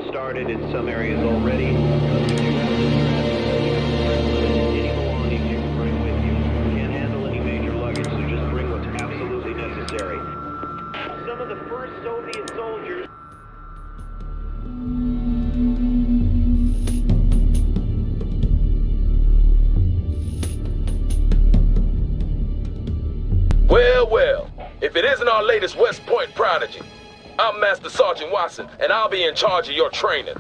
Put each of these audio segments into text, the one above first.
Started in some areas already. Any belongings you can bring with you. Can't handle any major luggage, so just bring what's absolutely necessary. Some of the first Soviet soldiers. Well, if it isn't our latest West Point prodigy. I'm Master Sergeant Watson, and I'll be in charge of your training.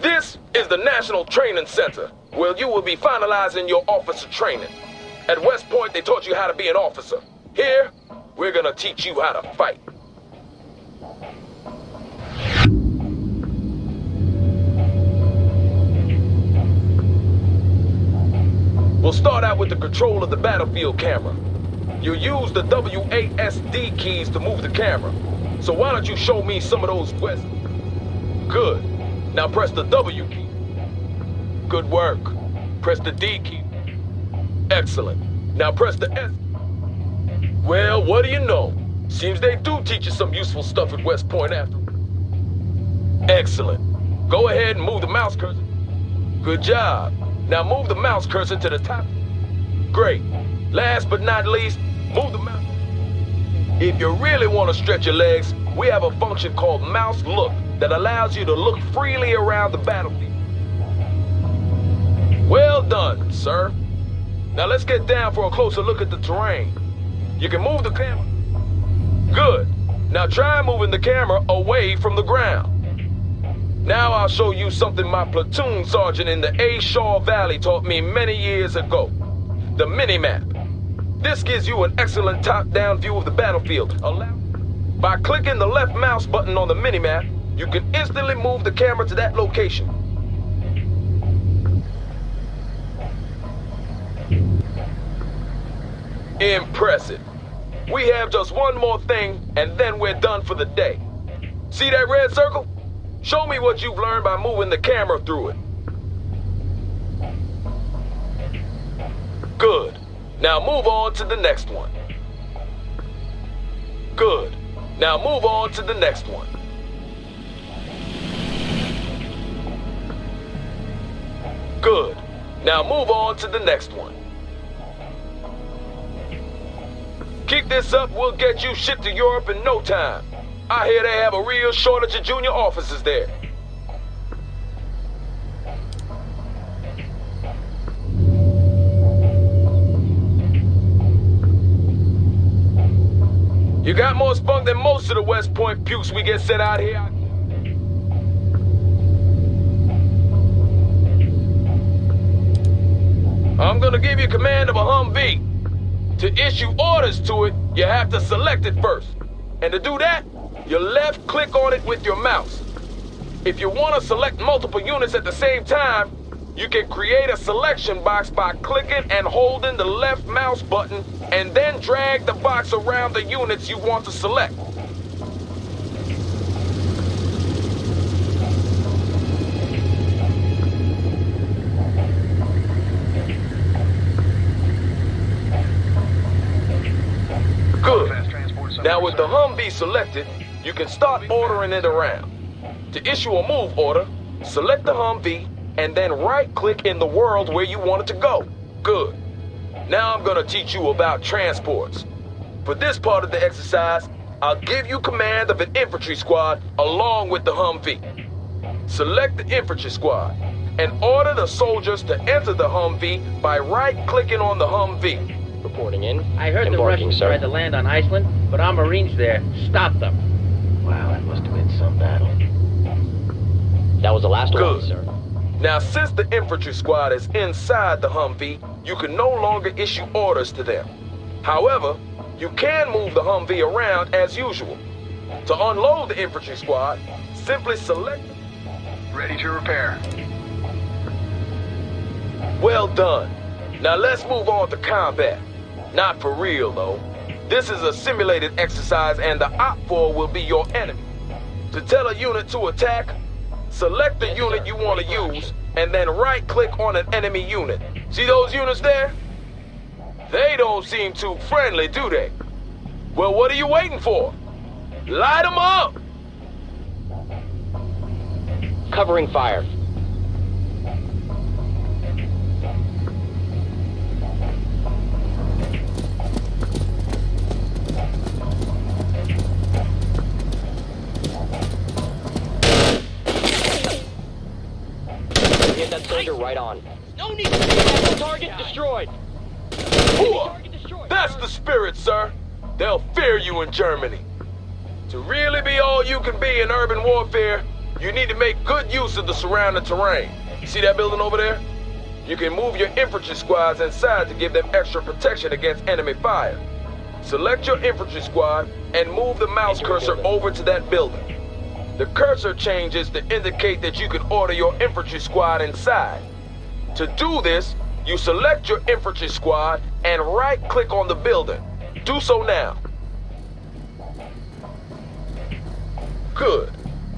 This is the National Training Center, where you will be finalizing your officer training. At West Point, they taught you how to be an officer. Here, we're gonna teach you how to fight. We'll start out with the control of the battlefield camera. You'll use the WASD keys to move the camera. So why don't you show me some of those West? Good. Now press the W key. Good work. Press the D key. Excellent. Now press the S. Well, what do you know? Seems they do teach you some useful stuff at West Point after. Excellent. Go ahead and move the mouse cursor. Good job. Now move the mouse cursor to the top. Great. Last but not least, move the mouse. If you really want to stretch your legs, we have a function called Mouse Look that allows you to look freely around the battlefield. Well done, sir. Now let's get down for a closer look at the terrain. You can move the camera. Good. Now try moving the camera away from the ground. Now I'll show you something my platoon sergeant in the A. Shaw Valley taught me many years ago. The mini-map. This gives you an excellent top-down view of the battlefield. By clicking the left mouse button on the minimap, you can instantly move the camera to that location. Impressive. We have just one more thing, and then we're done for the day. See that red circle? Show me what you've learned by moving the camera through it. Good. Now move on to the next one. Good. Now move on to the next one. Good. Now move on to the next one. Keep this up, we'll get you shipped to Europe in no time. I hear they have a real shortage of junior officers there. You got more spunk than most of the West Point pukes we get sent out here. I'm gonna give you command of a Humvee. To issue orders to it, you have to select it first. And to do that, you left click on it with your mouse. If you want to select multiple units at the same time, you can create a selection box by clicking and holding the left mouse button and then drag the box around the units you want to select. Good. Now with the Humvee selected, you can start ordering it around. To issue a move order, select the Humvee and then right-click in the world where you want it to go. Good. Now I'm gonna teach you about transports. For this part of the exercise, I'll give you command of an infantry squad along with the Humvee. Select the infantry squad and order the soldiers to enter the Humvee by right-clicking on the Humvee. Reporting in. I heard the Embarking, Russians sir. tried to land on Iceland, but our Marines there stopped them. Wow, that must have been some battle. That was the last one, Good. sir. Now, since the infantry squad is inside the Humvee, you can no longer issue orders to them. However, you can move the Humvee around as usual. To unload the infantry squad, simply select... Ready to repair. Well done. Now let's move on to combat. Not for real, though. This is a simulated exercise and the OPFOR will be your enemy. To tell a unit to attack, select the unit you want to use and then right-click on an enemy unit. See those units there? They don't seem too friendly, do they? Well, what are you waiting for? Light them up! Covering fire. Hit that soldier right on. No need to target destroyed. Target destroyed. That's the spirit, sir. They'll fear you in Germany. To really be all you can be in urban warfare, you need to make good use of the surrounding terrain. See that building over there? You can move your infantry squads inside to give them extra protection against enemy fire. Select your infantry squad and move the mouse cursor over to that building. The cursor changes to indicate that you can order your infantry squad inside. To do this, you select your infantry squad and right-click on the building. Do so now. Good.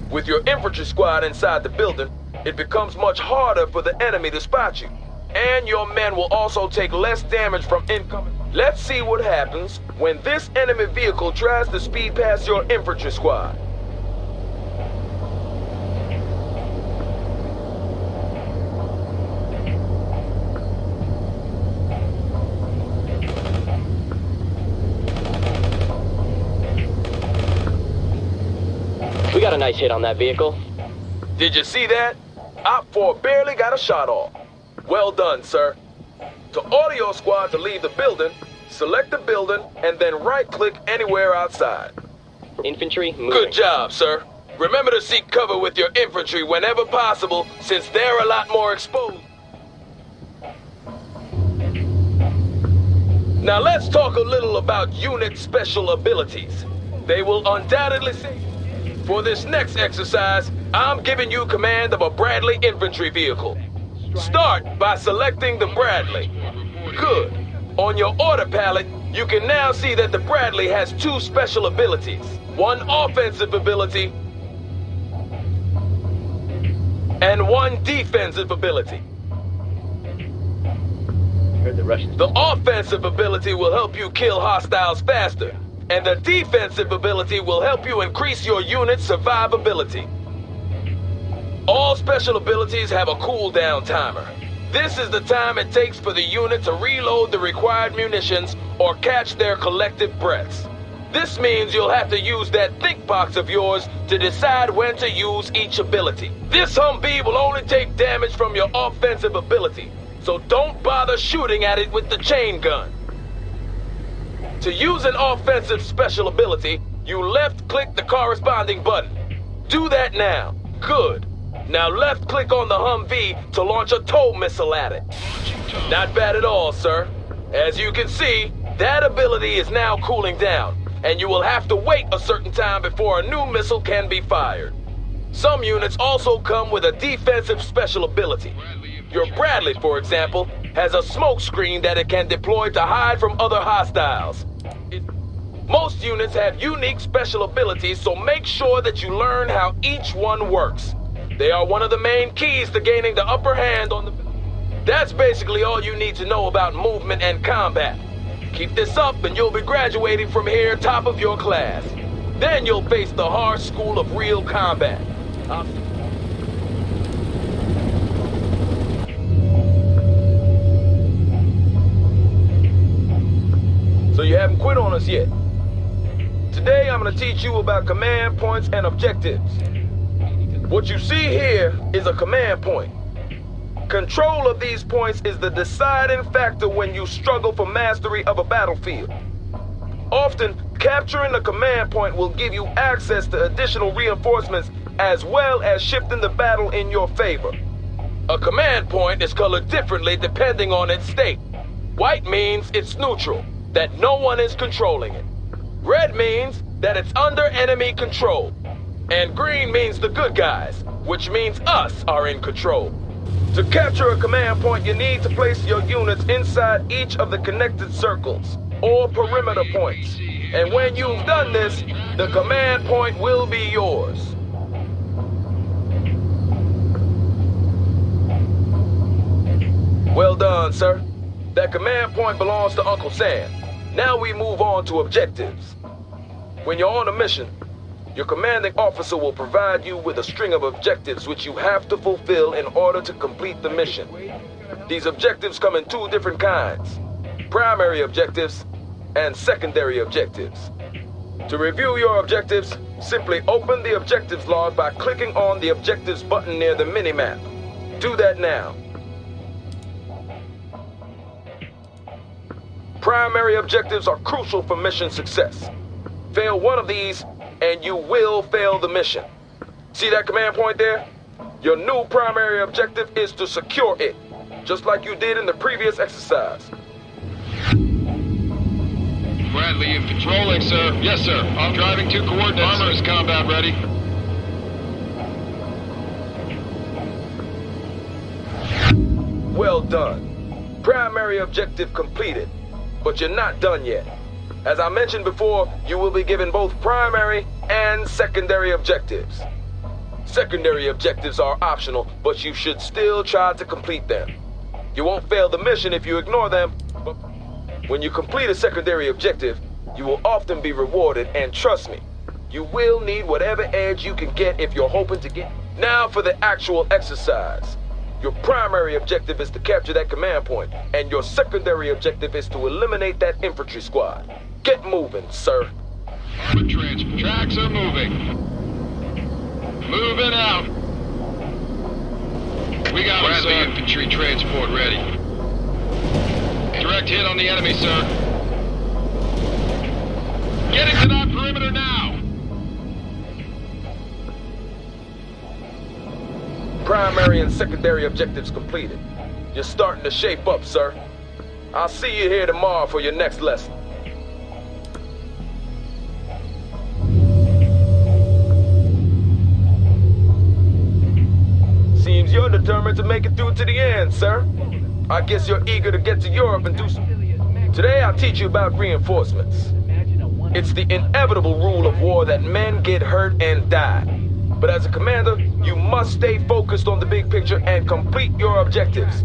With your infantry squad inside the building, it becomes much harder for the enemy to spot you. And your men will also take less damage from incoming. Let's see what happens when this enemy vehicle tries to speed past your infantry squad. We got a nice hit on that vehicle. Did you see that? OPFOR barely got a shot off. Well done, sir. To order your squad to leave the building, select the building and then right-click anywhere outside. Infantry, moving. Good job, sir. Remember to seek cover with your infantry whenever possible, since they're a lot more exposed. Now let's talk a little about unit special abilities. They will undoubtedly save you. For this next exercise, I'm giving you command of a Bradley infantry vehicle. Start by selecting the Bradley. Good. On your order palette, you can now see that the Bradley has two special abilities. One offensive ability and one defensive ability. Heard the Russians. The offensive ability will help you kill hostiles faster, and the defensive ability will help you increase your unit's survivability. All special abilities have a cooldown timer. This is the time it takes for the unit to reload the required munitions or catch their collective breaths. This means you'll have to use that think box of yours to decide when to use each ability. This Humvee will only take damage from your offensive ability, so don't bother shooting at it with the chain gun. To use an offensive special ability, you left-click the corresponding button. Do that now. Good. Now left-click on the Humvee to launch a tow missile at it. Not bad at all, sir. As you can see, that ability is now cooling down, and you will have to wait a certain time before a new missile can be fired. Some units also come with a defensive special ability. Your Bradley, for example, has a smoke screen that it can deploy to hide from other hostiles. Most units have unique special abilities, so make sure that you learn how each one works. They are one of the main keys to gaining the upper hand on the... That's basically all you need to know about movement and combat. Keep this up and you'll be graduating from here top of your class. Then you'll face the hard school of real combat. So you haven't quit on us yet. Today I'm going to teach you about command points and objectives. What you see here is a command point. Control of these points is the deciding factor when you struggle for mastery of a battlefield. Often, capturing a command point will give you access to additional reinforcements as well as shifting the battle in your favor. A command point is colored differently depending on its state. White means it's neutral, that no one is controlling it. Red means that it's under enemy control. And green means the good guys, which means us are in control. To capture a command point, you need to place your units inside each of the connected circles, or perimeter points. And when you've done this, the command point will be yours. Well done, sir. That command point belongs to Uncle Sam. Now we move on to objectives. When you're on a mission, your commanding officer will provide you with a string of objectives which you have to fulfill in order to complete the mission. These objectives come in two different kinds: primary objectives and secondary objectives. To review your objectives, simply open the objectives log by clicking on the objectives button near the minimap. Do that now. Primary objectives are crucial for mission success. Fail one of these, and you will fail the mission. See that command point there? Your new primary objective is to secure it, just like you did in the previous exercise. Bradley, you controlling, sir? Yes, sir. I'm driving to coordinates. Armor is combat ready. Well done. Primary objective completed, but you're not done yet. As I mentioned before, you will be given both primary and secondary objectives. Secondary objectives are optional, but you should still try to complete them. You won't fail the mission if you ignore them, but when you complete a secondary objective, you will often be rewarded, and trust me, you will need whatever edge you can get if you're hoping to get. Now for the actual exercise. Your primary objective is to capture that command point, and your secondary objective is to eliminate that infantry squad. Get moving, sir. Armor transport. Tracks are moving. Moving out. We got Bradley infantry transport ready. Direct hit on the enemy, sir. Get into that perimeter now. Primary and secondary objectives completed. You're starting to shape up, sir. I'll see you here tomorrow for your next lesson. Seems you're determined to make it through to the end, sir. I guess you're eager to get to Europe and do some. Today I'll teach you about reinforcements. It's the inevitable rule of war that men get hurt and die. But as a commander, you must stay focused on the big picture and complete your objectives.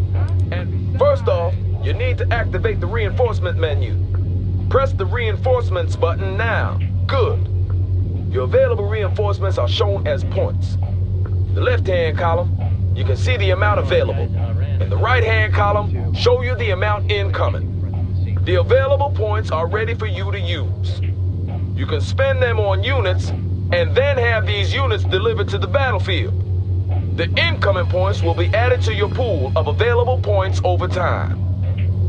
And first off, you need to activate the reinforcement menu. Press the reinforcements button now. Good. Your available reinforcements are shown as points. In the left-hand column, you can see the amount available. In the right-hand column, show you the amount incoming. The available points are ready for you to use. You can spend them on units and then have these units delivered to the battlefield. The incoming points will be added to your pool of available points over time.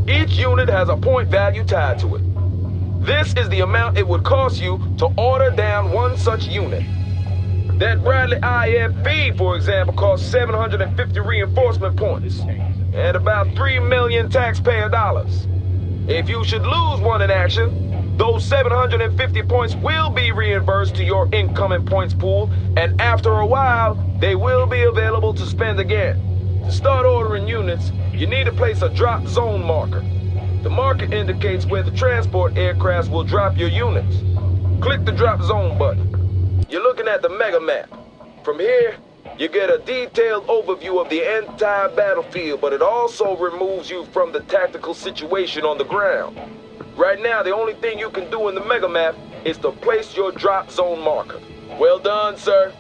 Each unit has a point value tied to it. This is the amount it would cost you to order down one such unit. That Bradley IFV, for example, costs 750 reinforcement points and about 3 million taxpayer dollars. If you should lose one in action, those 750 points will be reimbursed to your incoming points pool, and after a while, they will be available to spend again. To start ordering units, you need to place a drop zone marker. The marker indicates where the transport aircrafts will drop your units. Click the drop zone button. You're looking at the mega map. From here, you get a detailed overview of the entire battlefield, but it also removes you from the tactical situation on the ground. Right now, the only thing you can do in the mega map is to place your drop zone marker. Well done, sir.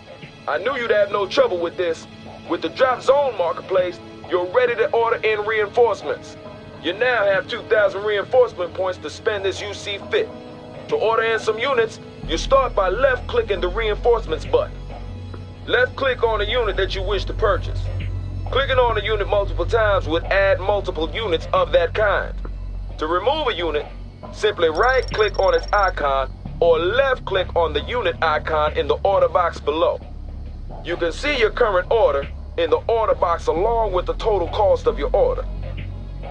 I knew you'd have no trouble with this. With the drop zone marker placed, you're ready to order in reinforcements. You now have 2,000 reinforcement points to spend as you see fit. To order in some units, you start by left-clicking the reinforcements button. Left-click on a unit that you wish to purchase. Clicking on a unit multiple times would add multiple units of that kind. To remove a unit, simply right-click on its icon or left-click on the unit icon in the order box below. You can see your current order in the order box along with the total cost of your order.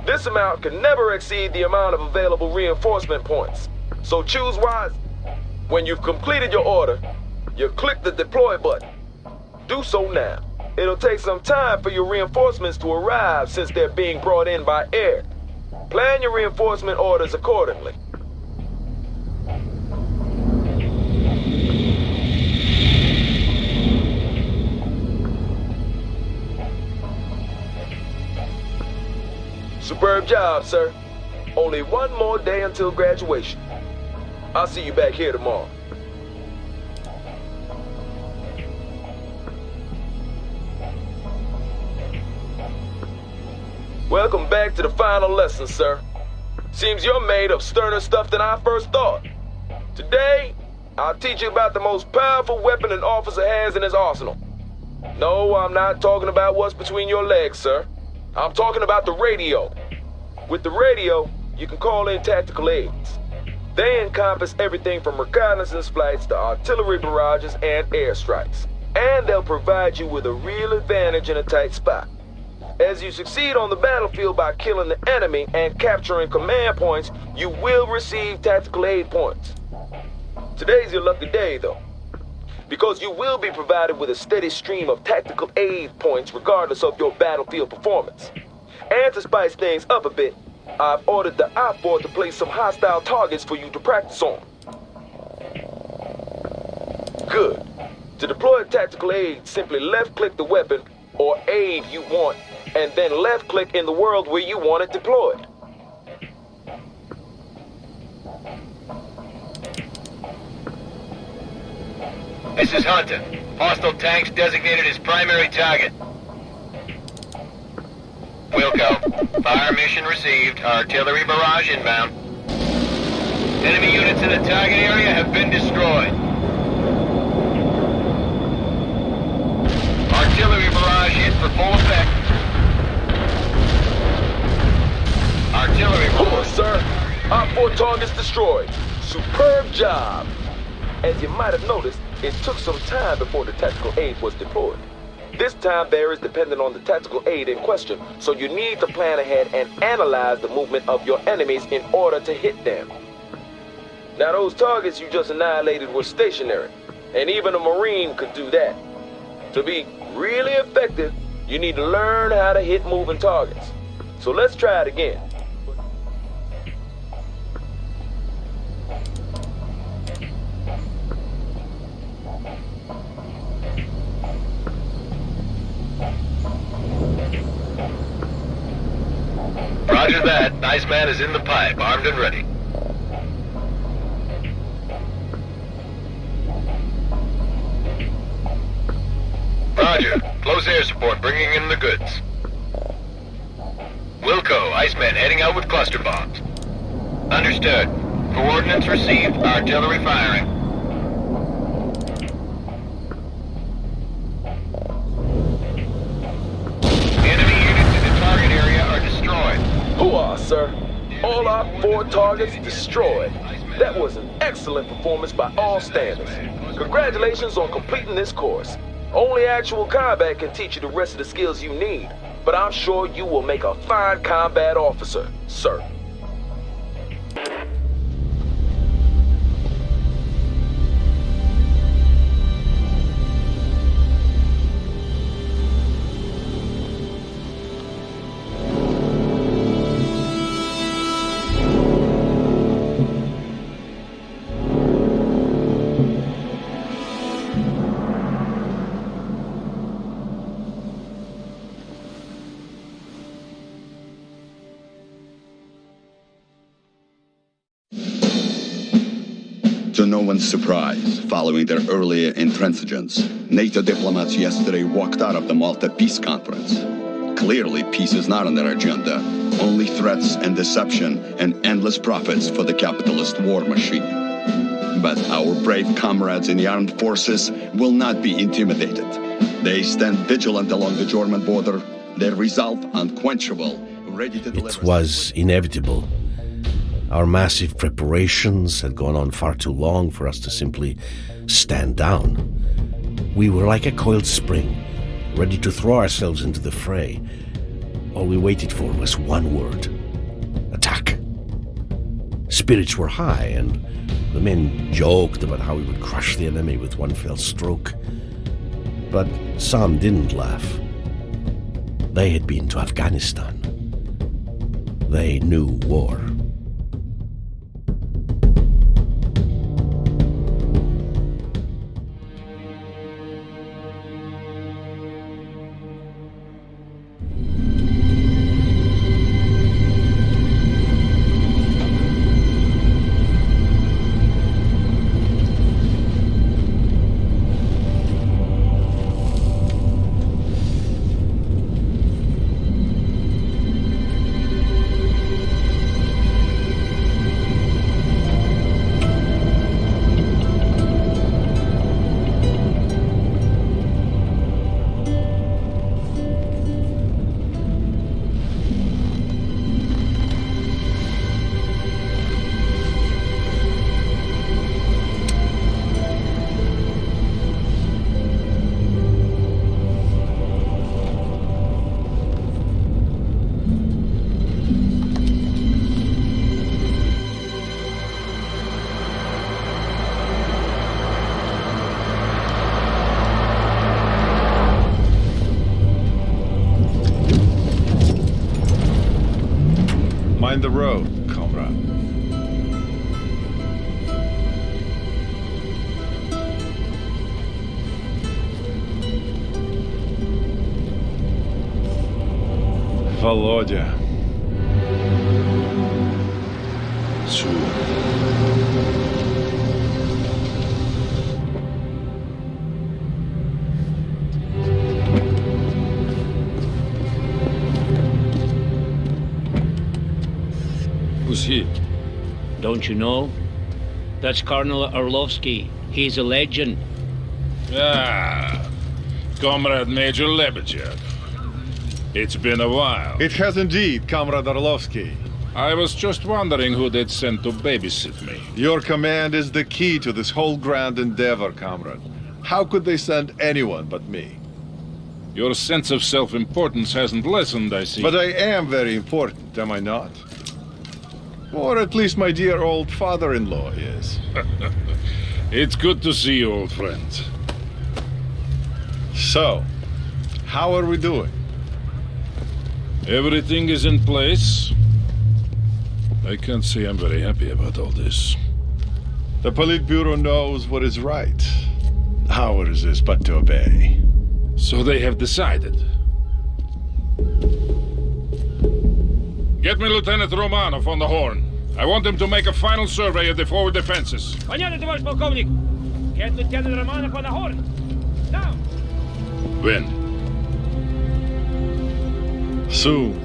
This amount can never exceed the amount of available reinforcement points, so choose wisely. When you've completed your order, you click the deploy button. Do so now. It'll take some time for your reinforcements to arrive since they're being brought in by air. Plan your reinforcement orders accordingly. Superb job, sir. Only one more day until graduation. I'll see you back here tomorrow. Welcome back to the final lesson, sir. Seems you're made of sterner stuff than I first thought. Today, I'll teach you about the most powerful weapon an officer has in his arsenal. No, I'm not talking about what's between your legs, sir. I'm talking about the radio. With the radio, you can call in tactical aids. They encompass everything from reconnaissance flights to artillery barrages and airstrikes. And they'll provide you with a real advantage in a tight spot. As you succeed on the battlefield by killing the enemy and capturing command points, you will receive tactical aid points. Today's your lucky day, though, because you will be provided with a steady stream of tactical aid points regardless of your battlefield performance. And to spice things up a bit, I've ordered the op-board to place some hostile targets for you to practice on. Good. To deploy tactical aid, simply left-click the weapon or aid you want, and then left-click in the world where you want it deployed. This is Hunter. Hostile tanks designated as primary target. Wilco. Fire mission received. Artillery barrage inbound. Enemy units in the target area have been destroyed. Artillery barrage hit for full effect. Artillery Come on, barrage. sir. Op-4 targets destroyed. Superb job. As you might have noticed, it took some time before the tactical aid was deployed. This time varies depending on the tactical aid in question, so you need to plan ahead and analyze the movement of your enemies in order to hit them. Now those targets you just annihilated were stationary, and even a Marine could do that. To be really effective, you need to learn how to hit moving targets. So let's try it again. Roger that. Iceman is in the pipe, armed and ready. Roger. Close air support, bringing in the goods. Wilco, Iceman heading out with cluster bombs. Understood. Coordinates received. Artillery firing. Enemy units in the target area are destroyed. Hooah, sir. All our 4 targets destroyed. That was an excellent performance by all standards. Congratulations on completing this course. Only actual combat can teach you the rest of the skills you need, but I'm sure you will make a fine combat officer, sir. To no one's surprise, following their earlier intransigence, NATO diplomats yesterday walked out of the Malta Peace Conference. Clearly, peace is not on their agenda, only threats and deception and endless profits for the capitalist war machine. But our brave comrades in the armed forces will not be intimidated. They stand vigilant along the German border, their resolve unquenchable, ready to deliver. It was inevitable. Our massive preparations had gone on far too long for us to simply stand down. We were like a coiled spring, ready to throw ourselves into the fray. All we waited for was one word: attack. Spirits were high, and the men joked about how we would crush the enemy with one fell stroke. But some didn't laugh. They had been to Afghanistan. They knew war. Mind the road, comrade. Володя. Who's he? Don't you know? That's Colonel Orlovsky. He's a legend. Ah, Comrade Major Lebedev. It's been a while. It has indeed, Comrade Orlovsky. I was just wondering who they'd sent to babysit me. Your command is the key to this whole grand endeavor, comrade. How could they send anyone but me? Your sense of self-importance hasn't lessened, I see. But I am very important, am I not? Or at least my dear old father-in-law is. It's good to see you, old friend. So, how are we doing? Everything is in place. I can't say I'm very happy about all this. The Politburo knows what is right. Ours is but to obey. So they have decided. Get me Lieutenant Romanov on the horn. I want him to make a final survey of the forward defenses. Понятно, товарищ полковник. Get Lieutenant Romanov on the horn. Now. When? Soon.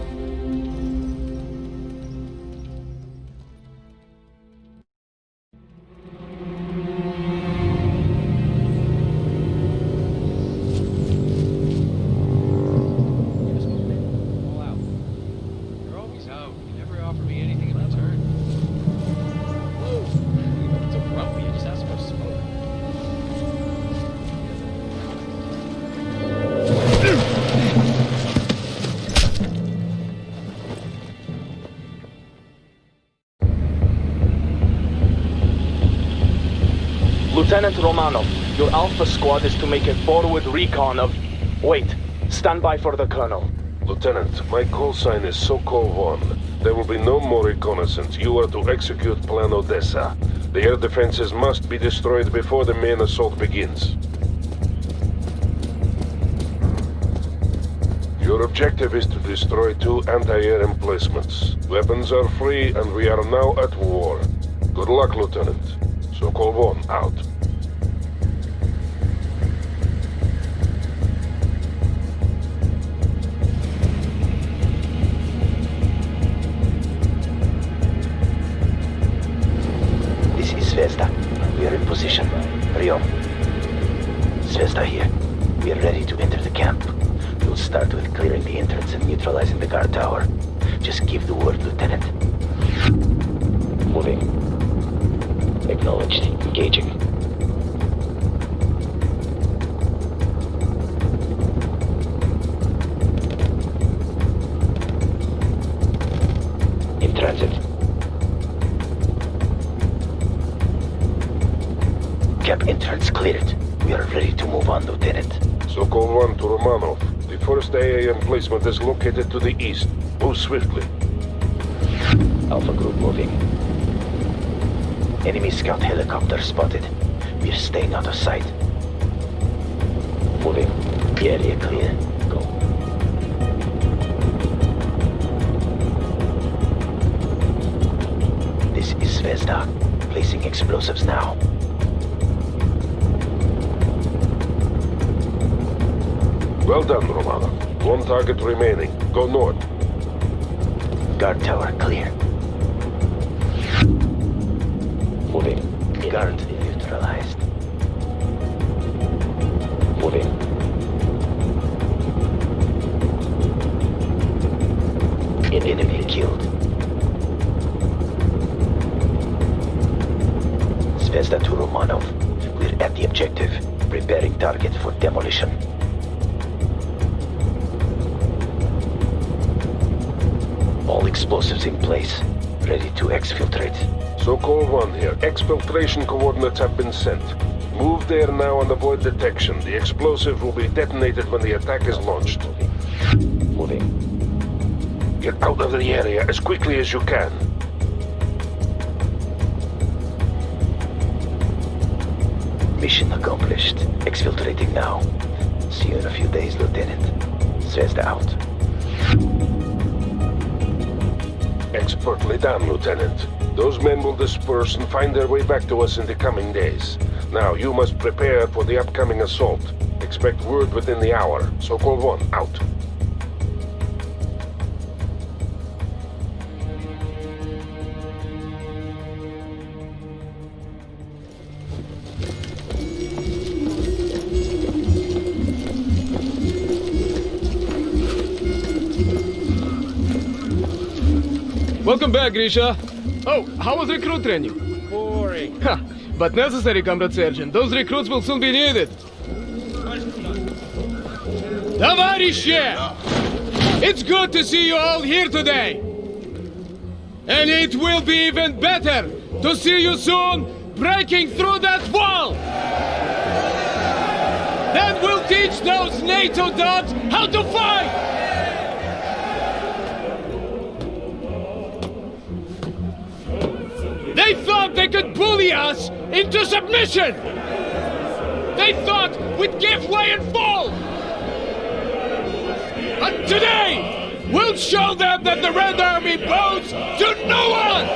Lieutenant Romanov, your Alpha squad is to make a forward recon of... Wait. Stand by for the Colonel. Lieutenant, my call sign is Sokol 1. There will be no more reconnaissance. You are to execute Plan Odessa. The air defenses must be destroyed before the main assault begins. Your objective is to destroy 2 anti-air emplacements. Weapons are free and we are now at war. Good luck, Lieutenant. Sokol 1, out. This is Zvezda. We are in position. Rio. Zvezda here. We are ready to enter the camp. We'll start with clearing the entrance and neutralizing the guard tower. Just give the word, Lieutenant. Moving. Acknowledged. Engaging. In transit. Cap entrance cleared. We are ready to move on, Lieutenant. Sokol 1 to Romanov. The first AA emplacement is located to the east. Move swiftly. Alpha Group moving. Enemy scout helicopter spotted. We're staying out of sight. Moving. The area clear. Go. This is Zvezda. Placing explosives now. Well done, Romanov. One target remaining. Go north. Guard tower clear. Moving. Guard neutralized. Moving. An enemy killed. Zvezda to Romanov. We're at the objective. Preparing target for demolition. All explosives in place. Ready to exfiltrate. Sokol 1 here. Exfiltration coordinates have been sent. Move there now and avoid detection. The explosive will be detonated when the attack is launched. Moving. Get out of the area as quickly as you can. Mission accomplished. Exfiltrating now. See you in a few days, Lieutenant. Zvezda out. Expertly done, Lieutenant. Those men will disperse and find their way back to us in the coming days. Now, you must prepare for the upcoming assault. Expect word within the hour. Sokol 1, out. Welcome back, Grisha. Oh, how was recruit training? Boring. Ha, but necessary, Comrade Sergeant. Those recruits will soon be needed. Товарищи! It's good to see you all here today. And it will be even better to see you soon breaking through that wall. Then we'll teach those NATO dogs how to fight! They thought they could bully us into submission! They thought we'd give way and fall! But today, we'll show them that the Red Army bows to no one!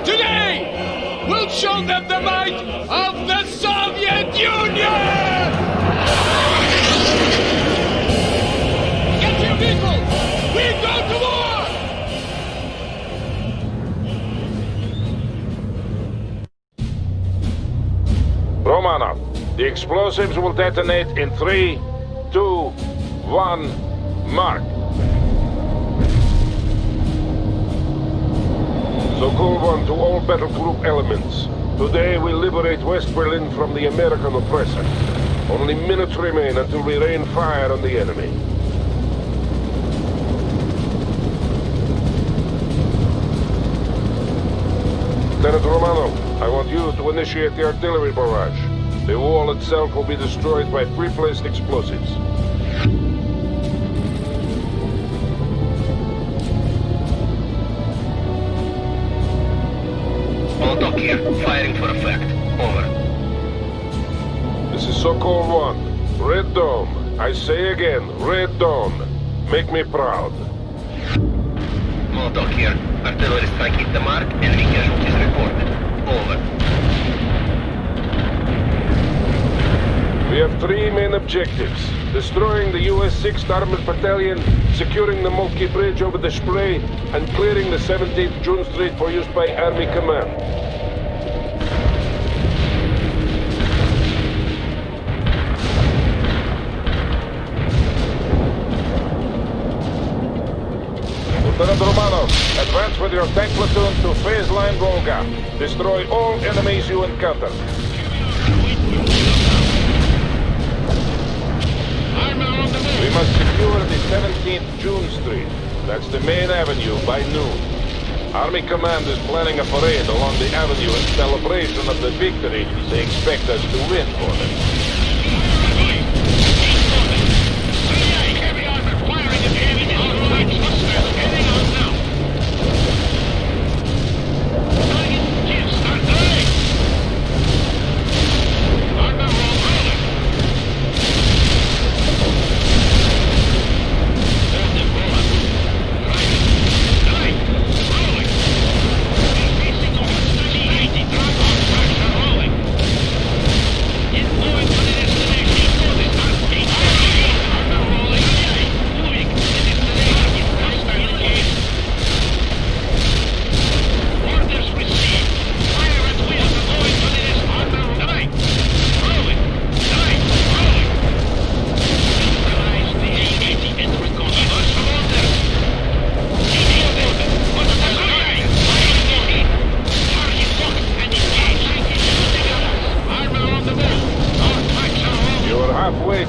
Today, we'll show them the might of the Soviet Union! Get your vehicles! We go to war! Romanov, the explosives will detonate in 3, 2, 1, mark. Sokol 1 to all battle group elements. Today we liberate West Berlin from the American oppressor. Only minutes remain until we rain fire on the enemy. Lieutenant Romanov, I want you to initiate the artillery barrage. The wall itself will be destroyed by pre-placed explosives. Molotov here, firing for effect. Over. This is Sokol 1. Red Dawn. I say again, Red Dawn. Make me proud. Molotov here. Artillery strike hit the mark. Enemy casualties reported. Over. We have 3 main objectives. Destroying the US 6th Armored Battalion, securing the Moltke Bridge over the Spree, and clearing the 17th June Street for use by Army Command. Lieutenant Romanov, advance with your tank platoon to phase line Volga. Destroy all enemies you encounter. We must secure the 17th June Street. That's the main avenue by noon. Army Command is planning a parade along the avenue in celebration of the victory they expect us to win for them.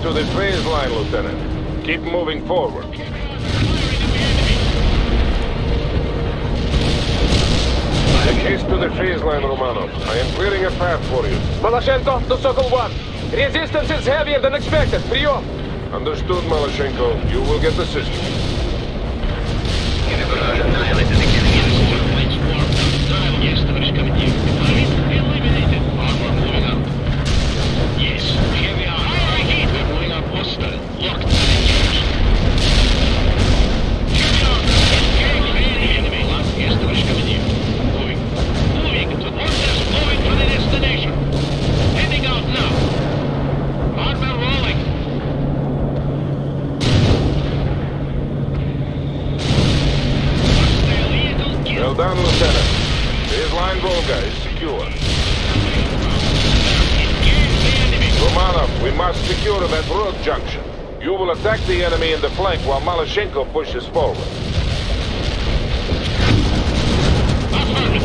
To the phase line, Lieutenant. Keep moving forward. Make haste to the phase line, Romanov. I am clearing a path for you. Malashenko to Sokol 1. Resistance is heavier than expected. Прием! Understood, Malashenko. You will get assistance. Well done, Lieutenant. Phase line Volga is secure. Romanov, we must secure that road junction. You will attack the enemy in the flank while Malashenko pushes forward.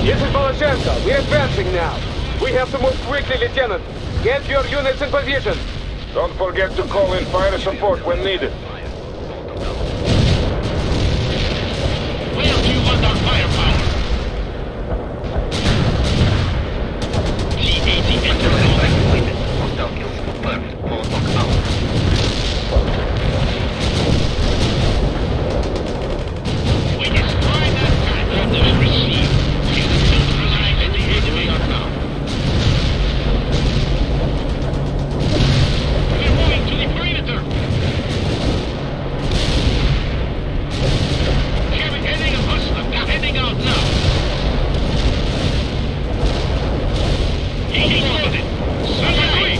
This is Malashenko. We're advancing now. We have to move quickly, Lieutenant. Get your units in position. Don't forget to call in fire support when needed. Where do you want our firepower? T-80 enter. Hostile kills confirmed. Molotov out. We destroy that time. Orders received. The enemy are now. We're moving to the perimeter. Heading out now. He's loaded. Suddenly.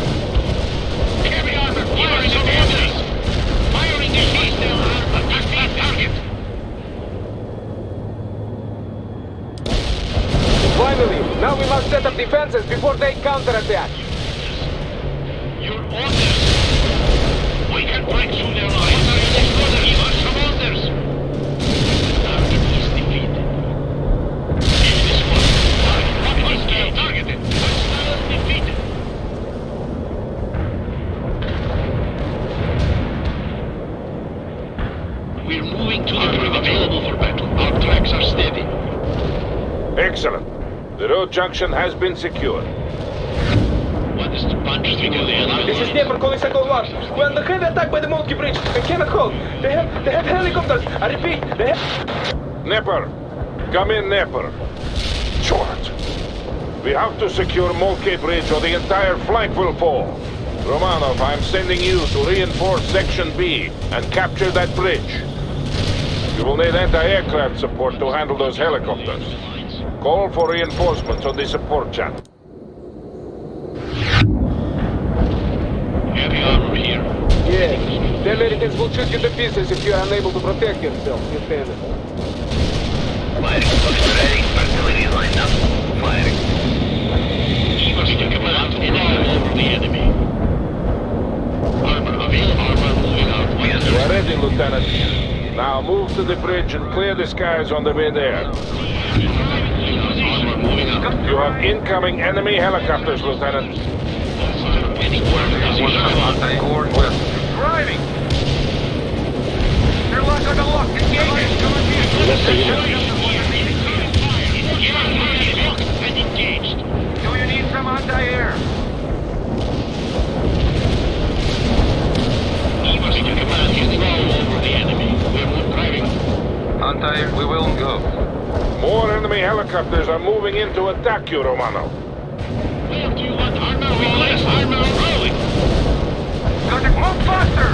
Heavy armor. Firing some enemies. Firing the heat down. Attack that target. Finally, now we must set up defenses before they counterattack. Your orders. We can break through their lines. Give us some orders. Target is defeated. Enemy squad. Hostile targeted. Hostile defeated. We're moving to the perimeter. Available for battle. Our tracks are steady. Excellent. The road junction has been secured. What is the punch through the This is Dnieper calling Sokol 1. We're under heavy attack by the Moltke Bridge. We cannot hold. They have helicopters. I repeat, they have... Dnieper. Come in, Dnieper. Short. We have to secure Moltke Bridge or the entire flank will fall. Romanov, I'm sending you to reinforce Section B and capture that bridge. You will need anti-aircraft support to handle those helicopters. Call for reinforcements on the support channel. Heavy armor here. Yes. The Americans will shoot you to pieces if you are unable to protect yourself, Lieutenant. Firing squad ready. Artillery lined up. Firing. Give us the command and all over the enemy. Armor available. Armor moving out. You are ready, Lieutenant. Now Now move to the bridge and clear the skies on the way there. You have incoming enemy helicopters, Lieutenant. Driving! They're locked on the lock. Engage! Do you need some anti-air? Anti-air, we will go. More enemy helicopters are moving in to attack you, Romano. Where do you want armor rolling? Armor rolling! Got it, move faster!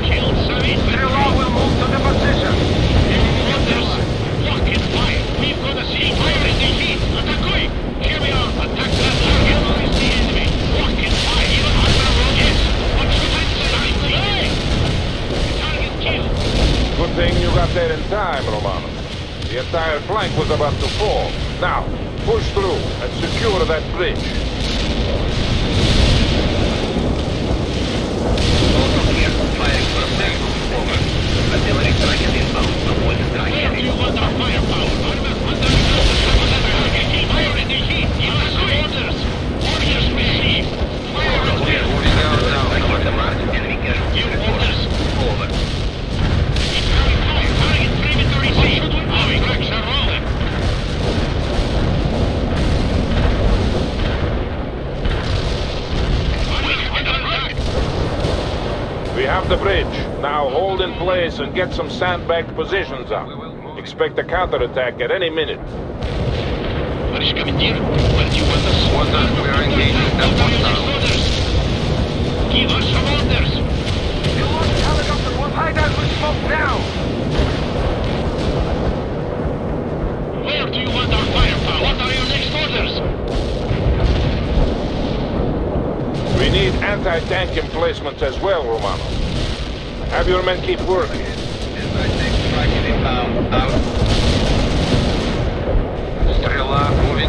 Kill Savin! Strela will move to the position. Orders! Lock and fire! We've got a sea fire in the heat! Attack! Here we are! Attack that target! Is the enemy! Lock and fire! Armor roll! Yes! What should I say? Target killed! Good thing you got there in time, Romano. The entire flank was about to fall. Now, push through and secure that bridge. Firing for a safe. Over. Artillery target inbound. Avoid the target. Do you want our firepower? Armor under fire in the heat! Orders! Orders received! Fire in the heat! Moving down. I got the mark. Enemy casualty report. Over. Target perimeter received! Our tracks are rolling! We have the bridge. Now hold in place and get some sandbagged positions up. Expect a counterattack at any minute. Товарищ командир, where do you want us? Orders, we are engaging that one now. Give us some orders! You lost helicopter. We'll hide out with smoke now. Where do you want our firepower? What are your next orders? We need anti-tank emplacements as well, Romano. Have your men keep working. Anti-tank strike inbound. Out. Strela, moving.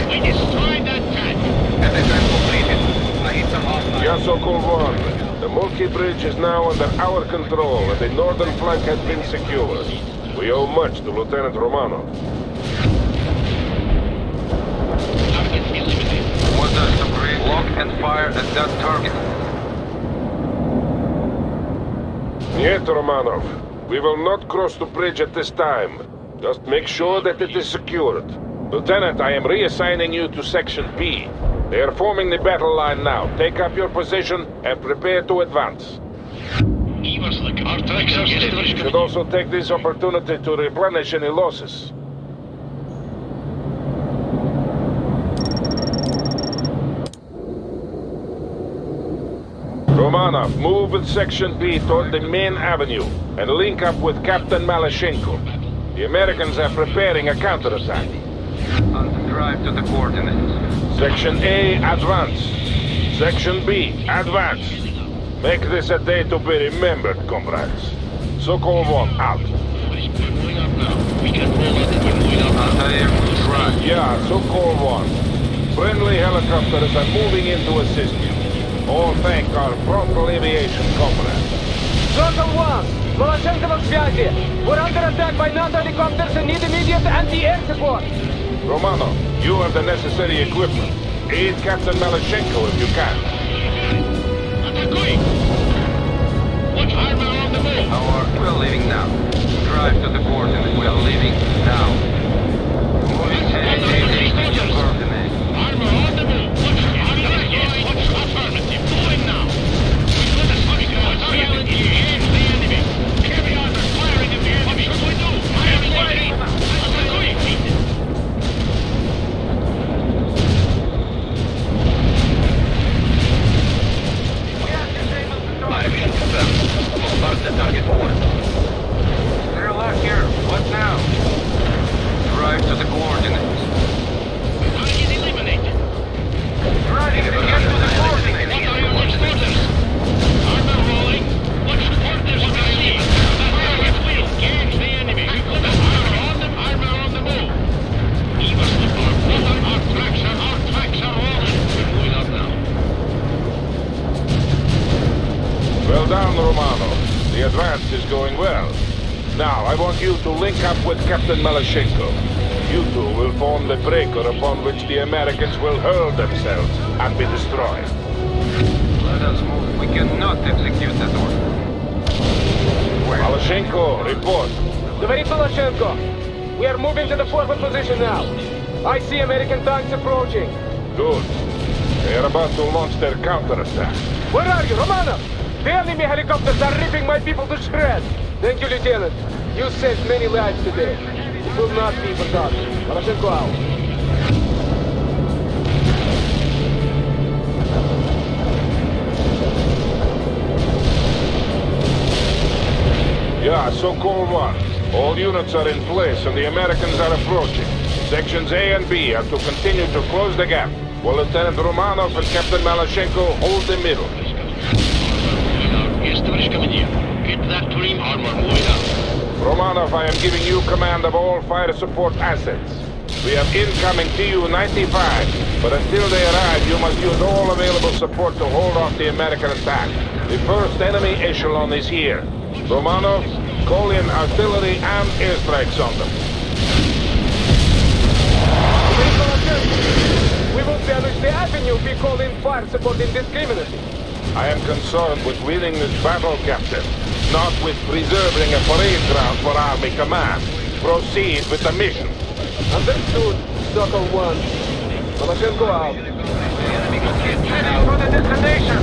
We destroyed that tank! Anti-tank completed. I hit some hostile. Yes, Sokol-1. The Mulki Bridge is now under our control and the northern flank has been secured. We owe much to Lieutenant Romano. Target eliminated. Orders to bring lock and fire at that target. Yet, Romanov. We will not cross the bridge at this time. Just make sure that it is secured. Lieutenant, I am reassigning you to Section B. They are forming the battle line now. Take up your position and prepare to advance. Give us the our tracks are still... Should also take this opportunity to replenish any losses. Romanov, move with Section B toward the main avenue and link up with Captain Malashenko. The Americans are preparing a counterattack. On the drive to the coordinates. Section A, advance. Section B, advance. Make this a day to be remembered, comrades. Sokol-1, out. Moving up now. We can roll it and we're moving up now. Anti-air, right. Yeah, Sokol-1. Friendly helicopters are moving in to assist you. All thank our frontal aviation comrades. Sokol-1! Malashenko в связи! We're under attack by NATO helicopters and need immediate anti-air support! Romano, you have the necessary equipment. Aid Captain Malashenko if you can. Attack! Watch armor on the move! We're leaving now. Drive to the coordinates. We are leaving now. Moving coordinates. Armor on the move! Watch armor! Yes, watch affirmative. Moving now! We've got a target in the air. The enemy. Heavy armor firing at the enemy. What should we do? Firing the enemy! Mission confirmed. We'll start the target forward. They're locked here. What now? Now, I want you to link up with Captain Maloshenko. You two will form the breaker upon which the Americans will hurl themselves and be destroyed. Let us move. We cannot execute that order. Maloshenko, report. Товарищ Maloshenko, we are moving to the forward position now. I see American tanks approaching. Good. They are about to launch their counterattack. Where are you, Romanov? The enemy helicopters are ripping my people to shreds. Thank you, Lieutenant. You saved many lives today. It will not be forgotten. Maloshenko out. Yeah, Sokol 1. All units are in place and the Americans are approaching. Sections A and B are to continue to close the gap, while Lieutenant Romanov and Captain Maloshenko hold the middle. Yes, товарищ командир. Get that trim armor moving out. Romanov, I am giving you command of all fire support assets. We have incoming Tu-95, but until they arrive, you must use all available support to hold off the American attack. The first enemy echelon is here. Romanov, call in artillery and airstrikes on them. We will damage the avenue if we call in fire support indiscriminately. I am concerned with winning this battle, Captain, not with preserving a parade ground for Army Command. Proceed with the mission. Understood, Sokol 1. Maloshenko out. Heading for the destination.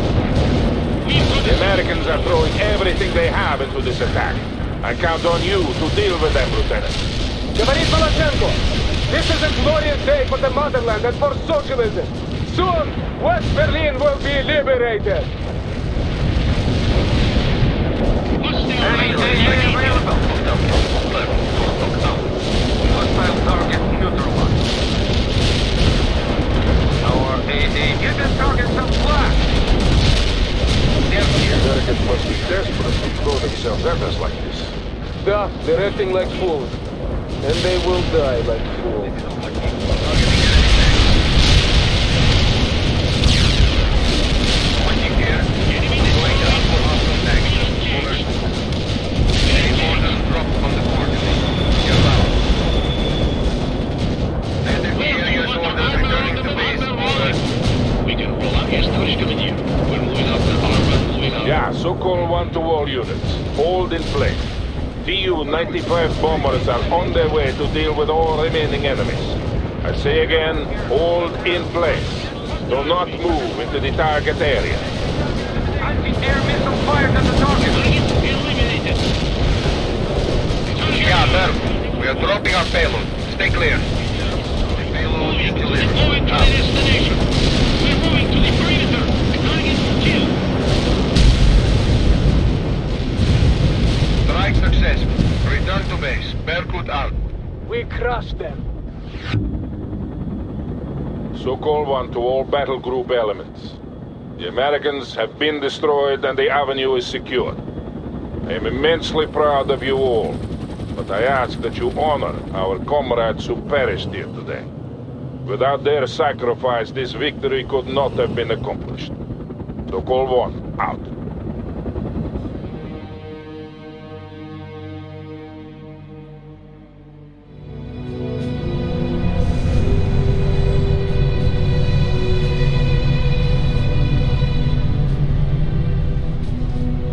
The Americans are throwing everything they have into this attack. I count on you to deal with them, Lieutenant. Товарищ Maloshenko, this is a glorious day for the motherland and for socialism. Soon, West Berlin will be liberated. Any day available. Hostile target neutralized. Our AD, get this target some slack. The Americans must be desperate to throw themselves at us like this. Да, they're acting like fools. And they will die like fools. Yeah, Sokol 1 to all units. Hold in place. Tu-95 bombers are on their way to deal with all remaining enemies. I say again, hold in place. Do not move into the target area. Anti-air missile fired at the target. Eliminated. Yeah, there. We are dropping our payload. Stay clear. Payload is delivered. Moving to the destination. We're moving to the perimeter. The target is killed. Strike successful. Return to base. Berkut out. We crushed them. Sokol 1 to all battle group elements. The Americans have been destroyed and the avenue is secured. I am immensely proud of you all, but I ask that you honor our comrades who perished here today. Without their sacrifice, this victory could not have been accomplished. Sokol 1, out.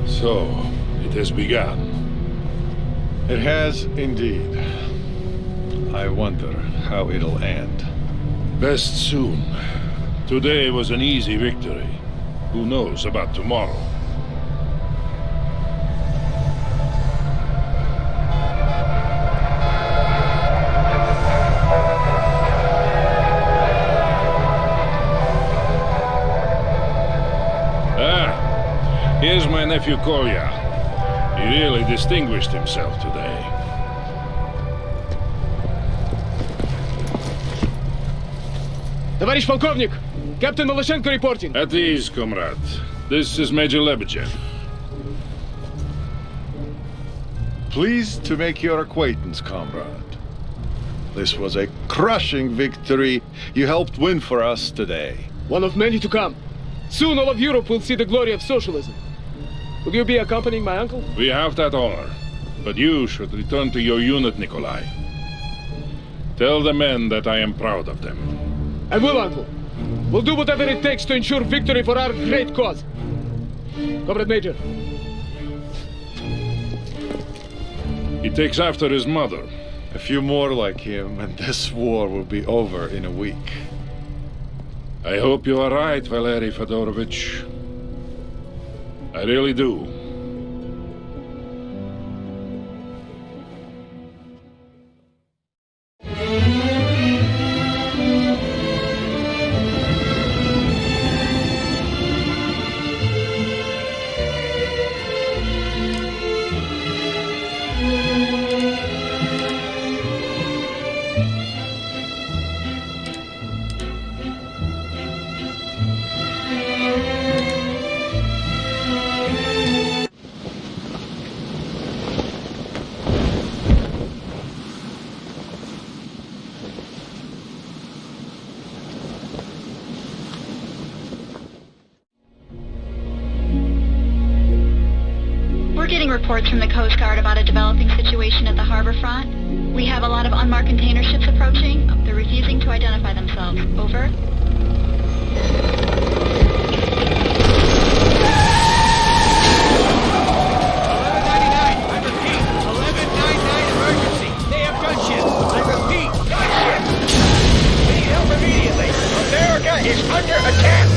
So, it has begun. It has indeed. I wonder how it'll end. Best soon. Today was an easy victory. Who knows about tomorrow? Here's my nephew Kolya. He really distinguished himself today. Товарищ полковник! Captain Maloshenko reporting. At ease, comrade. This is Major Lebedev. Pleased to make your acquaintance, comrade. This was a crushing victory you helped win for us today. One of many to come. Soon all of Europe will see the glory of socialism. Will you be accompanying my uncle? We have that honor. But you should return to your unit, Nikolai. Tell the men that I am proud of them. I will, Uncle. We'll do whatever it takes to ensure victory for our great cause. Comrade Major. He takes after his mother. A few more like him, and this war will be over in a week. I hope you are right, Valery Fedorovich. I really do. We're getting reports from the Coast Guard about a developing situation at the harbor front. We have a lot of unmarked container ships approaching. They're refusing to identify themselves. Over. Is under attack!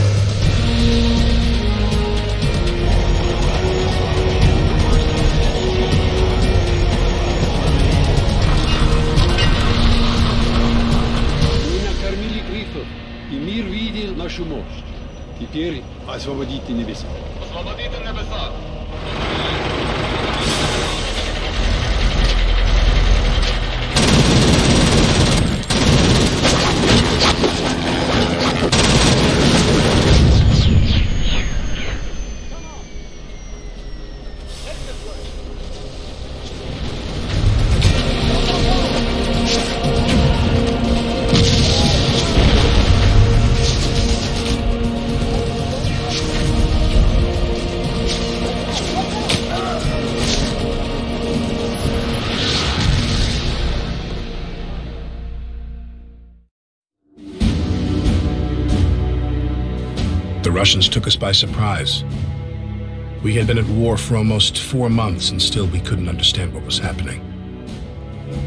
Мы накормили грифов, и мир видел нашу мощь. Теперь освободите небеса. Освободите небеса! The Russians took us by surprise. We had been at war for almost 4 months and still we couldn't understand what was happening.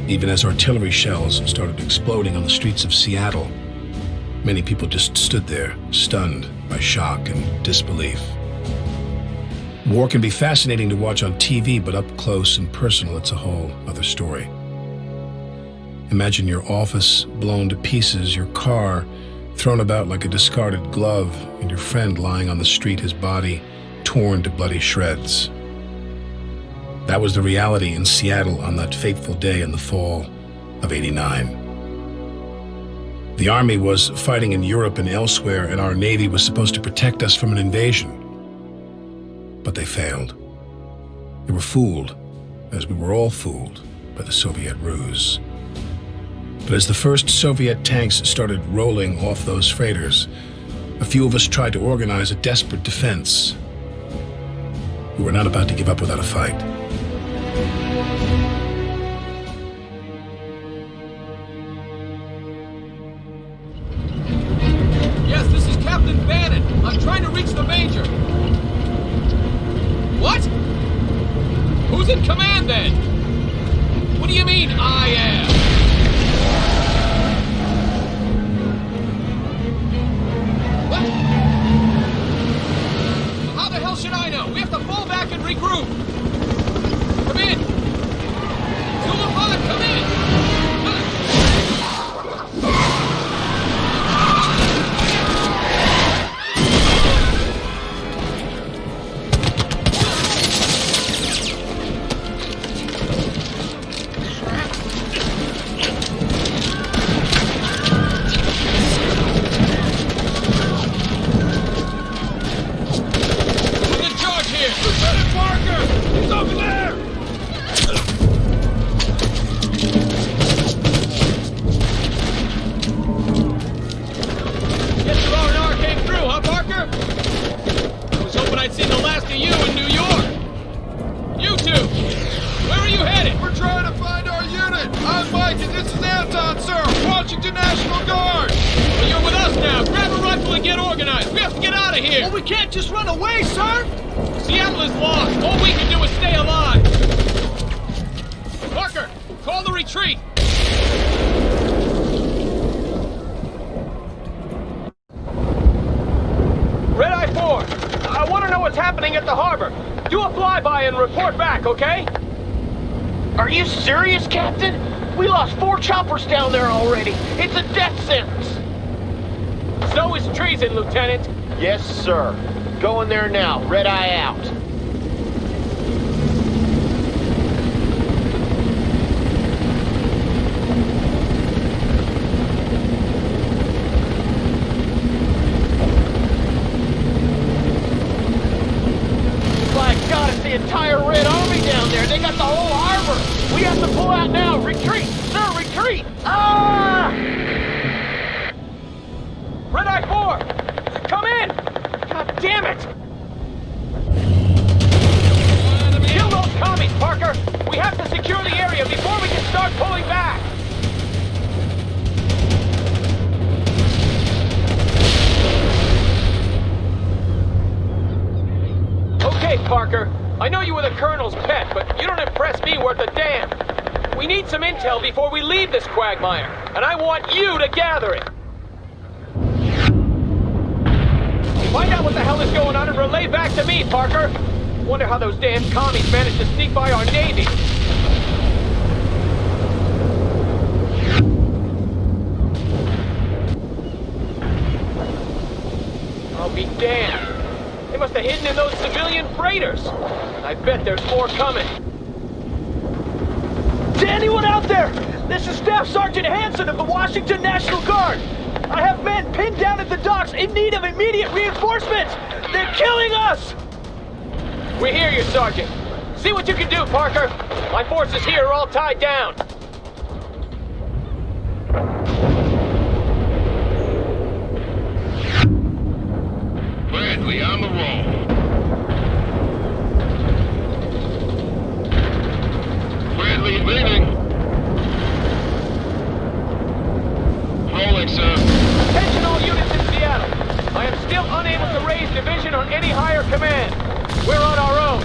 Even as artillery shells started exploding on the streets of Seattle, many people just stood there, stunned by shock and disbelief. War can be fascinating to watch on TV, but up close and personal, it's a whole other story. Imagine your office blown to pieces, your car thrown about like a discarded glove, and your friend lying on the street, his body torn to bloody shreds. That was the reality in Seattle on that fateful day in the fall of '89. The Army was fighting in Europe and elsewhere, and our Navy was supposed to protect us from an invasion. But they failed. They were fooled, as we were all fooled, by the Soviet ruse. But as the first Soviet tanks started rolling off those freighters, a few of us tried to organize a desperate defense. We were not about to give up without a fight. Yes, this is Captain Bannon. I'm trying to reach the Major. What? Who's in command then? What do you mean, I am? What? How the hell should I know? We have to fall back and regroup. Come in. here! Well, we can't just run away, sir! Seattle is lost. All we can do is stay alive. Parker, call the retreat. Red Eye 4, I want to know what's happening at the harbor. Do a flyby and report back, okay? Are you serious, Captain? We lost 4 choppers down there already. It's a death sentence. So is treason, Lieutenant. Yes, sir. Go in there now. Red Eye out. My God, it's the entire Red Army down there. They got the whole harbor. We have to pull out now. Retreat, sir, retreat. Ah! Red Eye 4, come in. God damn it. Kill those commies, Parker. We have to secure the area before we can start pulling back. Okay, Parker. I know you were the Colonel's pet, but you don't impress me worth a damn. We need some intel before we leave this quagmire, and I want you to gather it. Find out what the hell is going on and relay back to me, Parker. Wonder how those damn commies managed to sneak by our Navy. I'll be damned. They must have hidden in those civilian freighters. I bet there's more coming. To anyone out there, this is Staff Sergeant Hanson of the Washington National Guard. I have men pinned down at the docks in need of immediate reinforcements. They're killing us! We hear you, Sergeant. See what you can do, Parker. My forces here are all tied down. Bradley on the roll. Bradley leaving. Rolling, sir. Attention all units in Seattle. I am still unable to raise division on any higher command. We're on our own.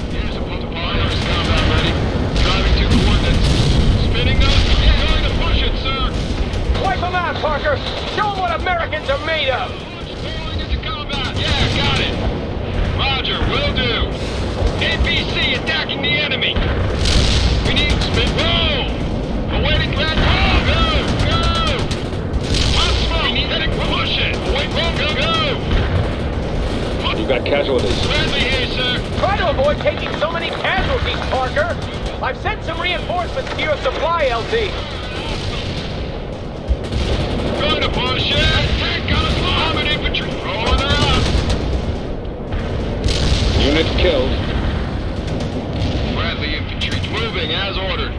Here's a bunch of pilots. Combat ready. Driving to coordinates. Spinning up. We're going to push it, sir. Wipe them out, Parker. Show them what Americans are made of. Rolling into combat. Yeah, got it. Roger, will do. APC attacking the enemy. We need spin. Roll. Awaiting that. Go. Hot smoke. We need to push it. Wait, go. You got casualties. Bradley here, sir. Try to avoid taking so many casualties, Parker. I've sent some reinforcements to your supply, LT. Going to push it. Tank got us low. Armored infantry. Rolling her up. Unit killed. Bradley infantry moving as ordered.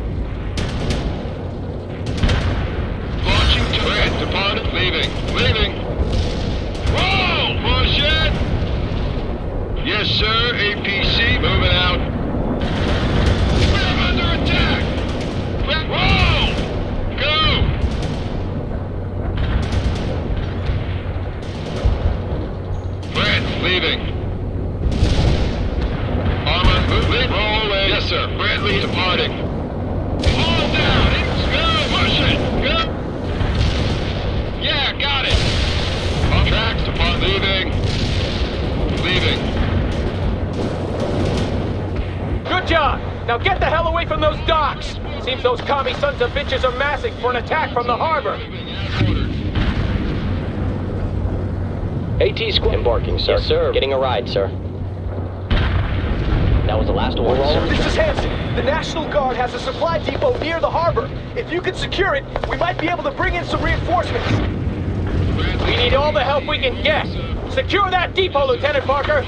Launching turret. Departed. Leaving. Roll. Push it. Yes, sir. APC moving out. We're under attack. Roll. Go. Brad, leaving. Armor, moving. Rolling. Yes, sir. Bradley departing. All down. Go. Push it. Go. Yeah, got it. On tracks. Depart. Leaving. Good job. Now get the hell away from those docks. Seems those commie sons of bitches are massing for an attack from the harbor. AT squad embarking, sir. Yes, sir. Getting a ride, sir. That was the last order, sir. This is Hanson. The National Guard has a supply depot near the harbor. If you can secure it, we might be able to bring in some reinforcements. We need all the help we can get. Secure that depot, Lieutenant Parker.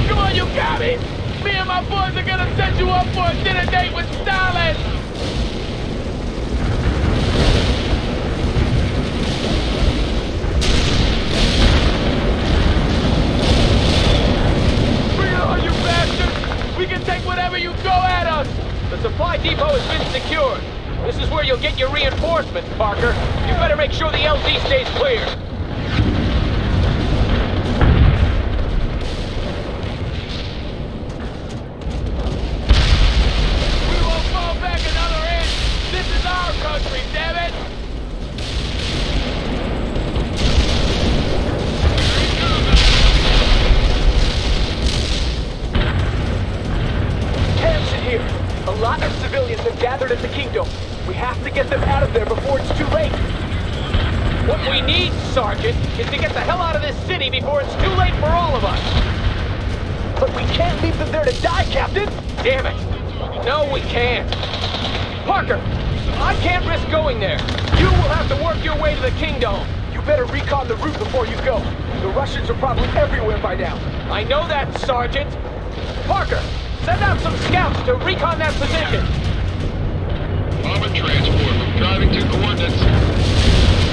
Come on, you got me! Me and my boys are gonna set you up for a dinner date with Stalin! Bring it on, you bastards! We can take whatever you throw at us! The supply depot reinforcements, Parker. You better make sure the LZ stays clear. We won't fall back another inch. This is our country, damn it! Camps in here. A lot of civilians have gathered at the Kingdom. We have to get them out of there before it's too late. What we need, Sergeant, is to get the hell out of this city before it's too late for all of us. But we can't leave them there to die, Captain. Damn it. No, we can't. Parker, I can't risk going there. You will have to work your way to the Kingdom. You better recon the route before you go. The Russians are probably everywhere by now. I know that, Sergeant. Parker, send out some scouts to recon that position. Armored transport. We're driving to coordinates.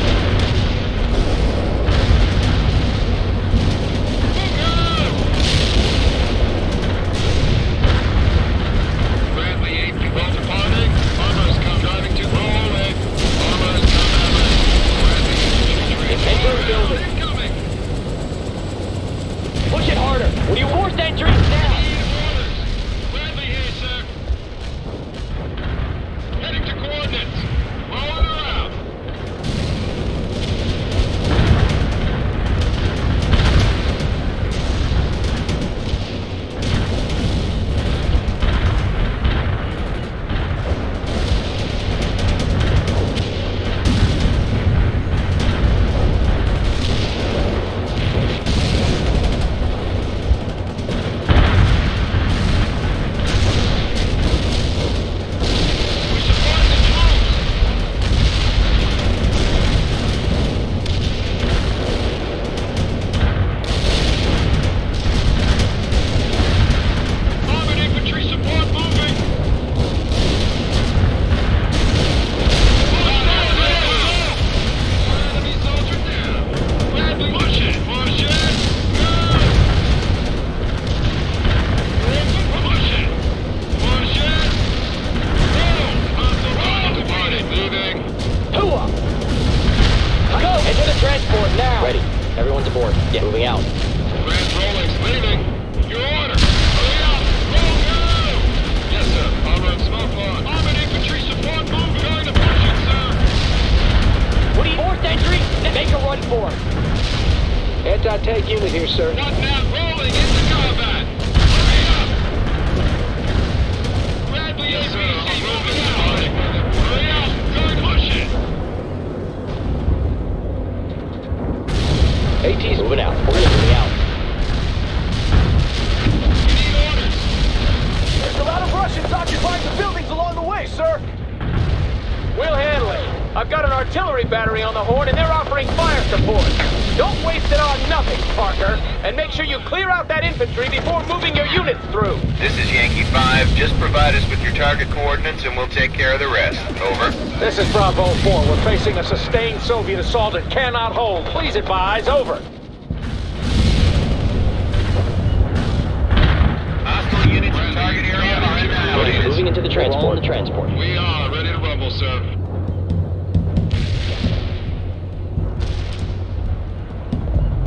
Bradley 8, control departing. Armor's come driving to rolling. Armor's come Enter the building. incoming. Push it harder. Will you force entry now? Bradley here, sir. Heading to coordinates. Rolling around. Armored infantry support moving. Enemy soldier down. Bradley, push it. Push it. Go. Push it. Push it. Go. Hostile departed. Moving. Tua! Go! Enter the transport now! Ready. Everyone's aboard. Yeah. Moving out. Grand Rolling's leaving. Your order. Hurry up. Go, go. Yes, sir. Armor and smoke on. Armored infantry support moving. Going to push it, sir. What do you... Forced entry? Make a run for it. Anti-tank unit here, sir. Not now. Rolling into combat. Hurry up. Bradley yes, ABC moving out. Hurry up. Going to push it. AT's moving out. We're moving out. We need orders. There's a lot of Russians occupying the buildings along the way, sir. We'll handle it. I've got an artillery battery on the horn, and they're offering fire support. Don't waste it on nothing, Parker. And make sure you clear out that infantry before moving your units through. This is Yankee 5. Just provide us with your target coordinates and we'll take care of the rest. Over. This is Bravo 4. We're facing a sustained Soviet assault and cannot hold. Please advise. Over. Hostile units in target area are in the alley. Moving into the transport. The transport. We are ready to rumble, sir.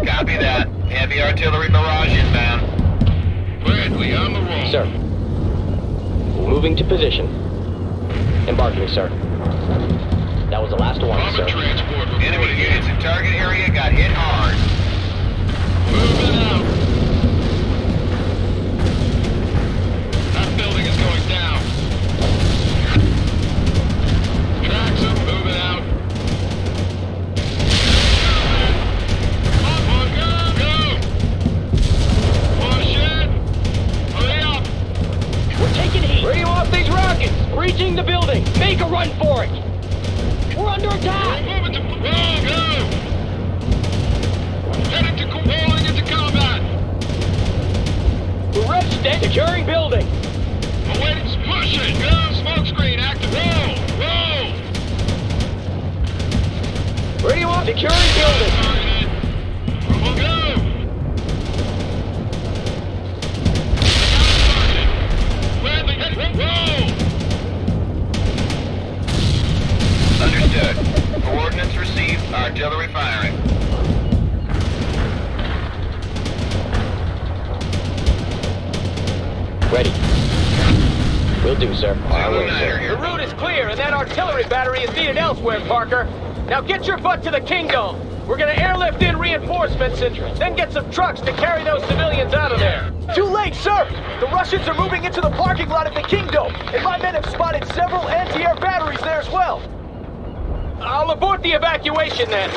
Copy that. Heavy artillery barrage inbound. Bradley on the roll. Sir. Moving to position. Embarking, sir. That was the last one, Armored sir. transport reporting Enemy in. units in target area got hit hard. Moving out. That building is going down. Tracks are moving out. Up on go, go. Push it. Hurry up. We're taking heat. Radio off these rockets. Breaching the building. Make a run for it. We're under attack. Moving to roll, go. Heading to rolling into combat. We're registered. Securing building. Awaiting push it. Go. Smoke screen active. Roll. Roll. Radio off. Securing building. Rumble go. Bradley, roll. Understood. Will do, sir. On our way, sir. The route is clear, and that artillery battery is needed elsewhere, Parker. Now get your butt to the Kingdom. We're gonna airlift in reinforcements and then get some trucks to carry those civilians out of there. Too late, sir! The Russians are moving into the parking lot at the Kingdom, and my men have spotted several anti-air batteries there as well. I'll abort the evacuation then.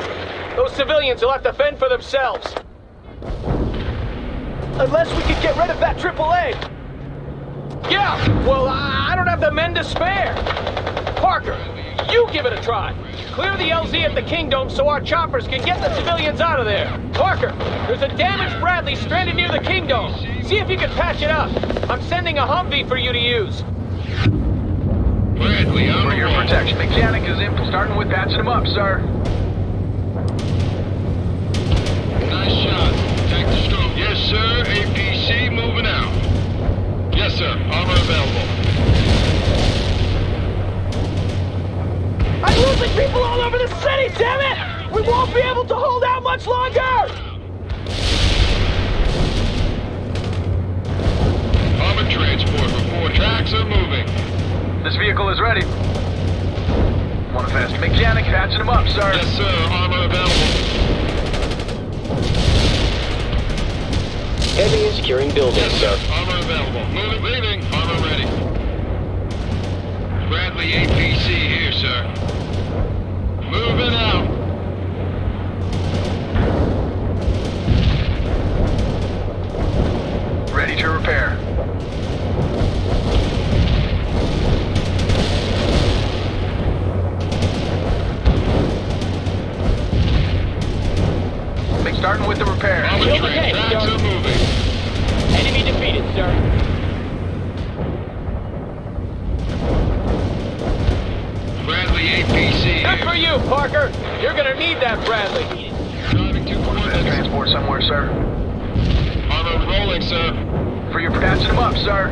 Those civilians will have to fend for themselves. Unless we could get rid of that AAA. Yeah, well, I don't have the men to spare. Parker, you give it a try. Clear the LZ at the Kingdom so our choppers can get the civilians out of there. Parker, there's a damaged Bradley stranded near the Kingdom. See if you can patch it up. I'm sending a Humvee for you to use. Bradley, For your protection, mechanic is in, starting with patching him up, sir. Nice shot. Tank to stroke. Yes, sir. APC moving out. Yes, sir. Armor available. I'm losing people all over the city, damn it! We won't be able to hold out much longer! Armor transport report. Tracks are moving. This vehicle is ready. Want a fast mechanic patching him up, sir. Yes, sir. Armor available. Heavy and securing buildings, Yes, sir. Armor available. Moving, leaving. Armor ready. Bradley APC here, sir. Moving out. Ready to repair. Starting with the repair. Armor train. Tracks are moving. Enemy defeated, sir. Bradley APC. Good for you, Parker. You're gonna need that Bradley. Driving to coordinates. Transport somewhere, sir. Armor rolling, sir. For your patching him up, sir.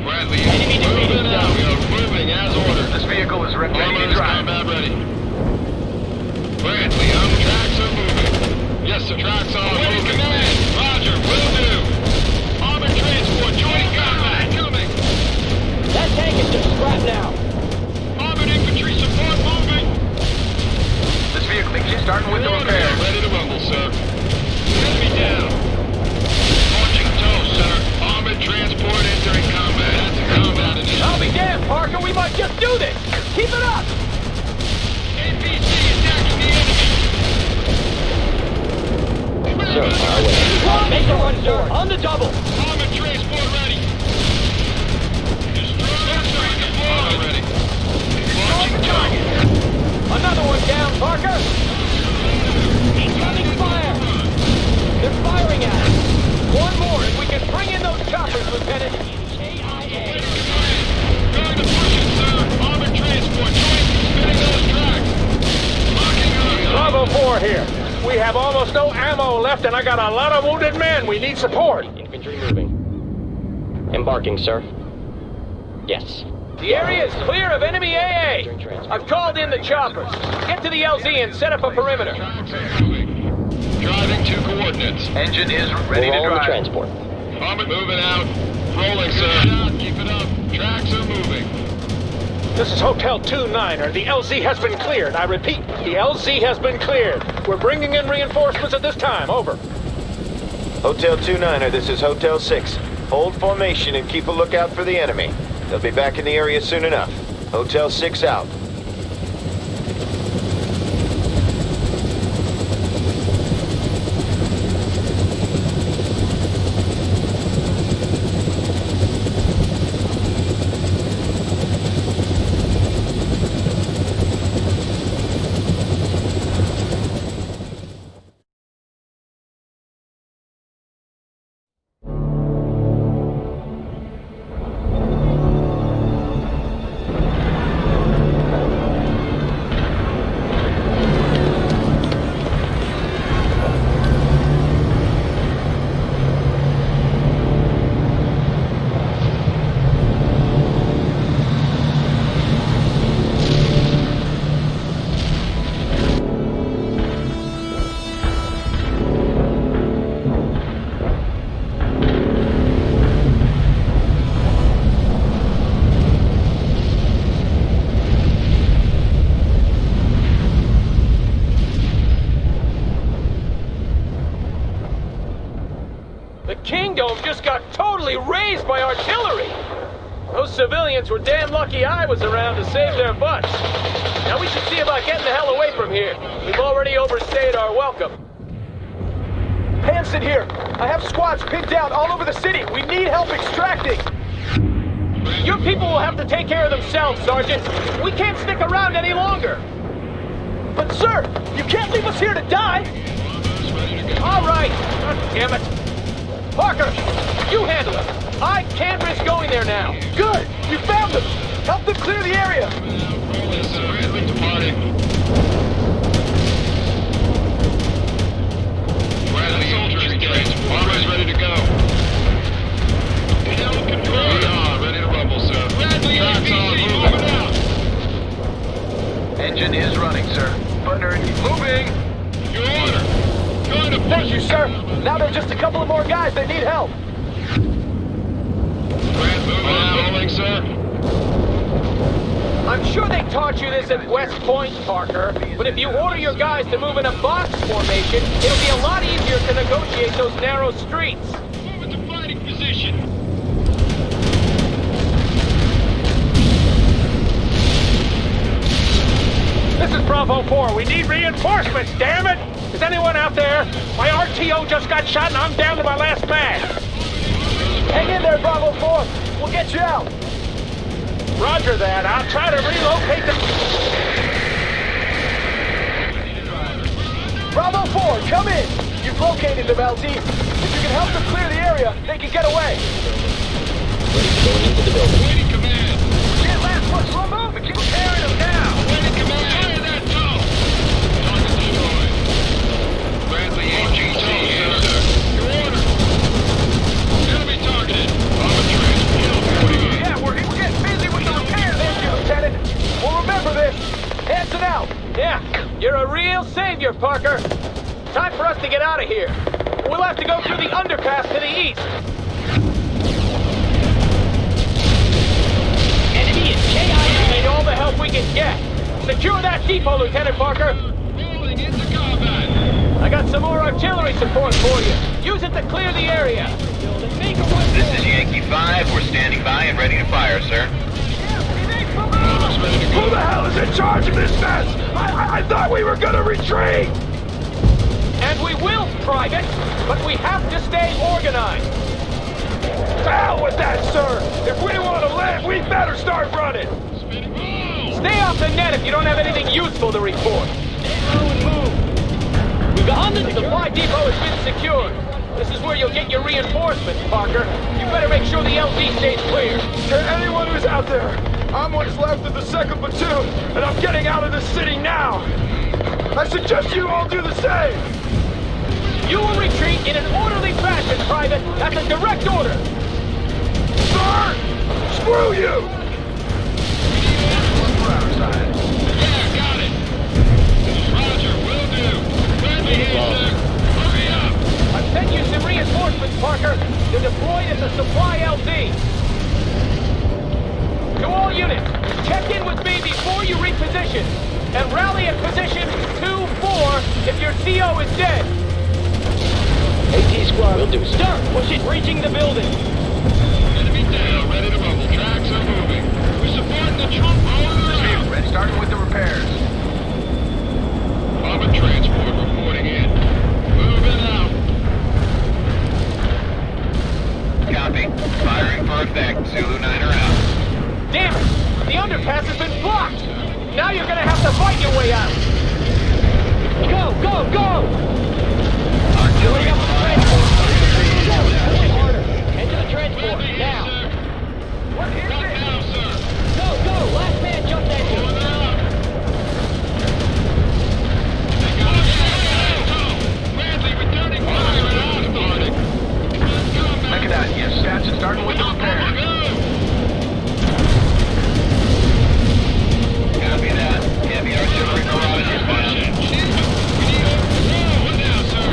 Bradley moving out. We are moving as ordered. This vehicle is ready Armor to is drive. combat ready. Bradley, tracks are moving. Yes, sir. Tracks are moving. Command. Roger, will do. Armor transport, joint combat. Coming. That tank is just scrap now. Armored infantry support moving. This vehicle is starting with the repair. Ready to rumble, sir. Enemy down. Launching tow, sir. Armored transport entering combat. That's a combat initiative. I'll be damned, Parker. We might just do this. Keep it up. APC attacking the enemy. Sir, on our way. Make the run, sir. On the double. Armored transport ready. Armor ready. Launching target. Another one down, Parker. Incoming fire. They're firing at us. One more, and we can bring in those choppers, Lieutenant. KIA. Going to push it, sir. Armored transport. Joint spinning those tracks. Locking on. Bravo 4 here. We have almost no ammo left, and I got a lot of wounded men. We need support. Infantry moving. Embarking, sir. Yes. The area is clear of enemy AA. I've called in the choppers. Get to the LZ and set up a perimeter. Driving to coordinates. Engine is ready We're to all in the drive. transport. Armor moving out. Rolling, sir. Keep it up. Tracks are moving. This is Hotel 2-9er. The LZ has been cleared. I repeat, the LZ has been cleared. We're bringing in reinforcements at this time. Over. Hotel 2-9er, this is Hotel 6. Hold formation and keep a lookout for the enemy. They'll be back in the area soon enough. Hotel 6 out. kingdom just got totally razed by artillery. Those civilians were damn lucky I was around to save their butts. Now we should see about getting the hell away from here. We've already overstayed our welcome. Hanson here. I have squads pinned down all over the city. We need help extracting. Your people will have to take care of themselves, Sergeant. We can't stick around any longer. But sir, you can't leave us here to die. All right. God damn it. Parker, you handle it. I can't risk going there now. Good! You found them! Help them clear the area! Bradley, soldiers engaged. Bomber's ready to go. Hell control. We are ready to rumble, sir. Bradley, APC, moving out. Engine is running, sir. Thunder, moving! Your order. Going to push. Thank you, sir. Now there are just a couple of more guys that need help. Rolling, sir. I'm sure they taught you this at West Point, Parker, but if you order your guys to move in a box formation, it'll be a lot easier to negotiate those narrow streets. Move into fighting position. This is Bravo 4. We need reinforcements, damn it! Is anyone out there? My RTO just got shot and I'm down to my last man. Hang in there, Bravo 4. We'll get you out. Roger that. I'll try to relocate the... Bravo 4, come in. You've located them, LT. If you can help them clear the area, they can get away. Going into the building. Waiting command. Get last push, we'll move and keep tearing them down. Waiting command. Fire that tunnel. Target destroyed. Bradley, AGC, sir. Your order. Enemy targeted. Bomber transport. Yeah, we're getting busy with the repair. Thank you, Lieutenant. We'll remember this. Hanson out. Yeah, you're a real savior, Parker. Time for us to get out of here. We'll have to go through the underpass to the east. Enemy is KIA. Need all the help we can get. Secure that depot, Lieutenant Parker. Rolling into combat. I got some more artillery support for you. Use it to clear the area. This is Yankee 5. We're standing by and ready to fire, sir. Who the hell is in charge of this mess? I thought we were gonna retreat! And we will, Private, but we have to stay organized. To hell with that, sir! If we want to live, we better start running! Stay off the net if you don't have anything useful to report. The supply depot has been secured. This is where you'll get your reinforcements, Parker. You better make sure the LZ stays clear. To anyone who's out there, I'm what's left of the 2nd Platoon, and I'm getting out of this city now! I suggest you all do the same! You will retreat in an orderly fashion, Private. That's a direct order. Sir! Screw you! Yeah, got it. Roger, will do. Bradley, sir. Hurry up. I've sent you some reinforcements, Parker. They're deployed at the supply LZ. To all units, check in with me before you reposition. And rally at position 2-4 if your CO is dead. AT squad will do. Start pushing, reaching the building. Enemy down, ready to rumble. Tracks are moving. We're supporting the troop rolling around. Ready, starting with the repairs. Bomber transport reporting in. Moving out. Copy. Firing for effect. Zulu 9 are out. Damn it! The underpass has been blocked! Now you're gonna have to fight your way out! Go, go, go! Artillery up the transport! Harder! Into the transport, now! What is it? Now, sir. Go, go! Last man jumped at you! Bradley returning fire and out of boarding. Mechanized, yes, stats are starting with the repairs. Copy that. Heavy artillery barrage inbound.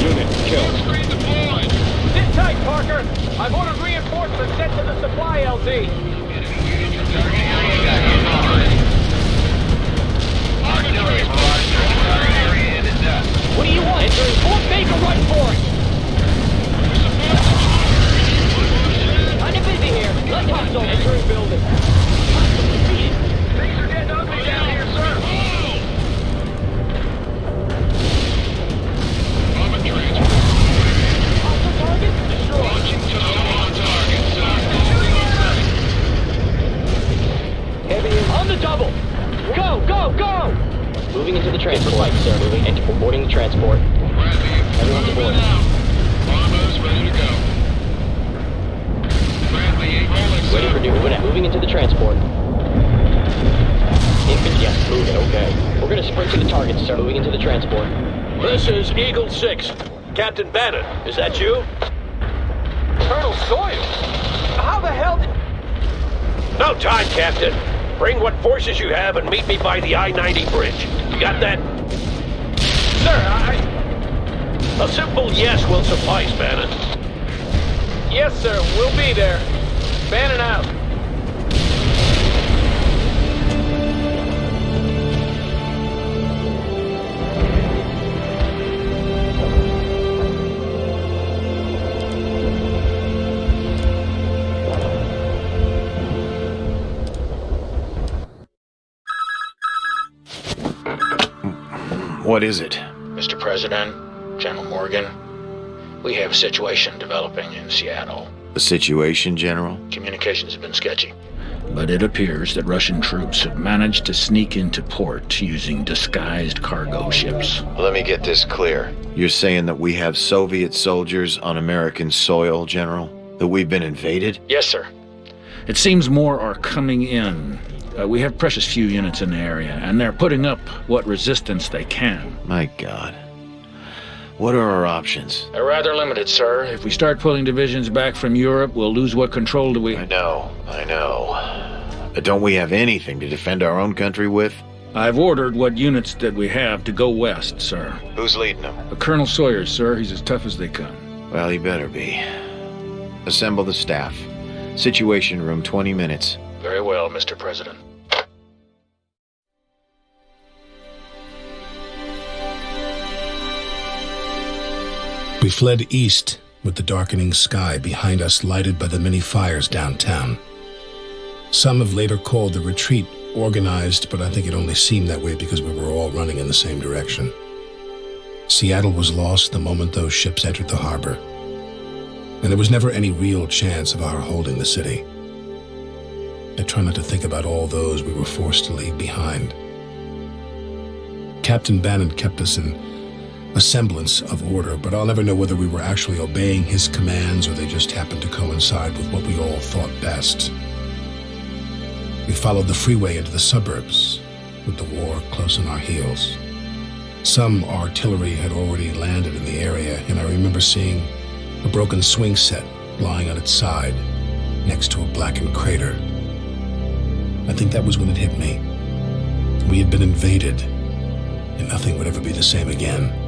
Unit killed. Screen deployed. Sit tight, Parker! I've ordered reinforcements sent to the supply LZ. Artillery barrage to the target area in and dust. What do you want? Entering Fort Baker, run for it! Easy here. Let's talk, soldier. Entering building. Things are getting ugly down here, sir. Bomber transfer. Hostile target destroyed. Launching to on target, sir. Heavy on the double. Go, go, go! Moving into the transport. Flight, sir. Moving into boarding the transport. Everyone's aboard. Bombers ready to go. Bradley, rolling, Ready for duty. Moving into the transport. Infantry, yes, moving. Okay. We're gonna sprint to the target, sir. Moving into the transport. This is Eagle 6. Captain Bannon, is that you? Colonel Sawyer? How the hell did... No time, Captain. Bring what forces you have and meet me by the I-90 bridge. You got that? Sir, A simple yes will suffice, Bannon. Yes, sir. We'll be there. Bannon out. What is it? Mr. President, General Morgan, we have a situation developing in Seattle. A situation, General? Communications have been sketchy, but it appears that Russian troops have managed to sneak into port using disguised cargo ships. Let me get this clear. You're saying that we have Soviet soldiers on American soil, General? That we've been invaded? Yes, sir. It seems more are coming in. We have precious few units in the area, and they're putting up what resistance they can. My God. What are our options? They're rather limited, sir. If we start pulling divisions back from Europe, we'll lose what control do we... I know. But don't we have anything to defend our own country with? I've ordered what units that we have to go west, sir. Who's leading them? Colonel Sawyer, sir. He's as tough as they come. Well, he better be. Assemble the staff. Situation room, 20 minutes. Very well, Mr. President. We fled east with the darkening sky behind us lighted by the many fires downtown. Some have later called the retreat organized, but I think it only seemed that way because we were all running in the same direction. Seattle was lost the moment those ships entered the harbor, and there was never any real chance of our holding the city. I try not to think about all those we were forced to leave behind. Captain Bannon kept us in a semblance of order, but I'll never know whether we were actually obeying his commands or they just happened to coincide with what we all thought best. We followed the freeway into the suburbs, with the war close on our heels. Some artillery had already landed in the area, and I remember seeing a broken swing set lying on its side next to a blackened crater. I think that was when it hit me. We had been invaded, and nothing would ever be the same again.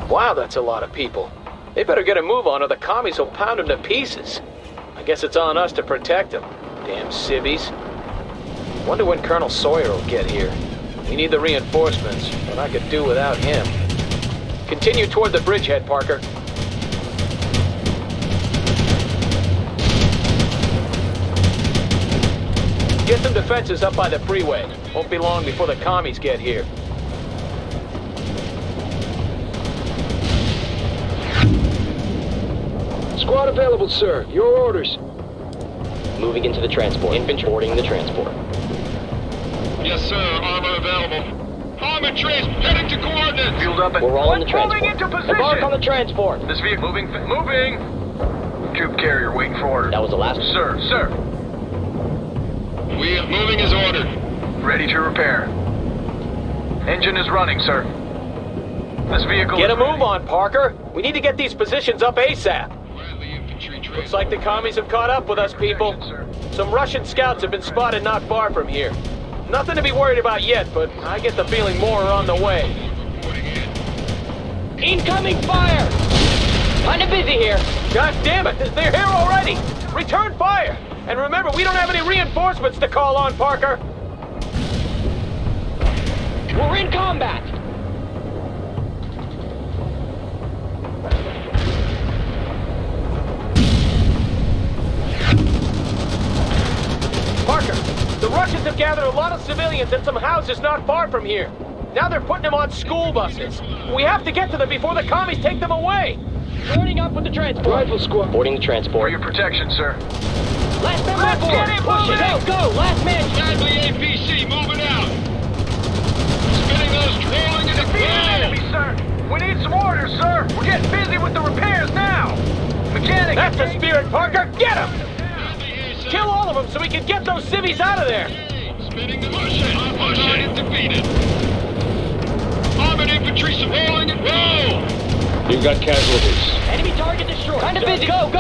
Wow, that's a lot of people. They better get a move on or the commies will pound them to pieces. I guess it's on us to protect them. Damn civvies. Wonder when Colonel Sawyer will get here. We need the reinforcements, but I could do without him. Continue toward the bridgehead, Parker. Get some defenses up by the freeway. Won't be long before the commies get here. Squad available, sir. Your orders. Moving into the transport. Infantry boarding the transport. Yes, sir. Armor available. Armored trace heading to coordinates. Fueled up and We're all in the moving transport. into position. Embark on the transport. This vehicle moving. Troop carrier waiting for order. That was the last. Sir. We are moving as ordered. Ready to repair. Engine is running, sir. This vehicle Get is a move on, Parker. We need to get these positions up ASAP. Looks like the commies have caught up with us, people. Some Russian scouts have been spotted not far from here. Nothing to be worried about yet, but I get the feeling more are on the way. Incoming fire! Kinda busy here. God damn it, they're here already! Return fire! And remember, we don't have any reinforcements to call on, Parker. We're in combat! Parker, the Russians have gathered a lot of civilians in some houses not far from here. Now they're putting them on school buses. We have to get to them before the commies take them away. Joining up with the transport. Rifle squad. Boarding the transport. For your protection, sir. Last man on board. Get it Push it. Go. Last man. Bradley APC moving out. Spinning those trolling into Defeat an enemy, sir. We need some orders, sir. We're getting busy with the repairs now. Mechanic. That's the spirit, Parker. Get him! Kill all of them so we can get those civvies out of there. Spinning the push it. Defeated. Armored infantry rolling and roll. You've got casualties. Enemy target destroyed. Kinda busy. Go.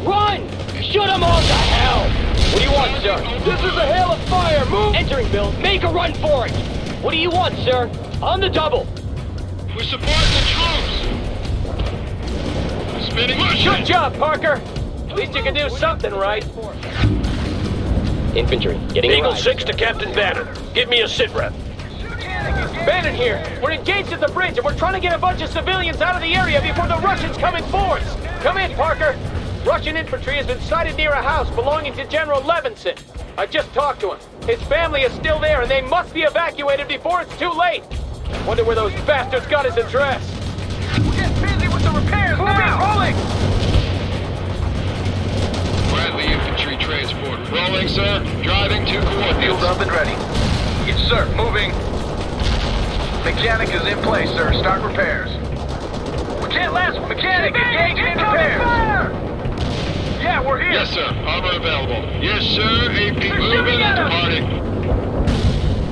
Run. Shoot them all to hell. What do you want, sir? This is a hail of fire. Move. Entering, Bill. Make a run for it. What do you want, sir? On the double. We're supporting the troops. Spinning push Good job, Parker. At least you can do something right. Infantry, getting Eagle arrived. 6 to Captain Bannon. Give me a sit rep. Bannon here. We're engaged at the bridge and we're trying to get a bunch of civilians out of the area before the Russians come in force. Come in, Parker. Russian infantry has been sighted near a house belonging to General Levinson. I just talked to him. His family is still there and they must be evacuated before it's too late. Wonder where those bastards got his address. We're getting busy with the repairs now. Rolling. Bradley infantry transport. Rolling, sir. Driving to coordinates. Fueled up and ready. Yes, sir. Moving. Mechanic is in place, sir. Start repairs. We can't last. Mechanic, engage in repairs. Fire! Yeah, we're here. Yes, sir. Armor available. Yes, sir. AP moving and departing.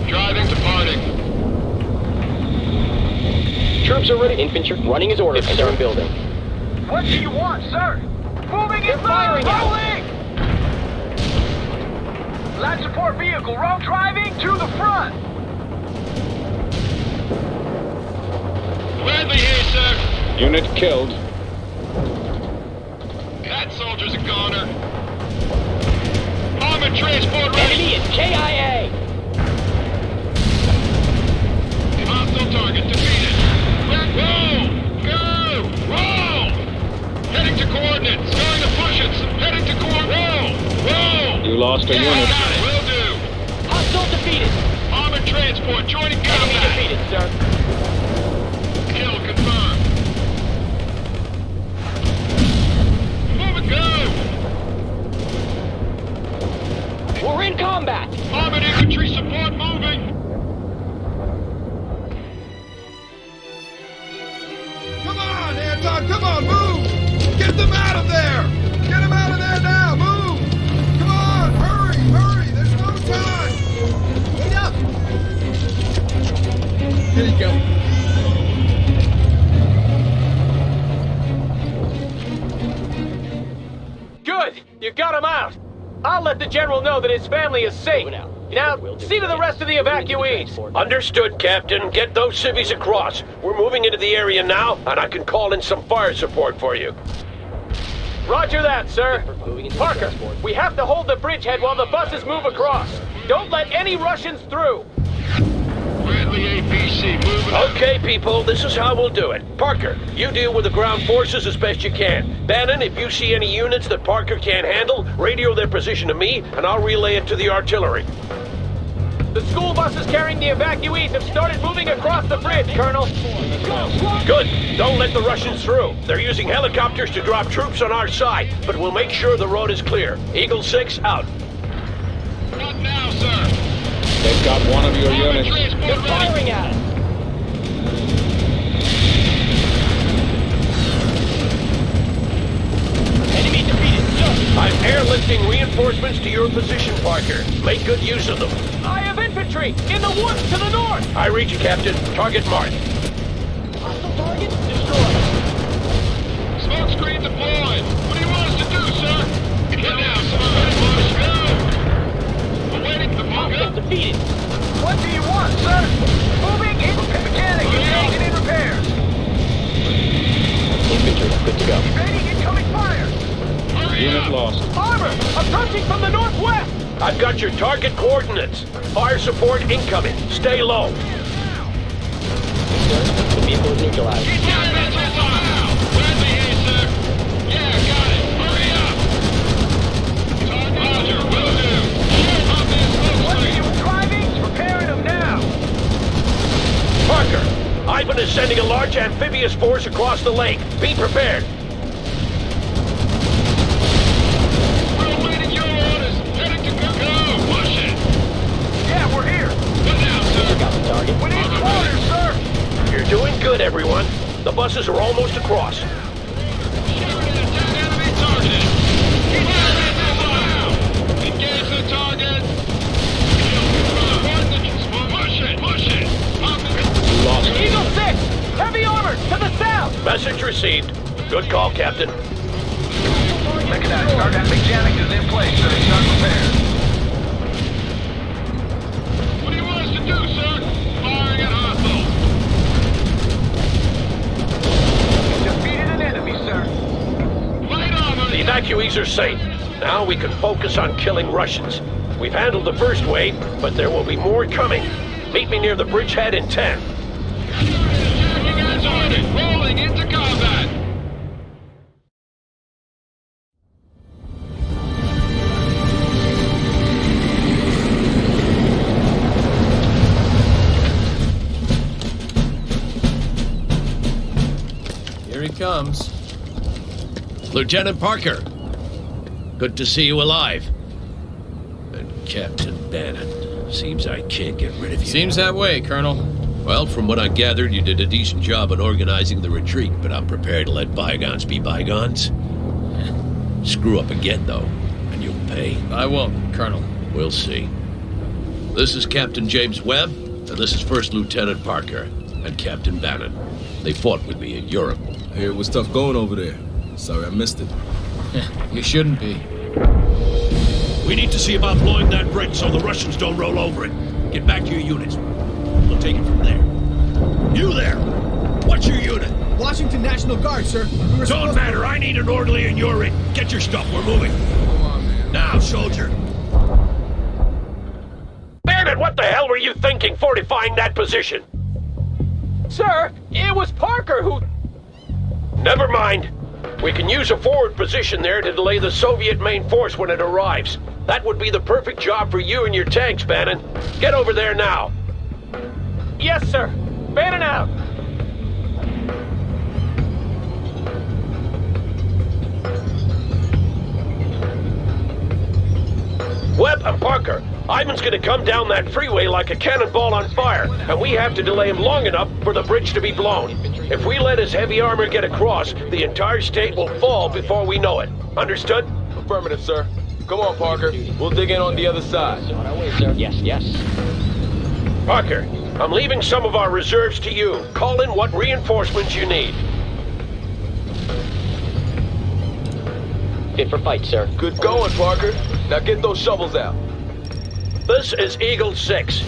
Driving, departing. Troops are ready. Infantry running as ordered. Entering building. What do you want, sir? Moving and firing. rolling! Light support vehicle, road driving to the front. Bradley here, sir. Unit killed. That soldier's a goner. Armored transport ready. Enemy is KIA. Hostile target defeated. Roll! Heading to coordinates. Going to push it. Heading to coordinates. Roll! You lost a unit. Will do. Hostile defeated. Armored transport joining Enemy combat. defeated, sir. Kill confirmed. Move and go. We're in combat. Armored infantry support moving. Come on, Anton, come on, move! Get them out of there! Get them out of there now, move! Come on, hurry, there's no time! Get up! Here you go. Good. You got him out. I'll let the general know that his family is safe. Now, see to the rest of the evacuees. Understood, Captain. Get those civvies across. We're moving into the area now, and I can call in some fire support for you. Roger that, sir. Parker, we have to hold the bridgehead while the buses move across. Don't let any Russians through. Bradley APC moving. Okay, people, this is how we'll do it. Parker, you deal with the ground forces as best you can. Bannon, if you see any units that Parker can't handle, radio their position to me, and I'll relay it to the artillery. The school buses carrying the evacuees have started moving across the bridge, Colonel. Good. Don't let the Russians through. They're using helicopters to drop troops on our side, but we'll make sure the road is clear. Eagle 6, out. Not now, sir. They've Got one of your units. They're firing at us. Enemy defeated, sir. I'm airlifting reinforcements to your position, Parker. Make good use of them. I have infantry in the woods to the north. I read you, Captain. Target marked. Hostile target destroyed. Smoke screen deployed. What do you want us to do, sir? Get down, Smart Bush. Go! Awaiting the Hostile bunker. defeated. What do you want, sir? Moving in. Mechanic, engaging in repairs. Infantry, good to go. Evading incoming fire. Unit lost. Armor approaching from the northwest. I've got your target coordinates. Fire support incoming. Stay low. The vehicle is neutralized. Get down, missiles now! Bradley here, sir. Yeah, got it. Hurry up! Roger, will do. Shoot up this smoke What are screen. you driving? Repairing them now. Parker, Ivan is sending a large amphibious force across the lake. Be prepared. We're awaiting your orders. Heading to go. Push it. Yeah, we're here. What now, sir? Got the target. We need quarters, sir. You're doing good, everyone. The buses are almost across. Sheridan, attack enemy targeted. Get down, missiles now! Engage the target. Coordinates. Push it. Push it. Pop it. Lost. Eagle 6, heavy armor to the south. Message received. Good call, Captain. Mechanized, start that mechanic is in place, sir. Start repairs. What do you want us to do, sir? Firing at hostiles. Defeated an enemy, sir. Light armor. The evacuees are safe. Now we can focus on killing Russians. We've handled the first wave, but there will be more coming. Meet me near the bridgehead in 10. Jacking as ordered. Rolling into combat. Here he comes. Lieutenant Parker. Good to see you alive. And Captain Bannon. Seems I can't get rid of you. Seems that way, Colonel. Well, from what I gathered, you did a decent job in organizing the retreat, but I'm prepared to let bygones be bygones. Screw up again, though, and you'll pay. I won't, Colonel. We'll see. This is Captain James Webb, and this is First Lieutenant Parker and Captain Bannon. They fought with me in Europe. I hear it was tough going over there. Sorry I missed it. You shouldn't be. We need to see about blowing that bridge so the Russians don't roll over it. Get back to your units. We'll take it from there. You there! What's your unit? Washington National Guard, sir. Don't matter. I need an orderly in your rig. Get your stuff. We're moving. Now, soldier. Bannon, what the hell were you thinking fortifying that position? Sir, it was Parker who... Never mind. We can use a forward position there to delay the Soviet main force when it arrives. That would be the perfect job for you and your tanks, Bannon. Get over there now. Yes, sir. Bannon out. Webb and Parker, Ivan's gonna come down that freeway like a cannonball on fire, and we have to delay him long enough for the bridge to be blown. If we let his heavy armor get across, the entire state will fall before we know it. Understood? Affirmative, sir. Come on, Parker. We'll dig in on the other side. On our way, sir. Yes, yes. Parker, I'm leaving some of our reserves to you. Call in what reinforcements you need. Fit for fight, sir. Good going, Parker. Now get those shovels out. This is Eagle 6.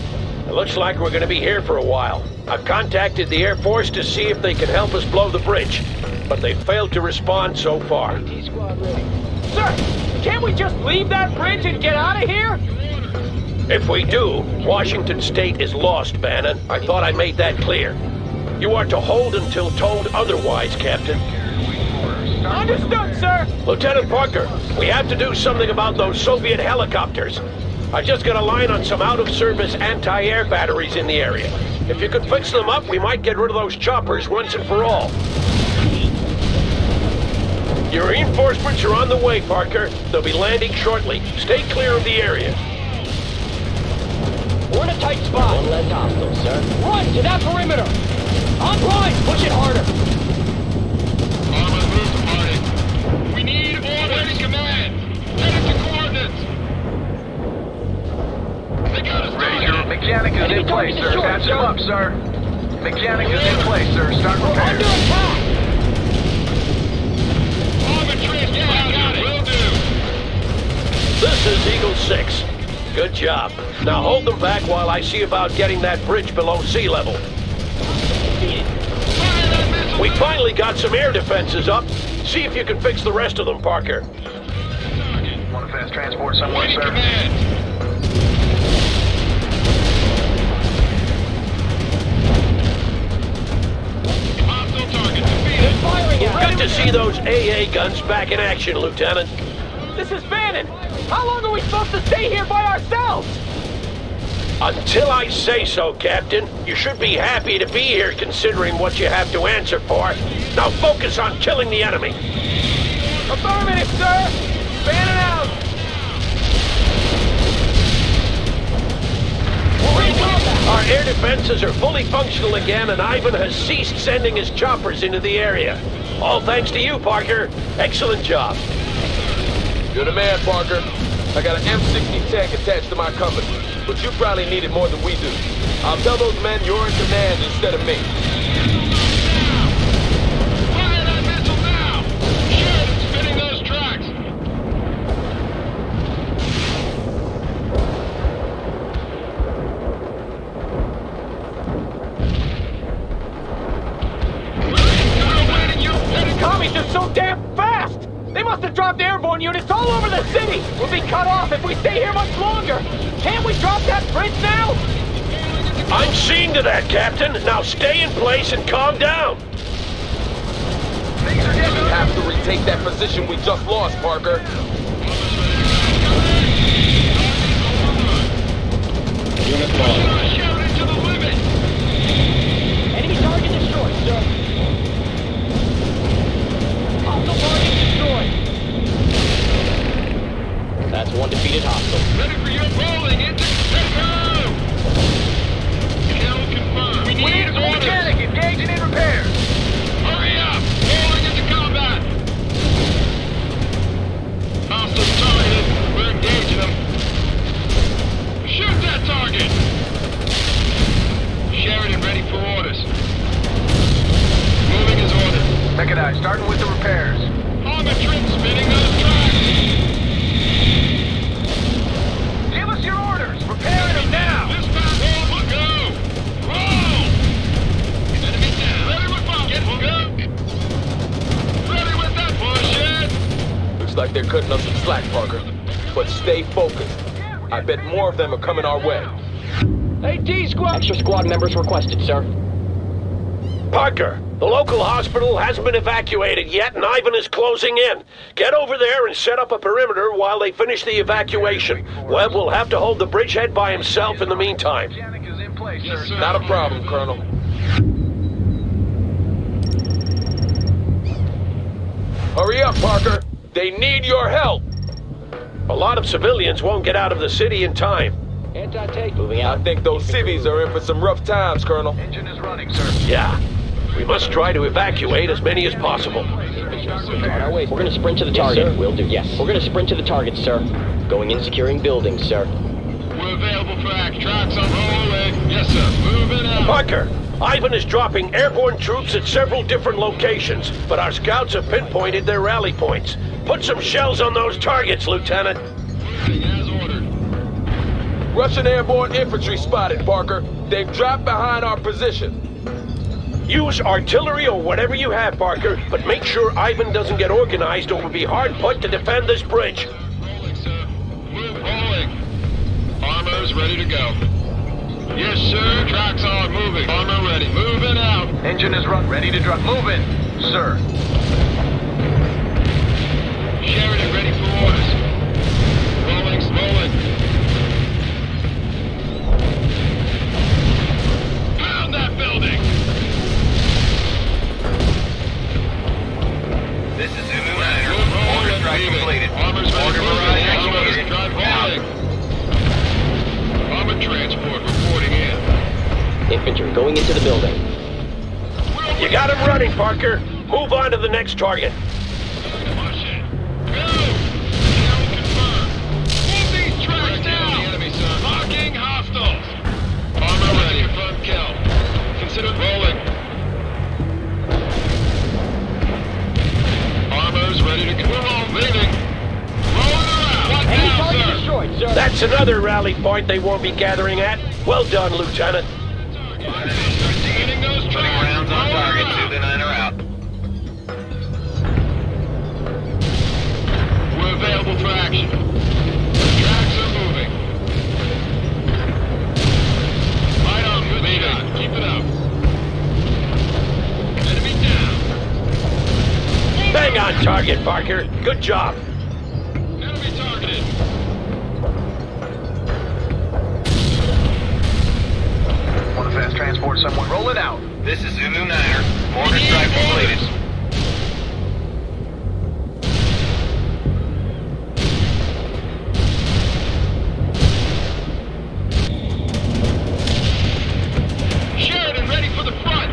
It looks like we're gonna be here for a while. I've contacted the Air Force to see if they can help us blow the bridge, but they failed to respond so far. Sir, can't we just leave that bridge and get out of here? If we do, Washington State is lost, Bannon. I thought I made that clear. You are to hold until told otherwise, Captain. Understood, sir. Lieutenant Parker, we have to do something about those Soviet helicopters. I just got a line on some out-of-service anti-air batteries in the area. If you could fix them up, we might get rid of those choppers once and for all. Your reinforcements are on the way, Parker. They'll be landing shortly. Stay clear of the area. We're in a a tight spot. One less hostile, sir. Run to that perimeter. On line, push it harder. Armor, move to party. We need orders. Waiting command. Headed to coordinates. They got us targeted. Mechanic is in place, sir. Catch him up, sir. Mechanic is in place, sir. Start We're repairs. under attack. Armor transport. Got it. Will do. This is Eagle 6. Good job. Now hold them back while I see about getting that bridge below sea level. We finally got some air defenses up. See if you can fix the rest of them, Parker. Want a fast transport somewhere, Waiting sir? command. Hostile target defeated. Firing at Good to see those AA guns back in action, Lieutenant. This is Bannon. How long are we supposed to stay here by ourselves? Until I say so, Captain. You should be happy to be here considering what you have to answer for. Now focus on killing the enemy. Affirmative, sir. Bannon out. Our air defenses are fully functional again, and Ivan has ceased sending his choppers into the area. All thanks to you, Parker. Excellent job. You're the man, Parker. I got an M60 tank attached to my company, but you probably need it more than we do. I'll tell those men you're in command instead of me. Fire that missile now. Shoot. Spinning those tracks. Commies are so damn fast! They must have dropped airborne units all over the city! We'll be cut off if we stay here much longer! Can't we drop that bridge now? I'm seeing to that, Captain. Now stay in place and calm down. We have to retake that position we just lost, Parker. Unit lost. Shoot it to the limit. Enemy target destroyed, sir. Hostile target destroyed. That's one defeated hostile. Ready for your rolling into Mexico. Kill confirmed. We need orders. Mechanic engaging in repairs. Hurry up. Rolling into combat. Hostile targeted. We're engaging them. Shoot that target. Sheridan ready for orders. Moving as ordered. Mechanized, starting with the repairs. Armor trim spinning those tracks. Give us your orders. Repairing them now. This time, roll, go. Roll. Enemy down. Ready with bomb. Get go. Ready with that bullshit. Looks like they're cutting us some slack, Parker. But stay focused. I bet more of them are coming our way. Hey, D-Squad! Extra squad members requested, sir. Parker, the local hospital hasn't been evacuated yet, and Ivan is closing in. Get over there and set up a perimeter while they finish the evacuation. Webb will have to hold the bridgehead by himself in the meantime. Mechanic is in place, sir. Not a problem, Colonel. Hurry up, Parker. They need your help. A lot of civilians won't get out of the city in time. Anti-tank. Moving out. I think those civvies are in for some rough times, Colonel. Engine is running, sir. Yeah. We must try to evacuate as many as possible. On our way. We're gonna sprint to the target. Will do. Yes. We're gonna sprint to the target, sir. Going in securing buildings, sir. We're available for act. Tracks on rolling. Yes, sir. Moving out. Parker, Ivan is dropping airborne troops at several different locations, but our scouts have pinpointed their rally points. Put some shells on those targets, Lieutenant. As ordered. Russian airborne infantry spotted, Parker. They've dropped behind our position. Use artillery or whatever you have, Parker, but make sure Ivan doesn't get organized or will be hard put to defend this bridge. Rolling, sir. Move. Rolling. Armor's ready to go. Yes, sir. Tracks on. Moving. Armor ready. Moving out. Engine is run, ready to drop. Moving, sir. Sheridan ready for orders. Rolling. Rolling. Pound that building. This is Zulu 9. Order strike completed. Armor's ready. Order barrage Armor's executed. drive rolling. Armored transport reporting. infantry going into the building. You got him running, Parker. Move on to the next target. Marking hostiles. Armor ready. Confirmed kill. Consider rolling. Armor's ready to go. Leaving. Rolling around. What now, sir? Destroyed, sir. That's another rally point they won't be gathering at. Well done, Lieutenant. Getting those Putting rounds on target. 2-9 are out. We're available for action. Tracks are moving. Right on, good shot. Keep it up. Enemy down. Bang on target, Parker. Good job. Enemy targeted. Want a fast transport someone? Roll it out. This is Zulu 9er. Mortar strike completed. Sheridan ready for the front.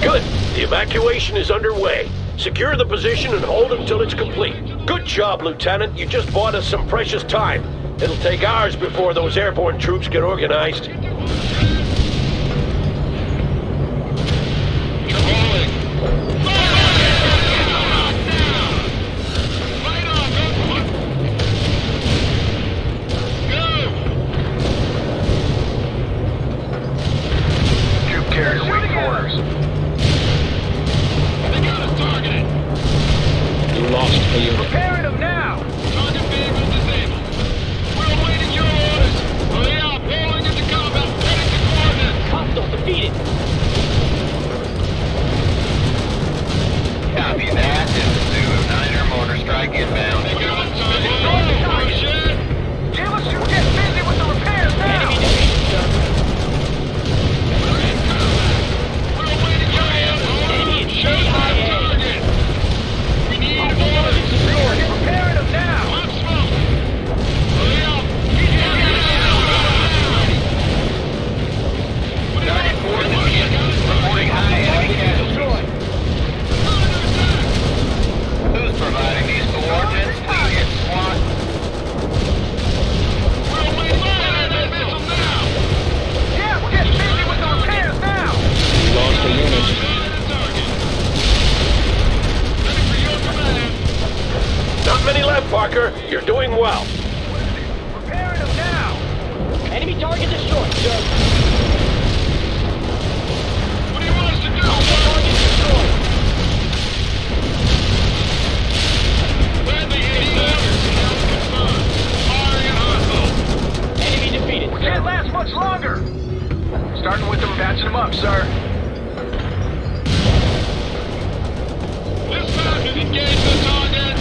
Good. The evacuation is underway. Secure the position and hold until it's complete. Good job, Lieutenant. You just bought us some precious time. It'll take hours before those airborne troops get organized. Troop carrier waiting for orders. They got us targeted. You lost a unit. Repairing them now. Target vehicle disabled. We're awaiting your orders. Hurry up. Rolling into combat. Heading to coordinates. Hostile defeated. Copy that. This is Zulu 9er. Mortar strike inbound. They got us targeted. Oh, shit. Give us your get busy with the repairs now. Enemy defeated, sir. We're in combat. We're awaiting your orders. Enemy Shoot that target. We need orders. Repairing them now. I'm smoke. Hurry up. Target 4 is hit. Reporting high enemy casualties. Who's providing these coordinates? Lead it, SWAT. We're awaiting that missile now. Yeah, we're getting busy with the repairs now. You lost a unit. Ready for your command. Not many left, Parker. You're doing well. Repairing them now. Enemy target destroyed, sir. What do you want us to do, Target sir? destroyed. Bradley, any orders? Confirmed. Firing at hostiles. Enemy defeated, sir. Can't last much longer. Starting with them, patching them up, sir. Dispatch, engage the target.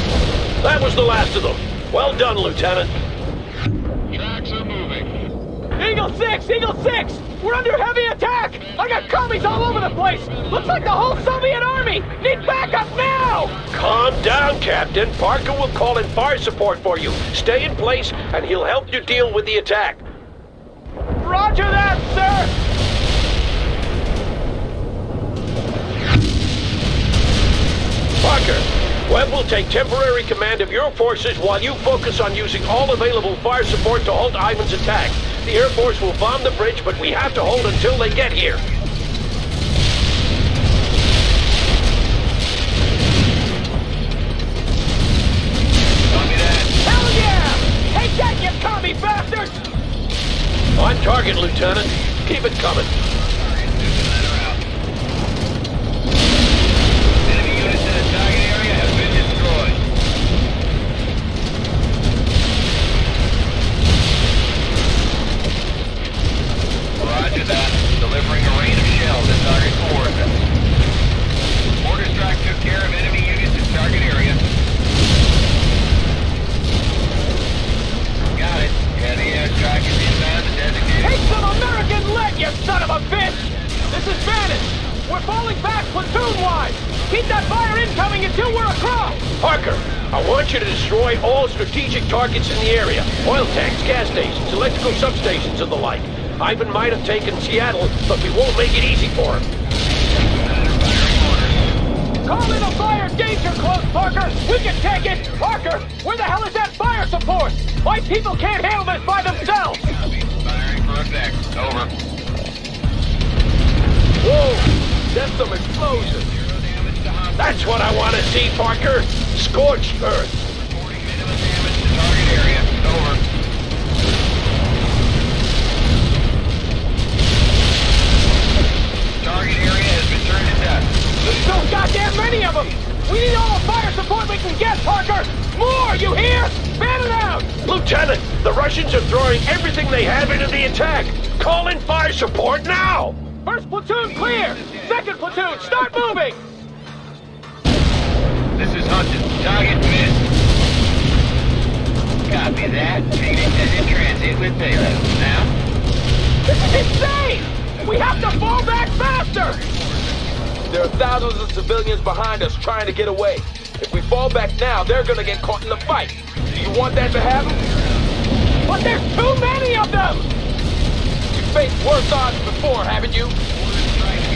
That was the last of them. Well done, Lieutenant. Tracks are moving. Eagle 6! Eagle 6! We're under heavy attack! I got commies all over the place! Looks like the whole Soviet army! Need backup now! Calm down, Captain. Parker will call in fire support for you. Stay in place, and he'll help you deal with the attack. Roger that, sir! Parker, Webb will take temporary command of your forces while you focus on using all available fire support to halt Ivan's attack. The Air Force will bomb the bridge, but we have to hold until they get here. Hell yeah! Take that, you commie bastards! On target, Lieutenant. Keep it coming. Enemy units in the target area have been destroyed. Roger that. Delivering a rain of shells at target coordinates. Mortar strike took care of enemy units in target area. Got it. Yeah, the airstrike is inbound to designated. Take some American lead, you son of a bitch! This is Bannon! We're falling back platoon-wide! Keep that fire incoming until we're across! Parker, I want you to destroy all strategic targets in the area. Oil tanks, gas stations, electrical substations, and the like. Ivan might have taken Seattle, but we won't make it easy for him. Call in a fire danger close, Parker! We can take it! Parker, where the hell is that fire support? My people can't handle this by themselves! Firing for effect. Over. Whoa! That's some explosion! That's what I want to see, Parker! Scorched earth! Target area. Over. Target area has been turned to dust. There's so goddamn many of them! We need all the fire support we can get, Parker! More, you hear? Fan it out! Lieutenant, the Russians are throwing everything they have into the attack! Call in fire support now! First platoon clear! Second platoon, start moving! This is Hudson. Target missed. Copy that. Phoenix is in transit with payload. Now? This is insane! We have to fall back faster! There are thousands of civilians behind us trying to get away. If we fall back now, they're gonna get caught in the fight. Do you want that to happen? But there's too many of them! You faced worse odds before, haven't you?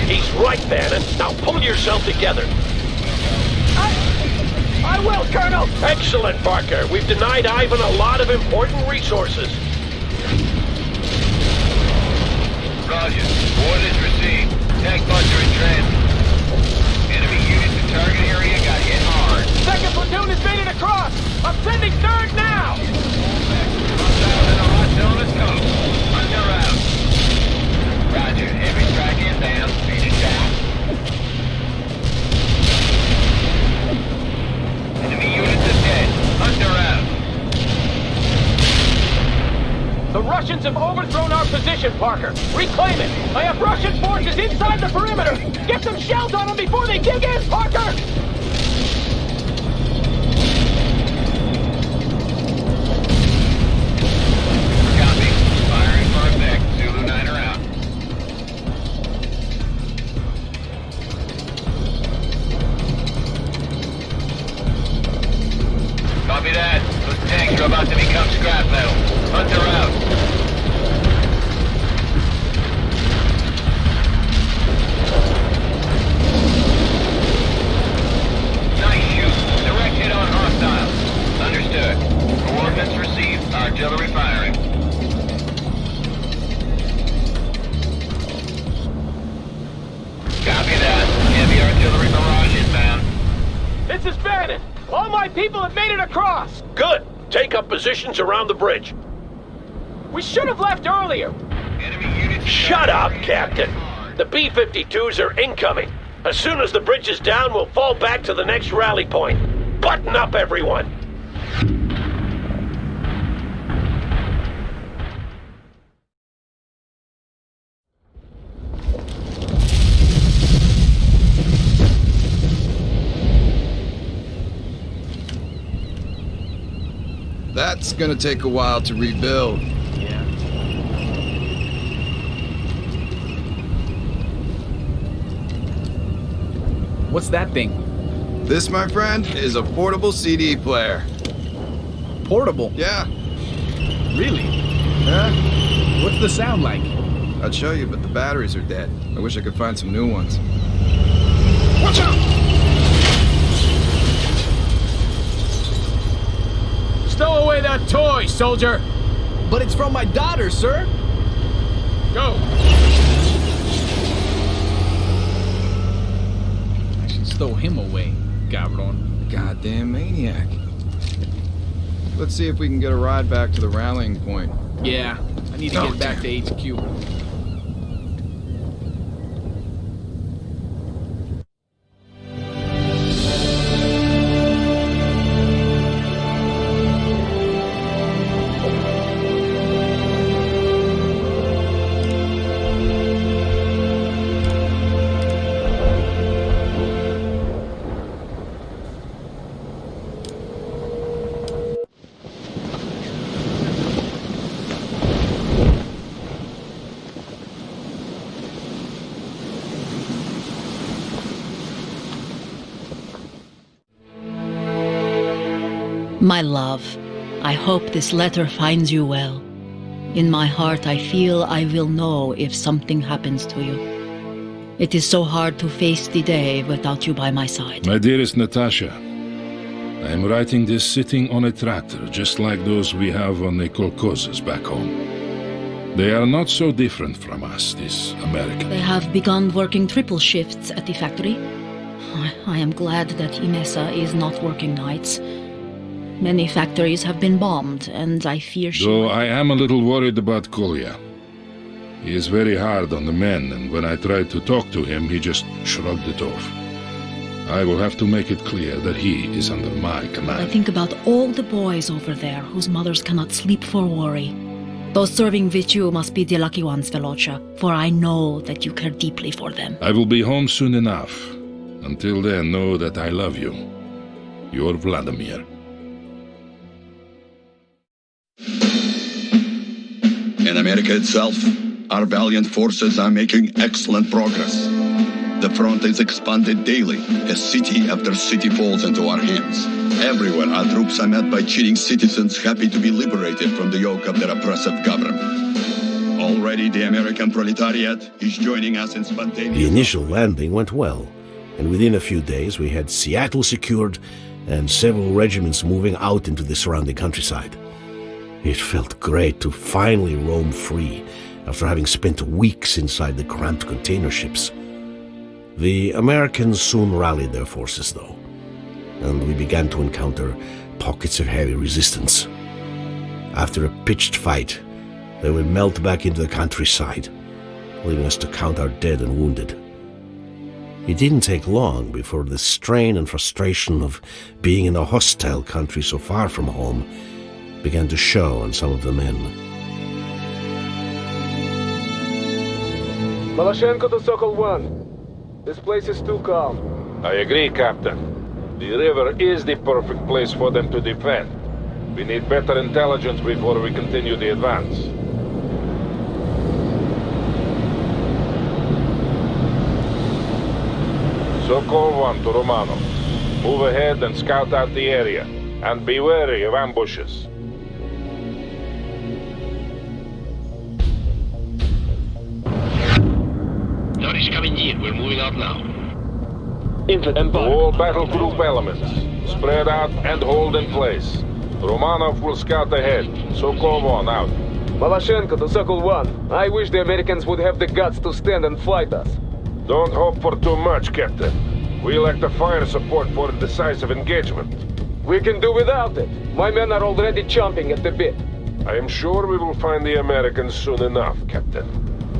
He's right, Bannon. Now pull yourself together. I will, Colonel! Excellent, Parker. We've denied Ivan a lot of important resources. Roger. Orders received. Tank buster in transit. Enemy units in target area got hit hard. Second platoon has made it across! I'm sending third now! Under out. Roger. Heavy strike inbound. Finish out. Enemy units are dead. Under out. The Russians have overthrown our position, Parker. Reclaim it. I have Russian forces inside the perimeter. Get some shells on them before they dig in, Parker! Copy. Firing for effect. Zulu 9 are out. Copy that. Those tanks are about to become scrap metal. Hunter out. Nice shoot. Direct hit on hostiles. Understood. Coordinates received. Artillery firing. Copy that. Heavy artillery barrage inbound. This is Bannon. All my people have made it across. Good. Take up positions around the bridge. We should have left earlier. Shut up, Captain. The B-52s are incoming. As soon as the bridge is down, we'll fall back to the next rally point. Button up, everyone. That's gonna take a while to rebuild. Yeah. What's that thing? This, my friend, is a portable CD player. Portable? Yeah. Really? Yeah. What's the sound like? I'd show you, but the batteries are dead. I wish I could find some new ones. Watch out! Stow away that toy, soldier! But it's from my daughter, sir! Go! I should stow him away, cabron. Goddamn maniac. Let's see if we can get a ride back to the rallying point. Yeah, I need to get back to HQ. My love, I hope this letter finds you well. In my heart, I feel I will know if something happens to you. It is so hard to face the day without you by my side. My dearest Natasha, I am writing this sitting on a tractor, just like those we have on the kolkhozes back home. They are not so different from us, these Americans. They have begun working triple shifts at the factory. I am glad that Inessa is not working nights. Many factories have been bombed, and I fear she... Though I am a little worried about Kolya. He is very hard on the men, and when I tried to talk to him, he just shrugged it off. I will have to make it clear that he is under my command. I think about all the boys over there whose mothers cannot sleep for worry. Those serving with you must be the lucky ones, Velocha, for I know that you care deeply for them. I will be home soon enough. Until then, know that I love you. Your Vladimir. In America itself, our valiant forces are making excellent progress. The front is expanded daily as city after city falls into our hands. Everywhere our troops are met by cheating citizens happy to be liberated from the yoke of their oppressive government. Already the American proletariat is joining us in spontaneous... The initial landing went well, and within a few days we had Seattle secured and several regiments moving out into the surrounding countryside. It felt great to finally roam free after having spent weeks inside the cramped container ships. The Americans soon rallied their forces, though, and we began to encounter pockets of heavy resistance. After a pitched fight, they would melt back into the countryside, leaving us to count our dead and wounded. It didn't take long before the strain and frustration of being in a hostile country so far from home began to show on some of the men. Maloshenko to Sokol 1. This place is too calm. I agree, Captain. The river is the perfect place for them to defend. We need better intelligence before we continue the advance. Sokol 1 to Romano. Move ahead and scout out the area. And be wary of ambushes. Tоварищ Командир, we're moving out now. All battle group elements, spread out and hold in place. Romanov will scout ahead. Sokol 1 out. Maloshenko to Sokol 1. I wish the Americans would have the guts to stand and fight us. Don't hope for too much, Captain. We lack the fire support for a decisive engagement. We can do without it. My men are already chomping at the bit. I am sure we will find the Americans soon enough, Captain.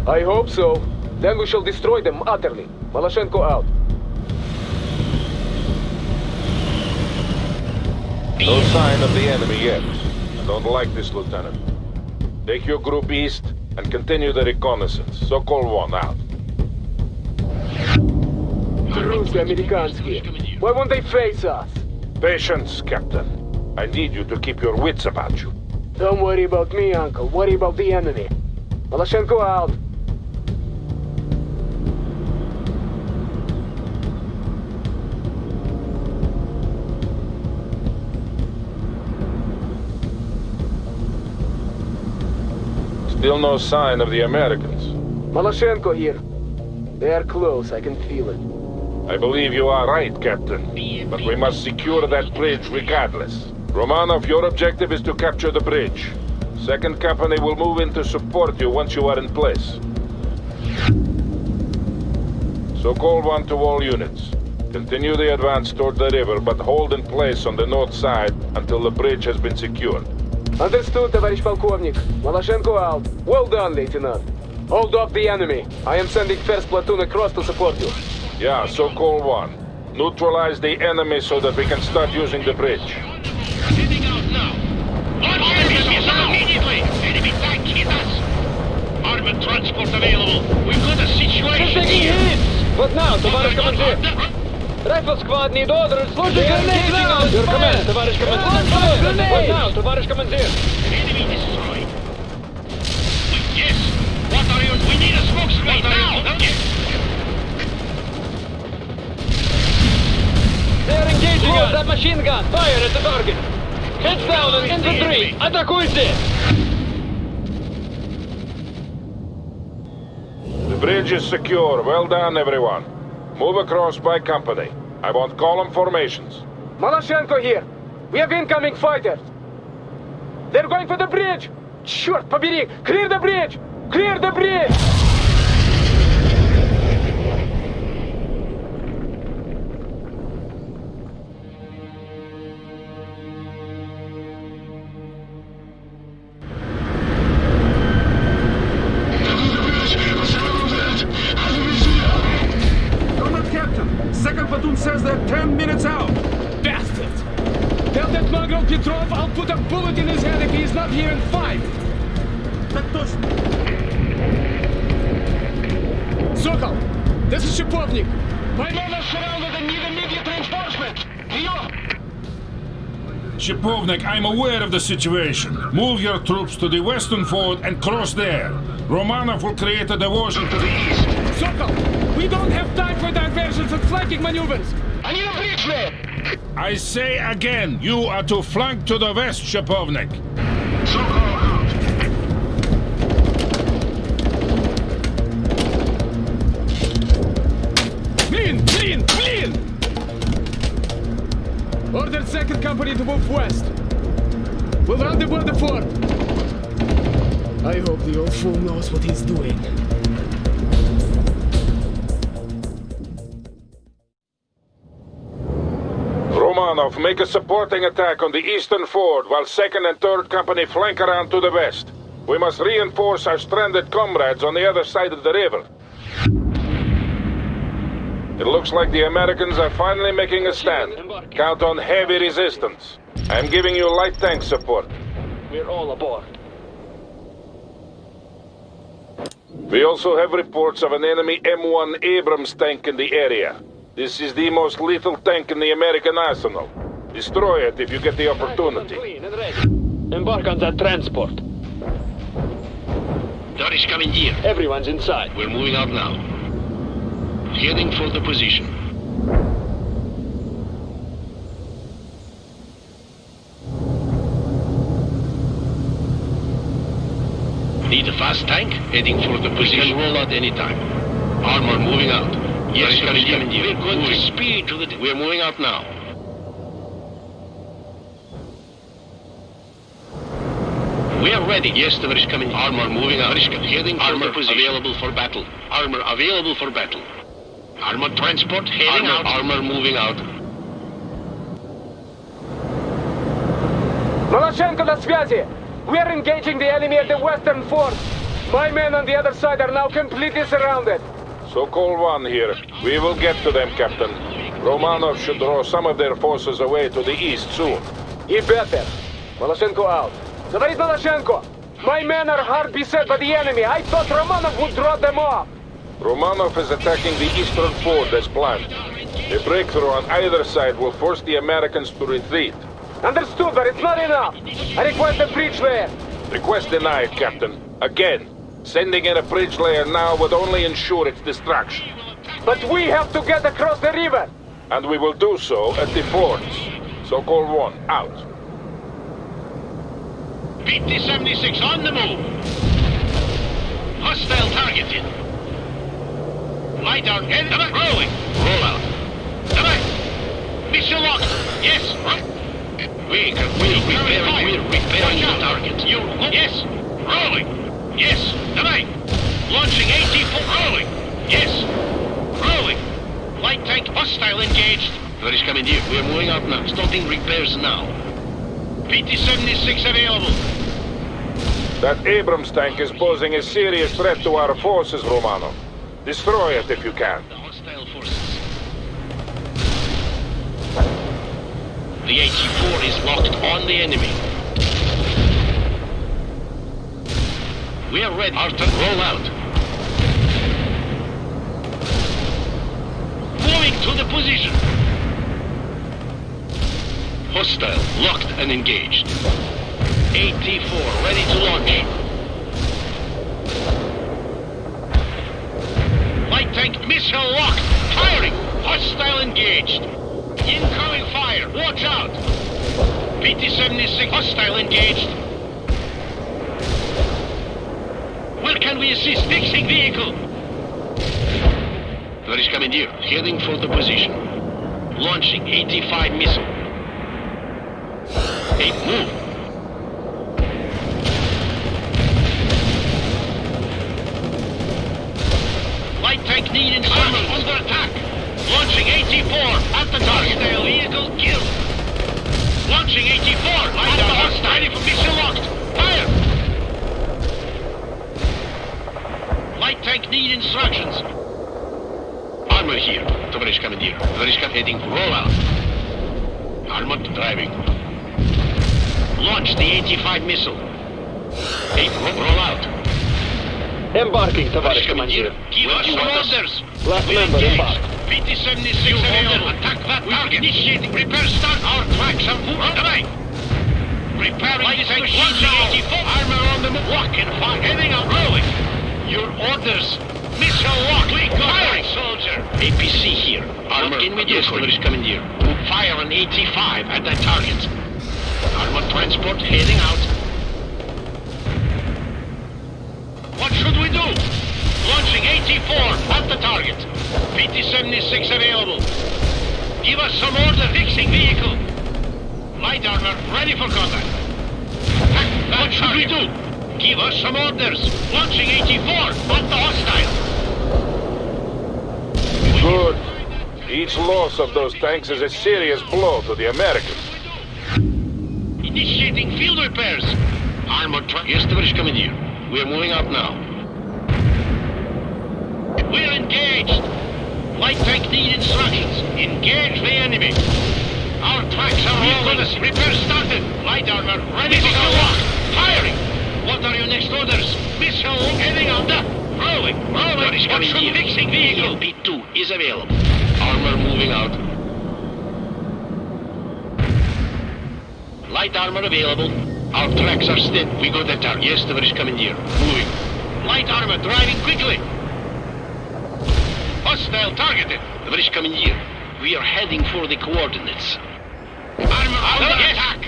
I hope so. Then we shall destroy them utterly. Maloshenko out. No sign of the enemy yet. I don't like this, Lieutenant. Take your group east and continue the reconnaissance. Sokol 1 out. Ruski Amerikanski. Why won't they face us? Patience, Captain. I need you to keep your wits about you. Don't worry about me, Uncle. Worry about the enemy. Maloshenko out. Still no sign of the Americans. Maloshenko here. They are close, I can feel it. I believe you are right, Captain. But we must secure that bridge regardless. Romanov, your objective is to capture the bridge. Second Company will move in to support you once you are in place. Sokol 1 to all units. Continue the advance toward the river, but hold in place on the north side until the bridge has been secured. Understood, Товарищ Полковник. Maloshenko out. Well done, Lieutenant. Hold off the enemy. I am sending first platoon across to support you. Yeah, Sokol 1. Neutralize the enemy so that we can start using the bridge. Heading out now. Launch enemy missile immediately. Enemy tank hit us. Armored transport available. We've got a situation here. What now, Товарищ Командир? Rifle squad need orders. Служи grenade now. Your command, Товарищ Командир. What now, Товарищ Командир? Enemy destroyed. Yes. What are you? We need a smoke screen now. Yes. They're engaging us. That machine gun. Fire at the target. Heads down and infantry. Атакуйте. bridge is secure. Well done, everyone. Move across by company. I want column formations. Maloshenko here. We have incoming fighters. They're going for the bridge. Черт побери! Clear the bridge! Clear the bridge! Captain, second platoon says they're 10 minutes out. Bastards! Tell that mongrel Petrov I'll put a bullet in his head if he's not here in 5. Sokol, this is Shapovnik. My men are surrounded and need immediate reinforcement. Shapovnik, I'm aware of the situation. Move your troops to the western ford and cross there. Romanov will create a diversion to the east. Sokol, we don't have time for diversions and flanking maneuvers. I need a bridge there. I say again, you are to flank to the west, Shapovnik. Sokol out. Clean! Order second company to move west. We'll rendezvous at the fort. I hope the old fool knows what he's doing. Romanov, make a supporting attack on the eastern ford while 2nd and 3rd Company flank around to the west. We must reinforce our stranded comrades on the other side of the river. It looks like the Americans are finally making a stand. Count on heavy resistance. I'm giving you light tank support. We're all aboard. We also have reports of an enemy M1 Abrams tank in the area. This is the most lethal tank in the American arsenal. Destroy it if you get the opportunity. Embark on that transport. Tarish coming here. Everyone's inside. We're moving out now. Heading for the position. Need a fast tank? Heading for the position. We can roll out any time. Armor moving out. Yes, coming here. We're going to speed to the... We're moving out now. We are ready. Yes, Tavarish coming. Armor moving out. Heading for the position. Available for battle. Armor available for battle. Armor transport heading out. Armor moving out. Maloshenko на связи! We are engaging the enemy at the western fort. My men on the other side are now completely surrounded. Sokol 1 here. We will get to them, Captain. Romanov should draw some of their forces away to the east soon. He better. Maloshenko out. Tavarish Maloshenko! My men are hard beset by the enemy. I thought Romanov would draw them off. Romanov is attacking the eastern ford as planned. A breakthrough on either side will force the Americans to retreat. Understood, but it's not enough. I request a bridge layer. Request denied, Captain. Again. Sending in a bridge layer now would only ensure its destruction. But we have to get across the river. And we will do so at the fords. Sokol 1, out. PT-76 on the move. Hostile targeted. Light on end. Rolling. Roll out. Mission locked. Yes. We're repairing the target. Yes. Rolling. Yes. Launching AT-4. Rolling. Yes. Rolling. Light tank hostile engaged. Where is coming here? We're moving out now. Starting repairs now. PT-76 available. That Abrams tank is posing a serious threat to our forces, Romanov. Destroy it if you can. Hostile forces. The AT-4 is locked on the enemy. We are ready. Arthur, roll out. Moving to the position. Hostile, locked and engaged. AT-4 ready to launch. Light tank missile locked. Firing. Hostile engaged. Incoming fire. Watch out. PT-76 hostile engaged. Where can we assist? Fixing vehicle. Tоварищ командир, heading for the position. Launching 85 missile. Hey, move. Light tank need instructions. Under attack. Launching 84 at the target. Hostile vehicle killed. Launching 84 at the hostile. Ready for missile locked. Fire! Light tank need instructions. Armor here, товарищ командир. Товарищ heading rollout. Armored driving. Launch the 85 missile. Hey, roll out. Embarking, товарищ командир. Give us some orders. Last member embark. PT-76 available. Attack that target. Initiating repair start. Our tracks are moving. Repairing this machine now. 84. Armor on the move. Lock and fire. Heading out. Rolling. Your orders. Missile lock. Firing, soldier. APC here. Armor. What can we do for you? Commandeer. Fire an 85 at that target. Armor transport heading out. What should we do? Launching 84 at the target. PT-76 available. Give us some order. Fixing vehicle. Light armor ready for combat. What should we do? Give us some orders. Launching 84 at the hostile. Good. Each loss of those tanks is a serious blow to the Americans. Initiating field repairs. Armored truck. Yes, товарищ командир. We're moving out now. We're engaged. Light tank need instructions. Engage the enemy. Our tracks are rolling. Repair started. Light armor ready to go lock. Firing. What are your next orders? Missile heading out. Rolling. Rolling. What should fixing vehicle? P2 is available. Armor moving out. Light armor available. Our tracks are steady. We got the target. Yes, товарищ командир. Moving. Light armor driving quickly. Hostile targeted. Товарищ командир. We are heading for the coordinates. Armor under attack.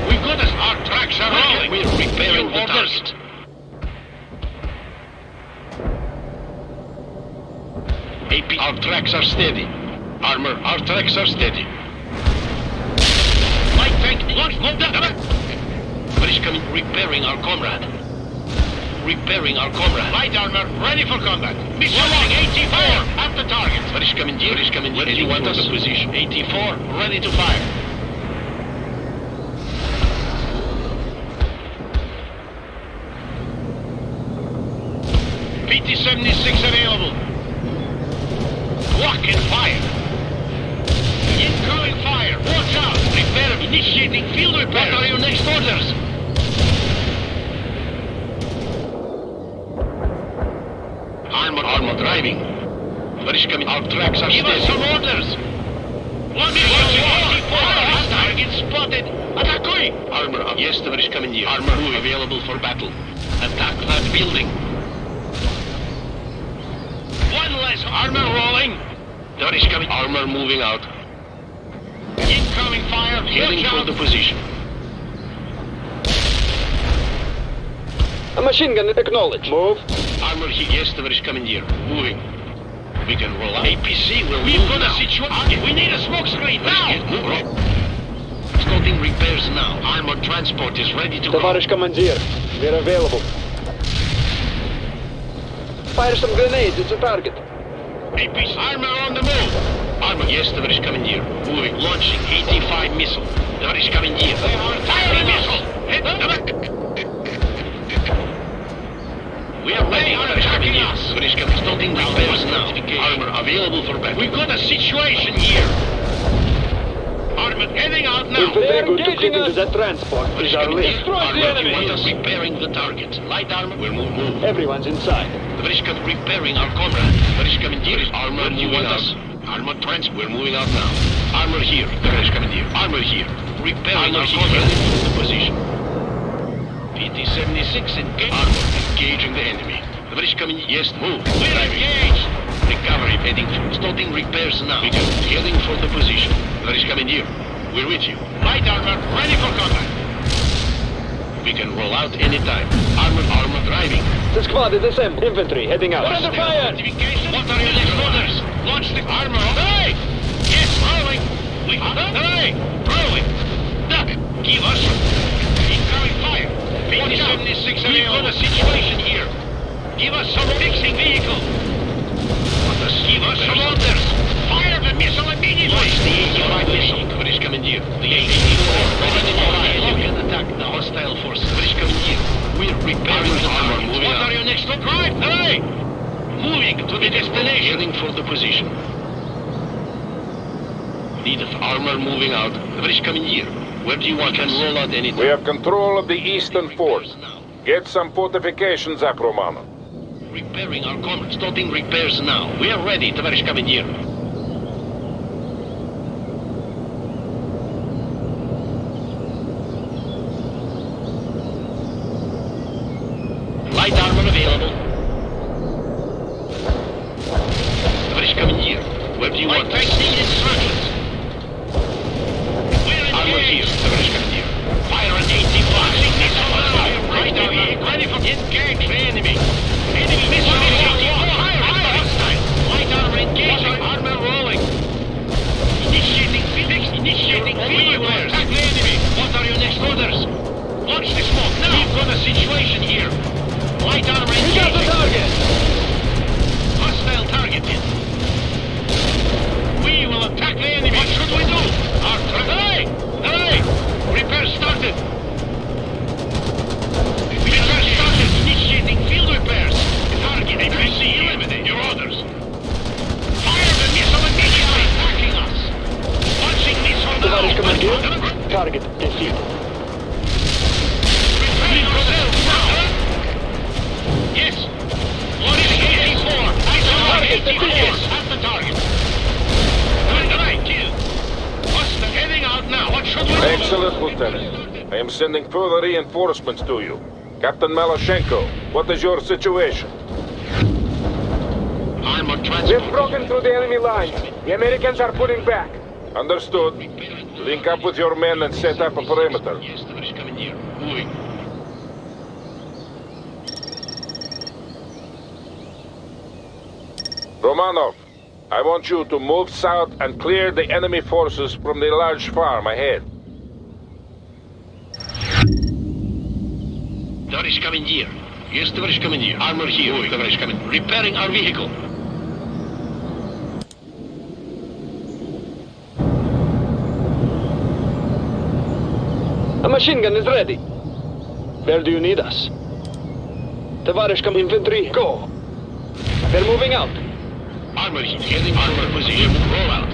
We got us. Our tracks are rolling. We're repairing the target. AP. Our tracks are steady. Armor. Our tracks are steady. Light tank. Launch. Repairing our comrade. Repairing our comrade. Light armor ready for combat. Missile 84 at the target. Товарищ командир. Where do you want us? Position. 84 ready to fire. PT-76 available. Lock and fire. Incoming fire. Watch out. Repair. Initiating field repair. What are your next orders? Armor driving. Our tracks are steady. Give us some orders. Launching 84. Target spotted. Attack. Armor. Yes, товарищ командир. Armor available for battle. Attack that building. One less armor rolling. Товарищ командир. Armor moving out. Incoming fire. Heading for the position. A machine gun acknowledged. Move. Armor here. Yes, товарищ командир. Moving. We can roll out. APC will move now. We need a smoke screen now. Scouting repairs now. Armor transport is ready to go. Товарищ командир, we're available. Fire some grenades. It's a target. APC. Armor on the move. Armor. Yes, товарищ командир. Moving. Launching 85 missile. Товарищ командир. Firing missile. Hit the... We are ready for attacking us. Starting repairs now. Armor available for battle. We got a situation here. Armor heading out now. They're engaging us. That transport is our list. Destroy the enemy. Want us repairing the target. Light armor. We'll move. Everyone's inside. Repairing our comrade. Armor moving out. Armor transport. We're moving out now. Armor here. Armor here. Repairing our comrade. Position. PT-76 engaging the enemy. Yes, move. We're engaged. Recovery heading. Starting repairs now. Heading for the position. We're with you. Light armor ready for combat. We can roll out anytime. Armor driving. The squad is assembled. Infantry heading out. What are your next orders? Launch the armor. Hey! Yes, rolling. We hey! Rolling. Duck. Give us incoming fire. 76 we've got a situation here. Give us some fixing vehicle. Give us some orders. Fire the missile immediately. Launch the 85 missile. Tоварищ командир. The 84 already arrived. You can attack the hostile forces. Tоварищ командир. We're repairing the armor. What are your next stop? Right. Hey! Moving to the destination. Heading for the position. Need of armor moving out. Tоварищ командир. Where do you want us? Roll out any... We have control of the eastern fort. Get some fortifications up, Romano. Repairing our comrades. Starting repairs now. We are ready, товарищ командир. Light armor available. Товарищ командир, where do you want us? Instructions. Armor here, товарищ командир. Fire on 85. Right armor. Ready for engage the enemy. Enemy missile. Fire hostile. Light armor engaging. Armor rolling. Initiating Phoenix. Initiating field repairs. Attack the enemy. What are your next orders? Launch the smoke. Now we've got a situation here. Light armor engaging. We got the target. Hostile targeted. We will attack the enemy. What should we do? Our hey! Hey! Repair started. Repair started. Initiating field repairs. Target ABC eliminate. Your orders. Fire the missile immediately. Attacking us. Launching missile now. Товарищ командир, target defeated. Repairing ourselves now. Yes. What is 84? Target defeated. At the target. Right, kill. Hostile heading out now. What should we do? Excellent, Lieutenant. I am sending further reinforcements to you. Captain Maloshenko, what is your situation? Armor transport. We've broken through the enemy lines. The Americans are pulling back. Understood. Link up with your men and set up a perimeter. Yes, товарищ командир. Moving. Romanov, I want you to move south and clear the enemy forces from the large farm ahead. Товарищ командир. Yes, товарищ командир. Armor here, товарищ командир. Repairing our vehicle. A machine gun is ready. Where do you need us? Товарищ infantry, go. They're moving out. Armor heading armor position. Roll out.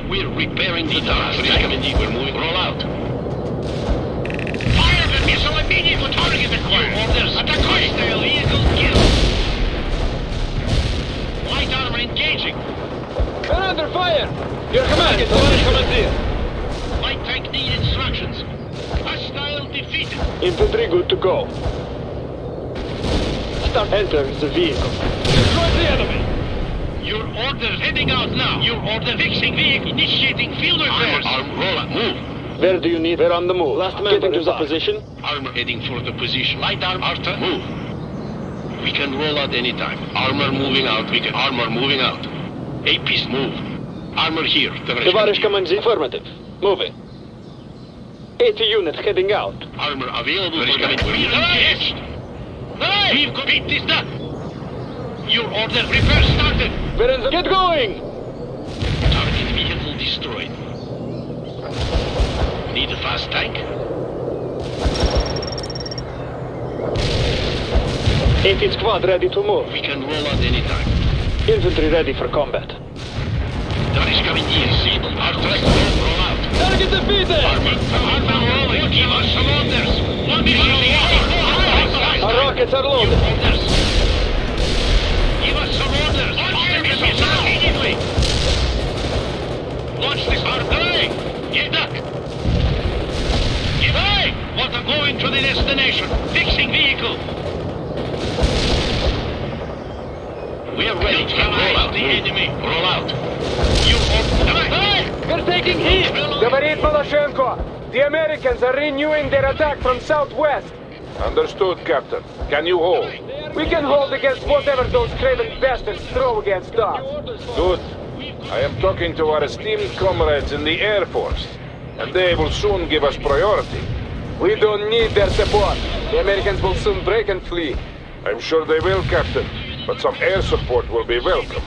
We're repairing the target. We're moving. Roll out. Fire the missile immediately. Target acquired. Orders. Attack hostile vehicle kill. Light armor engaging. We're under fire. Your command, товарищ командир. Light tank need instructions. Hostile defeated. Infantry good to go. Start enter the vehicle. Destroy the enemy. Your orders heading out now. Your order fixing vehicle. Initiating field repairs. Armor roll out. Move. Where do you need? We're on the move. Last man getting to the position. Armor heading for the position. Light armor. Arta. Move. We can roll out anytime. Armor moving out. We can armor moving out. APs move. Armor here. Товарищ командир. Affirmative. Moving. 80 units heading out. Armor available for coming. We're engaged. We've got beat this done. Your order. Repair started. We're in the... Get going! Target vehicle destroyed. Need a fast tank? 80 squad ready to move. We can roll out anytime. Infantry ready for combat. Tarish coming in. Disabled. Our threat roll out. Target defeated! Armor rolling. Give us some orders. One mission. Our rockets are loaded. Orders. Give us some orders. Launch the missile immediately. Launch this artillery. Get duck. Get high. What are going to the destination? Fixing vehicle. We are ready to roll out the enemy. Roll out. You We're taking heat. Говорит Maloshenko. The Americans are renewing their attack from southwest. Understood, Captain. Can you hold? They are We can hold against whatever those craven bastards throw against us. Good. I am talking to our esteemed comrades in the Air Force, and they will soon give us priority. We don't need their support. The Americans will soon break and flee. I'm sure they will, Captain, but some air support will be welcome.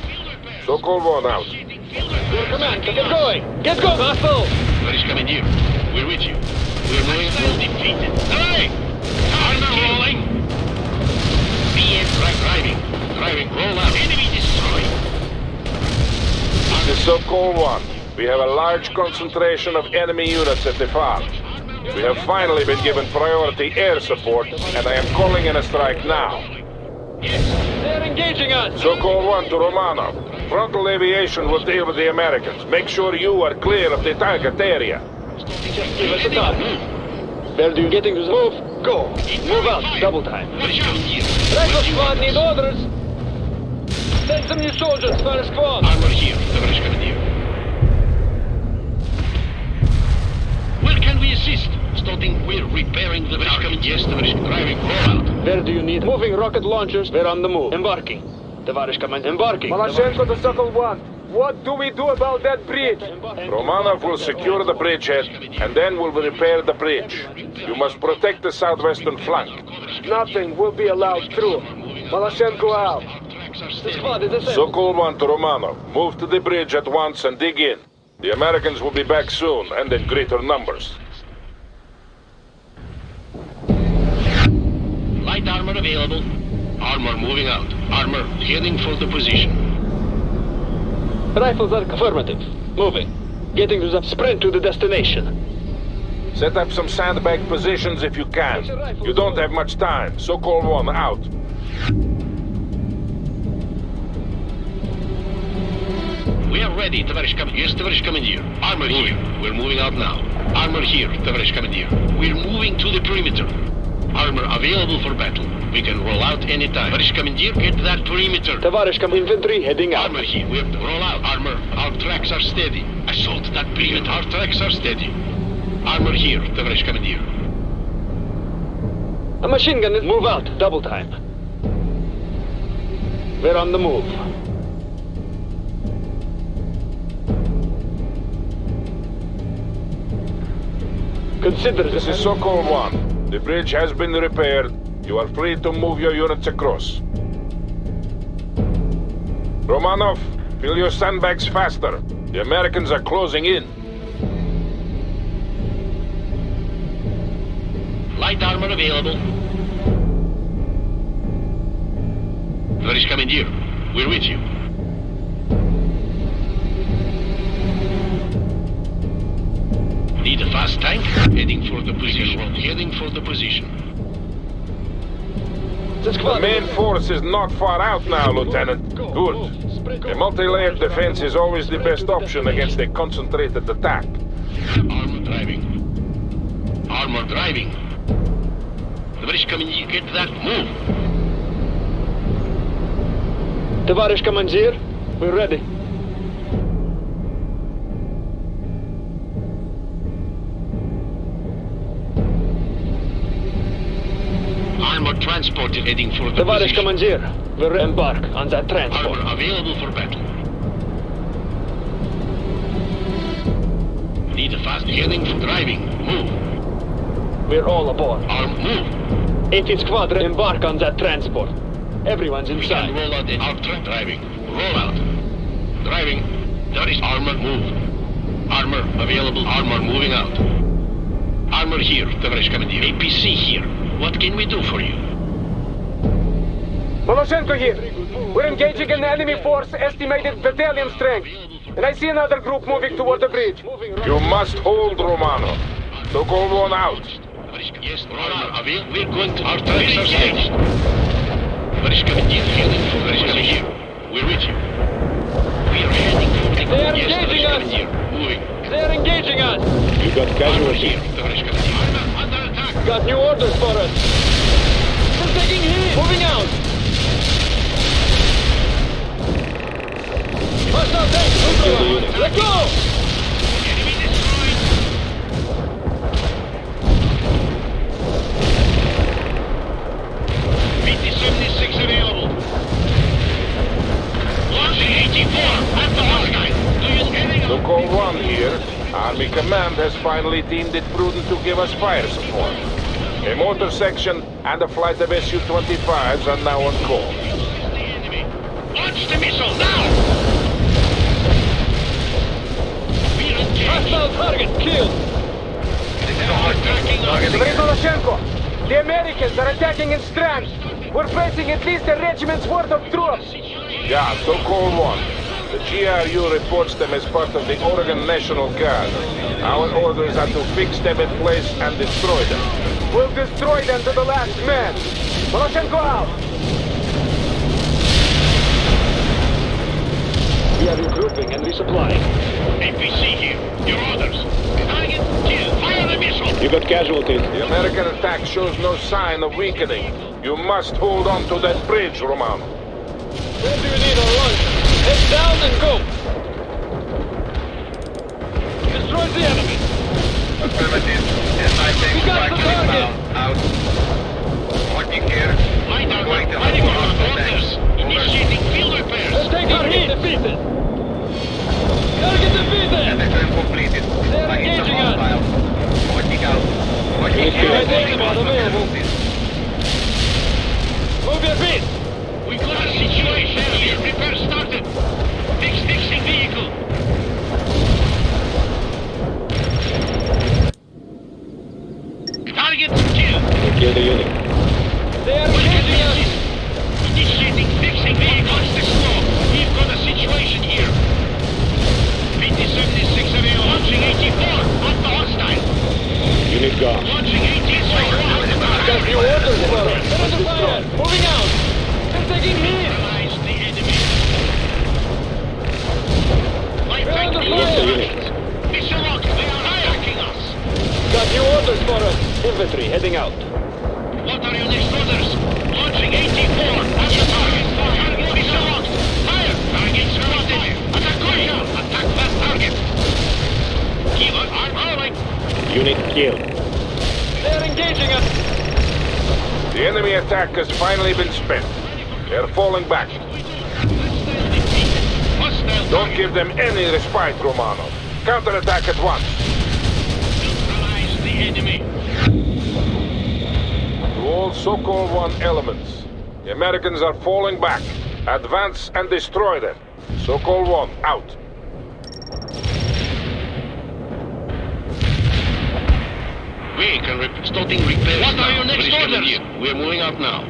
Sokol 1 out. Your command, get going! Get going, Marshal! Where is Commandeer? We're with you. We're moving full defeated. Hey! Armor rolling! BS driving. Driving, roll out. Enemy destroyed. This is Sokol 1. We have a large concentration of enemy units at the farm. We have finally been given priority air support, and I am calling in a strike now. They're engaging us! Sokol 1 to Romanov. Frontal aviation will deal with the Americans. Make sure you are clear of the target area. Just give us a thought. Where do you getting to the move? Go! Move out, double time. Rifle squad need orders! Send some new soldiers for a squad! Armor here, Tavarish Commandeer. Where can we assist? Starting, we're repairing the target. Yes, Tavarish, driving, roll out. Where do you need? Moving rocket launchers. We're on the move. Embarking. Tavarish Command, embarking. Malashenko to Sokol 1. What do we do about that bridge? Romanov will secure the bridgehead, and then we'll repair the bridge. You must protect the southwestern flank. Nothing will be allowed through. Malashenko out. The squad is assembled. Sokol 1 to Romanov. Move to the bridge at once and dig in. The Americans will be back soon, and in greater numbers. Light armor available. Armor moving out. Armor heading for the position. Rifles are affirmative. Moving. Getting to the sprint to the destination. Set up some sandbag positions if you can. You don't have much time. Sokol 1 out. We are ready, Tavarish Commandeer. Yes, Tavarish Commandeer. Armor here. We're moving out now. Armor here, Tavarish Commandeer. We're moving to the perimeter. Armor available for battle. We can roll out anytime. Tavarish Commandeer, get that perimeter. Tavarish infantry heading out. Armor here. We have to roll out. Armor. Our tracks are steady. Assault that perimeter. Our tracks are steady. Armor here, Tavarish Commandeer. A machine gun is move out. Double time. We're on the move. Consider this is Sokol 1. The bridge has been repaired. You are free to move your units across. Romanov, fill your sandbags faster. The Americans are closing in. Light armor available. Tavarish Commandeer, we're with you. Need a fast tank? Heading for the position. Heading for the position. The main force is not far out now, Lieutenant. Good. A multi-layered defense is always the best option against a concentrated attack. Armor driving. Armor driving. Tavarish Commandeer, get that move. Tavarish Commandeer, we're ready. Armor transported heading for the Tavarish position. Commandeer, we'll embark on that transport. Armor available for battle. Need a fast heading for driving. Move. We're all aboard. Arm, move. 18th Squadron, embark on that transport. Everyone's We inside. can roll out the track driving. Roll out. Driving. There is armor, move. Armor available. Armor moving out. Armor here, Tavarish Commandeer. APC here. What can we do for you? Malashenko here. We're engaging an enemy force estimated battalion strength. And I see another group moving toward the bridge. You must hold Romanov. Sokol 1 out. Yes, armor available. We're going to... Our tracks are staged. Tavarish Commandeer, heading for Tavarish Commandeer. We're with you. We are heading for the... They are yes, engaging Tavarish us. Commandeer. Moving. They're engaging us. You got casualties. Tavarish Commandeer. Under attack. Got new orders for us. They're taking hit. Moving out. Hostile tank. Let's go. Enemy destroyed. BT-76 Call 1 here. Army Command has finally deemed it prudent to give us fire support. A motor section and a flight of Su-25s are now on call. Launch the missile now! Hostile target killed! Tоварищ Lukashenko, the Americans are attacking in strands. We're facing at least a regiment's worth of troops. Yeah, so Call 1. The GRU reports them as part of the Oregon National Guard. Our orders are to fix them in place and destroy them. We'll destroy them to the last man. Lukashenko out! We are regrouping and resupplying. APC here. Your orders. Target kill. Fire the missile. You got casualties. The American attack shows no sign of weakening. You must hold on to that bridge, Romano. Where do you need our launch? Head down and go! Destroy the enemy! Affirmative. SI-10 strike inbound. Out. Working here. Going to hold on to tanks. Initiating field repairs. Let's take our heat! Defeated! Target defeated! And the turn completed. They're engaging us! Working out. Working here. Move your feet! We got a situation here. Repair started. Fixing vehicle. Target killed. Kill the unit. They are engaging us! Initiating fixing vehicle. Watch the smoke. We've got a situation here. PT-76 aviation launching 84. On the hostile. Unit gone. Launching 84. Got few orders for us. Under fire! Moving out! They're taking hit! Neutralize the enemy. Light tank missile lock. They are attacking us. Got few orders for us. Infantry heading out. What are your next orders? Launching 84. On the target. Target missile locked. Fire. Target spotted. Attack going. Attack that target. Keep on rolling. Unit killed. They're engaging us. The enemy attack has finally been spent. They're falling back. Don't give them any respite, Romano. Counterattack at once. Neutralize the enemy. To all Sokol 1 elements, the Americans are falling back. Advance and destroy them. Sokol 1, out. We can starting repairs. What are your next orders? We're moving out now.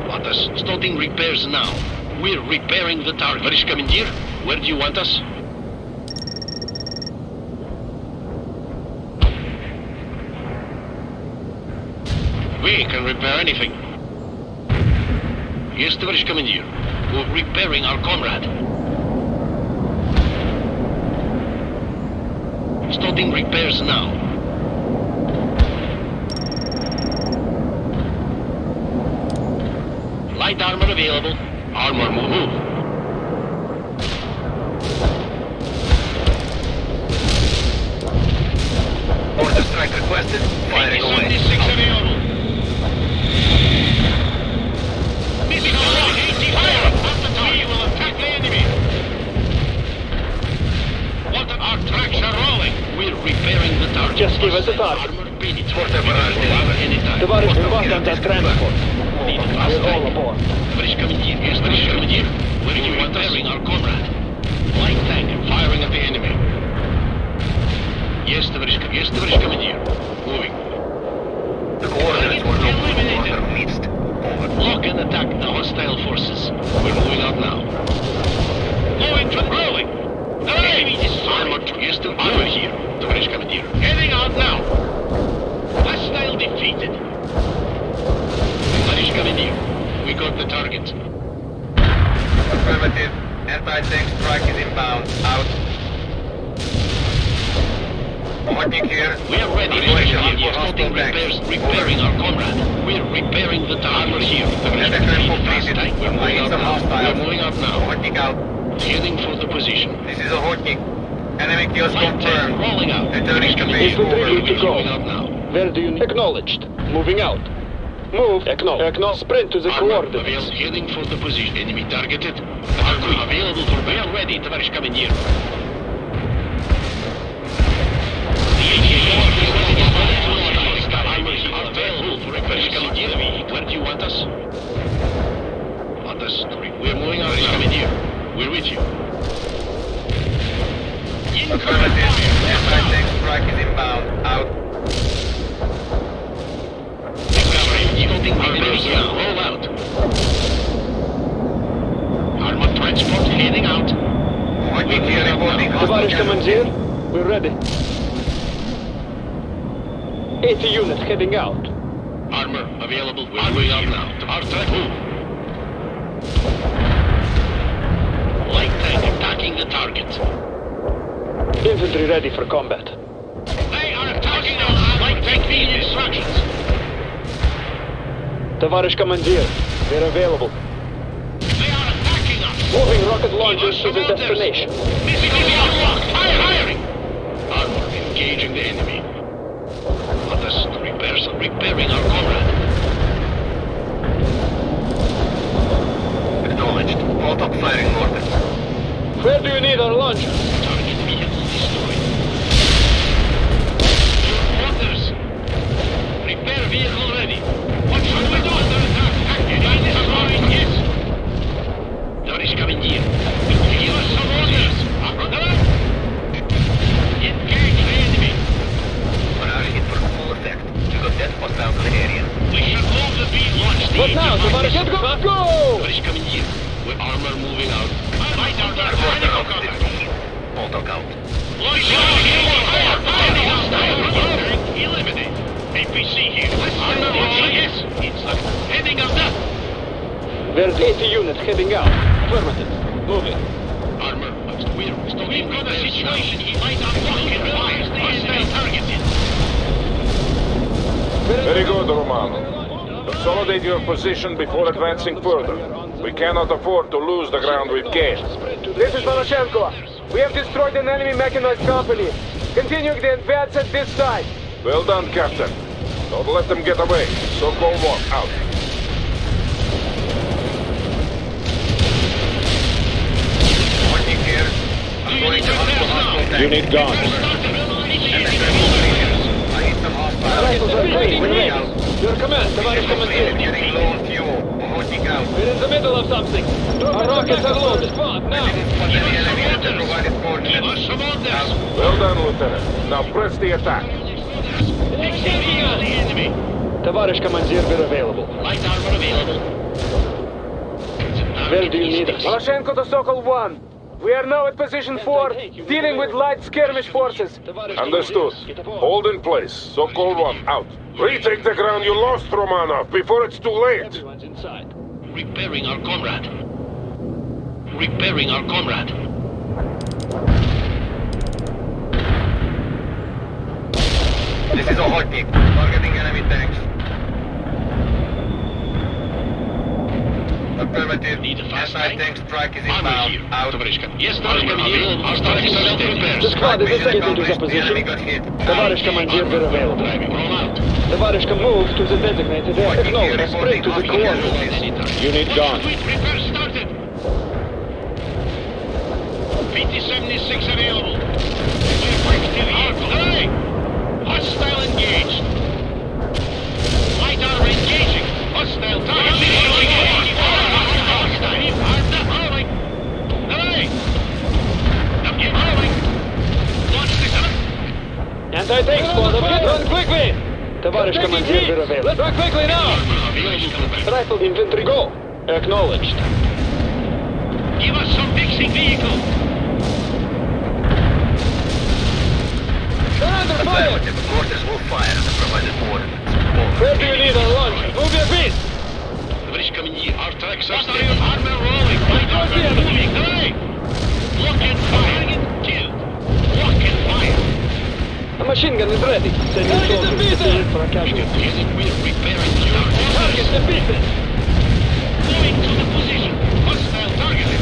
Want us starting repairs now. We're repairing the target. Tоварищ командир, where do you want us? We can repair anything. Yes, товарищ командир. We're repairing our comrade. Starting repairs now. Light armor available. Armor move. Order strike requested. Firing away. 76 available. Missile lock. 80 fire. At the target. We will attack the enemy. What our tracks are rolling. We're repairing the target. Just give us a target. Товарищ, у вас там транспорт. We're all aboard. Товарищ командир, yes, товарищ командир. Where do you want us? Our comrade. Light tank firing at the enemy. Yes, товарищ командир. Moving. The coordinates were located. Missed. Over. Lock and attack the hostile forces. We're moving out now. Moving to rolling. Enemy destroyed. Yes, armor here. Товарищ командир. Heading out now. Hostile defeated. Tоварищ командир. We got the target. Affirmative. Anti-tank strike is inbound. Out. Working here. We are ready. Starting repairs. Repairing our comrade. We're repairing the armor here. Another turn completed. We're moving out now. We're moving out now. Working out. Heading for the position. This is a Hortnik. Enemy kills confirmed. Rolling out. Returning to base. Infantry Over. good to go. Moving out now. Where do you need? Acknowledged. Moving out. Move. Acknowledge. Sprint to the coordinates. Heading for the position. Enemy targeted. Armor available for battle. Ready, tоварищ командир. Where do you want us? Want us? We're moving out here. We're with you. Affirmative. Anti-tank strike is inbound. Out. Roll out. Armored transport heading out. Товарищ командир, we're ready. 80 units heading out. Armor available. We're moving out now. Our track move. Light tank attacking the target. Infantry ready for combat. They are attacking us. Light tank need instructions. Товарищ командир, we're available. They are attacking us. Moving rocket launchers to the destination. Firing. Armor engaging the enemy. Let us repairing our comrade. Acknowledged. Halt up firing orders. Where do you need our launchers? Target vehicle destroyed. Your orders. Repair vehicle ready. What should we do? Under attack. Yes. Tоварищ командир. Give us some orders. Engage the enemy. Barrage hit for full effect. We got death hostiles in the area. We should move the beat launch stage. What now, товарищ? Let's go! Tоварищ командир. With armor moving out. Light out. All dog out. Launch eliminate. APC here. Armor launch. Yes. It's heading up that. There's 80 units heading out. Affirmative. Moving. Armor. We've got a situation. He might not walk in fire. Hostile targeted. Very good, Romano. Consolidate your position before advancing further. We cannot afford to lose the ground we've gained. This is Maloshenko. We have destroyed an enemy mechanized company. Continuing the advance at this side. Well done, Captain. Don't let them get away. So-called one, out. Working here. Going to hostile. Unit gone. I hit some Rifles are ready. We're ready. Your command, товарищ командир. Getting low on fuel. Holding out. We're in the middle of something. Our rockets are loaded. Now. Well done, Lieutenant. Now press the attack. Товарищ командир, we're available. Light armor available. Where do you need us? Maloshenko to Sokol 1. We are now at position 4, dealing with light skirmish forces. Understood. Hold in place. So-called one, out. Retake the ground you lost, Romanov, before it's too late. Everyone's inside. Repairing our comrade. Repairing our comrade. This is a hot peak. Targeting enemy tanks. Affirmative. Need a fast tank. Anti-tank strike is inbound. Out. Yes, товарищ командир. Our target is self-repairs. The squad is getting to the Enemy position. got hit. Товарищ командир, we're available. Roll out. Товарищ, move to the designated area. Acknowledge. Sprint to the coordinates. Unit gone. Repair started. PT-76 available. Active vehicle. Hey! Hostile engaged. Light armor engaging. Hostile target. Anti-tank squad, run quickly! Товарищ командир, we're available. Let's run quickly now! Rifle infantry, go! Acknowledged. Give us some fixing vehicle. They're under fire! Affirmative. Mortars will fire the provided coordinates. Where do you need our launch? Move your feet! Товарищ командир, our tracks are steady. Armor rolling. Light armor moving. Hey! Lock and fire. Killed. Lock and fire. A machine gun is ready. Send your soldiers to it for a casualty. We're repairing your Target defeated! moving to the position. Hostile targeted.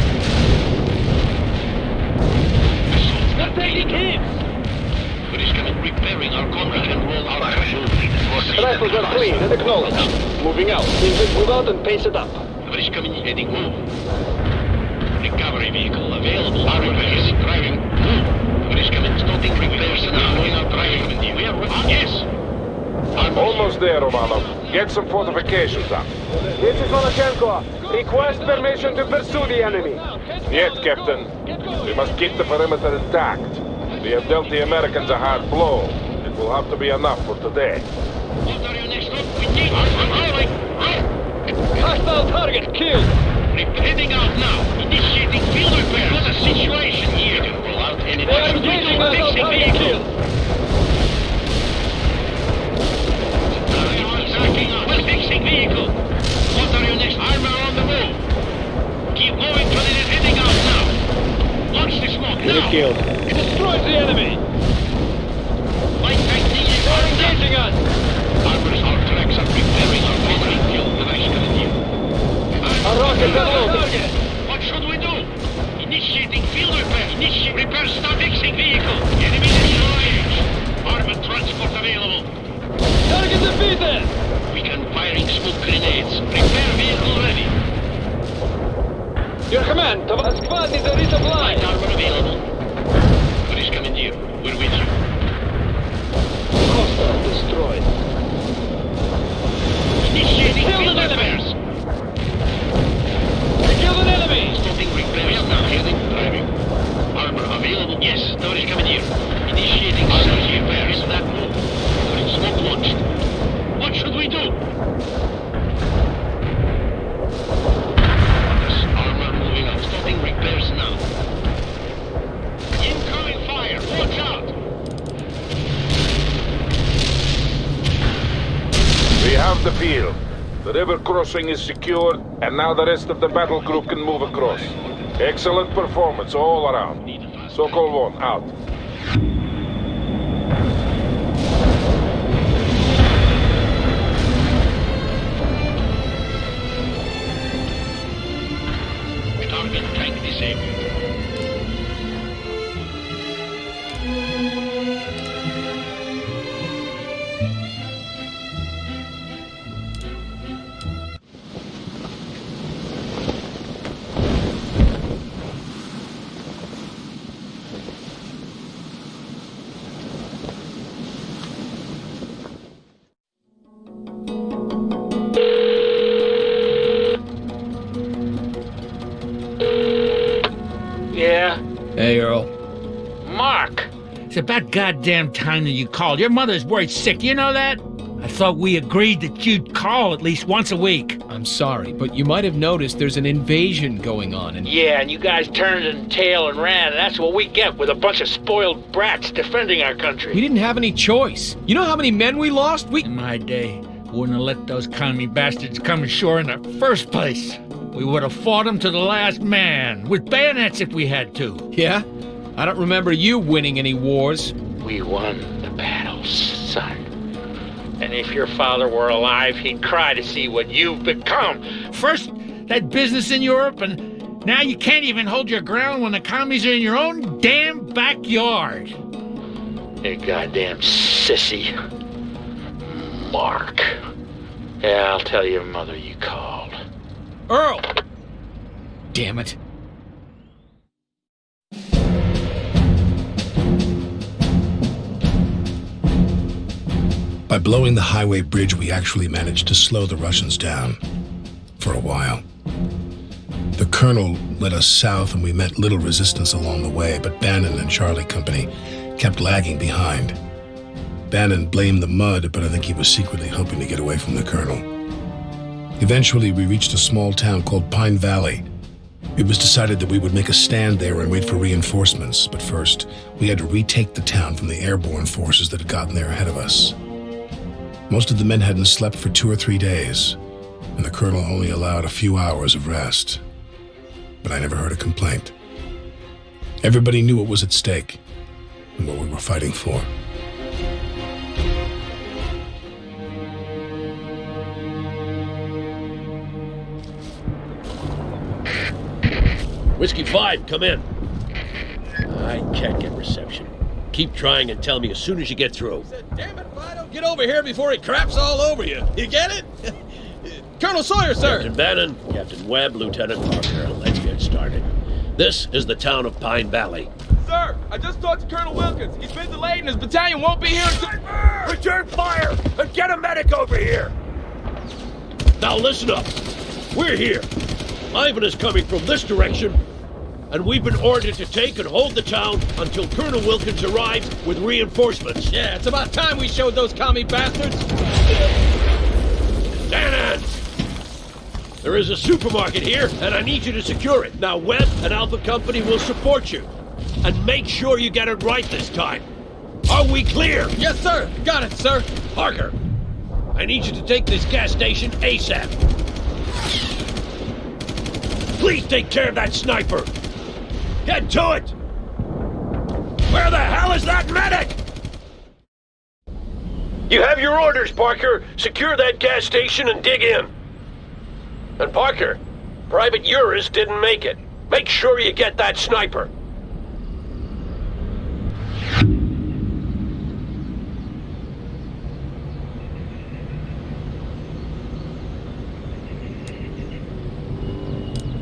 They're taking hits! British coming, repairing our comrade and roll out. Rifles are clean and acknowledged. Moving pace it up. Bridge coming, heading move. Recovery vehicle available. Our repairs. Driving. Move. Bridge coming, starting repairs now. We are driving. We are... yes. Almost there, Romanov. Get some fortifications up. This is Voloshenko. Request permission to pursue the enemy. Yet, Captain. We must keep the perimeter intact. We have dealt the Americans a hard blow. It will have to be enough for today. What are your next stop? We need... rolling. Hostile target killed. Heading out now. Initiating field repair. What's the situation here? We can roll out any... They are engaging hostile target killed. We're fixing vehicle. What are your next? Armor on the move. Keep moving to the heading out now. Launch the smoke now. Killed. Destroys the enemy. Light tightening is engaging us. Armors, our tracks are preparing our battery kill. The nice coming in. Our rockets are loaded. What should we do? Initiating field repair. Initiate repair. Stop fixing vehicle. Enemy destroyers. Armored transport available. Target defeated. We can firing smoke grenades. Repair vehicle ready. Your command, the squad needs a resupply. Light armor available. British commandeer, we're with you. Hostile destroyed. Initiating field repairs. We killed an enemy. Stopping repairs now. Heading, driving. Armor available. Yes, British commandeer. Initiating surge repairs. That move. Smoke launched. What should we do? Armor moving out. Stopping repairs now. Incoming fire. Watch out. We have the field. The river crossing is secured, and now the rest of the battle group can move across. Excellent performance all around. Sokol 1, out. Target tank disabled. Yeah? Hey, Earl. Mark! It's about goddamn time that you called. Your mother's worried sick, you know that? I thought we agreed that you'd call at least once a week. I'm sorry, but you might have noticed there's an invasion going on and... Yeah, and you guys turned and tail and ran, and that's what we get with a bunch of spoiled brats defending our country. We didn't have any choice. You know how many men we lost? In my day, wouldn't have let those commie bastards come ashore in the first place. We would have fought them to the last man, with bayonets if we had to. Yeah? I don't remember you winning any wars. We won the battles, son. And if your father were alive, he'd cry to see what you've become. First, that business in Europe, and now you can't even hold your ground when the commies are in your own damn backyard. You goddamn sissy. Mark. Yeah, I'll tell your mother you called. Earl! Damn it. By blowing the highway bridge, we actually managed to slow the Russians down. For a while. The colonel led us south and we met little resistance along the way, but Bannon and Charlie Company kept lagging behind. Bannon blamed the mud, but I think he was secretly hoping to get away from the colonel. Eventually, we reached a small town called Pine Valley. It was decided that we would make a stand there and wait for reinforcements, but first, we had to retake the town from the airborne forces that had gotten there ahead of us. Most of the men hadn't slept for 2 or 3 days, and the colonel only allowed a few hours of rest. But I never heard a complaint. Everybody knew what was at stake and what we were fighting for. Whiskey 5, come in. I can't get reception. Keep trying and tell me as soon as you get through. Damn it, Fido, get over here before he craps all over you. You get it? Colonel Sawyer, sir! Captain Bannon, Captain Webb, Lieutenant Parker, let's get started. This is the town of Pine Valley. Sir, I just talked to Colonel Wilkins. He's been delayed and his battalion won't be here until... Return fire and get a medic over here! Now listen up. We're here. Ivan is coming from this direction, and we've been ordered to take and hold the town until Colonel Wilkins arrives with reinforcements. Yeah, it's about time we showed those commie bastards. Bannon! There is a supermarket here, and I need you to secure it. Now, Webb and Alpha Company will support you. And make sure you get it right this time. Are we clear? Yes, sir. Got it, sir. Parker, I need you to take this gas station ASAP. Please take care of that sniper. Get to it! Where the hell is that medic? You have your orders, Parker. Secure that gas station and dig in. And Parker, Private Uris didn't make it. Make sure you get that sniper.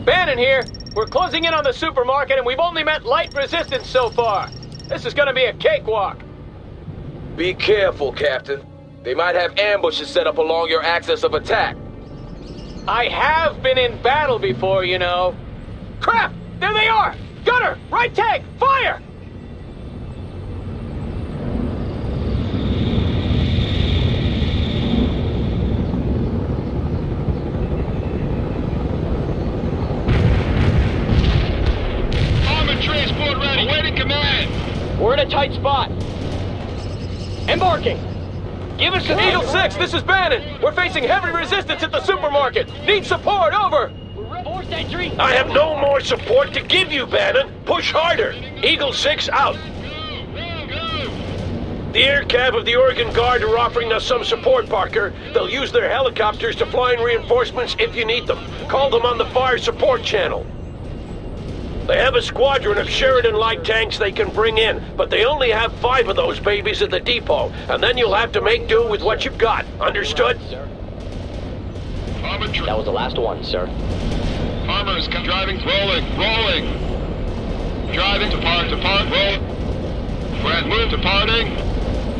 Bannon here. We're closing in on the supermarket and we've only met light resistance so far. This is gonna be a cakewalk. Be careful, Captain. They might have ambushes set up along your axis of attack. I have been in battle before, you know. Crap! There they are! Gunner! Right tank! Fire! Armored transport ready. Awaiting command. We're in a tight spot. Embarking. Give us a Eagle 6, this is Bannon. We're facing heavy resistance at the supermarket. Need support, over. Forced entry. I have no more support to give you, Bannon. Push harder. Eagle 6 out. The air cav of the Oregon Guard are offering us some support, Parker. They'll use their helicopters to fly in reinforcements if you need them. Call them on the fire support channel. They have a squadron of Sheridan light tanks they can bring in, but they only have 5 of those babies at the depot, and then you'll have to make do with what you've got. Understood? That was the last one, sir. Armors driving, rolling. Driving, depart, roll. Brad, move, departing.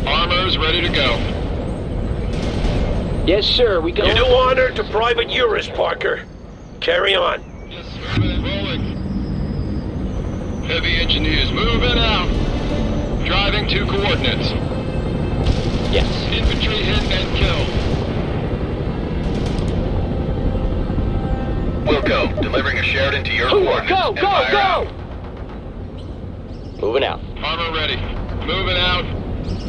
Armors ready to go. Yes, sir, we can... You do honor to Private Uris, Parker. Carry on. Yes, sir, rolling. Heavy engineers moving out. Driving to coordinates. Yes. Infantry hit and kill. We'll go. Delivering a Sheridan to your coordinates. Go, and fire out. Moving out. Armor ready. Moving out.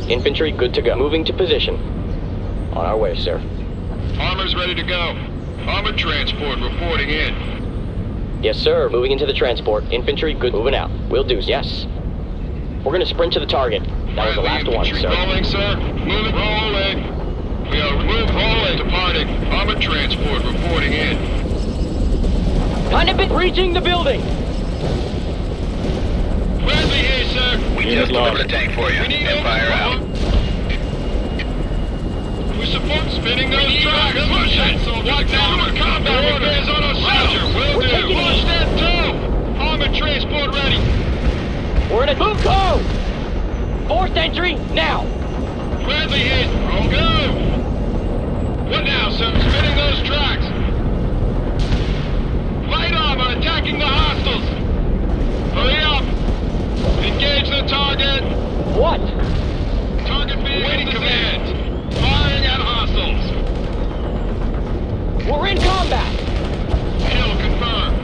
Infantry good to go. Moving to position. On our way, sir. Armor's ready to go. Armored transport reporting in. Yes, sir. Moving into the transport. Infantry good. Moving out. Will do. Yes. We're gonna sprint to the target. That was the last one, Infantry sir. rolling, sir. Moving, rolling. We are rolling, departing. Armored transport reporting in. Kind of bit reaching the building. Bradley here, sir. We just delivered a tank for you. We need Empire out. We support spinning those trucks. Push it. Watch out for combat orders on our soldier. Will do. Push that toe. Armored transport ready. We're in a move. Go. Forced entry now. Bradley hit. Roll go. What now, sir? Spinning those tracks. Light armor attacking the hostiles. Hurry up. Engage the target. What? Target being waiting command. Firing at hostiles. We're in combat. Kill confirmed.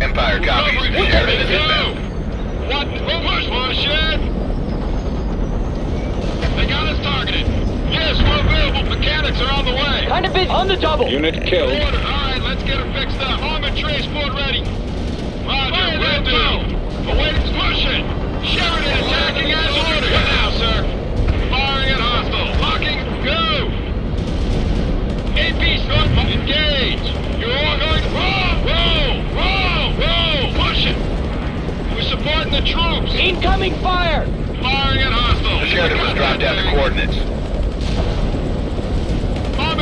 Empire copies. Sheridan is inbound. What? Push it. They got us targeted. Yes, we're available. Mechanics are on the way. Kind of busy. On the double. Unit killed. Order. All right, let's get her fixed up. Armored transport ready. Roger, will do. Awaiting push it. Sheridan attacking as ordered. What now, sir? Firing at hostile. Locking. Go. AP start. Engage. You're all going to roll. Push it. We're supporting the troops. Incoming fire. Firing at hostile. The Sheridan was dropped down to coordinates.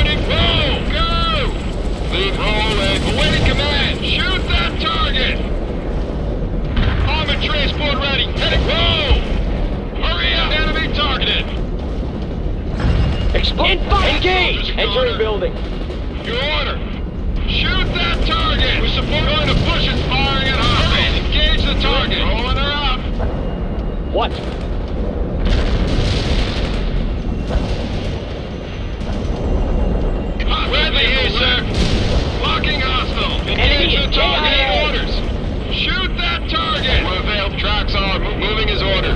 Ready, roll, go! Lead rolling. Awaiting command. Shoot that target! Armored transport ready. Heading, roll! Hurry up! Enemy targeted. Engage! Entering building. Your order. Shoot that target! We're going to push it, firing at hostiles. Engage the target. Rolling her up. What? Bradley here, sir. Blocking hostile. Engage the target. Orders. Shoot that target. Avail tracks on. Moving his order.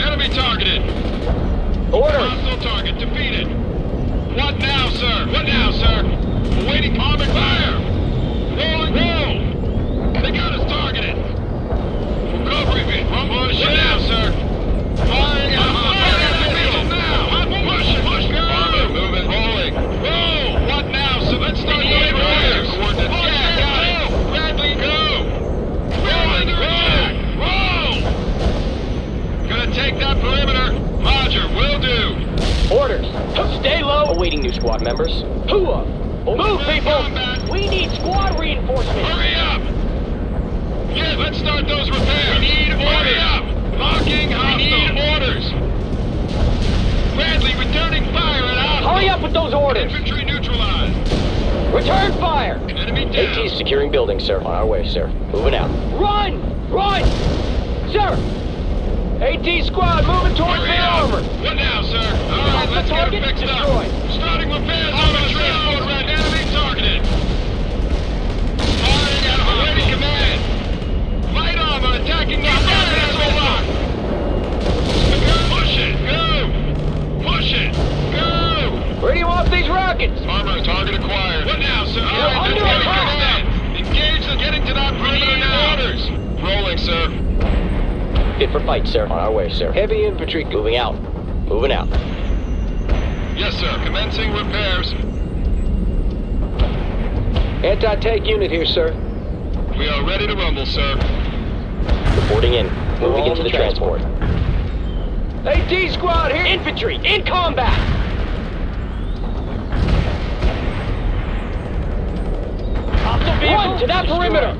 Enemy targeted. Order. Hostile target defeated. What now, sir? What now, sir? Awaiting armored fire. Rolling. Roll. They got us targeted. Recovery bit. Push it now, sir. Firing at hostile now. Push it. Push. Go. Armor moving. Rolling. Roll. What now, sir? Let's start moving repairs. Coordinates. Yeah, got it. Bradley, go. Rolling. Roll. Gonna take that perimeter. Roger, will do. Orders. Stay low. Awaiting new squad members. Hooah! Move, people! We need squad reinforcements. Hurry up! Yeah, let's start those repairs. We need orders. Hurry up! Locking hostile. We need orders. Bradley, returning fire at hostile. Hurry up with those orders. Infantry neutralized. Return fire. Enemy down. AT's securing buildings, sir. On our way, sir. Moving out. Run! Run! Sir! AT squad moving towards the armor. What now, sir? All right, let's get it fixed destroyed. up. Starting repairs on the transport red. Enemy targeted. Firing at awaiting command. Light armor attacking the transport lock. Push it. Go. Push it. Go. Where do you want these rockets? Armor target acquired. What now, sir? All right, let's get it fixed up. Engage the getting to that perimeter now. Orders. Rolling, sir. Fit for fight, sir. On our way, sir. Heavy infantry. Moving out. Moving out. Yes, sir. Commencing repairs. Anti-tank unit here, sir. We are ready to rumble, sir. Reporting in. Moving into the transport. AT squad here. Infantry in combat. Run to that perimeter.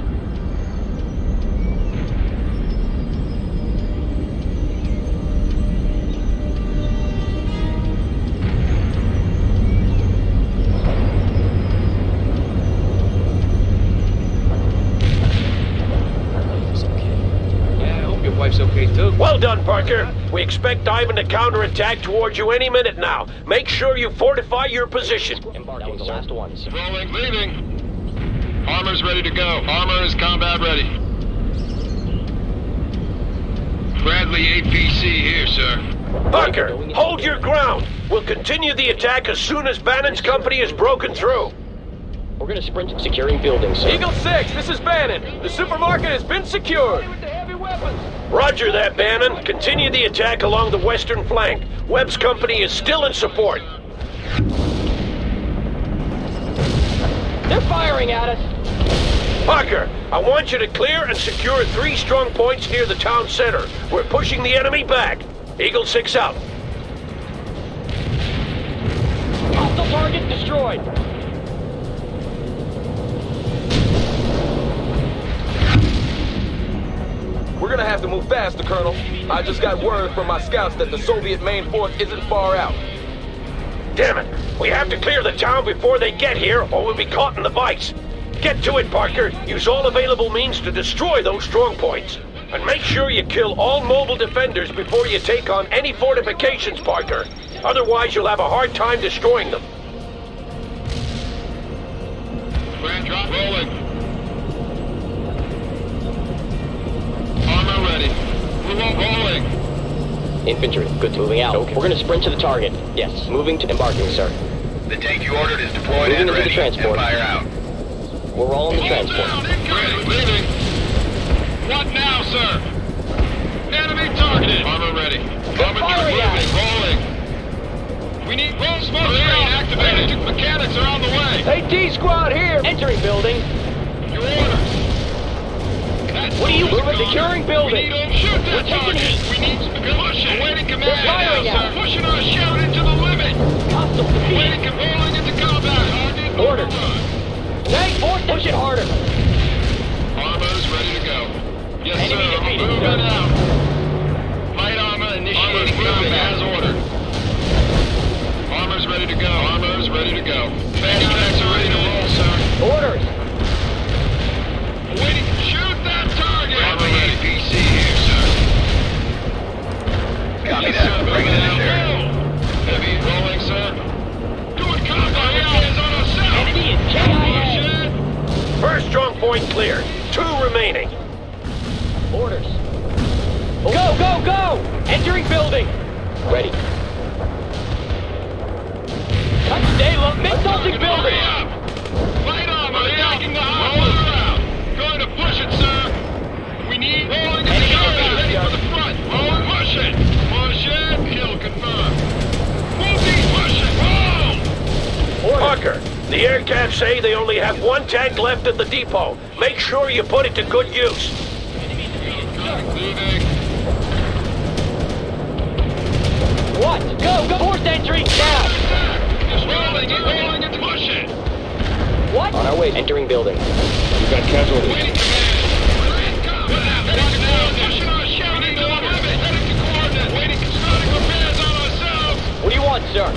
Wife's okay too. Well done, Parker. We expect Ivan to counterattack towards you any minute now. Make sure you fortify your position. Embarking the last ones. Rolling, leaving. Armor's ready to go. Armor is combat ready. Bradley APC here, sir. Parker, hold your ground. We'll continue the attack as soon as Bannon's company is broken through. We're gonna sprint securing buildings, sir. Eagle 6, this is Bannon. The supermarket has been secured. Roger that, Bannon. Continue the attack along the western flank. Webb's company is still in support. They're firing at us. Parker, I want you to clear and secure 3 strong points near the town center. We're pushing the enemy back. Eagle 6 out. Hostile target destroyed. We're gonna have to move faster, Colonel. I just got word from my scouts that the Soviet main force isn't far out. Damn it! We have to clear the town before they get here, or we'll be caught in the vice. Get to it, Parker. Use all available means to destroy those strong points. And make sure you kill all mobile defenders before you take on any fortifications, Parker. Otherwise, you'll have a hard time destroying them. Grand drop rolling. Armor ready. Rolling. Infantry, good. Moving out. Okay. We're gonna sprint to the target. Yes. Moving to embarking, sir. The tank you ordered is deployed Moving and into ready. the transport. Empire out. We're all in the Hold transport. down, leaving. What now, sir? Enemy targeted. Armor ready. Armor moving. Rolling. We need roll smoke screen activated. Mechanics are on the way. AT squad here. Entering building. Your orders. What are you moving? Securing building. We need to shoot that target. We need to push it. Awaiting command now, sir. Pushing our shout into the limit. Hostile defeated. Rolling into combat. Orders. Tank force, push it harder. Armor's ready to go. Yes, Enemy sir. defeated, Moving sir. out. Light armor initiating combat as ordered. Armor's ready to go. Armor's ready to go. Fast tracks are ready to roll, sir. Orders. Waiting. Shoot that target. Armor ready. PC here, sir. Copy that. Bring it in the sheriff. Heavy rolling, sir. Doing combat. Hands on ourselves. Enemy is KIA. First strong point clear. 2 remaining. Orders. Go, go, go! Entering building. Ready. Touch Daylo. Assaulting building. Light armor attacking the hospital. Going to push it, sir. We need rolling in the combat. Ready for the front. Roll and push it. Push it. Kill confirmed. Moving. Push it. Roll. Parker, the air cabs say they only have 1 tank left at the depot. Make sure you put it to good use. What? Go, go! Forced entry now! Just rolling and push it. What? On our way. Entering building. We've got casualties. What do you want, sir?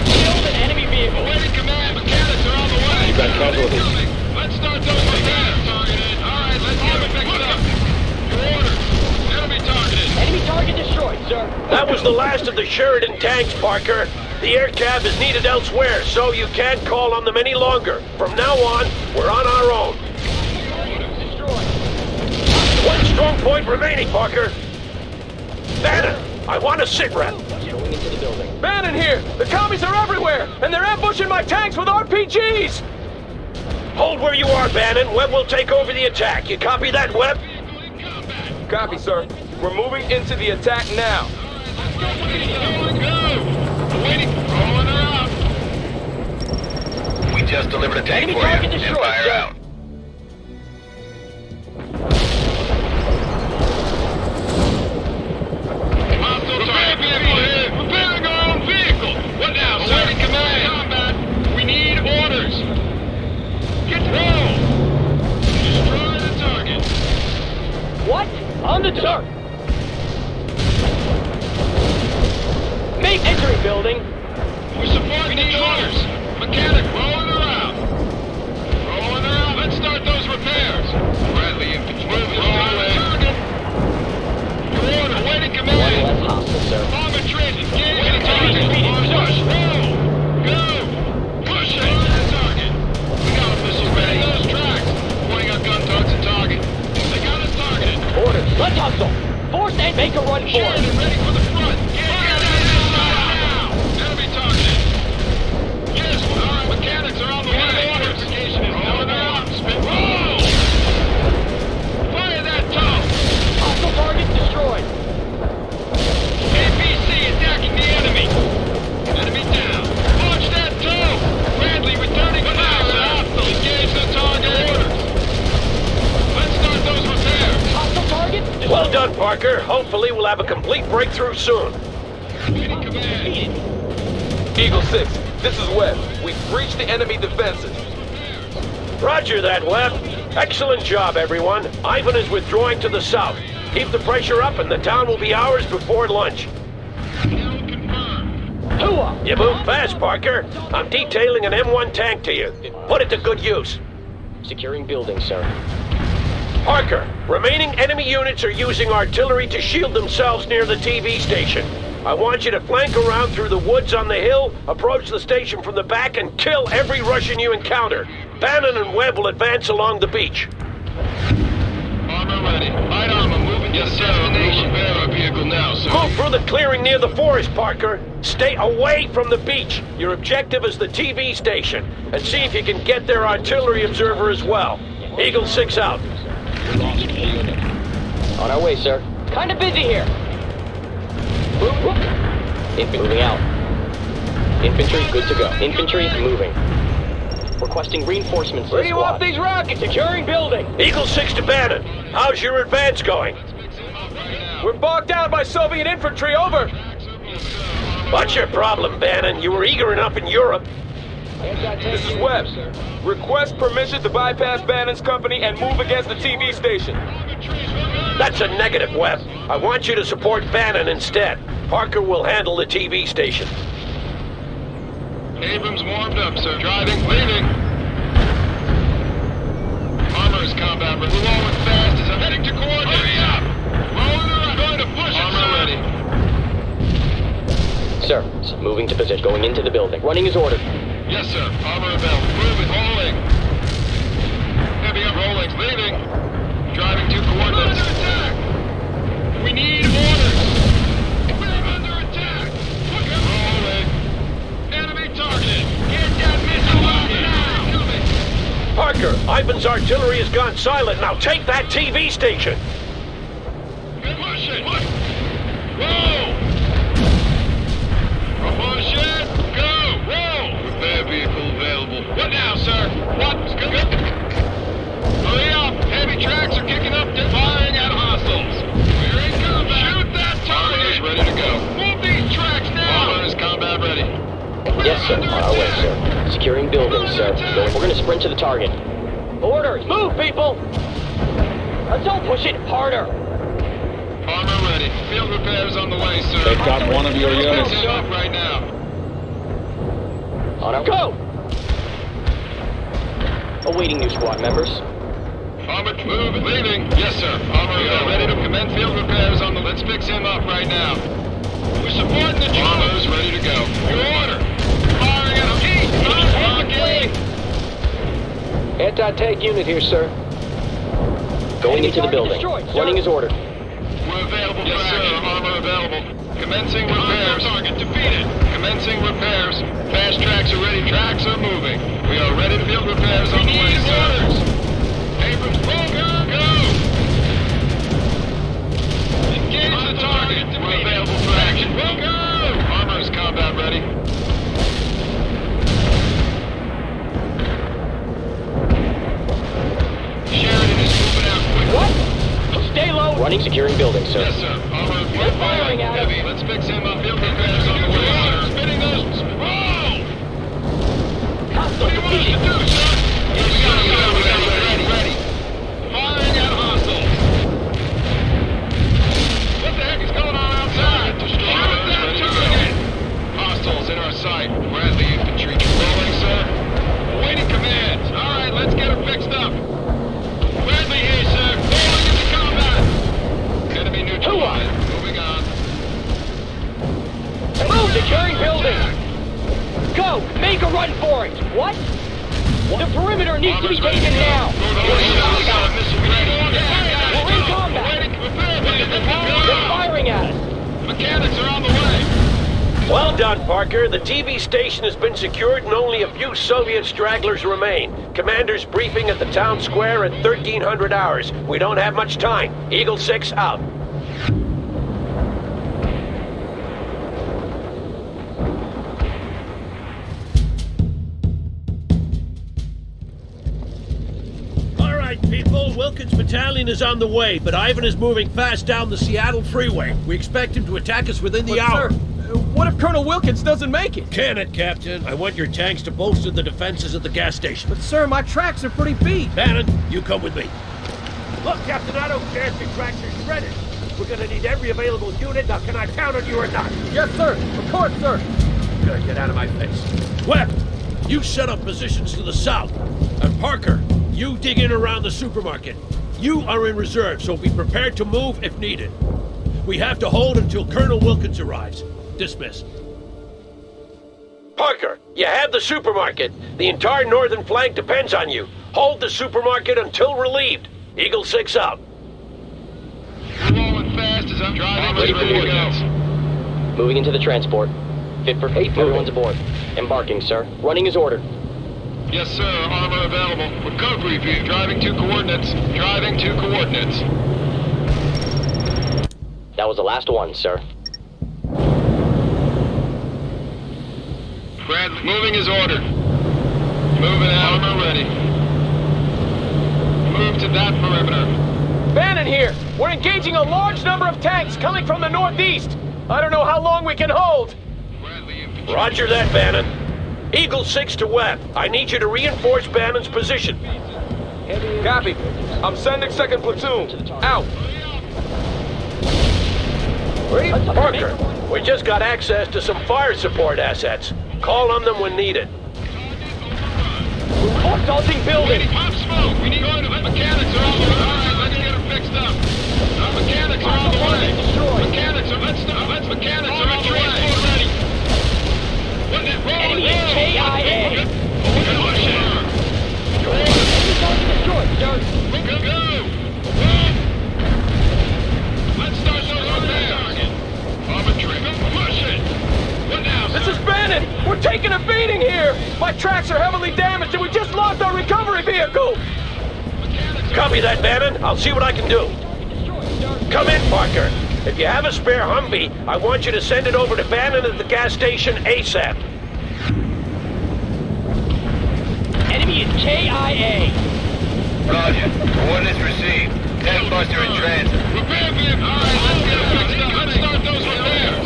Killed an enemy vehicle. Awaiting command. Mechanics are on the way. We've got casualties. Let's start those repairs. Targeted. All right, let's get it fixed up. Your order. Enemy targeted. Enemy target destroyed, sir. That was the last of the Sheridan tanks, Parker. The air cab is needed elsewhere, so you can't call on them any longer. From now on, we're on our own. Destroyed. 1 strong point remaining, Parker. Bannon, I want a sit rep. Going into the building. Bannon here! The commies are everywhere, and they're ambushing my tanks with RPGs! Hold where you are, Bannon. Webb will take over the attack. You copy that, Webb? Copy, sir. We're moving into the attack now. We just delivered a tank Enemy for target you. destroyed, Empire sir. out. Hostile target vehicle here. Repairing our own vehicle. What now, sir? Awaiting command. Combat. We need orders. Get roll. Destroy the target. What? On the turret! Make entry building! We support the orders. Mechanic rolling around. Rolling around. Let's start those repairs. Bradley infantry. Rolling. Target. Your order. Awaiting One command. less hostile, sir. Bomber trench. Engage the target. Push. Roll. Go. Push it. The target. We got a missile ready. Those tracks. Pointing our gun towards the target. They got us targeted. Orders. Let's hustle! Force and make a run for it! Sheridan ready for the front. Fire that now. Enemy targeted. Yes, all right. Mechanics are on the way. Fortification is rolling out. Spin. Roll. Fire that tow. Hostile target destroyed! APC attacking the enemy. Enemy down. Launch that tow. Bradley returning fire. Engage the target. Orders. Let's start those repairs. Hostile target destroyed! Well done, Parker. Hopefully we'll have a complete breakthrough soon. Waiting command. Eagle 6, this is Webb. We've breached the enemy defenses. Roger that, Webb. Excellent job, everyone. Ivan is withdrawing to the south. Keep the pressure up and the town will be ours before lunch. Hooah! You move fast, Parker. I'm detailing an M1 tank to you. Put it to good use. Securing building, sir. Parker, remaining enemy units are using artillery to shield themselves near the TV station. I want you to flank around through the woods on the hill, approach the station from the back, and kill every Russian you encounter. Bannon and Webb will advance along the beach. Armor ready. Light armor moving to the destination. Repair our vehicle now, sir. Move through the clearing near the forest, Parker. Stay away from the beach. Your objective is the TV station. And see if you can get their artillery observer as well. Eagle 6 out. On our way, sir. Kinda busy here. Infantry moving out. Infantry good to go. Infantry moving. Requesting reinforcements to the Bring off squad. these rockets! Securing building! Eagle 6 to Bannon. How's your advance going? We're bogged down by Soviet infantry, over! What's your problem, Bannon? You were eager enough in Europe. This is Webb. Request permission to bypass Bannon's company and move against the TV station. That's a negative, Webb. I want you to support Bannon instead. Parker will handle the TV station. Abrams warmed up, sir. Driving, leaving. Armor is combat ready. We're rolling fast as I'm heading to coordinates. Hurry up! Rolling around. Going to push it, Armor ready. Sir, moving to position. Going into the building. Running is ordered. Yes, sir. Armor available. Moving, rolling. Heavy up, rolling, leaving. Driving to coordinates. Under attack! We need orders! We're under attack! Rolling. Enemy targeted! Get that missile out now! Parker, Ivan's artillery has gone silent. Now take that TV station. Push it! Whoa! Push it! Go! Roll! Repair vehicle available. What now, sir? What? Hurry up! Heavy tracks are kicking up. They're firing at hostiles. We're in combat. Shoot that target! Armor is ready to go. Move these tracks now! Armor is combat ready. Yes, sir. On our way, sir. Securing buildings, sir. We're gonna sprint to the target. Orders! Move, people! Don't push it harder! Armor ready. Field repairs on the way, sir. They've got one of your units. Up right now. On our go! Awaiting new squad members. Armor, move, leaving. Yes, sir. Armor, we are ready to commence field repairs on the... Let's fix him up right now. We're supporting the troops. Armor's ready to go. Your order. Firing at him. Anti-tank unit here, sir. Going into the building. Running is ordered. We're available for action. Armor available. Commencing repairs. Target defeated. Commencing repairs. Fast tracks are ready. Tracks are moving. We are ready to field repairs on the way, sir. Abrams, go! Engage the target. We're available for action. Go! Armor is combat ready. Sheridan is moving out quickly. What? Stay low. Running, securing buildings, sir. Yes, sir. Armor, we're firing heavy. Let's fix him up. Field repairs on the way, sir. Spinning those. Roll! What do you want us to do, sir? Ready. Firing at hostiles. What the heck is going on outside? Shoot that target! Hostiles in our sight. Bradley infantry rolling, sir. Awaiting commands. All right, let's get them fixed up. Bradley here, sir. Rolling into combat. Enemy neutralized. Moving on. Move, securing building. Go! Make a run for it! What? The perimeter needs to be taken now! We're in combat! They're firing at us! Mechanics are on the way! Well done, Parker. The TV station has been secured and only a few Soviet stragglers remain. Commander's briefing at the town square at 1300 hours. We don't have much time. Eagle 6 out. People, Wilkins' battalion is on the way, but Ivan is moving fast down the Seattle freeway. We expect him to attack us within the hour. Sir, what if Colonel Wilkins doesn't make it? Can it, Captain? I want your tanks to bolster the defenses at the gas station. But sir, my tracks are pretty beat. Bannon, you come with me. Look, Captain, I don't care if your tracks are shredded. We're gonna need every available unit. Now, can I count on you or not? Yes, sir. Of course, sir. Good, get out of my face. Webb, you set up positions to the south. And Parker, you dig in around the supermarket. You are in reserve, so be prepared to move if needed. We have to hold until Colonel Wilkins arrives. Dismiss. Parker, you have the supermarket. The entire northern flank depends on you. Hold the supermarket until relieved. Eagle 6 out. We're rolling fast as I'm driving. Ready for movement. Moving into the transport. Fit for 8. Everyone's aboard. Embarking, sir. Running is ordered. Yes, sir. Armor available. With code review. Driving to coordinates. Driving to coordinates. That was the last one, sir. Bradley, moving is ordered. Moving out. Armor ready. Move to that perimeter. Bannon here! We're engaging a large number of tanks coming from the northeast! I don't know how long we can hold! Roger that, Bannon. Eagle 6 to Webb. I need you to reinforce Bannon's position. Copy. I'm sending second platoon. Out. Parker, we just got access to some fire support assets. Call on them when needed. Assaulting building! Pop smoke! We need going to mechanics are all the way. Alright, let's get them fixed up. Mechanics are all the way. Mechanics are, let's mechanics are all the way. Ready. Enemy is KIA! Destroyed, sir. Go! Let's start those on target. Armor trigger, push it! What now, This is Bannon! We're taking a beating here! My tracks are heavily damaged and we just lost our recovery vehicle! Copy that, Bannon. I'll see what I can do. Come in, Parker. If you have a spare Humvee, I want you to send it over to Bannon at the gas station ASAP. Enemy is KIA! Roger. Coordinates received. Tank buster in transit. Repair vehicle! Alright, let's get them fixed up. Let's start those repairs.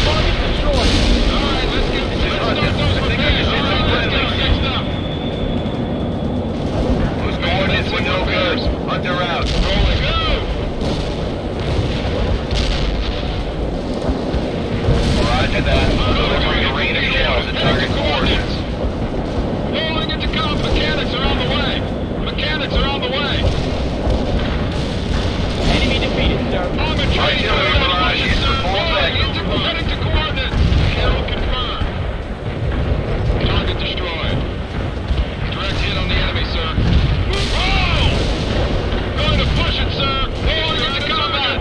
Target destroyed! Alright, let's start those repairs. Alright, let's get them fixed up. Those coordinates were no good. Hunter out. Rolling. Go! Roger that. Delivering a rain of shells at target coordinates. Rolling into comms. Mechanics are on the way. Mechanics are on the way. Enemy defeated, sir. Armor train. Artillery barrage is for full Rolling effect. heading to coordinates. Kill confirmed. Target destroyed. Direct hit on the enemy, sir. Oh! Going to push it, sir. Rolling into combat.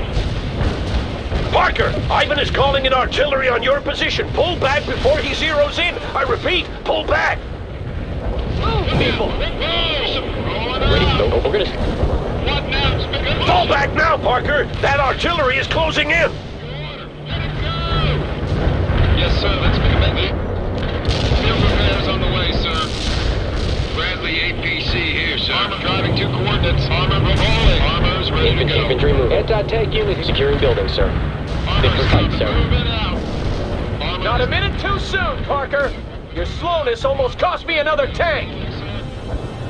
Parker, Ivan is calling in artillery on your position. Pull back before he zeroes in. I repeat, pull back. Move, people! Ready? We're gonna... What now? Fall back now, Parker. That artillery is closing in. Yes, sir. Let's move it. Field repairs on the way, sir. Bradley APC here, sir. Armor driving to coordinates. Armor rolling. Armor's ready to go. Infantry moving. Anti-tank unit securing building, sir. Victor fight, sir. Moving out. Not a minute too soon, Parker. Your slowness almost cost me another tank.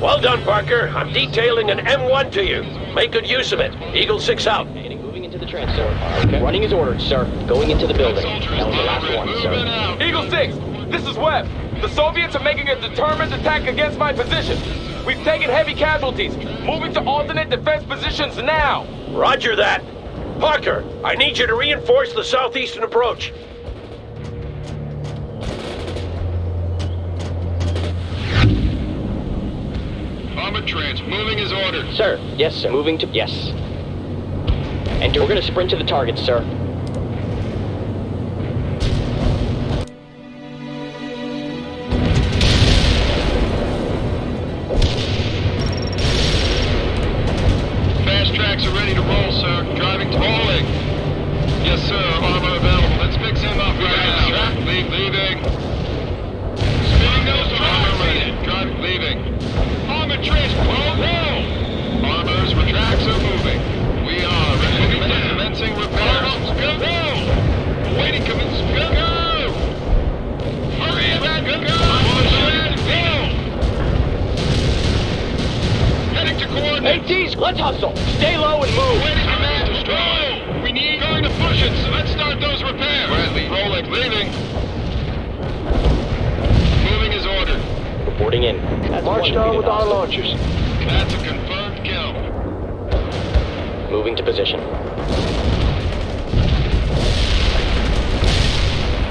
Well done, Parker. I'm detailing an M1 to you. Make good use of it. Eagle 6 out. Moving into the transport. Okay. Running is ordered, sir. Going into the building. That was the last one, sir. Eagle 6, this is Webb. The Soviets are making a determined attack against my position. We've taken heavy casualties. Moving to alternate defense positions now. Roger that. Parker, I need you to reinforce the southeastern approach. Armor trans. Moving is ordered. Sir. Yes, sir. Moving to... Yes. Enter. We're gonna sprint to the target, sir. Fast tracks are ready to roll, sir. Driving to rolling. Yes, sir. Armor available. Let's fix him up right now. Leaving. Speeding those to armor ready. Driving. Leaving. Armor trace. Roll. Armors. Tracks are moving. We are ready. Commencing repairs. Go. Waiting. Commence. Go. Hurry up. Go. Heading to coordinates. ATs, let's hustle. Stay low and move. Waiting command. Destroy. We need going to push it. So let's start those repairs. Bradley. Rolling. Leaving. Moving is ordered. Reporting in. That's March down with our launchers. That's a confirmed kill. Moving to position.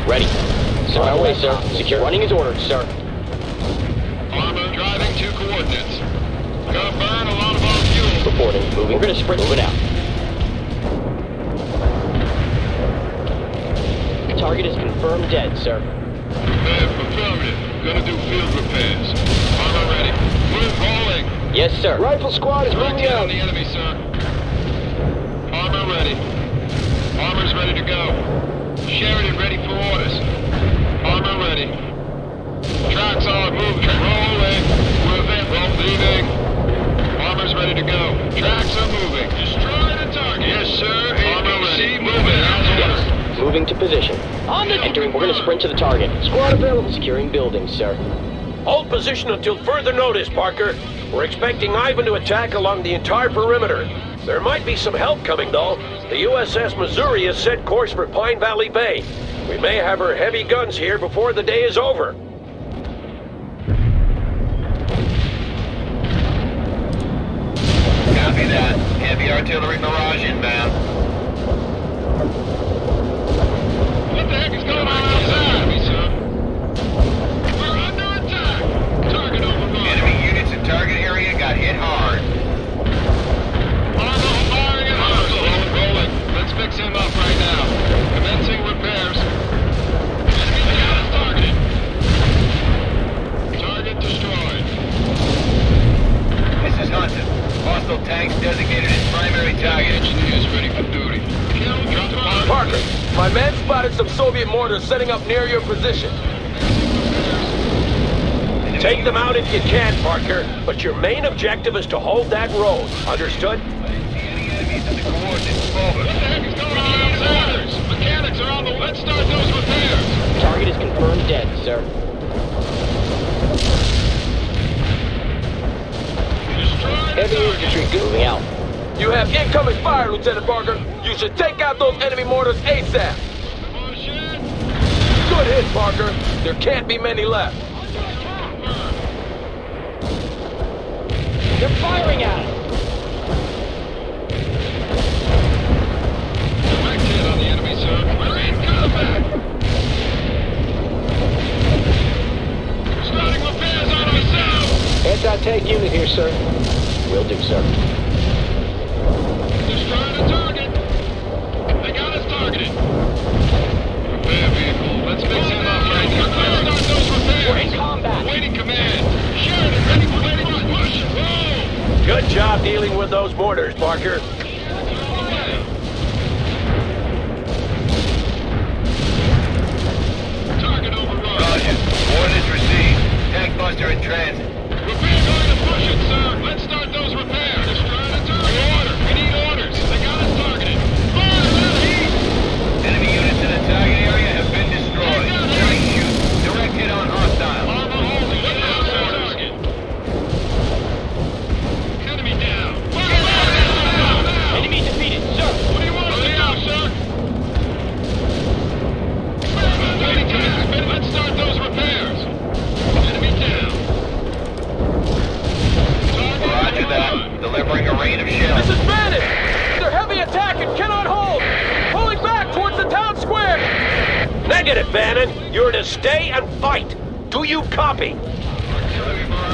Ready. Sir, on our way, sir. Secure. Running is ordered, sir. Armor driving to coordinates. Gonna burn a lot of our fuel. Reporting. Moving. We're gonna sprint. Moving out. Target is confirmed dead, sir. Affirmative. Gonna do field repairs. Armor ready. Move rolling. Yes, sir. Rifle squad is Direct moving hit out. on the enemy, sir. Armor ready. Armor's ready to go. Sheridan ready for orders. Armor ready. Tracks are moving. Rolling. Roll. Leaving. Armor's ready to go. Tracks are moving. Destroy the target. Yes, sir. Armor ready. Moving. Yes. Moving to position. We're gonna sprint to the target. Squad available. Securing buildings, sir. Hold position until further notice, Parker. We're expecting Ivan to attack along the entire perimeter. There might be some help coming, though. The USS Missouri has set course for Pine Valley Bay. We may have her heavy guns here before the day is over. Copy that. Heavy artillery barrage inbound. What the heck is going on outside of me, son? We're under attack. Target overrun. Enemy units in target area got hit hard. Armor firing at us. Rolling. Let's fix him up right now. Commencing repairs. Enemy got us targeted. Target destroyed. This is Hunter. Hostile tanks designated as primary target. Engineers ready for duty. Parker, my men spotted some Soviet mortars setting up near your position. Take them out if you can, Parker, but your main objective is to hold that road. Understood? Enemies in the coordinates. Over. What the heck is going on outside? Mechanics are on the... Let's start those repairs. Target is confirmed dead, sir. Heavy infantry moving out. You have incoming fire, Lieutenant Parker. You should take out those enemy mortars ASAP. Good hit, Parker. There can't be many left. They're firing at us. Direct hit on the enemy, sir. We're in combat. Starting repairs on ourselves. Anti-tank unit here, sir. Will do, sir. Destroying the target. They got us targeted. Repair vehicle. Let's fix him up right now. Let's start those repairs. We're in combat. Waiting command. Sheridan, ready for push. Roll. Good job dealing with those mortars, Parker. Target overrun. Roger. Orders received. Tank buster in transit. Repair going to push it, sir. Let's start those repairs. Destroying the target. Order. We need orders. They got us targeted. Fire that heat. Enemy units in the target area have been destroyed. Straight shoot. Direct hit on hostile. Armor holding. Get out of target. Enemy down. Fire that. Enemy defeated, sir. What do you want us to do, sir? Waiting command. Let's start those repairs. Enemy down. Roger that. Delivering a rain of shells. This is Bannon! They're heavy attack and cannot hold! Pulling back towards the town square! Negative, Bannon. You're to stay and fight. Do you copy?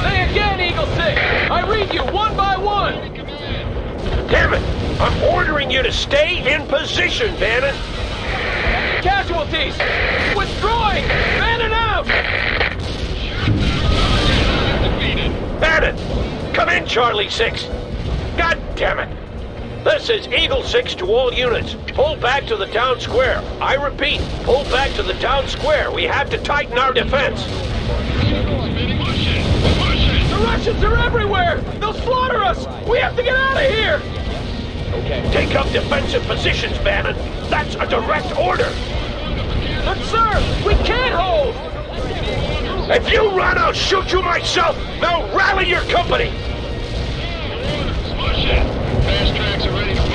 Say again, Eagle 6! I read you one by one! Damn it! I'm ordering you to stay in position, Bannon. Casualties! Withdrawing! Bannon out! Bannon! Come in, Charlie 6. God damn it! This is Eagle 6 to all units. Pull back to the town square. I repeat, pull back to the town square. We have to tighten our defense. The Russians are everywhere! They'll slaughter us! We have to get out of here! Okay. Take up defensive positions, Bannon. That's a direct order. But sir, we can't hold! If you run, I'll shoot you myself. Now rally your company. Fast tracks are ready to put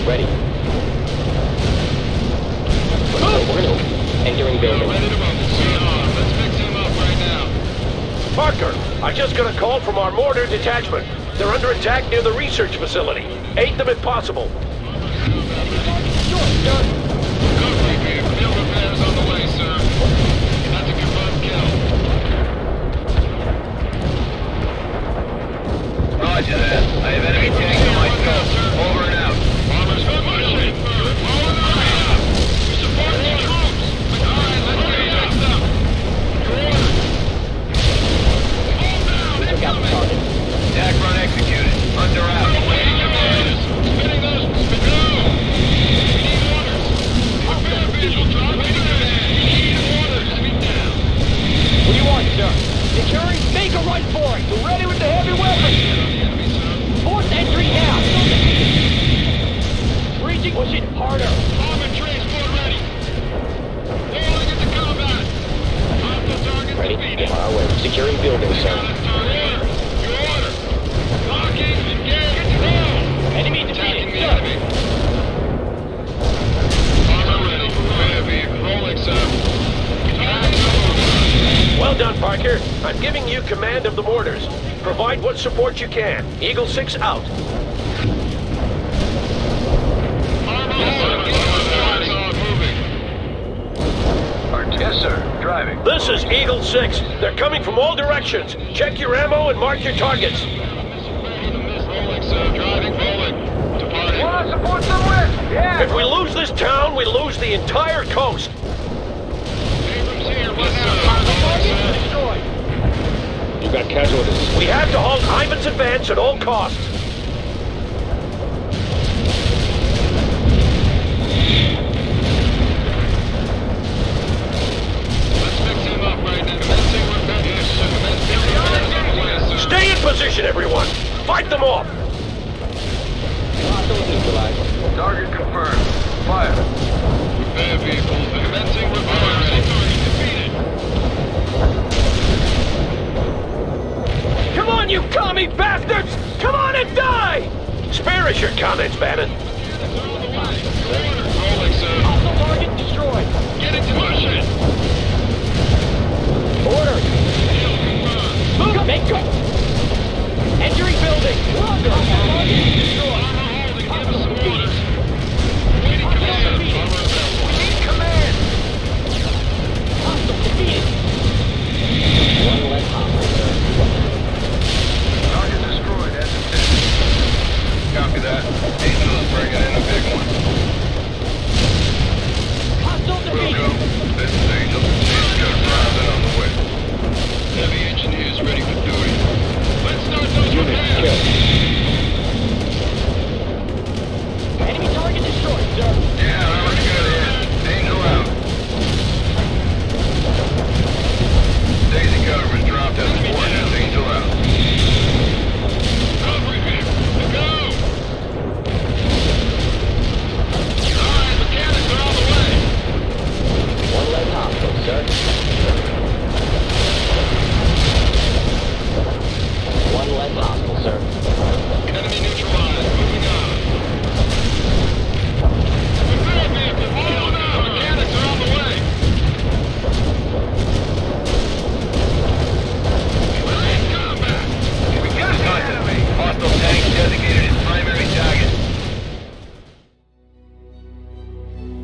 Ready. Entering building. Let's fix him up right now. Parker, I just got a call from our mortar detachment. They're under attack near the research facility. Aid them if possible. Field repairs on the way, sir. That's a confirmed kill. Roger that. I have enemy tanks on my scope. Over and out. Bombers pushing. Support the troops. All right, let's get next up. Took out the target. Attack run executed. Under out. Spinning those. What do you want, sir? Securing? Make a run for it! We're ready with the heavy weapons! you command of the mortars. Provide what support you can. Eagle 6 out. Yes, sir. Driving. This is Eagle 6. They're coming from all directions. Check your ammo and mark your targets. Want to support somewhere? Yeah. If we lose this town, we lose the entire coast. You got casualties. We have to halt Ivan's advance at all costs. Stay in position, everyone. Fight them off. Target confirmed. Fire. Repair vehicles commencing repair. Come on, you commie bastards! Come on and die! Spare us your comments, Bannon. Rolling, sir. Hostile target destroyed. Get into motion. Order. Move. Make go. Entering building. Target destroyed. Hostile defeated. Command. Hostile defeated. One less hostile, sir. Target destroyed as intended. Copy that. Angel is bringing in a big one. Hostile We'll defeated. go. This is Angel. She's got Robin on the way. Heavy engineers ready for duty. Let's start those repairs. Enemy target destroyed, sir. Yeah, that looks good ahead. Angel out. Daisy Government dropped as coordinates. Angel out. Recovery vehicle. Go! Alright, mechanics are on the way. One less hostile, sir. One less hostile, sir. Enemy neutralized. Moving on. Repair vehicle. All now. Mechanics are on the way. We're in combat. We got enemy. Hostile tank designated as primary target.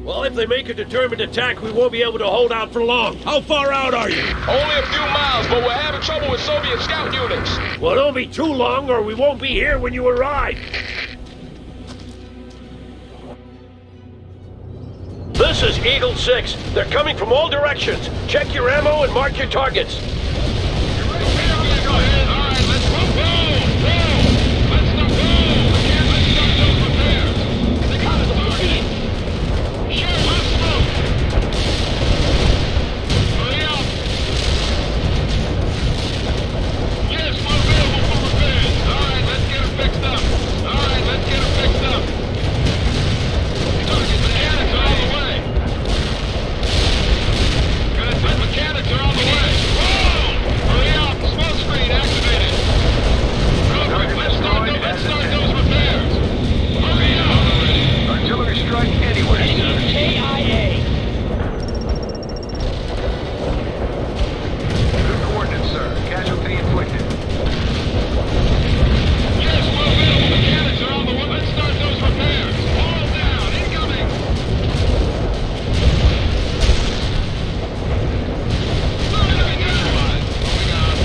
Well, if they make a determined attack, we won't be able to hold out for long. How far out are you? Only a few miles, but we're having trouble with Soviet scout units. Well, don't be too long, or we won't be here when you arrive. This is Eagle 6. They're coming from all directions. Check your ammo and mark your targets. Mechanics are on the way. Whoa! Hurry up! Smoke screen activated. Let's start those repairs. Hurry up! Artillery strike anywhere. KIA. Good coordinates, sir. Casualty inflicted. Yes, well built. Mechanics are on the way. Let's start those repairs. All down. Incoming. Enemy neutralized. Moving on.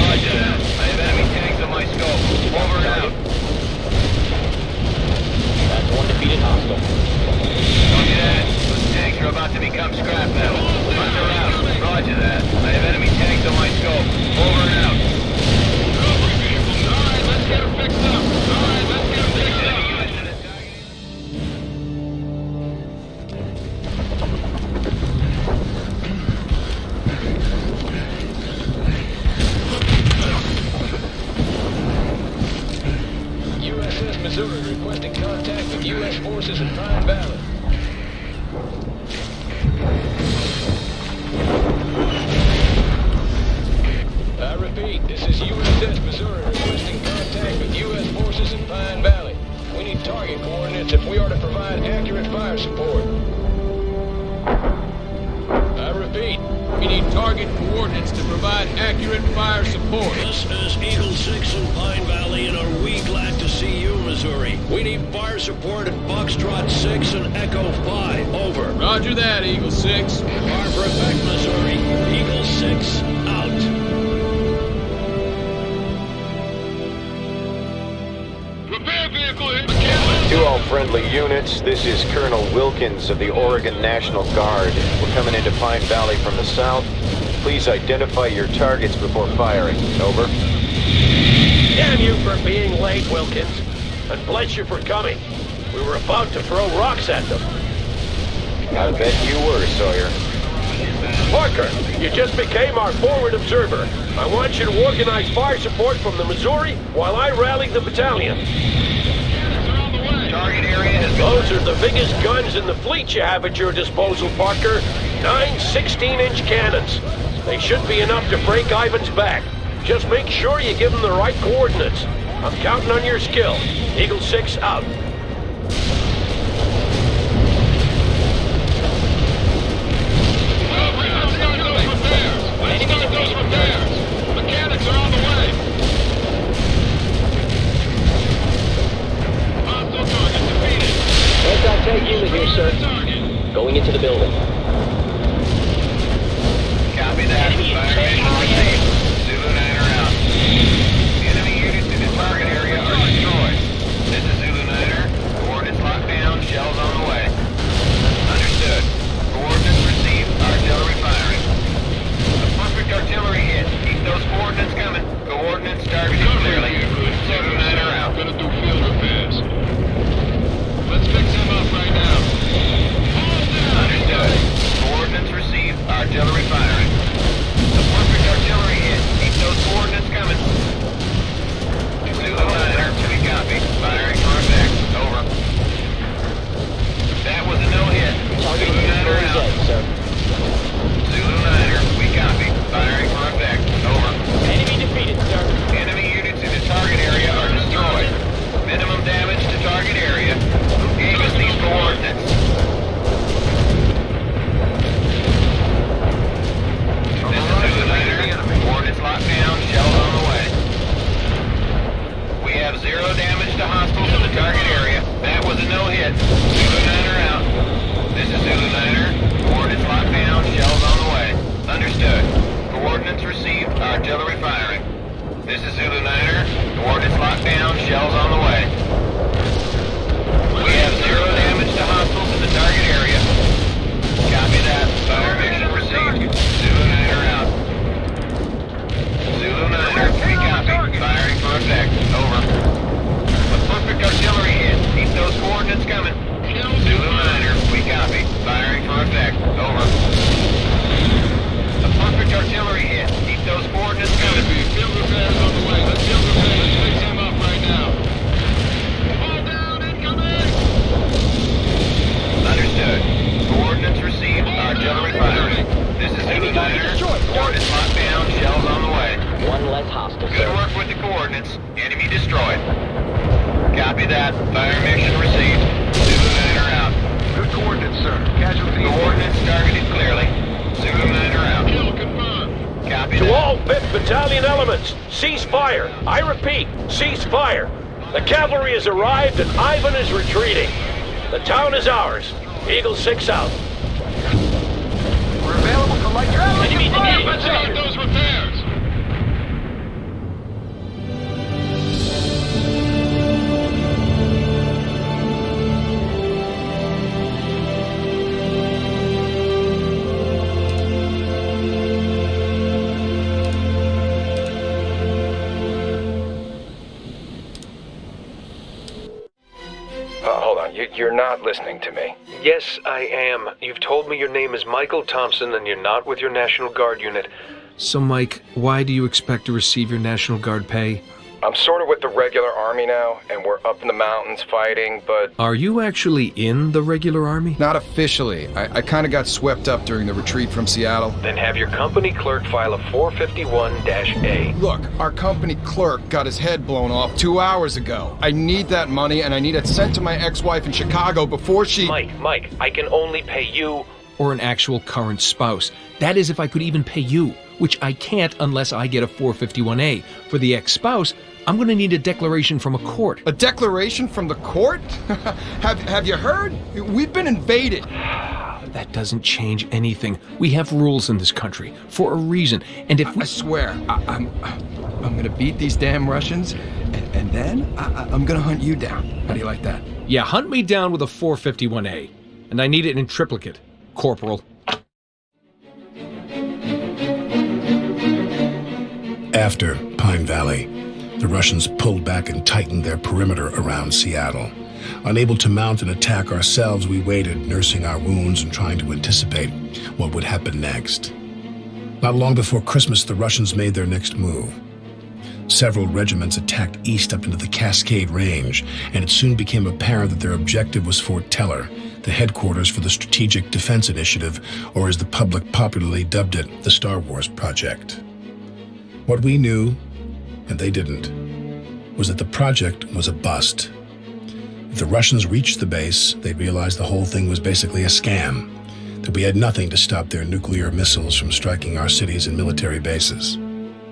Roger that. I have enemy tanks on my scope. Over and out. That's one defeated hostile. Roger that. Those tanks are about to become scrap metal. Hunter out. Roger that. I have enemy tanks on my scope. Over and out. Recovery vehicles. All right, let's get them fixed up. All right, let's get them fixed up. USS Missouri requesting contact with U.S. forces in Pine Valley. I repeat, this is USS Missouri requesting contact with U.S. forces in Pine Valley. We need target coordinates if we are to provide accurate fire support. target coordinates to provide accurate fire support. This is Eagle 6 in Pine Valley, and are we glad to see you, Missouri. We need fire support at Foxtrot 6 and Echo 5. Over. Roger that, Eagle 6. Fire for effect, Missouri. Eagle 6, out. To all friendly units, this is Colonel Wilkins of the Oregon National Guard. We're coming into Pine Valley from the south. Please identify your targets before firing. Over. Damn you for being late, Wilkins. And bless you for coming. We were about to throw rocks at them. I bet you were, Sawyer. Parker, you just became our forward observer. I want you to organize fire support from the Missouri while I rally the battalion. Target area has been... Those are the biggest guns in the fleet you have at your disposal, Parker. 9 16-inch cannons. They should be enough to break Ivan's back. Just make sure you give them the right coordinates. I'm counting on your skill. Eagle 6 out. Mechanics are on the way. Hostile target defeated. Anti-tank unit here, sir. Going into the building. Copy that. Fire mission received. Zulu 9 are out. Enemy units in the target area are destroyed. This is Zulu 9er. Coordinates locked down. Shells on the way. Understood. Coordinates received. Artillery firing. A perfect artillery hit. Keep those coordinates coming. Coordinates targeted clearly. Zulu 9 are out. Gonna do field repairs. Let's fix him up right now. Understood. Coordinates received. Artillery firing. A perfect artillery hit. Keep those coordinates coming. Zulu 9er, we copy. Firing for effect. Over. That was a no-hit. Zulu 9er out. Zulu 9er, we copy. Firing for effect. Over. Enemy defeated, sir. Enemy units in the target area are destroyed. Minimum damage to target area. Who gave us these coordinates? This is Zulu 9er. Coordinates locked down. Shells on the way. We have 0 damage to hostiles in the target area. That was a no-hit. Zulu 9er out. This is Zulu 9er. Coordinates locked down. Shells on the way. Understood. Coordinates received. Artillery firing. This is Zulu 9er. Coordinates locked down. Shells on the way. We have 0 damage to hostiles in the target area. Copy that. Fire mission received. Zulu 9er out. Zulu 9er, we copy. Firing for effect. Over. A perfect artillery hit. Keep those coordinates coming. Zulu 9er, we copy. Firing for effect. Over. A perfect artillery hit. Keep those coordinates coming. Field repairs on the way. Let's field repair. Let's fix him up right now. Fall down, incoming! Understood. Coordinates received. Artillery firing. This is Zulu 9er. Coordinates locked down. Shells on the way. One less hostile, Good sir. work with the coordinates. Enemy destroyed. Copy that. Fire mission received. Zulu 9er out. Good coordinates, sir. Casualty. Coordinates targeted clearly. Zulu 9er out. Kill confirmed. Copy To that. all 5th Battalion elements, cease fire. I repeat, cease fire. The cavalry has arrived and Ivan is retreating. The town is ours. Eagle 6 out. We're available for light travel. Enemy defeated. Let's start those repairs. Hold on, you're not listening to me. Yes, I am. You've told me your name is Michael Thompson and you're not with your National Guard unit. So, Mike, why do you expect to receive your National Guard pay? I'm sort of with the regular army now, and we're up in the mountains fighting, but... Are you actually in the regular army? Not officially. I kind of got swept up during the retreat from Seattle. Then have your company clerk file a 451-A. Look, our company clerk got his head blown off 2 hours ago. I need that money, and I need it sent to my ex-wife in Chicago before she... Mike, I can only pay you or an actual current spouse. That is if I could even pay you, which I can't unless I get a 451A. For the ex-spouse, I'm going to need a declaration from a court. A declaration from the court? Have you heard? We've been invaded. That doesn't change anything. We have rules in this country for a reason. And if I swear, I'm going to beat these damn Russians, and then I'm going to hunt you down. How do you like that? Yeah, hunt me down with a 451A. And I need it in triplicate, Corporal. After Pine Valley, the Russians pulled back and tightened their perimeter around Seattle. Unable to mount an attack ourselves, we waited, nursing our wounds and trying to anticipate what would happen next. Not long before Christmas, the Russians made their next move. Several regiments attacked east up into the Cascade Range, and it soon became apparent that their objective was Fort Teller, the headquarters for the Strategic Defense Initiative, or as the public popularly dubbed it, the Star Wars Project. What we knew, and they didn't, was that the project was a bust. If the Russians reached the base, they'd realize the whole thing was basically a scam, that we had nothing to stop their nuclear missiles from striking our cities and military bases.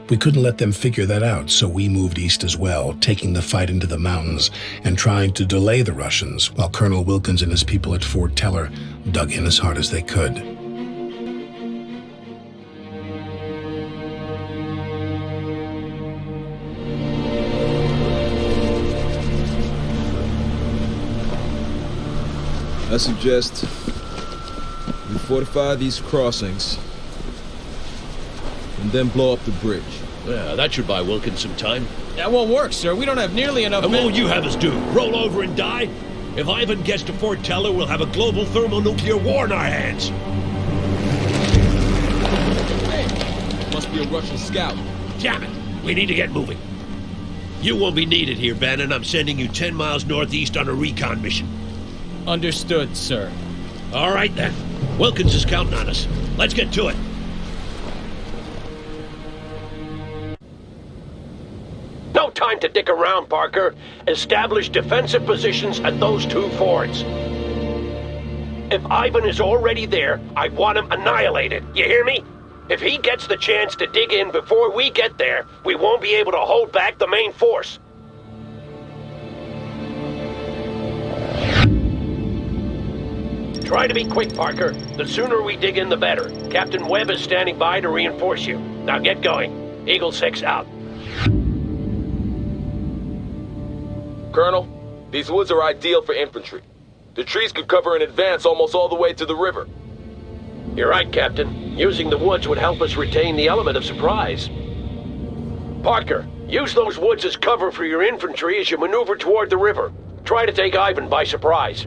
We couldn't let them figure that out, so we moved east as well, taking the fight into the mountains and trying to delay the Russians, while Colonel Wilkins and his people at Fort Teller dug in as hard as they could. I suggest we fortify these crossings and then blow up the bridge. Yeah, that should buy Wilkins some time. That won't work, sir. We don't have nearly enough And men. what will you have us do? Roll over and die? If Ivan gets to Fort Teller, we'll have a global thermonuclear war in our hands. Hey, must be a Russian scout. Damn it! We need to get moving. You won't be needed here, Bannon. I'm sending you 10 miles northeast on a recon mission. Understood, sir. All right, then. Wilkins is counting on us. Let's get to it. No time to dick around, Parker. Establish defensive positions at those two forts. If Ivan is already there, I want him annihilated. You hear me? If he gets the chance to dig in before we get there, we won't be able to hold back the main force. Try to be quick, Parker. The sooner we dig in, the better. Captain Webb is standing by to reinforce you. Now get going. Eagle 6 out. Colonel, these woods are ideal for infantry. The trees could cover in advance almost all the way to the river. You're right, Captain. Using the woods would help us retain the element of surprise. Parker, use those woods as cover for your infantry as you maneuver toward the river. Try to take Ivan by surprise.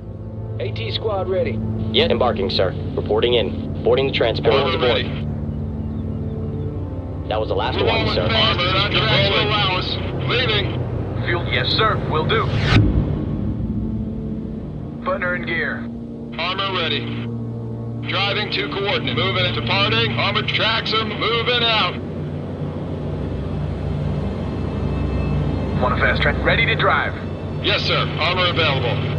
AT squad ready. Yeah, embarking, sir. Reporting in. Boarding the transporter. Ready. That was the last one, sir. Armored on track to allow us. Leaving. Fuel, yes, sir. Will do. Putting her in gear. Armor ready. Driving to coordinate. Moving and departing. Armored tracks are moving out. Want a fast track? Ready to drive. Yes, sir. Armor available.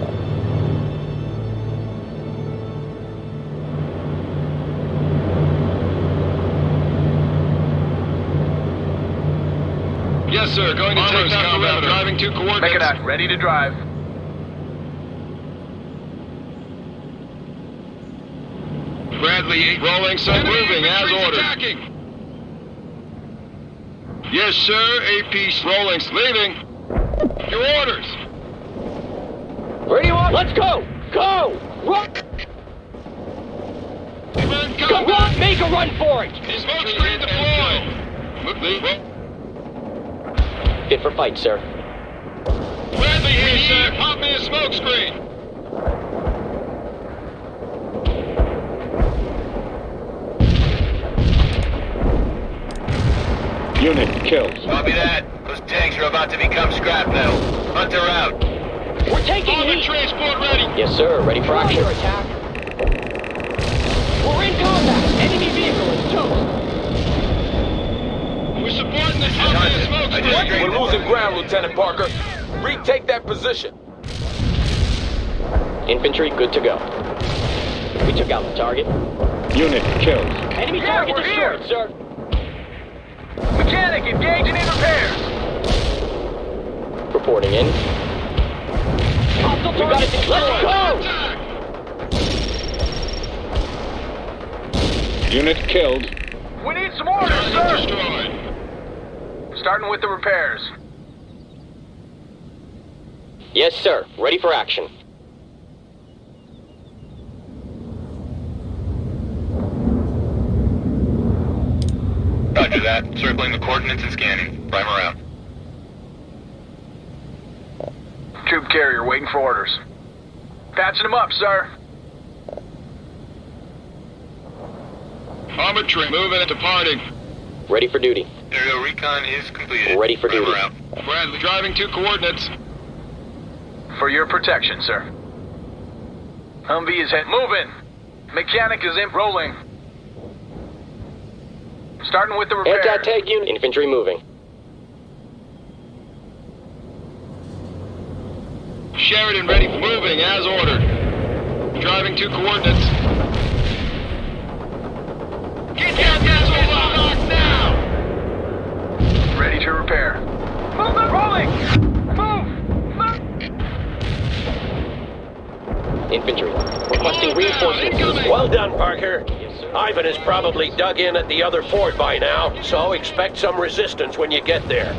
Yes, sir. Going to take down the river. Driving to coordinates. Make it out. Ready to drive. Bradley 8 rolling, sun moving as ordered. Attacking. Yes, sir. AP rolling, leaving. Your orders. Where do you want? Let's go! Go! Run! Go run! Make a run for it! Smoke screen deployed. Fit for fight, sir. Bradley here, sir. Pop me a smoke screen. Unit killed. Copy that. Those tanks are about to become scrap metal. Hunter out. We're taking Armored heat. transport ready. Yes, sir. Ready for action. Attack. We're in combat. Enemy vehicle is toast. We're supporting the top of the smoke screen. We're losing ground, Lieutenant Parker. Retake that position. Infantry good to go. We took out the target. Unit killed. Enemy target destroyed, sir. Mechanic, engaging in repairs. Reporting in. Hostile target destroyed. Let's go! Unit killed. We need some orders, sir. Starting with the repairs. Yes, sir. Ready for action. Roger that. Circling the coordinates and scanning. Primer out. Troop carrier waiting for orders. Patching them up, sir. Armored train moving and departing. Ready for duty. Aerial recon is completed. Ready for duty. Out. Bradley driving to coordinates. For your protection, sir. Humvee is moving. Mechanic is rolling. Starting with the repairs. Anti-tank unit. Infantry moving. Sheridan ready for moving as ordered. Driving to coordinates. Get that missile locked now! Ready to repair. Movement rolling! Move! Infantry. Requesting reinforcements. Well done, Parker. Ivan is probably dug in at the other fort by now, so expect some resistance when you get there.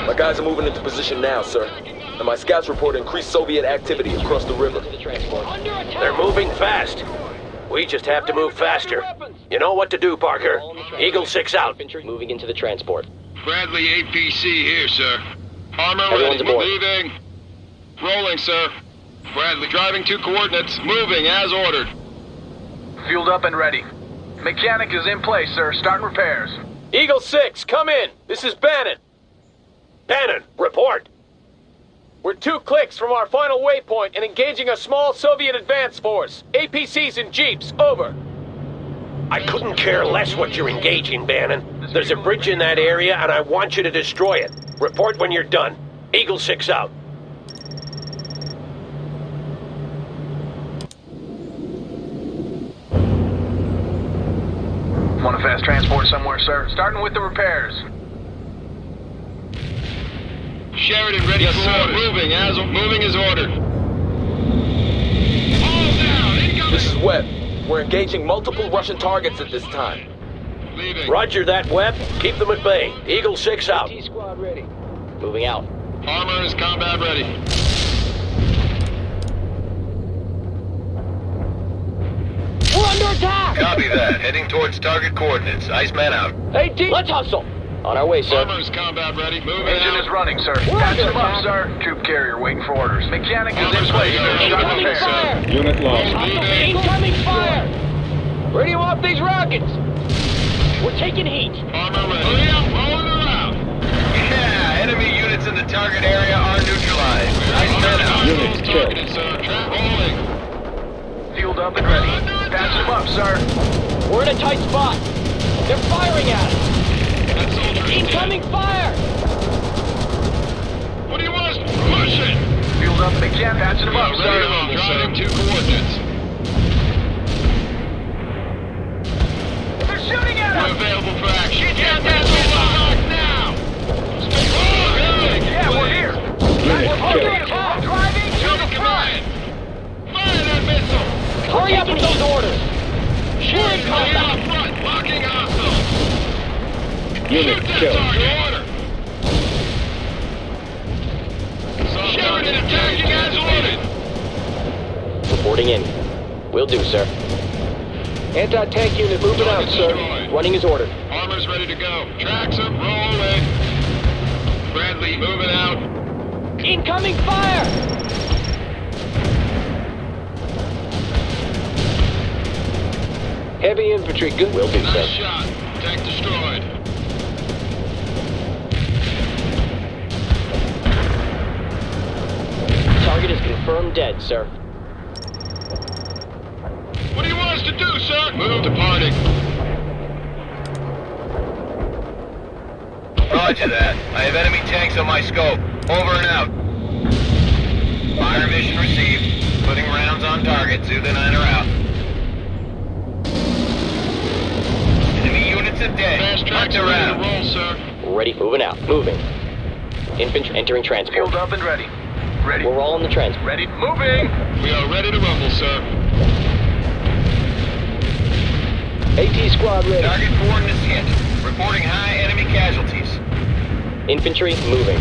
My guys are moving into position now, sir. And my scouts report increased Soviet activity across the river. They're moving fast. We just have to move faster. You know what to do, Parker. Eagle 6 out. Moving into the transport. Bradley APC here, sir. Armor Everyone's ready. aboard. Leaving. Rolling, sir. Bradley driving to coordinates. Moving as ordered. Fueled up and ready. Mechanic is in place, sir. Starting repairs. Eagle 6, come in. This is Bannon. Bannon, report. We're 2 clicks from our final waypoint and engaging a small Soviet advance force. APCs and jeeps, over. I couldn't care less what you're engaging, Bannon. There's a bridge in that area, and I want you to destroy it. Report when you're done. Eagle 6 out. Want a fast transport somewhere, sir? Starting with the repairs. Sheridan ready for order. Moving as ordered. All down. Incoming. This is Webb. We're engaging multiple Russian targets at this time. Leaving. Roger that, Webb. Keep them at bay. Eagle 6 out. T-squad ready. Moving out. Armor is combat ready. We're under attack! Copy that. Heading towards target coordinates. Iceman out. Hey, D! Let's hustle! On our way, sir. Armor is combat ready. Moving Engine out. is running, sir. Patching them up, sir. Troop carrier waiting for orders. Mechanic is in place, sir. Starting repairs. Fire! Unit lost. Incoming fire! Where do you want these rockets? We're taking heat. Armor ready. Hurry up, rolling around. Yeah, enemy units in the target area are neutralized. Iceman out. Unit killed. Targeted, sir. Trap rolling. Fueled up and ready. Patching them up, sir. We're in a tight spot. They're firing at us. That soldier is Incoming fire! What do you want us to push it? Fueled up and again. Patching them up, Ready sir. to roll. Driving to coordinates. They're shooting at We're us! available for action. Get that missile now! Stay rolling. Yeah, we're here. Unit killed. Driving to the front. Fire that missile! Hurry up with those orders! We're in combat! Front, locking hostile! Unit Shoot that killed. target! Order! Sheridan attacking as ordered! Reporting in. Will do, sir. Anti-tank unit moving out, sir. Running as ordered. Armor's ready to go. Tracks are rolling. Bradley moving out. Incoming fire! Heavy infantry, good. Will do, Nice sir. shot. Tank destroyed. Target is confirmed dead, sir. What do you want us to do, sir? Move departing. Roger that. I have enemy tanks on my scope. Over and out. Fire mission received. Putting rounds on target. Zulu 9 are out. Target's a dead. Fast track's Hunt ready to around. roll, sir. Ready, moving out, moving. Infantry entering transport. Fueled up and ready. Ready. We're all in the transport. Ready. Moving. We are ready to rumble, sir. AT squad ready. Target coordinates hit. Reporting high enemy casualties. Infantry moving.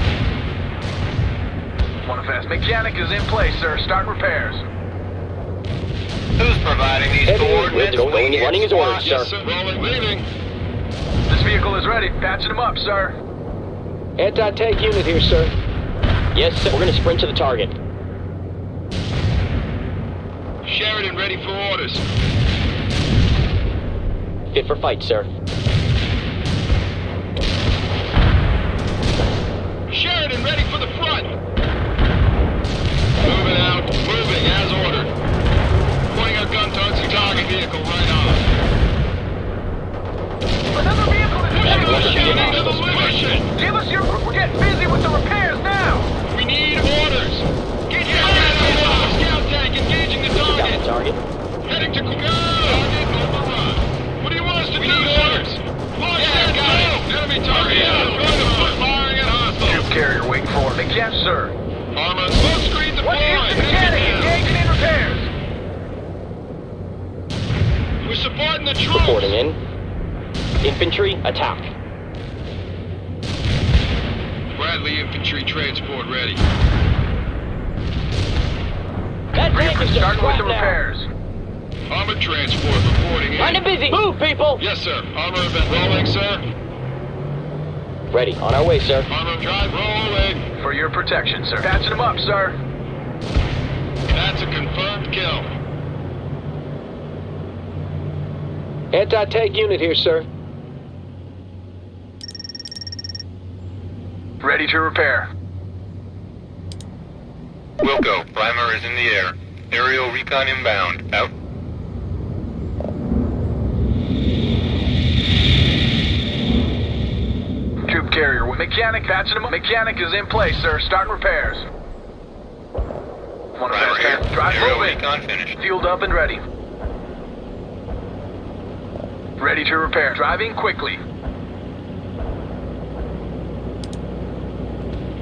One fast. Mechanic is in place, sir. Start repairs. Who's providing these coordinates? Going running his orders, sir. Yes, sir. Rolling, leaving. This vehicle is ready. Patching them up, sir. Anti-tank unit here, sir. Yes, sir. We're gonna sprint to the target. Sheridan ready for orders. Fit for fight, sir. Sheridan ready for the front. Moving out, moving as ordered. Pointing our gun towards the target vehicle right on. Another vehicle is Pushing. Give us your... We're getting busy with the repairs now. We need orders. Get your scout tank engaging the target. Target. Heading to go. Target overrun. What do you want us to do? We need orders. Launch that gun. Enemy target. Going to foot firing at hostiles. Troop carrier waiting for me. Yes, sir. Armor smoke screen deployed. What's the mechanic engaging in repairs? We're supporting the troops. Reporting in. Infantry attack. Bradley infantry transport ready. That tank is Starting with the now. repairs. Armored transport reporting in. Kinda busy. Move, people. Yes, sir. Armor event rolling, sir. Ready. On our way, sir. Armor drive rolling. For your protection, sir. Patching them up, sir. That's a confirmed kill. Anti-tank unit here, sir. Ready to repair. Wilco, primer is in the air. Aerial recon inbound. Out. Troop carrier with mechanic patching them up. Mechanic is in place, sir. Starting repairs. One of Primer those here. drive Aerial moving. recon finished. Fueled up and ready. Ready to repair. Driving quickly.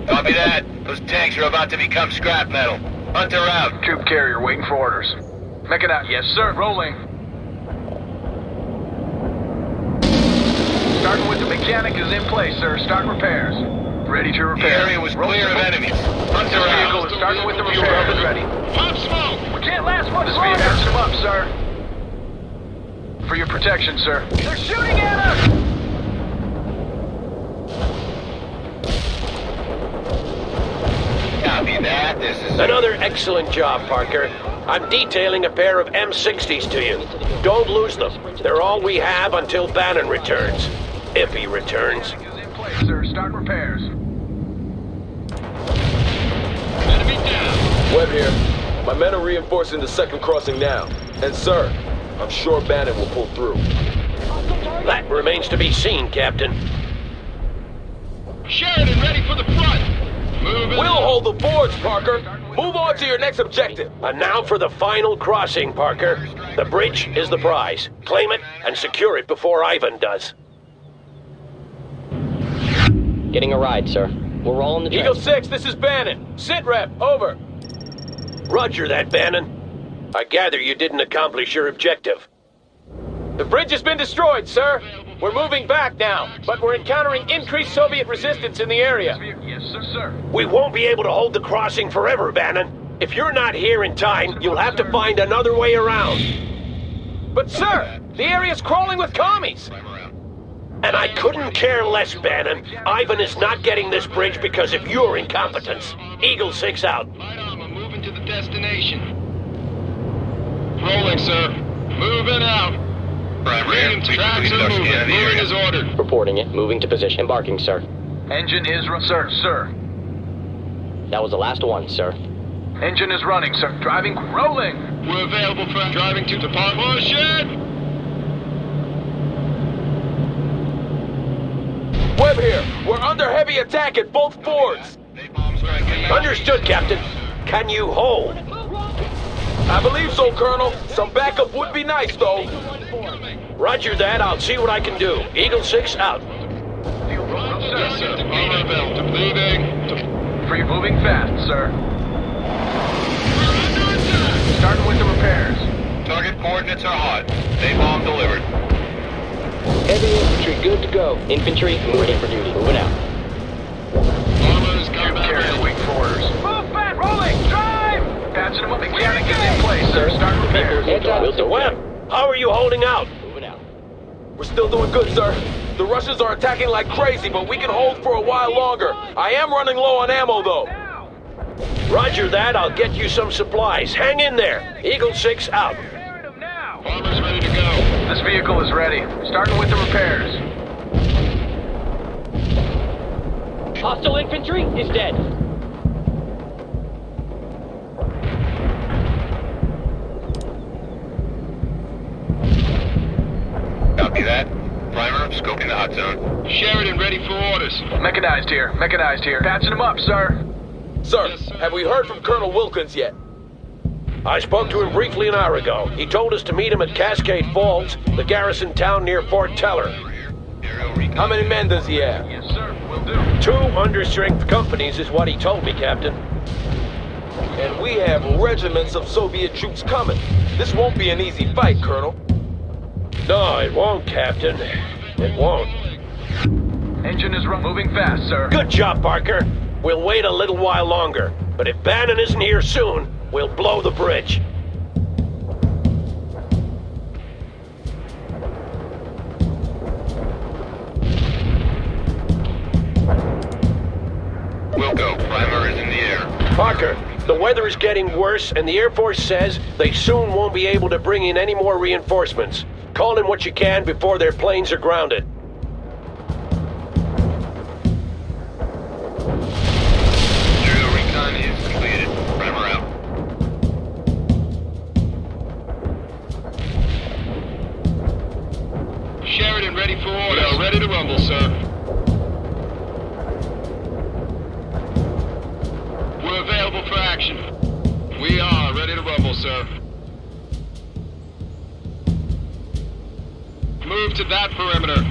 Copy that. Those tanks are about to become scrap metal. Hunter out. Troop carrier waiting for orders. Making out. Yes, sir. Rolling. Starting with the mechanic is in place, sir. Start repairs. Ready to The repair. area was clear of enemies. Hunter This out. vehicle is starting with the repairs and ready. Pop smoke. We can't last much longer. Patching them up, sir. For your protection, sir. They're shooting at us! Copy that. This is Another excellent job, Parker. I'm detailing a pair of M60s to you. Don't lose them. They're all we have until Bannon returns. If he returns. Is in place, sir. Start repairs. Enemy down. Webb here. My men are reinforcing the second crossing now. And sir, I'm sure Bannon will pull through. That remains to be seen, Captain. Sheridan ready for the front. Moving. We'll hold the forge, Parker. Move on to your next objective. And now for the final crossing, Parker. The bridge is the prize. Claim it and secure it before Ivan does. Getting a ride, sir. We're all in the Eagle transport. 6, this is Bannon. Sit rep, over. Roger that, Bannon. I gather you didn't accomplish your objective. The bridge has been destroyed, sir. We're moving back now, but we're encountering increased Soviet resistance in the area. Yes, sir, sir. We won't be able to hold the crossing forever, Bannon. If you're not here in time, you'll have to find another way around. But, sir, the area's crawling with commies. And I couldn't care less, Bannon. Ivan is not getting this bridge because of your incompetence. Eagle 6 out. Light armor moving to the destination. Rolling, sir. Moving out. Moving, tracks are moving. Moving is ordered. Reporting it. Moving to position. Embarking, sir. Engine is sir, sir. That was the last one, sir. Engine is running, sir. Driving, rolling. We're available for driving to department. Motion! Webb here. We're under heavy attack at both fords. Understood, Captain. Can you hold? I believe so, Colonel. Some backup would be nice, though. Roger that. I'll see what I can do. Eagle 6 out. Yes, sir. Armor available. Leaving. Free moving fast, sir. Starting with the repairs. Target coordinates are hot. A-bomb delivered. Heavy infantry, good to go. Infantry, ready for duty. Moving out. Armor's coming back. Carrier wait for orders. Move back, rolling, drive! Patching them up. Mechanic is in place, sir. Start repairs. Webb, how are you holding out? Moving out. We're still doing good, sir. The Russians are attacking like crazy, but we can hold for a while longer. I am running low on ammo, though. Roger that. I'll get you some supplies. Hang in there. Eagle 6 out. Armor's ready to go. This vehicle is ready. Starting with the repairs. Hostile infantry is dead. Copy that. Primer, scoping the hot zone. Sheridan ready for orders. Mechanized here. Mechanized here. Patching them up, sir. Sir, have we heard from Colonel Wilkins yet? I spoke to him briefly an hour ago. He told us to meet him at Cascade Falls, the garrison town near Fort Teller. How many men does he have? Yes, sir. Will do. 2 understrength companies is what he told me, Captain. And we have regiments of Soviet troops coming. This won't be an easy fight, Colonel. No, it won't, Captain. It won't. Engine is moving fast, sir. Good job, Parker. We'll wait a little while longer. But if Bannon isn't here soon, we'll blow the bridge. We'll go. Primer is in the air. Parker, the weather is getting worse, and the Air Force says they soon won't be able to bring in any more reinforcements. Call in what you can before their planes are grounded. Aerial recon is completed. Primer out. Sheridan ready for orders. We are ready to rumble, sir. We're available for action. We are ready to rumble, sir. Move to that perimeter.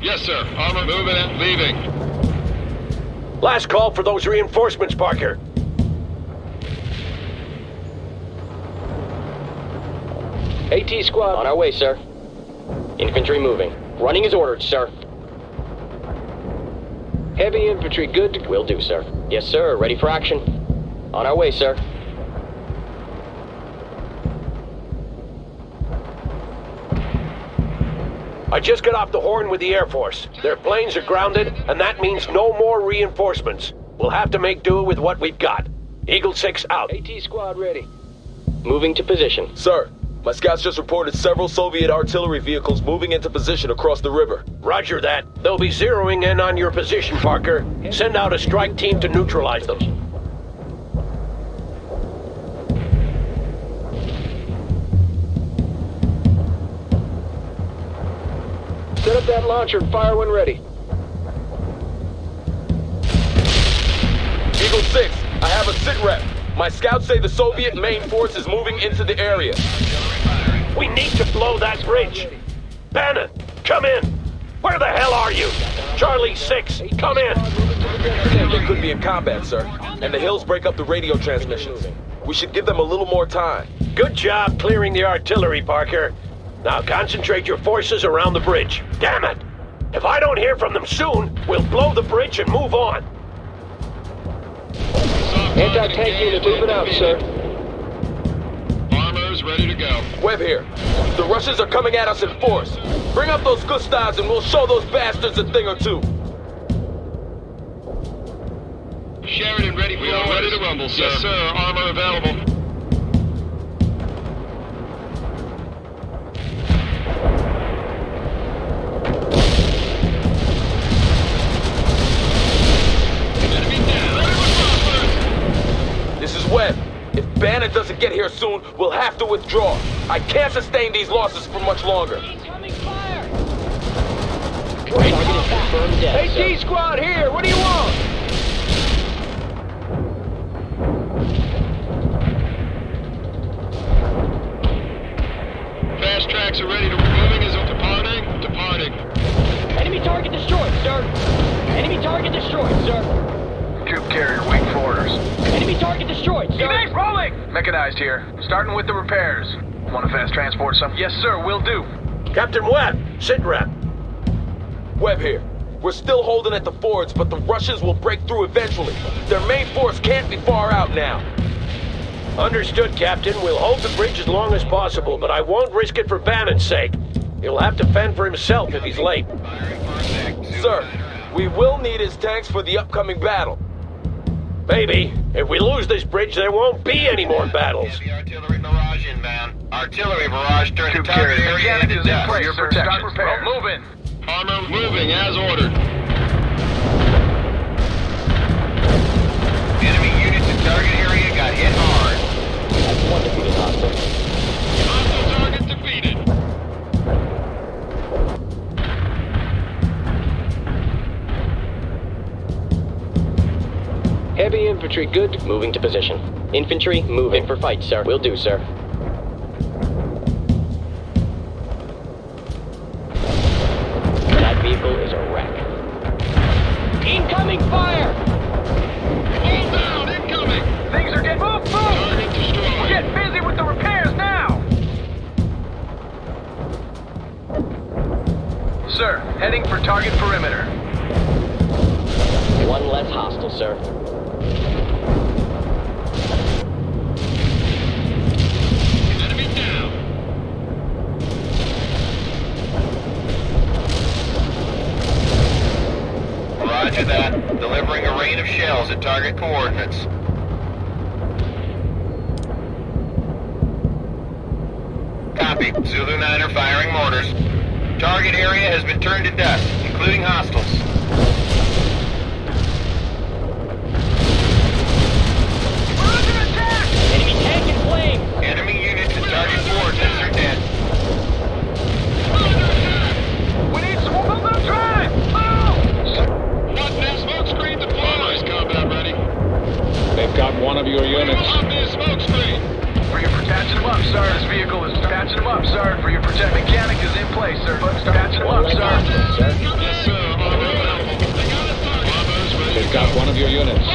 Yes, sir. Armor moving and leaving. Last call for those reinforcements, Parker. AT squad on our way, sir. Infantry moving. Running as ordered, sir. Heavy infantry good to... Will do, sir. Yes, sir. Ready for action. On our way, sir. I just got off the horn with the Air Force. Their planes are grounded, and that means no more reinforcements. We'll have to make do with what we've got. Eagle 6 out. AT squad ready. Moving to position. Sir, my scouts just reported several Soviet artillery vehicles moving into position across the river. Roger that. They'll be zeroing in on your position, Parker. Send out a strike team to neutralize them. Set up that launcher and fire when ready. Eagle 6, I have a sit rep. My scouts say the Soviet main force is moving into the area. We need to blow that bridge. Bannon, come in. Where the hell are you? Charlie 6, come in. They could be in combat, sir. And the hills break up the radio transmissions. We should give them a little more time. Good job clearing the artillery, Parker. Now concentrate your forces around the bridge. Damn it! If I don't hear from them soon, we'll blow the bridge and move on. Anti-tank unit moving out, sir. Armor's ready to go. Webb here. The Russians are coming at us in force. Bring up those Gustavs and we'll show those bastards a thing or two. Sheridan ready for orders. Ready to rumble, sir. Yes, sir. Armor available. This is Webb. If Bannon doesn't get here soon, we'll have to withdraw. I can't sustain these losses for much longer. Incoming fire! Target is confirmed dead, AT squad here! What do you want? Fast tracks destroyed, sir. Troop carrier waiting for orders. Enemy target destroyed, sir. Evade rolling! Mechanized here. Starting with the repairs. Want to fast transport some? Yes, sir, will do. Captain Webb, sit rep. Webb here. We're still holding at the fords, but the Russians will break through eventually. Their main force can't be far out now. Understood, Captain. We'll hold the bridge as long as possible, but I won't risk it for Bannon's sake. He'll have to fend for himself if he's late. Sir, we will need his tanks for the upcoming battle. Maybe. If we lose this bridge, there won't be any more battles. Artillery barrage inbound. Artillery barrage during the target area Mechanic into is in dust. place, Your sir. protection. Start repair. Moving. Armor moving as ordered. Enemy units in target area got hit hard. That's one defeated hostile. Hostile target defeated. Heavy infantry, good. Moving to position. Infantry, moving for fight, sir. Will do, sir. That vehicle is a wreck. Incoming fire! Hold down, incoming. Things are getting... Move! Target destroyed. We're getting busy with the repairs now! Sir, heading for target perimeter. One less hostile, sir. Enemy down. Roger that. Delivering a rain of shells at target coordinates. Copy. Zulu 9 are firing mortars. Target area has been turned to dust, including hostiles. Enemy tank in flames! Enemy units at target coordinates are dead. We need some more movement drive! Move! One new smoke screen deployed. Combat ready. They've got one of your units. Up this smoke screen. For your patching them up, sir. This vehicle is patching them up, sir. For your protect mechanic is in place, sir. Patching them up, sir. Yes, sir. Armor available. They got us target. Armor's ready. They've got one of your units.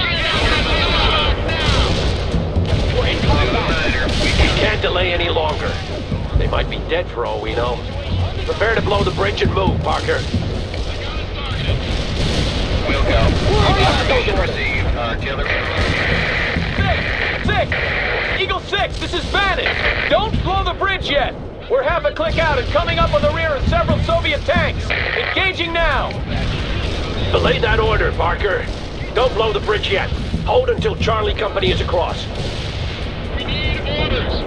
We're in combat! We can't delay any longer. They might be dead for all we know. Prepare to blow the bridge and move, Parker. We'll go. Information received. Artillery. 6! Eagle 6, this is Bannon! Don't blow the bridge yet! We're half a click out and coming up on the rear of several Soviet tanks! Engaging now! Belay that order, Parker. Don't blow the bridge yet. Hold until Charlie Company is across. We need orders.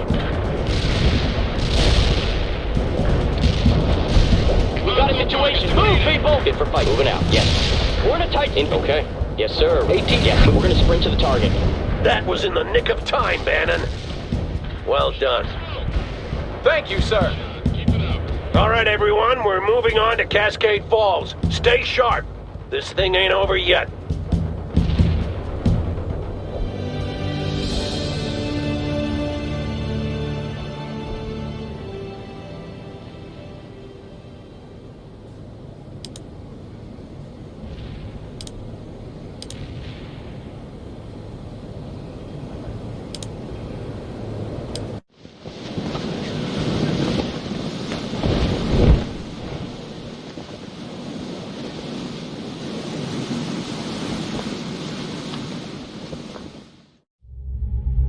We got a situation. Move, people! Fit for fight. Moving out. Yes. We're in a tight... Okay. Yes, sir. 18. Yes, we're gonna sprint to the target. That was in the nick of time, Bannon. Well done. Thank you, sir. All right, everyone, we're moving on to Cascade Falls. Stay sharp. This thing ain't over yet.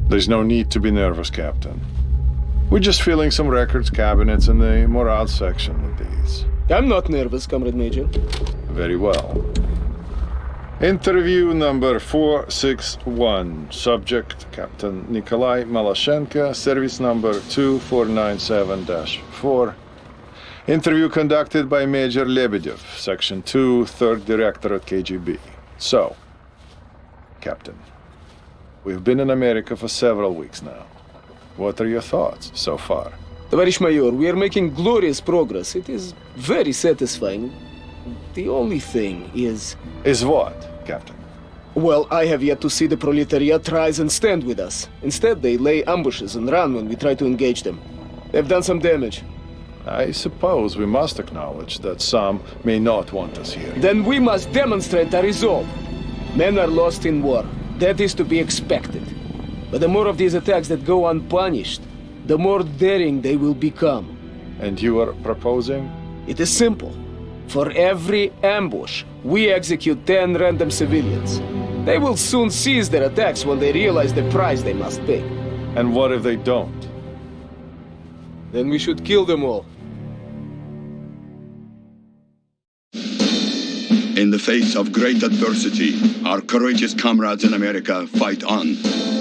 There's no need to be nervous, Captain. We're just filling some records cabinets in the morale section with these. I'm not nervous, Comrade Major. Very well. Interview number 461. Subject, Captain Nikolai Malashenko, service number 2497-4. Interview conducted by Major Lebedev, Section 2, 3rd Directorate KGB. So, Captain, we've been in America for several weeks now. What are your thoughts so far? Tоварищ Майор, we are making glorious progress. It is very satisfying. The only thing is... Is what, Captain? Well, I have yet to see the proletariat rise and stand with us. Instead, they lay ambushes and run when we try to engage them. They've done some damage. I suppose we must acknowledge that some may not want us here. Then we must demonstrate our resolve. Men are lost in war. That is to be expected. But the more of these attacks that go unpunished, the more daring they will become. And you are proposing? It is simple. For every ambush, we execute 10 random civilians. They will soon cease their attacks when they realize the price they must pay. And what if they don't? Then we should kill them all. In the face of great adversity, our courageous comrades in America fight on,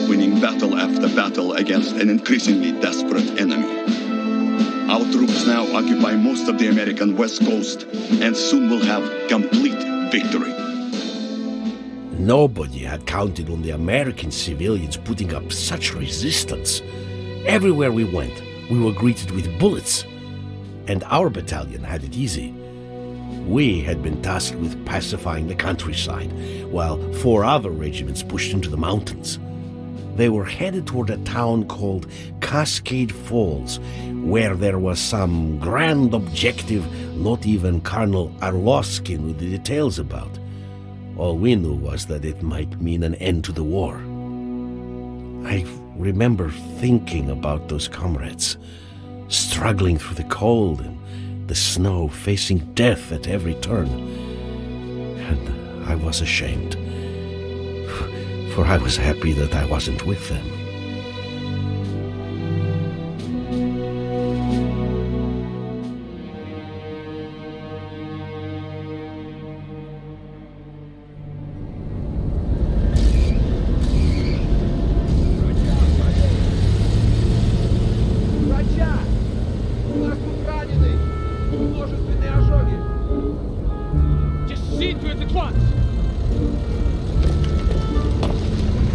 winning battle after battle against an increasingly desperate enemy. Our troops now occupy most of the American West Coast, and soon will have complete victory. Nobody had counted on the American civilians putting up such resistance. Everywhere we went, we were greeted with bullets. And our battalion had it easy. We had been tasked with pacifying the countryside, while 4 other regiments pushed into the mountains. They were headed toward a town called Cascade Falls, where there was some grand objective not even Colonel Arlovsky knew the details about. All we knew was that it might mean an end to the war. I remember thinking about those comrades, struggling through the cold and the snow, facing death at every turn. And I was ashamed, for I was happy that I wasn't with them.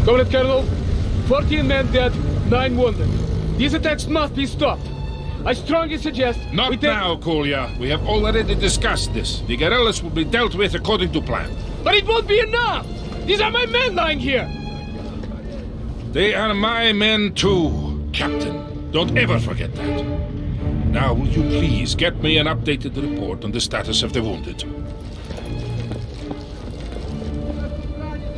Comrade Colonel, 14 men dead, 9 wounded. These attacks must be stopped. I strongly suggest Not we take... now, Kolya. We have already discussed this. The guerrillas will be dealt with according to plan. But it won't be enough! These are my men lying here! They are my men too, Captain. Don't ever forget that. Now, will you please get me an updated report on the status of the wounded?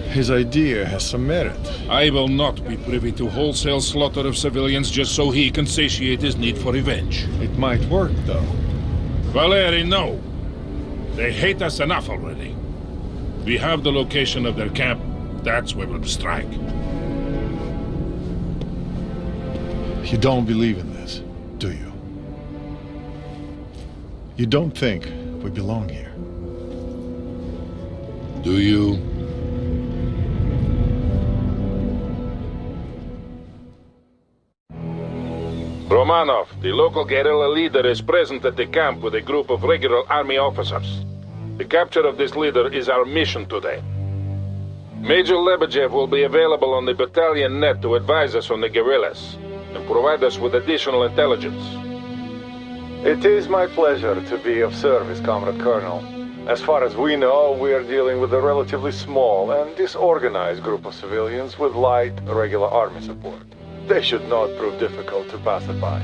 His idea has some merit. I will not be privy to wholesale slaughter of civilians just so he can satiate his need for revenge. It might work, though. Valeri, no. They hate us enough already. We have the location of their camp. That's where we'll strike. You don't believe in this, do you? You don't think we belong here? Do you? Romanov, the local guerrilla leader, is present at the camp with a group of regular army officers. The capture of this leader is our mission today. Major Lebedev will be available on the battalion net to advise us on the guerrillas and provide us with additional intelligence. It is my pleasure to be of service, Comrade Colonel. As far as we know, we are dealing with a relatively small and disorganized group of civilians with light, regular army support. They should not prove difficult to pacify.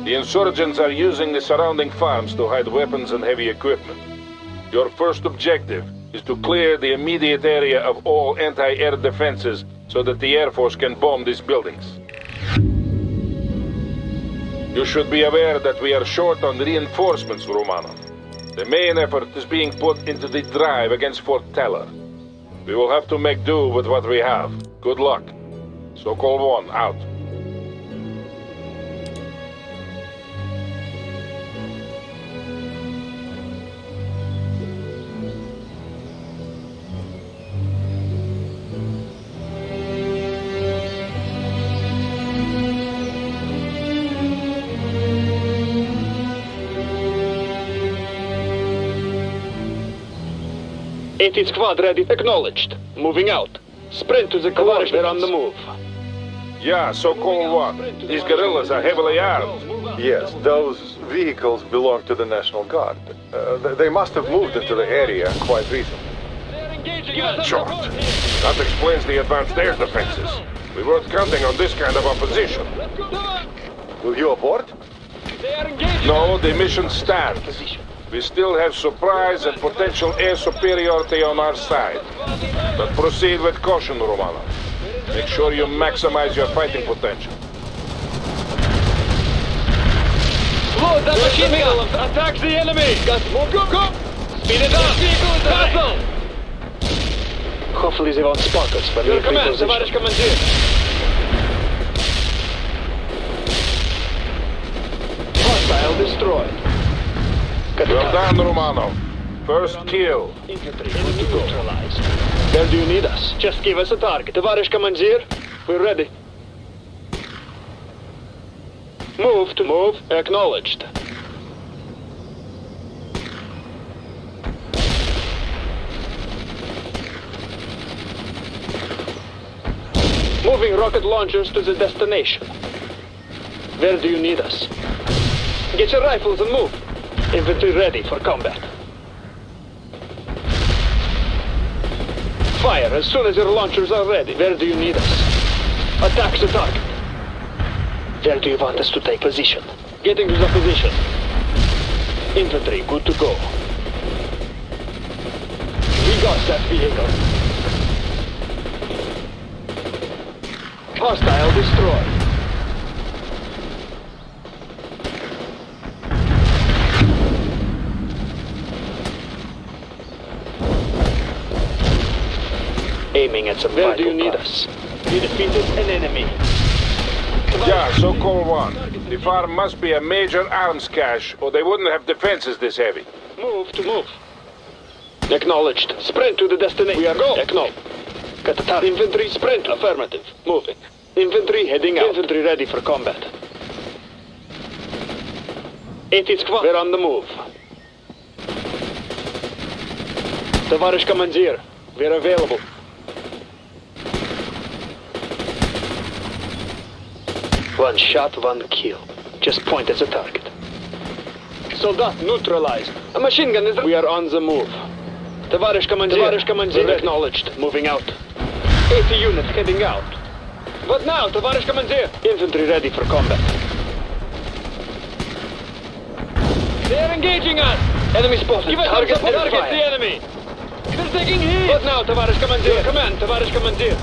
The insurgents are using the surrounding farms to hide weapons and heavy equipment. Your first objective is to clear the immediate area of all anti-air defenses so that the Air Force can bomb these buildings. You should be aware that we are short on reinforcements, Romanov. The main effort is being put into the drive against Fort Teller. We will have to make do with what we have. Good luck. Sokol 1, out. '80 squad ready. Acknowledged. Moving out. Sprint to the quad. They're on the move. Yeah, Sokol 1. These guerrillas are heavily armed. Yes, those vehicles belong to the National Guard. They must have moved into the area quite recently. Short. That explains the advanced air defenses. We weren't counting on this kind of opposition. Will you abort? No, the mission stands. We still have surprise and potential air superiority on our side. But proceed with caution, Romano. Make sure you maximize your fighting potential. Load that machine gun! Attack the enemy! Move, go! Speed it up! Castle! Hopefully they won't spot us when Your we command, reposition. товарищ командир! Hostile destroyed. Well done, Romano. First kill. Infantry neutralized. Where do you need us? Just give us a target. Товарищ командир, we're ready. Move to move. Acknowledged. Moving rocket launchers to the destination. Where do you need us? Get your rifles and move. Infantry ready for combat. Fire as soon as your launchers are ready. Where do you need us? Attack the target. Where do you want us to take position? Getting to the position. Infantry, good to go. We got that vehicle. Hostile destroyed. Aiming at some vital parts. Where do you need us? We defeated an enemy. Yeah, so-called one. The farm must be a major arms cache, or they wouldn't have defenses this heavy. Move to move. Acknowledged. Sprint to the destination. We are go. Acknowledged. Infantry sprint. Affirmative. Moving. Infantry heading out. Infantry ready for combat. 80 squad. We're on the move. Товарищ командир, we're available. One shot, one kill. Just point at the target. Soldat neutralized. A machine gun is... We are on the move. Товарищ командир, acknowledged. Moving out. 80 units heading out. What now, товарищ командир? Infantry ready for combat. They're engaging us! Enemy spotted. Give us target the enemy! They're taking heat! What now, товарищ командир? Command, товарищ командир.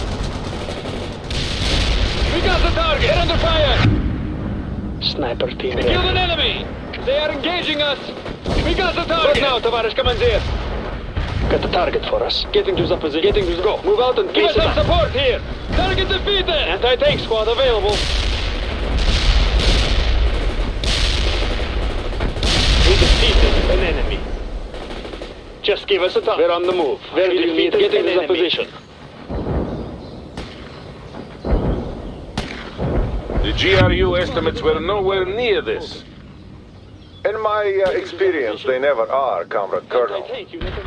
We got the target! Get under fire! Sniper team. We killed an enemy! They are engaging us! We got the target! What now, товарищ командир? Got the target for us. Getting to the position. Getting to the go. Move out and give us some support here! Target defeated! Anti-tank squad available. We defeated an enemy. Just give us a target. We're on the move. Where do you need to get into the position? The GRU estimates were nowhere near this. In my experience, they never are, Comrade Colonel.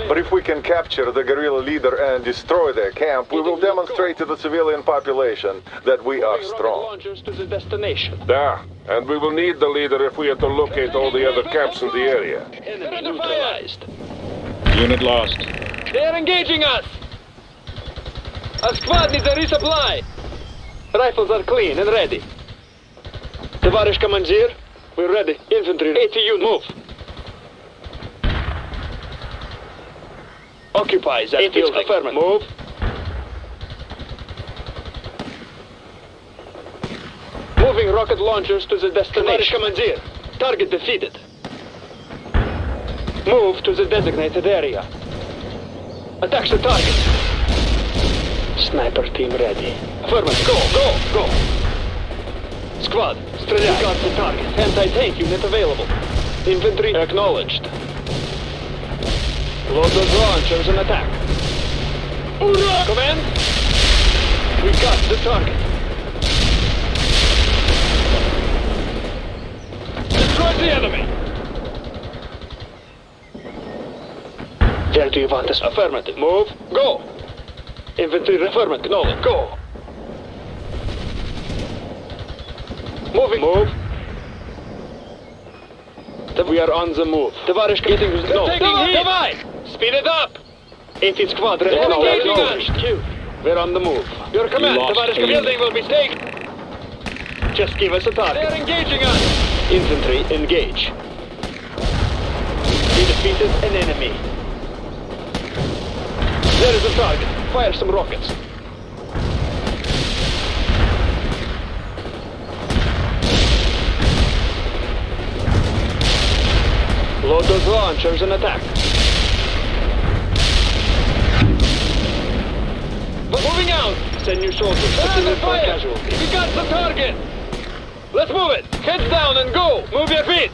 But if we can capture the guerrilla leader and destroy their camp, we will demonstrate to the civilian population that we are strong. Launchers to the destination. Yeah, and we will need the leader if we are to locate all the other camps in the area. Enemy neutralized. Unit lost. They are engaging us! Our squad needs a resupply! Rifles are clean and ready. Товарищ командир, we're ready. Infantry, 80 units. Move. Occupy that building. Affirmative. Move. Moving rocket launchers to the destination. Товарищ командир, target defeated. Move to the designated area. Attack the target. Sniper team ready. Affirmative. Go! Squad, стреляй. We got the target. Anti-tank unit available. Infantry acknowledged. Load those launchers and attack. Hoorah! Command! We got the target. Destroy the enemy! Where do you want us? Affirmative. Move. Go! Infantry affirmative. Acknowledge. Go! Moving. Move. We are on the move. Товарищ, getting to the... No. Taking heat! Давай! Speed it up! 80 squadron. Acknowledged. We're on the move. Your command, товарищ, building will be taken. Just give us a target. They're engaging us! Infantry, engage. We defeated an enemy. There is a target. Fire some rockets. Load those launchers and attack. Moving out! Send your soldiers to kill it for casualty. We got the target! Let's move it! Heads down and go! Move your feet!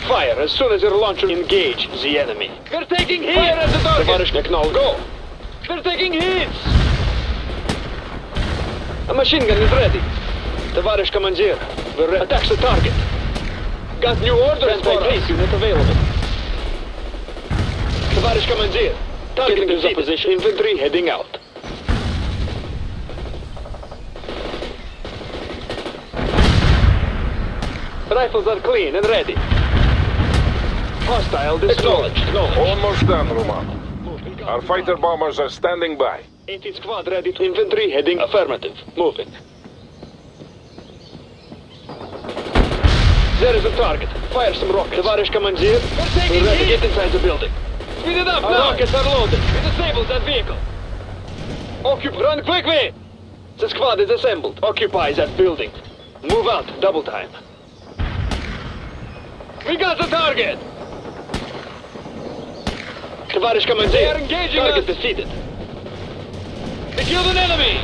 Fire as soon as your launcher engage the enemy. We're taking hits! Fire at the target! Acknowledge. Go! We're taking hits! A machine gun is ready. Товарищ командир, we're ready. Attack the target. Got new orders for us. Unit available. Товарищ командир, target is opposition. Infantry heading out. Rifles are clean and ready. Hostile discharged. No. Almost done, Romano. Our fighter bombers are standing by. 18th squad ready. Infantry heading affirmative. Moving. There is a target. Fire some rockets. Товарищ командир, we're ready. Get inside the building. Speed it up now. Rockets are loaded. We disabled that vehicle. Run quickly! The squad is assembled. Occupy that building. Move out. Double time. We got the target! Товарищ командир, they are engaging target us. Defeated. They killed an enemy!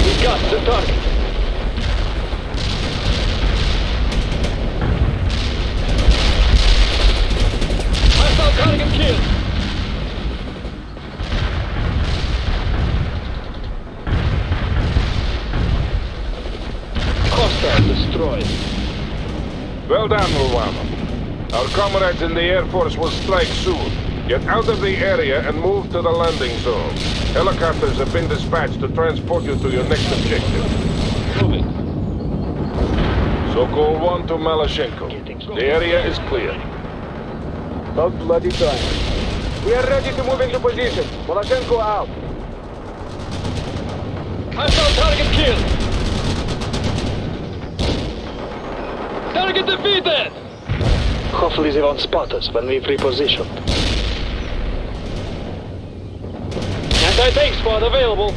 We got the target. Hostile target killed. Hostile destroyed. Well done, Romano. Our comrades in the Air Force will strike soon. Get out of the area and move to the landing zone. Helicopters have been dispatched to transport you to your next objective. Moving. Sokol 1 to Maloshenko. The area is clear. About bloody time. We are ready to move into position. Maloshenko out. Hostile target killed. Target defeated! Hopefully they won't spot us when we've repositioned. Anti-tank squad available.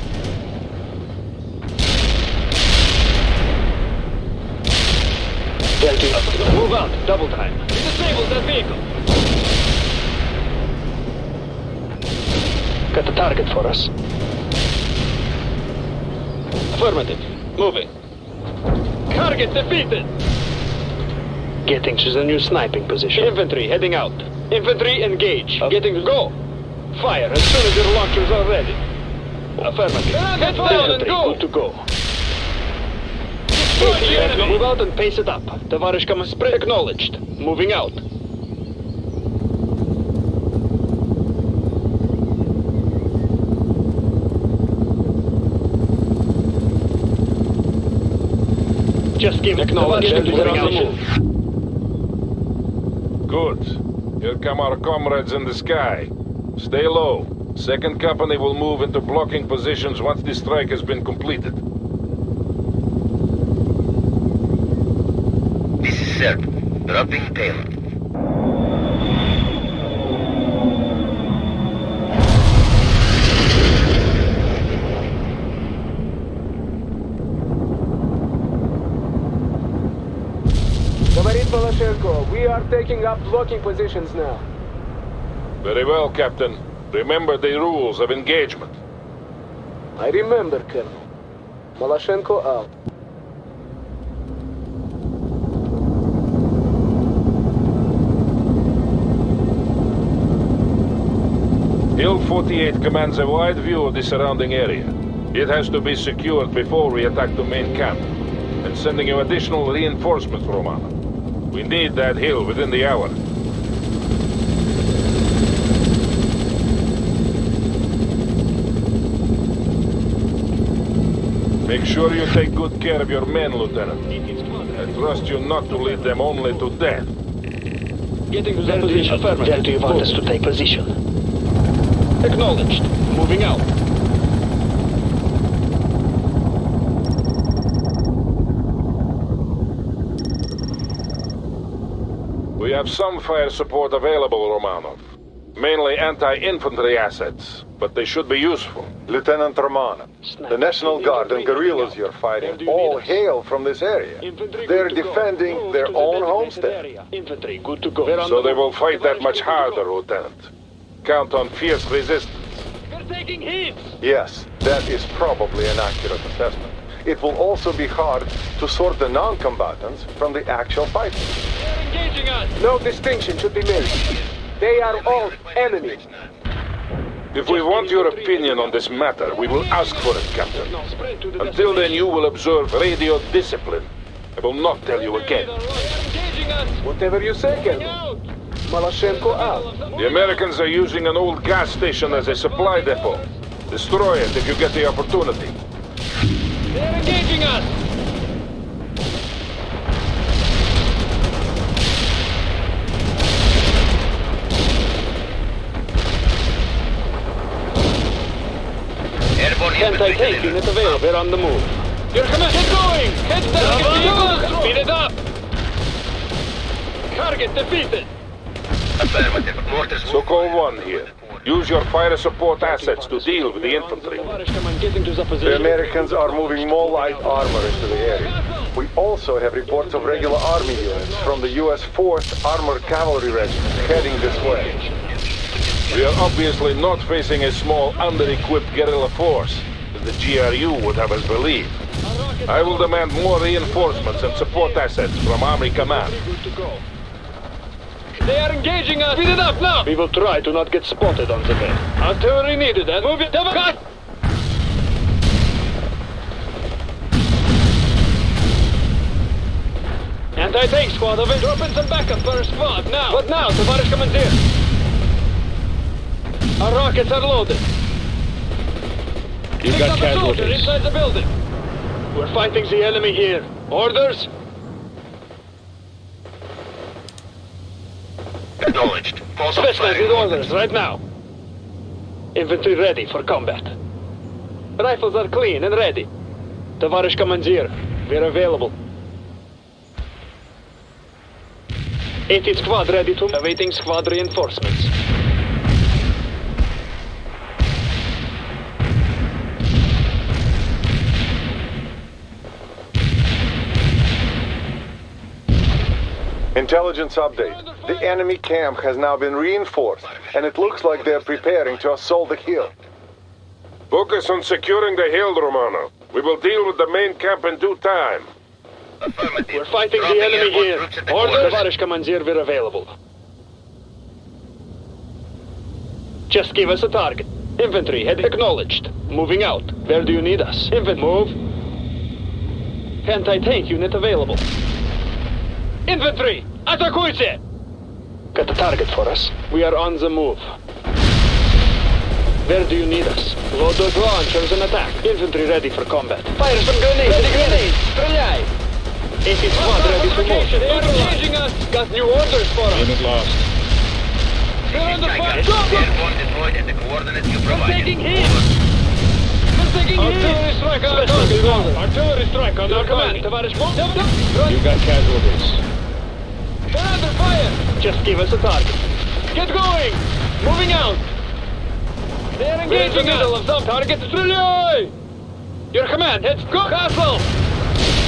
Delta, move out, double time. We disabled that vehicle. Got the target for us. Affirmative, moving. Target defeated! Getting to the new sniping position. Infantry heading out. Infantry engage. Getting go. Fire as soon as your launchers are ready. Affirmative. Head down and go. Good to go. Move out and pace it up. Товарищ командир, acknowledged. Moving out. Just give acknowledged and we're on the move. Good. Here come our comrades in the sky. Stay low. Second company will move into blocking positions once the strike has been completed. This is Serb. Dropping payload. Maloshenko, we are taking up blocking positions now. Very well, Captain. Remember the rules of engagement. I remember, Colonel. Maloshenko out. Hill 48 commands a wide view of the surrounding area. It has to be secured before we attack the main camp. And sending you additional reinforcements, Romano. We need that hill within the hour. Make sure you take good care of your men, Lieutenant. I trust you not to lead them only to death. Getting to that position. Where do you want us to take position? Acknowledged. Moving out. We have some fire support available, Romanov. Mainly anti-infantry assets, but they should be useful. Lieutenant Romanov, the National Guard and guerrillas you're fighting all hail from this area. They're defending their own homestead. Infantry, good to go. So they will fight that much harder, Lieutenant. Count on fierce resistance. We're taking hits! Yes, that is probably an accurate assessment. It will also be hard to sort the non-combatants from the actual fighters. They're engaging us! No distinction should be made. They are all enemies. If we want your opinion on this matter, we will ask for it, Captain. Until then, you will observe radio discipline. I will not tell you again. Whatever you say, Colonel. Malashenko out. The Americans are using an old gas station as a supply depot. Destroy it if you get the opportunity. They're engaging us! Anti-tank unit available. We're on the move. Your command, get going! Head down! Speed it up! Target defeated! So-called 1 here. Use your fire support assets to deal with the infantry. The Americans are moving more light armor into the area. We also have reports of regular army units from the U.S. 4th Armored Cavalry Regiment heading this way. We are obviously not facing a small, under-equipped guerrilla force, as the GRU would have us believe. I will demand more reinforcements and support assets from Army Command. They are engaging us! Speed it up now! We will try to not get spotted on the way. Artillery needed, and move it! Cut! Anti-tank squad of it! Drop in some backup for our squad, now! What now, Tavarish Commander? Our rockets are loaded. You got casualties inside the building. We're fighting the enemy here. Orders? Acknowledged. Specialize with orders right now. Infantry ready for combat. Rifles are clean and ready. Tavarish Commander, we're available. 18th squad ready to awaiting squad reinforcements. Intelligence update. The enemy camp has now been reinforced, and it looks like they're preparing to assault the hill. Focus on securing the hill, Romano. We will deal with the main camp in due time. We're fighting the enemy here. Orders? Tavarish Commander, we're available. Just give us a target. Infantry, head acknowledged. Moving out. Where do you need us? Infantry, move. Anti-tank unit available. Infantry, атакуйте! Got a target for us. We are on the move. Where do you need us? Load those launchers and attack. Infantry ready for combat. Fire some grenades! Ready grenades! Стреляй! 18th squad ready to move. They are engaging us! Got new orders for us! Unit lost. They're on the fire! Go! We're taking hits! We're taking hits! Artillery strike on our target! Artillery strike on our command! Tavarish, move! You got casualties. They're under fire! Just give us a target. Get going! Moving out! They're engaging in the middle of some target. Stреляй! Your command, heads go! Castle!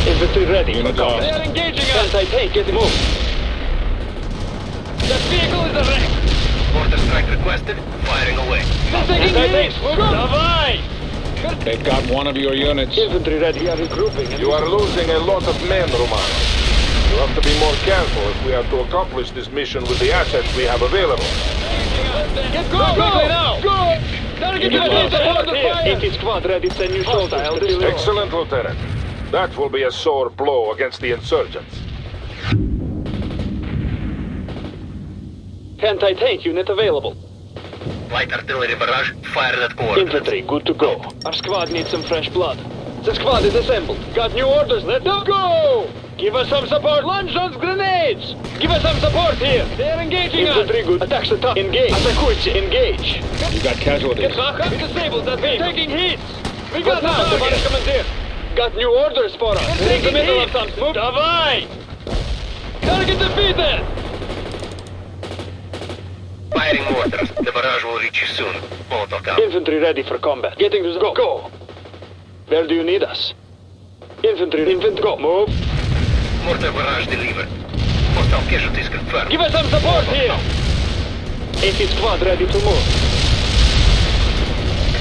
Infantry ready for combat. They're engaging us! Anti-tank, get moved. That vehicle is a wreck! Order strike requested. Firing away. They're taking hits! Давай! They've got one of your units. Infantry ready. We are regrouping. You are losing a lot of men, Romano. You have to be more careful if we are to accomplish this mission with the assets we have available. Get going quickly now! Go! Target unit support the fire! 18th squad ready to send new soldiers. Excellent, Lieutenant. That will be a sore blow against the insurgents. Anti-tank unit available. Light artillery barrage fired at orders. Infantry, good to go. Our squad needs some fresh blood. The squad is assembled. Got new orders, let them go! Give us some support! Launch those grenades! Give us some support here! They're engaging us! Infantry, good. Attacks the top. Engage! Атакуйте! Engage! You got casualties. We disabled that vehicle. Taking hits! We got now, Tavarish Commander! Got new orders for us! We're in the middle of something. Move! Давай! Target defeated! Firing mortars. The barrage will reach you soon. Molotov out. Infantry ready for combat. Getting to the... Go! Where do you need us? Infantry, go! Move! Mortar barrage delivered. Hostile casualties confirmed. Give us some support here! 80 squad ready to move.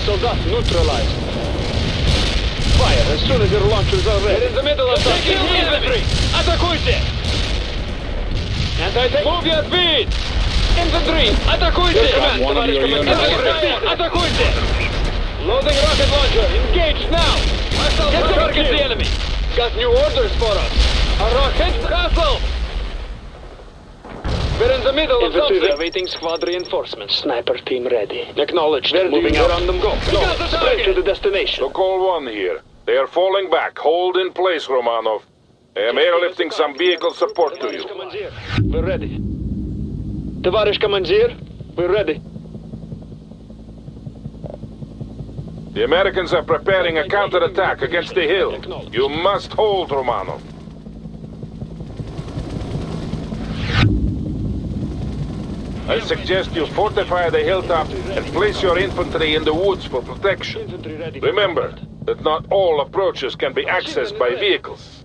Soldat neutralized. Fire as soon as your launchers are ready. They're in the middle of the infantry! Атакуйте! Anti-tank! Move your feet! Infantry! Атакуйте! One of your units. Атакуйте! Loading rocket launcher! Engage now! Get to target the enemy! Got new orders for us! A rocket castle! We're in the middle of something. Awaiting squad reinforcements. Sniper team ready. Acknowledged. Moving out. On them go. No, straight to the destination. Sokol 1 here. They are falling back. Hold in place, Romanov. I am airlifting some vehicle support to you. We're ready. Товарищ командир, we're ready. The Americans are preparing a counterattack against the hill. You must hold, Romanov. I suggest you fortify the hilltop and place your infantry in the woods for protection. Remember that not all approaches can be accessed by vehicles.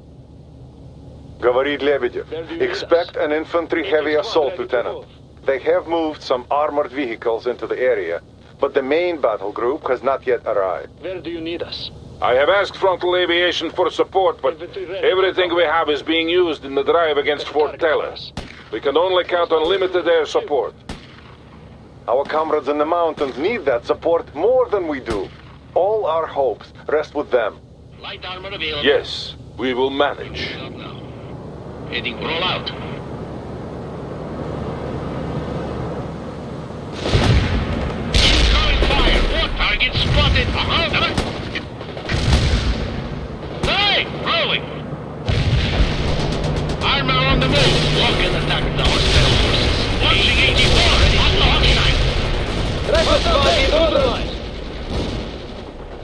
Говорит Лебедев. Expect an infantry heavy assault, Lieutenant. They have moved some armored vehicles into the area, but the main battle group has not yet arrived. Where do you need us? I have asked Frontal Aviation for support, but everything we have is being used in the drive against Fort Taylor. We can only count on limited air support. Our comrades in the mountains need that support more than we do. All our hopes rest with them. Light armor available. Yes, we will manage. Heading roll out. Incoming fire. War target spotted. Hey, rolling. Armor on the move. Lock and attack the hostile forces. Launching 84. On the hot side.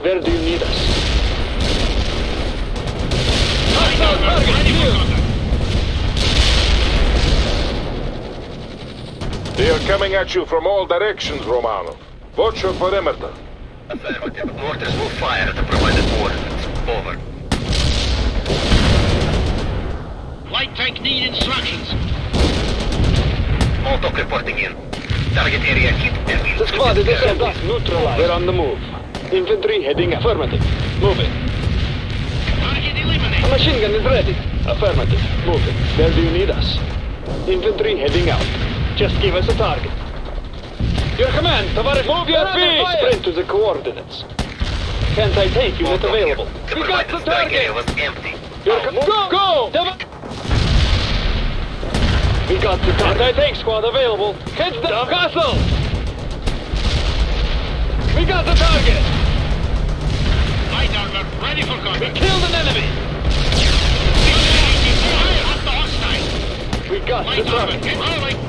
Where do you need us? Hostile target ready for contact. They are coming at you from all directions, Romanov. Watch your perimeter. Affirmative. Mortars will fire at the provided coordinates. Over. Light tank need instructions. Molotov reporting in. Target area hit. The squad is neutralized. We're on the move. Infantry heading affirmative. Moving. Target eliminated. A machine gun is ready. Affirmative. Moving. Where do you need us? Infantry heading out. Just give us a target. Your command, Tavares. Move your feet! Sprint to the coordinates. Anti-tank unit available. We got the target! Was empty. Go! We got the target. Anti-tank squad available. Heads down. Castle! We got the target! Light armor ready for contact. We killed an enemy! Up the hostile. We got Light the armor. target. Rolling.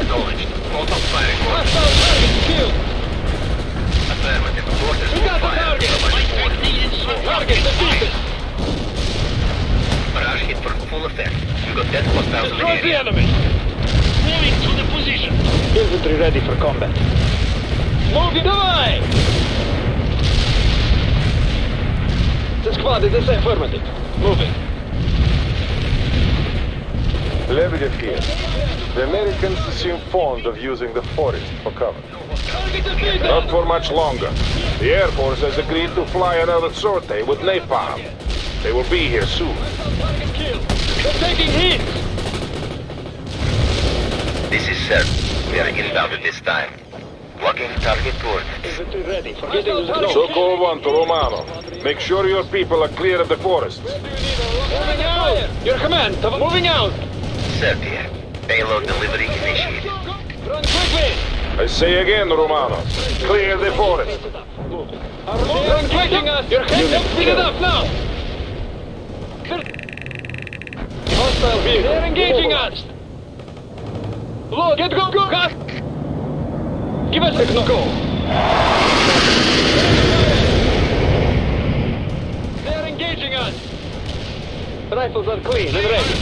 Acknowledged. Molotov firing. Hostile target killed! Affirmative. Mortars We will got the fire at target! the provided Light tank coordinates. need instructions. Target defeated! Barrage hit for full effect. You got dead hostiles in the Destroy the area. enemy! Moving to the position. Infantry ready for combat. Move it away! The squad is affirmative. Moving. Lebedev here. The Americans seem fond of using the forest for cover. Not for much longer. The Air Force has agreed to fly another sortie with napalm. They will be here soon. They're taking hits! This is Sir. We are inbound at this time. Blocking target coordinates. Infantry ready for getting to the zone. Sokol 1 to Romano. Make sure your people are clear of the forests. Moving out! Your command, moving out! Sir, dear. Payload delivery initiated. Run quickly! I say again, Romano. Clear the forest. They're engaging us! Your command, speed it up now! Hostile vehicle. They're engaging us! Load, get go! Give us a go! They're engaging us! Rifles are clean and ready.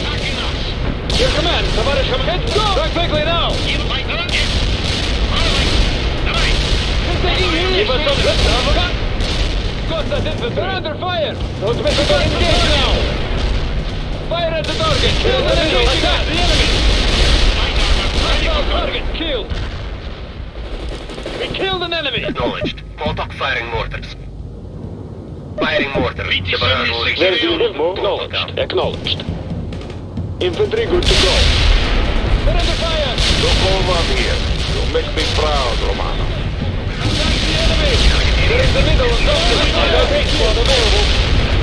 Your command, товарищ командир. Let's go! Strike quickly now! Give my target! Following! Давай! Give us some good. Got that infantry. They're under fire! Don't miss a gun. Engage now! Fire at the target! Kill the enemy! Attack the enemy! Hostile target killed! We killed an enemy! Acknowledged. Contact firing mortars. Firing mortar. The barrage will reach There's you. the info. Acknowledged. Acknowledged. Infantry good to go. They're under fire! Look over here. You make me proud, Romano. They're in the middle of something. Take squad available.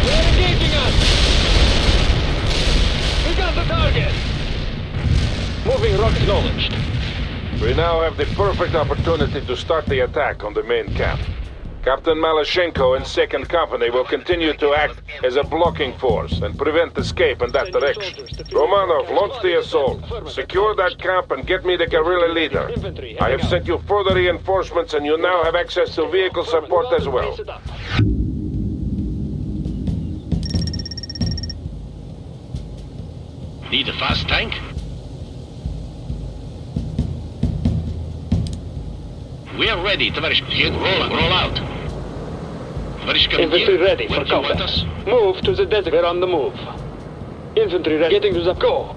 They're engaging us. We got the target. Moving rock acknowledged. We now have the perfect opportunity to start the attack on the main camp. Captain Malashenko and 2nd Company will continue to act as a blocking force and prevent escape in that direction. Romanov, launch the assault. Secure that camp and get me the guerrilla leader. I have sent you further reinforcements and you now have access to vehicle support as well. Need a fast tank? We are ready, товарищ. Roll out. Infantry ready for combat. Move to the desert. We're on the move. Infantry ready. Getting to the go.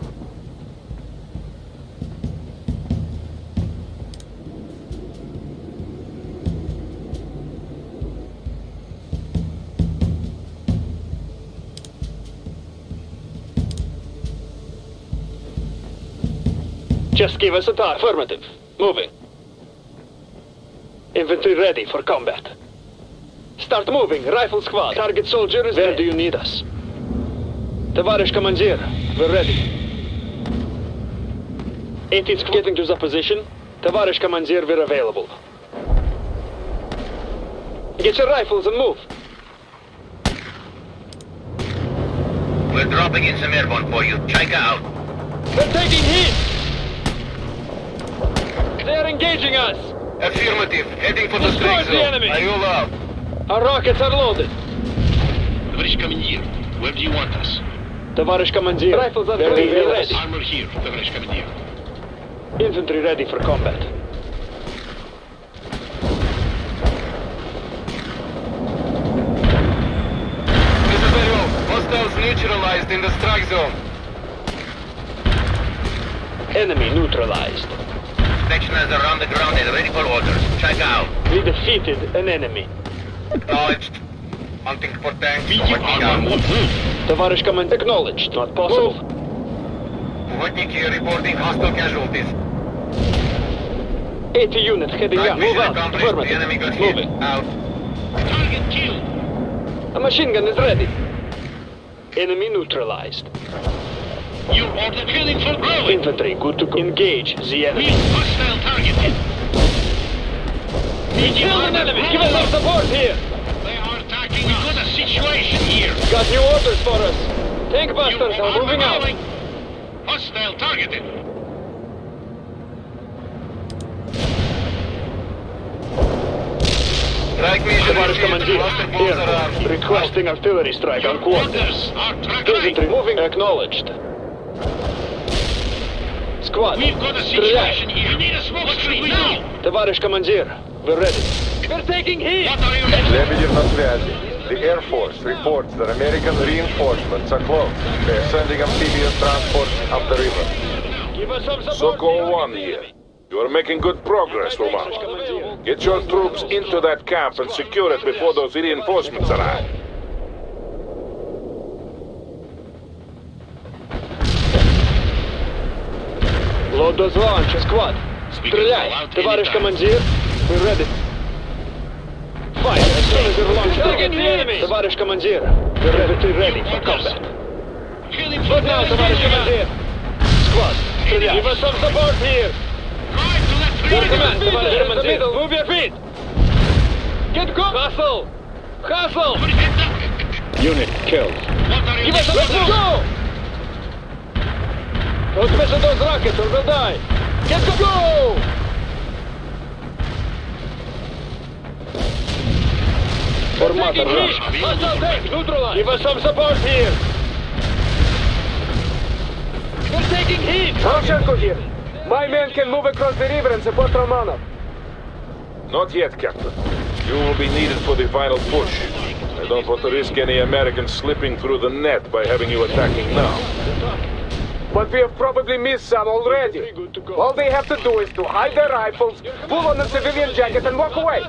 Just give us a target. Affirmative. Moving. Infantry ready for combat. Start moving, rifle squad. Target soldier is where do you need us? Товарищ командир, we're ready. 18th getting to the position. Товарищ командир, we're available. Get your rifles and move. We're dropping in some airborne for you. Check out. They're taking heat! They're engaging us! Affirmative. Heading for the Destroy strike the zone. enemy. Are you allowed? Our rockets are loaded. Товарищ командир, where do you want us? Товарищ командир, rifles are ready. Armor here, товарищ командир. Infantry ready for combat. Mr. Barrow, hostiles neutralized in the strike zone. Enemy neutralized. Sectionals are on the ground and ready for orders. Check out. We defeated an enemy. Acknowledged. Hunting for tanks. Working out. Товарищ командир, acknowledged. Not possible. Working here reporting hostile casualties. 80 units heading up. Move Mission out. accomplished. The Affirmative. enemy got hit. Moving. Out. Target killed. A machine gun is ready. Enemy neutralized. You order killing for growing. Infantry good to go. Engage the enemy. Hostile targeted. We killed an enemy. Give us some support here. They are attacking us. We've got a situation here. Got new orders for us. Tank busters are moving out. Hostile targeted. Strike mission Товарищ received. командир, Cluster bombs are armed. airport, requesting artillery strike on quarters. Orders are tracking. Infantry moving, acknowledged. Squad, We've got a стреляй. situation here. You need a smoke screen now. Товарищ командир, we're ready. We're taking heat. What are you ready? Lebedev на связи. The Air Force reports that American reinforcements are close. They're sending amphibious transport up the river. Give us some support. Sokol 1 here. You are making good progress, Romano. Get your troops into that camp and secure it before those reinforcements arrive. Load those launchers, squad. Стреляй, товарищ командир. We're ready. Fire as soon as you're launched. Target the enemy. Товарищ командир, we're ready for combat. Look now, товарищ командир. Squad, стреляй. Give us some support here. Your command, товарищ командир. Move your feet. Get go. Hustle. Hustle. Unit killed. Give us some support. Go. Don't mess with those rockets or we'll die. Get go. Formator rush. Hostile tank neutralized. Give us some support here. We're taking heat! Maloshenko here. My men can move across the river and support Romanov. Not yet, Captain. You will be needed for the final push. I don't want to risk any Americans slipping through the net by having you attacking now. But we have probably missed some already. All they have to do is to hide their rifles, pull on the civilian jacket and walk away.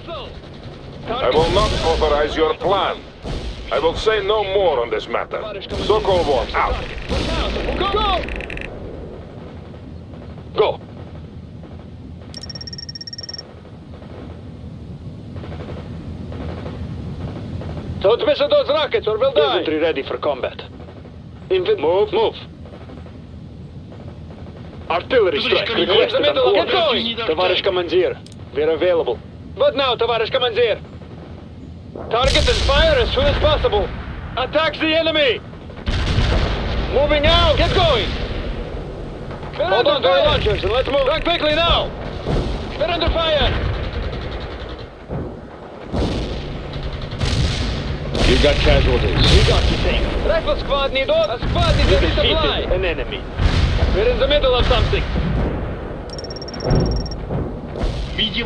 I will not authorize your plan. I will say no more on this matter. Sokol 1, out. Go! Go! Don't miss those rockets or we'll die! Infantry ready for combat. Move! Artillery strike. Request the middle. Get going! Товарищ командир, we're available. What now, Товарищ командир? Target and fire as soon as possible. Attack the enemy! Moving out! Get going! Hold on to your launchers and let's move. Run quickly now! They're under fire! You got casualties. We got the thing. Rifle squad need all. A squad needs a supply. An enemy. We're in the middle of something.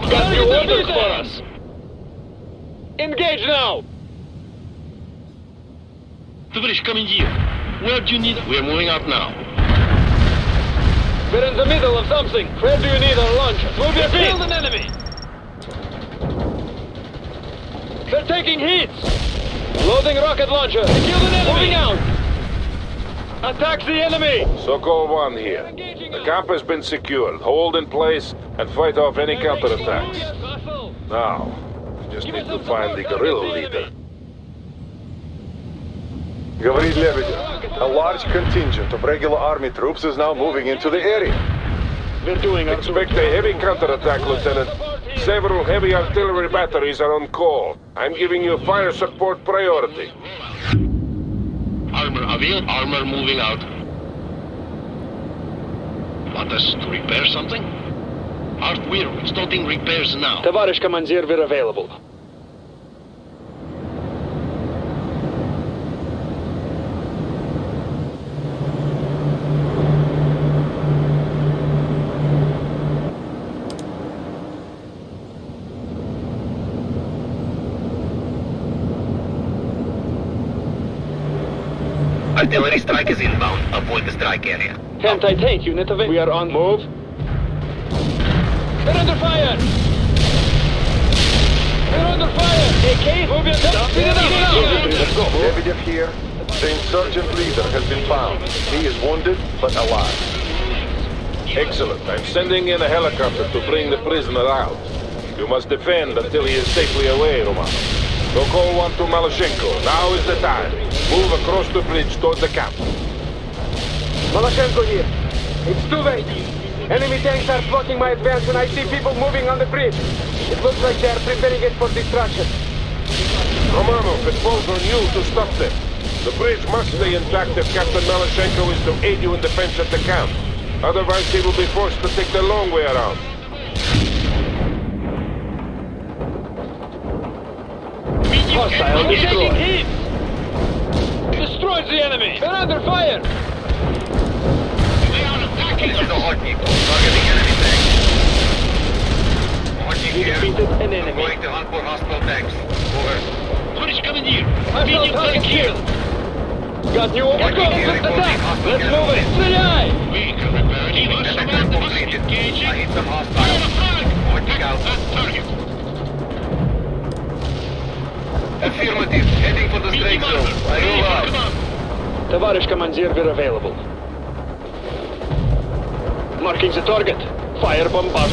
Got new orders for us. Engage now! Товарищ командир, where do you need... We're moving out now. We're in the middle of something. Where do you need our launcher? Move your feet! Killed an enemy! They're taking hits! Loading rocket launcher! They killed an enemy! Moving out! Attack the enemy! Sokol 1 here. The camp has been secured. Hold in place and fight off any counterattacks. Now, we just need to find the guerrilla leader. Говорит Лебедев, a large contingent of regular army troops is now moving into the area. We're doing Expect a heavy counterattack, Lieutenant. Several heavy artillery batteries are on call. I'm giving you fire support priority. Armor available. Armor moving out. Want us to repair something? Art, we're starting repairs now. Товарищ командир, we're available. Artillery strike is inbound. Avoid the strike area. Anti-tank unit available. We are on move. They're under fire! They're under fire! AK, move yourself! Let's go. Lebedev here. The insurgent leader has been found. He is wounded, but alive. Excellent. I'm sending in a helicopter to bring the prisoner out. You must defend until he is safely away, Romanov. Sokol 1 to Maloshenko. Now is the time. Move across the bridge toward the camp. Maloshenko here. It's too late. Enemy tanks are blocking my advance and I see people moving on the bridge. It looks like they are preparing it for destruction. Romanov, it falls on you to stop them. The bridge must stay intact if Captain Maloshenko is to aid you in defense at the camp. Otherwise, he will be forced to take the long way around. Hostile destroyed. Destroyed the enemy. They're under fire. This is the hard people. Targeting enemy tanks. Marching We here. defeated an enemy. Going to hunt for hostile tanks. Over. Tоварищ командир, Hostile target killed. Got new orders. Let's go. Let's attack. Let's move it. Stреляй. we can repair it. Attack completed. I hit some hostiles. Marching out. Target. Affirmative. Heading for the strike zone. I will arrive. Товарищ командир, we're available. Marking the target. Fire bombard.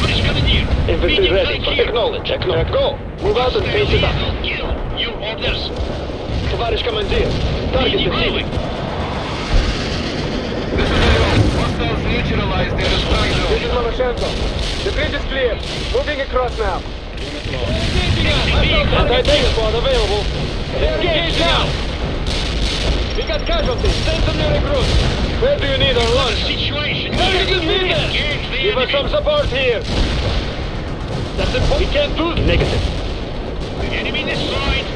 Infantry ready. Acknowledge. Acknowledge. Go. Move out and face it up. Your orders. Товарищ командир. Target defeated. This is AO. Hostiles neutralized in the strike zone. This is Maloshenko. The bridge is clear. Moving across now. Anti-tank squad available. Engage now. We got casualties. Send some new recruits. Where do you need our launch? Situation. Give us some support here. That's it. We can't do it. Negative. Enemy destroyed.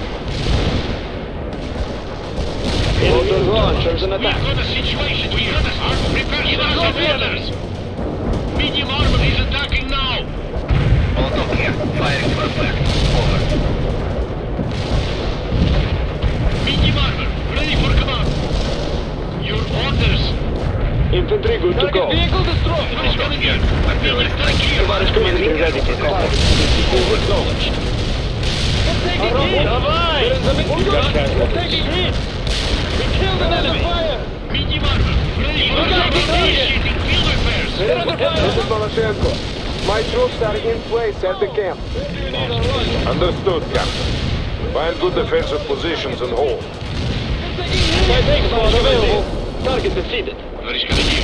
Load those launchers and attack. We've got a situation. We have a hard repair Give us orders! Medium armor is attacking now! Molotov here. Firing for effect. Over. Medium armor, ready for command. Your orders. Infantry good to go. Vehicle destroyed. What is coming in? Artillery strike here. Товарищ командир, ready for combat. Acknowledged. Taking hit. We're taking hit. We killed an enemy. Fire. Medium armor, ready for initiating field repairs. This is Voloshenko. My troops are in place at the camp. Understood, Captain. Find good defensive positions and hold. My tanks are available. Target defeated. Товарищ командир,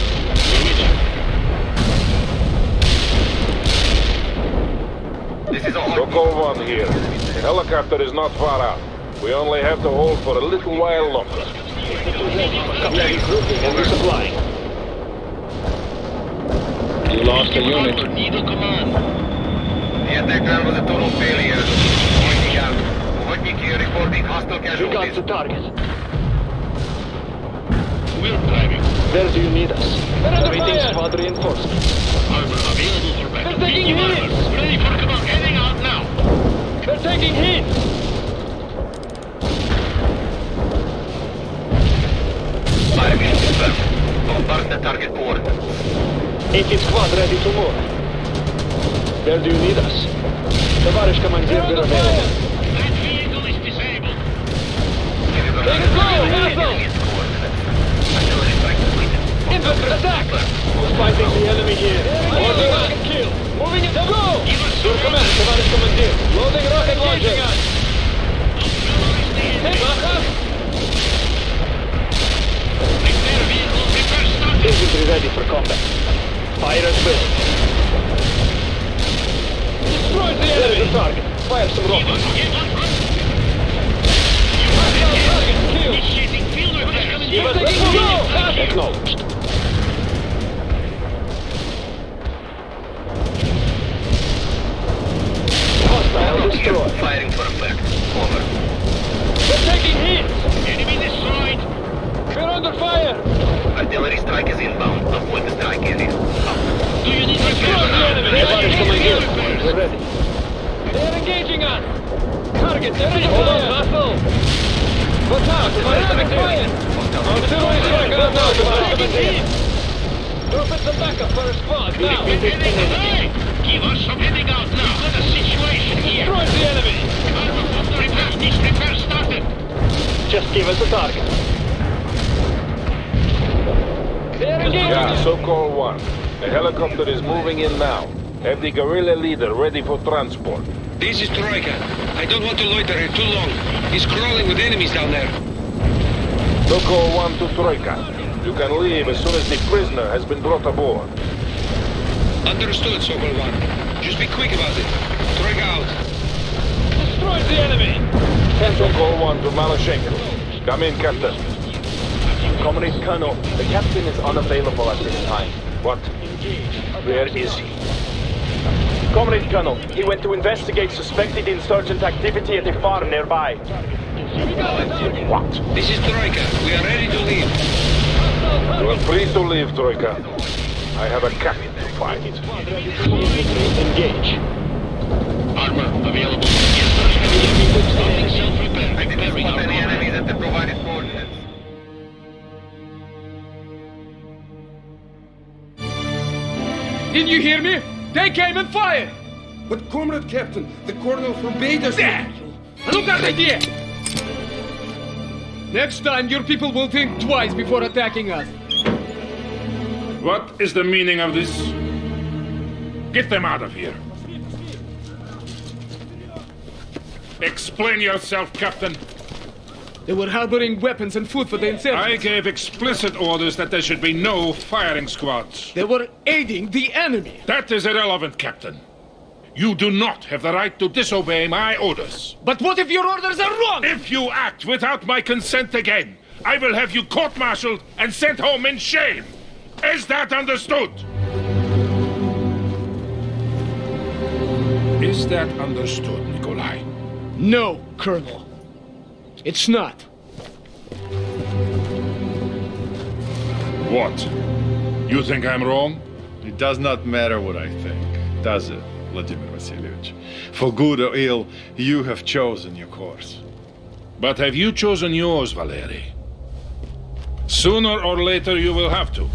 This is all. Sokol 1 here. The helicopter is not far out. We only have to hold for a little while longer. Regrouping and resupplying. You lost a unit. Need a command. The attack run was a total failure. Pointing out. Vodniki reporting hostile We got casualties. the target. We're driving. Where do you need us? Awaiting squad reinforcements. Armor available for backup. They're taking Medium hits. armor, ready for command. Heading out now. They're taking hits. Fire mission confirmed. Bombard the target coordinates. 18th squad ready to move. Where do you need us? Товарищ командир, we're available. That vehicle is disabled. Take it slow, Hassel! Artillery strike completed. Infantry attack! Who's fighting the enemy here? Loading rocket kill! Moving it, go! Your command, товарищ командир. Loading rocket launcher. Hey, Baja! Infantry ready for combat. Fire at will. Destroy the enemy! There is the target. Fire some rockets. Target killed! Initiating field repairs. Give us a go! Acknowledged. Hostile destroyed. Firing for effect. Over. We're taking hits! Enemy destroyed. We're under fire! Artillery strike is inbound. Avoid the strike area. Do you need Destroy the enemy! Tоварищ командир, repairs? we're ready. They're engaging us! Target, they're under fire! Muscle! What's out? Tоварищ командир! Artillery strike on now, товарищ командир! Drop it some backup for a squad, now! Hey! Give us some heading out now. We've got a situation here. Destroy the enemy! Armor from the repairs. Needs repairs started. Just give us a target. They're engaging Yeah, us! Sokol 1. The helicopter is moving in now. Have the guerrilla leader ready for transport. This is Troika. I don't want to loiter here too long. He's crawling with enemies down there. Sokol 1 to Troika. You can leave as soon as the prisoner has been brought aboard. Understood, Sokol 1. Just be quick about it. Troika out. Destroy the enemy! Sokol 1 to Maloshenko. Come in, Captain. Comrade Colonel, the captain is unavailable at this time. What? Where is he? Comrade Colonel, he went to investigate suspected insurgent activity at a farm nearby. What? This is Troika. We are ready to leave. You are free to leave, Troika. I have a captain to fight. Engage. Armor available. Yes, sir. Starting self-repair. I didn't spot any enemies at the provided coordinates. Did you hear me? They came and fired! But Comrade Captain, the Colonel forbade us... There! Look at idea! Next time, your people will think twice before attacking us. What is the meaning of this? Get them out of here. Explain yourself, Captain. They were harboring weapons and food for the insurgents. I gave explicit orders that there should be no firing squads. They were aiding the enemy. That is irrelevant, Captain. You do not have the right to disobey my orders. But what if your orders are wrong? If you act without my consent again, I will have you court-martialed and sent home in shame. Is that understood? Is that understood, Nikolai? No, Colonel. It's not. What? You think I'm wrong? It does not matter what I think, does it, Vladimir Vasilievich? For good or ill, you have chosen your course. But have you chosen yours, Valery? Sooner or later you will have to.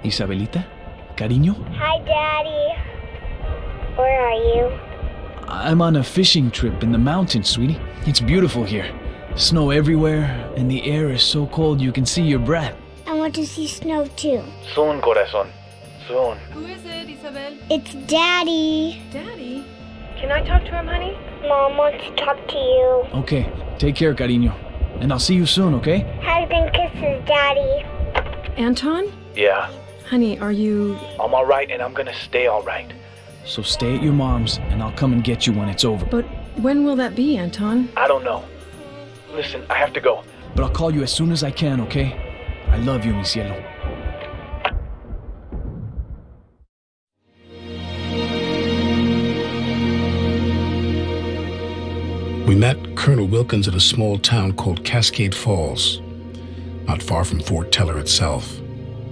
Isabelita? Cariño? Hi, Daddy. Where are you? I'm on a fishing trip in the mountains, sweetie. It's beautiful here. Snow everywhere, and the air is so cold you can see your breath. I want to see snow too. Soon, corazón. Soon. Who is it, Isabel? It's Daddy. Daddy? Can I talk to him, honey? Mom wants to talk to you. Okay, take care, cariño. And I'll see you soon, okay? Hugs and kisses, Daddy. Anton? Yeah. Honey, are you... I'm alright and I'm gonna stay alright. So stay at your mom's, and I'll come and get you when it's over. But when will that be, Anton? I don't know. Listen, I have to go. But I'll call you as soon as I can, okay? I love you, mi cielo. We met Colonel Wilkins at a small town called Cascade Falls, not far from Fort Teller itself.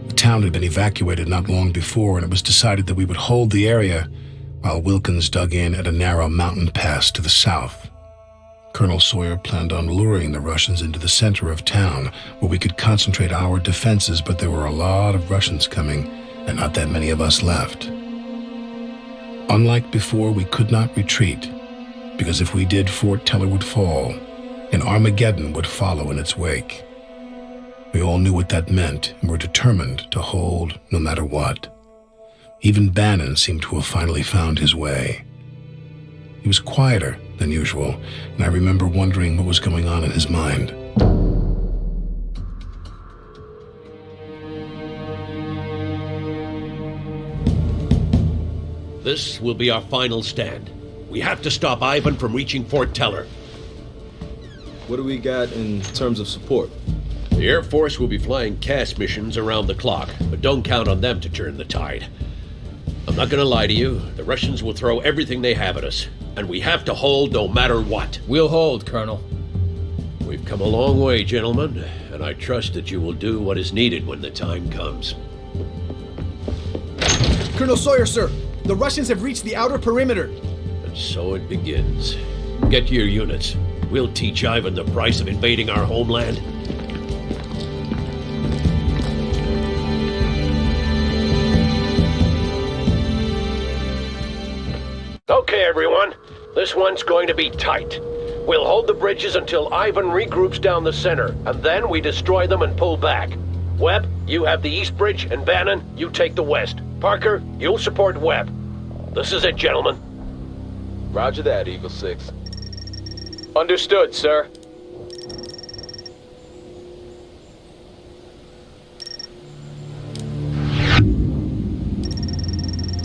The town had been evacuated not long before, and it was decided that we would hold the area while Wilkins dug in at a narrow mountain pass to the south. Colonel Sawyer planned on luring the Russians into the center of town, where we could concentrate our defenses, but there were a lot of Russians coming, and not that many of us left. Unlike before, we could not retreat, because if we did, Fort Teller would fall, and Armageddon would follow in its wake. We all knew what that meant, and were determined to hold no matter what. Even Bannon seemed to have finally found his way. He was quieter than usual, and I remember wondering what was going on in his mind. This will be our final stand. We have to stop Ivan from reaching Fort Teller. What do we got in terms of support? The Air Force will be flying CAS missions around the clock, but don't count on them to turn the tide. I'm not gonna lie to you, the Russians will throw everything they have at us, and we have to hold no matter what. We'll hold, Colonel. We've come a long way, gentlemen, and I trust that you will do what is needed when the time comes. Colonel Sawyer, sir, the Russians have reached the outer perimeter. And so it begins. Get to your units. We'll teach Ivan the price of invading our homeland. Okay, everyone. This one's going to be tight. We'll hold the bridges until Ivan regroups down the center, and then we destroy them and pull back. Webb, you have the east bridge, and Bannon, you take the west. Parker, you'll support Webb. This is it, gentlemen. Roger that, Eagle 6. Understood, sir.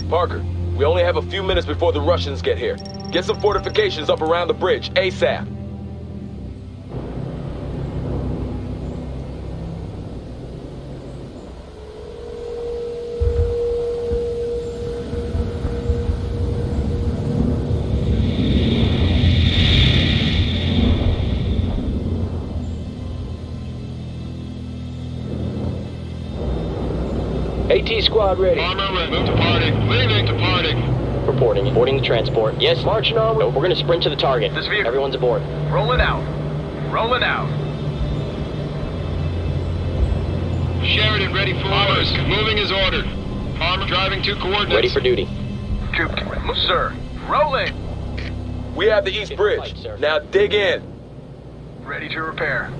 Parker, we only have a few minutes before the Russians get here. Get some fortifications up around the bridge, ASAP. AT squad ready. Bomber ready. Move departing. Leaving departing. Reporting. Boarding the transport. Yes, marching on. We're going to sprint to the target. This vehicle. Everyone's aboard. Rolling out. Rolling out. Sheridan ready for orders. Moving as ordered. Armor driving to coordinates. Ready for duty. Sir. Rolling. We have the East Bridge. Now dig in. Ready to repair.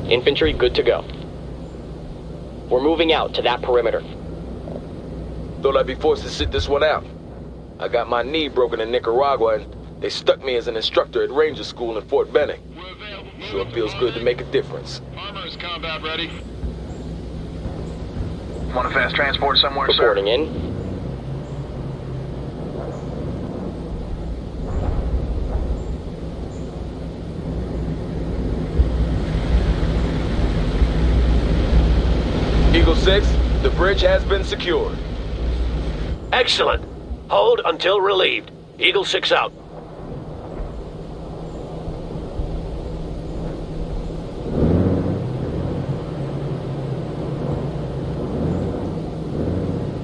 Infantry, good to go. We're moving out to that perimeter. Thought I'd be forced to sit this one out. I got my knee broken in Nicaragua, and they stuck me as an instructor at Ranger School in Fort Benning. Sure feels good to make a difference. Armor is combat ready. Want a fast transport somewhere, Reporting sir? in. Eagle 6, the bridge has been secured. Excellent. Hold until relieved. Eagle 6 out.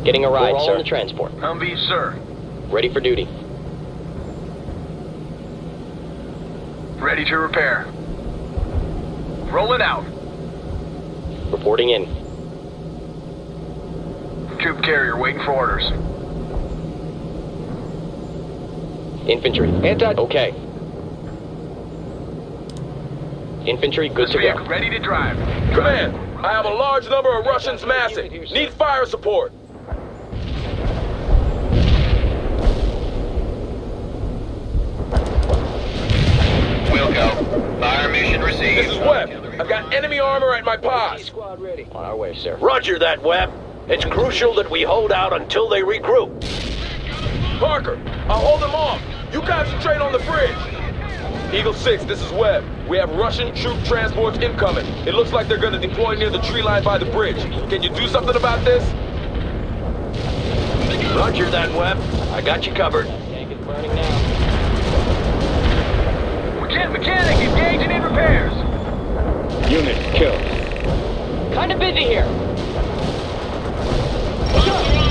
Getting a ride, We're all sir. in The transport. Humvee, sir. Ready for duty. Ready to repair. Rolling out. Reporting in. Troop carrier waiting for orders. Infantry. Okay. Infantry, good to go. Ready to drive. Command, I have a large number of Russians massing. Need fire support. We'll go. Fire mission received. This is Webb. I've got enemy armor at my pass. Squad ready. On our way, sir. Roger that, Webb. It's crucial that we hold out until they regroup. Parker, I'll hold them off. You concentrate on the bridge. Eagle 6, this is Webb. We have Russian troop transports incoming. It looks like they're gonna deploy near the tree line by the bridge. Can you do something about this? Roger that, Webb. I got you covered. Tank is burning now. Mechanic engaging in repairs. Unit killed. Kinda busy here.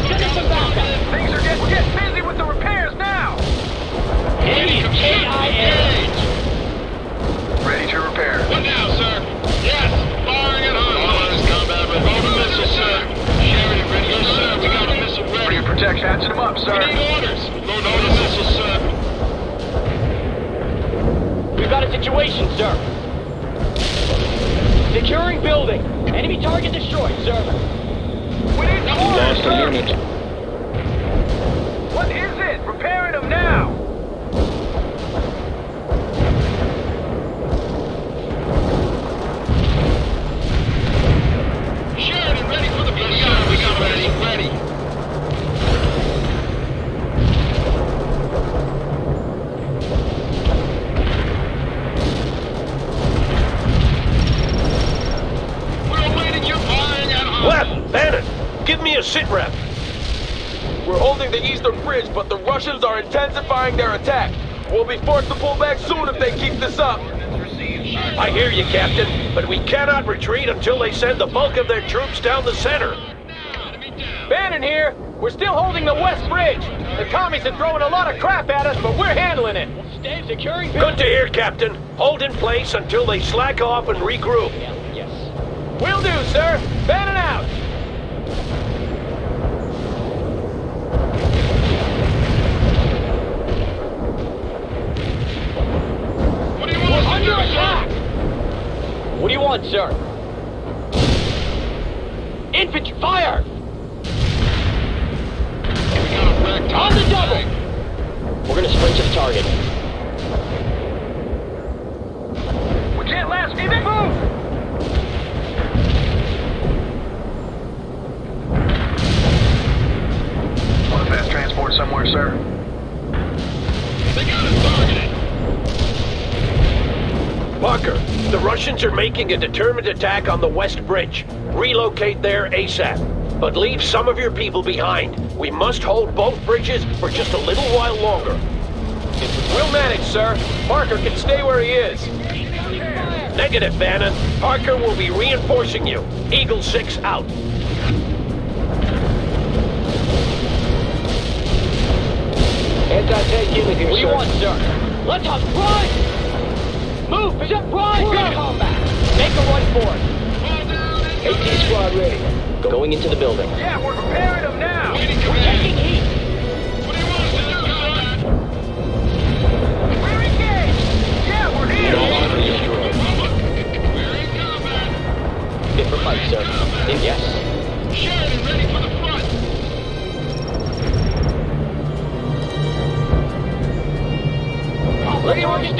Send us some backup. We're getting busy with the repairs now. KIA. Ready to repair. What now, sir? Yes, firing at home. Armor is combat ready. Load a missile, sir. Sheridan, ready? Yes, sir. We got a missile ready. For your protection, hatching them up, We sir. need orders. Load a missile, sir. We've got a situation, sir. Securing building. Enemy target destroyed, sir. We need some orders, Lost a sir. unit. What is it? Repairing them now. Sheridan, ready for the blast. We got a missile ready. We're awaiting you firing at home. Webb, Bannon, give me a sitrep. We're holding the eastern bridge, but the Russians are intensifying their attack. We'll be forced to pull back soon if they keep this up. I hear you, Captain, but we cannot retreat until they send the bulk of their troops down the center. Bannon here. We're still holding the West Bridge. The commies are throwing a lot of crap at us, but we're handling it. Stay securing Good to hear, Captain. Hold in place until they slack off and regroup. Yes. Will do, sir. Bannon out. What do you want? Under attack! What do you want, sir? Infantry, fire! On the double! We're gonna sprint to the target. We can't last anything. Move! Want a fast transport somewhere, sir? They got us targeted. Parker, the Russians are making a determined attack on the West Bridge. Relocate there ASAP. But leave some of your people behind. We must hold both bridges for just a little while longer. We'll manage, sir. Parker can stay where he is. Negative, Bannon. Parker will be reinforcing you. Eagle 6 out. Anti-tank unit here, What do you want, sir? Let's run! Move! Run! Good combat! Make a run for it! AT squad ready. Going into the building. Yeah, we're repairing them now. We're taking heat! What do you want us to do, sir?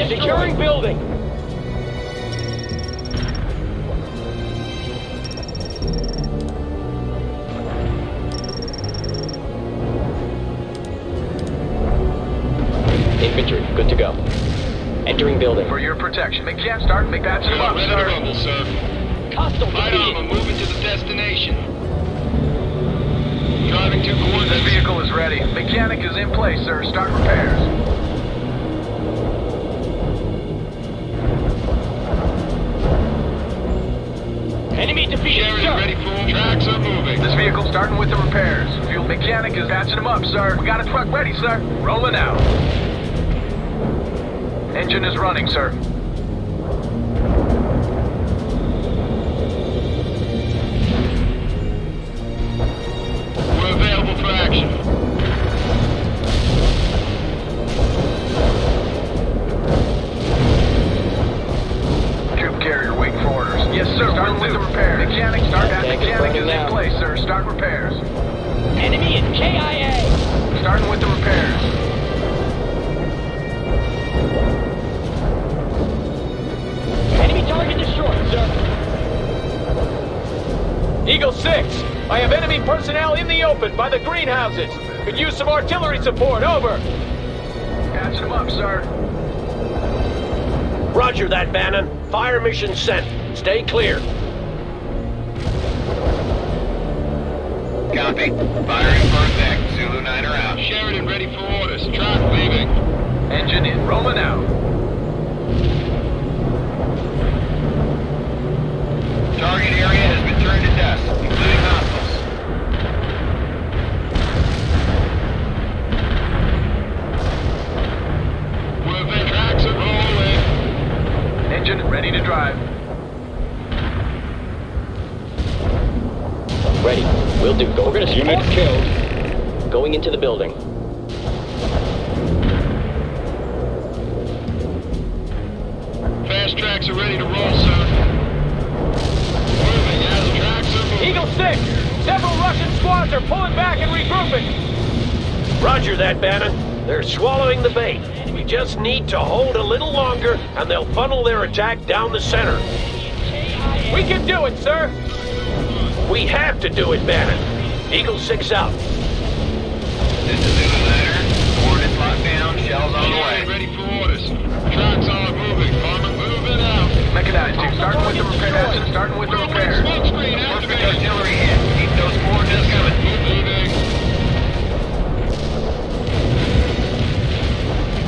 Securing building. Infantry, good to go. Entering building. For your protection. Can't start. Patch him up, Ready to rumble, sir. Hostile Right on, I'm moving to the destination. Driving to The coordinates. vehicle is ready. Mechanic is in place, sir. Start repairs. Enemy defeated, Sherry, sir. ready for tracks are moving. This vehicle starting with the repairs. Fuel mechanic is patching him up, sir. We got a truck ready, sir. Rolling out. Engine is running, sir. We're available for action. Troop carrier waiting for orders. Yes, sir. Starting with the repairs. Mechanic, start that. Mechanic is in place, sir. Start repairs. Enemy in KIA. Starting with the repairs. Enemy target destroyed, sir. Eagle 6, I have enemy personnel in the open by the greenhouses. Could use some artillery support, over. Patching him up, sir. Roger that, Bannon. Fire mission sent. Stay clear. Copy. Firing first deck. Zulu 9 are out. Sheridan, ready for orders. Truck leaving. Engine in. Rolling out. Target area has been turned to dust, including hostiles. We're available. Tracks are rolling. Engine ready to drive. Ready. Will do. We're gonna support. Unit killed. Going into the building. Fast tracks are ready to roll, sir. Moving as tracks are moving. Eagle 6, several Russian squads are pulling back and regrouping. Roger that, Bannon. They're swallowing the bait. We just need to hold a little longer, and they'll funnel their attack down the center. We can do it, sir. We have to do it, Bannon. Eagle 6 out. This is Zulu 9er. Coordinates locked down. Shells on the way. Ready for orders. Tracks are moving. Bomber moving out. Mechanized team. Starting with the repairs. Starting with the repairs. Smoke screen Perfect activated. artillery hit. Keep those coordinates coming. Moving.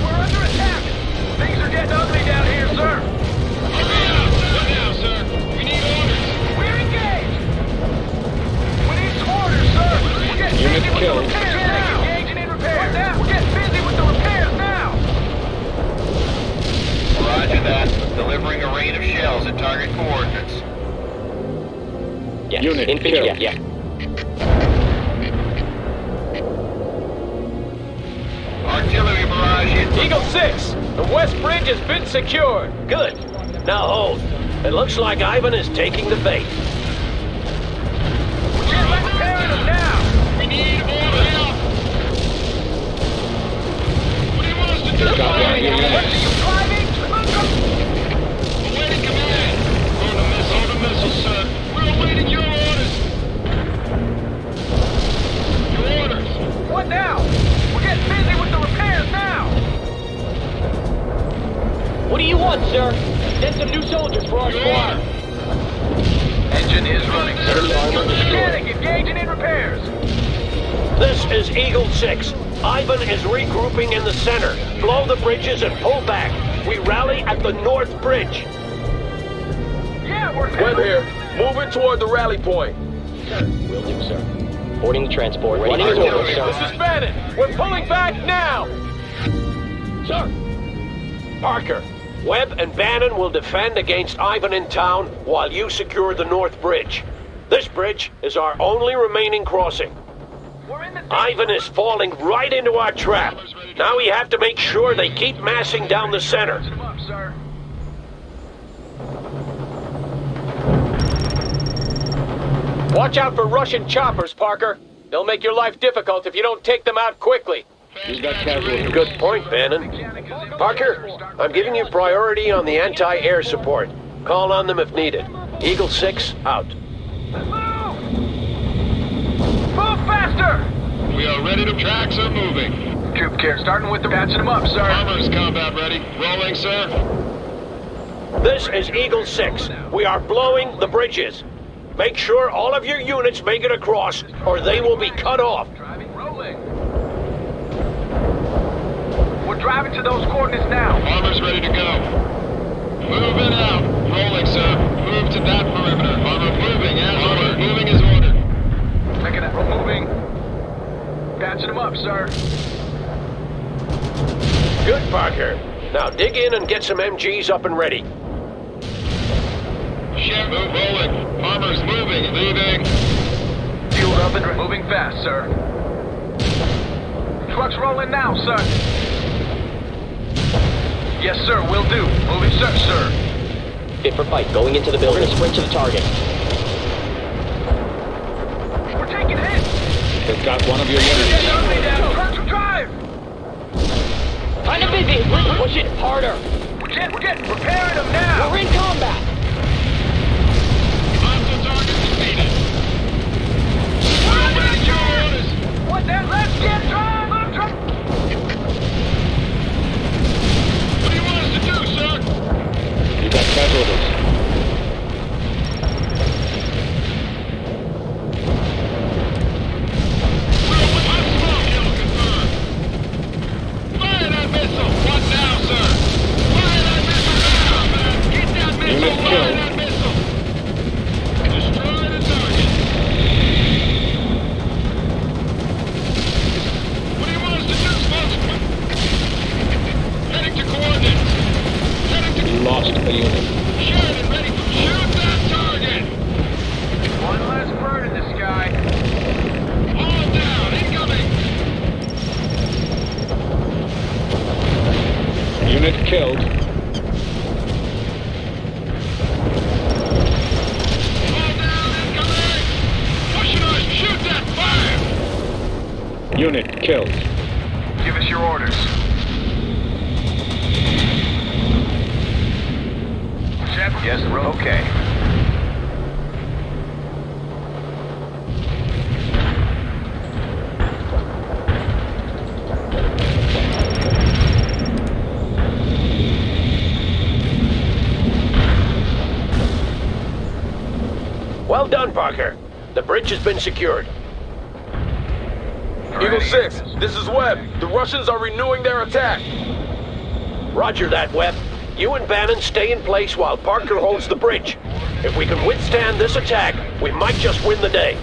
We're under attack. Things are getting ugly down here, sir. Hurry up. What now, sir? We need orders. We're engaged. We need some orders, sir. We're getting busy with the repairs now. Engaging in repairs. We're getting busy with the repairs now. Roger that. Delivering a rain of shells at target coordinates. Yes. Unit infantry. Yeah. Artillery barrage hit. Eagle 6, the west bridge has been secured. Good. Now hold. It looks like Ivan is taking the bait. We can't let repairing them now. We need orders. What do you want us to do? What are you driving? Awaiting command. Hold the missiles, sir. We're awaiting your orders. Your orders. What now? We're getting busy with the repairs now. What do you want, sir? Send some new soldiers for our squad. Engine is running, sir. Mechanic engaging in repairs. This is Eagle 6. Ivan is regrouping in the center. Blow the bridges and pull back. We rally at the north bridge. Yeah, we're Webb here. Moving toward the rally point. Will do, sir. Boarding the transport. Running as orders, sir. This is Bannon. We're pulling back now. Sir. Parker, Webb and Bannon will defend against Ivan in town while you secure the north bridge. This bridge is our only remaining crossing. Ivan is falling right into our trap. Now we have to make sure they keep massing down the center. Watch out for Russian choppers, Parker. They'll make your life difficult if you don't take them out quickly. Good point, Bannon. Parker, I'm giving you priority on the anti-air support. Call on them if needed. Eagle 6, out. Move faster! We are ready to tracks are moving. Troop care, starting with the patching them up, sir. Armor's combat ready. Rolling, sir. This is Eagle 6. We are blowing the bridges. Make sure all of your units make it across, or they will be cut off. Driving, rolling. We're driving to those coordinates now. Armor's ready to go. Moving out. Rolling, sir. Move to that perimeter. Armor moving as ordered. Moving as ordered. Checking it. We're moving. Patching them up, sir. Good, Parker. Now dig in and get some MGs up and ready. Ship move rolling. Armor's moving. Leaving. Fueled up and moving fast, sir. Trucks rolling now, sir. Yes, sir, will do. Moving, sir. Fit for fight. Going into the building. Sprint to the target. We're taking hits. They've got one of your units. Trucks will drive. Kinda busy. Push it harder. We're getting preparing them now. We're in combat. Hostile target defeated. We're ready to orders. What the? Let's get drive. What do you want us to do, sir? You got casualties. Fire that missile! What now, sir? Fire that missile now! Get that missile! Unit Fire killed. that missile! Destroy the target! What do you want us to do, spokesman? Heading to coordinates! Heading to... You lost a unit. Sheridan, ready to shoot that target! One less bird in the sky. All down! Incoming! Unit killed. All down! Incoming! Pushing us! Shoot that fire! Unit killed. Give us your orders. Yes, okay. Well done, Parker. The bridge has been secured. Eagle 6, this is Webb. The Russians are renewing their attack. Roger that, Webb. You and Bannon stay in place while Parker holds the bridge. If we can withstand this attack, we might just win the day.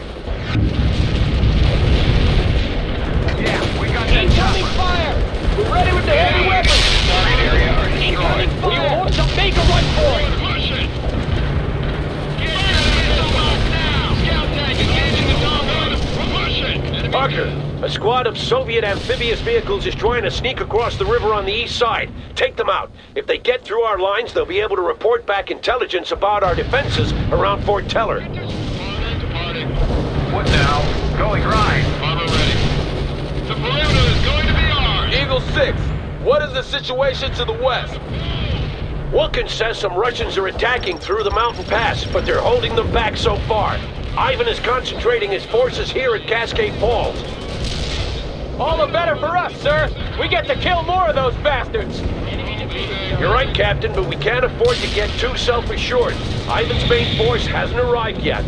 Yeah, we got that. Incoming fire. We're ready with the heavy weapons. Target area are destroyed. We will want to make a run for it. Push it! Get that missile out now! Scout tank engaging the Dom 1! Push it! Enemy Parker, a squad of Soviet amphibious vehicles is trying to sneak across the river on the east side. Take them out. If they get through our lines, they'll be able to report back intelligence about our defenses around Fort Teller. Departing. What now? Going right. Armor ready. The perimeter is going to be ours! Eagle 6, what is the situation to the west? Wilkins says some Russians are attacking through the mountain pass, but they're holding them back so far. Ivan is concentrating his forces here at Cascade Falls. All the better for us, sir. We get to kill more of those bastards. You're right, Captain, but we can't afford to get too self-assured. Ivan's main force hasn't arrived yet.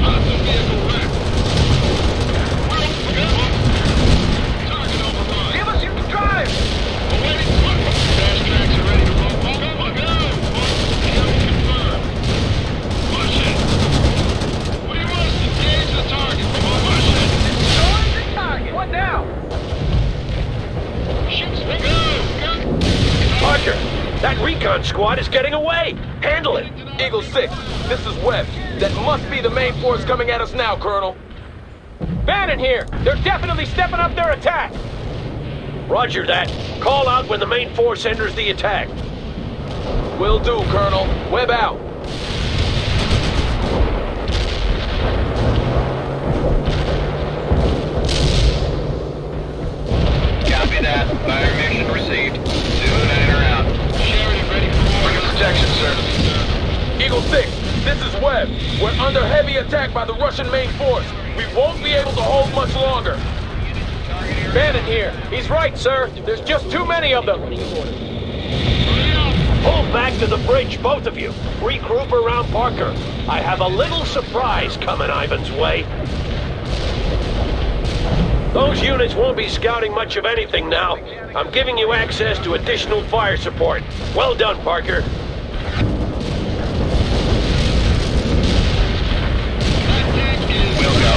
Hostile vehicle wrecked. Target overrun. Give us, you can drive. Awaiting push. Fast tracks are ready to roll. Go! Kill confirmed. Push it. What do you want us to engage the target? Come on, push it. Destroy the target. What now? Ships go! Parker, that recon squad is getting away. Handle it. Eagle 6, this is Webb. That must be the main force coming at us now, Colonel. Bannon here. They're definitely stepping up their attack. Roger that. Call out when the main force enters the attack. Will do, Colonel. Webb out. Roger that. Fire mission received. Zulu Niner out. Sheridan ready for For your protection, sir. Eagle 6, this is Webb. We're under heavy attack by the Russian main force. We won't be able to hold much longer. Bannon here. He's right, sir. There's just too many of them. Pull back to the bridge, both of you. Regroup around Parker. I have a little surprise coming Ivan's way. Those units won't be scouting much of anything now. I'm giving you access to additional fire support. Well done, Parker. We'll go.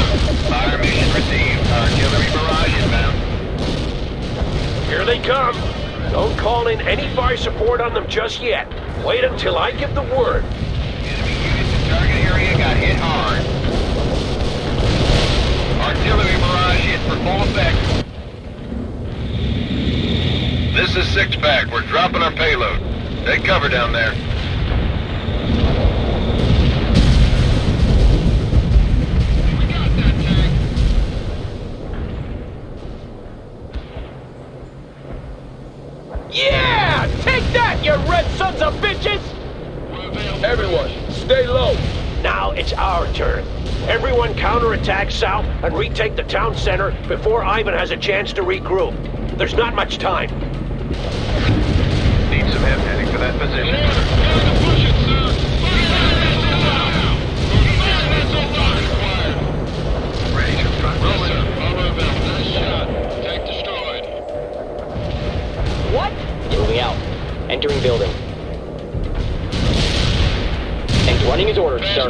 Fire mission received. Artillery barrage inbound. Here they come. Don't call in any fire support on them just yet. Wait until I give the word. Enemy units in target area got hit hard. Artillery barrage hit for full effect. This is 6-pack. We're dropping our payload. Take cover down there. Yeah! Take that, you red sons of bitches! Everyone, stay low. Now it's our turn. Everyone counterattack south and retake the town center before Ivan has a chance to regroup. There's not much time. Need some help heading for that position. Ready to front roll. Nice shot. Tank destroyed. What? Moving out. Entering building. Tank running his orders, sir.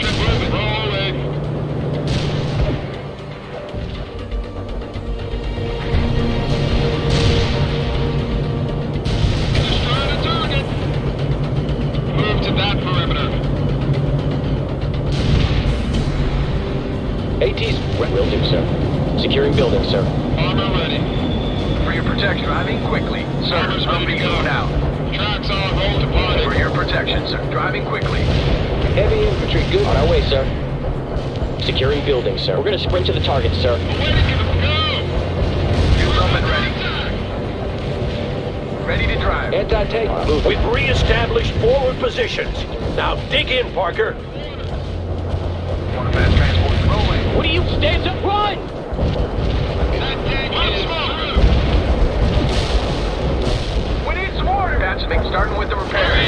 Roll away. Destroy the target. Move to that perimeter. AT's will do, sir. Securing building, sir. Armor ready. For your protection, driving quickly. Sir, Armor's ready to go. now. Tracks on, roll departed. For your protection, sir. Driving quickly. Heavy infantry good. On our way, sir. Securing building, sir. We're gonna sprint to the target, sir. Equipment ready. Ready to drive. Anti-tank. Move. We've re-established forward positions. Now dig in, Parker. One of mass transport rolling. What do you stand up? Run! We need some order. That's me. Starting with the repairs.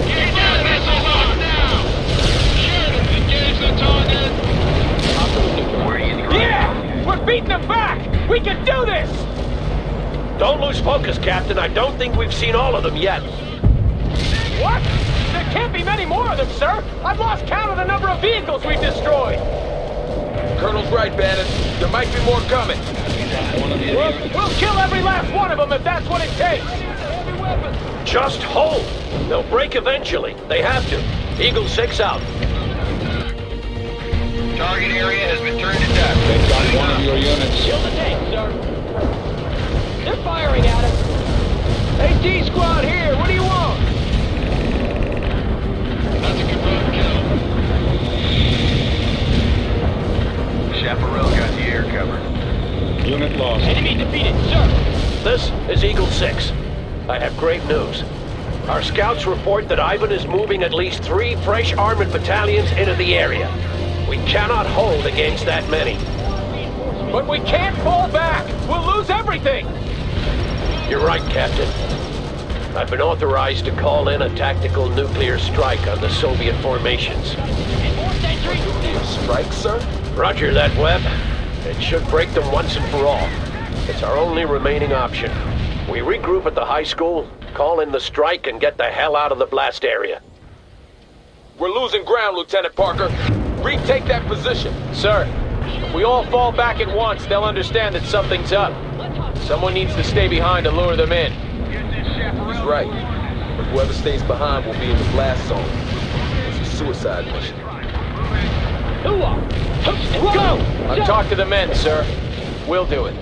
Get that missile lock now! Sheridan, engage the target! Yeah! We're beating them back! We can do this! Don't lose focus, Captain. I don't think we've seen all of them yet. What? There can't be many more of them, sir! I've lost count of the number of vehicles we've destroyed! Colonel's right, Bannon. There might be more coming. We'll kill every last one of them if that's what it takes! Just hold. They'll break eventually. They have to. Eagle 6 out. Target area has been turned to dust. Take down one of your units. Kill the tank, sir. They're firing at us. Hey, D-Squad here! What do you want? That's a confirmed kill. Chaparral got the air cover. Unit lost. Enemy defeated, sir. This is Eagle 6. I have great news. Our scouts report that Ivan is moving at least 3 fresh armored battalions into the area. We cannot hold against that many. But we can't fall back! We'll lose everything! You're right, Captain. I've been authorized to call in a tactical nuclear strike on the Soviet formations. Strike, sir? Roger that, Webb. It should break them once and for all. It's our only remaining option. We regroup at the high school, call in the strike, and get the hell out of the blast area. We're losing ground, Lieutenant Parker. Retake that position. Sir, if we all fall back at once, they'll understand that something's up. Someone needs to stay behind to lure them in. He's right. But whoever stays behind will be in the blast zone. It's a suicide mission. Go! I've talked to the men, sir. We'll do it.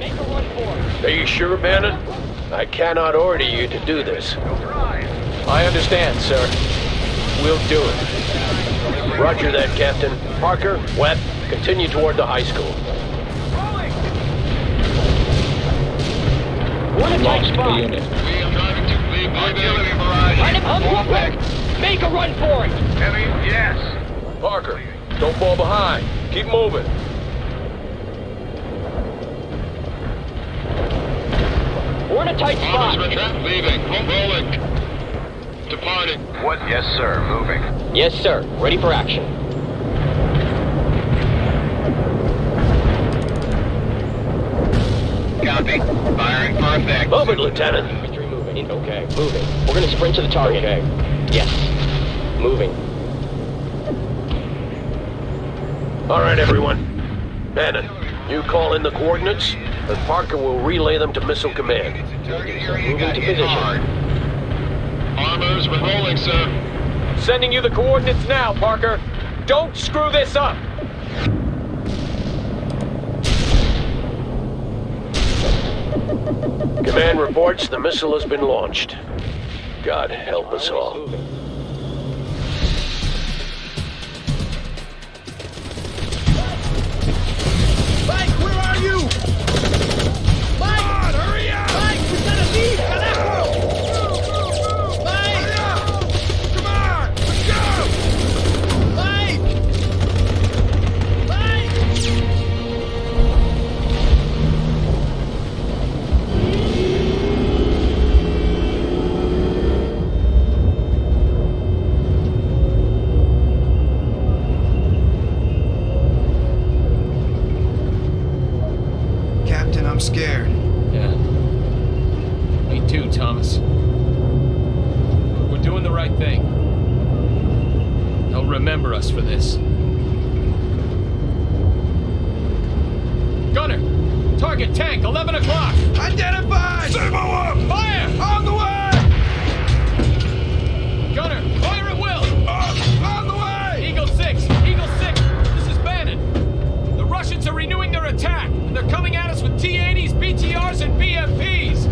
Are you sure, Bannon? I cannot order you to do this. I understand, sir. We'll do it. Roger that, Captain. Parker, Webb, continue toward the high school. We're in a tight spot. We are driving to leave. Artillery barrage. Line up, quick! Make a run for it! Heavy, yes. Parker, don't fall behind. Keep moving. We're in a tight spot. Armors retract, leaving. Rolling. Departing. What? Yes, sir. Moving. Yes, sir. Ready for action. Copy. Firing for effect. Move it, Lieutenant. Infantry moving. Okay, moving. We're gonna sprint to the target. Okay. Yes. Moving. All right, everyone. Bannon, you call in the coordinates, and Parker will relay them to Missile Command. Moving to position. Armors rolling, sir. Sending you the coordinates now, Parker. Don't screw this up. Command reports the missile has been launched. God help us all. Mike, where are you? Mike! Come on, hurry up! Mike, we gotta leave! Carajo! Mike! Hurry up! Come on! Let's go! Mike! Mike! Captain, I'm scared. Yeah. Me too, Thomas. But we're doing the right thing. They'll remember us for this. Gunner! Target tank, 11 o'clock! Identified! Servo up! Fire! On the way! Gunner, fire at will! On the way! Eagle 6! Eagle 6! This is Bannon. The Russians are renewing their attack, and they're coming at us with T-80s, BTRs, and BMPs.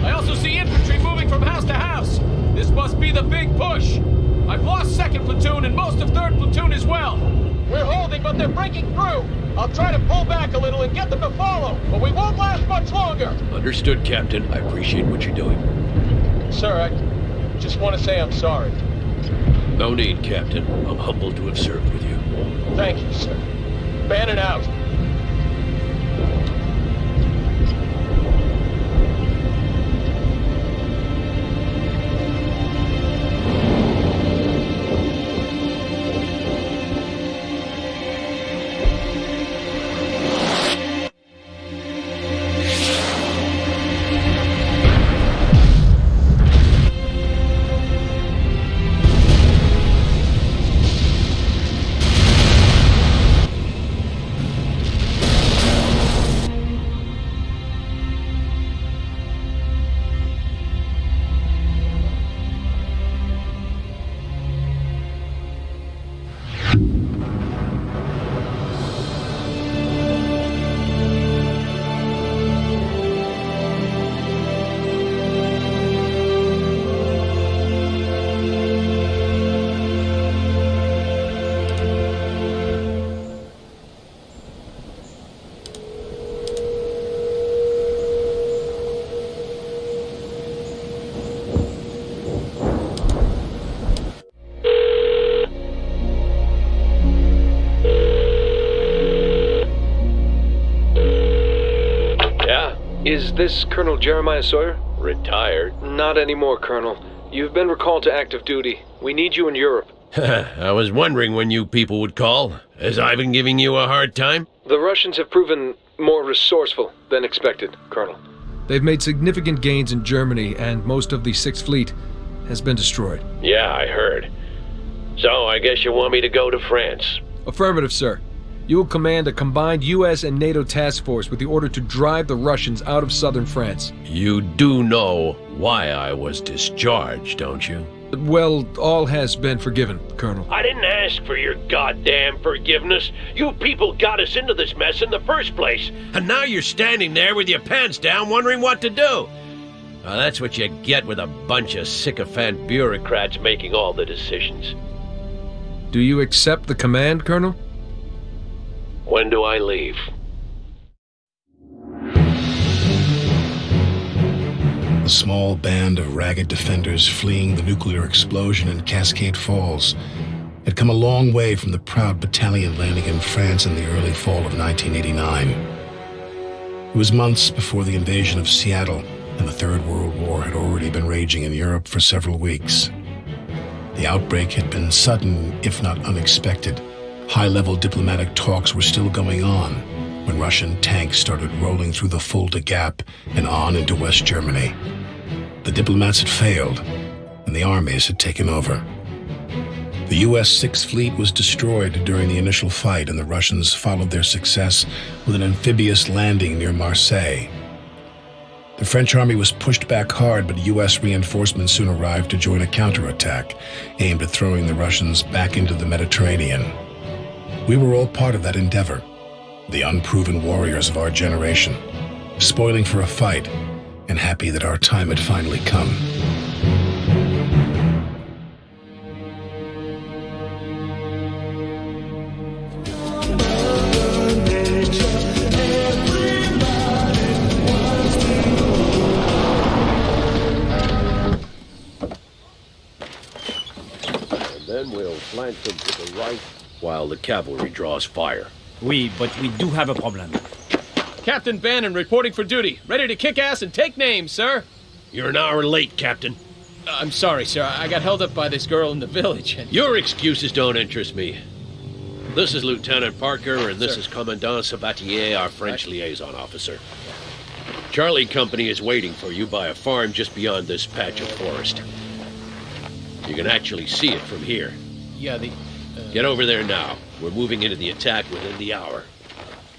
I also see infantry moving from house to house. This must be the big push. I've lost 2nd Platoon and most of 3rd Platoon as well. We're holding, but they're breaking through. I'll try to pull back a little and get them to follow, but we won't last much longer. Understood, Captain. I appreciate what you're doing. Sir, I just want to say I'm sorry. No need, Captain. I'm humbled to have served with you. Thank you, sir. Bannon out. Is this Colonel Jeremiah Sawyer? Retired? Not anymore, Colonel. You've been recalled to active duty. We need you in Europe. I was wondering when you people would call. Has I been giving you a hard time? The Russians have proven more resourceful than expected, Colonel. They've made significant gains in Germany, and most of the 6th Fleet has been destroyed. Yeah, I heard. So I guess you want me to go to France? Affirmative, sir. You will command a combined U.S. and NATO task force with the order to drive the Russians out of southern France. You do know why I was discharged, don't you? Well, all has been forgiven, Colonel. I didn't ask for your goddamn forgiveness. You people got us into this mess in the first place. And now you're standing there with your pants down wondering what to do. Well, that's what you get with a bunch of sycophant bureaucrats making all the decisions. Do you accept the command, Colonel? When do I leave? A small band of ragged defenders fleeing the nuclear explosion in Cascade Falls had come a long way from the proud battalion landing in France in the early fall of 1989. It was months before the invasion of Seattle, and the Third World War had already been raging in Europe for several weeks. The outbreak had been sudden, if not unexpected. High-level diplomatic talks were still going on when Russian tanks started rolling through the Fulda Gap and on into West Germany. The diplomats had failed, and the armies had taken over. The U.S. Sixth Fleet was destroyed during the initial fight, and the Russians followed their success with an amphibious landing near Marseille. The French army was pushed back hard, but U.S. reinforcements soon arrived to join a counterattack aimed at throwing the Russians back into the Mediterranean. We were all part of that endeavor, the unproven warriors of our generation, spoiling for a fight and happy that our time had finally come. Then we'll flank them to the right while the cavalry draws fire. Oui, but we do have a problem. Captain Bannon reporting for duty. Ready to kick ass and take names, sir. You're an hour late, Captain. I'm sorry, sir. I got held up by this girl in the village. And... Your excuses don't interest me. This is Lieutenant Parker, and this is Commandant Sabatier, our French liaison officer. Charlie Company is waiting for you by a farm just beyond this patch of forest. You can actually see it from here. Yeah, Get over there now. We're moving into the attack within the hour.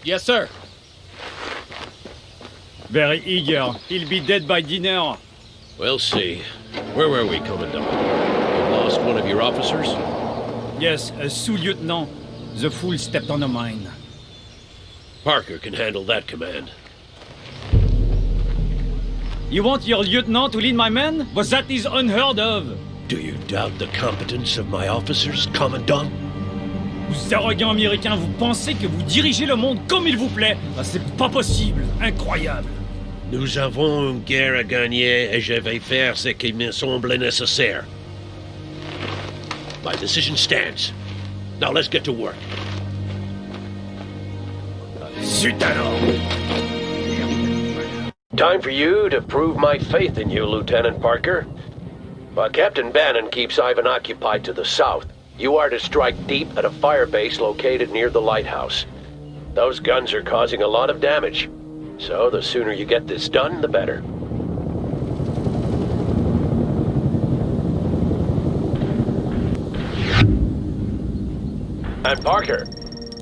Yes, sir. Very eager. He'll be dead by dinner. We'll see. Where were we, Commandant? You've lost one of your officers? Yes, a sous-lieutenant. The fool stepped on a mine. Parker can handle that command. You want your lieutenant to lead my men? But that is unheard of. Do you doubt the competence of my officers, Commandant? Vous arrogants américains, vous pensez que vous dirigez le monde comme il vous plaît? Ah, c'est pas possible. Incroyable. Nous avons une guerre à gagner et je vais faire ce qui me semble nécessaire. My decision stands. Now let's get to work. Zut alors! Time for you to prove my faith in you, Lieutenant Parker. While Captain Bannon keeps Ivan occupied to the south, you are to strike deep at a fire base located near the lighthouse. Those guns are causing a lot of damage, so the sooner you get this done, the better. And Parker,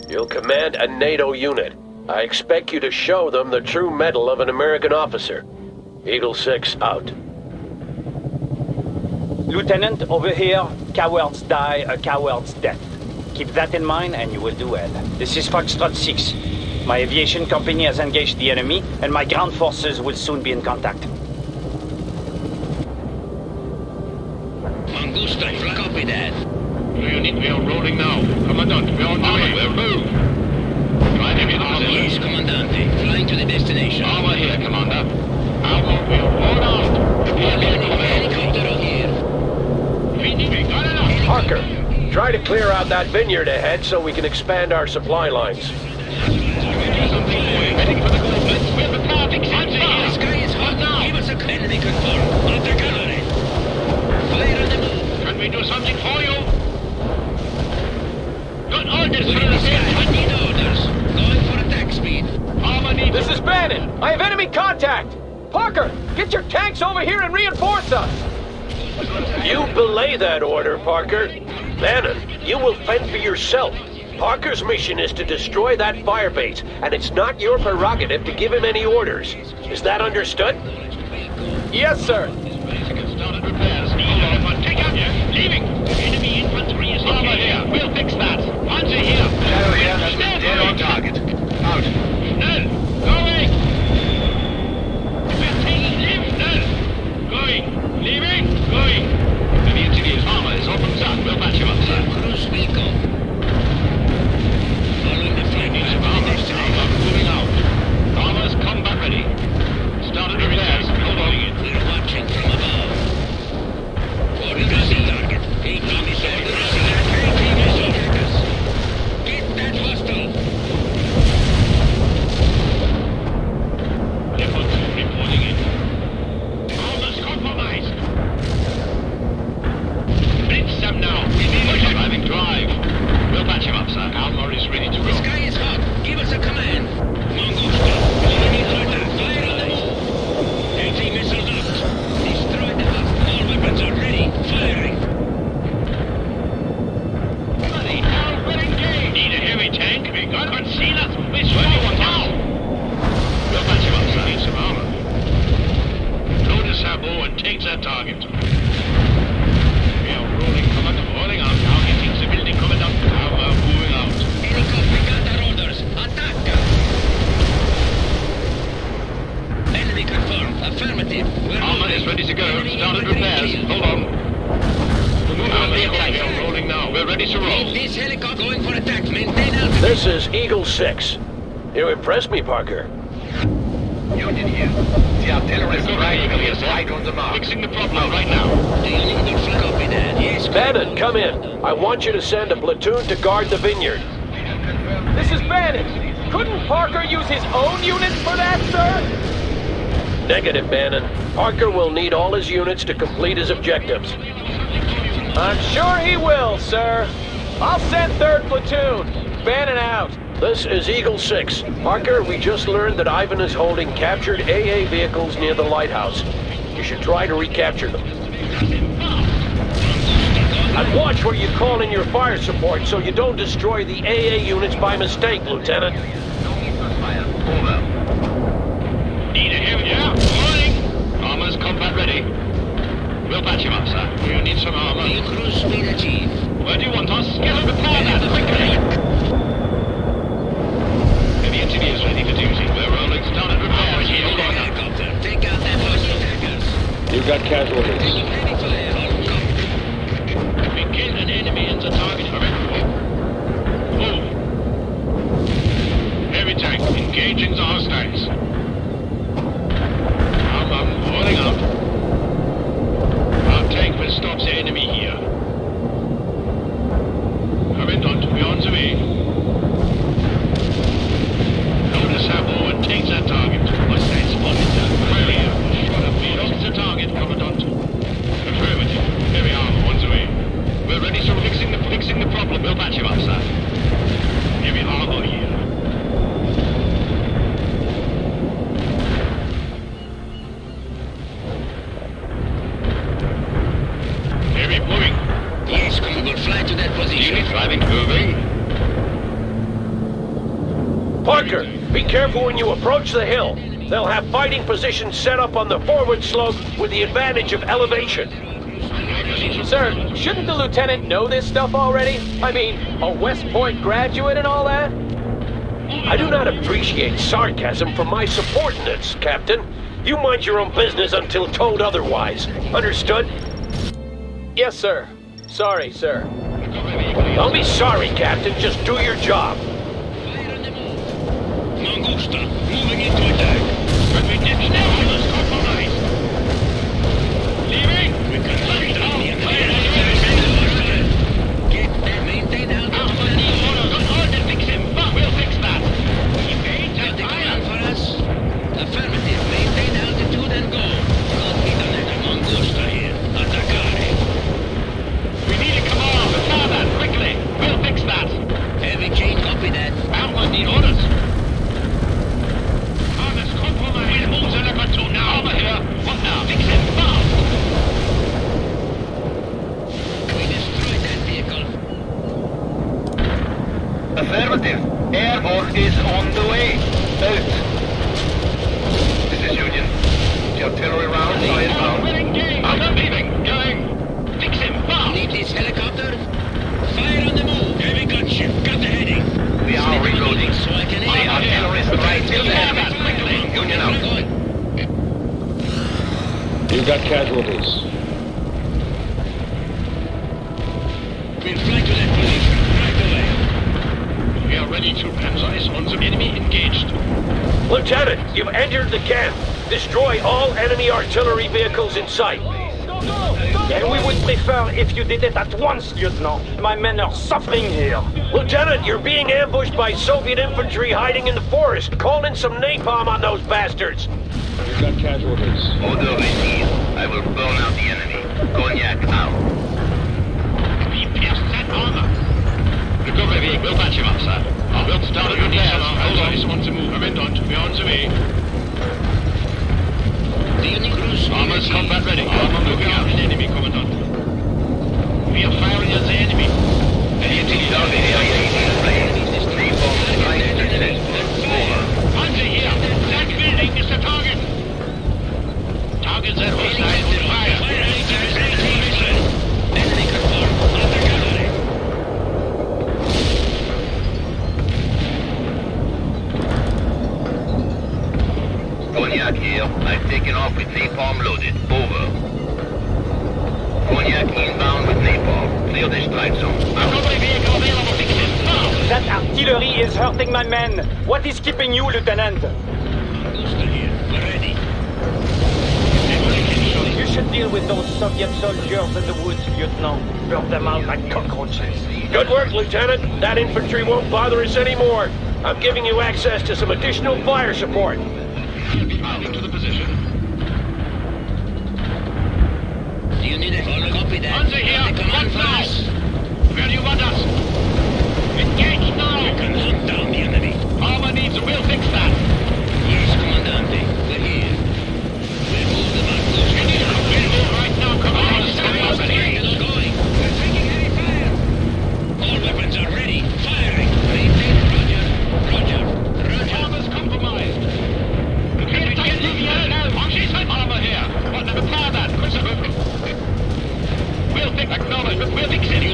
you'll command a NATO unit. I expect you to show them the true mettle of an American officer. Eagle 6 out. Lieutenant, over here, cowards die a coward's death. Keep that in mind and you will do well. This is Foxtrot 6. My aviation company has engaged the enemy, and my ground forces will soon be in contact. Mangusta, copy that. Unit, we are rolling now. Commandant, we are on the way. We'll move. Driving in armor. Yes, Commandante. Flying to the destination. Armor here, Commander. Armor, we are all out. Helicopter here. Parker, try to clear out that vineyard ahead so we can expand our supply lines. Enemy confirmed. Artillery. Fire on the move. Can we do something for you? Got orders for the sky. I need orders. Going for attack speed. This is Bannon. I have enemy contact. Parker, get your tanks over here and reinforce us. You belay that order, Parker. Bannon, you will fend for yourself. Parker's mission is to destroy that firebase, and it's not your prerogative to give him any orders. Is that understood? Yes, sir. Take out. Leaving. Enemy infantry is armor here. We'll fix that. Panzer here. Shadow here. That's dead on target. Out. Schnell. Going. We're taking lift. Schnell. Going. Leaving. Going. The engineer's armor is open, sir. We'll match him up, sir. Cruise will go. Following the flank. Armor moving out. Armor's combat ready. Started repairs. Hold on. We're now. We need a driving drive. We'll patch him up, sir. Armor is ready to go. The sky is hot. Give us a command. Mongoose, enemy attack. Fire on the move. Anti-missile locked. Destroy the hub. All weapons are ready. Firing. Bloody hell, we're engaged. Need a heavy tank. We got conceal us. We swear now. We'll patch him up, sir. Need some armor. Load a sabo and take that target. We are rolling, command, rolling out. Now getting the building, commandant. Now we're moving out. Helicopter, we got our orders. Attack! Enemy confirmed. Affirmative. Armor is ready to go. Started repairs. Hold on. Now the attack is rolling now. We're ready to roll. This helicopter going for attack. Maintain altitude. This is Eagle 6. You impressed me, Parker. Union here. The artillery is right on the mark. Fixing the problem right now. Do you need to flag up in that? Yes. Bannon, come in. I want you to send a platoon to guard the vineyard. This is Bannon. Couldn't Parker use his own units for that, sir? Negative, Bannon. Parker will need all his units to complete his objectives. I'm sure he will, sir. I'll send 3rd Platoon. Bannon out. This is Eagle 6. Parker, we just learned that Ivan is holding captured AA vehicles near the lighthouse. You should try to recapture them. And watch where you call in your fire support so you don't destroy the AA units by mistake, Lieutenant. Need a heavy, yeah? Morning. Armor's combat ready. We'll patch him up, sir. We'll need some armor. Cruise speed achieved. Where do you want us? Get us repair that quickly. Heavy engineers ready for duty. We're rolling. Started repairs. Helicopter. Take out that hostile attackers. You've got casualties. Taking heavy fire. We killed an enemy in the target. Move. Heavy tank. Engaging the hostiles. Armor rolling out. Our tank will stop the enemy here. Commandant, we're on the way. Load a sabo and take that target. What's that spotted? Clear. Shot up me. Lost the target, Commandant. Affirmative. Here we are, on the way. We're ready, so fixing the problem. We'll patch him up, sir. Heavy armor here. Heavy moving. Yes, we will fly to that position. Unit driving, moving. Parker, be careful when you approach the hill. They'll have fighting positions set up on the forward slope with the advantage of elevation. Sir, shouldn't the lieutenant know this stuff already? I mean, a West Point graduate and all that? I do not appreciate sarcasm from my subordinates, Captain. You mind your own business until told otherwise. Understood? Yes, sir. Sorry, sir. Don't be sorry, Captain. Just do your job. Mangusta, moving into attack. But we didn't know he was compromised. Leaving? We can fight down. Get them, maintain altitude. Order, fix him. We'll fix that. Evade that fire. For us. Affirmative. Maintain altitude and go. Copy the letter. Mangusta here. Attaccare. We need a command. Repair that quickly. We'll fix that. Heavy chain, copy that. Alpha need orders. We'll move the leopard to now. Over here. What now? Fix him fast. We destroyed that vehicle. Affirmative. Airborne is on the way. Out. This is Union. The artillery rounds are inbound. We're engaged. I'm leaving. Going. Fix him fast. Need this helicopter? Fire on the move. Heavy gunship. Got the heading. We are reloading. So I can The artillery is right till there. quickly. Union out. You've got casualties. We'll fly to that position right away. We are ready to capsize on the enemy engaged. Lieutenant, you've entered the camp. Destroy all enemy artillery vehicles in sight. And we would prefer if you did it at once, Lieutenant. My men are suffering here. Lieutenant, you're being ambushed by Soviet infantry hiding in the forest. Call in some napalm on those bastards. You've got casualties. Order received. I will burn out the enemy. Cognac out. We clear this glide zone. That artillery is hurting my men. What is keeping you, Lieutenant? You should deal with those Soviet soldiers in the woods, Lieutenant. Burn them out like cockroaches. Good work, Lieutenant. That infantry won't bother us anymore. I'm giving you access to some additional fire support. Mounting to the position. Do you need a copy that? Under here! What now? Where do you want us? Engage now! We can hunt down the enemy. Armor needs, we'll fix that. Yes, Commandante. We're here. We'll move the back. We'll move right now, Commander. They're going. We're taking heavy fire. All weapons are ready. Firing. Repeat. Roger. Armor's compromised. Armor here. What, repair that. We'll fix. Acknowledge, but we'll fix it. We'll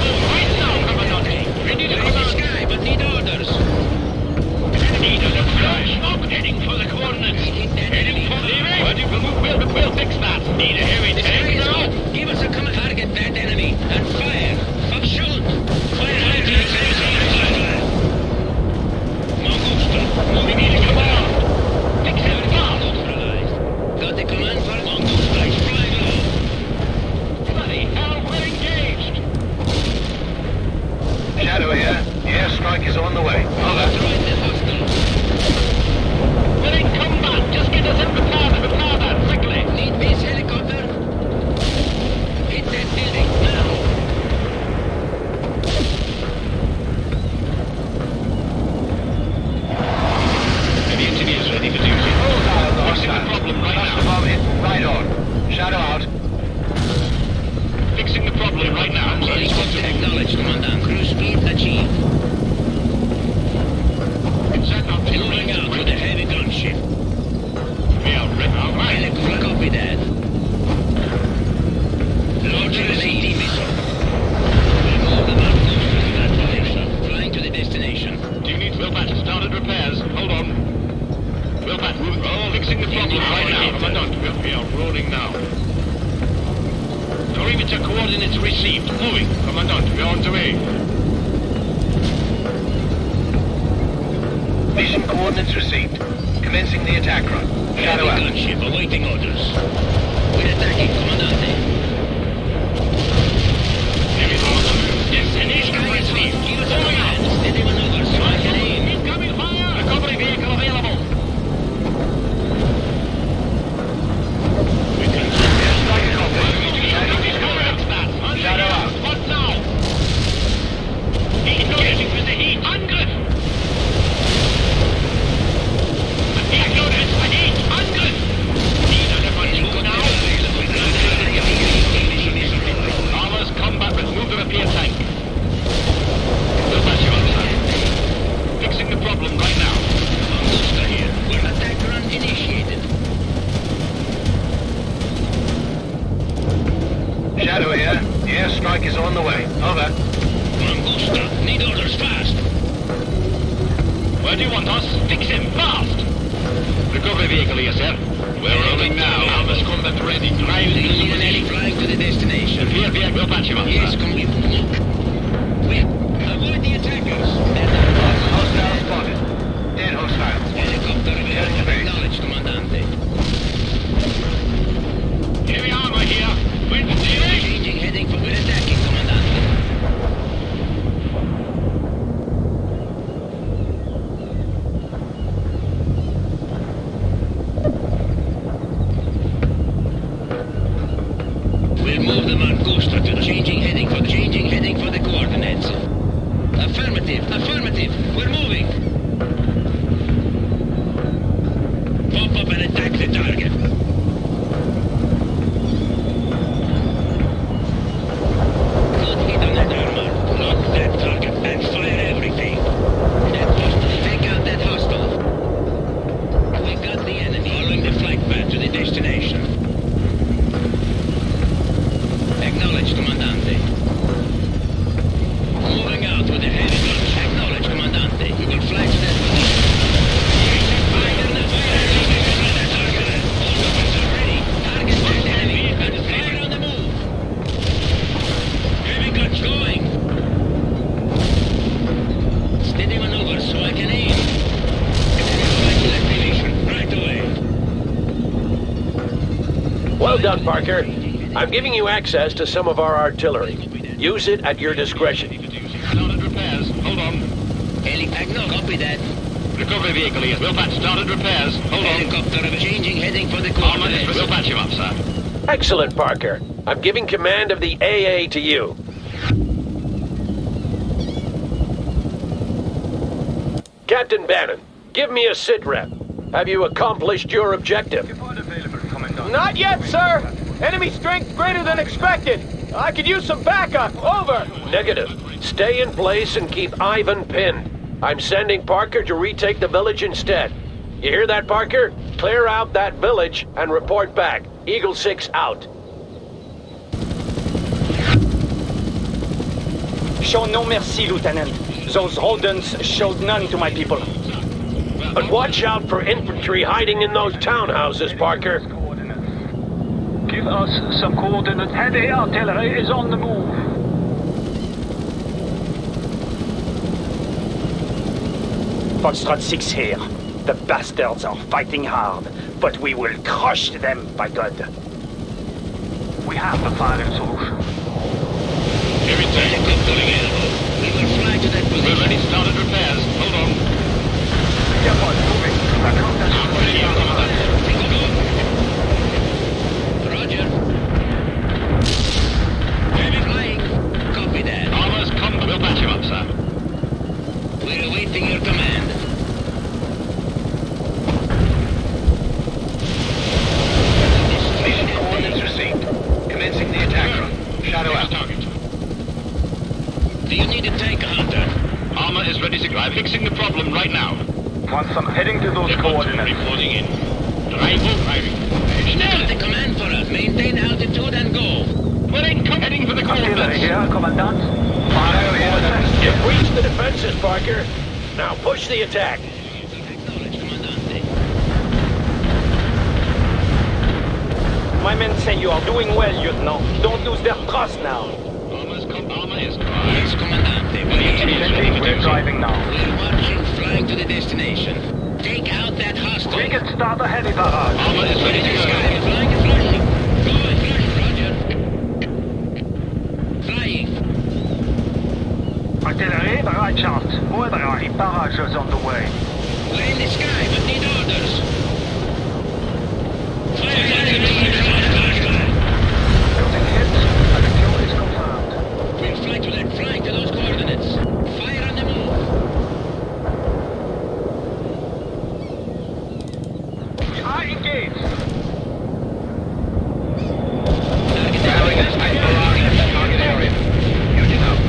move right now, Commandante. Ready to command. Sky, but need orders. Need a smoke heading for the coordinates. Heading for the we'll fix that. Need a heavy tank now. Give us a command. Target that enemy and fire. Shoot. Fire high. Mangusta. Moving in command. Fix it fast. Got the command for Mangusta. It's flying low. Bloody hell, we're engaged. Shadow here. The airstrike is on the way. Over. We're in combat. Just get us in repair that quickly. Need base helicopter. Hit that building now. The engineer's ready for duty. Fixing the problem right now. Above it. Right on. Shadow out. Fixing the problem right now. Acknowledged, Commandant. Cruise speed achieved. Moving out with a heavy gunship. We are ready. All right. Helicopter, copy that. Launching an AT missile. Remove the Mangusta to that position. Flying to the destination. Do you need Wilbat started repairs? Hold on. Wilbat, fixing the problem right now. Commandant, we are rolling now. Perimeter coordinates received. Moving. Commandant, we are on the way. Mission coordinates received. Commencing the attack run. Shadow out. Gunship awaiting orders. We're attacking, Commandante. Destination received. Give us a command. Steady maneuver so I can aim. Incoming fire. Recovery vehicle available. We can Shadow out. What now? Heat engaging with the heat. Angriff. Heat loaded. Heat. Angriff. Heat under control now. Armor's combat with move the repair tank. We'll patch you outside. Fixing the problem right now. Mangusta here. We're attack run initiated. Shadow here. The airstrike is on the way. Over. Mangusta, need orders fast. Where do you want us? Fix him fast. Recovery vehicle here, sir. We're rolling now. Armor's combat ready. Drive the Illuminati flying to the destination. Here, we'll patch him up. Yes, come with. Look. Quick, avoid the attackers. Hostile spotted. Dead hostile. Helicopter available. Acknowledged, Commandante. Heavy armor here. Wind steering. Changing heading for. We're attacking, Commandante. We'll move the Mangusta to the changing heading for the coordinates. Affirmative. We're moving. Pop up and attack the target. Good hit on that armor. Knock that target and fire everything. That hostile. Take out that hostile. We got the enemy. Following the flight path to the destination. Acknowledged, Commandante. Moving out with a heavy gun. Acknowledged, Commandante. We will fly to that position. Fire the fire! All weapons are ready. Target that enemy and fire on the move. down, Parker. I'm giving you access to some of our artillery. Use it at your discretion. Started repairs. Hold on. Helipad, no, copy that. Recovery vehicle here. We'll patch started repairs. Hold on. Helicopter changing heading for the Armor coordinates. we'll patch him up, sir. Excellent, Parker. I'm giving command of the AA to you. Captain Bannon, give me a sit rep. Have you accomplished your objective? Not yet, sir. Enemy strength greater than expected. I could use some backup. Over. Negative. Stay in place and keep Ivan pinned. I'm sending Parker to retake the village instead. You hear that, Parker? Clear out that village and report back. Eagle 6 out. Show no mercy, Lieutenant. Those rodents showed none to my people. But watch out for infantry hiding in those townhouses, Parker. Give us some coordinates. Heavy artillery is on the move. Foxtrot 6 here. The bastards are fighting hard, but we will crush them, by God. We have the firing solution. Everything available. We will fly to that position. We're ready. Started repairs. Hold on. Yeah, boys, moving. Roger. Heavy flying. Copy that. Armor's come. We'll patch him up, sir. We're awaiting your command. Mission coordinates received. Commencing the attack run. Shadow out. Target. Do you need a tank, Hunter? Armor is ready to drive. Fixing the problem right now. Once I'm heading to those coordinates. Reporting in. Driving. Now the command for us. Maintain altitude and go. We're heading for the coordinates. Here, Commandant. Fire order. You've breached the defenses, Parker. Now push the attack. Acknowledge, Commandante. My men say you are doing well, Lieutenant. Don't lose their trust now. Armor is Yes, Commandante. We're driving now. We're watching, flying to the destination. Take out that hostile. We can start a heavy barrage. Armor is ready to go. Flying and flying. Go and flying, Roger. Flying. Artillery, the right chance. More barrage barrages on the way. We're in the sky, but need orders. Building hits. And the kill is confirmed. We'll fly to those coordinates. Fire on the move. We are engaged. Rallying at Space Barrage in the target area. Union up.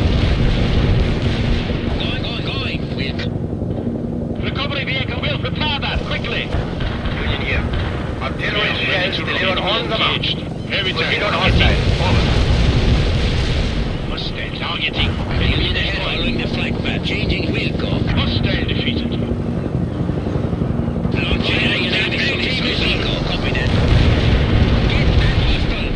Going. Recovery vehicle will prepare that quickly. Union here. Artillery shells delivered on the mount. Heavy Proceed on hostile. Over. Hostile targeting. Union ahead following the flight path. Changing vehicle. Hostile defeated. Launching vehicle. Copy that. Get that hostile.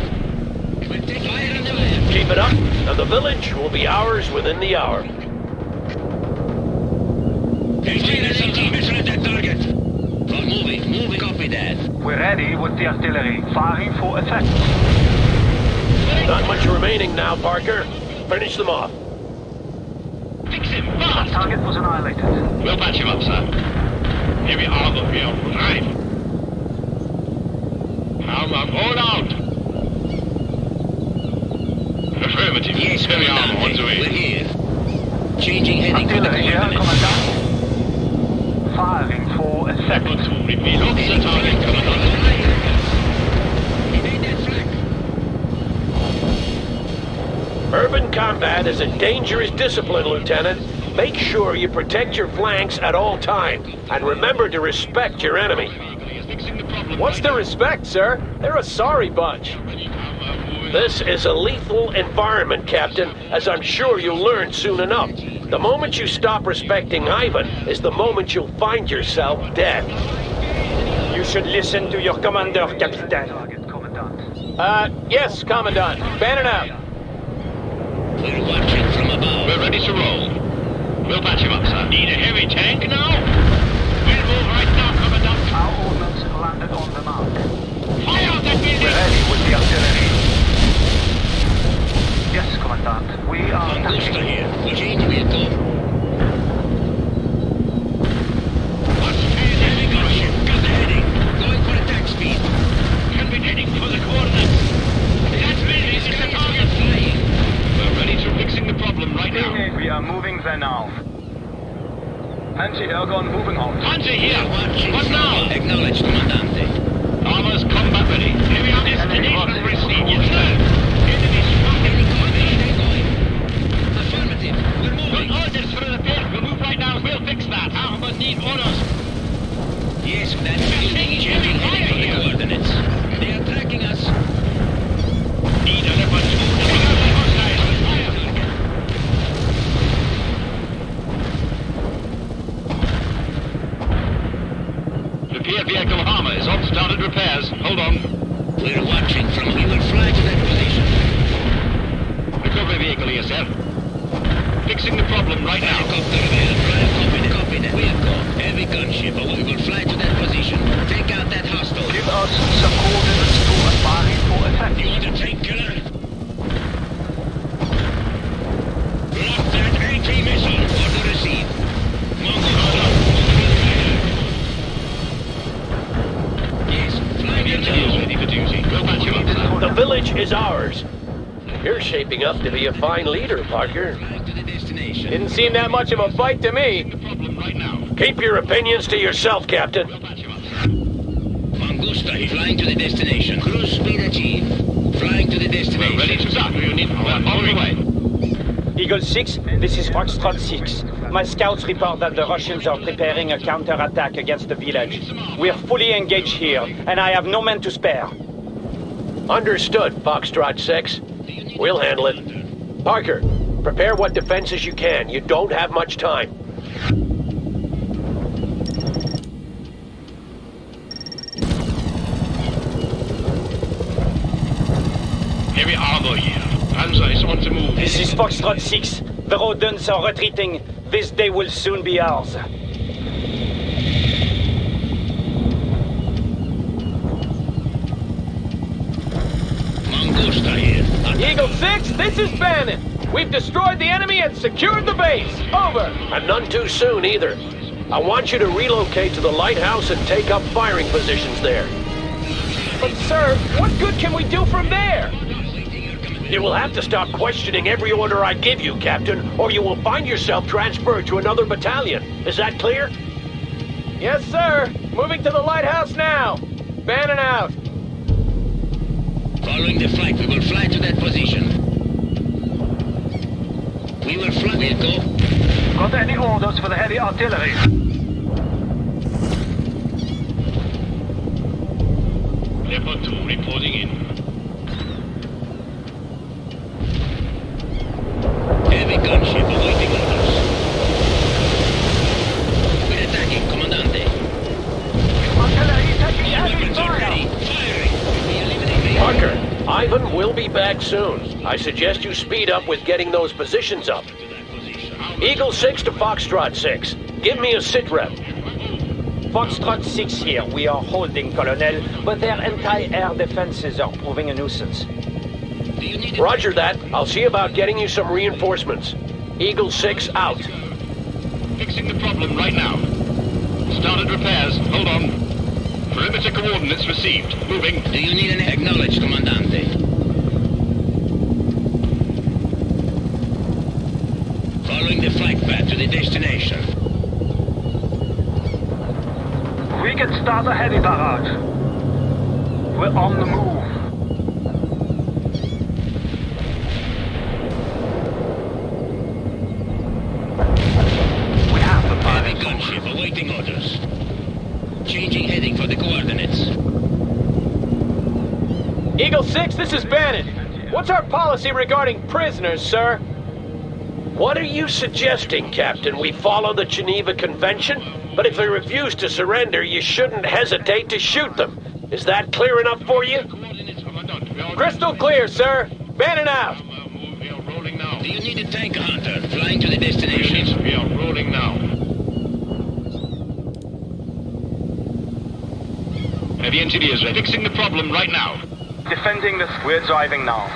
We'll take fire on the left. Keep it up, and the village will be ours within the hour. Mission at that target. For moving, copy that. We're ready with the artillery. Firing for effect. Not much remaining now, Parker. Finish them off. Fix him The fast. target was annihilated. We'll patch him up, sir. Heavy armor here. Drive. Armor, hold out. Affirmative. Yes, Heavy armor on the We're way. here. Changing heading for the Artillery here, coordinates. Commandant. Firing for effect. Level 2, repeat. Look the target, Commandant. Evade that flank. Urban combat is a dangerous discipline, Lieutenant. Make sure you protect your flanks at all times, and remember to respect your enemy. What's the respect, sir? They're a sorry bunch. This is a lethal environment, Captain, as I'm sure you'll learn soon enough. The moment you stop respecting Ivan is the moment you'll find yourself dead. You should listen to your commander, Captain. Yes, Commandant. Bannon out. We're watching from above. We're ready to roll. We'll patch him up, sir. Need a heavy tank now? We'll move right now, Commandant. Our ordnance landed on the mark. Fire out that building! We're ready with the heavy artillery. Yes, Commandant. We are Mangusta here. Change vehicle. Heavy gunship. Got the heading. Going for attack speed. Can be heading for the coordinates. That's really is the target. Flying. We're ready to fixing the problem right now. We are moving there now. Anti-air gun moving out. Hansi here. What now? Acknowledged, Comandante. Armors combat ready. Heavy on destination received. Yes, sir. Enemy spotted. Stay going. Affirmative. We're moving. Orders for the repair. We'll move right now. We'll fix that. Armors need orders. Yes, that building is changing heading for the coordinates. They are tracking us. Need a weapon. Repair vehicle armor is on started repairs. Hold on. We're watching from. We will fly to that position. Recovery vehicle here, sir. Fixing the problem right now. Helicopter available. Copy that. Vehicle. Heavy gunship. We will fly to that position. Take out that hostile. Give us some coordinates to aspire for attack. You want a tank killer? Lock that anti-missile. Order received. Yes, flying Engineers ready for duty. We'll patch you up. The village is ours. You're shaping up to be a fine leader, Parker. Didn't seem that much of a fight to me. Keep your opinions to yourself, Captain. Mangusta, flying to the destination. Cruise speed achieved. Flying to the destination. We're ready to start. You need on the way. Eagle 6, this is Foxtrot 6. My scouts report that the Russians are preparing a counterattack against the village. We're fully engaged here, and I have no men to spare. Understood, Foxtrot 6. We'll handle it. Parker, prepare what defenses you can. You don't have much time. Heavy armor here. Panzer is on the move. This is Foxtrot 6. The Rodents are retreating. This day will soon be ours. Mangusta here. Eagle 6, this is Bannon. We've destroyed the enemy and secured the base. Over. And none too soon, either. I want you to relocate to the lighthouse and take up firing positions there. But, sir, what good can we do from there? You will have to stop questioning every order I give you, Captain, or you will find yourself transferred to another battalion. Is that clear? Yes, sir. Moving to the lighthouse now. Bannon out. Following the flight, we will fly to that position. We will fly. We'll go. Got any orders for the heavy artillery? Leopard 2 reporting in. Heavy gunship awaiting orders. We're attacking, Commandante. Artillery taking All heavy weapons are fire. ready. Firing. We eliminate. Parker, Ivan will be back soon. I suggest you speed up with getting those positions up. Eagle 6 to Foxtrot 6. Give me a sit-rep. Foxtrot 6 here. We are holding, Colonel, but their anti-air defenses are proving a nuisance. Roger that. I'll see about getting you some reinforcements. Eagle 6 out. Fixing the problem right now. Started repairs. Hold on. Perimeter coordinates received. Moving. Do you need an acknowledged, Commandante? Following the flight path to the destination. We can start a heavy barrage. We're on the move. We have the Heavy gunship awaiting orders. Changing heading for the coordinates. Eagle 6, this is Bannon. What's our policy regarding prisoners, sir? What are you suggesting, Captain? We follow the Geneva Convention? But if they refuse to surrender, you shouldn't hesitate to shoot them. Is that clear enough for you? Crystal clear, sir. Bannon out. Do you need a tank hunter flying to the destination? We are rolling now. Heavy engineers ready. Fixing the problem right now. defending this. We're driving now.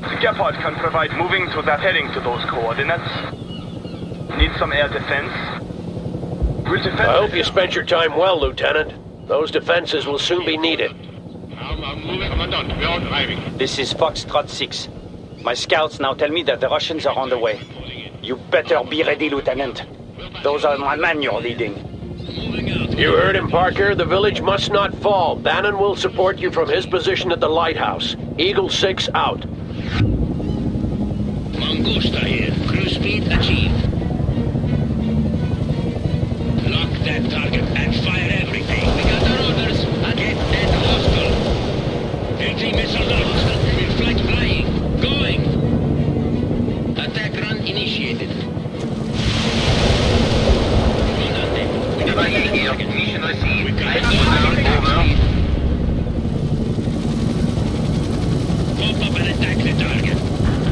The Gepard can provide moving to that, heading to those coordinates. Need some air defense. We'll defend. I hope you spent your time well, Lieutenant. Those defenses will soon be needed. I'm moving, Commandant. We are driving. This is Foxtrot 6. My scouts now tell me that the Russians are on the way. You better be ready, Lieutenant. Those are my men you're leading. You heard him, Parker. The village must not fall. Bannon will support you from his position at the lighthouse. Eagle 6 out. Mangusta here. Cruise speed achieved. Lock that target and fire everything. We got our orders. Get that hostile. Anti-missile hostile. We'll flight flying. Going. Attack run initiated. Mission received. We got it. Pop up and attack the target.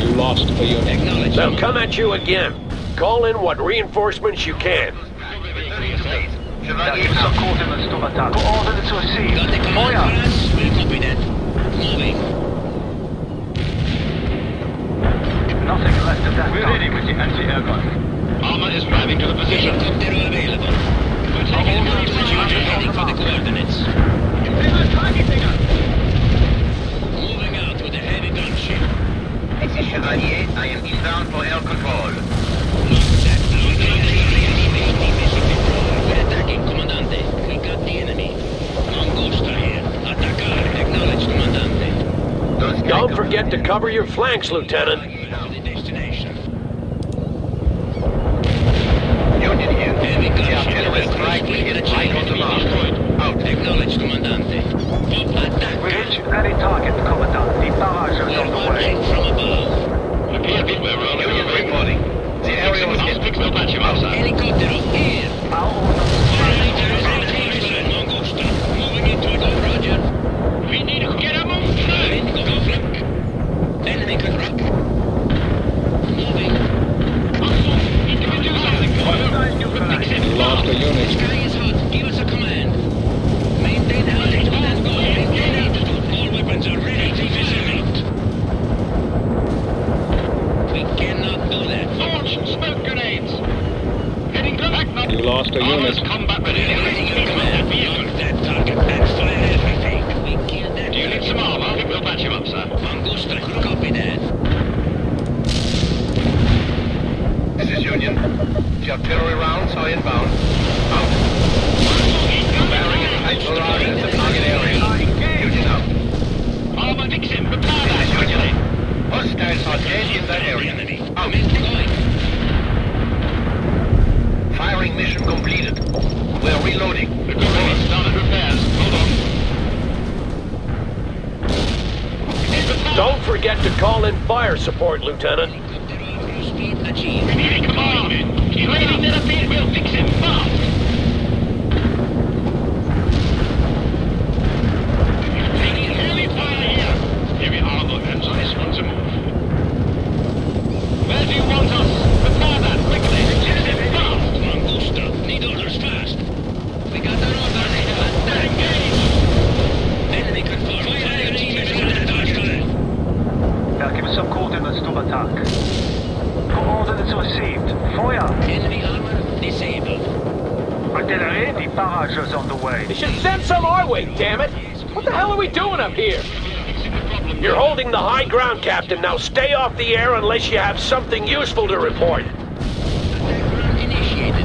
You lost a unit. Acknowledge. They'll come at you again. Call in what reinforcements you can. Give some coordinates to attack. Coordinates received. Got the command for us? We'll copy that. Moving. Nothing left of that. We're ready with the anti-air gun. Armor is driving to the position. Helicopter available. We're taking the altitude and heading for the coordinates. Moving out with a heavy gunship. This is Chevalier. I am inbound for air control. We're attacking, Commandante. We got the enemy. Mangusta here. Attacar. Acknowledge, Commandante. Don't forget to cover your flanks, Lieutenant. Union here. Heavy The gunship. artillery strike will hit right on the mark. Out. Acknowledge, Commandante. Pop attack. We reach any target, Commandant. The barrage is on the way. Watching from above. Union reporting. The area was hit. We'll patch him up, sir. Helicopter up here. Mangusta. Moving into it. Roger. We need to get him on. Go flip. Enemy could rock. Moving. You lost a unit. Sky is hot. Give us a command. Maintain altitude and go. Maintain altitude. All weapons are ready to eviscerate. We cannot do that. Launch smoke grenades. Heading to back. You lost a unit. Combat ready. Awaiting your command. Lock that target and fire everything. We killed that. Do you need some armor? We'll patch him up, sir. Mangusta, copy that. This is Union. The artillery rounds are inbound. Out. Bearing a tight barrage at the target area. Union out. Armor Dixon, prepare This is that. Union. Hostiles are dead in that area. Out. Firing mission completed. We're reloading. The coordinates down at repairs. Hold on. Don't forget to call in fire support, Lieutenant. Speed achieved. We need a command. He's waiting there up here. We'll fix him fast. He's taking heavy fire here. Heavy armor hands on this one to move. Where do you want us? Prepare that quickly. Fix him fast. Mangusta, need orders fast. We got our order. Engage. Enemy confirmed. Fire team is on the target. Now give us some coordinates to attack. Coordinates received. Fire. Enemy armor disabled. Artillery, the barrage is on the way. They should send some our way, damn it! What the hell are we doing up here? You're holding the high ground, Captain. Now stay off the air unless you have something useful to report. Attack run initiated.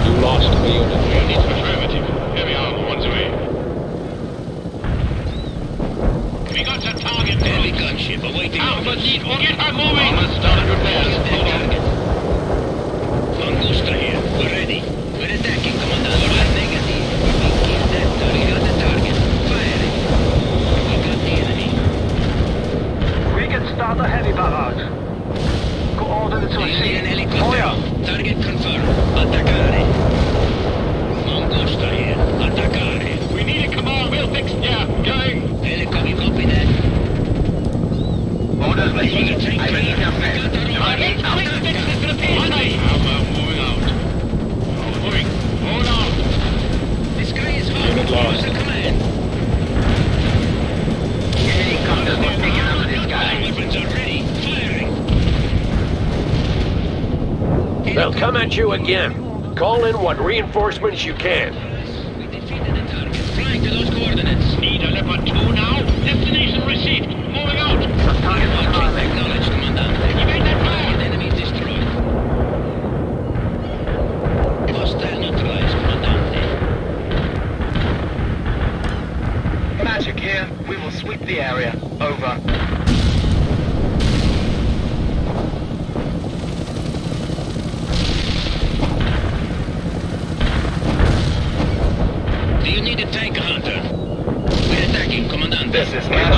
You lost a unit. Units affirmative. Heavy armor one's away. We got a target. Heavy gunship awaiting Alpha orders. need order. Get her moving. Armor started repairs. Hold on. Mangusta here. We're ready. We're attacking, Commandant. Negative. We killed that target. We got the target. Fire it. We got the enemy. We can start a heavy barrage. Coordinates Enemy and received. helicopter. Fire. Target confirmed. Attaccare. Mangusta here. Attaccare. We need a command. We'll fix. Yeah, going. Helicopter, copy that. Orders received. I will intercept. Alpha moving out. Moving. Hold on. The sky is hot. Unit lost. Use the command. They'll come at you again. Call in what reinforcements you can. Flying to those coordinates. Need a Leopard 2 now? Destination received. Moving out. Acknowledged, Commandante. We made that fire. Enemy destroyed. Hostile neutralized, Commandante. Magic here. We will sweep the area. Over. Do you need a tank hunter? We're attacking, Commandante. This is Magic.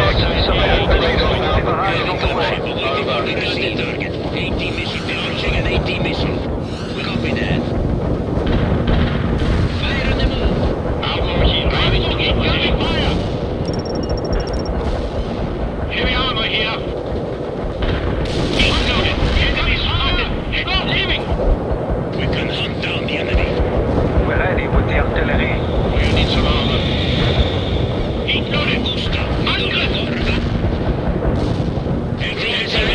We got the target. AT missile. Launching an AT missile. We copy that. Fire on the move. Armor here. Driving to keep giving fire. Heavy armor here. Unloaded. Enemy spotted. Head off, leaving. We can hunt down the enemy. We're ready with the artillery. We need some armor. Heat loaded. Booster. Anchor.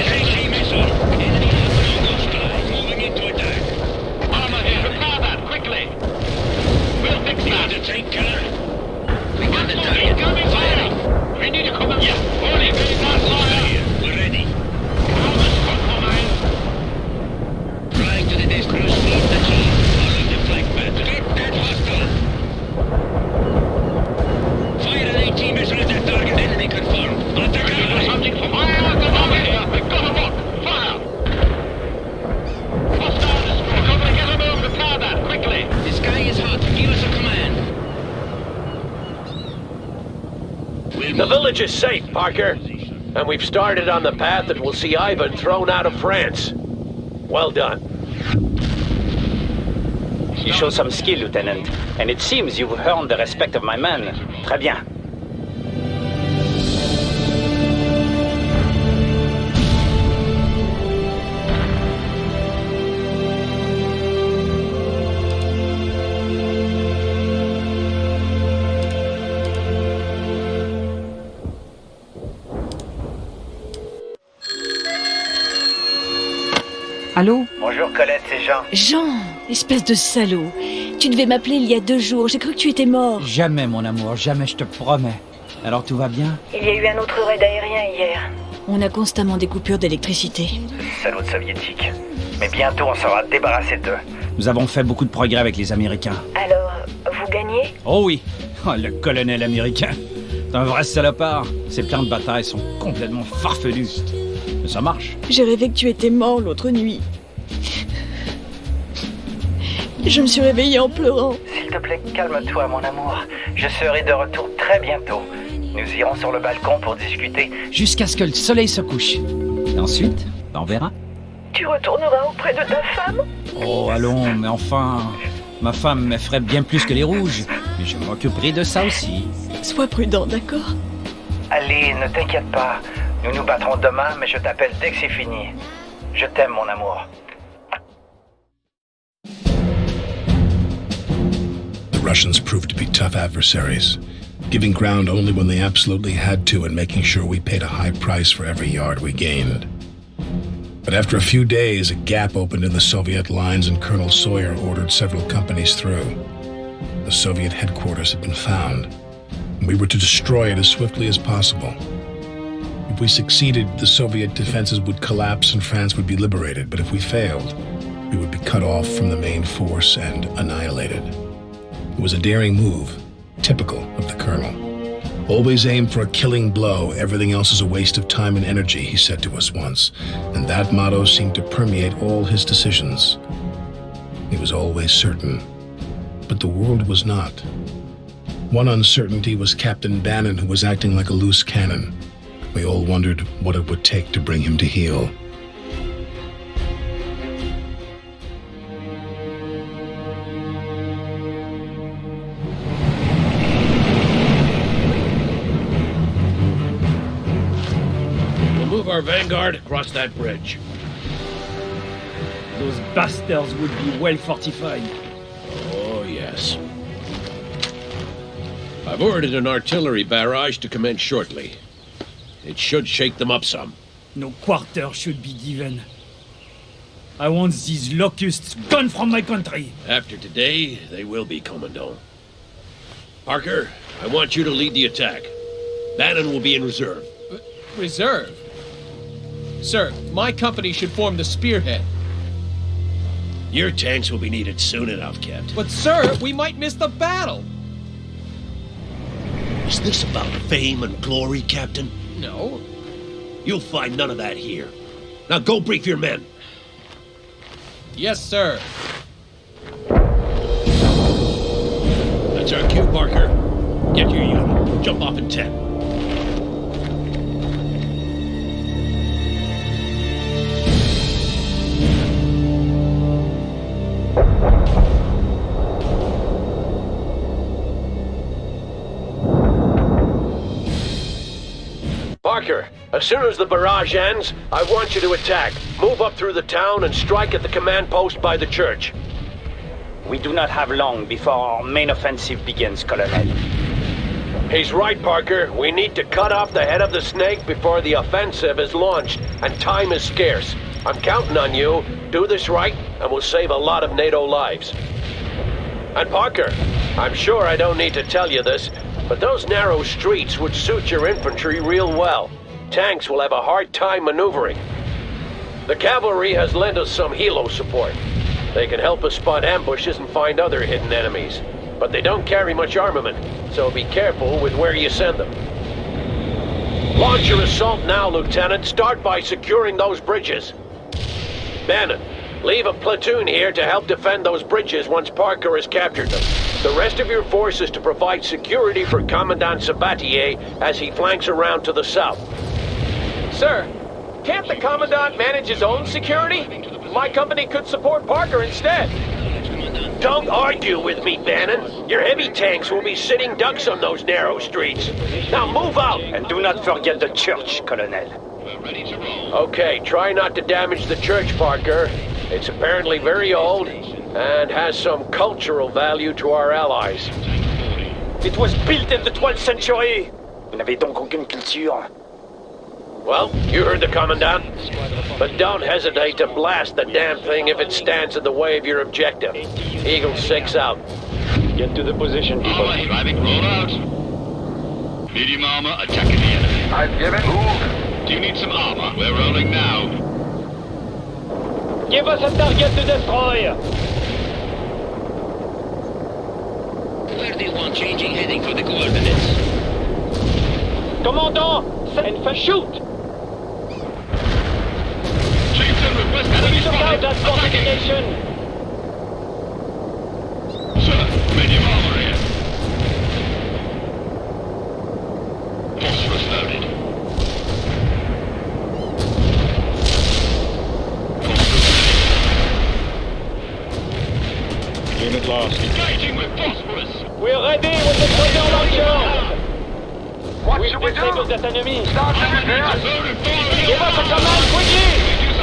AT missile. Enemy armor hostile. Moving into attack. Armor here. Prepare that quickly. We'll fix You that. got the tank killer? We got the target. Incoming Firing. fire. We need to come up. Yeah. Holy, very fast fire. We're ready. Armor's compromised. Flying to the destroyer speed achieved. Following the flank path. Get that hostile. Fire an AT missile at that target. Enemy confirmed. Attack Ready for ally. something for fire at the moment here. We've got a book. Fire. Hostile destroyer. We're going to get a move. Prepare that quickly. The sky is hot. Give us a command. The village is safe, Parker. And we've started on the path that will see Ivan thrown out of France. Well done. You show some skill, Lieutenant, and it seems you've earned the respect of my men. Très bien. Allô? Bonjour Colette, c'est Jean. Jean, espèce de salaud. Tu devais m'appeler il y a 2 jours, j'ai cru que tu étais mort. Jamais, mon amour, jamais, je te promets. Alors tout va bien? Il y a eu un autre raid aérien hier. On a constamment des coupures d'électricité. Salauds soviétiques. Mais bientôt on sera débarrassé d'eux. Nous avons fait beaucoup de progrès avec les Américains. Alors, vous gagnez? Oh oui, oh, le colonel américain. C'est un vrai salopard. Ses plans de bataille sont complètement farfelus. Mais ça marche. J'ai rêvé que tu étais mort l'autre nuit. Je me suis réveillée en pleurant. S'il te plaît, calme-toi, mon amour. Je serai de retour très bientôt. Nous irons sur le balcon pour discuter. Jusqu'à ce que le soleil se couche. Et ensuite, on verra. Tu retourneras auprès de ta femme? Oh, allons, mais enfin... Ma femme m'effraie bien plus que les rouges. Mais je m'occuperai de ça aussi. Sois prudent, d'accord? Allez, ne t'inquiète pas. Nous nous battrons demain, mais je t'appelle dès que c'est fini. Je t'aime, mon amour. The Russians proved to be tough adversaries, giving ground only when they absolutely had to and making sure we paid a high price for every yard we gained. But after a few days, a gap opened in the Soviet lines and Colonel Sawyer ordered several companies through. The Soviet headquarters had been found, and we were to destroy it as swiftly as possible. If we succeeded, the Soviet defenses would collapse and France would be liberated, but if we failed, we would be cut off from the main force and annihilated. It was a daring move, typical of the Colonel. Always aim for a killing blow, everything else is a waste of time and energy, he said to us once, and that motto seemed to permeate all his decisions. He was always certain, but the world was not. One uncertainty was Captain Bannon, who was acting like a loose cannon. We all wondered what it would take to bring him to heel. Move our vanguard across that bridge. Those bastards would be well fortified. Oh, yes. I've ordered an artillery barrage to commence shortly. It should shake them up some. No quarter should be given. I want these locusts gone from my country. After today, they will be, Commandant. Parker, I want you to lead the attack. Bannon will be in reserve. Reserve? Sir, my company should form the spearhead. Your tanks will be needed soon enough, Captain. But sir, we might miss the battle. Is this about fame and glory, Captain? No. You'll find none of that here. Now go brief your men. Yes, sir. That's our cue, Parker. Get your unit. Jump off in 10. Parker, as soon as the barrage ends, I want you to attack. Move up through the town and strike at the command post by the church. We do not have long before our main offensive begins, Colonel. He's right, Parker. We need to cut off the head of the snake before the offensive is launched, and time is scarce. I'm counting on you. Do this right, and we'll save a lot of NATO lives. And Parker, I'm sure I don't need to tell you this, but those narrow streets would suit your infantry real well. Tanks will have a hard time maneuvering. The cavalry has lent us some helo support. They can help us spot ambushes and find other hidden enemies. But they don't carry much armament, so be careful with where you send them. Launch your assault now, Lieutenant. Start by securing those bridges. Bannon, leave a platoon here to help defend those bridges once Parker has captured them. The rest of your force is to provide security for Commandant Sabatier as he flanks around to the south. Sir, can't the Commandant manage his own security? My company could support Parker instead. Don't argue with me, Bannon. Your heavy tanks will be sitting ducks on those narrow streets. Now move out! And do not forget the church, Colonel. Okay, try not to damage the church, Parker. It's apparently very old and has some cultural value to our allies. It was built in the 12th century. Vous n'avez donc aucune culture. Well, you heard the Commandant. But don't hesitate to blast the damn thing if it stands in the way of your objective. Eagle 6 out. Get to the position, people. All right, driving, roll out. Medium armor attacking the enemy. I've given. Move. Do you need some armor? We're rolling now. Give us a target to destroy. Where do you want changing heading for the coordinates? Commandant, send for shoot. Chieftain, request enemy spotted. That fortification. Sir, medium armor here. Phosphorus loaded. Unit lost. Engaging with phosphorus. We're ready with the treasure launcher. What should we do? That enemy. Start the repairs. Give us a command quickly.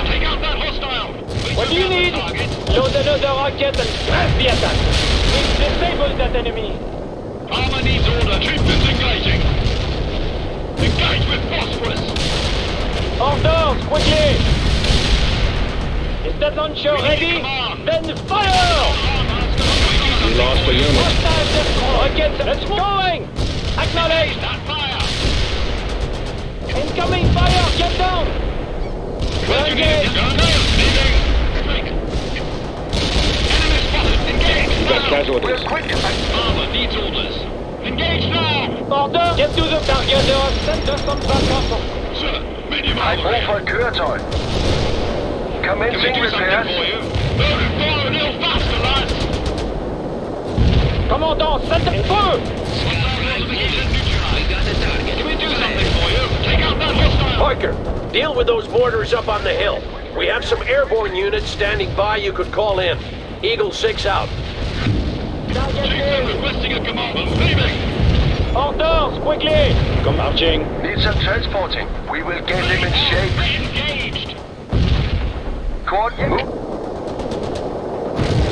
Take out that hostile. What do you need? Load another rocket and crash the attack. We've disabled that enemy. Armor needs order. Chieftain's engaging. Engage with phosphorus. Orders, quickly. Is that launcher ready? Then fire! We lost a unit. Rockets, it's going! Acknowledge! Incoming fire! Get down! We're engaged! We got casualties. Armor needs orders. Engage now! Order! Get to the target and send us some backup. Sir, medium Ein armor. Hochverkürter. Commencing repairs. Loaded fire and ill faster, lads! Commandant, send the feu! We got the target. Can we do something for you? Take out that hostile! Parker, deal with those mortars up on the hill. We have some airborne units standing by you could call in. Eagle 6 out. Chieftain requesting a command. Leaving! Orders, quickly! Come marching. Need some transporting. We will get him in shape. Re-engaged! Quad, move.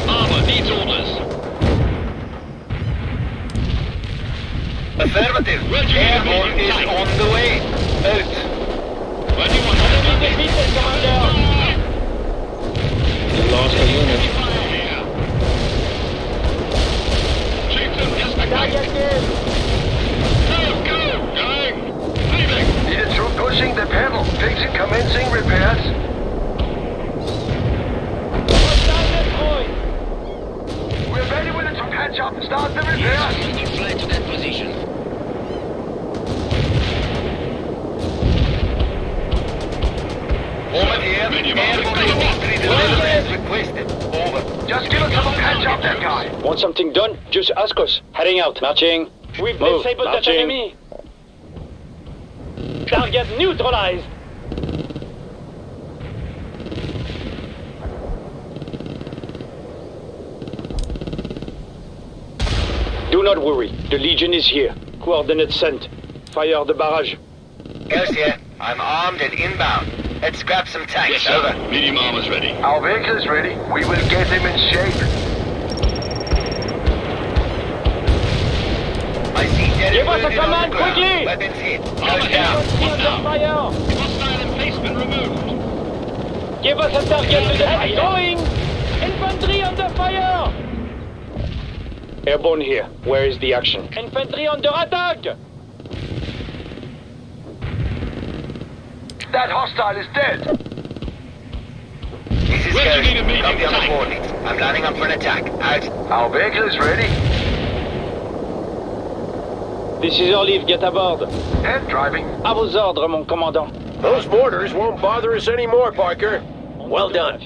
Armor needs orders. Affirmative. Airborne is on the way. Out. Where do you want Enemy defeated, Commander! commencing repairs. We're ready with it to patch up and start the repairs. Yes, fly to that position. Over here. Airborne requested. Over. Just give us some patch up that guy. Want something done? Just ask us. Heading out. Marching. We've disabled that enemy. Target neutralized. Do not worry. The Legion is here. Coordinates sent. Fire the barrage. Ghost here. I'm armed and inbound. Let's grab some tanks. Yes, sir. Over. Medium armor's ready. Our vehicle is ready. We will get him in shape. I see dead Give and us a wounded on command the ground. quickly! Weapons hit. Armor Goes here. down. What now? Fire! Hostile emplacement removed. Give us a target to the fire. Going! Infantry under fire! Airborne here. Where is the action? Infantry under attack! That hostile is dead. This is Where do you need a Ghost. medium Copy on the tank? coordinates. I'm lining up for an attack. Out. Our vehicle is ready. This is Olive. Get aboard. Head driving. À vos ordres, mon commandant. Those mortars won't bother us anymore, Parker. Well done.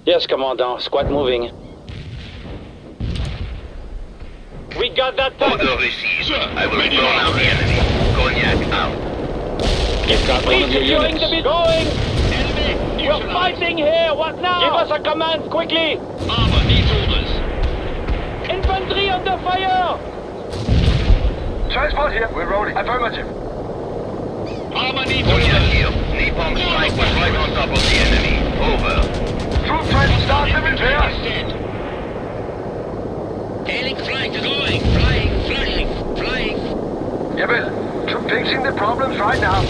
Yes, Commandant. Squad moving. We got that tank. Order received. I will burn out the enemy. Cognac out. Securing the bit. Going! Enemy We're neutralized. fighting here! What now? Give us a command, quickly! Armor needs orders. Infantry under fire! Transport here. We're rolling. Affirmative. Armor needs Cognac orders. here. Napalm strike was right on top of the enemy. Over. Troop train start the repairs. Helix flight is going. Flying. Yeah, Bill. Troop fixing the problems right now.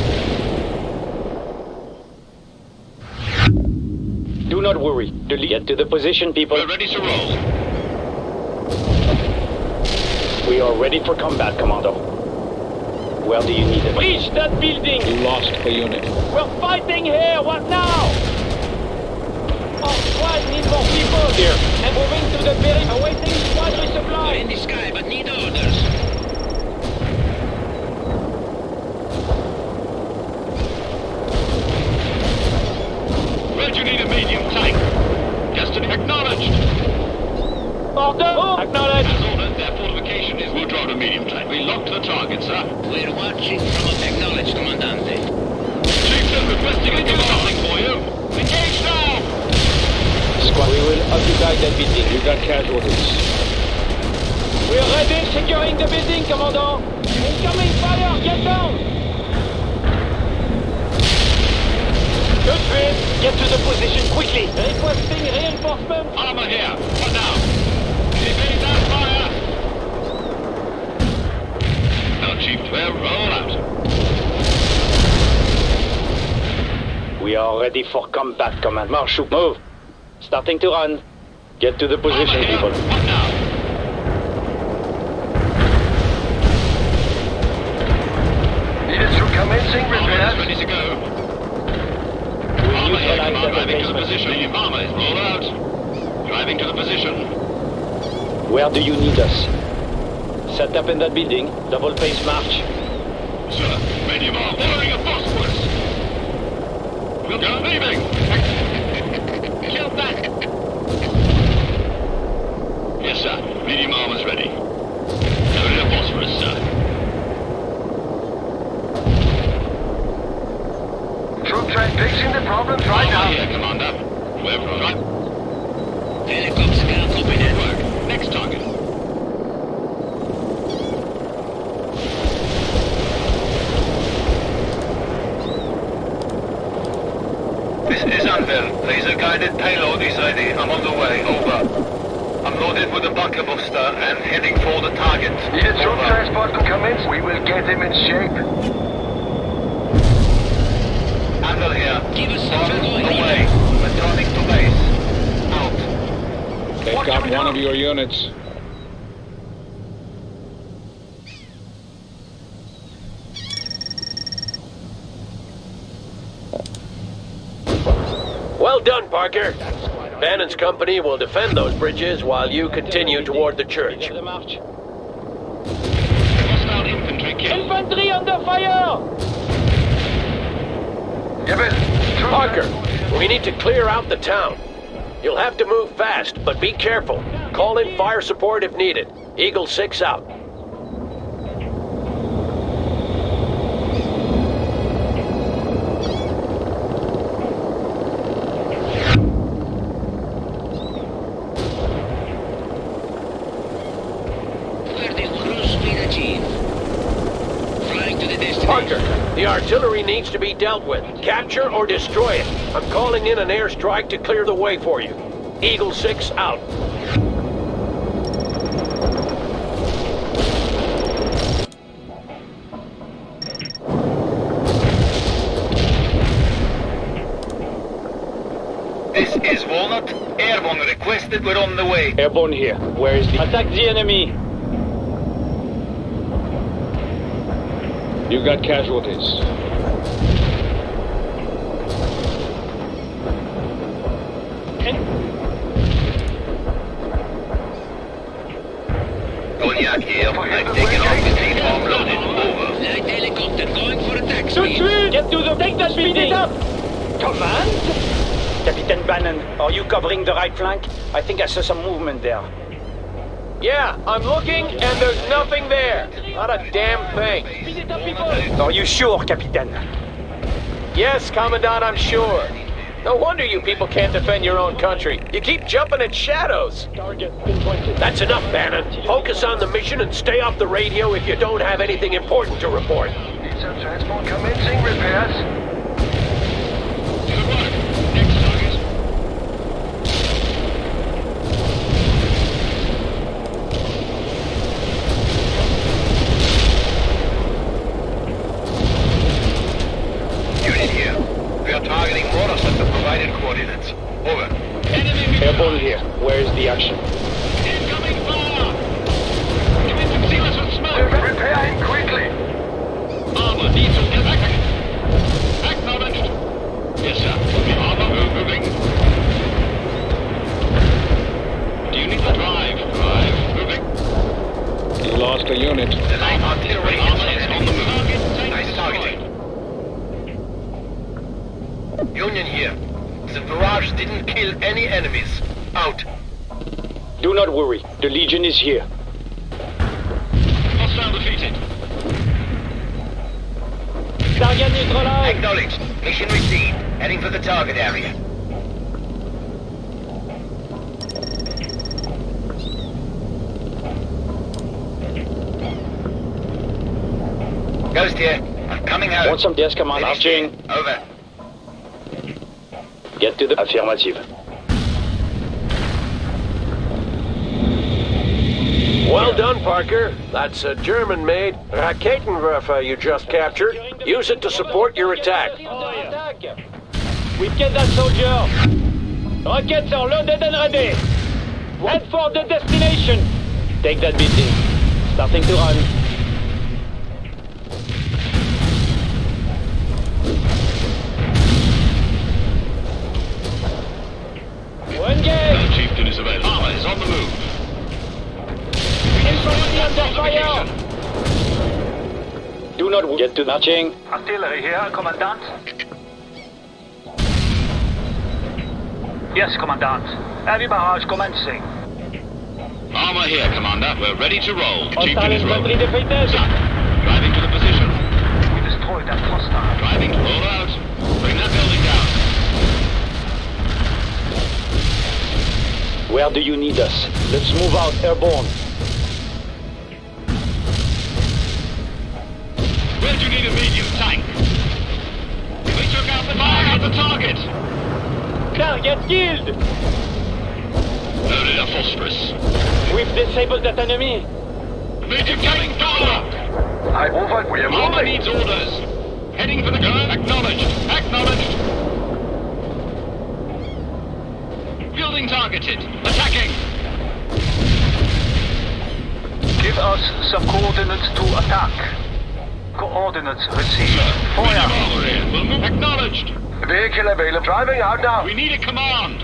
Do not worry. Get to the position, people. We're ready to roll. We are ready for combat, Commando. Where do you need it? Breach that building! You lost a unit. We're fighting here! What now? Our squad need more people here. And moving to the building, awaiting squad We're resupply. in the sky, but need orders. Where do you need a medium tank? Just acknowledged. Order! Acknowledge! As ordered, their fortification is. We'll draw a medium tank. We locked the target, sir. We're watching from up. Acknowledged, Commandante. Chieftain requesting a do something for you. Engage now! Squad, we will occupy that building. You got casualties. We are ready, securing the building, Commandant. Incoming fire, get down! Good trip. Get to the position quickly. Requesting reinforcement. Armor here. What now? Evade that fire! Now, Chief, we'll roll out. We are ready for combat, Command. Marshal, move. Starting to run. Get to the position, people. What now? Needed to commencing Armor is repairs. ready to go. We Armor here, neutralize Command. that Driving to the basement. position. Medium armor is rolled out. Driving to the position. Where do you need us? Set up in that building. Double pace march. Sir, medium armor. Ordering a phosphorus. We'll go leaving. Kill that. Yes, sir. Medium armor's ready. Loaded a phosphorus, sir. Troop train fixing the problems right Armor now. here, Commander. We're right. Helicopter scout, copy that. Work. Next target. This is Anvil. Laser-guided payload is ready. I'm on the way. Over. I'm loaded with a bunker buster and heading for the target. Needed troop Over. transport to commence. We will get him in shape. Anvil here. Give us On some the way. Returning to base. Out. They've got one of your units. Parker. Bannon's company will defend those bridges while you continue toward the church. Hostile infantry killed. Infantry under fire! Parker, we need to clear out the town. You'll have to move fast, but be careful. Call in fire support if needed. Eagle 6 out. Parker, the artillery needs to be dealt with. Capture or destroy it. I'm calling in an airstrike to clear the way for you. Eagle 6 out. This is Walnut. Airborne requested. We're on the way. Airborne here. Where is the... Attack the enemy! You got casualties. Cognac here. I've taken off the team bomb loaded. Over. Light helicopter going for attack Shoot speed. me! Get to the... Take that building! Up! Command? Captain Bannon, are you covering the right flank? I think I saw some movement there. Yeah, I'm looking and there's nothing there. Not a damn thing. Are you sure, Captain? Yes, Commandant, I'm sure. No wonder you people can't defend your own country. You keep jumping at shadows. That's enough, Bannon. Focus on the mission and stay off the radio if you don't have anything important to report. Transport commencing repairs. Good work. Next target. Unit here. We are targeting mortars at the provided coordinates. Over. Airborne here. Where is the action? Incoming fire! Convincing us with smoke. Repairing quickly. Armor needs to evacuate. Acknowledged. Yes, sir. Armor moving. Do you need the drive? Drive moving. You lost a unit. The light artillery Armor is on the move. Nice targeting. Union here. The barrage didn't kill any enemies. Out. Do not worry. The Legion is here. Hostile defeated. Target neutralized. Acknowledged. Mission received. Heading for the target area. Ghost here. I'm coming out. Want some desk command? Arching. Over. Get to the... Affirmative. Well done, Parker. That's a German-made Raketenwerfer you just captured. Use it to support your attack. We get that soldier. Rockets are loaded and ready. Head for the destination. Take that building. Starting to run. Engage! No chieftain is available. Armor is on the move. Infantry under fire! Do not get to marching. Artillery here, Commandant. Yes, Commandant. Heavy barrage commencing. Armor here, Commander. We're ready to roll. Hostile Chieftain is rolling. infantry defeated. Sir, driving to the position. We destroyed that hostile. Driving, roll out. Bring that building down. Where do you need us? Let's move out airborne. Where do you need a medium tank? We took out the fire at the target. Target killed! Loaded a phosphorus. We've disabled that enemy. Medium tank power. I over. We are Armor moving. needs orders. Heading for the gun. Acknowledged. Acknowledged. Building targeted. Attacking. Give us some coordinates to attack. Coordinates received. Fire. Acknowledged. Vehicle available. Driving out now. We need a command.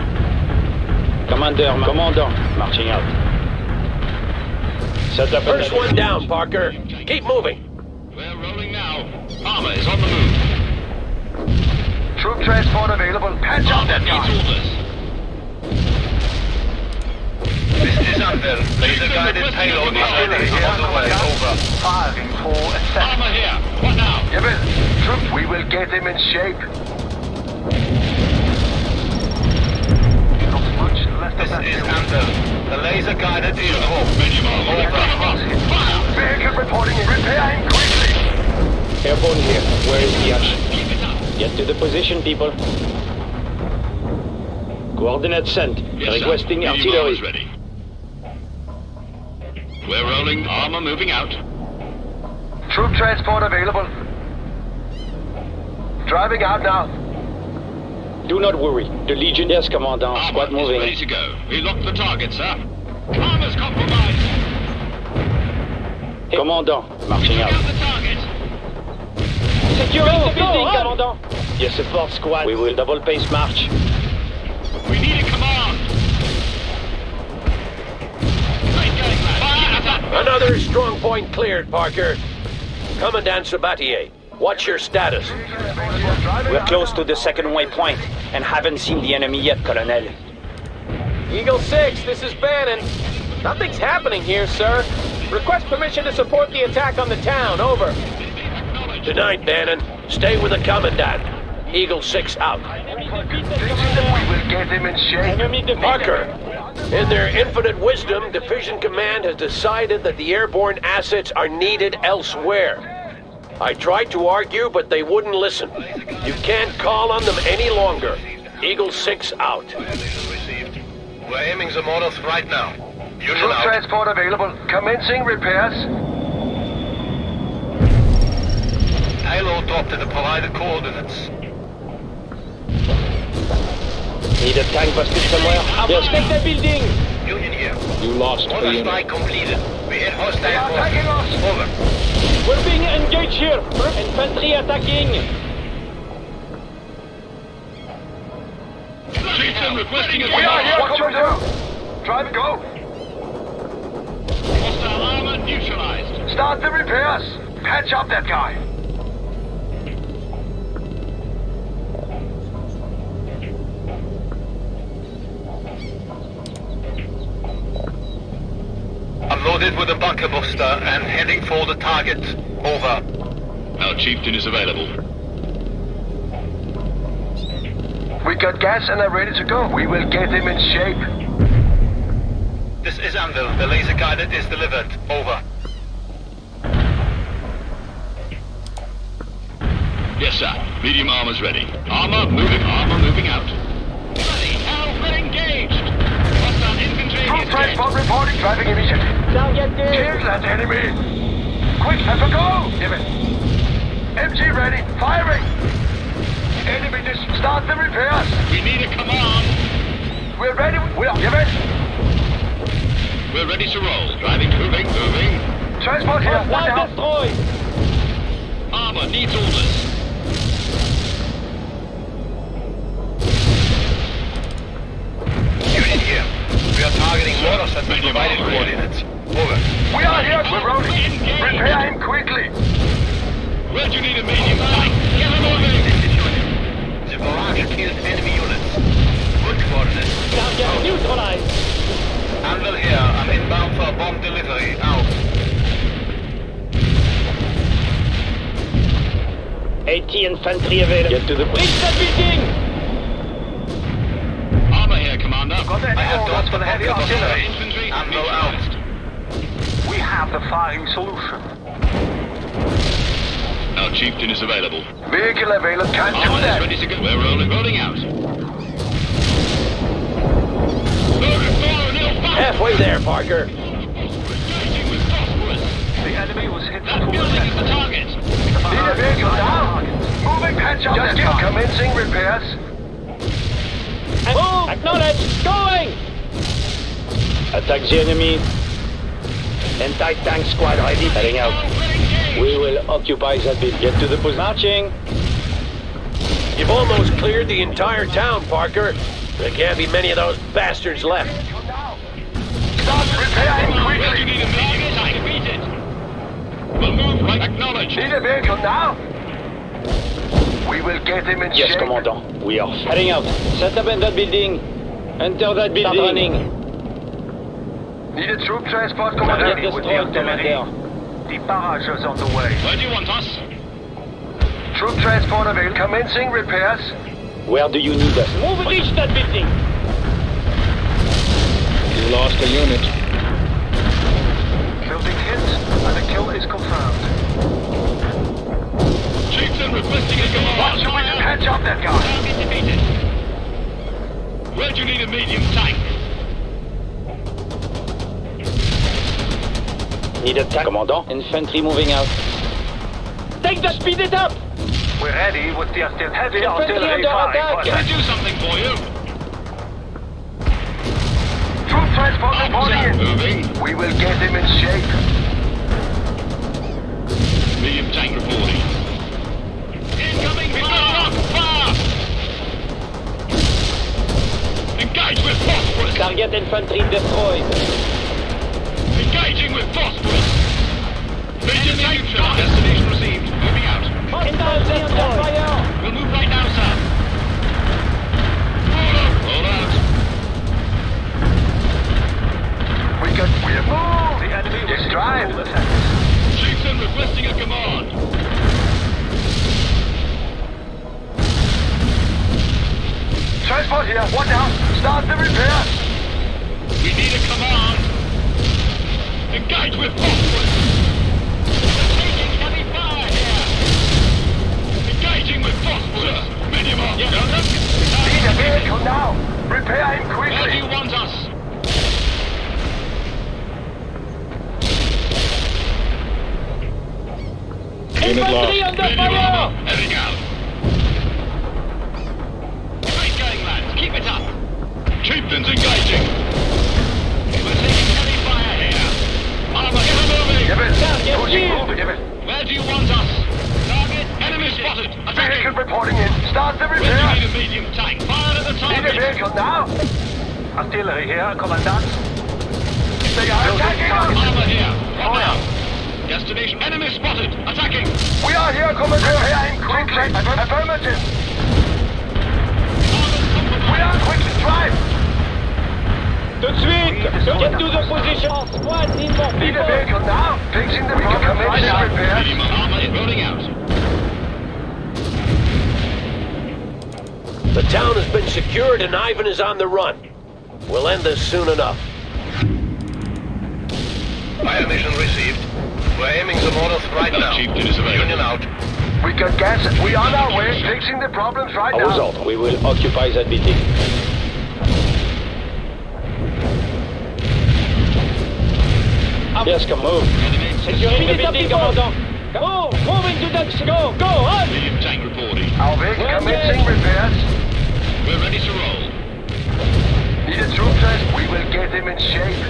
Commandant, marching out. Set up First one down, Parker. Keep moving. We're rolling now. Armor is on the move. Troop transport available. Patch up that guy. This is Anvil. Laser-guided payload is ready. On the way. Over. Firing for attack. Armor here. What now? Gibbon, troops, we will get him in shape. Not much left This of that is building. Anvil. The laser-guided is off. Fire. Vehicle reporting. Repair him quickly. Airborne here. Where is the action? Get to the position, people. Coordinates sent. Requesting Medium artillery. armor's ready. We're rolling. Armor moving out. Troop transport available. Driving out now. Do not worry. The Legion, yes, Commandant. Squad Armor is moving. ready to go. We locked the target, sir. Armor's compromised. Commandant, marching out. Got the target. Securing the building, Commandant. Yes, support squad. We will double pace march. We need a command. Right going, lads. Fire. Another strong point cleared, Parker. Commandant Sabatier, what's your status? We're close to the second waypoint and haven't seen the enemy yet, Colonel. Eagle 6, this is Bannon. Nothing's happening here, sir. Request permission to support the attack on the town. Over. Tonight, Bannon. Stay with the Commandant. Eagle 6 out. We will get him in shape. Parker, in their infinite wisdom, Division Command has decided that the airborne assets are needed elsewhere. I tried to argue, but they wouldn't listen. You can't call on them any longer. Eagle 6 out. We're aiming the models right now. Union Troop out. transport available. Commencing repairs. Payload dropped at the provided coordinates. Need a tank busted somewhere? Yes. Take the building! Union here. You lost Order strike completed. We hit hostile forces. Over. We're being engaged here! Infantry attacking! Chieftain requesting a We are here. command. Commander. Drive and go. Hostile armor neutralized. Start the repairs. Patch up that guy. I'm loaded with a bunker buster and heading for the target. Over. Our chieftain is available. We got gas and are ready to go. We will get him in shape. This is Anvil. The laser guided is delivered. Over. Yes, sir. Medium armor's ready. Armor moving out. Bloody hell, we're engaged. Hostile infantry Troop is transport reporting. Driving immediately. Kill that enemy. Quick, have a go. Give it. MG ready. Firing. Enemy start the repairs. We need a command. We're ready. We'll give it. We're ready to roll. Driving, moving. Transport here. One down. Armor needs orders. Unit here. We are targeting mortars at the provided coordinates. Over. We are here. We're rolling. Repair him quickly. Where do you need a medium tank? Get them moving. The barrage killed enemy units. Good coordinates. Target neutralized. Anvil here. I'm inbound for bomb delivery. Out. 80 infantry available. Get to the bridge the building! Armor here, Commander. I have dropped the heavy artillery. Infantry Anvil out. We have the firing solution. Our chieftain is available. Vehicle available. Can't do Armor is that. ready to go. We're rolling out. Halfway there, Parker. The enemy was hit That building is the target. Need a vehicle down. Moving patch up that guy. Commencing repairs. Move! Acknowledge! Going! Attack the enemy. Anti-tank squad ready. Heading out. We will occupy that building. Get to the position. Marching. You've almost cleared the entire town, Parker. There can't be many of those bastards left. Start repairing quickly. You need a medium tank. Beat it. We'll move right. Acknowledge. Need a vehicle now? We will get him in Yes, shape. Commandant. We are heading out. Set up in that building. Enter that building. Start running. Need a troop transport, Commander. Target destroyed, Commander. The barrage is on the way. Where do you want us? Troop transport available. Commencing repairs. Where do you need us? Move, reach that building. You lost a unit. Building hit, and a kill is confirmed. Chieftain requesting a command. What should we do? Catch up that guy. Target defeated. Where do you need a medium tank? Need a tank. Commandant. Infantry moving out. Take the speed it up. We're ready with the heavy Infantry artillery under fire. attack. Can I do something for you? Troop transport reporting in. Moving. We will get him in shape. Medium tank reporting. Incoming fire! Fire! Engage with phosphorus! Target infantry destroyed. Engaging with phosphorus! Medium tank neutralized. Destination received. Moving out. Infantry under fire. We'll move right now, sir. Roll out. We have moved. The enemy is drive. Chieftain requesting a command. Transport here. One down. Start the repair. We need a command. Engage with phosphorus. We're taking heavy fire here. Engaging with phosphorus. Medium arm. Need a vehicle now. Repair him Where do quickly. you want us? Infantry under fire. Heading out. Great going, lads. Keep it up. Chieftains engaging. We're taking heavy fire here. Armor, get moving. Give it. Target Pushing, here. move. Give it. Where do you want us? Target. Enemy spotted. Vehicle Attacking. reporting in. Start the Where do you repair. need a medium tank? Fire at the Need a target. vehicle now. Artillery here, Commandant. They are attacking us. Armor here. Fire. Destination. Enemy spotted. Attacking. We are here, Commander. Repair him quickly. Affirmative. We are quickly drive. Tout de suite. Get to the position. Squad, need more Need a people. vehicle now. Fixing the problem. Commencing repairs. Medium armor is rolling out. The town has been secured and Ivan is on the run. We'll end this soon enough. Fire mission received. We're aiming the mortars right now. Chieftain is available. Union out. We got gas. We on our way. Fixing the problems right Our now. result. We will occupy that building. Yes, come move. Securing the building, Commandant. Move into that. Go, on. Medium tank reporting. Our vehicle commencing repairs. We're ready to roll. Need a troop test. We will get him in shape.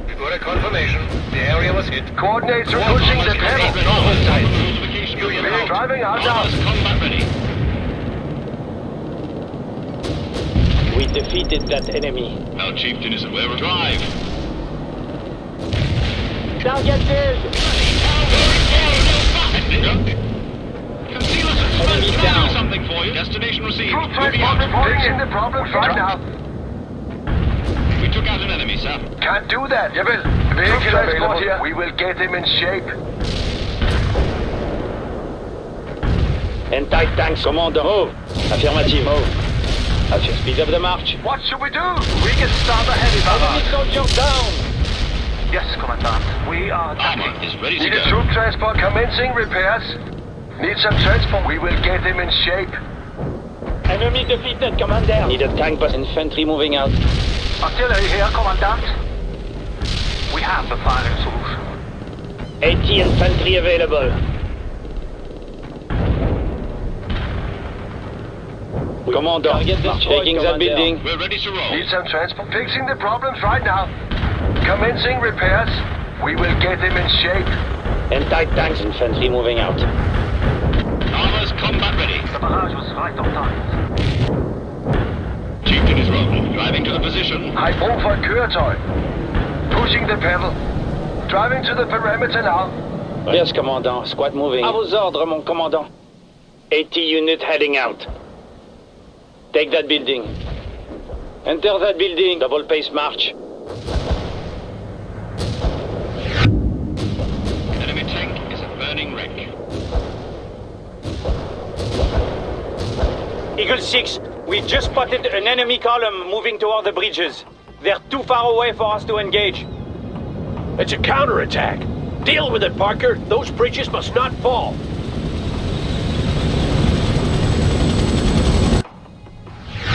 We got a confirmation. The area was hit. Coordinates are pushing the pedal. Union We're driving out now. Armor's combat ready. We defeated that enemy. Our chieftain is aware of drive. Target dead. Conceal us at Enemy Can I down. do something for you? Destination received. Troop Moving transport out. reporting the problems right now. We took out an enemy, sir. Can't do that. Jawohl. Vehicle transport here. We will get him in shape. Anti-tank, Commander. Move. Affirmative, move. Speed up the march. What should we do? We can start a heavy Enemy barrage. soldiers down. Yes, Commandant. We are Armor attacking. is ready to Need a go. troop transport commencing repairs. Need some transport. We will get him in shape. Enemy defeated, Commander. Need a tank, but infantry moving out. Artillery here, Commandant. We have the firing solution. 80 infantry available. Commander, taking that building. We're ready to roll. Need some transport. Fixing the problems right now. Commencing repairs. We will get him in shape. Anti-tanks infantry moving out. Armor's combat ready. The barrage was right on target. Chieftain is rolling, driving to the position. Hej brug for et køretøj. Pushing the pedal. Driving to the perimeter now. Yes, commandant. Squad moving. À vos ordres, mon commandant. 80 unit heading out. Take that building. Enter that building. Double pace march. Enemy tank is a burning wreck. Eagle 6, we just spotted an enemy column moving toward the bridges. They're too far away for us to engage. It's a counterattack. Deal with it, Parker. Those bridges must not fall.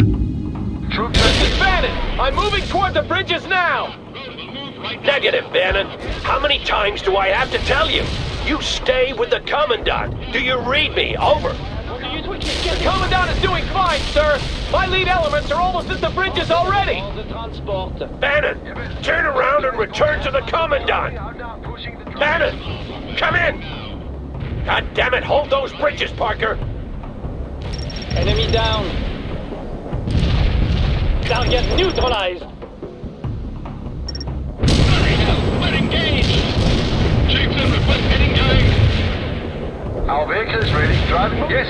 This is Bannon! I'm moving toward the bridges now! Negative, Bannon. How many times do I have to tell you? You stay with the Commandant. Do you read me? Over. The Commandant is doing fine, sir! My lead elements are almost at the bridges already! Bannon, turn around and return to the Commandant! Bannon, come in! God damn it, hold those bridges, Parker! Enemy down. Target neutralized. We're engaged! Chieftain, request engage! Our vehicle is ready. Driving. Yes.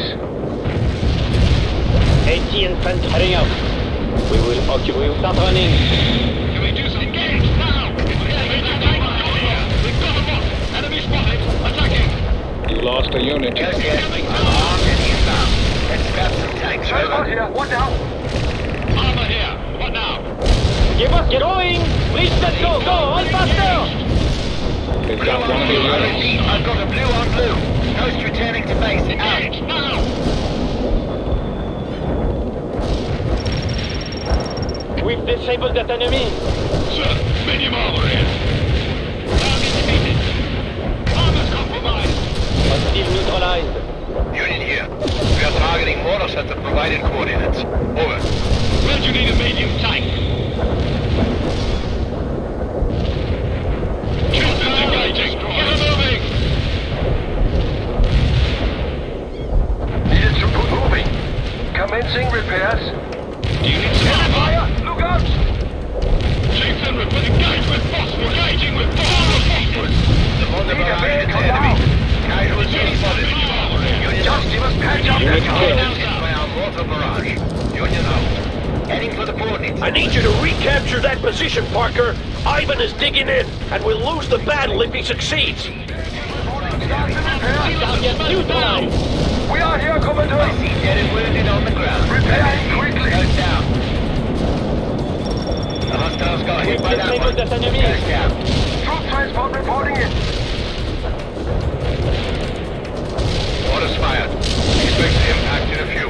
80 infantry heading out. We will occupy. We will start running. Can we do some engage now? We've got them up. Enemy spotted. Attacking. You lost a unit. Yes, yes. I'm armed and inbound. Let's grab some tanks. Transport here. What now? Armor here. What now? Give us going. Please, let's go. Go. All faster. They've got one of the units. I've got a blue on blue. Coast returning to base. Engage now! We've disabled that enemy. Sir, medium armor here. Target defeated. Armor's compromised. Hostile neutralized. Unit here. We are targeting mortars at the provided coordinates. Over. Where do you need a medium tank? Chieftain's engaging. Get her moving! Needed to put moving. Commencing repairs. Do you need some Fire! armor? Look out! Chieftain, we're engaged with phosphorus. Engaging with phosphorus. The mortar barrage hits the enemy. Casualties spotted. Union Just give us patch up that car. hit by our mortar barrage. Union out. Heading for the coordinates. I need you to recapture that position, Parker. Ivan is digging in, and we'll lose the battle if he succeeds. Target neutralized. We are here, Commander. I see dead and wounded on the ground. Repairing quickly. Goes down. The hostiles got hit by that one. Disabled that enemy. Goes down. Troop transport reporting in. Orders fired. Expect impact in a few.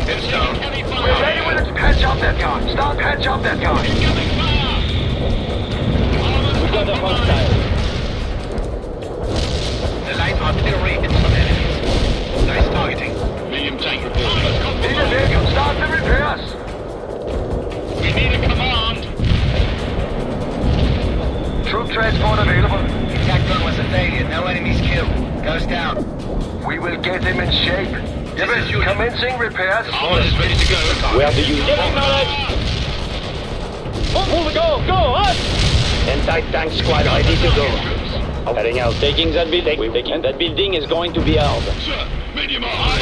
Pins down. We're ready with it. Patch up that car. Start patch up that car. We got a hostile. The light artillery hit some enemies. Nice targeting. Medium tank report. Need a vehicle. Start the repairs. We need a command. Troop transport available. Attack run was a failure. No enemies killed. Goes down. We will get him in shape. Yes, commencing repairs. Armor's ready to go. Where do you Move, go, go, us! Anti-tank squad ready to go. Heading out, taking that building. We're taking that building is going to be ours. Sir, medium armor.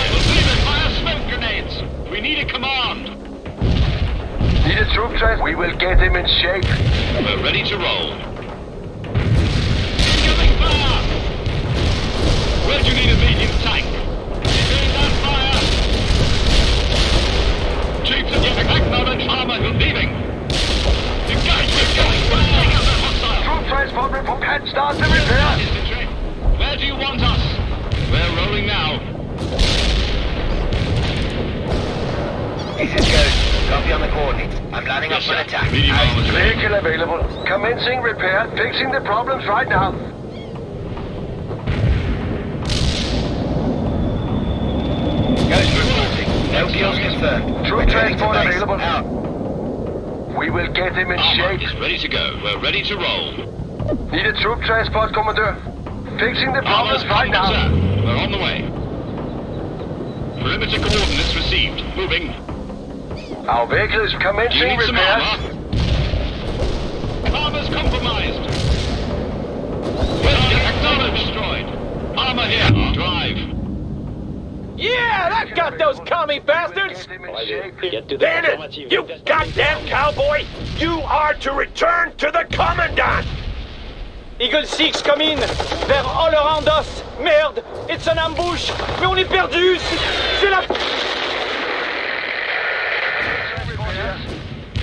Fire smoke grenades. We need a command. Need a troop transport. We will get him in shape. We're ready to roll. Incoming fire! Where do you need a medium tank? Doing that fire! Chiefs of the acknowledge armor leaving. Engage with going. Take out the hostile. Troop transport report. Pat, start the repairs. Where do you want us? We're rolling now. This is Ghost. Copy on the coordinates. I'm lining up for an attack. Medium armor. Vehicle available. Commencing repair. Fixing the problems right now. Ghost reporting. No kills confirmed. Troop Returning to transport base. available. Out. We will get him in Armor shape. is ready to go. We're ready to roll. Need a troop transport, Commodore? Fixing the problems right now. Sir, they're on the way. Perimeter coordinates received. Moving. Our vehicle is commencing repairs. Armor's compromised. West Armor destroyed. Armor here. Drive. Yeah, that got those commie bastards! Bannon, you goddamn cowboy! You are to return to the Commandant! Eagle 6 come in! They're all around us! Merde! It's an ambush! Mais on est perdu! C'est la...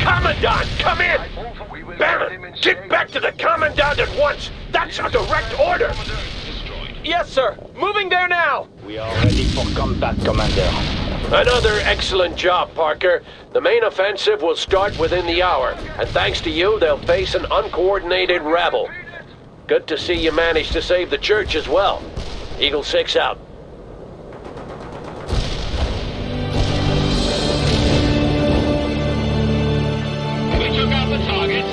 Commandant, come in! Bannon, get back to the Commandant at once! That's a direct order! Yes, sir! Moving there now! We are ready for combat, Commander. Another excellent job, Parker. The main offensive will start within the hour, and thanks to you, they'll face an uncoordinated rabble. Good to see you managed to save the church as well. Eagle 6 out. We took out the target.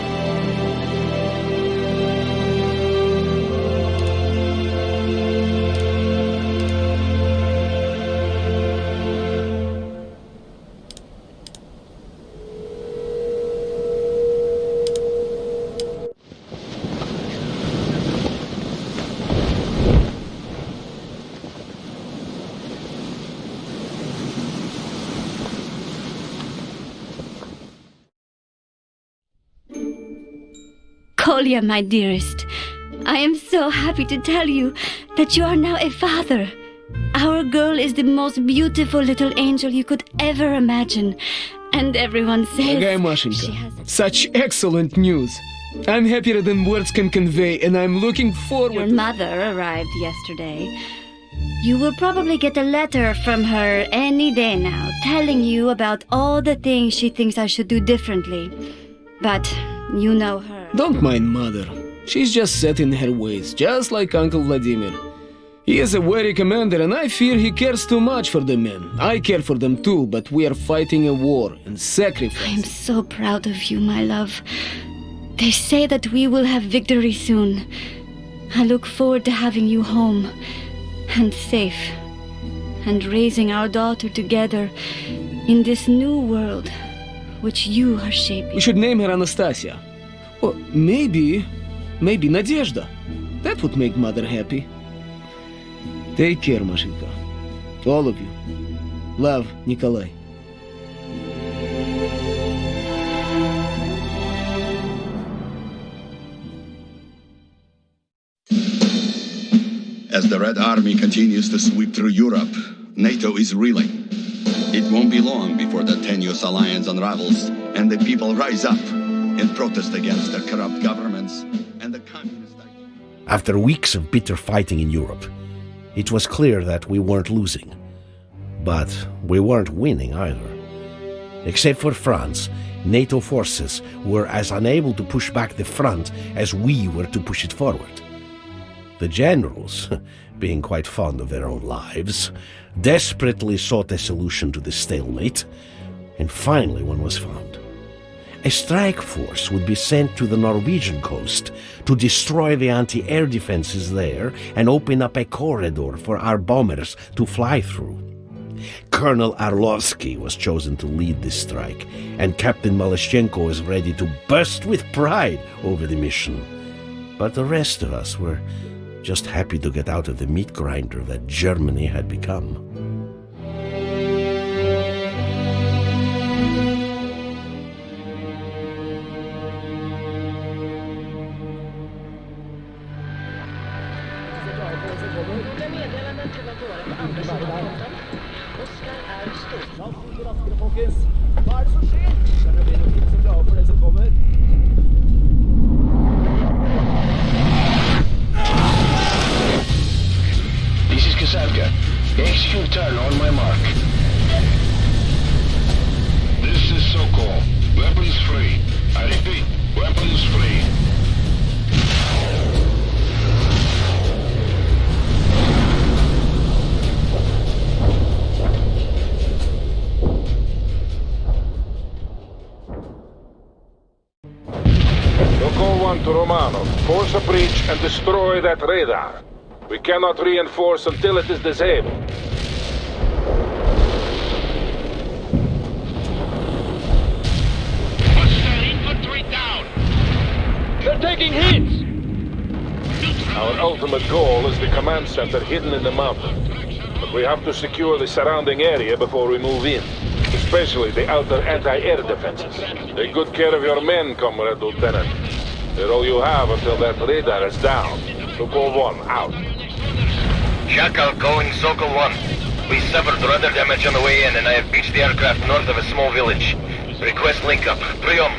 Kolya, my dearest, I am so happy to tell you that you are now a father. Our girl is the most beautiful little angel you could ever imagine. And everyone says... Дорогая Машенька, such excellent news. I'm happier than words can convey, and I'm looking forward... Your mother arrived yesterday. You will probably get a letter from her any day now, telling you about all the things she thinks I should do differently. But you know her. Don't mind Mother. She's just set in her ways, just like Uncle Vladimir. He is a wary commander, and I fear he cares too much for the men. I care for them too, but we are fighting a war and sacrifice. I'm so proud of you, my love. They say that we will have victory soon. I look forward to having you home, and safe, and raising our daughter together in this new world which you are shaping. We should name her Anastasia. Or maybe Nadezhda. That would make Mother happy. Take care, Mashenka. All of you. Love, Nikolai. As the Red Army continues to sweep through Europe, NATO is reeling. It won't be long before the tenuous alliance unravels and the people rise up in protest against their corrupt governments and the communist... After weeks of bitter fighting in Europe, it was clear that we weren't losing. But we weren't winning either. Except for France, NATO forces were as unable to push back the front as we were to push it forward. The generals, being quite fond of their own lives, desperately sought a solution to the stalemate, and finally one was found. A strike force would be sent to the Norwegian coast to destroy the anti-air defenses there and open up a corridor for our bombers to fly through. Colonel Arlovsky was chosen to lead this strike, and Captain Malashchenko was ready to burst with pride over the mission. But the rest of us were just happy to get out of the meat grinder that Germany had become. This is Kasavka. Execute turn on my mark. This is Sokol. Weapons free. I repeat, weapons free. and destroy that radar. We cannot reinforce until it is disabled. Hostile infantry down. They're taking hits! Our ultimate goal is the command center hidden in the mountains. But we have to secure the surrounding area before we move in, especially the outer anti-air defenses. Take good care of your men, Comrade Lieutenant. They're all you have until that radar is down. Sokol 1, out. Jackal going Sokol 1. We suffered radar damage on the way in and I have beached the aircraft north of a small village. Request link-up. Priom.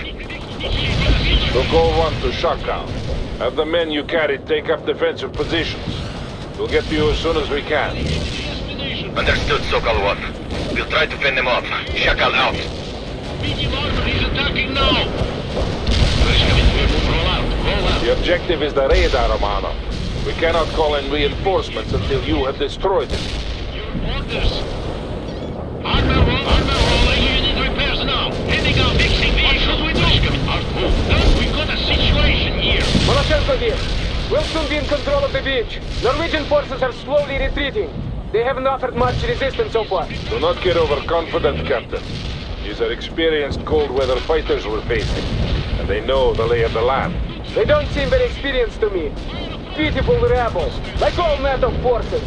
Sokol 1 to Shotgun. Have the men you carried take up defensive positions. We'll get to you as soon as we can. Understood, Sokol 1. We'll try to fend them off. Jackal out. Medium armor is attacking now. Roll out. The objective is the radar, Romano. We cannot call in reinforcements until you have destroyed it. Orders. Armor rolling. You need repairs now. Heading out. Fixing vehicles. What should we do? We've got a situation here. Maloshenko here. We'll soon be in control of the beach. Norwegian forces are slowly retreating. They haven't offered much resistance so far. Do not get overconfident, Captain. These are experienced cold weather fighters we're facing, and they know the lay of the land. They don't seem very experienced to me. Pitiful rebels, like all NATO forces.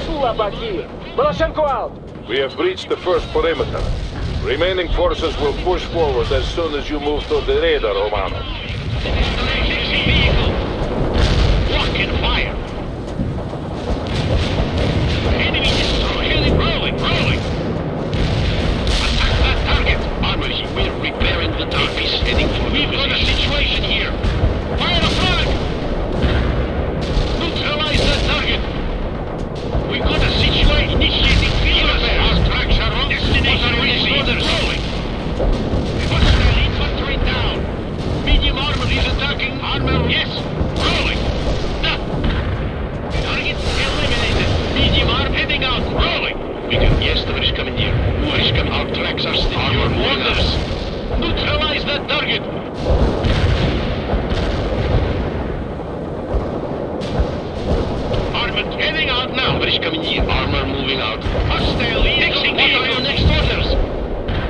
Slabaki. Maloshenko out. We have breached the first perimeter. Remaining forces will push forward as soon as you move toward the radar, Romano. Lock and fire. Enemy destroyed. Rolling. Attack that target. Armor here. We're repairing the target. He's heading for me. We've got a situation here. Fire the flag. Neutralize that target. We've got a situation. Initiating field repair. Our tracks are on destination. Orders. Rolling. Hostile infantry down. Medium armor is attacking. Armor, yes. Rolling. No. Target eliminated. Medium armor heading out. Rolling. Yes, the British commandeer. Our tracks are still. Armor orders. Neutralize that target. Armor heading out now. British commandeer. Armor moving out. Hostile fixing. What are your next orders?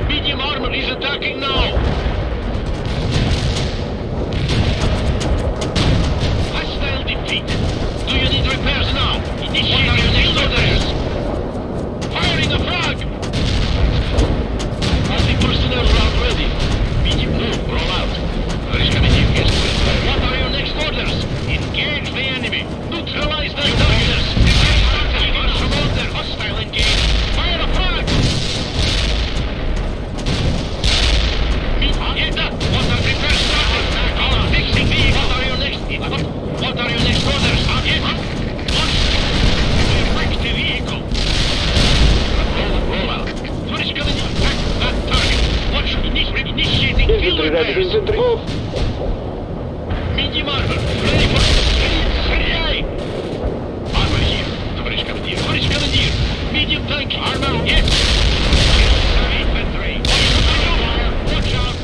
Medium armor is attacking now. Hostile defeat. Do you need repairs now? Initiating field orders. Firing a frag. Multi-personnel round ready. Medium move. Roll out. British commandeer. Yes. What are your next orders? Engage the enemy. Neutralize their targets. Hostile engage. Fire a frag. What are repairs now? Fixing vehicles. What are your next orders? We wrecked the vehicle. Roll out. British coming in. Attack that target. What should initiating field repairs? Move. Medium armor. Ready for... Ready. Armor here. The British commandeer. Medium tank. Armor. Yes. Infantry. Watch out.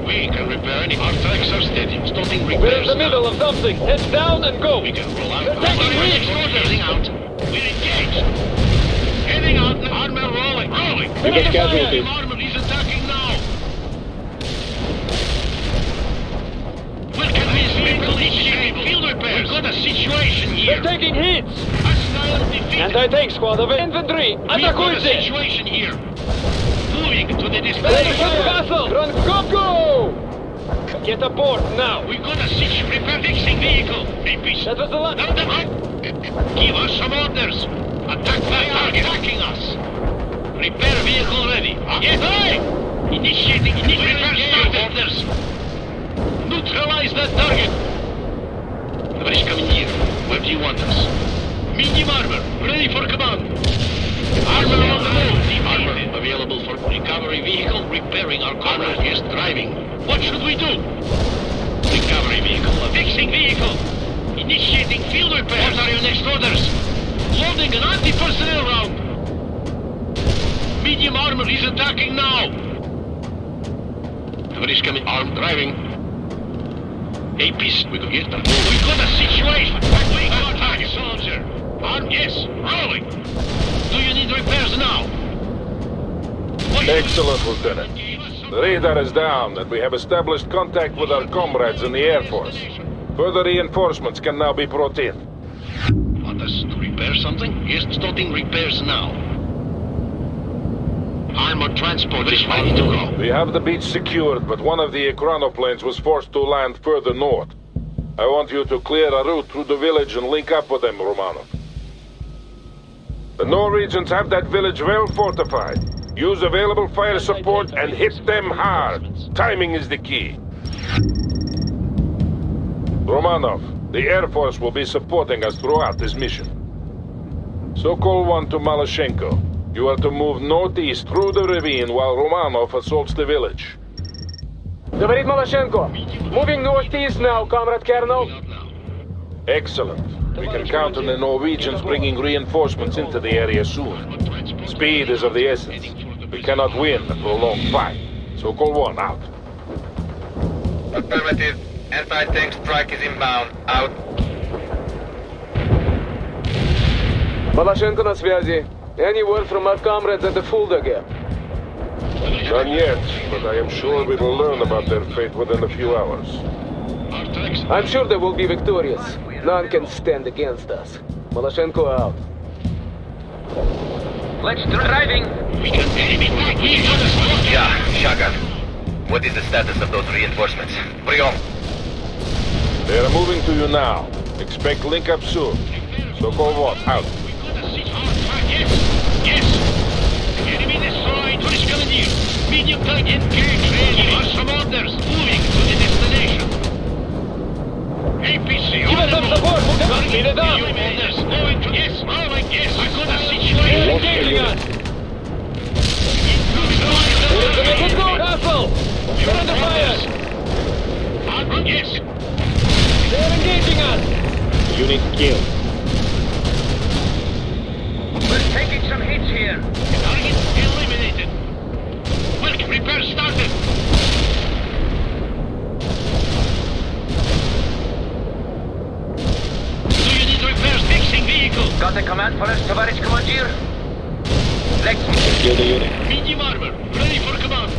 We can repair any. Our tracks are steady. Stopping repairs. We're in the middle of something. Head down and go. We can roll out. They're taking hits. Heading out. We're engaged. Heading out. Armor rolling. We got casualties. Armor is attacking now. Where can we initiate field repairs? We've got a situation here. They're taking hits. Hostile defeat. Anti-tank squad of infantry. We've got a Атакуйте. situation here. Moving to the Ready for battle. Run, go. Get aboard now. We've got a siege. Repair fixing vehicle. Repeat. That was the last. Give us some orders. Attack that target. Attacking us. Repair vehicle ready. Yes, aye. Initiating repair orders. Neutralize that target. The British commandeer. Where do you want us? Medium armor. Ready for command. Armor on the move. Armor available for recovery vehicle. Repairing our comrade. Yes, driving. What should we do? Recovery vehicle. Fixing vehicle. Initiating field repairs. What are your next orders? Loading an anti-personnel round. Medium armor is attacking now. The British coming. Armed driving. A piece. We got a situation. We got target, soldier. Yes, rolling. Do you need repairs now? Excellent, Lieutenant. The radar is down, and we have established contact with our comrades in the Air Force. Further reinforcements can now be brought in. Want us to repair something? Yes, starting repairs now. Armored transport is ready to go. We have the beach secured, but one of the chronoplanes was forced to land further north. I want you to clear a route through the village and link up with them, Romanov. The Norwegians have that village well fortified. Use available fire support and hit them hard. Timing is the key. Romanov, the Air Force will be supporting us throughout this mission. Sokol 1 to Maloshenko. You are to move northeast through the ravine while Romanov assaults the village. Говорит Maloshenko. Moving northeast now, Comrade Colonel. Excellent. We can count on the Norwegians bringing reinforcements into the area soon. Speed is of the essence. We cannot win a prolonged fight. Sokol 1 out. Affirmative. Anti-tank strike is inbound. Out. Maloshenko на связи. Any word from our comrades at the Fulda Gap? None yet, but I am sure we will learn about their fate within a few hours. I'm sure they will be victorious. None can stand against us. Maloshenko out. Let's driving. We got enemy back. We got us. Yeah, Shotgun. What is the status of those reinforcements? Priom. They are moving to you now. Expect link up soon. Sokol 1 out. Yes. Enemy destroyed. What is coming here? Medium tank engaged. Give us some orders. Moving to the destination. APC. Give us some support. Speed it up. Orders. Moving to yes. Rolling. Yes. I got a situation. Engaging us. Let's go, Castle. Get under fire. Yes. They're engaging us. Unit killed. We're taking some hits here. Target eliminated. Welcome. Repair started. Do you need repairs? Fixing vehicle. Got a command for us, Tavarish Commandeer? Let's Secure the unit. Medium armor. Ready for command.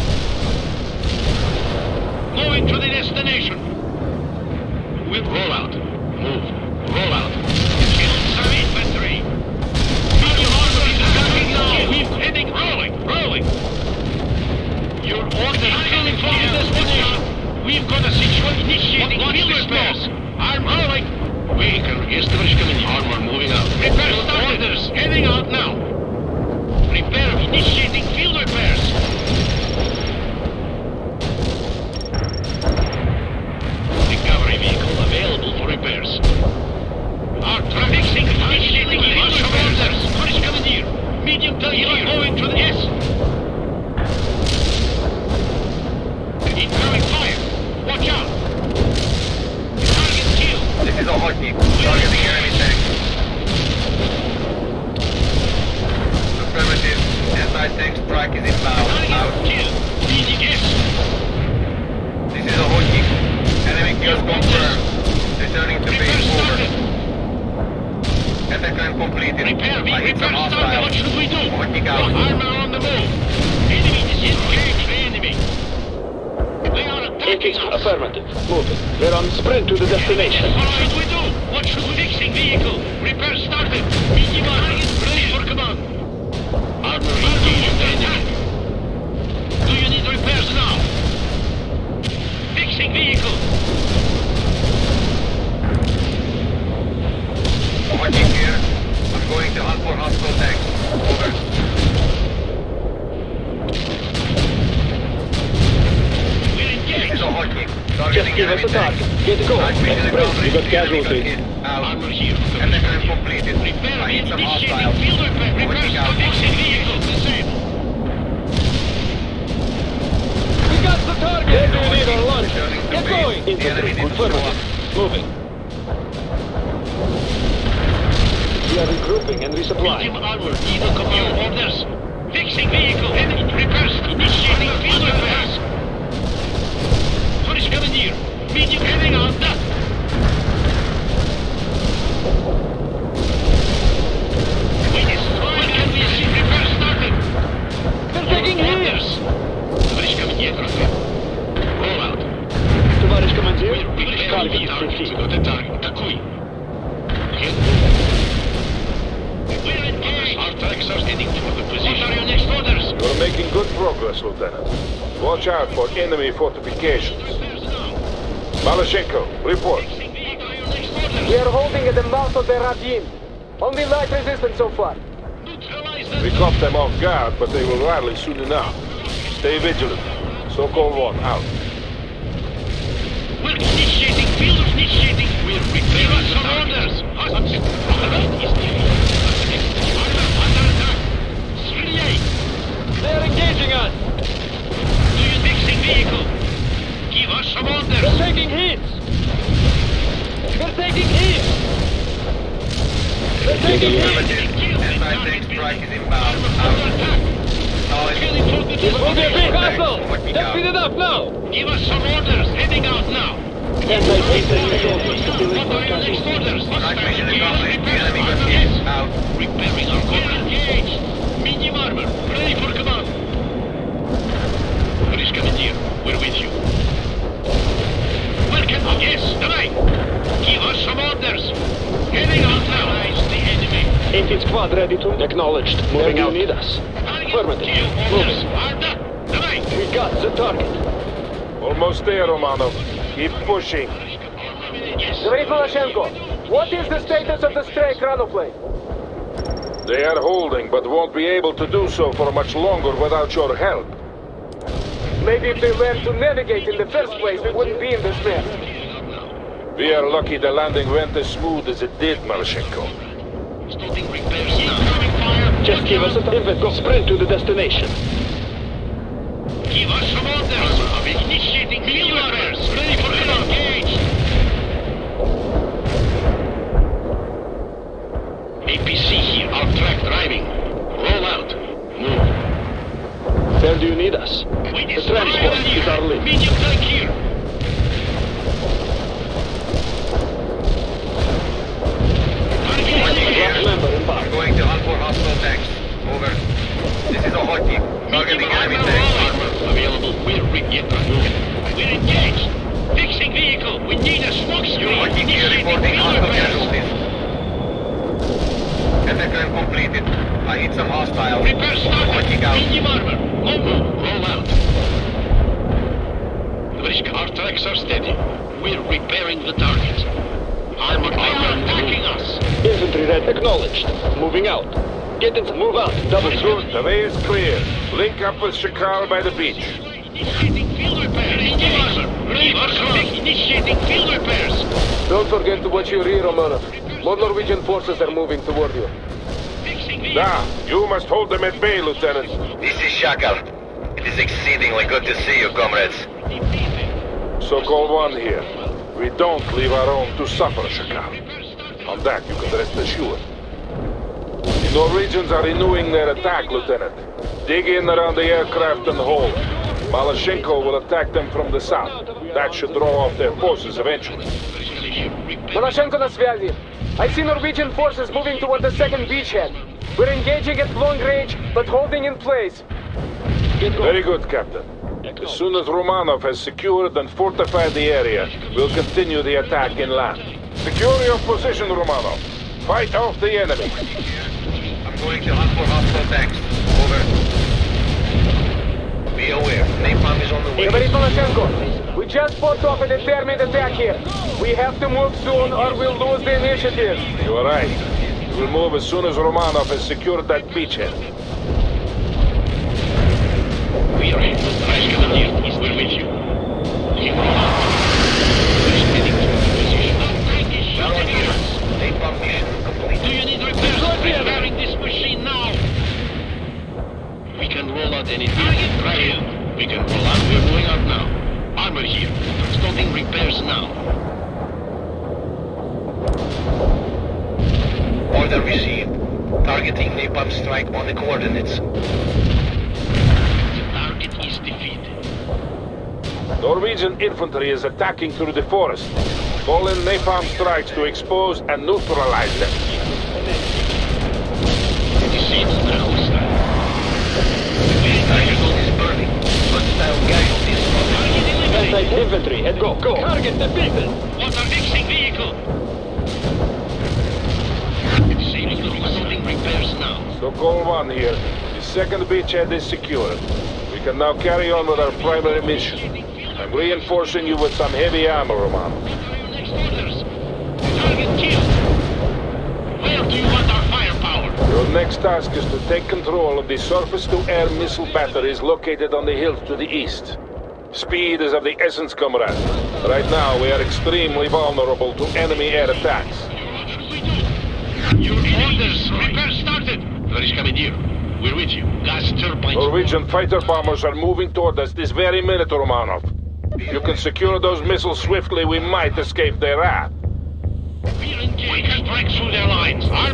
Moving to the destination. We'll roll out. Move. Roll out. Kill some infantry. Medium armor is attacking now. We're heading. Rolling. Your order coming from the destination. We've got a situation. Initiating field repairs. I'm rolling. Vehicle. Yes, Tavarish coming. Armor moving out. Repair orders. Heading out now. Repair. Initiating field repairs. Recovery vehicle available for repairs. Our traffic sync initiating field repairs. What is coming here? Medium tank here. Going to the yes. Incoming fire. Watch out. Target killed. This is a Hotnik. Targeting enemy tank. Affirmative. Anti-tank strike is inbound. Out. Kill. yes. This is a Hotnik. Enemy kills confirmed. Returning to base. Over. Attack completed. Repair I hit some hostiles. What should we do? Hotnik out. Armor on the move. Enemy disengage the enemy. They are attacking us. Affirmative. Moving. We're on sprint to the destination. What should we do? What should we fixing vehicle? Repair started. Medium target ready for command. Armor engaged the attack. Do you need repairs now? Fixing vehicle. Hotnik here. I'm going to hunt for hostile tanks. Over. This is a Hotnik. Just give us a target. Get going. Express, we got casualties. Armor here. Attack completed. Repair I hit some initiating hostiles. field repair. Repairs to fixing vehicle. Disabled. We got the target! Where do you need our lunch? Get going! Infantry, Affirmative. Moving. We are regrouping and resupplying. Medium armor. Either command orders. Fixing vehicle. Enemy repairs. Initiating field repairs. What is coming here? Medium heading on that. progress, Lieutenant. Watch out for enemy fortifications. Malashenko, report. We are holding at the mouth of the ravine. Only light resistance so far. We caught them off guard, but they will rally soon enough. Stay vigilant. Sokol 1 out. We're initiating field initiating. We're preparing some orders. Under attack. 38. They're engaging us. Do you fixing vehicle? Give us some orders. We're taking hits. We're taking hits. We're taking hits. Anti-tank strike is inbound. It will be a big hustle. Let's speed it up now. Give us some orders. Heading out now. What are your next orders? Strike mission accomplished. Enemy got hit. Out. Repairing our cover. Engaged. Medium armor. Ready for command. British Commandeer, we're with you. Welcome. Yes, tonight. Give us some orders. Heading out now. The enemy. 18th squad ready to... Acknowledged. Moving out. You need us. Affirmative. Moving. We got the target. Almost there, Romanov. Keep pushing. Great Malashenko, what is the status of the stray Longplay? They are holding, but won't be able to do so for much longer without your help. Maybe if they learned to navigate in the first place, we wouldn't be in this mess. We are lucky the landing went as smooth as it did, Malashenko. Just give us a pivot. Go sprint to the destination. Give us some orders. Initiating field orders. Ready for engage. APC here. Our track driving. Roll out. Move. Where do you need us? The transport is our link. Medium tank here. I'm going to hunt for hostile tanks. Over. This is a hot team. Targeting enemy tanks. Available. We're engaged. Fixing vehicle. We need a smoke screen. Hot team here reporting hostile casualties. Catacomb completed. I hit some hostile. Repair started. Out. Medium armor. Roll out. Our tracks are steady. We're repairing the targets. Armored attacking us. Infantry red acknowledged. Moving out. Get in. Move out. Double Good. The way is clear. Link up with Shakal by the beach. Initiating field repairs. Initiating field repairs. Don't forget to watch your rear, Romanov. More Norwegian forces are moving toward you. Now, you must hold them at bay, Lieutenant. This is Shakal. It is exceedingly good to see you, comrades. Sokol 1 here. We don't leave our own to suffer, Shakal. On that, you can rest assured. The Norwegians are renewing their attack, Lieutenant. Dig in around the aircraft and hold. Malashenko will attack them from the south. That should draw off their forces eventually. Malashenko na связи. I see Norwegian forces moving toward the second beachhead. We're engaging at long range, but holding in place. Very good, Captain. As soon as Romanov has secured and fortified the area, we'll continue the attack inland. Secure your position, Romanov. Fight off the enemy. I'm going to hunt for hostile tanks. Over. Be aware, napalm is on the way. Говорит Malashenko, we just fought off a determined attack here. We have to move soon or we'll lose the initiative. You are right. We'll move as soon as Romanov has secured that beachhead. We are in. British Commandeer, we're with you. Keep rolling. Heading to position. Tank is shooting at us. Napalm mission complete. Do you need repairs? Repairing this machine now. We can roll out anything. Try it. We can roll out. We're going out now. Armor here. Starting repairs now. Order received. Targeting napalm strike on the coordinates. Is defeated. Norwegian infantry is attacking through the forest. Call in napalm strikes to expose and neutralize them. Vehicle is burning. Hostile casualties. Infantry, head go. Target defeated. What are fixing vehicle? Saving the holding repairs now. Sokol 1 here. The second beachhead is secured. We We can now carry on with our primary mission. I'm reinforcing you with some heavy armor, Romano. Target killed. Where do you want our firepower? Your next task is to take control of the surface-to-air missile batteries located on the hills to the east. Speed is of the essence, comrade. Right now, we are extremely vulnerable to enemy air attacks. Your orders. Repair started. Varish Commandeer, we're with you. Gas turbines. Norwegian fighter bombers are moving toward us this very minute, Romanov. If you can secure those missiles swiftly, we might escape their wrath. We can break through their lines. Our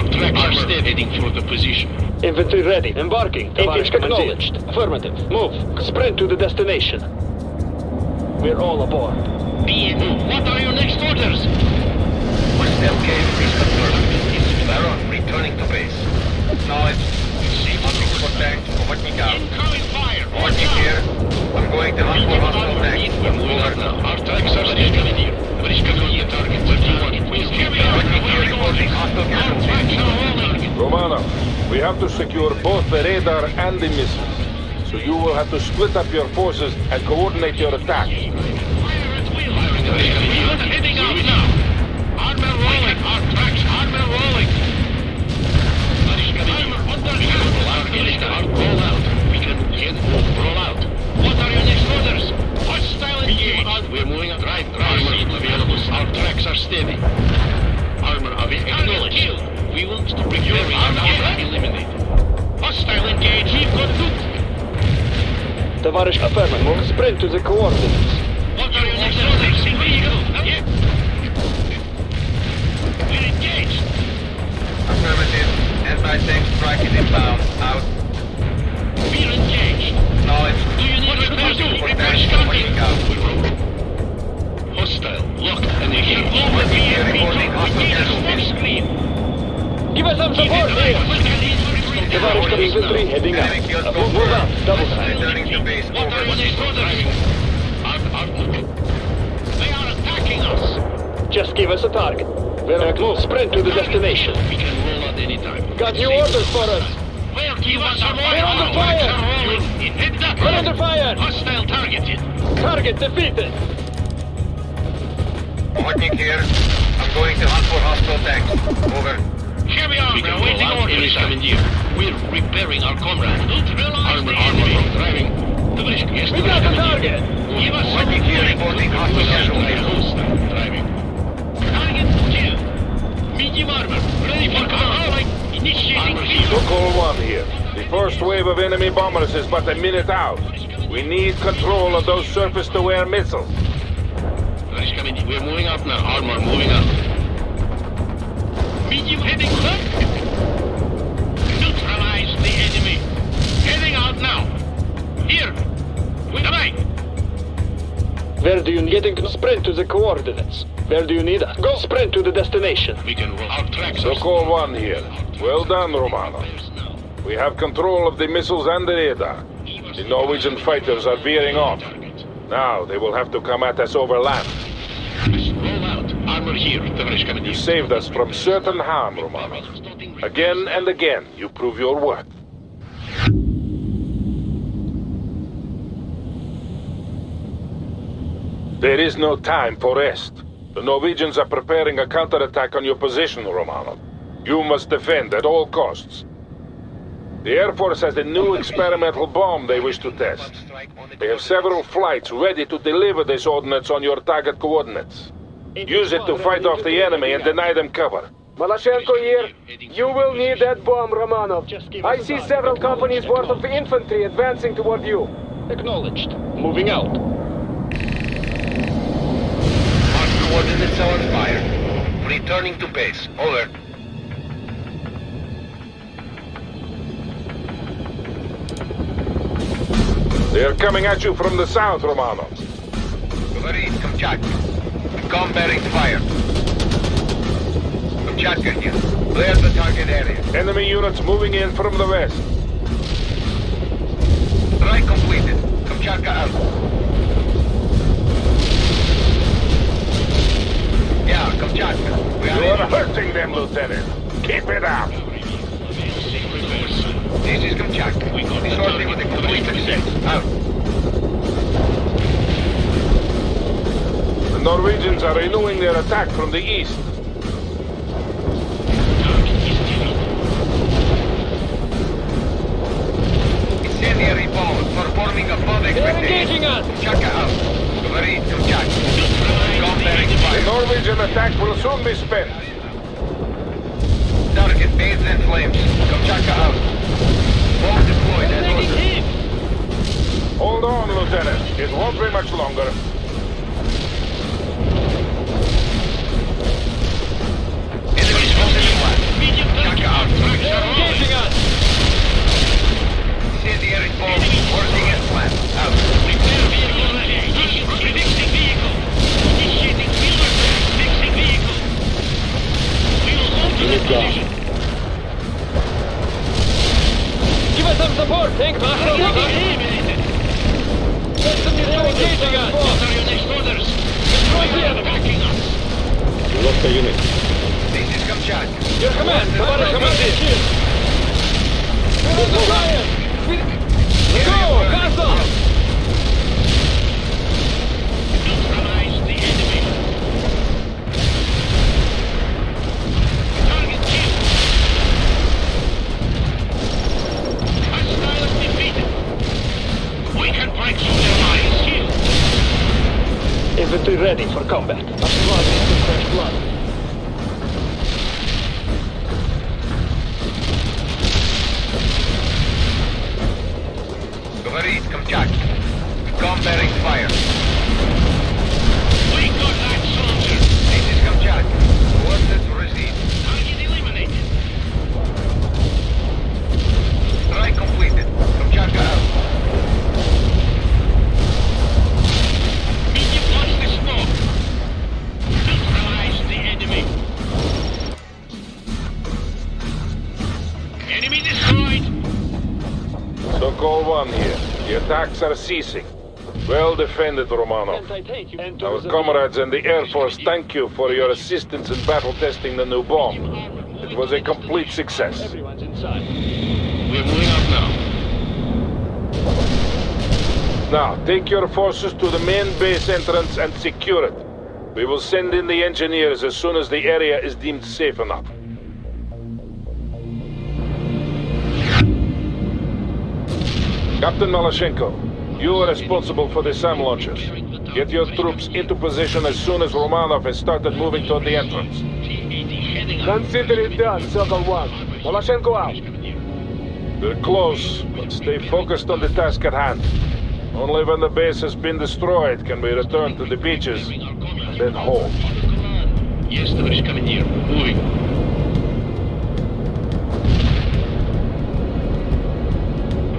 tracks are steady, heading for the position. Infantry ready. Embarking. Engage acknowledged. Affirmative. Move. Sprint to the destination. We're all aboard. What are your next orders? Hostile cave is confirmed. Baron, returning to base. Knowledge. Contact. Overtake out. Incoming fire. Overtake here. I'm going to hunt for hostile tanks. We're moving out now. Our tracks are steady, Commandeer. Varish Commandeer, target. What do you want? Please give me our reporting hostile casualties. Romano, we have to secure both the radar and the missiles. So you will have to split up your forces and coordinate your attack. Heading out now. Armor rolling. Our tracks. Armor rolling. Armor under roll out. We can roll out. What are your next orders? Hostile engaged. We're moving out. Right. Armor available. Our tracks are steady. Armor acknowledged. We will stop repairing our armor eliminated. Hostile engaged. We've got good. Tavarish affirmative. Sprint to the coordinates. What are your next orders? Yeah. We're engaged. Affirmative. Anti-tank strike is inbound. Out. We're engaged. Knowledge. Do you need repairs? Repairs coming. Hostile. Look. And they hear all the reporting hostile casualties. Screen. Give us some support here. Tavarish infantry heading out. Move out. Double time. Returning to base. What are your next orders? They are attacking us. Just give us a target. We're sprint to the destination. We can roll out any time. Got new orders for us. Where do you want our We're under fire. We're under fire. Hostile targeted. Target defeated. Overtake here. I'm going to hunt for hostile tanks. Over. Here we are. We're waiting orders. Commandeer. We're repairing our comrade. Armor driving. We got the target. Give us Overtake here reporting hostile casualties. Driving. Target killed. Medium armor. Ready for command. Initiating. Local 1 here. The first wave of enemy bombers is but a minute out. We need control of those surface-to-air missiles. We're moving out now. Armor moving out. Medium heading up. Neutralize the enemy. Heading out now. Here. With the right. Where do you need sprint to the coordinates? Where do you need us? Go sprint to the destination. We can roll our tracks. Local 1 here. Well done, Romano. We have control of the missiles and the radar. The Norwegian fighters are veering off. Now they will have to come at us over land. Roll out. Armor here. You saved us from certain harm, Romano. Again and again, you prove your worth. There is no time for rest. The Norwegians are preparing a counterattack on your position, Romano. You must defend at all costs. The Air Force has a new experimental bomb they wish to test. They have several flights ready to deliver this ordnance on your target coordinates. Use it to fight off the enemy and deny them cover. Malachenko here. You will need that bomb, Romanov. I see several companies worth of infantry advancing toward you. Acknowledged. Moving out. Our coordinates are on fire. Returning to base. Over. They are coming at you from the south, Romano. Говорит, Камчатка. Become bearing fire. Kamchatka here. Clear the target area. Enemy units moving in from the west. Strike completed. Kamchatka out. Yeah, Kamchatka. We are You are hurting them, Lieutenant. Keep it up. This is Kamchatka. Sorting with a complete success. Out. The Norwegians are renewing their attack from the east. Incendiary bomb performing above expectations. Kamchatka out. Ready, Kamchatka. Combat The fire. Norwegian attack will soon be spent. Target bathed in flames. Kamchatka out. Bomb deployed as ordered. Hold on, Lieutenant. It won't be much longer. Enemies holding flat. Kamchatka out. Engaging us! Incendiary bomb working as planned. Out. Repair vehicle ready. Fixing vehicle. Initiating field repair. Fixing vehicle. We will hold to that position. Give us some support! Tank master! Eliminated. They're engaging us! What are your next orders? Destroy them. Attacking us. We lost the unit. This is Kamchatka. Your command! Tоварищ командир! We're under fire! Go! Castle! Neutralize the enemy. Target killed. Hostiles defeated. We can break through their lines here. Infantry ready for combat. Apply to fresh blood. Говорит Kamchatka. Combating fire. We got that soldier. This is Kamchatka. Orders received. Target eliminated. Strike completed. Kamchatka out. Medium launch the smoke. Neutralize the enemy. Enemy destroyed. Sokol 1 here. The attacks are ceasing. Well defended, Romano. Our comrades in the Air Force thank you for your assistance in battle testing the new bomb. It was a complete success. Everyone's inside. We're moving out now. Now, take your forces to the main base entrance and secure it. We will send in the engineers as soon as the area is deemed safe enough. Captain Malashenko, you are responsible for the SAM launchers. Get your troops into position as soon as Romanov has started moving toward the entrance. Consider it done, Circle 1. Malashenko out. We're close, but stay focused on the task at hand. Only when the base has been destroyed can we return to the beaches, and then home. Yes, товарищ командир. Moving.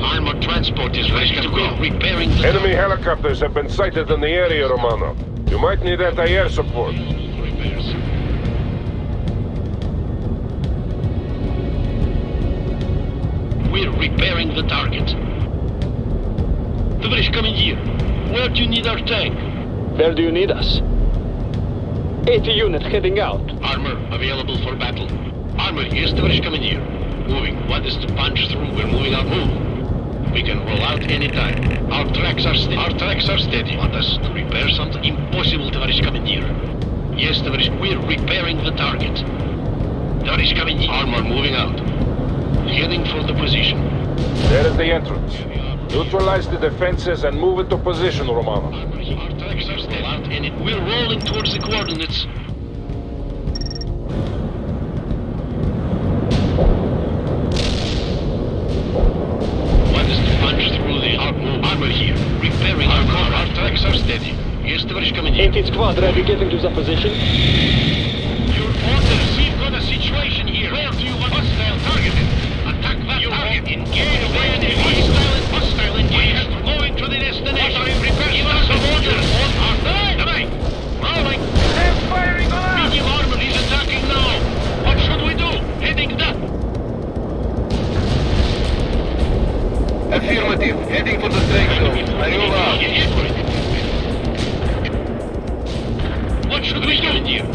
Armored transport is ready to go. Repairing the Enemy helicopters have been sighted in the area, Romano. You might need anti-air support. repairs. We're repairing the target. Товарищ командир, where do you need our tank? Where do you need us? 80 units heading out. Armor available for battle. Armor, yes, товарищ командир. Moving. Want us to punch through? We're moving out. Move. We can roll out anytime. Our tracks are steady. Want us to repair something? Impossible, товарищ командир. Yes, товарищ. We're repairing the target. Товарищ командир. Armor moving out. Heading for the position. There is the entrance. Neutralize the defenses and move into position, Romano. Our tracks are steady. Roll out any. We're rolling towards the coordinates. Want us to punch through the armor here. Repairing armor. Our tracks are steady. Yes, товарищ командир. 80 squad ready getting to the position. Your orders. We've got a situation here. Where do you want hostile targeted? Attack that target. Engage the enemy. Hostile engaged. Going to the destination. Give us some orders. Tonight. Rolling. They're firing on us! Medium armor is attacking now. What should we do? Heading that. Affirmative. Heading for the safe zone. Maneuver out. What should we do?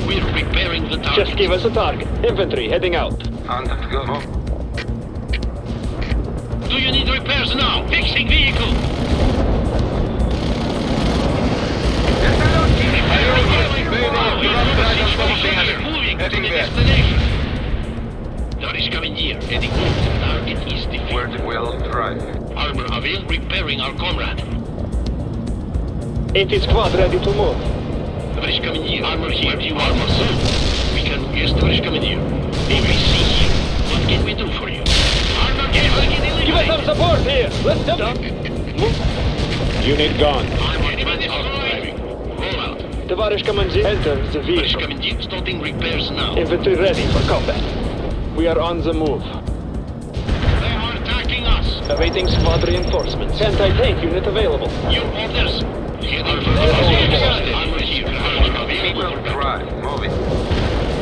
We're repairing the target. Just give us a target. Infantry heading out. Do you need repairs now? Fixing vehicle. Moving to the destination. Notice coming here. Heading north. Target is defeated. Where the wheel drive? Armor avail repairing our comrade. 80 squad ready to move. Tоварищ командир, armor here. You armor soon. We can yes, товарищ командир. ABC here. What can we do for you? Armor here. Give us some support here. Let's jump. Unit gone. Armor driving. Roll out. Товарищ командир, enter the Tоварищ vehicle. командир, starting repairs now. Infantry ready for combat. We are on the move. They are attacking us. Awaiting squad reinforcements. Anti-tank unit available. Your orders. Heading for the armor here. Wheel drive. Moving.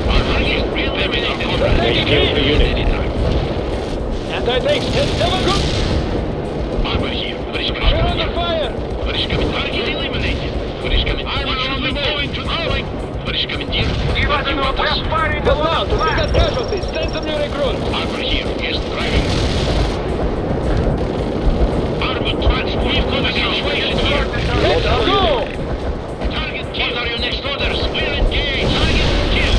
Armor here. Repairing our comrade. Anti-tanks, hit double group. Armor here. Tоварищ We're командир. under fire. Tоварищ командир. Target eliminated. Товарищ командир. Armor on the going to rolling. Товарищ командир. What do you want us? But now, we got casualties. Send some new recruits. Armor here. Yes, driving. Armor transport. We've got a situation here. Let's go. Target kill. What are your next orders? We're engaged. Target kill.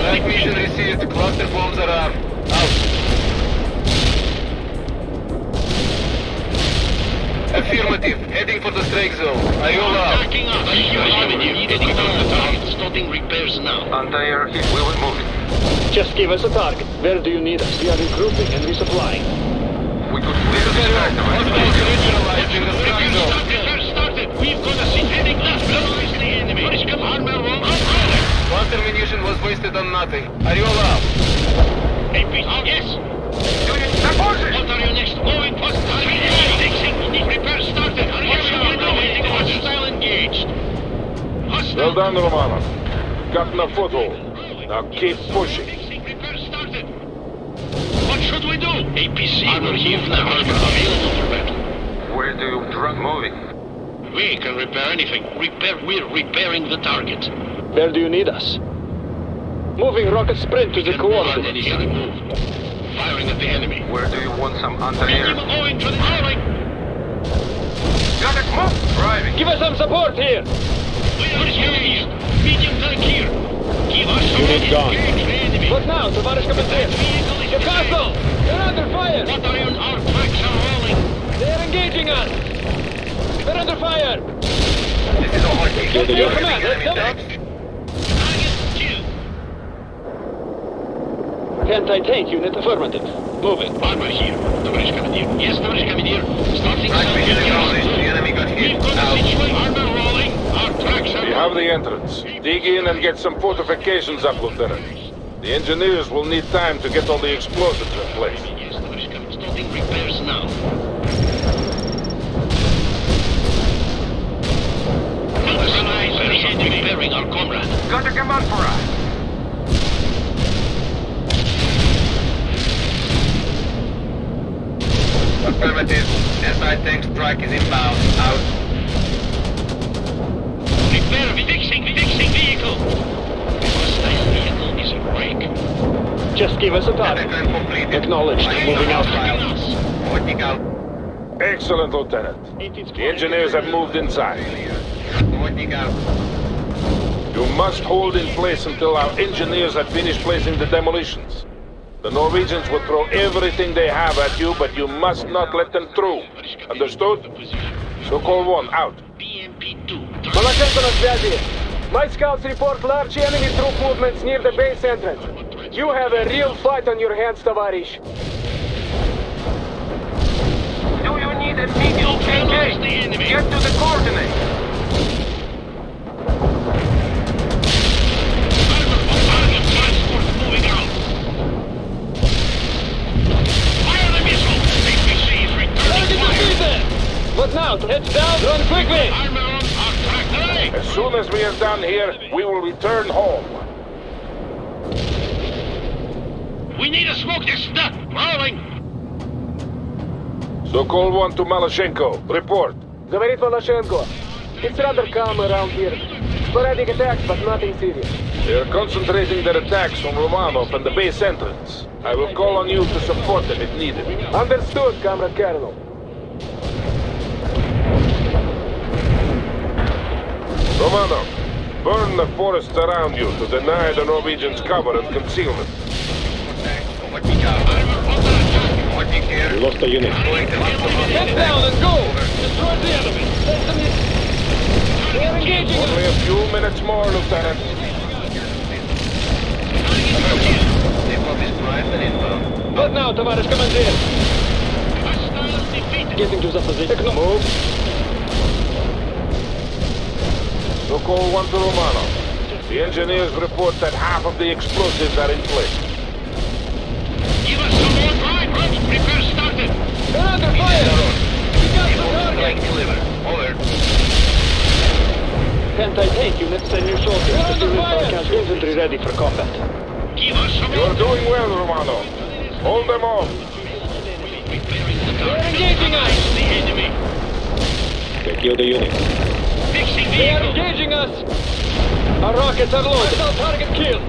Black mission received. Cluster bombs are armed. Out. Affirmative. Heading for the strike zone. Iola. Attacking us. Heading down the target. Starting repairs now. Anti-air hit. We will move it. Just give us a target. Where do you need us? We are regrouping and resupplying. We could clear the strike Neutralizing the strike zone. Repairs started. We've got a seat heading left. Neutralize the enemy. Tоварищ командир. Armor roll. Cluster munition was wasted on nothing. Iola. AP. Yes. What are your next moving post? Fixing. Repairs started. Hostile engaged. Well done, Romanov. Gotten a foothold. Now keep pushing. Repairs started. What should we do? APC. Armor here now. Armor available for battle. Where do you drug moving? We can repair anything. We're repairing the target. Where do you need us? Moving rocket sprint to the coordinates. Firing at the enemy. Where do you want some anti-air? Going to the rolling. Got it, move! Driving. Give us some support here. We are engaged. Medium tank here. Give us some Unit gone. enemy. What now, Tavarish Commander? The castle! They're under fire! What are you? Our tracks are rolling. They're engaging us! They're under fire! This is a hard case. Your command, let's go! Anti-tank unit affirmative. Moving. Armor here. Tavarish Commander. Yes, Tavarish Commander. Starting Black mission acknowledged. The enemy got hit. We've got a Out. situation. Armor rolling. Our tracks are We have the entrance. Dig in and get some fortifications up, Lieutenant. The engineers will need time to get all the explosives in place. Yes, Tavarish Commander. Starting repairs now. Repairing our comrade. Got to come on for us. Affirmative. Anti-tank strike is inbound. Out. Fixing vehicle. Hostile vehicle is a break. Just give us a target. Acknowledged. Moving out. Pointing out. Excellent, Lieutenant. The engineers have moved inside. Pointing out. You must hold in place until our engineers have finished placing the demolitions. The Norwegians will throw everything they have at you, but you must not let them through. Understood? So-called one, out. Malachenko на связи. My scouts report large enemy troop movements near the base entrance. You have a real fight on your hands, товарищ. Do you need immediate engage? Get to the coordinates. Moving out. Fire the missile. APC is returning fire. What now? Heads down, run quickly! Armor on our track. Hurry! As soon as we are done here, we will return home. We need to smoke this nut. Rolling. So-called one to Malachenko. Report. Говорит Малашенко. It's rather calm around here. Sporadic attacks, but nothing serious. They are concentrating their attacks on Romanov and the base entrance. I will call on you to support them if needed. Understood, Comrade Colonel. Romano, burn the forests around you to deny the Norwegians cover and concealment. We lost a unit. Get down and go! Destroy the enemy! They are engaging us! Only a few minutes more, Lieutenant. What now, Tavares Commander? Getting to the position. Move. Sokol 1 to Romano. The engineers report that half of the explosives are in place. Give us some more time, Rob. Repair started. They're under fire! We got the target! Delivered. Over. Anti-tank units, send your soldiers to the broadcast infantry ready for combat. Give us some You're doing well, Romano. Hold them off. They're engaging us! The enemy. They killed the unit. Fixing They are vehicle. engaging us! Our rockets are loaded. Hostile target killed.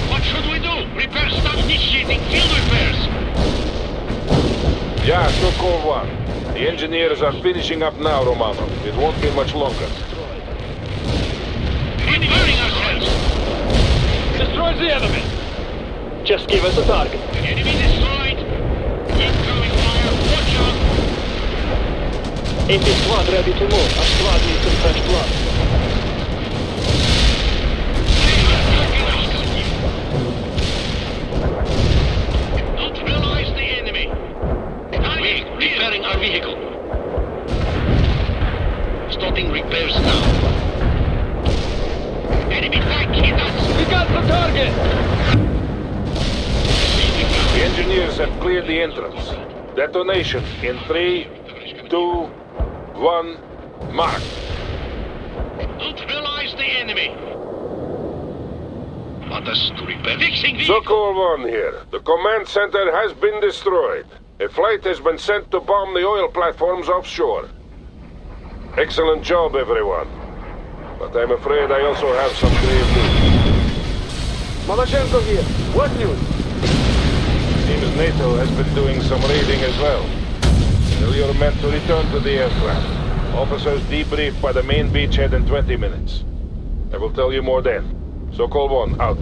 What should we do? Repair start initiating field repairs. Yeah, Sokol 1. The engineers are finishing up now, Romano. It won't be much longer. We're burning ourselves. Destroy the enemy! Just give us a target. Enemy destroyed. Incoming fire. Watch out. AP squad ready to move. Our squad needs some fresh blood. Neutralize the enemy. Repairing our vehicle. Starting repairs now. Enemy tank hit us. We got the target! The engineers have cleared the entrance. Detonation in 3, 2, 1, mark. Neutralize the enemy. Want us to repair? Fixing vehicle. Sokol 1 here. The command center has been destroyed. A flight has been sent to bomb the oil platforms offshore. Excellent job, everyone. But I'm afraid I also have some grave news. Malachenko here. What news? Seems NATO has been doing some raiding as well. Tell your men to return to the aircraft. Officers debrief by the main beachhead in 20 minutes. I will tell you more then. Sokol 1, out.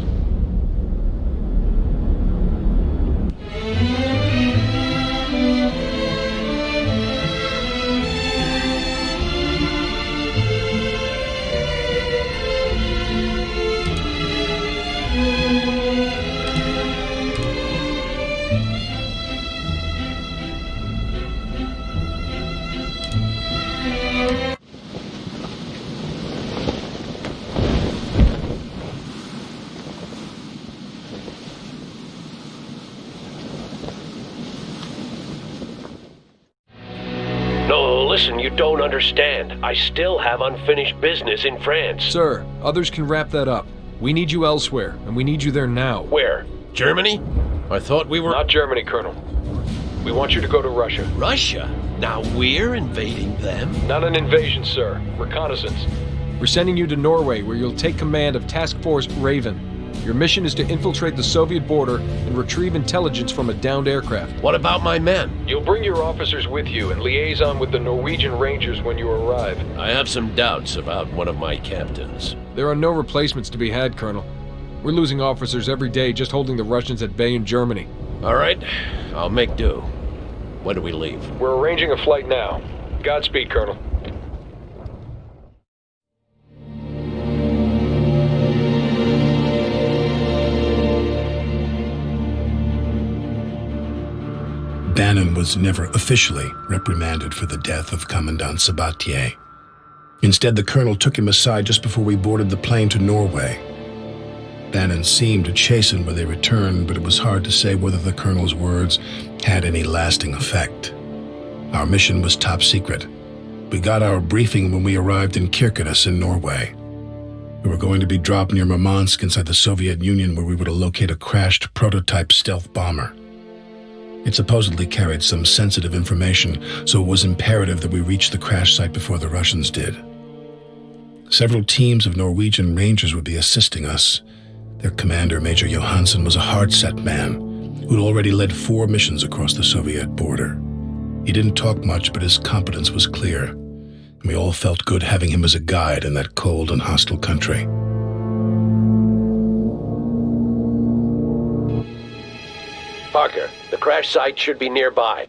No, listen, you don't understand. I still have unfinished business in France. Sir, others can wrap that up. We need you elsewhere, and we need you there now. Where? Germany? I thought we were... Not Germany, Colonel. We want you to go to Russia. Russia? Now we're invading them? Not an invasion, sir. Reconnaissance. We're sending you to Norway, where you'll take command of Task Force Raven. Your mission is to infiltrate the Soviet border and retrieve intelligence from a downed aircraft. What about my men? You'll bring your officers with you and liaison with the Norwegian Rangers when you arrive. I have some doubts about one of my captains. There are no replacements to be had, Colonel. We're losing officers every day just holding the Russians at bay in Germany. All right, I'll make do. When do we leave? We're arranging a flight now. Godspeed, Colonel. Bannon was never officially reprimanded for the death of Commandant Sabatier. Instead, the colonel took him aside just before we boarded the plane to Norway. Bannon seemed to chasten when they returned, but it was hard to say whether the colonel's words had any lasting effect. Our mission was top secret. We got our briefing when we arrived in Kirkenes in Norway. We were going to be dropped near Murmansk inside the Soviet Union, where we were to locate a crashed prototype stealth bomber. It supposedly carried some sensitive information, so it was imperative that we reach the crash site before the Russians did. Several teams of Norwegian Rangers would be assisting us, Their commander, Major Johansson, was a hard-set man who'd already led 4 missions across the Soviet border. He didn't talk much, but his competence was clear, and we all felt good having him as a guide in that cold and hostile country. Parker, the crash site should be nearby.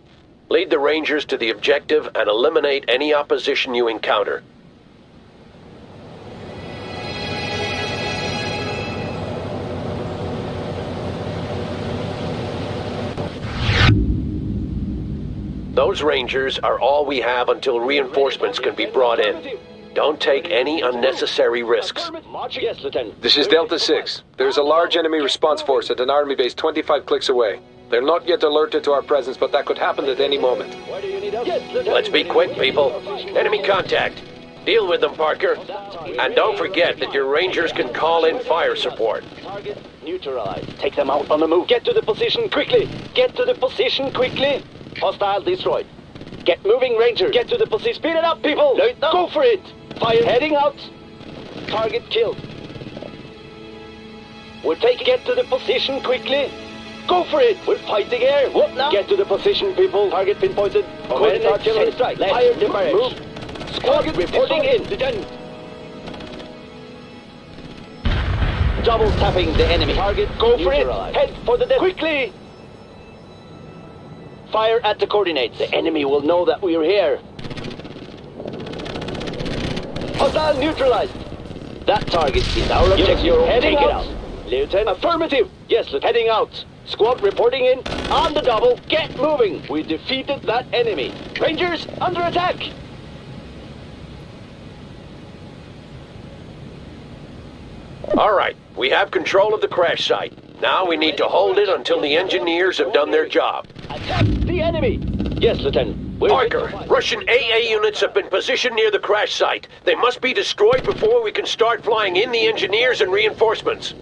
Lead the Rangers to the objective and eliminate any opposition you encounter. Those Rangers are all we have until reinforcements can be brought in. Don't take any unnecessary risks. Yes, Lieutenant. This is Delta 6. There's a large enemy response force at an army base 25 clicks away. They're not yet alerted to our presence, but that could happen at any moment. Let's be quick, people. Enemy contact. Deal with them, Parker. And don't forget that your Rangers can call in fire support. Target neutralized. Take them out on the move. Get to the position quickly. Get to the position quickly. Hostile destroyed. Get moving, Rangers. Get to the position. Speed it up, people. Lieutenant. Go for it. Fire. Heading out. Target killed. Get to the position quickly. Go for it. We're fighting here. What now? Get to the position, people. Target pinpointed. Coordinate artillery strike. Fire the barrage. Move. Squad reporting in. Lieutenant. Double tapping the enemy. Target. Go for it. Head for the death. Quickly. Fire at the coordinates. The enemy will know that we're here. Hostile neutralized. That target is our objective. Heading out. Lieutenant. Affirmative. Yes, Lieutenant. Heading out. Squad reporting in. On the double. Get moving. We defeated that enemy. Rangers under attack. All right. We have control of the crash site. Now we need to hold it until the engineers have done their job. Attack the enemy. Yes, Lieutenant. Parker, Russian AA units have been positioned near the crash site. They must be destroyed before we can start flying in the engineers and reinforcements.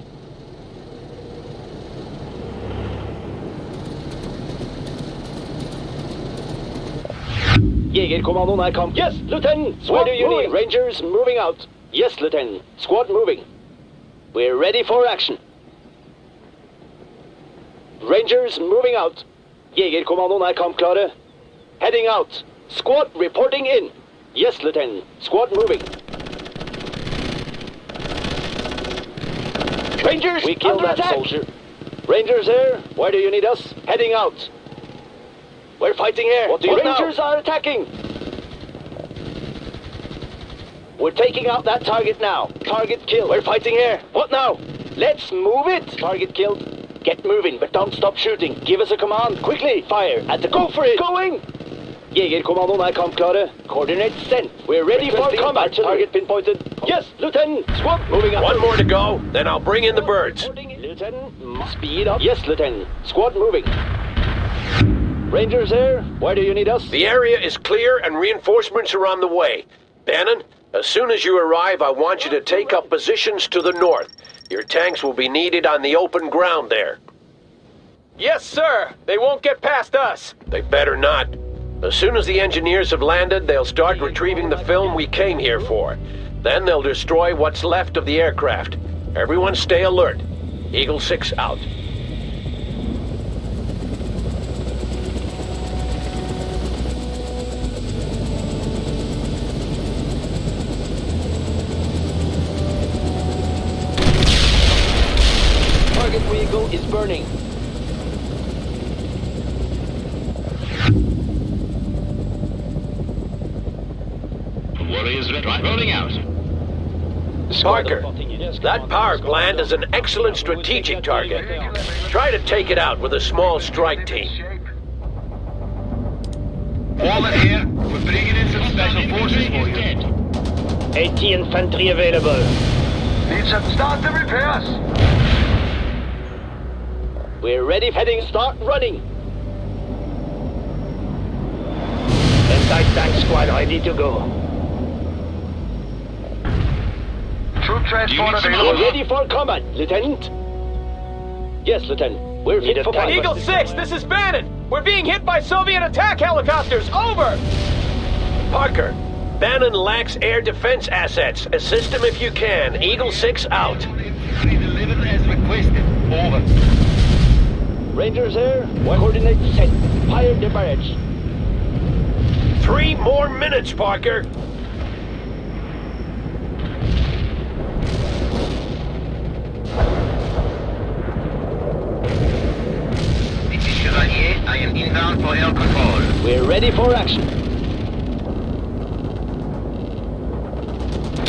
Jägerkommandoen er kamp. Yes, Lieutenant. Where do you need? Rangers moving out. Yes, Lieutenant. Squad moving. We're ready for action. Rangers moving out. Jägerkommandoen er kampklare. Heading out. Squad reporting in. Yes, Lieutenant. Squad moving. Rangers, we killed that soldier. Rangers here. Where do you need us? Heading out. We're fighting here. What do you Rangers are attacking. We're taking out that target now. Target killed. We're fighting here. What now? Let's move it. Target killed. Get moving, but don't stop shooting. Give us a command. Quickly. Fire at the... Go for it. Going. Jägerkommandoen er kampklare. Coordinates sent. We're ready for combat. Target pinpointed. Yes, Lieutenant. Squad moving up. One more to go, then I'll bring in the birds. Lieutenant, speed up. Yes, Lieutenant. Squad moving. Rangers here. Where do you need us? The area is clear and reinforcements are on the way. Bannon, as soon as you arrive, I want you to take up positions to the north. Your tanks will be needed on the open ground there. Yes, sir. They won't get past us. They better not. As soon as the engineers have landed, they'll start retrieving the film we came here for. Then they'll destroy what's left of the aircraft. Everyone stay alert. Eagle 6 out. Target vehicle is burning. Warriors rolling out. Parker, that power plant is an excellent strategic target. Try to take it out with a small strike team. Fall in here. We're bringing in some special forces for you. 80 infantry available. Need some start the repairs. We're ready. Heading. Start running. Anti-tank squad ready to go. Troop transport available. We're ready for combat, Lieutenant. Yes, Lieutenant. We're fit for combat. Eagle 6, this is Bannon. We're being hit by Soviet attack helicopters. Over! Parker, Bannon lacks air defense assets. Assist him if you can. Eagle 6 out. Delivered as requested. Rangers here. Coordinates set. Fire the barrage. 3 more minutes, Parker. This is Chevalier. I am inbound for air control. We're ready for action.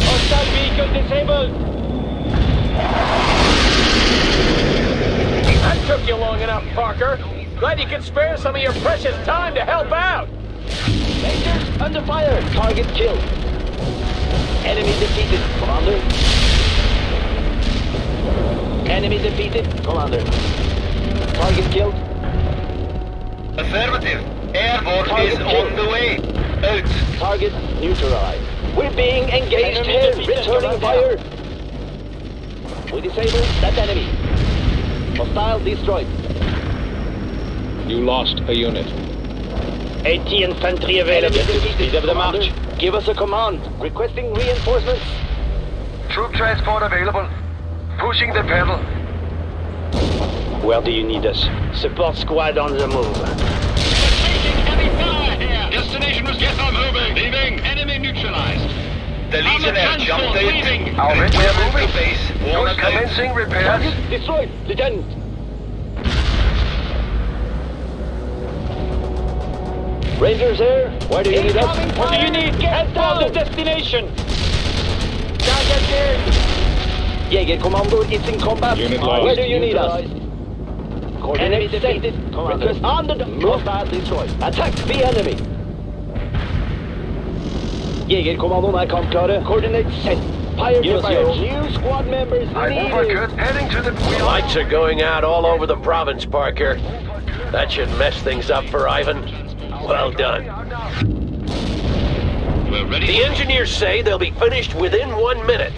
Hostile vehicle disabled. That took you long enough, Parker. Glad you could spare some of your precious time to help out. Rangers under fire. Target killed. Enemy defeated, Commander. Enemy defeated, Commander. Target killed. Affirmative. Airborne is on the way. Out. Target neutralized. We're being engaged here. Returning fire. We disabled that enemy. Hostile destroyed. You lost a unit. 80 infantry available. Speed of the march. Give us a command. Requesting reinforcements. Troop transport available. Pushing the pedal. Where do you need us? Support squad on the move. Taking heavy fire here. Destination was get on moving. Leaving. Enemy neutralized. The Legionnaire jumped in. Our men are moving. Base. Troops commencing repairs. Target destroyed. Lieutenant. Rangers here. Where do you need us? What do you need? Get down the destination. Target here. Jägerkommando is in combat. Unit lost. Where do you need us? Coordinates defeated. Request on the move. Destroyed. Attack the enemy. Jägerkommandoen er kampklare. Coordinates set. Fire the fire. New squad members needed. Heading to the The lights are going out all over the province, Parker. That should mess things up for Ivan. Well done. We're ready. The engineers say they'll be finished within 1 minute.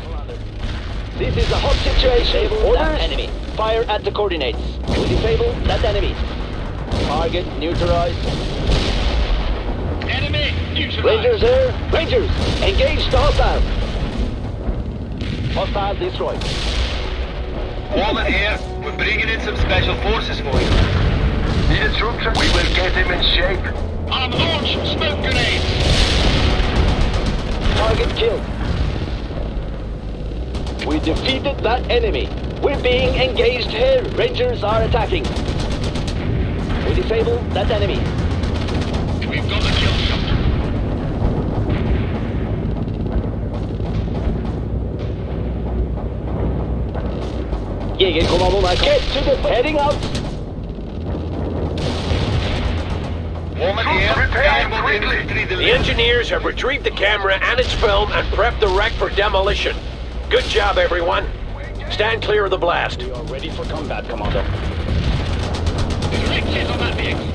This is a hot situation. Orders. Enemy. Fire at the coordinates. We disable that enemy. Target neutralized. Enemy neutralized. Rangers here. Rangers. Engage the hostile. Hostile destroyed. Woman here. We're bringing in some special forces for you. Need a troop truck? We will get him in shape. Launch smoke grenades. Target killed. We defeated that enemy. We're being engaged here. Rangers are attacking. We disable that enemy. We've got a kill shot. Jägerkommandoen er get to the heading out. Woman here. Airborne infantry The delivered. engineers have retrieved the camera and its film and prepped the wreck for demolition. Good job, everyone. Stand clear of the blast. We are ready for combat, Commander. Direct hit on that vehicle.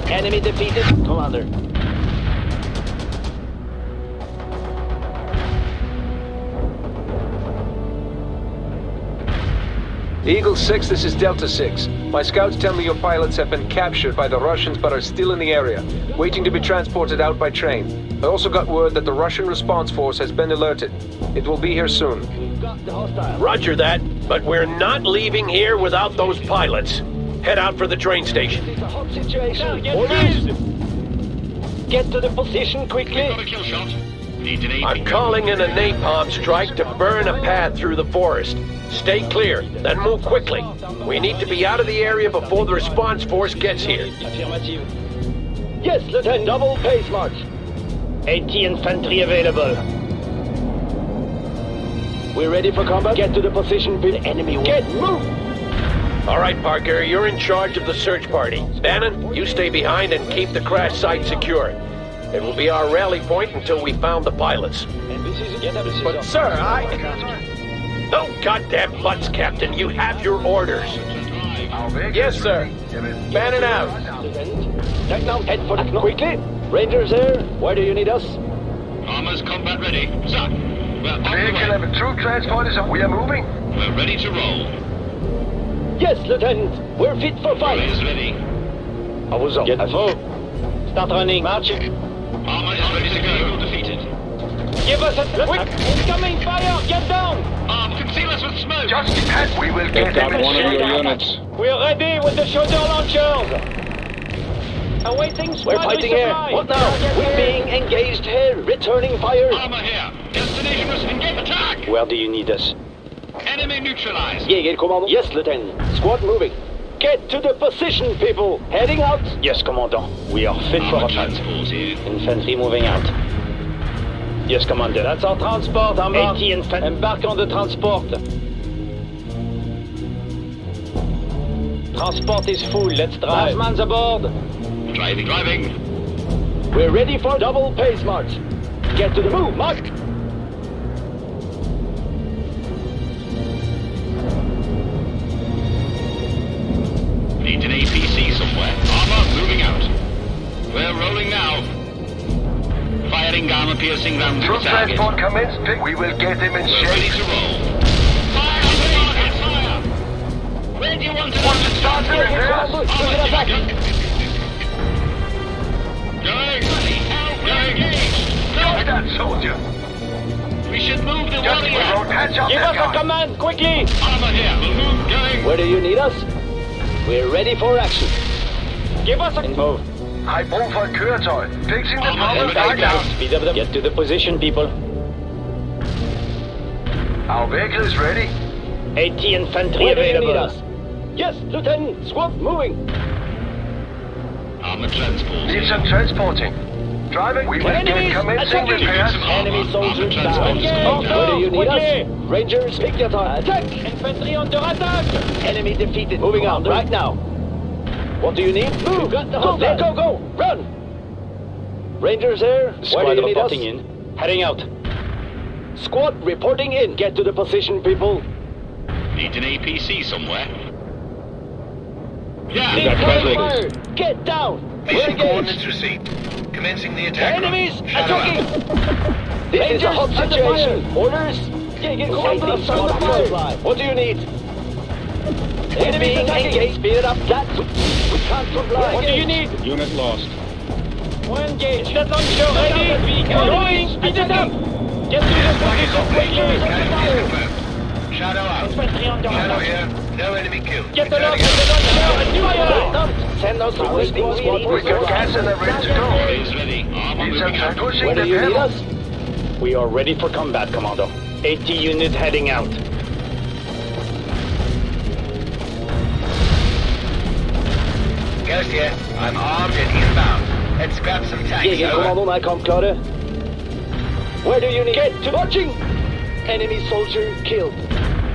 Enemy defeated. Commander. Eagle 6, this is Delta 6. My scouts tell me your pilots have been captured by the Russians but are still in the area, waiting to be transported out by train. I also got word that the Russian response force has been alerted. It will be here soon. Roger that, but we're not leaving here without those pilots. Head out for the train station. It's a hot situation. Orders. Get to the position quickly. Got a kill shot. Need an I'm calling in a napalm strike to burn a path through the forest. Stay clear, then move quickly. We need to be out of the area before the response force gets here. Affirmative. Yes, Lieutenant. Double pace march. 80 infantry available. We're ready for combat. Get to the position. The enemy will get move. All right, Parker, you're in charge of the search party. Bannon, you stay behind and keep the crash site secure. It will be our rally point until we found the pilots. But sir, No goddamn buts, Captain. You have your orders. Yes, sir. Bannon out. Now head for the quickly. Rangers here. Where do you need us? Armor's combat ready. Sir, we're on the Vehicle way. and troop transport is up. We are moving. We're ready to roll. Yes, Lieutenant. We're fit for fight. Is ready. I was up. Get full. Start running. March. Armor is ready to go. Defeated. Give us a quick incoming fire! Get down! Conceal us with smoke! Just as we will get them in shape. We're ready with the shoulder launchers! Awaiting We're squad fighting here. resupply. What now? We're being engaged here. Returning fire. Armor here. Destination was engage attack! Where do you need us? Enemy neutralized. Jägerkommando. Yes, Lieutenant. Squad moving. Get to the position, people. Heading out. Yes, Commandant. We are fit for Armor attack. transports here. Infantry moving out. Yes, Commander. That's our transport, Amber. 80 infantry. Embark on the transport. Transport is full. Let's drive. Man's aboard. Driving. We're ready for double pace march. Get to the move, march. Need an APC somewhere. Armor moving out. We're rolling now. Firing armor-piercing rounds Troop to target. transport commenced. We will get them in We're ready shape. to roll. Fire! Fire! Where do you want to Want to start the repairs? Going! Got that soldier. We should move the Just warrior! won't catch up Give that us a guy. command, quickly! Armor here. We'll move. Going! Where do you need us? We're ready for action. Give us a move. I brug for et køretøj. Fixing the problem Armor right now. Speed up the... Get to the position, people. Our vehicle is ready. 80 infantry Where do you need available. us? Yes, Lieutenant. Squad moving. Armor transport Need here. some transporting. Driving. We will get Enemies commencing attacking. repairs. Enemy soldiers Armor down. transport. Where do you need Quickly. us? Rangers, take your time. Attack! Infantry under attack! Enemy defeated. Moving out right now. What do you need? Move! Go! Run! Rangers here. Where Squad do you need us? reporting in. Heading out. Squad reporting in. Get to the position, people. Need an APC somewhere. Need Yeah! fire. Get down! We're Mission engaged. coordinates received. Commencing the attack. Enemies Shadow out. attacking! This is a hot situation. Orders? What do you need? Enemy engaged. Speed it up. That we can't comply. What do you need? Unit lost. We're engaged. Get launcher ready. Going. Speed it up. Get to the position quickly. Shadow out. Infantry under Shadow attack. here. No enemy killed. Get the launcher and fire. Send us the waiting squad. We got gas and they're ready to go. Is ready. Armor Need some moving out. pushing Where the do you need pedal. us? We are ready for combat, Commander. 80 unit heading out. Ghost here. I'm armed and inbound. Let's grab some tanks. Over. Jägerkommando, när kom klare. Where do you need? Get to marching! Enemy soldier killed.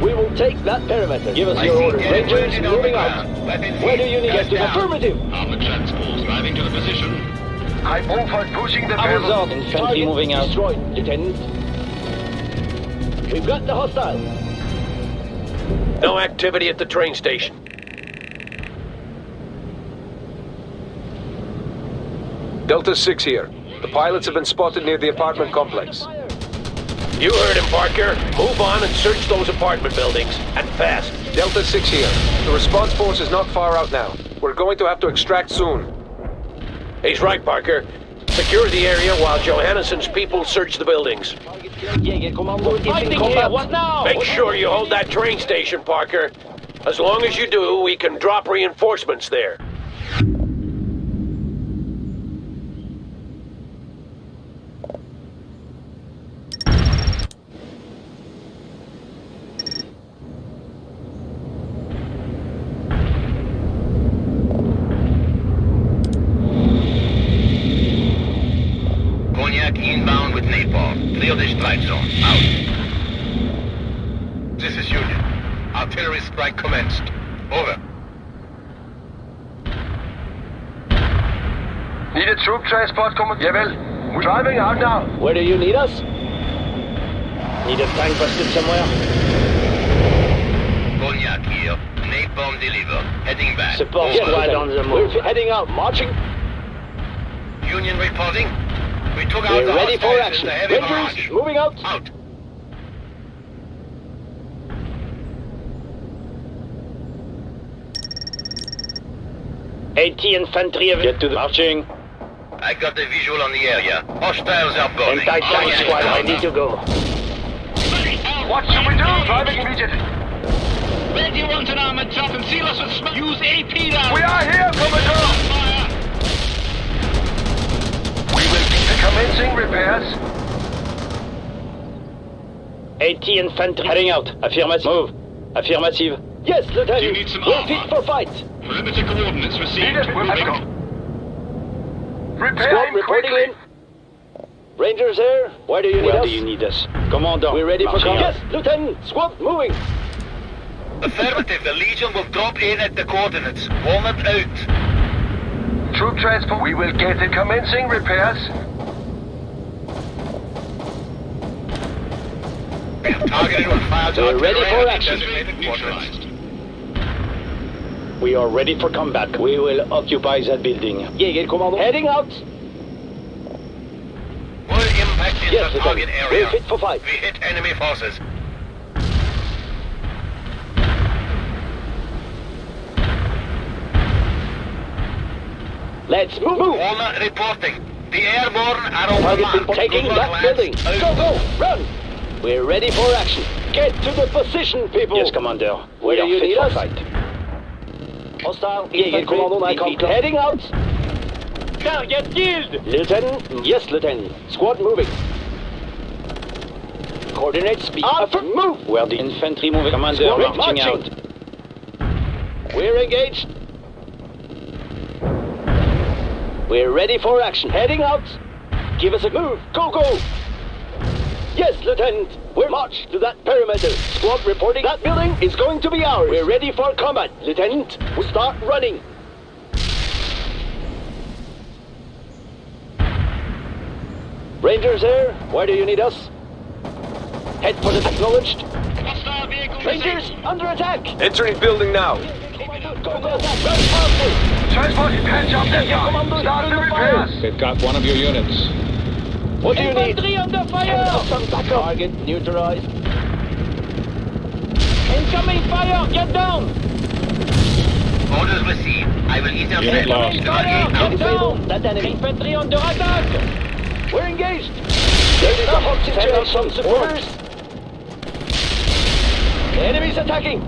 We will take that perimeter. Give us I your see orders. dead Rangers wounded on the moving out. ground. Weapons Where do in. you need? Guns Get to the down. affirmative. Armor transports driving to the position. I brug for pushing the Our pedal. zone. Infantry Target moving out. destroyed, Lieutenant. We've got the hostile. No activity at the train station. Delta 6 here. The pilots have been spotted near the apartment complex. You heard him, Parker. Move on and search those apartment buildings. And fast. Delta 6 here. The response force is not far out now. We're going to have to extract soon. He's right, Parker. Secure the area while Johanneson's people search the buildings. Fighting here. What now? Make sure you hold that train station, Parker. As long as you do, we can drop reinforcements there. Cognac inbound with napalm. Clear the strike zone. Out. This is Union. Artillery strike commenced. Over. Need a troop transport coming? Javel. We're driving out now. Where do you need us? Need a tank busted somewhere? Cognac here. Napalm delivered. Heading back. Support Over. squad on the move. We're heading out, marching. Union reporting. We took out We're the ready for hostiles action. in the heavy Rangers, barrage. moving out. Out. AT infantry. Get to the marching. I got the visual on the area. Hostiles are bombing. Anti-tank squad ready to go. What should we do? Driving immediate. Where do you want an armored truck and seal us with smoke? Use AP rounds. We are here, Commodore. We will be commencing repairs. AT infantry heading out. Affirmative. Move. Affirmative. Yes, Lieutenant. Do you need some We're armor? fit for fight. Perimeter coordinates received. Repair Squad reporting in. Rangers here. Where do you need us? Where do you need us? Commandant. We're ready for combat. Yes, Lieutenant. Squad moving. Affirmative. The Legion will drop in at the coordinates. Walnut out. Troop transport. We will get it. Commencing repairs. Targeted on fire. We're ready for action. Neutralized. We are ready for combat. We will occupy that building. Jäger Commando. Heading out. Full impact in Yes, the target Lieutenant. area. We're fit for fight. We hit enemy forces. Let's move. Walnut reporting. The airborne are on Target command. been taking Good that luck, building. lads. Go, go, run. We're ready for action. Get to the position, people. Yes, Commander. Where do you need us? Fight. Hostile Jäger Commando, I come. Heading out. Target killed. Lieutenant. Yes, Lieutenant. Squad moving. Coordinates be up. Move. Where the infantry moving. Commander Squad marching out. We're engaged. We're ready for action. Heading out. Give us a move. Go, go. Yes, Lieutenant. We're march to that perimeter. Squad reporting. That building is going to be ours. We're ready for combat, Lieutenant. We'll start running. Rangers here. Where do you need us? Head for the acknowledged. Rangers under attack. Entering building now. Go, go, run faster. Transport, patch up that guy. Start the repairs. They've got one of your units. What do you need? Infantry under fire! Target neutralized. Incoming fire! Get down! Orders received. I will intercept. Unit lost. Fire! Get down! That enemy. Infantry under attack! We're engaged! There is a hot situation. Some support. The enemy's attacking!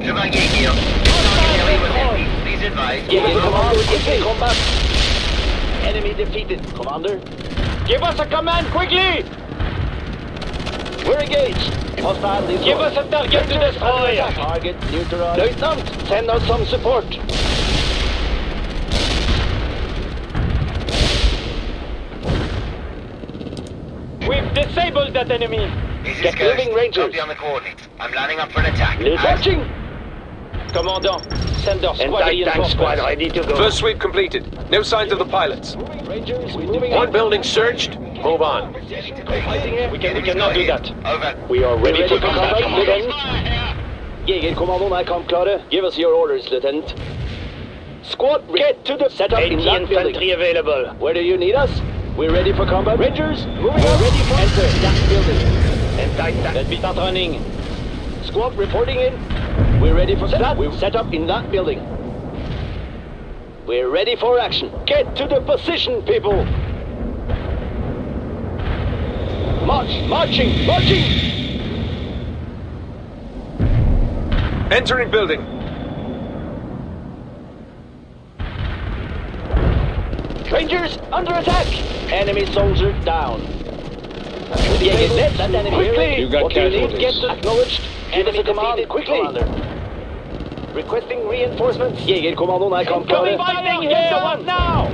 Chevalier here. Target area was empty. Please advise. Give us a command quickly! Combat! Enemy defeated. Commander? Give us a command quickly! We're engaged. Hostile destroyed. Give us a target to destroy. Target neutralized. Lieutenant, send out some support. We've disabled that enemy. This is Get Ghost. moving, Rangers. Copy on the coordinates. I'm lining up for an attack. Marching. Commandant, send our squad reinforcements. Squad ready to go. First sweep completed. No signs of the pilots. Rangers, we're moving One building searched. Move on. We cannot do that. Over. We are ready for combat, Lieutenant. Jäger Kommando, I come klare. Give us your orders, Lieutenant. Squad, get to the setup in that infantry available. Where do you need us? We're ready for combat. Rangers, moving on. Ready for enter that building. Let's be start running. Squad reporting in. We're ready for that. We'll set up in that building. We're ready for action. Get to the position, people. March, marching, marching. Entering building. Rangers under attack. Enemy soldier down. That enemy quickly. You got casualties. Get to acknowledged. Enemy command quickly. Commander. Requesting reinforcements. Jäger Kommando, I come klare. Fighting here. Get the one now.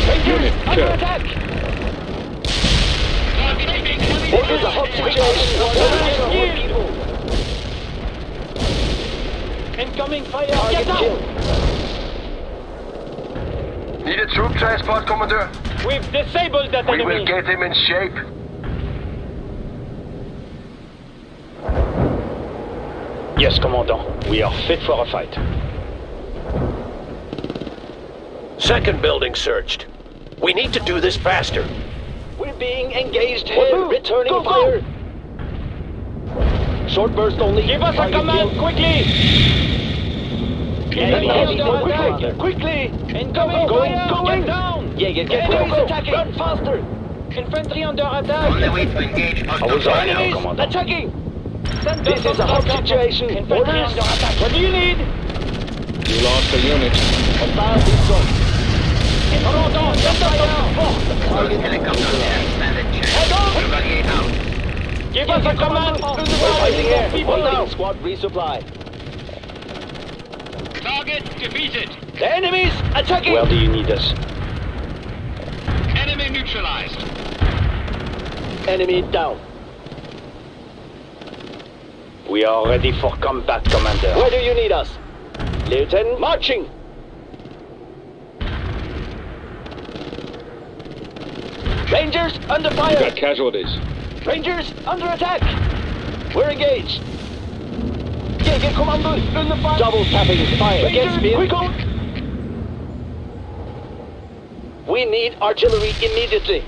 Rangers under attack. This is a hot situation. Incoming fire. Get down. Need a troop transport, Commodore. We've disabled that We enemy. will get him in shape. Yes, Commandant. We are fit for a fight. Second building searched. We need to do this faster. We're being engaged here. Returning fire. Short burst only. Give us a command quickly. Quickly! Incoming! Going! Get down! Jäger, get attacking! Run faster! Infantry under attack! On the way to engage hostile Enemies attacking! This is a hot situation. Orders? What do you need? You lost a unit. Give us a command! We're fighting here. Hold down. Squad resupply. Target defeated. The enemies attacking! Where do you need us? Enemy neutralized. Enemy down. We are ready for combat, Commander. Where do you need us? Lieutenant, marching! Rangers under fire! Got casualties. Rangers under attack! We're engaged! Jägerkommando under fire! Double tapping fire! Rangers, quick on! We need artillery immediately!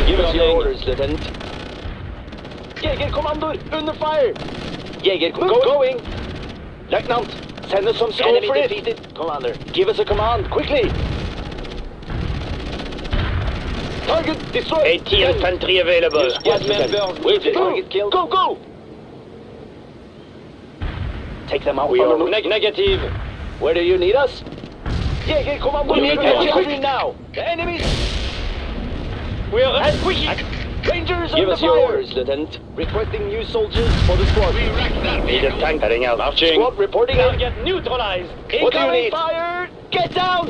Give us your orders, Lieutenant. Jägerkommando under fire! Going! Lieutenant, send us some scope for it! Commander, give us a command, quickly! Target destroyed! 80 infantry available. Yes, members, waiting. Target killed. Go, go! Take them out. We are negative. Where do you need us? Jägerkommando, we need artillery now! The enemies! We are at quick. Rangers Give under us your fire! orders, Lieutenant. Requesting new soldiers for the squad. We wrecked that Need a vehicle. tank heading out. Marching. Squad reporting out. Target neutralized. What do you Incoming need? Fire! Get down!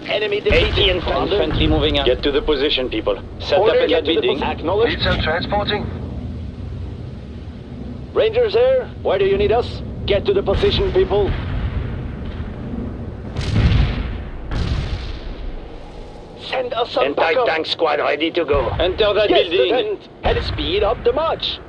Enemy 80 defeated. infantry moving out. Get to the position, people. Set Order, up in get that to the building. position. Acknowledged. Need some transporting? Rangers here. Where do you need us? Get to the position, people. Send us some backup. Tank squad ready to go. Enter that Yes, building. Lieutenant. And speed up the march.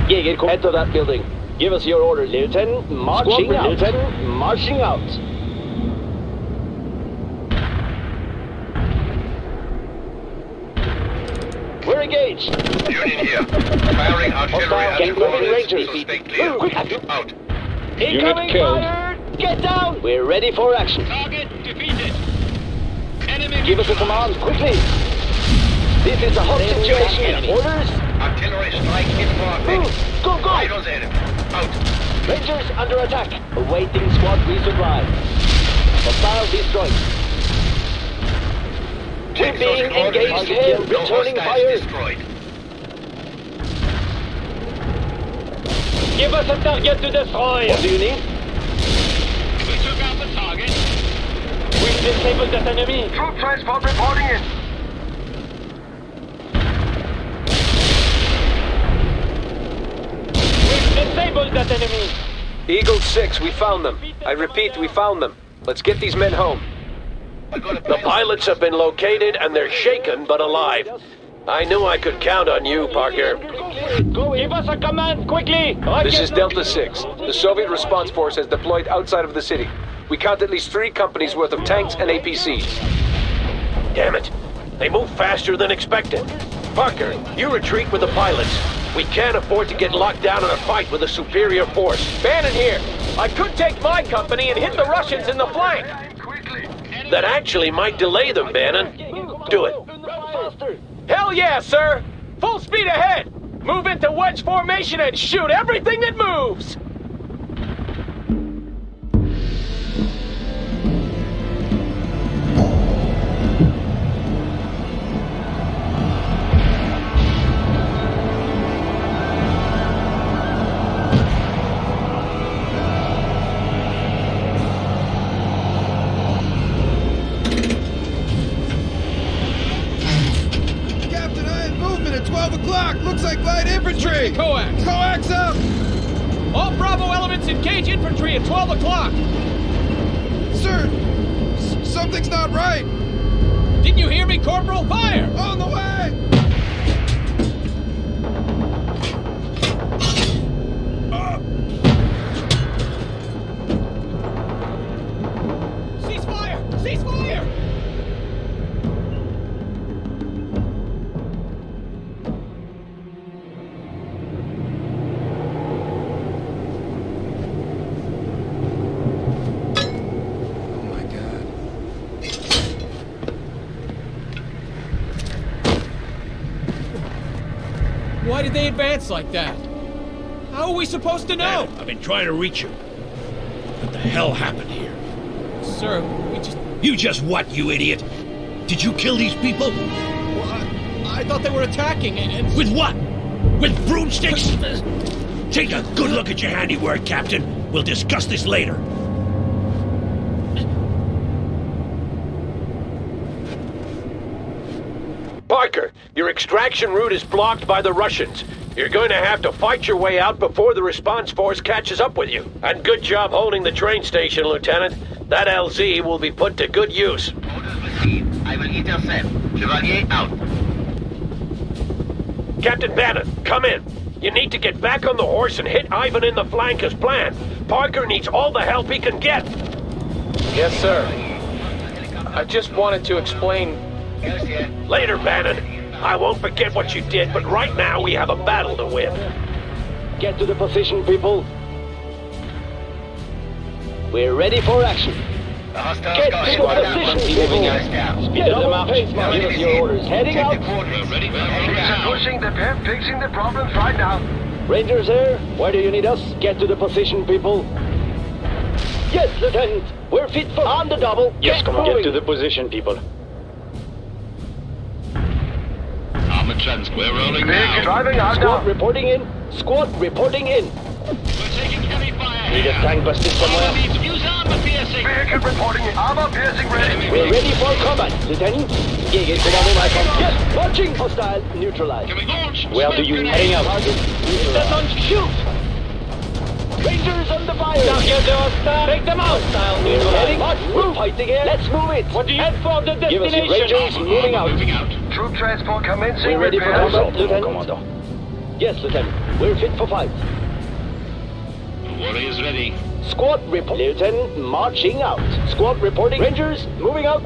Jäger, enter that building. Give us your orders, Lieutenant. Marching out. Lieutenant, marching out. We're engaged. Union here. Firing artillery at your Incoming orders. Rangers. Stay clear. Quick. Out. Incoming killed. fire! Get down! We're ready for action. Target defeated. Enemy Give us a command, quickly! This is a hot situation. Orders? Artillery strike in progress. Go, go! Rifles enemy. Out. Rangers under attack. Awaiting squad resupply. Hostile destroyed. We're Take being those coordinates. engaged here. No Returning hostiles fire. destroyed. Give us a target to destroy. What do you need? We took out the target. We've disabled that enemy. Troop transport reporting in. We've disabled that enemy. Eagle 6, we found them. I repeat, we found them. Let's get these men home. The pilots have been located and they're shaken but alive. I knew I could count on you, Parker. Give us a command, quickly! This is Delta 6. The Soviet response force has deployed outside of the city. We count at least 3 companies worth of tanks and APCs. Damn it. They move faster than expected. Parker, you retreat with the pilots. We can't afford to get locked down in a fight with a superior force. Bannon here. I could take my company and hit the Russians in the flank. That actually might delay them, Bannon. Do it. Hell yeah, sir! Full speed ahead! Move into wedge formation and shoot everything that moves! Captain, I had movement at 12 o'clock. Looks like light infantry. Coax. Coax up. All Bravo elements engage infantry at 12 o'clock. Sir, something's not right. Didn't you hear me, Corporal? Fire! On the way. Why did they advance like that? How are we supposed to know? I've been trying to reach you. What the hell happened here? Sir, we just... You just what, you idiot? Did you kill these people? Well, I thought they were attacking and... With what? With broomsticks? Take a good look at your handiwork, Captain. We'll discuss this later. Parker, your extraction route is blocked by the Russians. You're going to have to fight your way out before the response force catches up with you. And good job holding the train station, Lieutenant. That LZ will be put to good use. Orders received. I will intercept. Chevalier out. Captain Bannon, come in. You need to get back on the horse and hit Ivan in the flank as planned. Parker needs all the help he can get. Yes, sir. I just wanted to explain... Later, Bannon. I won't forget what you did, but right now we have a battle to win. Get to the position, people. We're ready for action. Get to the position, people. Speed them up. Give us your orders. Heading out. Pushing the fixing the problems right now. Rangers here. Where do you need us? Get to the position, people. Yes, Lieutenant. We're fit for on the double. Yes, come on. Moving. Get to the position, people. Armored transport. We're rolling now. Driving out Squad now. reporting in. Squad reporting in. We're taking heavy fire. Need a tank busted somewhere? Use armor piercing. Vehicle reporting in. Armor piercing ready. We're ready for combat, Lieutenant. Gegen Kommando Michael. Yes, launching. Hostile neutralized. Can we launch? Where do you heading out? Target neutralized. Launch. Shoot. Rangers under fire. Take them out. Hostile neutralized. March. We're fighting here. Let's move it. What do you... Head for the Give us your Rangers moving out. Troop transport commencing. We're ready for repairs. combat, Lieutenant. Commando. Yes, Lieutenant. We're fit for fight. Warriors ready. Squad report. Lieutenant marching out. Squad reporting. Rangers moving out.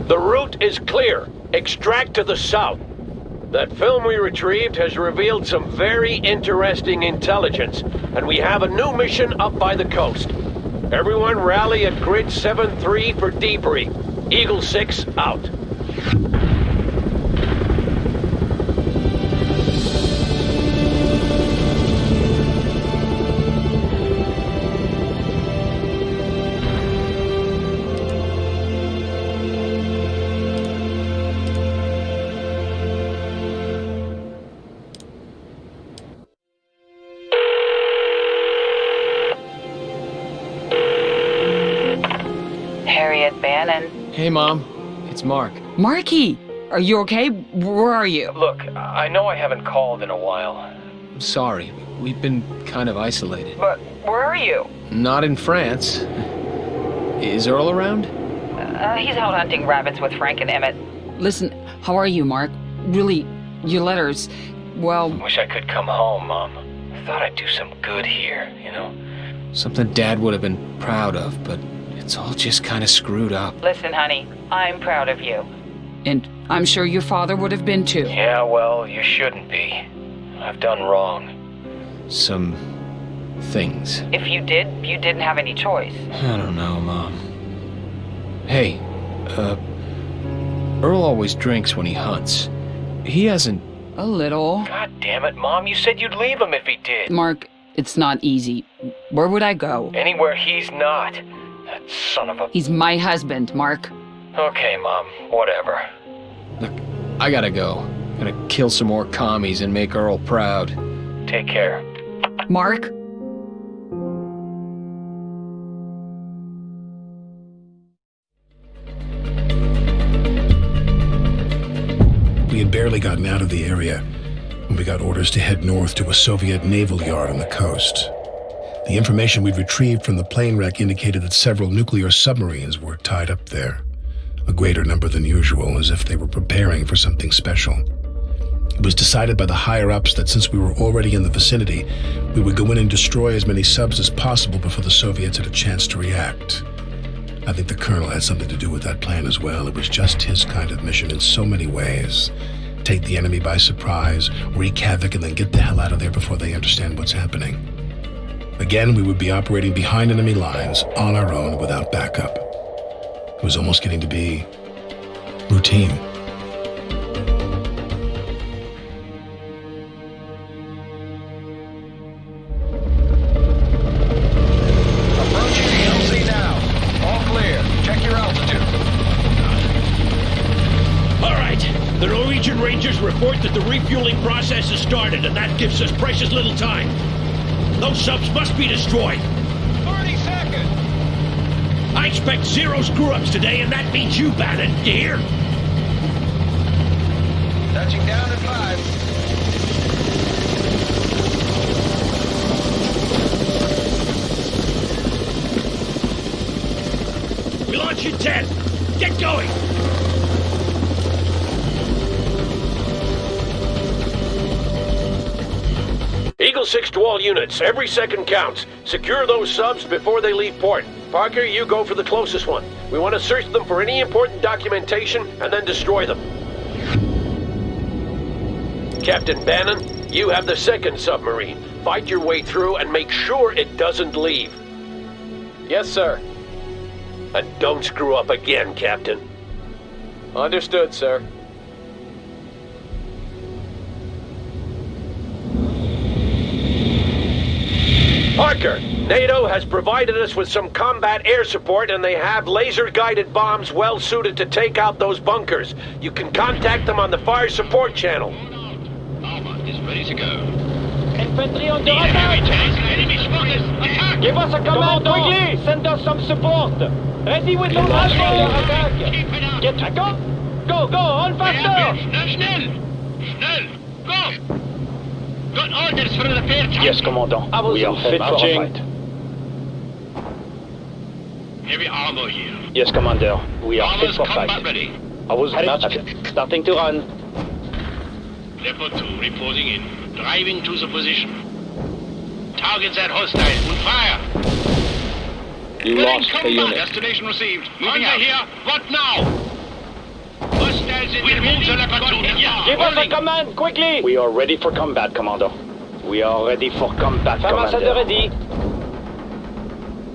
The route is clear. Extract to the south. That film we retrieved has revealed some very interesting intelligence, and we have a new mission up by the coast. Everyone rally at grid 7-3 for debrief. Eagle 6 out. Bannon. Hey, Mom. It's Mark. Marky! Are you okay? Where are you? Look, I know I haven't called in a while. I'm sorry. We've been kind of isolated. But where are you? Not in France. Is Earl around? He's out hunting rabbits with Frank and Emmett. Listen, how are you, Mark? Really, your letters, well... Wish I could come home, Mom. I thought I'd do some good here, you know? Something Dad would have been proud of, but it's all just kind of screwed up. Listen, honey, I'm proud of you. And I'm sure your father would have been too. Yeah, well, you shouldn't be. I've done wrong. Some things. If you did, you didn't have any choice. I don't know, Mom. Hey, Earl always drinks when he hunts. He hasn't... A little. God damn it, Mom, you said you'd leave him if he did. Mark, it's not easy. Where would I go? Anywhere he's not. That son of a... He's my husband, Mark. Okay, Mom, whatever. Look, I gotta go. Gotta kill some more commies and make Earl proud. Take care. Mark? We had barely gotten out of the area when we got orders to head north to a Soviet naval yard on the coast. The information we'd retrieved from the plane wreck indicated that several nuclear submarines were tied up there, a greater number than usual, as if they were preparing for something special. It was decided by the higher-ups that since we were already in the vicinity, we would go in and destroy as many subs as possible before the Soviets had a chance to react. I think the Colonel had something to do with that plan as well. It was just his kind of mission in so many ways. Take the enemy by surprise, wreak havoc, and then get the hell out of there before they understand what's happening. Again, we would be operating behind enemy lines, on our own, without backup. It was almost getting to be routine. Approaching the LZ now. All clear. Check your altitude. All right. The Norwegian Rangers report that the refueling process has started, and that gives us precious little time. Those subs must be destroyed. 30 seconds. I expect 0 screw-ups today, and that means you, Bannon. You hear? Touching down at 5. We launch in 10. Get going. Eagle 6 to all units. Every second counts. Secure those subs before they leave port. Parker, you go for the closest one. We want to search them for any important documentation and then destroy them. Captain Bannon, you have the second submarine. Fight your way through and make sure it doesn't leave. Yes, sir. And don't screw up again, Captain. Understood, sir. Parker, NATO has provided us with some combat air support, and they have laser-guided bombs well suited to take out those bunkers. You can contact them on the fire support channel. Armor is ready to go. Infantry on the attack! Enemy spotted! Attack! Give us a command quickly! Send us some support! Ready with those attack! Get go! Go, go, on faster! Schnell! Schnell! Go! Got orders for the repair tank. Yes, Commandant. We are fit for a fight. Heavy armor here. Yes, Commander. We are fit Armor's for combat fight. ready. I was starting to run. Leopard 2 reporting in. Driving to the position. Targets at hostile. On fire. You lost the unit. Destination received. Moving out. Here. What now? Hostiles in the move the Leopard 2. Give us a command quickly! We are ready for combat, Commander. We are ready for combat, Commander. Ready.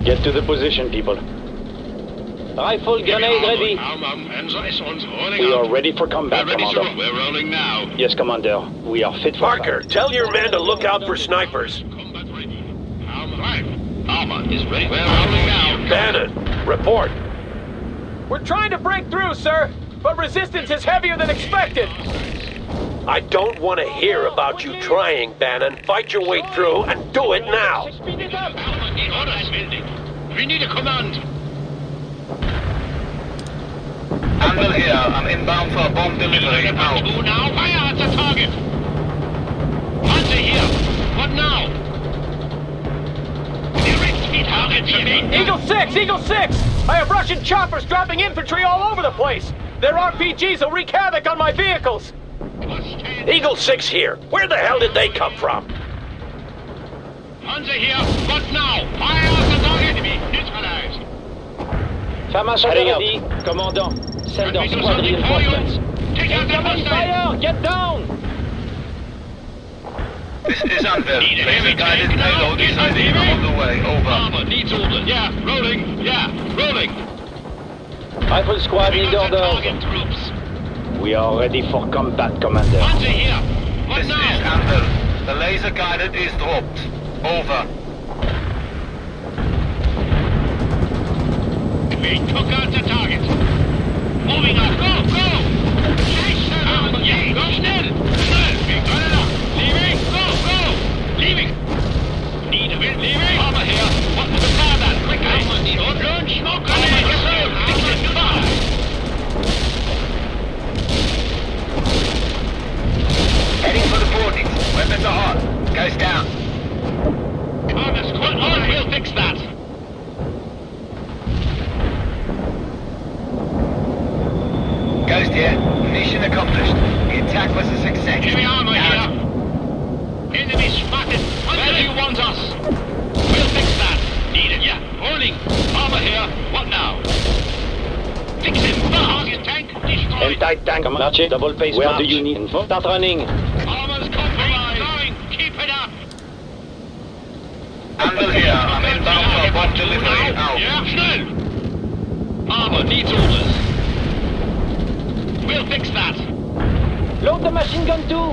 Get to the position, people. Rifle grenade ready. We are ready for combat, Commander. We're rolling now. Yes, Commander. We are fit for Parker, fight. tell your men to look out for snipers. Armor is ready. We're rolling now. Bannon, report. We're trying to break through, sir, but resistance is heavier than expected. I don't want to hear about you trying, Bannon. Fight your way through and do it now. Speed it up. We need a command. Handle here. I'm inbound for a bomb delivery. Out. Now fire at the target. Hunter here. What now? Direct me target to me. Eagle 6! Eagle 6! I have Russian choppers dropping infantry all over the place. Their RPGs will wreak havoc on my vehicles. Eagle 6 here. Where the hell did they come from? Hunter here. What now? Fire at the target. Enemy neutralized. Famas ready. Commandant, send our squad reinforcements. Take out the Incoming fire! Get down! This is Anvil. Laser guided payload is ready. I'm on the way. Over. Armor needs order. Yeah, rolling. Yeah, rolling. Rifle squad need orders. Target troops. We are ready for combat, Commander. Hunter here. What This now? is Anvil. The laser guided is dropped. Over. We took out the target. Moving up. Go, go. Yeah, go schnell. Schnell. We got it up. Leaving. Go, go. Leaving. Need a bit. Leaving. Armor here. What to fire that? Quickly. Armor need order. Launch smoke grenade. Heading for the boardings. Weapons are hot. Goes down. Armor squad. On. We'll fix that. Ghost here. Mission accomplished. The attack was a success. Heavy armor Out. here. Enemy spotted. Where do you want us? We'll fix that. Need it. Yeah. Rolling. Armor here. What now? Fix him. Target tank destroyed. Anti-tank marche. Double pace. Where do you need info? Start running. Armor's compromised. Going. Keep it up. Handle here. I'm inbound for bomb delivery. Out. Yeah, schnell. Armor needs orders. We'll fix that. Load the machine gun too.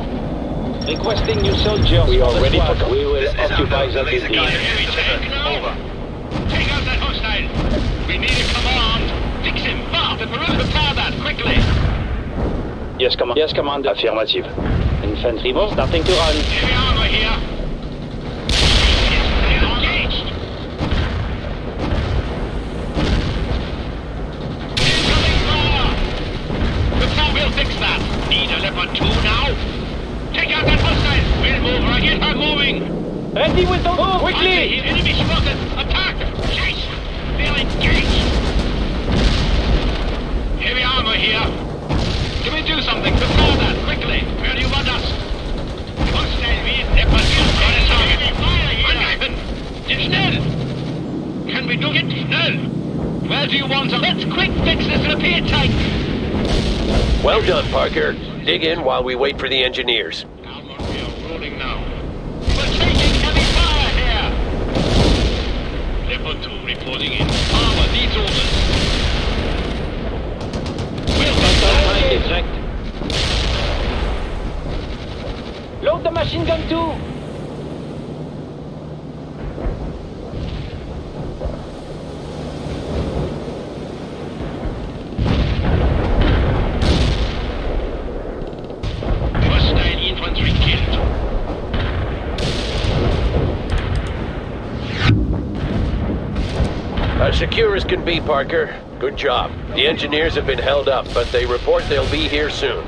Requesting new soldiers. We are ready for. We will occupy that building. Over. Take out that hostile. We need a command. Fix him. Fast. Prepare that quickly. Yes, Commander. Yes, Commander. Affirmative. Infantry starting to run. Heavy armor here. They're engaged. Incoming fire. We'll fix that. Need a Leopard 2 now. Take out that hostile. We'll move. Get her moving. Ready with the move. Quickly. Enemy spotted. Attack. Chase. They're engaged. Heavy armor here. Can we do something? Prepare that, quickly. Where do you want us? Hostile wie Leopard 2. Got a target. Angreifen. Schnell. Can we do it? Schnell. Where do you want us? Let's quick fix this repair tank. Well done, Parker. Dig in while we wait for the engineers. Rolling now. We're taking heavy fire here. Leopard 2 reporting in. Armor needs orders. Load the machine gun too. Hostile infantry killed. As secure as can be, Parker. Good job. The engineers have been held up, but they report they'll be here soon.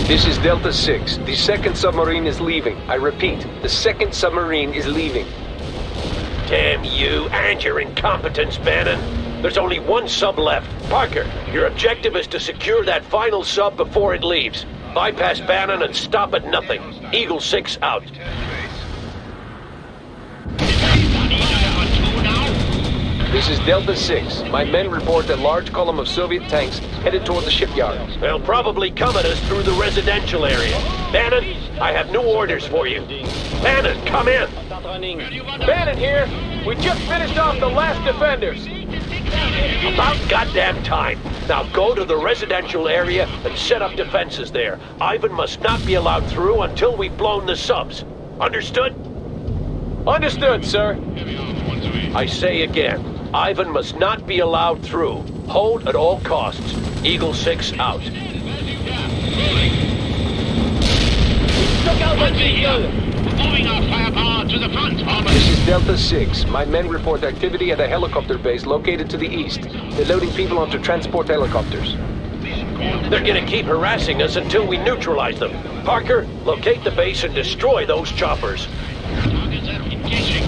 This is Delta 6. The second submarine is leaving. I repeat, the second submarine is leaving. Damn you and your incompetence, Bannon. There's only one sub left. Parker, your objective is to secure that final sub before it leaves. Bypass Bannon and stop at nothing. Eagle 6 out. This is Delta 6. My men report a large column of Soviet tanks headed toward the shipyard. They'll probably come at us through the residential area. Bannon, I have new orders for you. Bannon, come in. Bannon here. We just finished off the last defenders. About goddamn time. Now go to the residential area and set up defenses there. Ivan must not be allowed through until we've blown the subs. Understood? Understood, sir. I say again, Ivan must not be allowed through. Hold at all costs. Eagle 6 out. Look out, moving our firepower to the front. This is Delta 6. My men report activity at a helicopter base located to the east. They're loading people onto transport helicopters. They're gonna keep harassing us until we neutralize them. Parker, locate the base and destroy those choppers. Targets are engaging.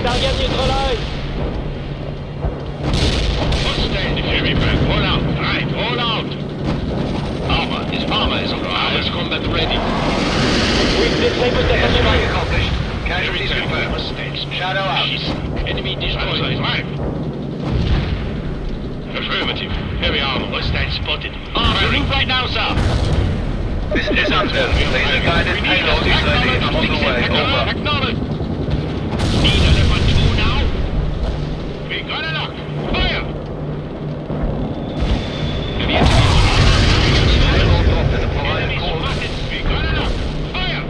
Target neutralized. Hostile heavy frag. All out. Right, all out. Armor is Armor's combat ready. We've disabled the enemy. Accomplished. Casualties confirmed. Shadow out. Enemy destroyed. Right. Affirmative. Heavy armor. Hostile spotted. Move right now, sir. This is Hunter. Laser guided payload is ready and on the way. Over. Acknowledge. Need a Leopard 2 now? We got a lock. Fire! Heavy Payload dropped in the provided course. We got a lock. Fire!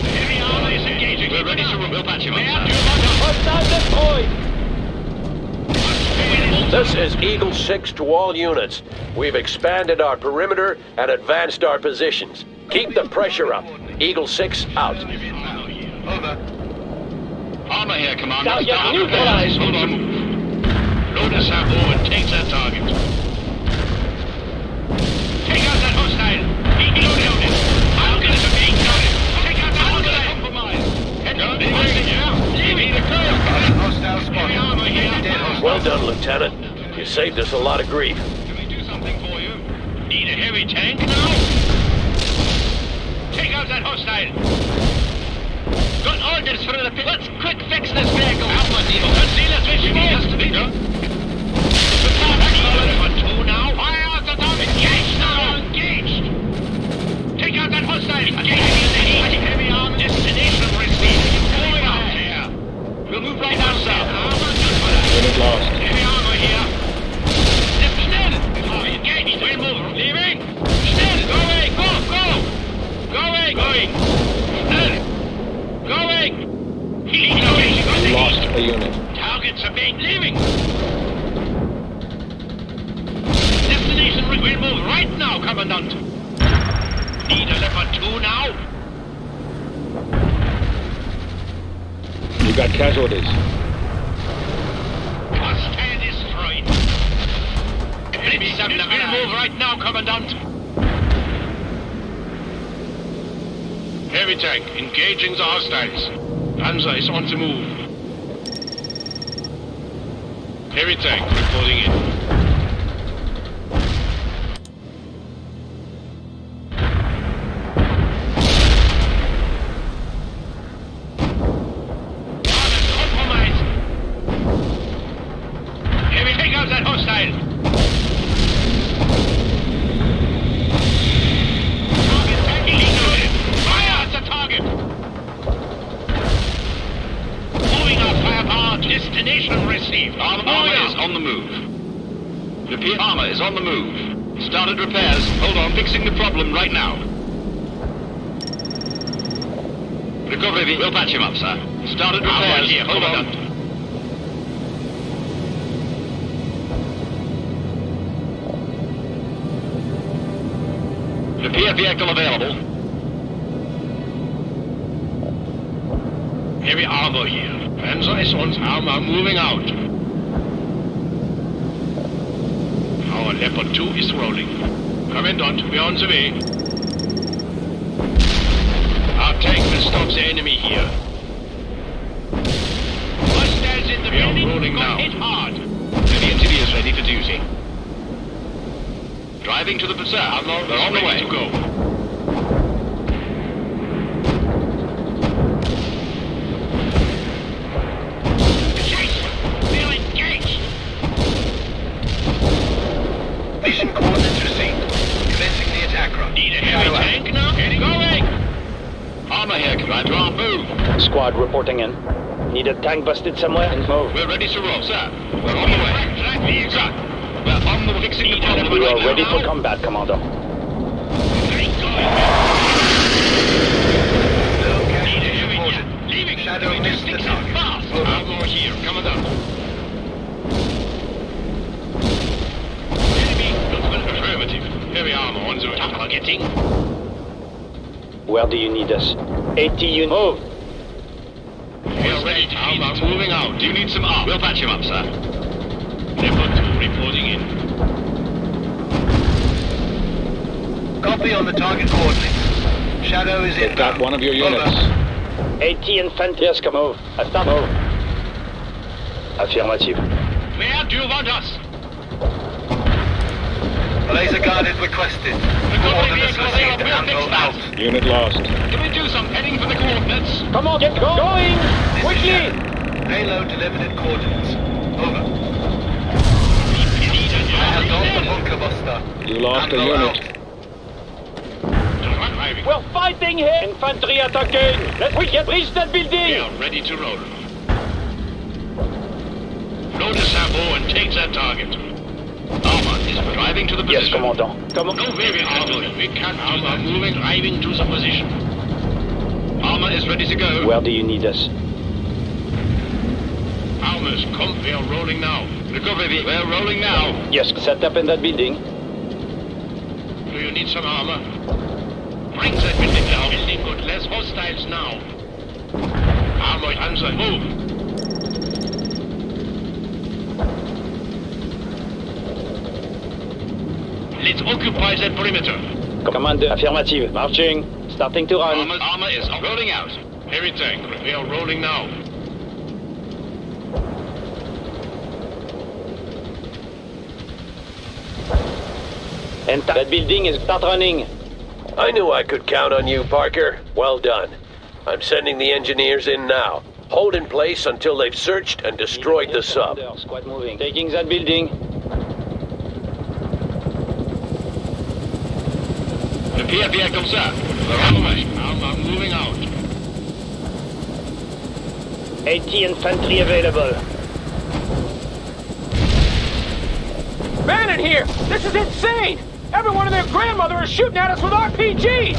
Heavy armor is engaging. We're ready to we'll patch him up, sir. Hostile destroyed. This is Eagle 6 to all units. We've expanded our perimeter and advanced our positions. Keep the pressure up. Eagle 6 out. Over. Armor here, Commander. Target neutralized. Hold on. Load a salvo and take that target. Take out that hostile. Eagle loaded. I'll get it to being got it. Take out that hostile. Compromise. Head on. Give me the curve. Hostile spotted. Armor here. Well done, Lieutenant. You saved us a lot of grief. Can we do something for you? Need a heavy tank now? Take out that hostile. Got all It's for the pit. Let's quick fix this vehicle. Conceal his vision. He has to be done. Excellent. 2 now. Fire out the top. Engaged now. Engaged. Take out that hostile. Engaging in the heat. Heavy arm. Destination received. Moving out here. We'll move right now, sir. Unit lost. Heavy armor here. Schnell. Engaged. We'll move. Leaving. Schnell. Going. Go. Going. Schnell. Going. We lost a unit. Targets are being leaving. Destination will move right now, Commandant. Need a Leopard 2 now. You got casualties. Hostile destroyed. Blitz will move right now, Commandant. Heavy tank engaging the hostiles. Panzer is on the move. Heavy tank reporting in. Compromised. Heavy, take out that hostile. Target tank illegal. Fire at the target. Moving out firepower. Destination received. Armor is on the move. Repeat, armor is on the move. Started repairs. Hold on, fixing the problem right now. Recovery, we'll patch him up, sir. Started repairs. Here, Hold on. Repair vehicle available. Heavy armor here. Panzer is on armor moving out. Our Leopard 2 is rolling. Commandant, we're on the way. Our tank will stop the enemy here. Hostiles in the building. We are rolling now. Hit hard. Heavy engineers ready for duty. Driving to the bazaar. They're on the way. To go. Mission coordinates received. Commencing the attack run. Need a heavy tank now? Getting going. Armor here, Commander. On move. Squad reporting in. Need a tank busted somewhere? Move. We're ready to roll, sir. We're on the way. Sir, we're on the fixing the problem. We are right ready now. for combat, Commander. Leaving. Shadow missed the target. Fast. Armor here. Commandant. Affirmative. Heavy armor on the targeting. Where do you need us? 80 units. Move. We are ready to armor moving out. Do you need some arm? We'll patch him up, sir. Leopard 2 reporting in. Copy on the target coordinates. Shadow is in. Got one of your units. 80 infantry. Yes, come move. Stop. Move. Affirmative. Where do you want us? Laser guarded requested. Coordinates received and roll out. Unit lost. Can we do some heading for the coordinates? Come on, get going! Quickly! Payload delivered at coordinates. Over. I have lost the bunker buster. You lost a unit. We're fighting here! Infantry attacking! Let's reach that We building! are ready to roll. Load a sabot and take that target. Armor is driving to the position. Yes, Commandant. Come on. No heavy armor. We can't armor moving, driving to the position. Armor is ready to go. Where do you need us? Armors, come. We are rolling now. Recovery, we're rolling now. Yes, set up in that building. Do you need some armor? Bring that building down. Building got less hostiles now. Armor, Panzer, move. Let's occupy that perimeter. Commander, affirmative. Marching. Starting to run. Armor is rolling out. Heavy tank, we are rolling now. And that building is start running. I knew I could count on you, Parker. Well done. I'm sending the engineers in now. Hold in place until they've searched and destroyed the sub. Squad moving. Taking that building. Bien, comme ça. We're on the way. I'm moving out. 80 infantry available. Bannon here! This is insane! Everyone and their grandmother is shooting at us with RPGs!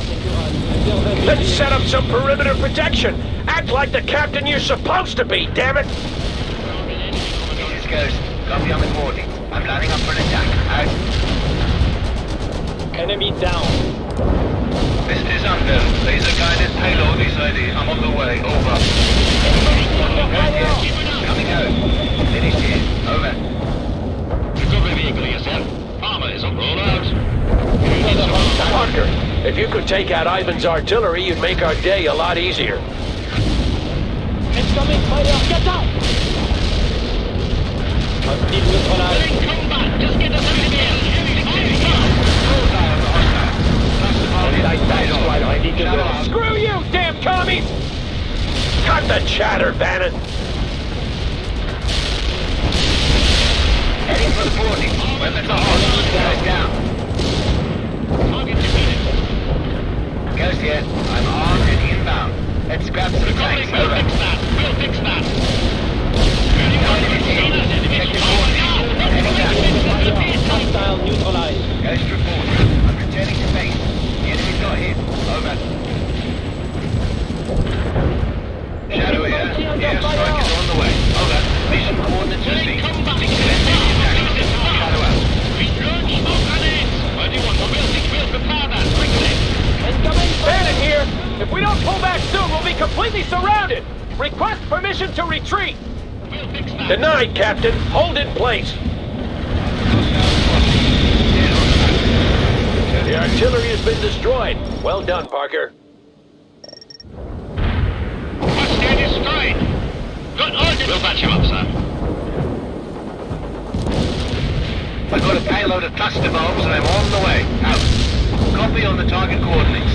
Let's set up some perimeter protection. Act like the captain you're supposed to be, damn it! This is Ghost. Copy on the coordinates. I'm lining up for an attack. Out. Enemy down. This is Under. Laser guided payload is ready. I'm on the way. Over. Coming out. Finished here. Over. Recovery vehicle here, sir. Armor is on roll out. Parker, if you could take out Ivan's artillery, you'd make our day a lot easier. Incoming fire, get down! Hostile neutralized. Just get us out of here. Squad ready to go. Screw you, damn commies! Cut the chatter, Bannon. Heading for the boarding. Weapons are hot. Goes down. Ghost here. I'm armed and inbound. Let's grab some tanks. Over. We'll fix that. Enemies here. Check the coordinates. Heading down. Hostile neutralized. Ghost reporting. I'm returning to base. The enemy's got hit. Over. Shadow here. The airstrike is on the way. Over. Mission coordinates received. Shadow out. Bannon here! If we don't pull back soon, we'll be completely surrounded! Request permission to retreat! Denied, Captain. Hold in place. The artillery has been destroyed. Well done, Parker. They're destroyed. Good order. We'll patch him up, sir. I've got a payload of cluster bombs and I'm on the way. Out. Copy on the target coordinates.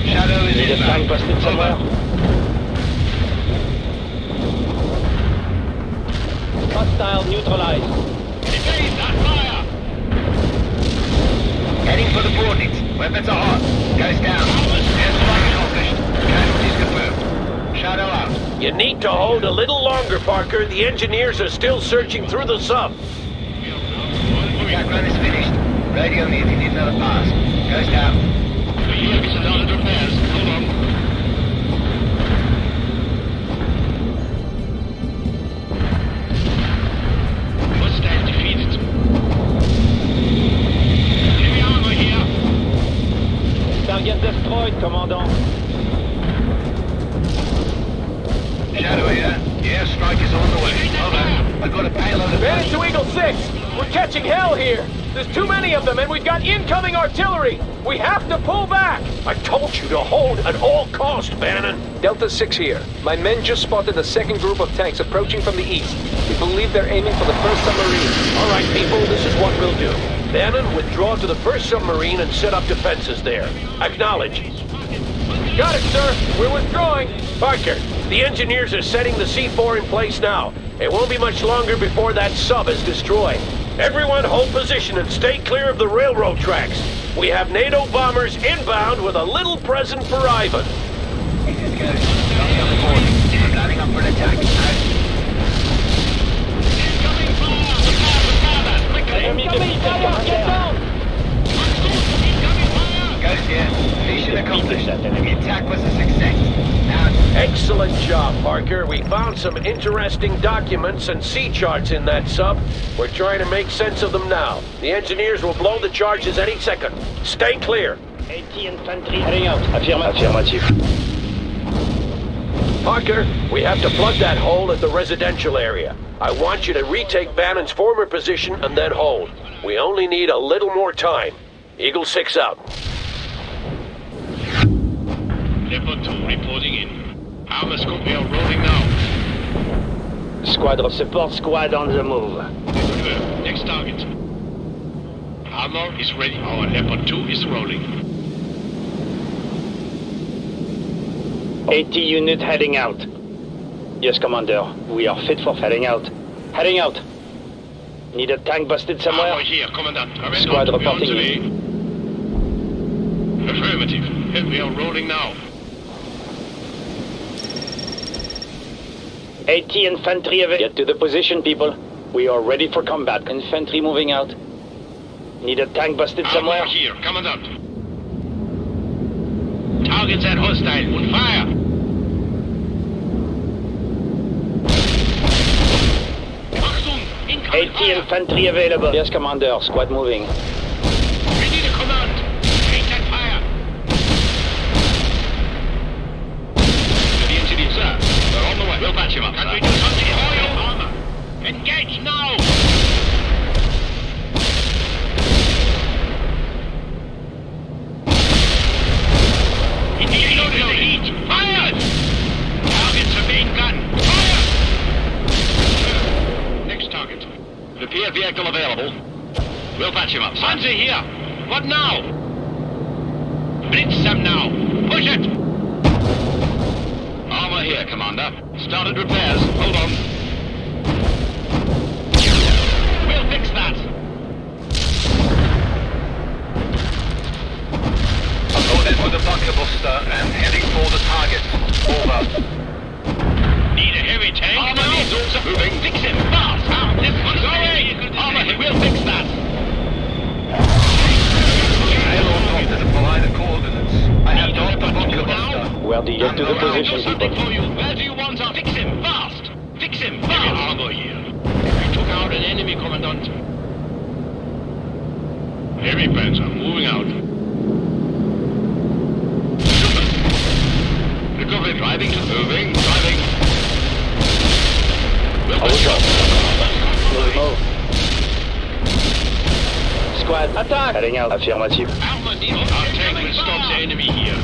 Shadow is Need a tank inbound. posted somewhere. Hostile neutralized. Engage that fire. Heading for the coordinates. Weapons are hot. Goes down. Airstrike accomplished. Casualties confirmed. Shadow out. You need to hold a little longer, Parker. The engineers are still searching through the sub. Attack run is finished. Radio me if you need another pass. Goes down. The units are down in repairs. Hold on. Hostile defeated. Heavy armor here. Target destroyed, Commandant. Shadow here. The airstrike is on the way. Over. I've got a payload of... Bannon to Eagle 6! We're catching hell here! There's too many of them, and we've got incoming artillery! We have to pull back! I told you to hold at all cost, Bannon. Delta 6 here. My men just spotted a second group of tanks approaching from the east. We believe they're aiming for the first submarine. All right, people, this is what we'll do. Bannon, withdraw to the first submarine and set up defenses there. Acknowledge. Got it, sir! We're withdrawing! Parker, the engineers are setting the C4 in place now. It won't be much longer before that sub is destroyed. Everyone hold position and stay clear of the railroad tracks. We have NATO bombers inbound with a little present for Ivan. This is Ghost. Copy on the coordinates. I'm lining up for an attack. Out. Incoming fire. Prepare. Quickly. Incoming fire, get down! Incoming fire. Ghost here. Mission accomplished. The attack was a success. Now... Excellent job, Parker. We found some interesting documents and sea charts in that sub. We're trying to make sense of them now. The engineers will blow the charges any second. Stay clear. 80 infantry heading out. Affirmative. Parker, we have to plug that hole at the residential area. I want you to retake Bannon's former position and then hold. We only need a little more time. Eagle 6 out. Leopard 2 reporting in. Armor scope, we are rolling now. Squadron support squad on the move. Good. Next target. Armor is ready. Our Leopard 2 is rolling. 80 unit heading out. Yes, Commander. We are fit for heading out. Heading out. Need a tank busted somewhere? Armor here, Commandant. Squad reporting in. Affirmative. We are rolling now. 80 infantry available. Get to the position, people. We are ready for combat. Infantry moving out. Need a tank busted somewhere? Armor here, Commandant. Targets at hostile. On fire. 80 infantry available. Yes, Commander. Squad moving. We need a command. Take that fire. The engineer, sir. We're on the way. We'll patch him up. Can we do something for your armor? Engage now. Engage in the heat. Fire! Targets are being gun. Fire! Next target. Repair vehicle available. We'll patch him up. Panzer here. What now? Blitz them now. Push it. Armor here, Commander. Started repairs. Hold on. We'll fix that. Loaded with a bunker buster and heading for the target. Over. Need a heavy tank. Armor needs also moving. Fix him fast. This one's away. Armor here. We'll fix that. Payload doctor to provide the coordinates. I have dropped the bunker buster. Where do you get to the position, people? For you. Where do you want us? Fix him fast. Fix him fast. Heavy armor here. We took out an enemy, Commandant. Heavy panzer moving out. Recovery driving to moving. Driving. Squad, attack! Heading out. Affirmative. Armor deal. Our tank will stop the enemy here.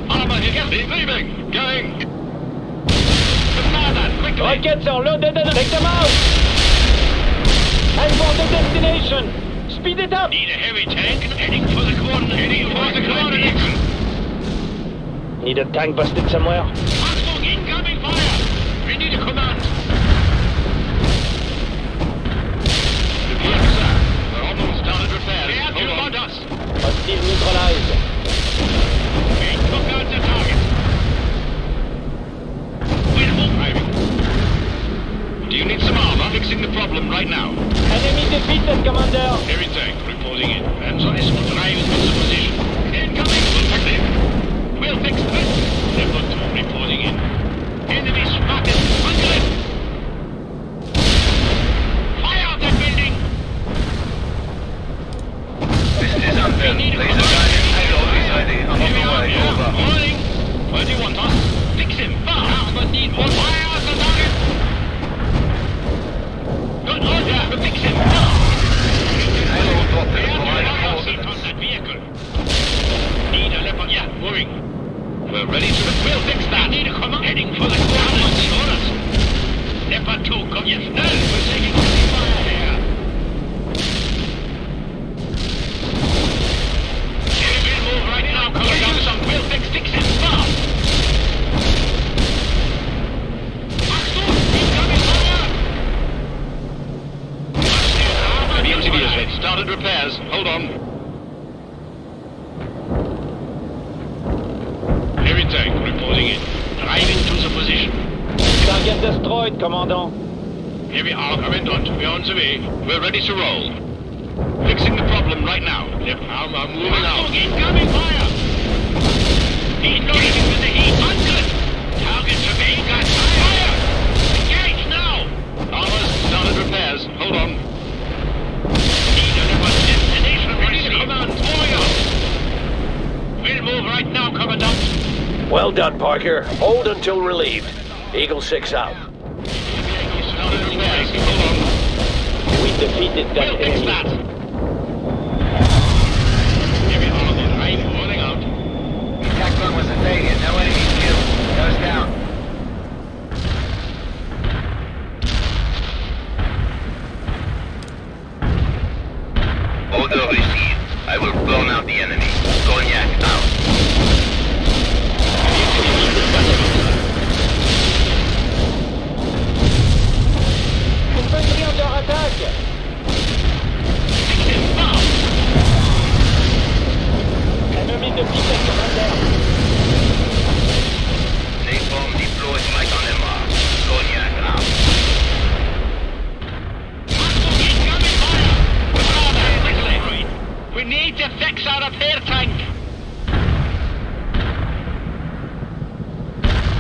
Armor here. Leaving. Going. Commander, quickly. Rockets are loaded and take them out! And for the destination! Speed it up! Need a heavy tank. Heading for the coordinates. Heading for the coordinates. Need a tank busted somewhere? Achtung, incoming fire! We need a command. Repair, sir. We're almost started repairs. Hold on. Us. Hostile neutralized. We took out the target. We're move driving. Do you need some armor? Fixing the problem right now. Enemy defeated, Commander. Heavy tank reporting in. Hands-on is driving to the position. Incoming. Effective. We'll fix this. Level 2 reporting in. Enemy spotted. Under it. Fire out that building. This is under. Laser guided payload is ready. I'm on the way. Over. Morning. Where do you want us? Fix him. Fast. But need more fire out the target. Good order. Fix him. Payload doctor to provide the coordinates. On that vehicle. Need a leopard. Yeah, moving. We're ready to... We'll fix that. Need a command. Heading for the coordinates. Leopard 2, come yes. No, we're taking fire here. We'll move right now. Come on, we'll fix it fast. Achtung, incoming fire. The engineers have started repairs. Hold on. Heavy tank reporting in. Driving to the position. Target destroyed, Commandant. Heavy armor, Commandant. We're on the way. We're ready to roll. Fixing the problem right now. Left armor moving out. Incoming fire! Heat loading with the heat. Under! Targets are being got fire! Engage now! Armor's started repairs. Hold on. Need a leopard destination. Ready to command. Moving out. We'll move right now, Commandant. Well done, Parker. Hold until relieved. Eagle 6 out. Started repairs. Hold on. We defeated that We'll fix enemy. that. Heavy armor drive rolling out. Attack run was a failure. No enemies killed. Goes down. Order received. I will burn out the enemy. Cognac out.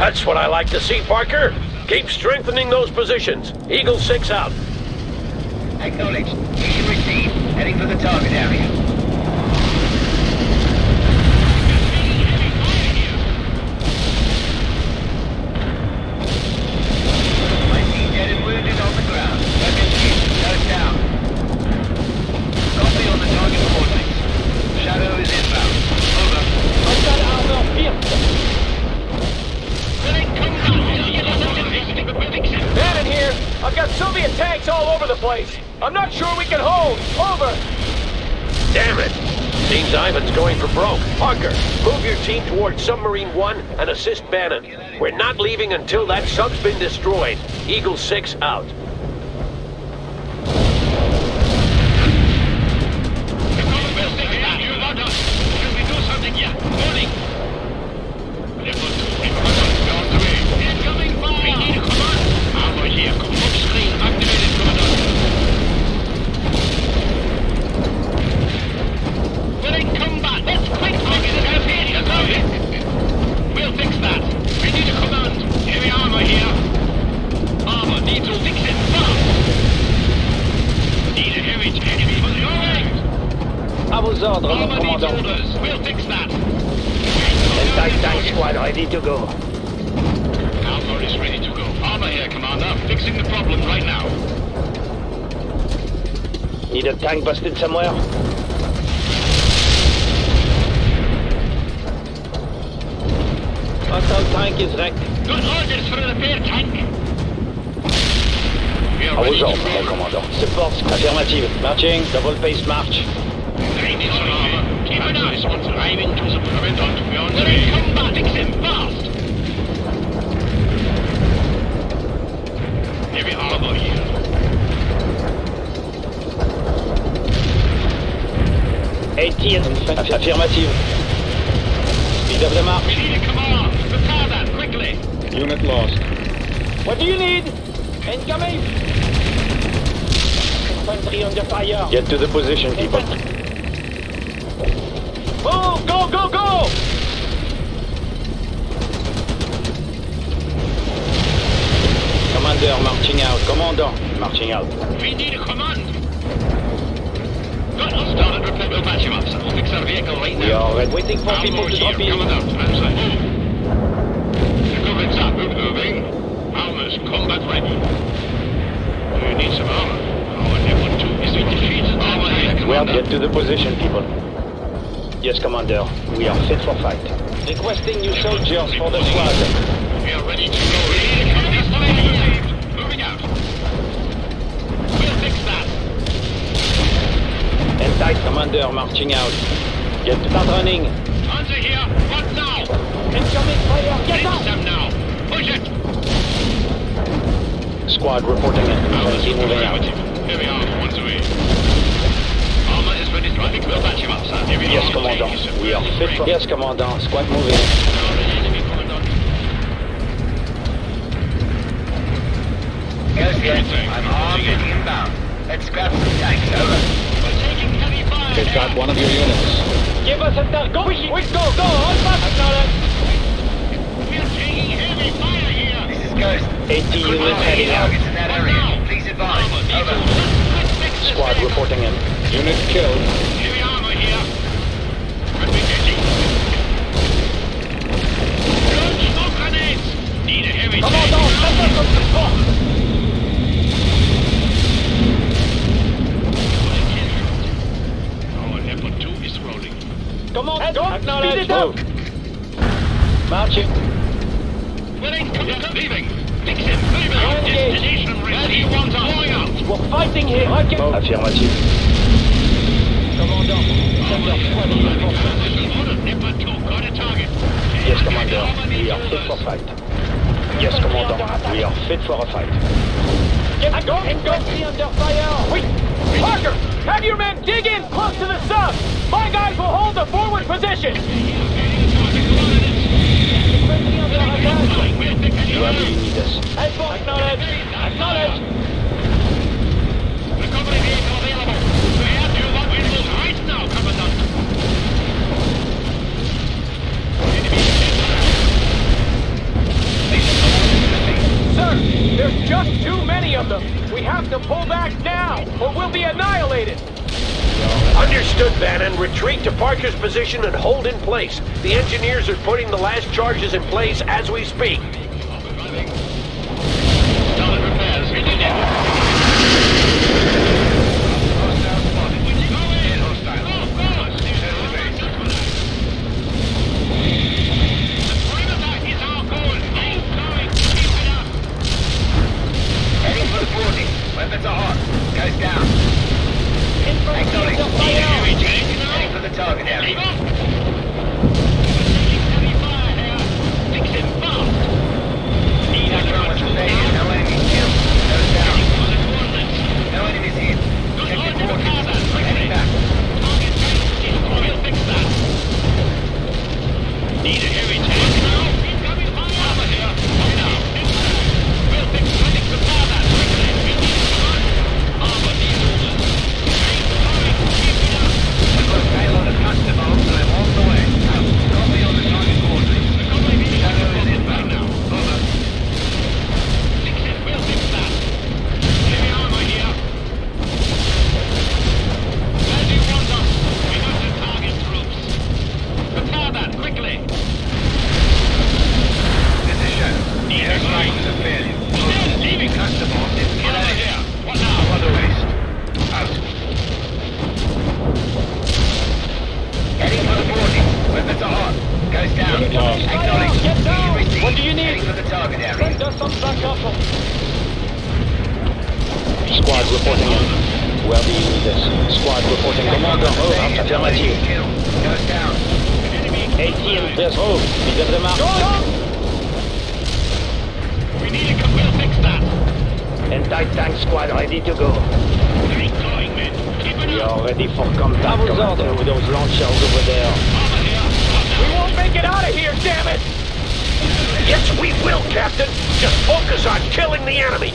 That's what I like to see, Parker. Keep strengthening those positions. Eagle 6 out. Acknowledged. Mission received. Heading for the target area. I see dead and wounded on the ground. Weapons used. Nose down. Copy on the target coordinates. Shadow is inbound. Over. Hostile armor pierced. Bannon here. I've got Soviet tanks all over the place. I'm not sure we can hold. Over. Damn it. Seems Ivan's going for broke. Parker, move your team towards Submarine 1 and assist Bannon. We're not leaving until that sub's been destroyed. Eagle 6 out. Can we do something yet? Morning. Incoming fire! We need a command. Armor here. Smoke screen activated, Commandant. We're in combat. Let's quick fix this area. We'll fix that. We need a command. Heavy armor here. Armor needs to fix it fast. Need a heavy enemy for the going. À vos ordres, mon commandant. We'll fix that. Tank squad ready to go. Armor is ready to go. Armor here, Commander. Fixing the problem right now. Need a tank busted somewhere? Hostile tank is wrecked. Got orders for a repair tank. À vos ordres, mon commandant. Support, affirmative. Marching, double pace march. They need some armor. Keep an eye on driving to the Commandant. We're on the way. Combat, fix him fast. Heavy armor here. Affirmative. Speed of the march. We need a command. Prepare that quickly. Unit lost. What do you need? Incoming! Infantry under fire. Get to the position, people. Oh, go, go, go! Commander marching out. Commandant marching out. We need a command. Got us started. We'll patch him up, sir. We'll fix our vehicle right now. We are waiting for people to drop in. Commandant, outside. The coverage up. Moving. Armor's combat ready. Do you need some armor? Our level 2 is in defeat. Armor here, Well, Commander. get to the position, people. Yes, Commander. We are fit for fight. Requesting new soldiers for the squad. We are ready to go. Destination received. Moving out. We'll fix that. Entight Commander marching out. Get to start running. Hunter here. What now? Incoming fire. Get Fix up! them now. Push it. Squad reporting in. Keep moving out. Heavy armor on the way. Armor is ready. I think we'll patch him up, sir. Heavy Yes, armor Commandant. ready, sir. We are fit for... Yes, Commandant. Squad moving. Yes, I'm armed and inbound. Let's grab some tanks. Over. We're taking heavy fire. Get back one of your units. Give us a target. Go, go, go! On fast! We're taking heavy fire here. This is Ghost. 80 units heading out. Targets in that area. Please advise. Over. Squad reporting in. Unit killed. Heavy armor here. Replicating. Good smoke grenades. Need a heavy Come on, tank. down! Send us some support! Our level 2 is rolling. Come on, go! Speed it up! Marching. We're in combat. Leaving. Fix him. Moving out. Destination ready. Where do you want us? Going out. We're fighting here! Affirmative. Commandant, send our squad reinforcements. Order. Level 2. Got a target. Yes, Commander. We are fit for fight. Yes, Commandant. We are fit for a fight. Get go! Infantry under fire! Wait! Parker! Have your men dig in close to the sub! My guys will hold the forward position! Infantry under attack! Where do you need us? Acknowledge! Acknowledge! Recovery vehicle available. Where do you want me to move right now, Commandant? Enemy There's just too many of them. We have to pull back now, or we'll be annihilated. Understood, Bannon. Retreat to Parker's position and hold in place. The engineers are putting the last charges in place as we speak. Heading for the 40. Weapons are hot. Goes down. Heading for the target area. No enemies killed. Goes down. No enemies hit. Check the coordinates. Heading back. Need a heavy tank now. Incoming fire over here. Now. We'll fix running the fire quickly. We need armor these orders. We've got a payload of cluster bombs, so I'm on the way. Out. Copy on the target coordinates. Shadow is inbound now. Over. We'll fix that. Heavy armor here. Where do you want us? We have to target troops. Prepare that quickly. This is Shadow. The airstrike is a failure. Leaving cluster bombs is over here. What now? Other waste. Out. Heading for the 40. Weapons are hot. Goes down. Acknowledge. Get down! Received. What do you need? Heading for the target area. Send us some backup. Squad reporting in. Where do you need this? Squad reporting. Commander, over. Affirmative. Goes down. 18, there's hope. Leader de marque. We need a we'll fix that. Anti-tank squad ready to go. Keep going, men. Keep it We up. are ready for combat, Commander, with those launchers over there. We won't make it out of here, damn it! Yes, we will, Captain. Just focus on killing the enemy.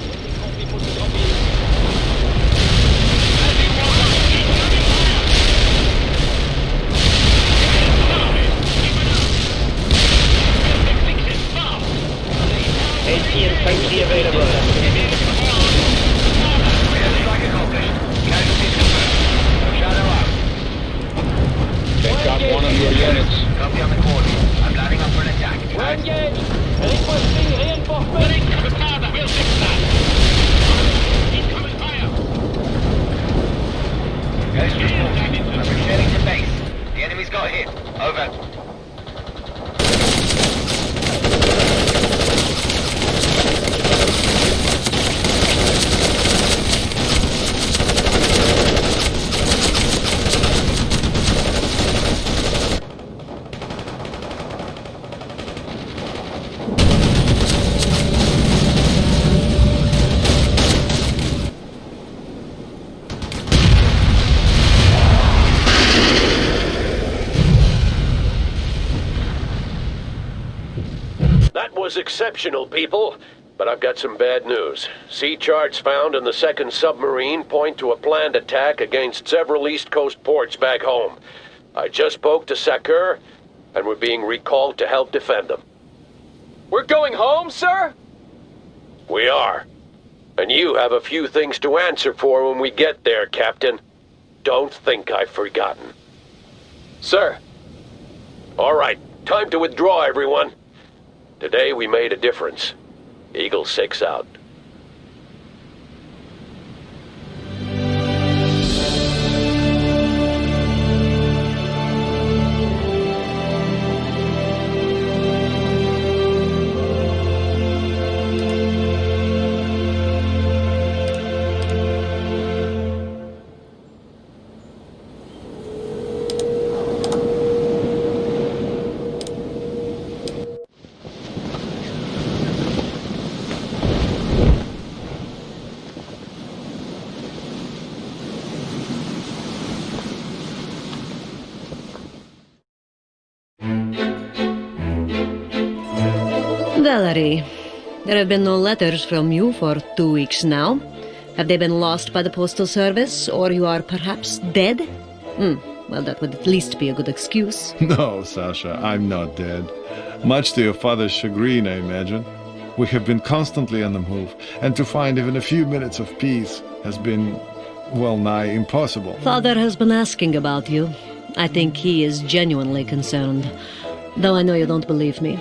Infantry available. Airstrike accomplished. Casualties confirmed. Shadow out. Take out one of your units. Copy on the coordinates. I'm lining up for an attack. We're engaged. Requesting reinforcement. We'll fix that. Incoming fire. Ghost reporting. I'm returning to base. The enemy's got hit. Over. Was exceptional, people, but I've got some bad news. Sea charts found in the second submarine point to a planned attack against several East Coast ports back home. I just spoke to Sakur, and we're being recalled to help defend them. We're going home, sir? We are. And you have a few things to answer for when we get there, Captain. Don't think I've forgotten. Sir. All right, time to withdraw, everyone. Today we made a difference. Eagle 6 out. Valerie, there have been no letters from you for 2 weeks now. Have they been lost by the postal service, or you are perhaps dead? Well, that would at least be a good excuse. No, Sasha, I'm not dead. Much to your father's chagrin, I imagine. We have been constantly on the move, and to find even a few minutes of peace has been, well, nigh impossible. Father has been asking about you. I think he is genuinely concerned, though I know you don't believe me.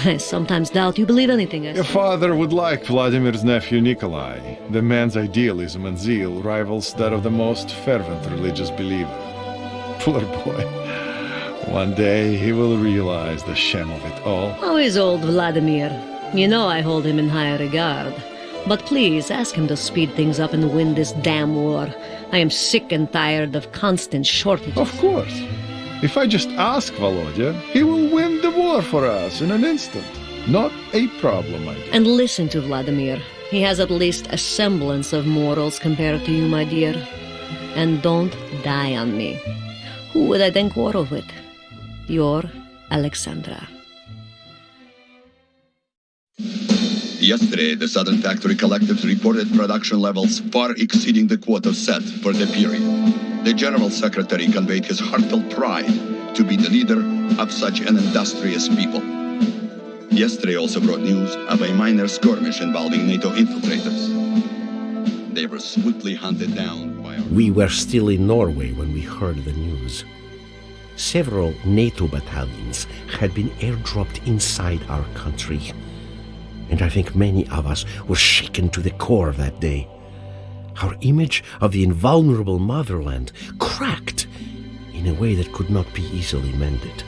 I sometimes doubt you believe anything I say. Your father would like Vladimir's nephew Nikolai. The man's idealism and zeal rivals that of the most fervent religious believer. Poor boy. One day he will realize the shame of it all. How is old Vladimir? You know I hold him in high regard. But please, ask him to speed things up and win this damn war. I am sick and tired of constant shortages. Of course. If I just ask Volodya, he will win the war for us in an instant. Not a problem, my dear. And listen to Vladimir. He has at least a semblance of morals compared to you, my dear. And don't die on me. Who would I then quarrel with? Your Alexandra. Yesterday, the Southern Factory Collectives reported production levels far exceeding the quota set for the period. The General Secretary conveyed his heartfelt pride to be the leader of such an industrious people. Yesterday also brought news of a minor skirmish involving NATO infiltrators. They were swiftly hunted down by our... We were still in Norway when we heard the news. Several NATO battalions had been airdropped inside our country. And I think many of us were shaken to the core that day. Our image of the invulnerable motherland cracked in a way that could not be easily mended.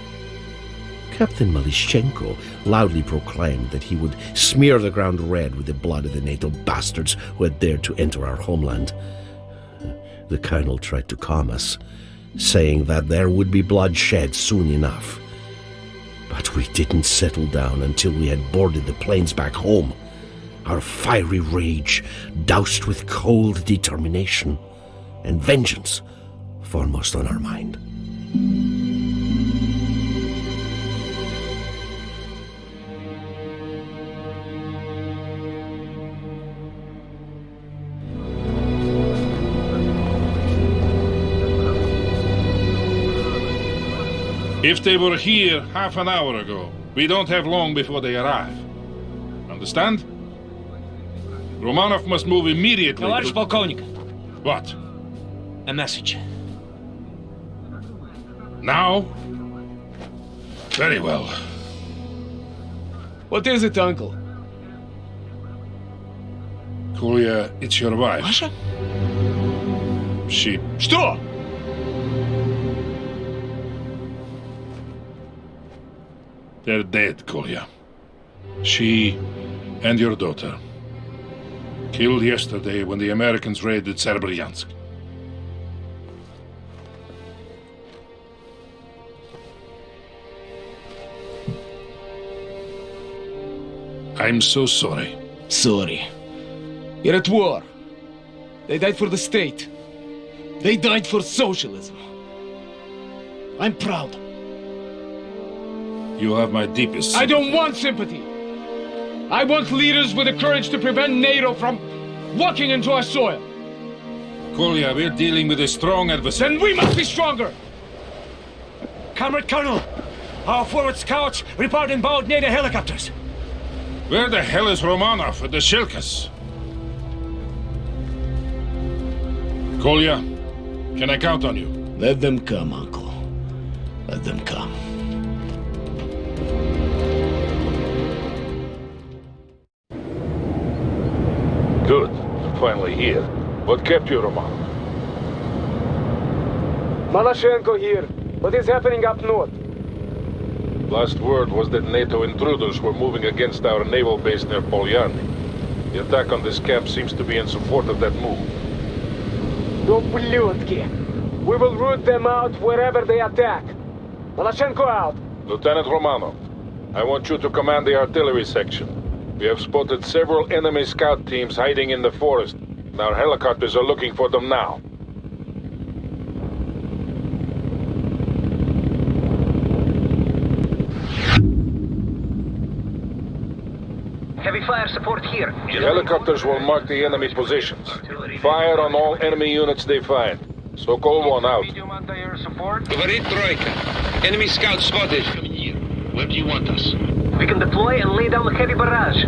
Captain Malishchenko loudly proclaimed that he would smear the ground red with the blood of the NATO bastards who had dared to enter our homeland. The colonel tried to calm us, saying that there would be bloodshed soon enough. But we didn't settle down until we had boarded the planes back home, our fiery rage doused with cold determination, and vengeance foremost on our mind. If they were here half an hour ago, we don't have long before they arrive. Understand? Romanov must move immediately. Товарищ полковник. What? A message. Now? Very well. What is it, Uncle? Kolya, it's your wife. Masha? She... Что? They're dead, Kolya. She and your daughter. Killed yesterday when the Americans raided Serbryansk. I'm so sorry. Sorry. You're at war. They died for the state. They died for socialism. I'm proud. You have my deepest sympathy. I don't want sympathy. I want leaders with the courage to prevent NATO from walking into our soil. Kolya, we're dealing with a strong adversary. Then we must be stronger. Comrade Colonel, our forward scouts report inbound NATO helicopters. Where the hell is Romanov with the Shilkas? Kolya, can I count on you? Let them come, Uncle. Let them come. Good. Finally here. What kept you, Romanov? Malashchenko here. What is happening up north? Last word was that NATO intruders were moving against our naval base near Polyarny. The attack on this camp seems to be in support of that move. Ублюдки! We will root them out wherever they attack. Malashchenko out. Lieutenant Romanov, I want you to command the artillery section. We have spotted several enemy scout teams hiding in the forest, and our helicopters are looking for them now. Heavy fire support here. The helicopters will mark the enemy positions. Fire on all enemy units they find. Sokol 1 out. Говорит тройка. Enemy scout spotted. Coming here. Where do you want us? We can deploy and lay down the heavy barrage.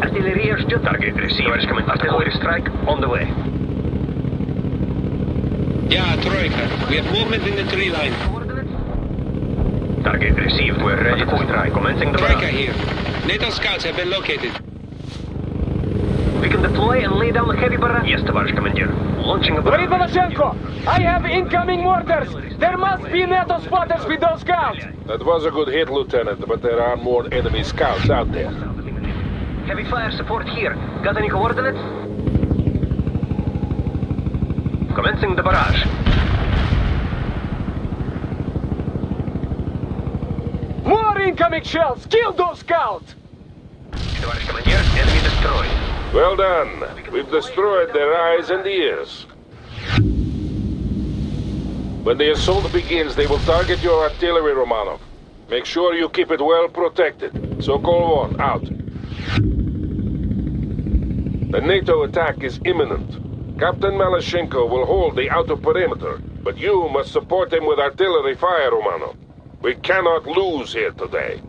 Artillery ждет. Target received. Товарищ командир, artillery strike on the way. Yeah, Troika. We have movement in the tree line. Target received. We're ready to strike. Commencing the Troika barrage. here. NATO scouts have been located. We can deploy and lay down the heavy barrage. Yes, товарищ командир. Launching a barrage. Voloshenko, I have incoming mortars. There must be NATO spotters with those scouts. That was a good hit, Lieutenant, but there are more enemy scouts out there. Heavy fire support here. Got any coordinates? Commencing the barrage. More incoming shells. Kill those scouts. Товарищ командир, enemy destroyed. Well done. We've destroyed their eyes and ears. When the assault begins, they will target your artillery, Romanov. Make sure you keep it well protected. Sokol 1, out. The NATO attack is imminent. Captain Malashenko will hold the outer perimeter, but you must support him with artillery fire, Romanov. We cannot lose here today.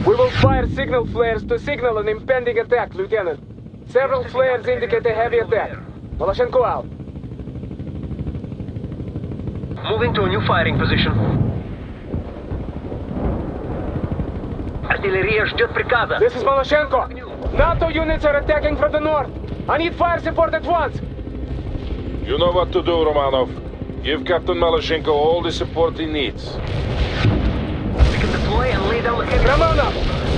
We will fire signal flares to signal an impending attack, Lieutenant. Several flares indicate a heavy attack. Voloshenko out. Moving to a new firing position. Артиллерия ждет приказа. This is Voloshenko. NATO units are attacking from the north. I need fire support at once. You know what to do, Romanov. Give Captain Malashenko all the support he needs. We can deploy and lay down the heavy... Romanov,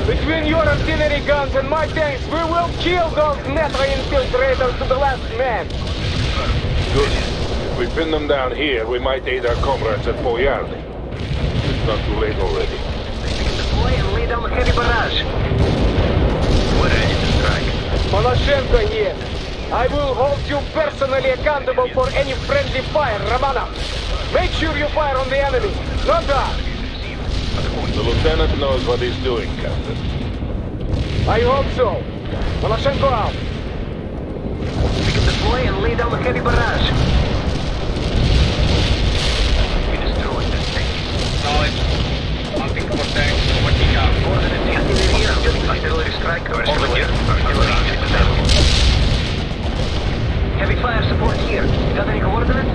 between your artillery guns and my tanks, we will kill those NATO infiltrators to the last man. Good. If we pin them down here, we might aid our comrades at Boyardi. It's not too late already. We can deploy and lay down the heavy barrage. We're ready to strike. Voloshenko here. I will hold you personally accountable for any friendly fire, Romanov. Make sure you fire on the enemy, not us. The lieutenant knows what he's doing, Captain. I hope so. Voloshenko out. We can deploy and lay down the heavy barrage. We destroyed this thing. Knowledge. Hunting for tanks. Working out. Artillery strike. Heavy fire support here. Got any coordinates?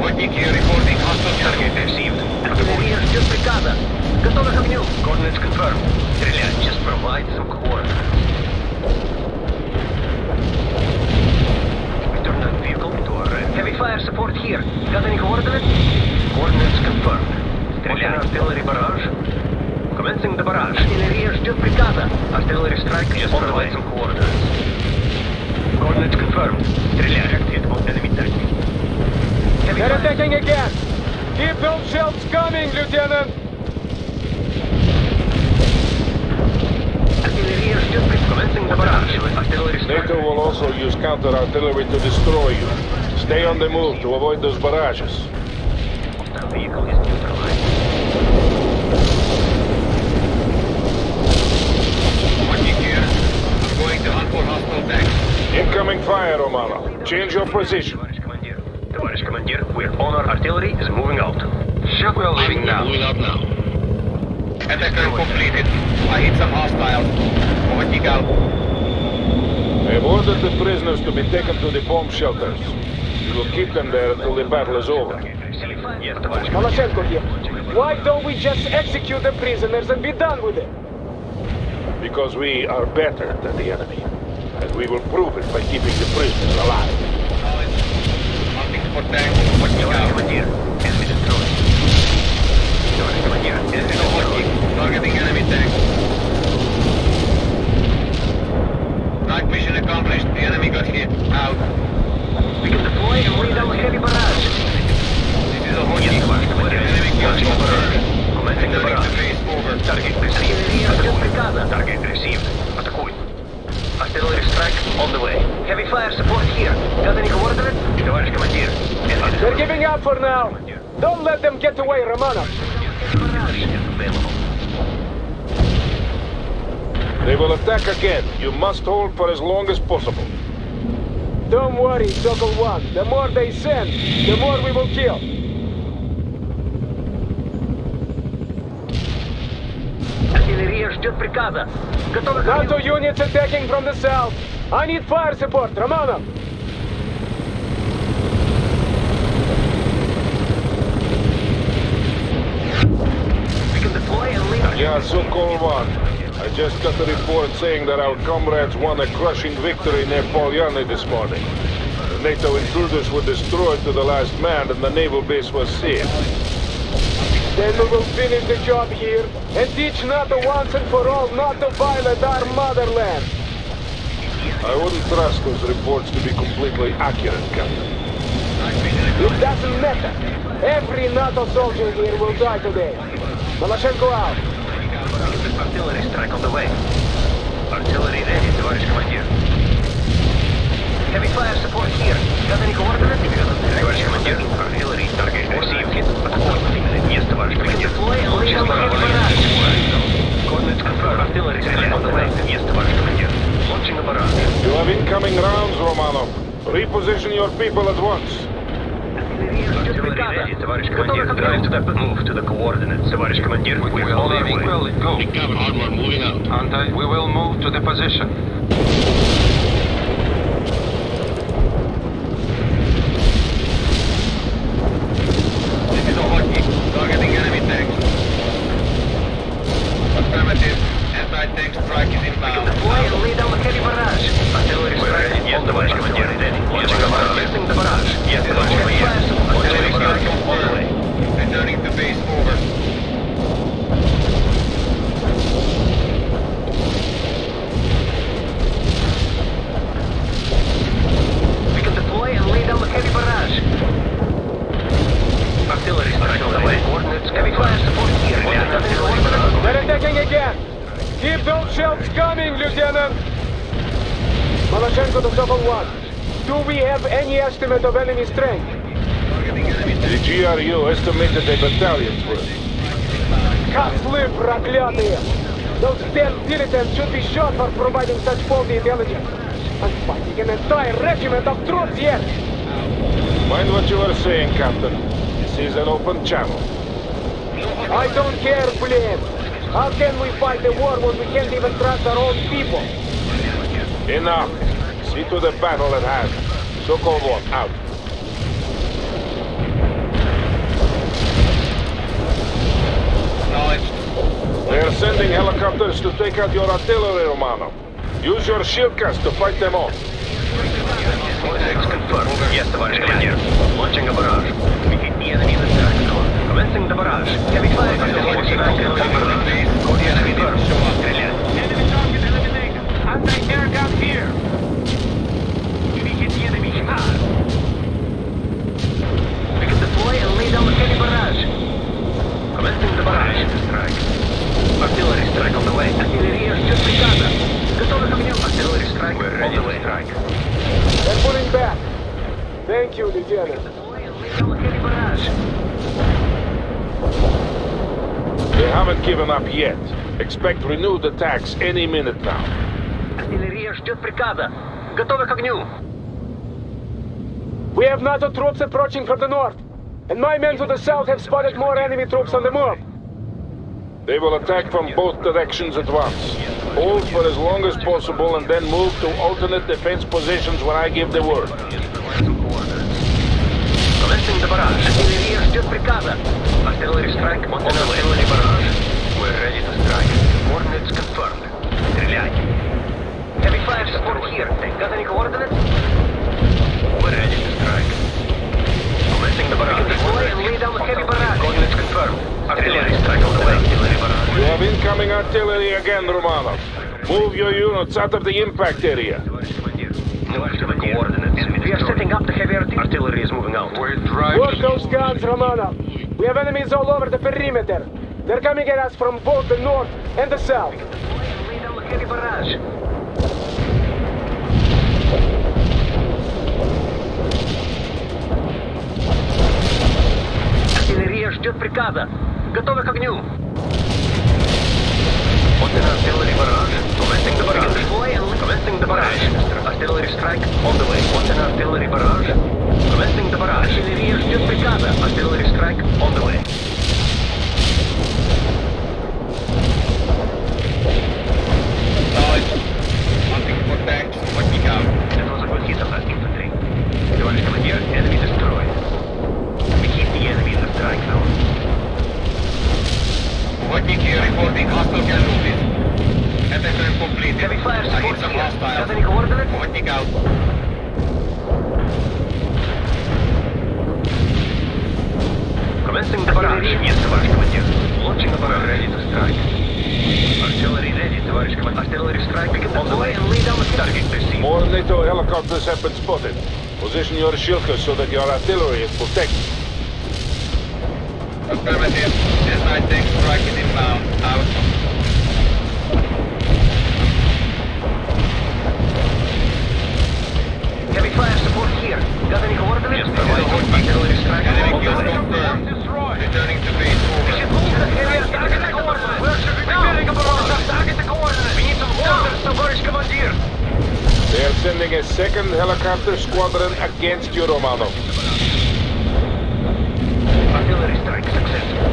Working here, reporting hostile Target received. Артиллерия ждет приказа. Готовы к огню. Coordinates confirmed. Стрелять. Just provide some coordinates. We turn that vehicle into a red. Heavy fire support here. Got any coordinates? Coordinates confirmed. Стрелять. Artillery barrage. Commencing the barrage. Артиллерия ждет приказа. Artillery strike. Just provide some coordinates. Coordinates confirmed. Стрелять. On enemy tactic. They're attacking again. Keep those shells coming, Lieutenant. Commencing the barrage. NATO will also use counter-artillery to destroy you. Stay on the move to avoid those barrages. The vehicle is neutralized. Working here. I'm going to hunt for hostile tanks. Incoming fire, Romanov. Change your position. Товарищ командир, we're on our artillery is moving out. Ship we are leaving now. Moving out now. Attacker completed. I hit some hostiles. Working out. I have ordered the prisoners to be taken to the bomb shelters. We will keep them there until the battle is over. Voloshenko here. Why don't we just execute the prisoners and be done with it? Because we are better than the enemy. And we will prove it by keeping the prisoners alive. For tanks. Working out. Enemy destroyed. Targeting enemy tanks. Night mission accomplished. The enemy got hit. Out. We can deploy and lay down a heavy barrage. This is a Hornet. Enemy got barrage. Commencing the barrage. Over. Target received. Target received. Атакуй. Artillery strike on the way. Heavy fire support here. Got any coordinates? Товарищ командир. They're giving up for now. Don't let them get away, Romanov. They will attack again. You must hold for as long as possible. Don't worry, Sokol 1. The more they send, the more we will kill. Артиллерия ждет приказа. Готовы к NATO units attacking from the south. I need fire support, Romanov. We can deploy and lead. Yeah, Sokol 1. I just got a report saying that our comrades won a crushing victory near Polyarny this morning. The NATO intruders were destroyed to the last man and the naval base was saved. Then we will finish the job here and teach NATO once and for all not to violate our motherland. I wouldn't trust those reports to be completely accurate, Captain. It doesn't matter. Every NATO soldier here will die today. Maloshenko out. Artillery strike on the way. Artillery ready, товарищ командир. Heavy fire support here. Got any coordinates? Товарищ командир. Artillery target received. Yes, товарищ командир. Coordinates confirmed. Artillery strike on the way. Yes, товарищ командир. Launching a barrage. You have incoming rounds, Romanov. Reposition your people at once. Artillery ready, товарищ командир. Drive to the move to the coordinates, товарищ командир. We will leaving. Go. Hardware moving out. Anti, we will move to the position. This is Ohoki. Targeting enemy tanks. Affirmative. Anti-tank strike is inbound. Deploy and lay down the heavy barrage. Artillery strike. Yes, товарищ командир. Launching a barrage. Missing the barrage. Yes, товарищ командир. Artillery strike on the way. Returning to base, over. We can deploy and lay down the heavy barrage. Artillery strike on the way. Coordinates. Heavy fire support here. They're attacking again. Keep those shells coming, Lieutenant. Maloshenko to Sokol 1. Do we have any estimate of enemy strength? The GRU estimated a battalion's worth. Козлы проклятые! Those damn dilettantes should be shot for providing such faulty intelligence. I'm fighting an entire regiment of troops here! Mind what you are saying, Captain. This is an open channel. I don't care, Blin. How can we fight the war when we can't even trust our own people? Enough. See to the battle at hand. Sokol 1, out. They are sending helicopters to take out your artillery, Romanov. Use your shield cast to fight them off. Coordinates confirmed. Yes, товарищ командир. Launching a barrage. We hit the enemy in the sector. Commencing the barrage. Heavy fire. Artillery strike. Coordinates confirmed. Стрелять. Enemy target eliminated. Anti-air gun here. We hit the enemy hard. We can deploy and lay down the heavy barrage. Commencing the barrage. Strike. Artillery strike on the way. Артиллерия ждет приказа. Готовы к огню. Artillery strike on the way. They're pulling back. Thank you, Lieutenant. They haven't given up yet. Expect renewed attacks any minute now. Артиллерия ждет приказа. Готовы к огню. We have NATO troops approaching from the north, and my men to the south have spotted more enemy troops on the move. They will attack from both directions at once. Hold for as long as possible and then move to alternate defense positions when I give the word. Commencing the barrage. Артиллерия ждет приказа. Artillery strike on the artillery barrage. We're ready to strike. Coordinates confirmed. Стрелять. Heavy fire support here. Got any coordinates? We're ready to strike. Commencing the barrage. Deploy and lay down the heavy barrage. Coordinates confirmed. Artillery strike on the way. Artillery barrage. You have incoming artillery again, Romanov. Move your units out of the impact area. Move to the coordinates. We are setting up the heavy artillery is moving out. We're driving. Work those guns, Romanov. We have enemies all over the perimeter. They're coming at us from both the north and the south. Lay down the heavy barrage. Артиллерия ждет приказа. Готовы к огню. Вот и artillery barrage. barrage. Artillery strike on the way. Want an artillery barrage? Commencing the barrage. Artillery ждет приказа. Artillery strike on the way. Knowledge. Hunting for tanks. Watching out. That was a good hit of that infantry. Товарищ командир, enemy destroyed. We keep the enemy in the strike zone. Watching here, reporting hostile casualties. Attack completed. Heavy fire I support hit some here. hostiles. Got any coordinates? Watching out. Commencing the barrage. Yes, товарищ командир. Launching the barrage. Ready to strike. Artillery ready, товарищ командир. Artillery strike on the way and lay down the target. Received. More NATO helicopters have been spotted. Position your shilkers so that your artillery is protected. Affirmative. S9 tank strike is inbound. Out. Heavy fire support here. Got any coordinates? Yes, artillery strike. Enemy kills confirmed. Returning to base. Over. Target the coordinates. Where should we be building a barrage? Target the coordinates. We need some coordinates, товарищ командир. They are sending a second helicopter squadron against you, Romano. Artillery strike successful.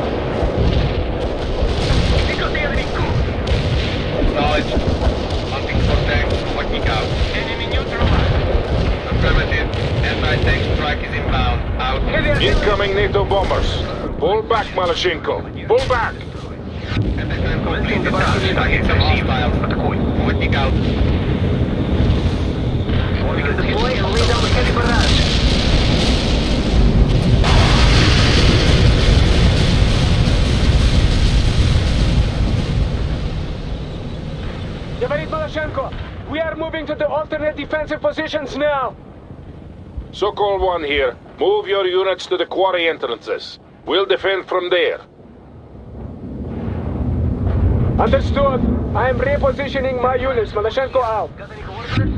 We got the enemy good. Knowledge. Hunting for tanks. Watching out. Enemy neutralized. Affirmative. S9 tank strike is inbound. Out. Incoming NATO bombers. Pull back, Malashenko. Pull back. Commencing the barrage. Target received. Атакуй. Watching out. We can deploy and lay down the heavy barrage. Говорит Малашенко, we are moving to the alternate defensive positions now. Sokol 1 here. Move your units to the quarry entrances. We'll defend from there. Understood. I am repositioning my units. Malashенko out. Got any coordinates?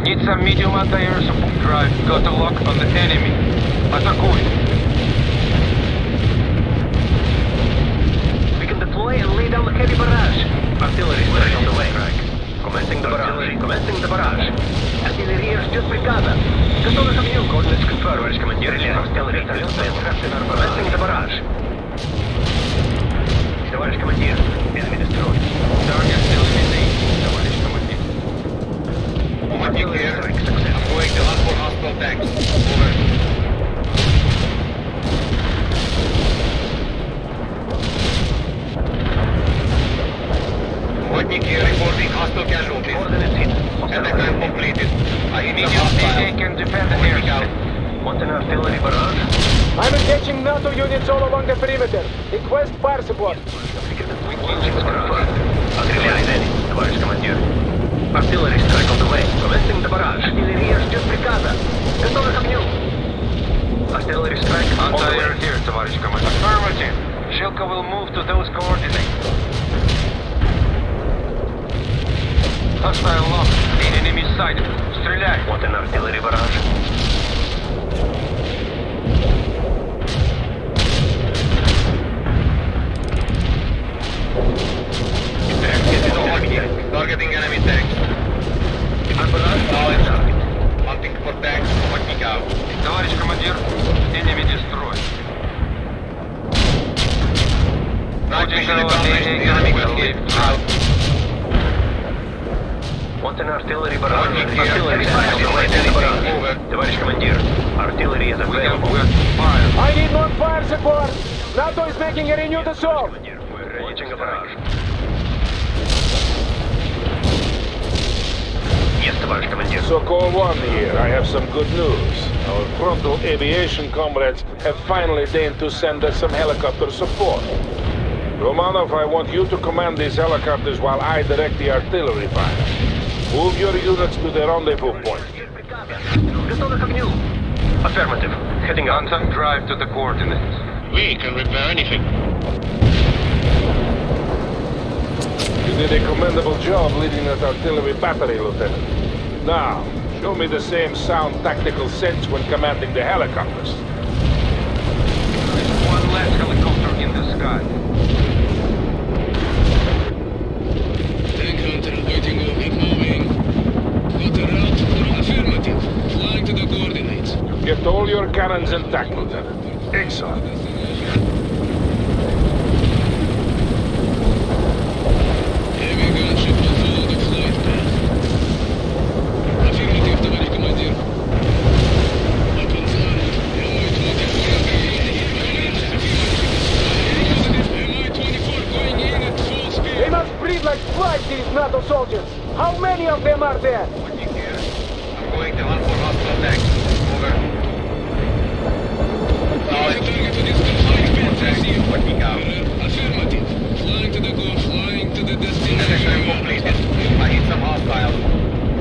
Need some medium anti-air support drive. Got a lock on the enemy. Атакуй. We can deploy and lay down the heavy barrage. Artillery strike on the way. Commencing the barrage. Commencing the barrage. Artillery ждет приказа. Готовы к огню. Coordinates confirmed. Товарищ командир, artillery commencing the barrage. Товарищ командир, enemy destroyed. Target eliminated. Товарищ командир. Watching here. I'm going to hunt for hostile tanks. Over. Watching here, reporting hostile casualties. Coordinates hit. Attack completed. I need They can defend the airspace. Want an artillery barrage? I'm engaging NATO units all along the perimeter. Request fire support. Artillery ready, товарищ командир. Artillery strike on the way. Commencing the barrage. Артиллерия ждет приказа. Готовы к огню. Artillery strike on the way. Here, товарищ командир. Affirmative. Shilka will move to those coordinates. Hostile lock. The enemy sighted. Стреляй. Want an artillery barrage? Targeting enemy tanks. Knowledge. Hunting for tanks. Watching out. Товарищ командир, enemy destroyed. Night mission accomplished. The enemy will hit. Out. Want an artillery barrage? Artillery strike on the way. Over. Товарищ командир, artillery is available. I need more fire support. NATO is making a renewed assault. We're launching a barrage. Yes, товарищ командир. Sokol 1 here. I have some good news. Our frontal aviation comrades have finally deigned to send us some helicopter support. Romanov, I want you to command these helicopters while I direct the artillery fire. Move your units to the rendezvous point. Готовы к огню. Affirmative. Heading on. Drive to the coordinates. We can repair anything. You did a commendable job leading that artillery battery, Lieutenant. Now, Show me the same sound tactical sense when commanding the helicopters. There's one less helicopter in the sky. Tank hunter waiting up, keep moving. Got a route, affirmative. Flying to the coordinates. Get all your cannons intact, Lieutenant. Excellent. Heavy gunship will follow the flight path. Affirmative, товарищ командир. Weapons armed. Mi-24 going in at full speed. They must breathe like flies, these NATO soldiers. How many of them are there? I'm going to hunt for hostile tanks. Over. Working out. Affirmative. Flying to the goal, flying to the destination. Position completed. I hit some hostiles.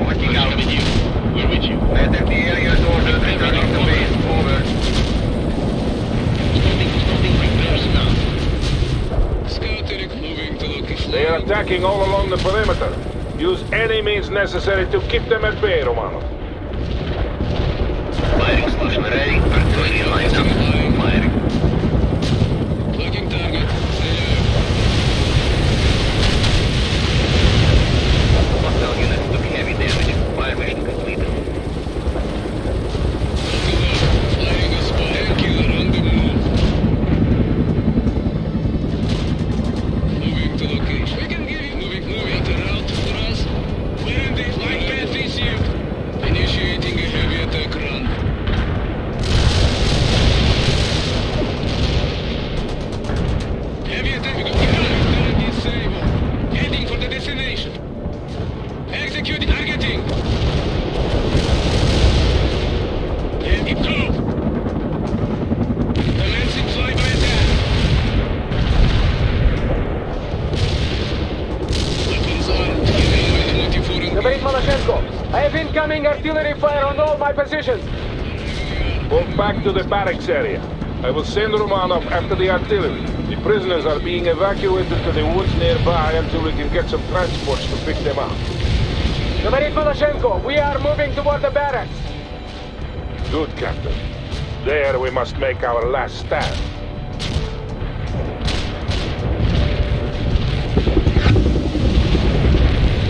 Working out. We're with you. Better the area's orders returning to base. Over. Stopping repairs now. Scout Eric moving to location. They are attacking all along the perimeter. Use any means necessary to keep them at bay, Romanov. Firing solution ready. Artillery lined up. Firing. Plugging target. Hostile units took heavy damage. Fire mission completed. Flying a spy killer on the move. Moving to location. We can give you moving to route for us. We're in the flight path received. Initiating a heavy attack run. Heavy attack gun disabled. Heading for the destination. Execute targeting. Heavy go. Commencing flyby attack. Weapons armed. Tоварищ Maloshenko, I have incoming artillery fire on all my positions. Move back to the barracks area. I will send Romanov after the artillery. The prisoners are being evacuated to the woods nearby until we can get some transports to pick them up. Tоварищ Maloshenko, we are moving toward the barracks. Good, Captain. There we must make our last stand.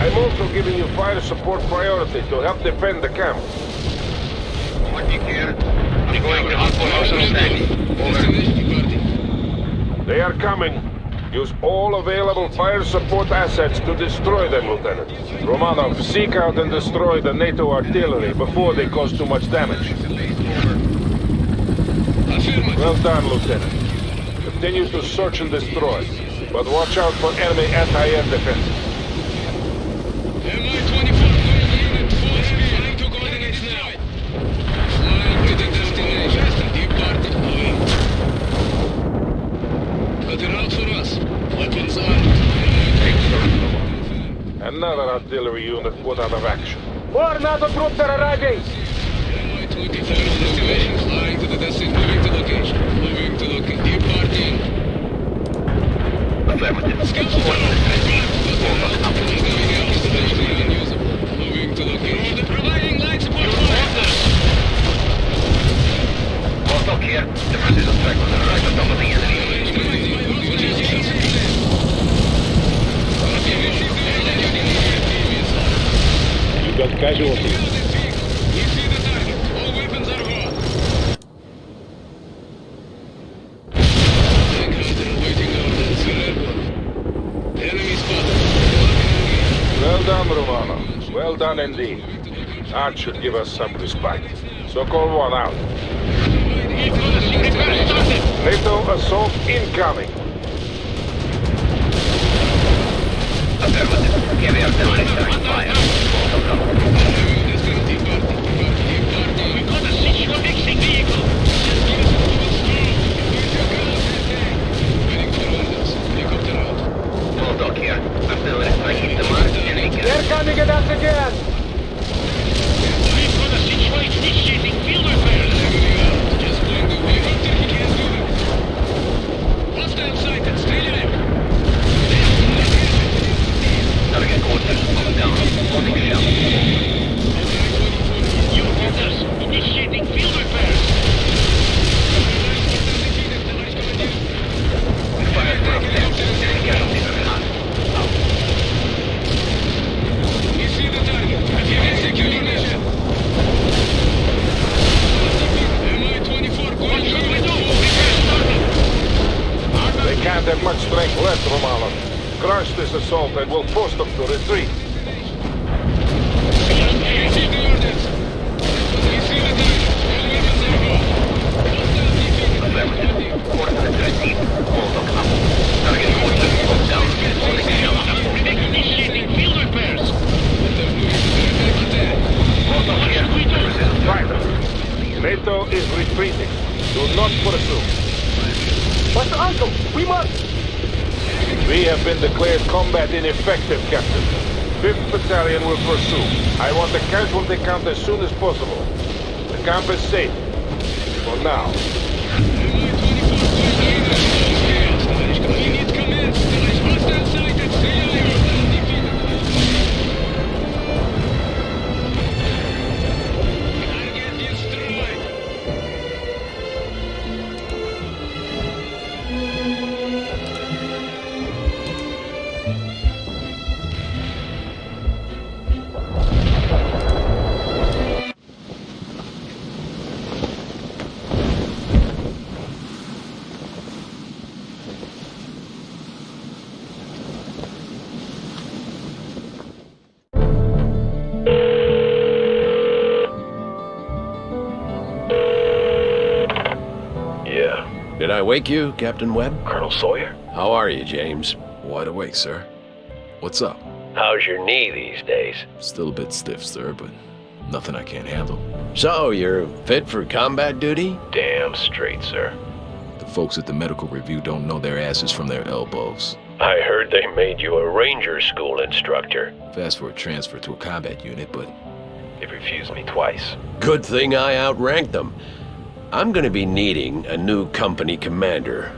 I'm also giving you fire support priority to help defend the camp. Working here. I'm going to hunt for hostile tanks. Over. They are coming. Use all available fire support assets to destroy them, Lieutenant. Romanov, seek out and destroy the NATO artillery before they cause too much damage. Well done, Lieutenant. Continue to search and destroy, but watch out for enemy anti-air defenses. Mi-24 going in at full speed. Flying to coordinates now. Flying to the destination. Departed. Cut it out for us. Weapons armed. Another artillery unit put out of action. More NATO troops are arriving. Mi-24 destination. Flying to the destination. Moving to location. Moving to location. Departing. Affirmative. Scouts moving to location. Providing light support fire. Hostile here. The precision strike on the right on top of the enemy. You got casualties. We see the target. All weapons are hot. Tank hunter waiting orders. Enemy spotted. Well done, Romano. Well done indeed. That should give us some respite. So call one out. NATO assault incoming. Affirmative. Heavy artillery starting fire. We got a situation vehicle. Bulldog here. Artillery striking the mark. They're coming at us again. We've got a situation initiating field repairs. Just blind the way. He can't do it. Hostile sighted. Stay Target quarters. Down. Holding shell. this assault and will force them to retreat. NATO is retreating. Do not pursue. But Uncle, we must... We have been declared combat ineffective, Captain. 5th Battalion will pursue. I want the casualty count as soon as possible. The camp is safe. For now. Did I wake you, Captain Webb? Colonel Sawyer? How are you, James? Wide awake, sir. What's up? How's your knee these days? Still a bit stiff, sir, but nothing I can't handle. So, you're fit for combat duty? Damn straight, sir. The folks at the medical review don't know their asses from their elbows. I heard they made you a ranger school instructor. I've asked for a transfer to a combat unit, but they've refused me twice. Good thing I outranked them. I'm gonna be needing a new company commander.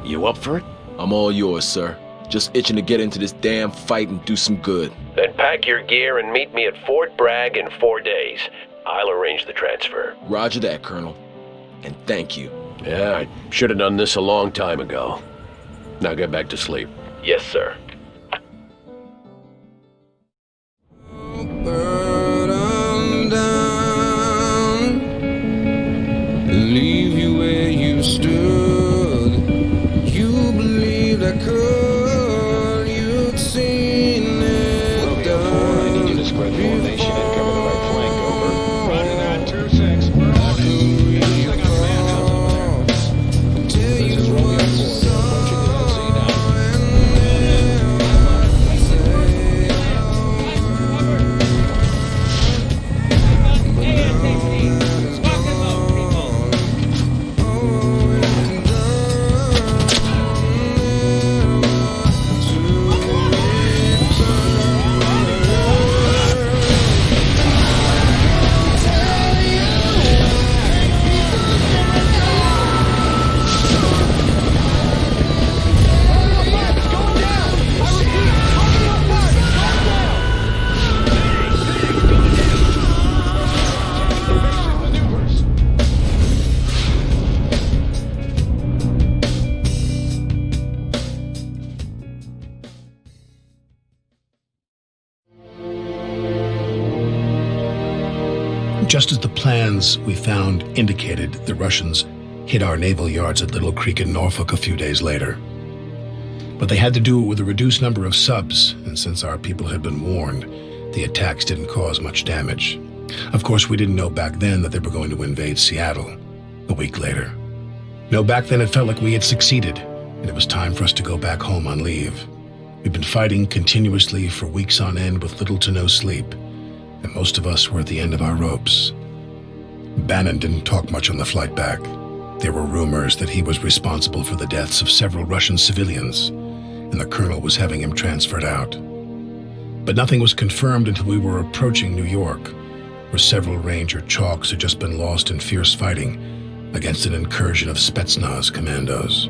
You up for it? I'm all yours, sir. Just itching to get into this damn fight and do some good. Then pack your gear and meet me at Fort Bragg in 4 days. I'll arrange the transfer. Roger that, Colonel. And thank you. Yeah, I should have done this a long time ago. Now get back to sleep. Yes, sir. Leave you where you stood. You believed I could. You'd seen it done. I need you to spread formation and cover the right flank. Over. Roger that. 2-6. Tell you what you Just as the plans we found indicated, the Russians hit our naval yards at Little Creek in Norfolk a few days later. But they had to do it with a reduced number of subs, and since our people had been warned, the attacks didn't cause much damage. Of course, we didn't know back then that they were going to invade Seattle a week later. No, back then it felt like we had succeeded, and it was time for us to go back home on leave. We'd been fighting continuously for weeks on end with little to no sleep, and most of us were at the end of our ropes. Bannon didn't talk much on the flight back. There were rumors that he was responsible for the deaths of several Russian civilians, and the colonel was having him transferred out. But nothing was confirmed until we were approaching New York, where several Ranger chalks had just been lost in fierce fighting against an incursion of Spetsnaz commandos.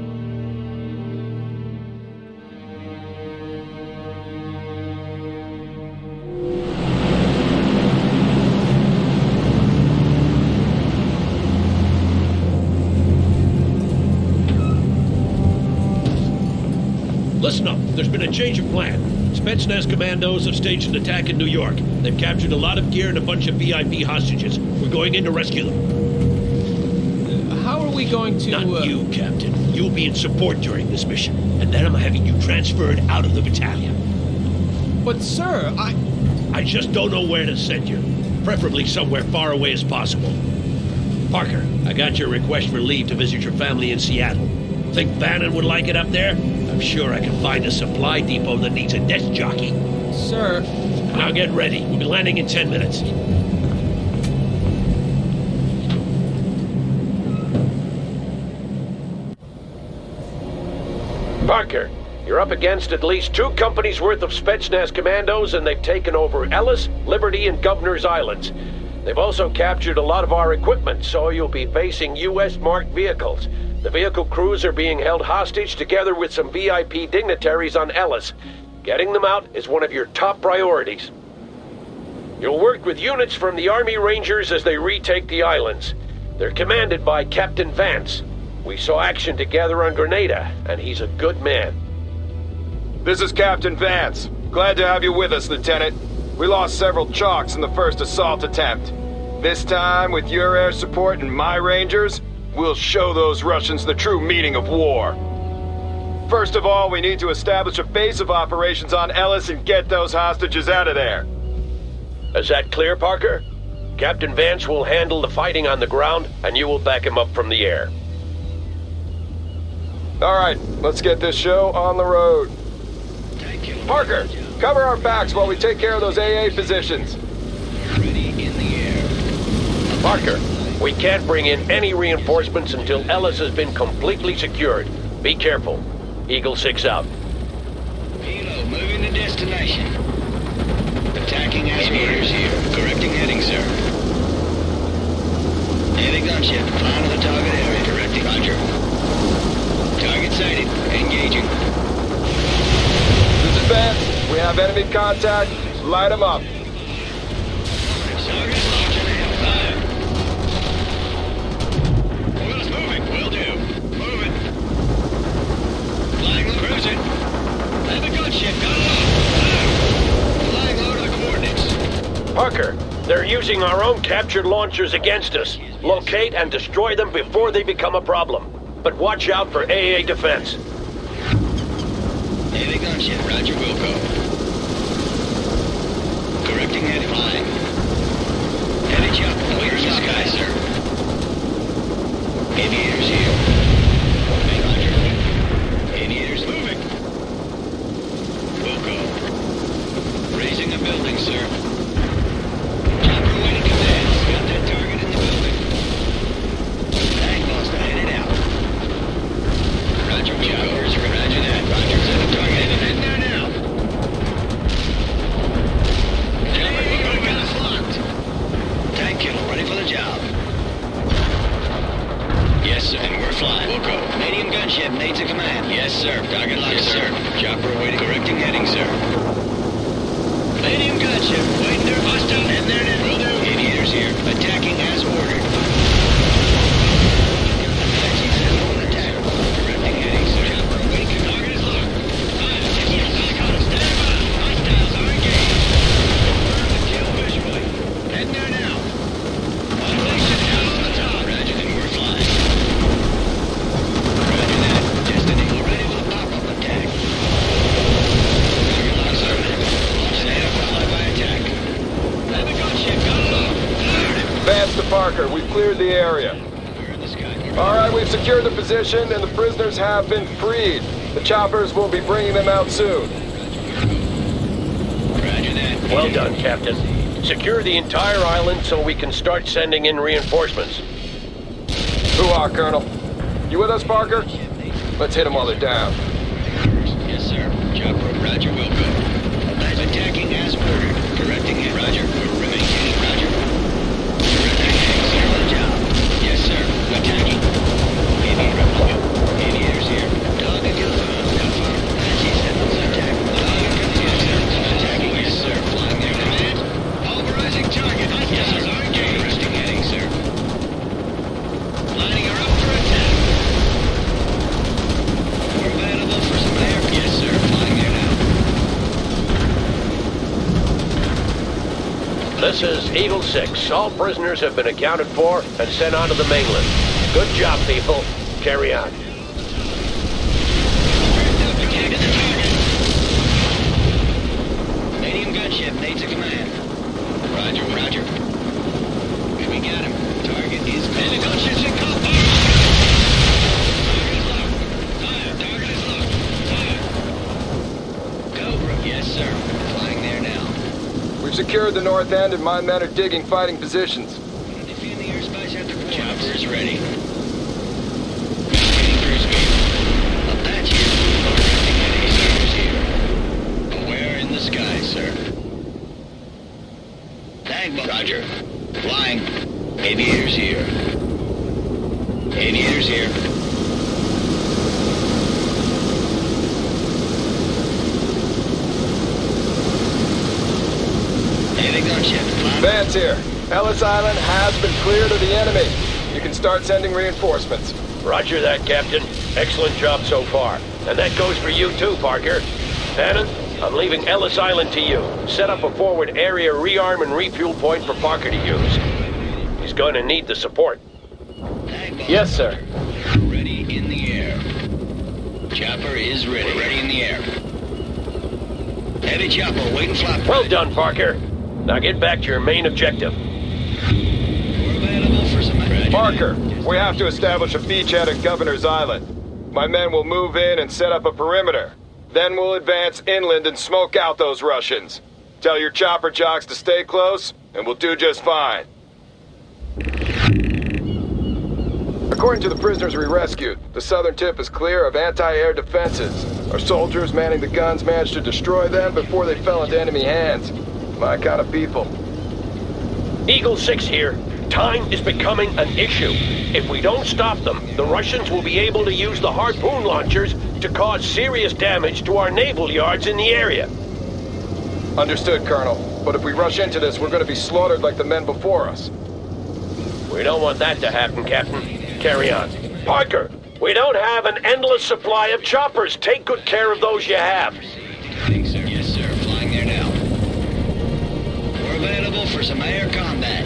Listen up, there's been a change of plan. Spetsnaz commandos have staged an attack in New York. They've captured a lot of gear and a bunch of VIP hostages. We're going in to rescue them. How are we going to... Not you, Captain. You'll be in support during this mission, and then I'm having you transferred out of the battalion. But sir, I just don't know where to send you. Preferably somewhere far away as possible. Parker, I got your request for leave to visit your family in Seattle. Think Bannon would like it up there? I'm sure I can find a supply depot that needs a desk jockey. Sir... Now get ready. We'll be landing in 10 minutes. Parker, you're up against at least 2 companies worth of Spetsnaz commandos, and they've taken over Ellis, Liberty, and Governor's Islands. They've also captured a lot of our equipment, so you'll be facing U.S.-marked vehicles. The vehicle crews are being held hostage together with some VIP dignitaries on Ellis. Getting them out is one of your top priorities. You'll work with units from the Army Rangers as they retake the islands. They're commanded by Captain Vance. We saw action together on Grenada, and he's a good man. This is Captain Vance. Glad to have you with us, Lieutenant. We lost several chalks in the first assault attempt. This time, with your air support and my Rangers, we'll show those Russians the true meaning of war. First of all, we need to establish a base of operations on Ellis and get those hostages out of there. Is that clear, Parker? Captain Vance will handle the fighting on the ground, and you will back him up from the air. All right, let's get this show on the road. Parker, cover our backs while we take care of those AA positions. Parker, we can't bring in any reinforcements until Ellis has been completely secured. Be careful. Eagle 6 out. Hilo, moving to destination. Attacking as orders here. Correcting heading, sir. Heavy gunship, flying to the target area. Correcting. Roger. Target sighted. Engaging. This is Vance. We have enemy contact. Light them up. Target locked and hellfire. Wheels moving. Will do. Moving. Flying low. Cruising. Heavy gunship. Got low. Flying low to the coordinates. Parker, they're using our own captured launchers against us. Locate and destroy them before they become a problem. But watch out for AA defense. Heavy gunship, Roger, will go. Correcting heading. Flying. Heavy chopper, clear the sky, sir. Aviators here. Roger. Aviators moving. Will go. Raising a building, sir. Chopper waiting commands. Got that target in the building. Tank buster headed out. Roger, choppers. Roger that. Roger, set a target. Heading there now. Gentlemen, got us locked. Tank killer, ready for the job. Yes, sir. And we're flying. We'll go. Medium gunship, needs a command. Yes, sir. Target locked, yes, sir. Chopper awaiting. Correcting heading, sir. Medium gunship, waiting there. Hostile, and there it is. Will do. Aviators here. Attacking as ordered. Correcting heading, sir. Chopper awaiting. Target is locked. Yes, stand by. Hostiles are engaged. Confirm the kill visually. Heading there now. Automation out on the top. Roger, and we're flying. Roger that. Destiny ready for the pop-up attack. Target locked, sir. Launch an air flyby attack. Heavy gunship, got it up. Vance to Parker, we've cleared the area. All right, we've secured the position and the prisoners have been freed. The choppers will be bringing them out soon. Well done, Captain. Secure the entire island so we can start sending in reinforcements. Hoo-ah, Colonel. You with us, Parker? Let's hit them while they're down. Yes, sir. Chopper, Roger, will go. Attacking as ordered. Correcting it, Roger. We're maintaining, Roger. Correcting it, sir, on the job. Yes, sir. Attacking. Aviators here. Target confirmed. Confirmed. G7's attack. Target confirmed, sir. Attacking, yes, sir. Flying there, command. Pulverizing target. Yes, sir. Engaged. Correcting heading, sir. Lining her up for attack. We're available for some air. Yes, sir. Flying there now. This is Eagle 6. All prisoners have been accounted for and sent on to the mainland. Good job, people. Carry on. gunship, NATO command. Roger, roger. We got him. Target is close. The gunship's in combat. Target is locked. Fire. Cobra. Yes, sir. Flying there now. We've secured the north end and my men are digging fighting positions. Defend the airspace at the force. Chopper is ready. The sky, sir. Tag bomb. Roger. Flying. Aviators here. Aviators here. Heavy gunship. Vance here. Ellis Island has been cleared of the enemy. You can start sending reinforcements. Roger that, Captain. Excellent job so far. And that goes for you too, Parker. Bannon, I'm leaving Ellis Island to you. Set up a forward area rearm and refuel point for Parker to use. He's going to need the support. Yes, sir. Ready in the air. Chopper is ready. Ready in the air. Heavy chopper, wait and flap. Well done, Parker. Now get back to your main objective. We're available for some... Parker, we have to establish a beachhead at Governor's Island. My men will move in and set up a perimeter. Then we'll advance inland and smoke out those Russians. Tell your chopper jocks to stay close, and we'll do just fine. According to the prisoners we rescued, the southern tip is clear of anti-air defenses. Our soldiers manning the guns managed to destroy them before they fell into enemy hands. My kind of people. Eagle 6 here. Time is becoming an issue. If we don't stop them, the Russians will be able to use the harpoon launchers to cause serious damage to our naval yards in the area. Understood, Colonel. But if we rush into this, we're going to be slaughtered like the men before us. We don't want that to happen, Captain. Carry on. Parker, we don't have an endless supply of choppers. Take good care of those you have. Thanks, sir. Yes, sir. Flying there now. We're available for some air combat.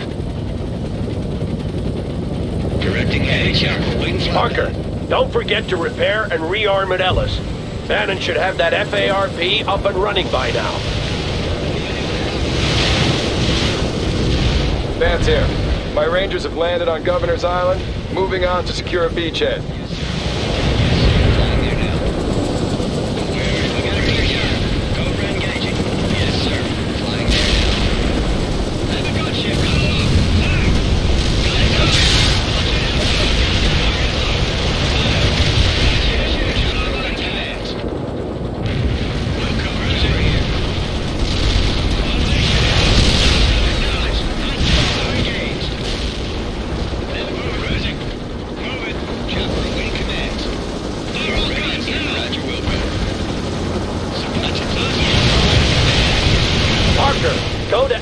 Directing heavy chopper. Wait and fly. Parker, don't forget to repair and rearm at Ellis. Bannon should have that FARP up and running by now. Vance here. My Rangers have landed on Governor's Island, moving on to secure a beachhead.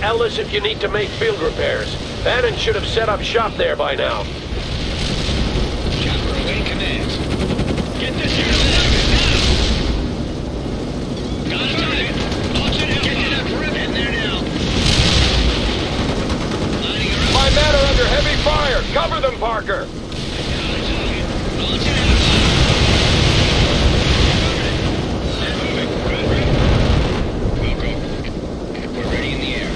Ellis if you need to make field repairs. Bannon should have set up shop there by now. Chopper away commands. Get this here now. Got a target. Launch it. Get to that perimeter there now. My men are under heavy fire. Cover them, Parker. Launch it out. We're ready in the air.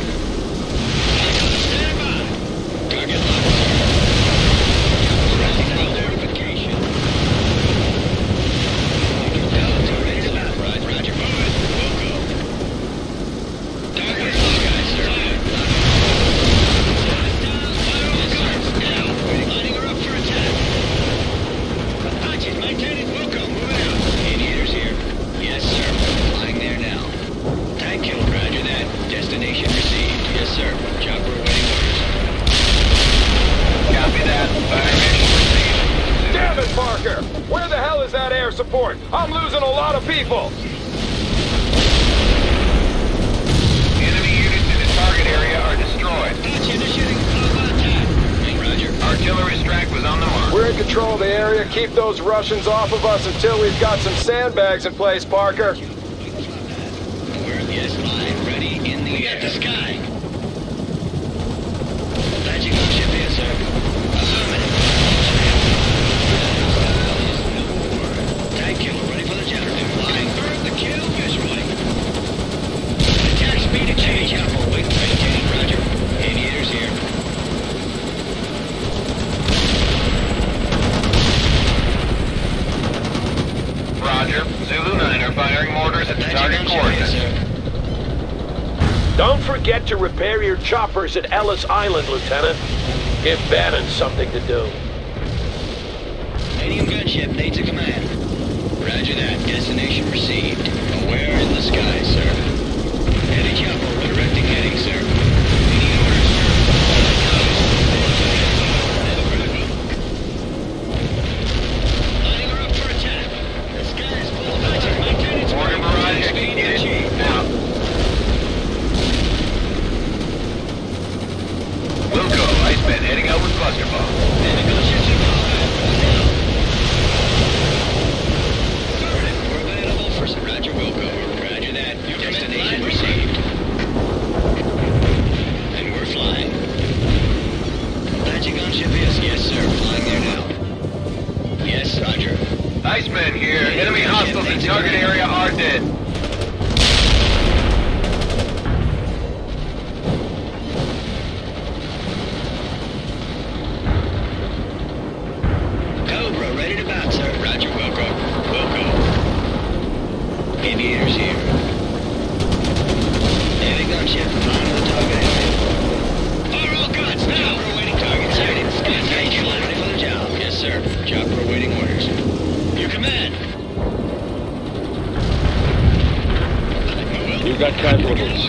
Support. I'm losing a lot of people. The enemy units in the target area are destroyed. Roger. Artillery strike was on the mark. We're in control of the area. Keep those Russians off of us until we've got some sandbags in place, Parker. We're yes, line ready in the air. The sky. Attaching our ship here, sir. Affirmative. Tank killer ready for the generator. Flying. Confirm the kill visually. Attack speed of change. forget to repair your choppers at Ellis Island, Lieutenant. Give Bannon something to do. Medium gunship needs a command. Roger that. Destination received. Aware in the sky, sir. Heavy chopper, directing heading, sir. Any orders, sir? Lining her up for attack. The sky is full of action. Maintain its speed. Speed achieved. Now. Wilco, Iceman heading out with cluster bomb. Heavy gunships involved. Roger, Wilco. Roger that. Destination received. And we're flying. Apache gunship is, yes, sir. Flying there now. Yes, Roger. Iceman here. Enemy hostiles in target area are dead. Cobra, ready to bounce, sir. Roger, Wilco. Wilco. Aviators here. Heavy gunship, flying to the target area. Fire all guns, now! Chopper awaiting target, sir. Ready for the job. Yes, sir. Chopper awaiting orders. Your command. You got casualties.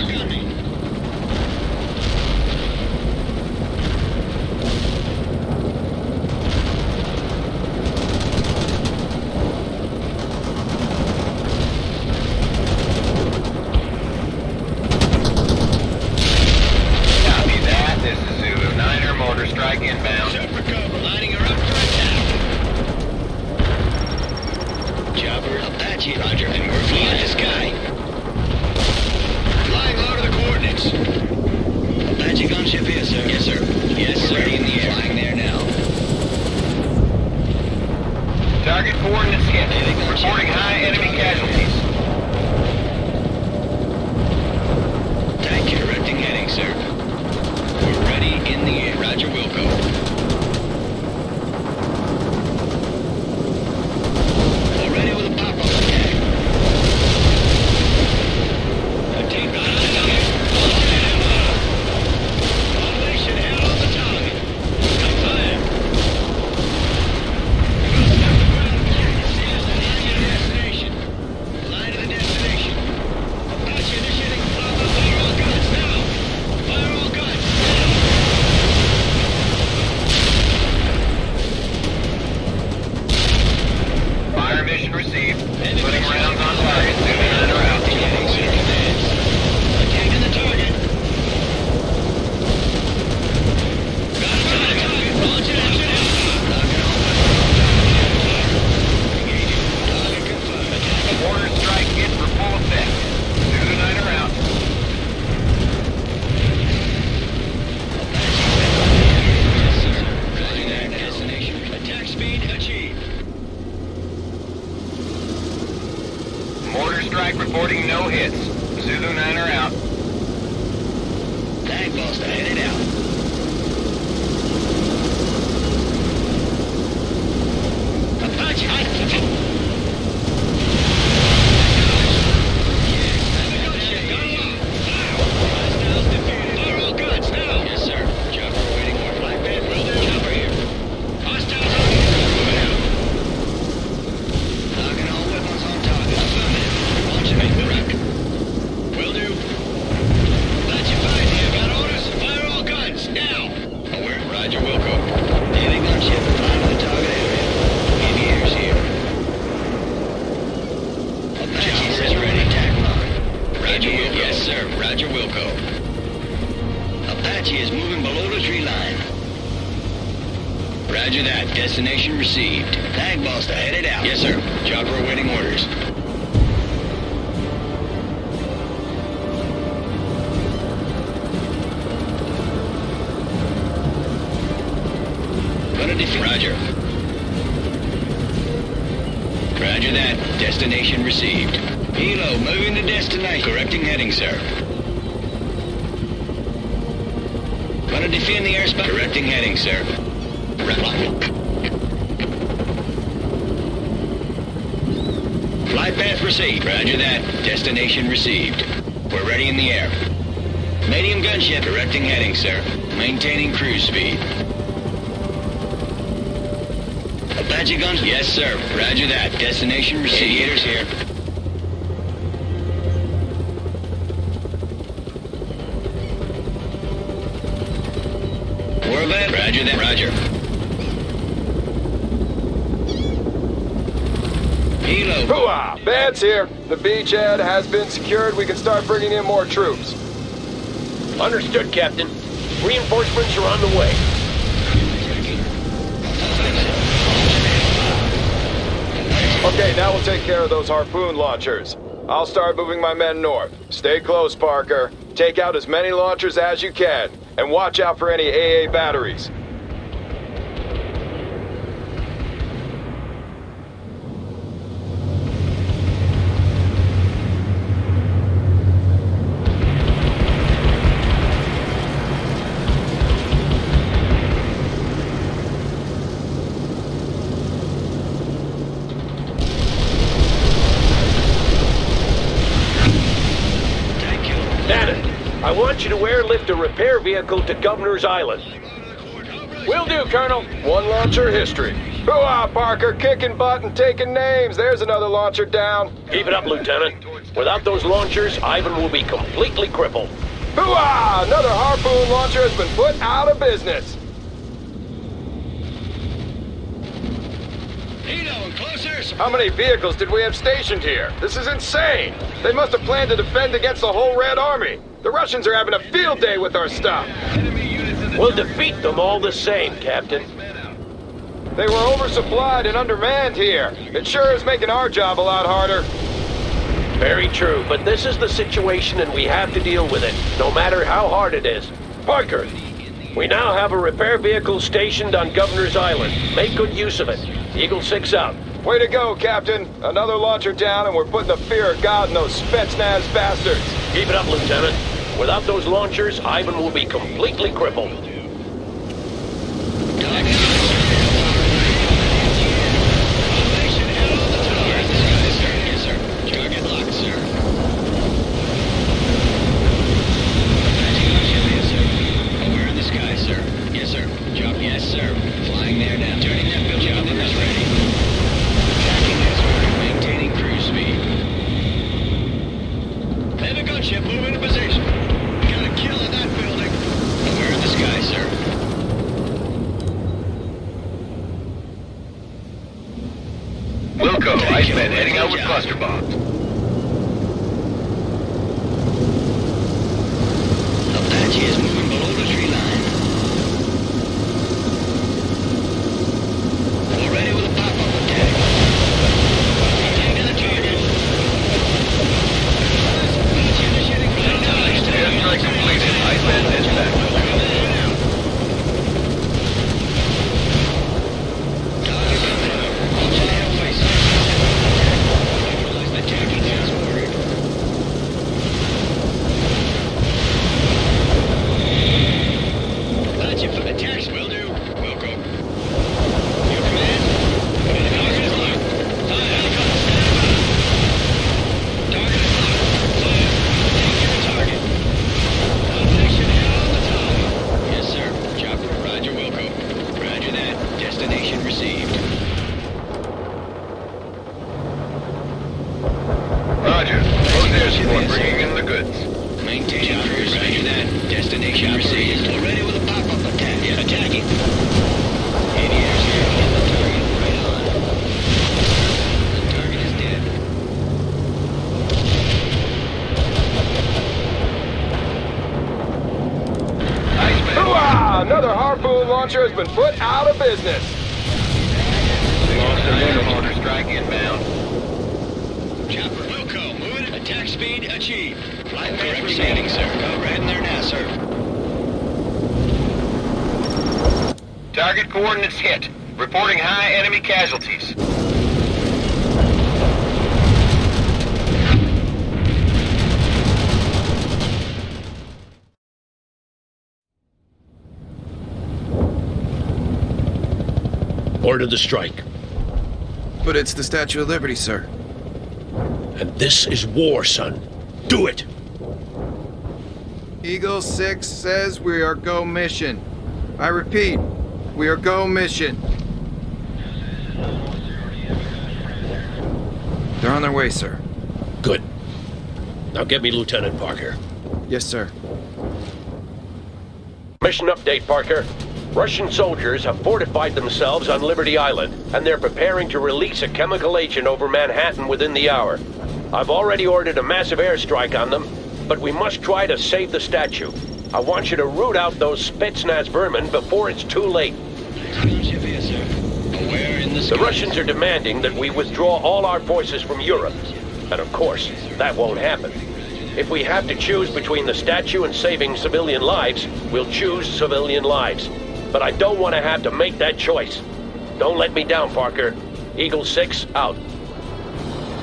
Reporting no hits. Zulu 9 are out. Tag Buster, headed out. Apache, fire all guns now! Yes, sir. Chopper waiting more. Black Band, will do. Chopper here. Hostiles on you. Knocking all weapons on target. Affirmative. Launch and make the wreck. Will do. Apache 5 here. Got orders? Fire all guns now! Aware. Roger, Wilco. Heavy gunship. Flying to the target area. Aviators here. Apache is ready. Attack line. Roger, Wilco. Yes, sir. Roger, Wilco. Apache is moving below the tree line. Roger that. Destination received. Tag Buster headed out. Yes, sir. Chopper awaiting orders. Gonna defeat. Roger. Roger that. Destination received. Helo moving to destination. Correcting heading, sir. Gonna defend the airspace. Correcting heading, sir. Flight path received. Roger that. Destination received. We're ready in the air. Medium gunship. Directing heading, sir. Maintaining cruise speed. Apache guns? Yes, sir. Roger that. Destination received. Aviators here. Corvette? Roger that. Roger. Helo. Hooah! Vance here. The beachhead has been secured. We can start bringing in more troops. Understood, Captain. Reinforcements are on the way. Okay, now we'll take care of those harpoon launchers. I'll start moving my men north. Stay close, Parker. Take out as many launchers as you can, and watch out for any AA batteries. I want you to airlift a repair vehicle to Governor's Island. Will do, Colonel. One launcher history. Hooah, Parker, kicking butt and taking names. There's another launcher down. Keep it up, Lieutenant. Without those launchers, Ivan will be completely crippled. Hooah! Another harpoon launcher has been put out of business. How many vehicles did we have stationed here? This is insane. They must have planned to defend against the whole Red Army. The Russians are having a field day with our stuff. We'll defeat them all the same, Captain. They were oversupplied and undermanned here. It sure is making our job a lot harder. Very true, but this is the situation and we have to deal with it, no matter how hard it is. Parker, we now have a repair vehicle stationed on Governor's Island. Make good use of it. Eagle 6 out. Way to go, Captain. Another launcher down and we're putting the fear of God in those Spetsnaz bastards. Keep it up, Lieutenant. Without those launchers, Ivan will be completely crippled. Wilco, Iceman heading out with cluster bombs. Apache is moving below the tree line. We're ready with a pop-up attack. Taking the target. Airstrike completed. Iceman dispatched. Another harpoon launcher has been put out of business. Lost their motor strike inbound. Chopper, Wilco, moving. Attack speed achieved. Flight path remaining, sir. Go right in there now, sir. Target coordinates hit. Reporting high enemy casualties. Order the strike. But it's the Statue of Liberty, sir. And this is war, son. Do it! Eagle 6 says we are go mission. I repeat, we are go mission. They're on their way, sir. Good. Now get me Lieutenant Parker. Yes, sir. Mission update, Parker. Russian soldiers have fortified themselves on Liberty Island, and they're preparing to release a chemical agent over Manhattan within the hour. I've already ordered a massive airstrike on them, but we must try to save the statue. I want you to root out those Spetsnaz vermin before it's too late. The Russians are demanding that we withdraw all our forces from Europe. And of course, that won't happen. If we have to choose between the statue and saving civilian lives, we'll choose civilian lives. But I don't want to have to make that choice. Don't let me down, Parker. Eagle 6, out.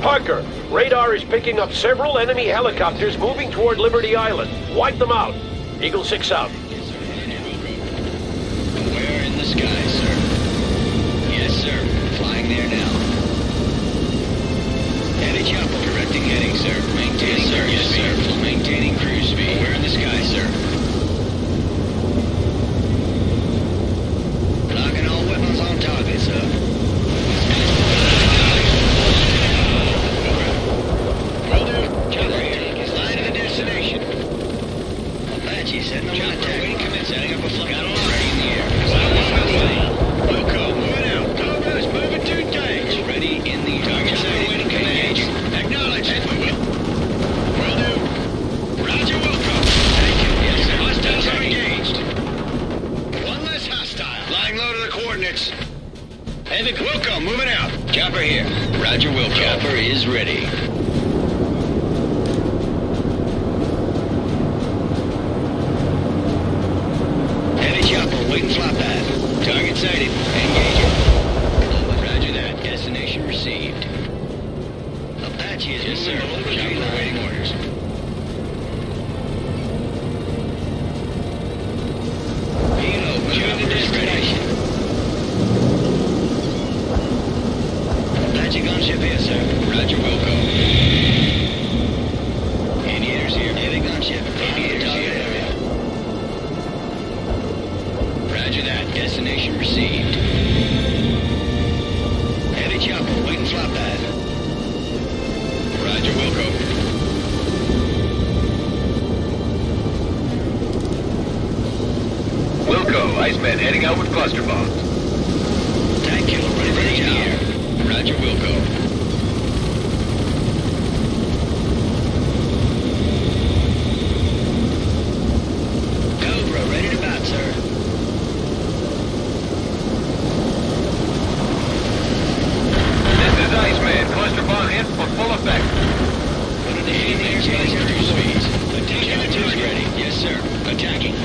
Parker, radar is picking up several enemy helicopters moving toward Liberty Island. Wipe them out. Eagle 6, out. Where in the sky, sir? Yes, sir. Flying there now. Headed chopper. Directing heading, sir. Maintaining cruise speed. Maintaining cruise speed. Where in the sky, sir? Locking all weapons on target, sir. Will do. Chopper here. Flying to the destination. Apache setting up an attack. Waiting commit. Setting up a flight. Got already in the air. Wilco, moving out. Cobras moving to engage. Ready in the target side. Waiting command. Acknowledge. Will do. Roger, Wilco. Thank you. Yes, sir. Hostiles are engaged. One less hostile. Flying low to the coordinates. Heavy Wilco, moving out. Chopper here. Roger, Wilco. Chopper is ready. Heavy chopper, waiting flop pad. Target sighted. Engaging. Roger that. Destination received. Apache is yes, sir. Chopper awaiting orders. Hilo, moving to destination. Apache gunship here, sir. Roger, Wilco. Indiators here. Heavy gunship. Indiators here. Roger that. Destination received. Heavy chopper, waiting flop pad. Roger, Wilco. Wilco, Iceman heading out with cluster bombs. Tank killer ready for the air. Roger, Wilco. Cobra ready to bat, sir. This is Iceman. Cluster bomb hit for full effect. Initiating airspace cruise speeds. Attention, is ready. Yes, sir. Attacking.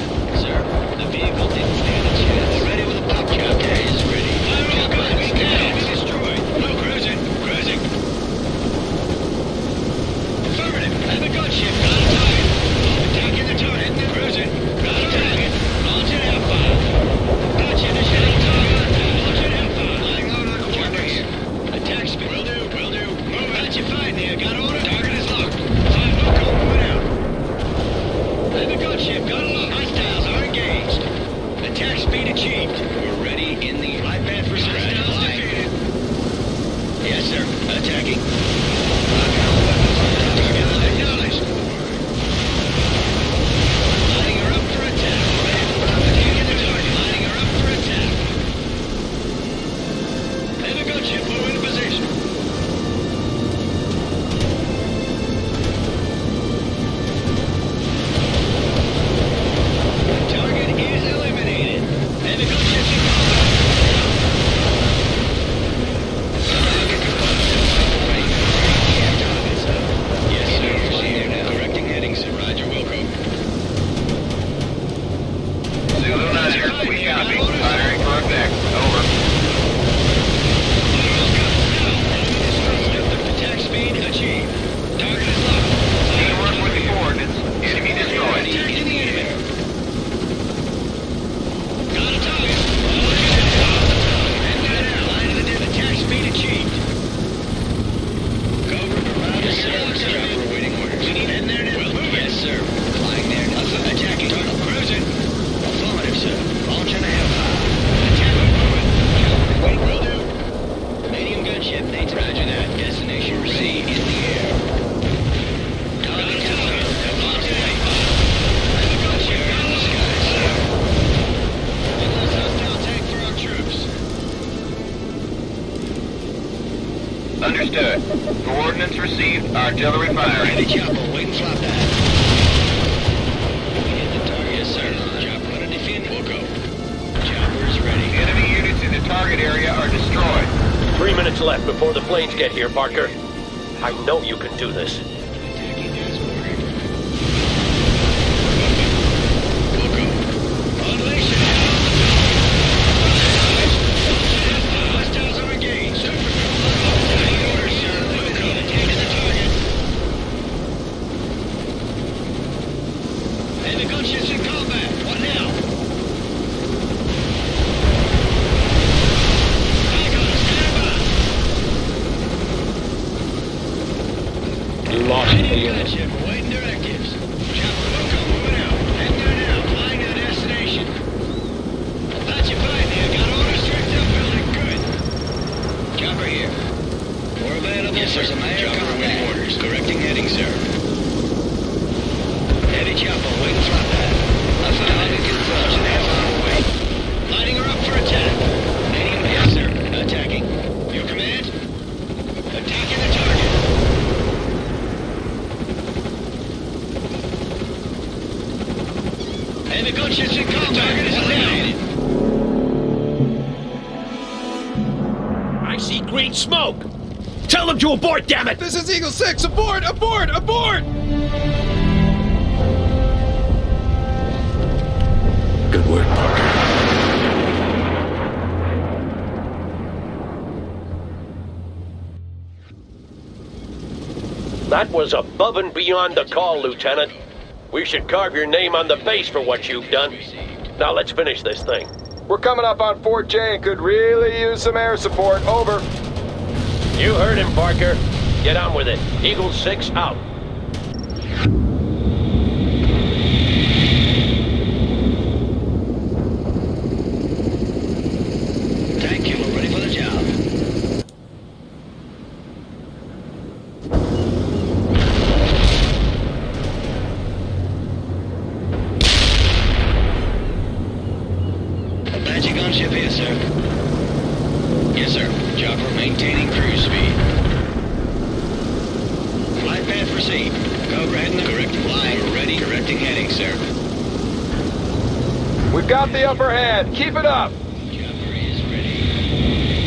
Sir, the vehicle didn't stand a chance. Already with a pop chopper is ready. Fire all guns. Enemy destroyed. No cruising. Cruising. Affirmative. Have a gunship. Got a target. Attacking the turret. Cruising. Got a target. Launching airfire. Gotcha. Initiating target. Launching airfire. Flying low to the coordinates. Attack speed. Will do. Will do. Move. Got you fine there. Got order. Target is locked. Fine. Wilco. Moving out. Have a gunship. Got a lock. Hostiles are engaged. Attack speed achieved. We're ready in the flight path for hostiles defeated. Yes, sir. Attacking. Locking all weapons on target. Acknowledged. Lining her up for attack. Taking the target. Lining her up for attack. Have a gunship. Move into position. Target is eliminated. Heavy gunship Understood. Coordinates received. Artillery fire. Ready, chopper. Wait and flop that. Hit the target. Yes, sir. Chopper gonna defend. We'll go. Chopper's ready. Enemy units in the target area are destroyed. 3 minutes left before the planes get here, Parker. I know you can do this. I see green smoke! Tell them to abort, damn it! This is Eagle 6! Abort! Abort! Abort! Good work, Parker. That was above and beyond the call, Lieutenant. We should carve your name on the base for what you've done. Now let's finish this thing. We're coming up on Fort J and could really use some air support. Over. You heard him, Parker. Get on with it. Eagle 6 out. Tank killer ready for the job. Apache gunship here, sir. Yes, sir. Chopper maintaining cruise speed. Flight path received. Cobra heading the correct flight. We're ready. Correcting heading, sir. We've got the upper hand. Keep it up. Chopper is ready.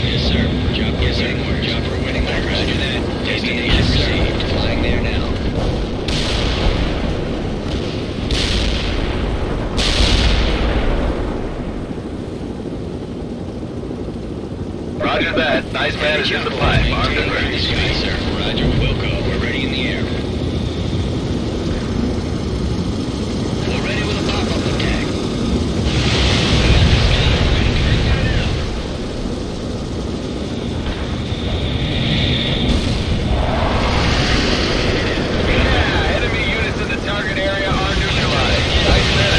Yes, sir. Chopper yes, sir. Chopper waiting orders. Roger that. Destination received. Flying there now. Roger that. Nice man is in the pipe. Armed and ready. Yes, sir. Roger. Wilco. We're ready in the air. We're ready with a pop-up attack. Yeah, enemy units in the target area are neutralized. Nice man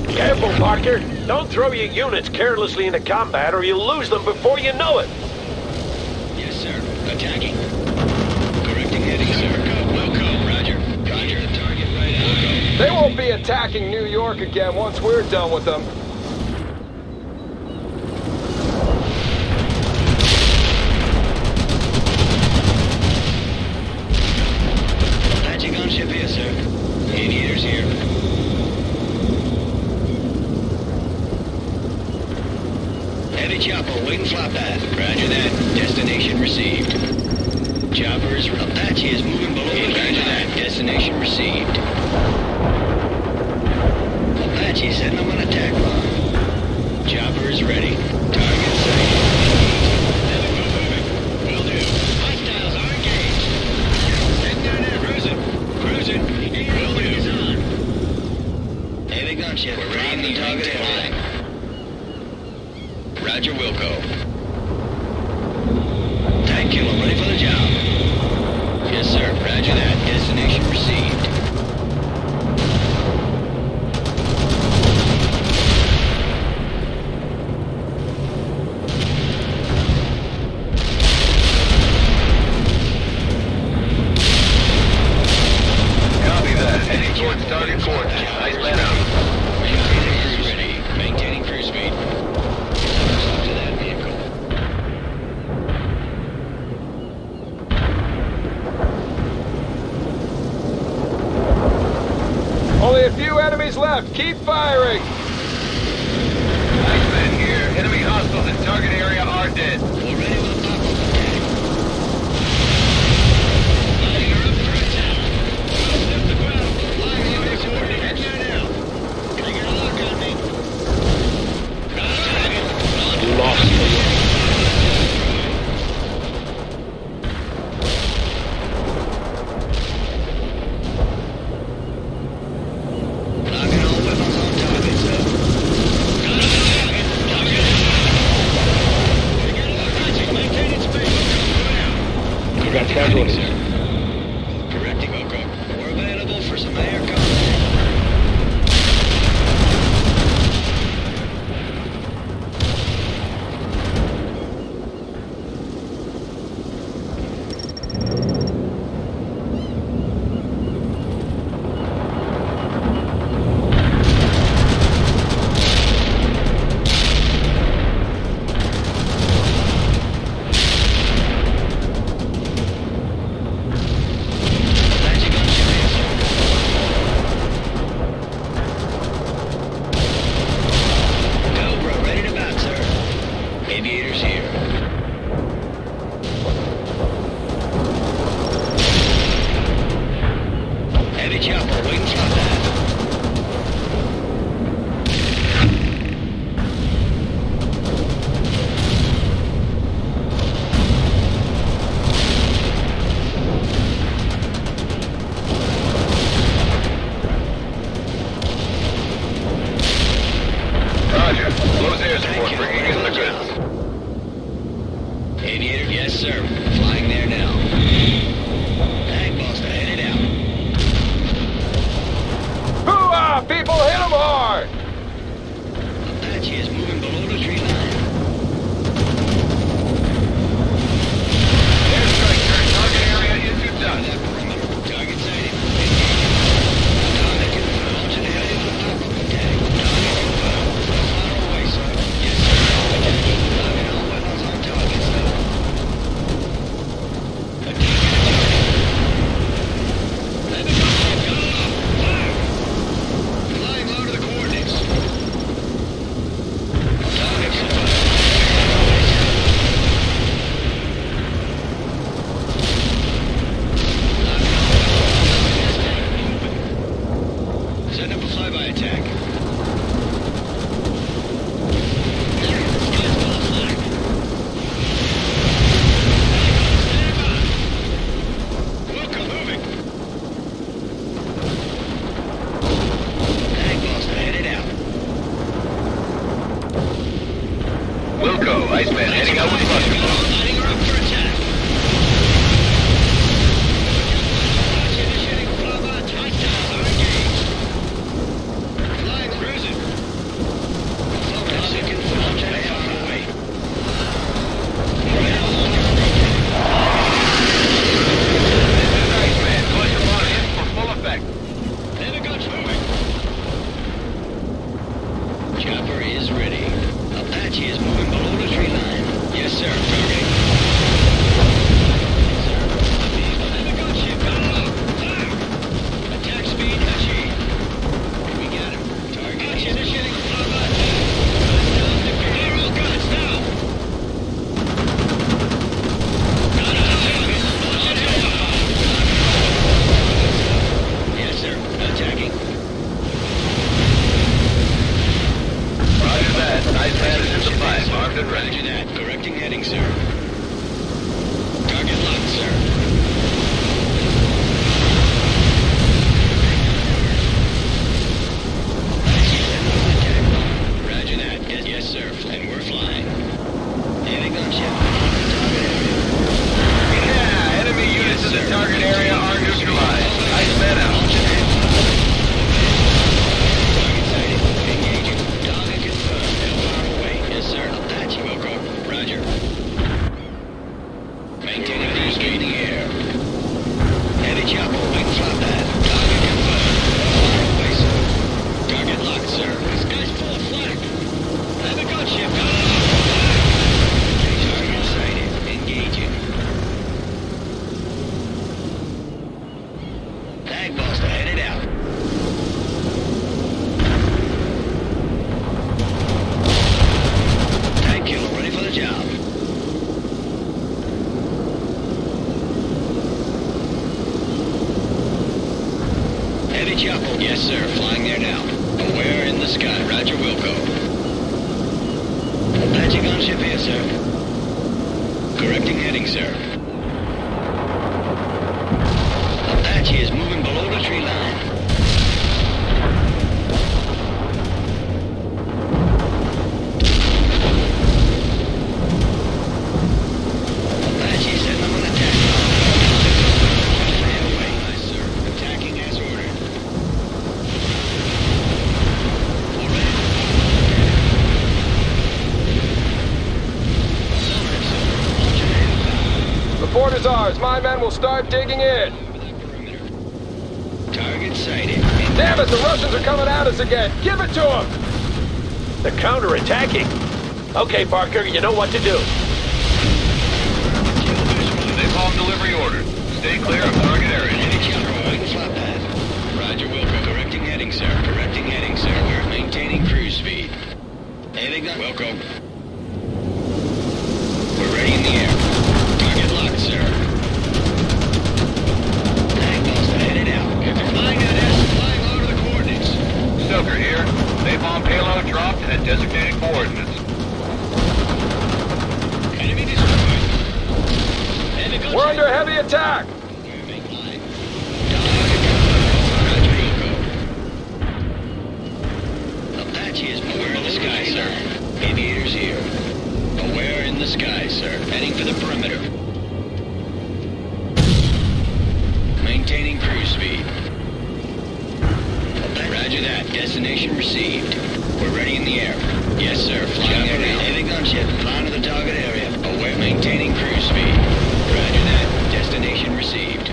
out. Careful, Parker. Don't throw your units carelessly into combat or you'll lose them before you know it. Yes, sir. Attacking. Correcting heading, sir. Wilco. Roger. Roger. Target right out. Wilco. They won't be attacking New York again once we're done with them. Apache gunship here, sir. Aviators here. Heavy chopper, wait and flop that. Roger that. Destination received. Chopper is... Apache is moving below the... Roger that. Destination received. Apache setting them on attack run. Chopper is ready. Target sight. Will do. Hostiles are engaged. Heading down there. Cruising. Cruising. Will do. Heavy gunship. We're ready in the target line. Roger, Wilco. Tank killer ready for the job. Yes, sir. Roger that. Destination received. Copy that. Heading towards target coordinates. Nice man out. Maintaining cruise speed. Maintaining cruise speed. To that vehicle. left! Keep firing! Iceman here. Enemy hostiles in target area are dead. Already with a pop-up attack. Lighting her up for attack. Lift the ground. Flying on your coordinates. Head here now. Taking a look at me. Got a target. You lost me. Knocking all weapons on target, sir. Got a target. Target. Taking a look at you. Maintaining space. Now. You got casualties. Correcting, Oko. We're available for some air combat. Cobra, ready to bounce, sir. Aviators here. Heavy chopper, waiting for that. Roger. Close air support bringing in the goods. Aviator, yes, sir. Flying there now. Tank buster, headed out. Hoo-ah! People, hit them hard! Apache is moving below the tree line. Airstrike turret target area into dust. Target sighted. Target confirmed. Launching a heavy with a pop-up attack. Target confirmed. Far away, sir. Yes, sir. Knocking all weapons on target, sir. Attacking the target. Let me go, ship. Got it up. Fire! Flying low to the coordinates. Target confirmed. Send up a flyby attack. Skies full of flak. Stand by. Welcome, moving. Tank buster headed out. Wilco, Iceman heading out with Buster. Lighting her up for attack. Apache initiating flyby. Touchdowns are engaged. Flying cruising. Focus seeking for launching a far away. Right along your route. This is Iceman. Push them on in for full effect. Heavy guns moving. Chopper is ready. Apache is moving below the tree line. Yes, sir. Target. Yes, sir. Heavy gunship. Got it up. Fire. Attack speed achieved. We got him. Target. Apache initiating a flyby attack. Hostiles declare all guns now. Got a target. Launching helicopter. Yes, sir. Attacking. Roger that. Iceman is in the fight. Armed and ready. Roger that. Correcting heading, sir. Target locked, sir. Roger that. Yes, sir. And we're flying. Heavy gunship. Yeah, enemy units in the target area are neutralized. Iceman out. Target sighted. Engaging. Target confirmed. Far away. Yes, sir. Apache, Wilco. Roger. sky. Roger, Wilco. Apache gunship here, sir. Correcting heading, sir. Apache is moving below the tree line. Apache setting up an attack. Stand away, yes, sir. Attacking as ordered. The fort is ours. My men will start digging in. Target sighted. Damn it, the Russians are coming at us again. Give it to them. They're counterattacking. Okay, Parker, you know what to do. Napalm delivery ordered. Stay clear of target area. Roger, Wilco. Correcting heading, sir. Correcting heading, sir. We're maintaining cruise speed. Anything done? Wilco. We're ready in the air. Target locked, sir. Magnals headed out. If you're flying that S, flying over the coordinates. Stoker here. Napalm payload dropped at designated coordinates. Enemy destroyed. We're under heavy attack. Apache is aware in the sky, sir. Aviators here. Aware in the sky, sir. Heading for the perimeter. Maintaining cruise speed. Roger that. Destination received. We're ready in the air. Yes, sir. Flying there now. Heavy gunship. Flying to the target area. Aware. Maintaining cruise speed. Roger that. Destination received.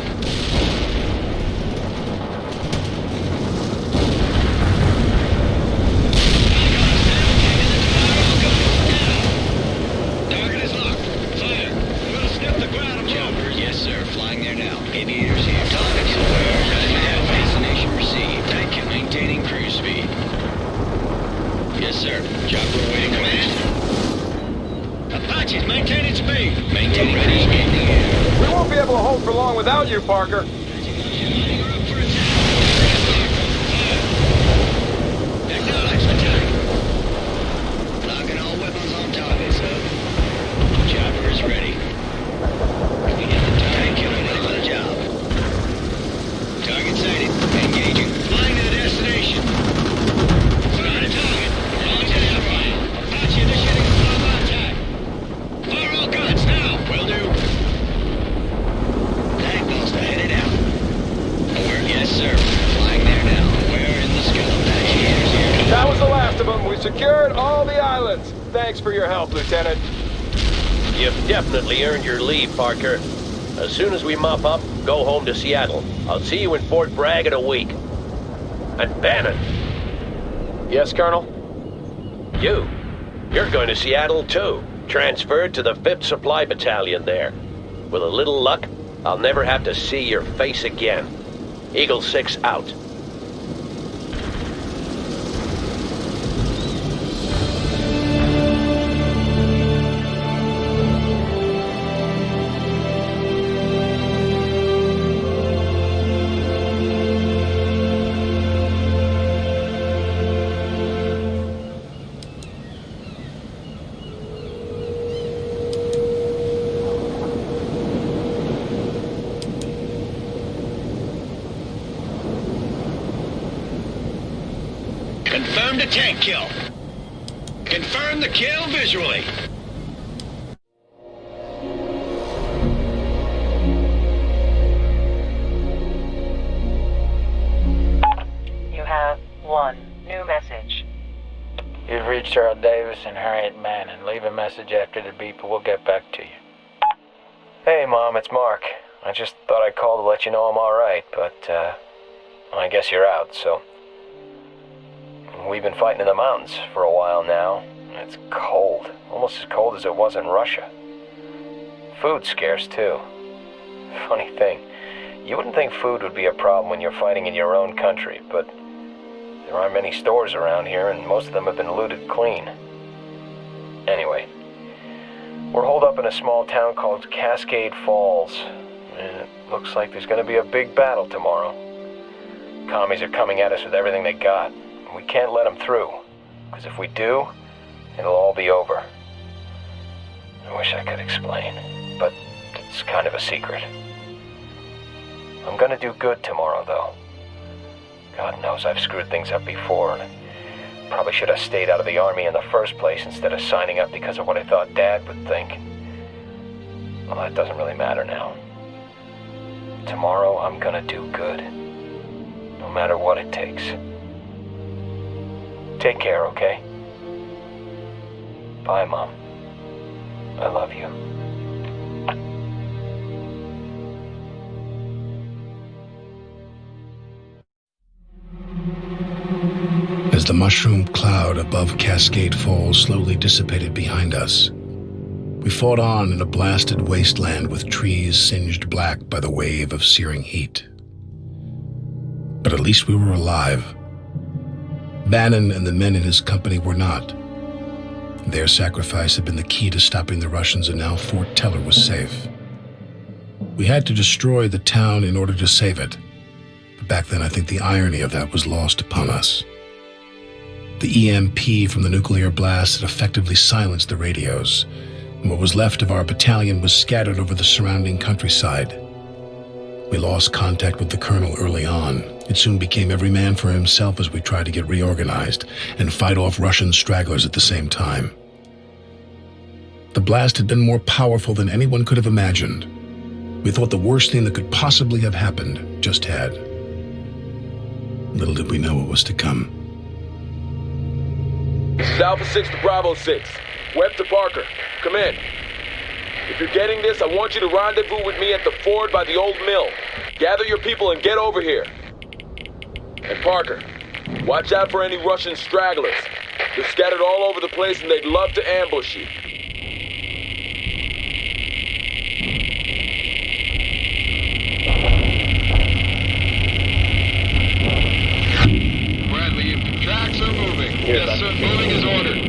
Target is locked. Fire. We're gonna sniff the ground above. Choppers. Yes, sir. Flying there now. Aviators here. Target's aware. Roger that. Destination received. Thank you. Maintaining cruise speed. Yes, sir. Chopper awaiting command. Apache's maintaining speed. Maintaining cruise speed in the air. We won't be able to hold for long without you, Parker. Acknowledge attack. Locking all weapons on target, sir. Chopper is ready. We hit the target, killing it on the job. Target sighted. Engaging. Flying to the destination. Fire the target. Roger that. Apache initiating flyby attack. Fire all guns now. Will do. Magnals headed out. Aware, yes, sir. Flying there now. Aware in the sky. Apache is here. That was the last of them. We secured all the islands. Thanks for your help, Lieutenant. You've definitely earned your leave, Parker. As soon as we mop up, go home to Seattle. I'll see you in Fort Bragg in a week. And Bannon, Yes, Colonel? you're going to Seattle too. Transferred to the 5th Supply Battalion there. With a little luck, I'll never have to see your face again. Eagle 6 out. Confirm the tank kill. Confirm the kill visually. You have one new message. You've reached Charles Davis and Harriet Manning. Leave a message after the beep and we'll get back to you. Hey, Mom, it's Mark. I just thought I'd call to let you know I'm alright, but, I guess you're out, so... We've been fighting in the mountains for a while now. It's cold. Almost as cold as it was in Russia. Food's scarce, too. Funny thing, you wouldn't think food would be a problem when you're fighting in your own country, but there aren't many stores around here, and most of them have been looted clean. Anyway, we're holed up in a small town called Cascade Falls, and it looks like there's going to be a big battle tomorrow. Commies are coming at us with everything they got. We can't let them through. Because if we do, it'll all be over. I wish I could explain, but it's kind of a secret. I'm gonna do good tomorrow, though. God knows I've screwed things up before, and I probably should have stayed out of the Army in the first place instead of signing up because of what I thought Dad would think. Well, that doesn't really matter now. Tomorrow, I'm gonna do good. No matter what it takes. Take care, okay? Bye, Mom. I love you. As the mushroom cloud above Cascade Falls slowly dissipated behind us, we fought on in a blasted wasteland with trees singed black by the wave of searing heat. But at least we were alive. Bannon and the men in his company were not. Their sacrifice had been the key to stopping the Russians, and now Fort Teller was safe. We had to destroy the town in order to save it. But back then, I think the irony of that was lost upon us. The EMP from the nuclear blast had effectively silenced the radios, and what was left of our battalion was scattered over the surrounding countryside. We lost contact with the colonel early on. It soon became every man for himself as we tried to get reorganized and fight off Russian stragglers at the same time. The blast had been more powerful than anyone could have imagined. We thought the worst thing that could possibly have happened just had. Little did we know what was to come. This is Alpha 6 to Bravo 6. Webb to Parker. Come in. If you're getting this, I want you to rendezvous with me at the ford by the old mill. Gather your people and get over here. And Parker, watch out for any Russian stragglers. They're scattered all over the place and they'd love to ambush you. Bradley, if the tracks are moving. Yes, sir. Moving is ordered.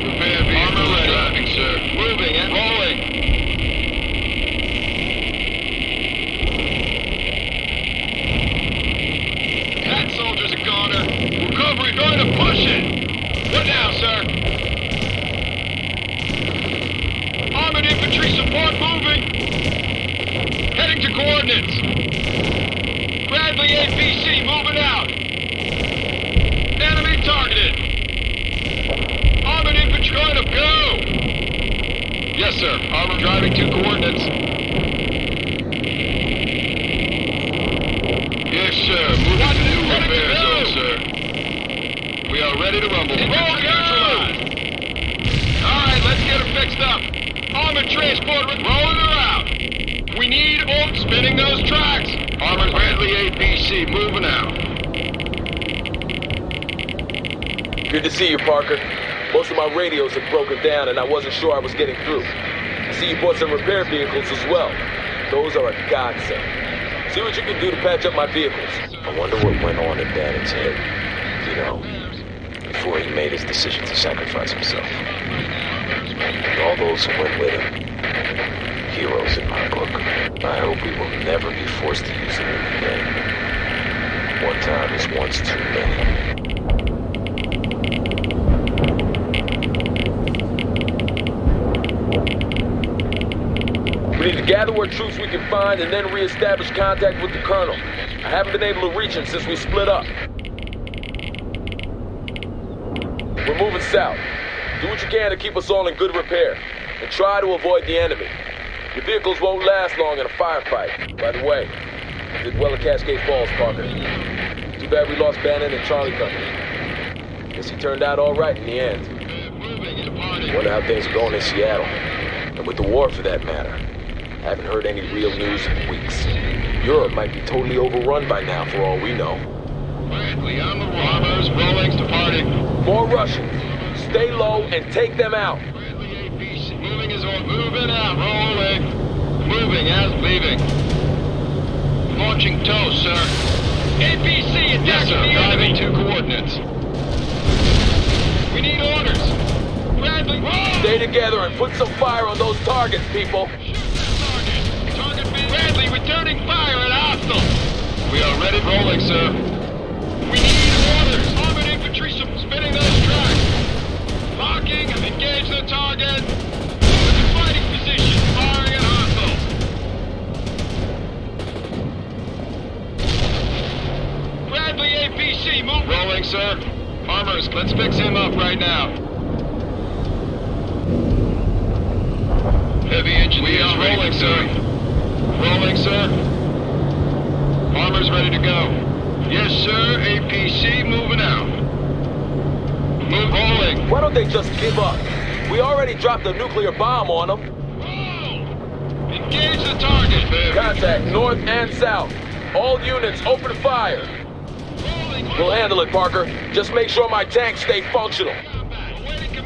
Prepare vehicle driving, sir. Moving and rolling. That soldier's a goner. Recovery going to push it. What now, sir? Armored infantry support moving. Heading to coordinates. Bradley APC moving out. Enemy targeted. Armored infantry going to go. Yes, sir. Armor driving to coordinates. Yes, sir. Moving to new repair zone, sir. We are ready to rumble. Infantry neutralized. All right, let's get her fixed up. Armored transport rolling around. We need spinning those tracks. Armored Bradley APC moving out. Good to see you, Parker. Most of my radios had broken down and I wasn't sure I was getting through. I see you bought some repair vehicles as well. Those are a godsend. See what you can do to patch up my vehicles. I wonder what went on in Bannon's head, you know, before he made his decision to sacrifice himself. And all those who went with him, heroes in my book. I hope we will never be forced to use them again. One time is once too many. We need to gather what troops we can find and then re-establish contact with the colonel. I haven't been able to reach him since we split up. We're moving south. Do what you can to keep us all in good repair. And try to avoid the enemy. Your vehicles won't last long in a firefight. By the way, you did well at Cascade Falls, Parker. Too bad we lost Bannon and Charlie Company. Guess he turned out all right in the end. Wonder how things are going in Seattle. And with the war, for that matter. I haven't heard any real news in weeks. Europe might be totally overrun by now, for all we know. Bradley on the armors, Rollings departing. More Russians. Stay low and take them out. Bradley APC moving is on. Moving out. Rolling. Moving as leaving. Launching tow, sir. APC attacking yes, the enemy. To coordinates. We need orders. Bradley, roll! Stay together and put some fire on those targets, people. Target Bradley returning fire at hostile. We are ready rolling, sir. rolling, sir. Armors, let's fix him up right now. Heavy engineers We are rolling, sir. Rolling, sir. Armors ready to go. Yes, sir. APC moving out. Move rolling. Why don't they just give up? We already dropped a nuclear bomb on them. Engage the target. Contact north and south. All units, open fire. We'll handle it, Parker. Just make sure my tanks stay functional.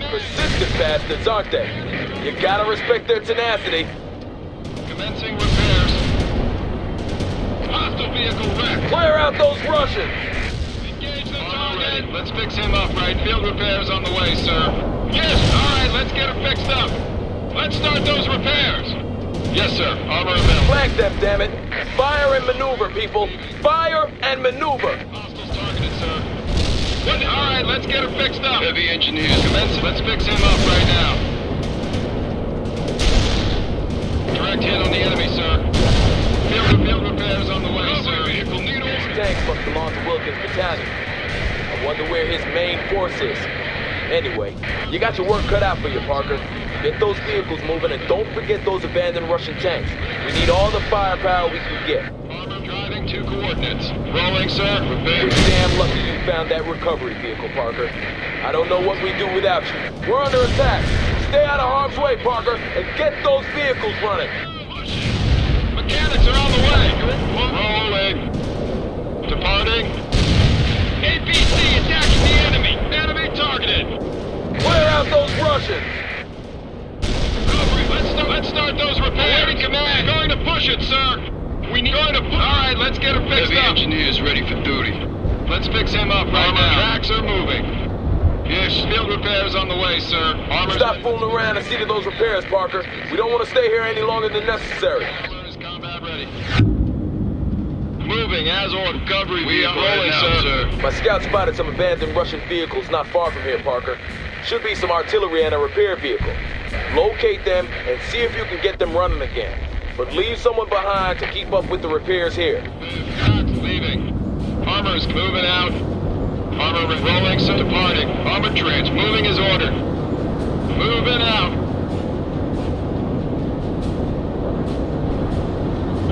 Persistent bastards, aren't they? You gotta respect their tenacity. Commencing repairs. Hostile vehicle wrecked. Clear out those Russians. Engage the target. Let's fix him up, right? Field repairs on the way, sir. Yes, all right, let's get him fixed up. Let's start those repairs. Yes, sir. Armor available. Flank them, damn it. Fire and maneuver, people. Fire and maneuver. Hostiles targeted, sir. All right, let's get him fixed up. Heavy engineers. Commence. Let's fix him up right now. Direct hit on the enemy, sir. Field repairs on the way, sir. Vehicle need These tanks must belong to Wilkins' battalion. I wonder where his main force is. Anyway, you got your work cut out for you, Parker. Get those vehicles moving and don't forget those abandoned Russian tanks. We need all the firepower we can get. Armor driving to coordinates. Rolling, sir. We're damn lucky you found that recovery vehicle, Parker. I don't know what we'd do without you. We're under attack. Stay out of harm's way, Parker, and get those vehicles running. Mechanics are on the way. Rolling. Departing. APC attacking the enemy. Enemy targeted. Clear out those Russians. Let's start those repairs. Awaiting command. Going to push it, sir. We need going to push. All right, let's get him fixed Heavy up. engineers ready for duty. Let's fix him up right now. Tracks are moving. Yes, field repairs on the way, sir. Armors. Stop fooling around and see to those repairs, Parker. We don't want to stay here any longer than necessary. Combat ready. Moving as ordered. Recovery. We are rolling, sir. My scout spotted some abandoned Russian vehicles not far from here, Parker. Should be some artillery and a repair vehicle. Locate them and see if you can get them running again. But leave someone behind to keep up with the repairs here. Leaving. Armors moving out. Armor rolling, so departing. Armor trench moving as ordered. Moving out.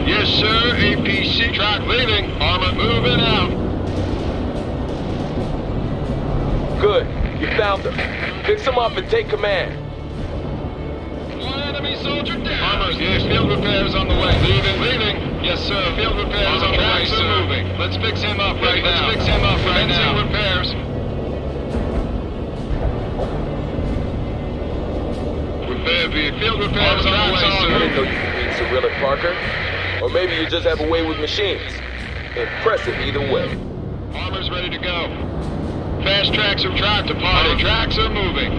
Yes, sir. APC. Track leaving. Armor moving out. Good. You found them. Fix them up and take command. One enemy soldier down. Armors, yes. Field repairs on the way. Leaving. Yes, sir. Field repairs on the way, sir. Moving. Let's fix him up right now. Let's fix him up right now. Repairs. Field repairs on the way, sir. I didn't know you could read Cyrillic, Parker. Or maybe you just have a way with machines. Impressive either way. Armor's ready to go. Fast tracks are tracked apart. Tracks are moving.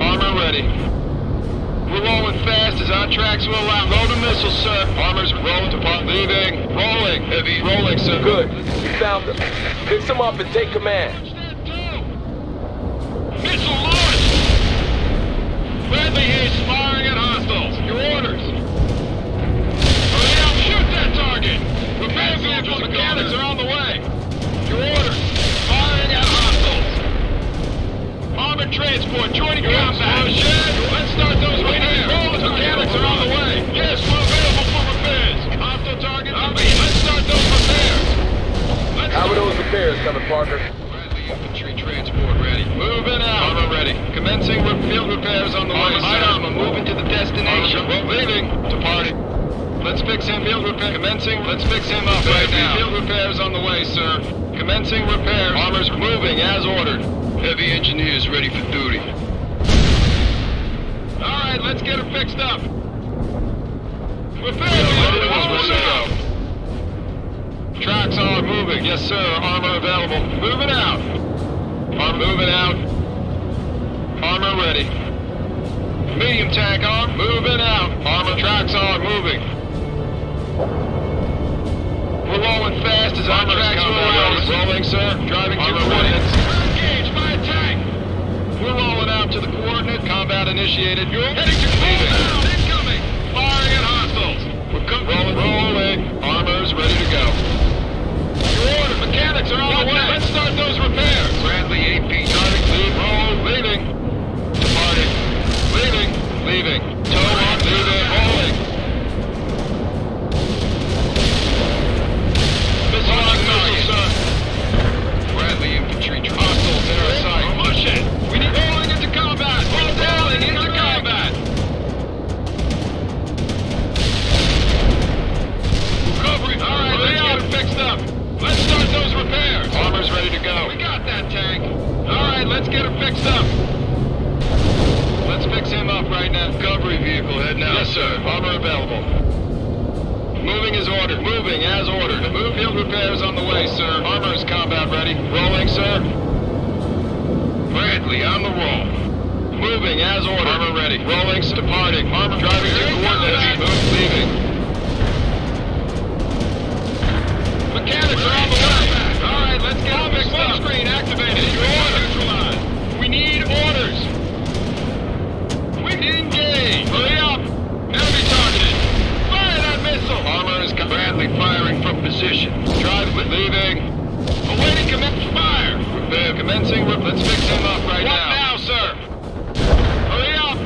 Armor ready. We're rolling fast as our tracks will allow. Load of missiles, sir. Armor's rolling apart. Leaving. Rolling. Heavy. Rolling, sir. Good. You found them. Fix them up and take command. Missile launched! Bradley Hayes firing at hostiles. Your orders. Hurry up, shoot that target! Repair vehicle mechanics are on the way. Your orders. Firing at hostiles. Armored transport joining combat. Let's start those repairs. Mechanics are on the way. Yes, we're available for repairs. Hostile target. Let's start those repairs. How are those repairs coming, Parker? Infantry transport ready. Moving out. Armor ready. Commencing field repairs on the way. Armor moving to the destination. Leaving. Departing. Let's fix him. Field repair. Commencing. Let's fix him up right now. Field repairs on the way, sir. Commencing repairs. Armor's moving as ordered. Heavy engineers ready for duty. All right, let's get him fixed up. Repairs ready to go. Tracks are moving. Yes, sir. Armor available. Moving out. Armor moving out. Armor ready. Medium tank arm. Moving out. Armor tracks are moving. We're rolling fast as our tracks will allow us. Rolling, sir. Driving to coordinates. Engaged by tank. We're rolling out to the coordinate. Combat initiated. You're heading to combat. Incoming. Firing at hostiles. We're rolling. Armor's ready to go. Your order. Mechanics are on the way. Let's start those repairs. leaving. Tow on, leaving, rolling. Missile on target, sir. Bradley infantry hostiles in our sight. Oh shit! We need rolling into combat. Rolling into combat. Recovery. All right, let's get it fixed up. Let's start those repairs. Armor's ready to go. We got that tank. All right, let's get it fixed up. Let's fix him up right now. Recovery vehicle heading out. Yes, sir. Armor available. Moving as ordered. Moving as ordered. Move field repairs on the way, sir. Armor is combat ready. Rolling, sir. Bradley on the roll. Moving as ordered. Armor ready. Rolling, departing. Armor driving to coordinates. Move, leaving. Mechanics are on the way. All right, let's get them fixed up. Screen activated. Neutralized. We need orders. We engage. Hurry up. Enemy targeted. Fire that missile. Armor is Bradley firing from position. Drive leaving. Awaiting fire. Repair commencing. Let's fix him up right now. What now, sir? Hurry up.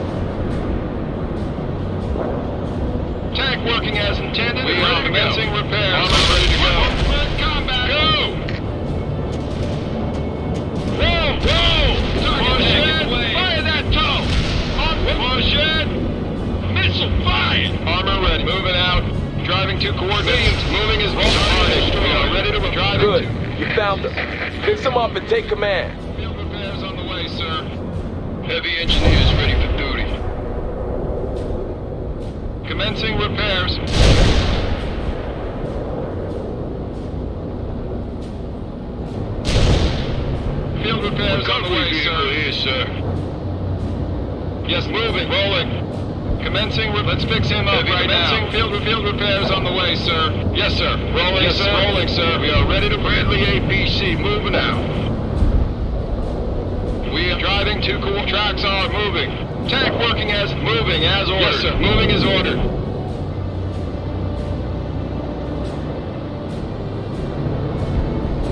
Tank working as intended. We are commencing repairs. Armor ready to go. Combat. Go. Whoa, whoa. Target fire that tow. Shed. Missile fired. Armor ready. Moving out. Driving to coordinates. Moving as well. We are ready to drive. Good. You found them. Fix them up and take command. Field repairs on the way, sir. Heavy engineers ready for duty. Commencing repairs. Field repairs on the way, sir. Here, sir. Yes, moving, rolling. Commencing, let's fix him up right now. Field repairs on the way, sir. Yes, sir. Rolling, yes, sir. Rolling, sir. We are ready to Bradley APC. Moving out. We are driving to tracks are moving. Tank working as moving as ordered. Yes, sir. Moving as ordered.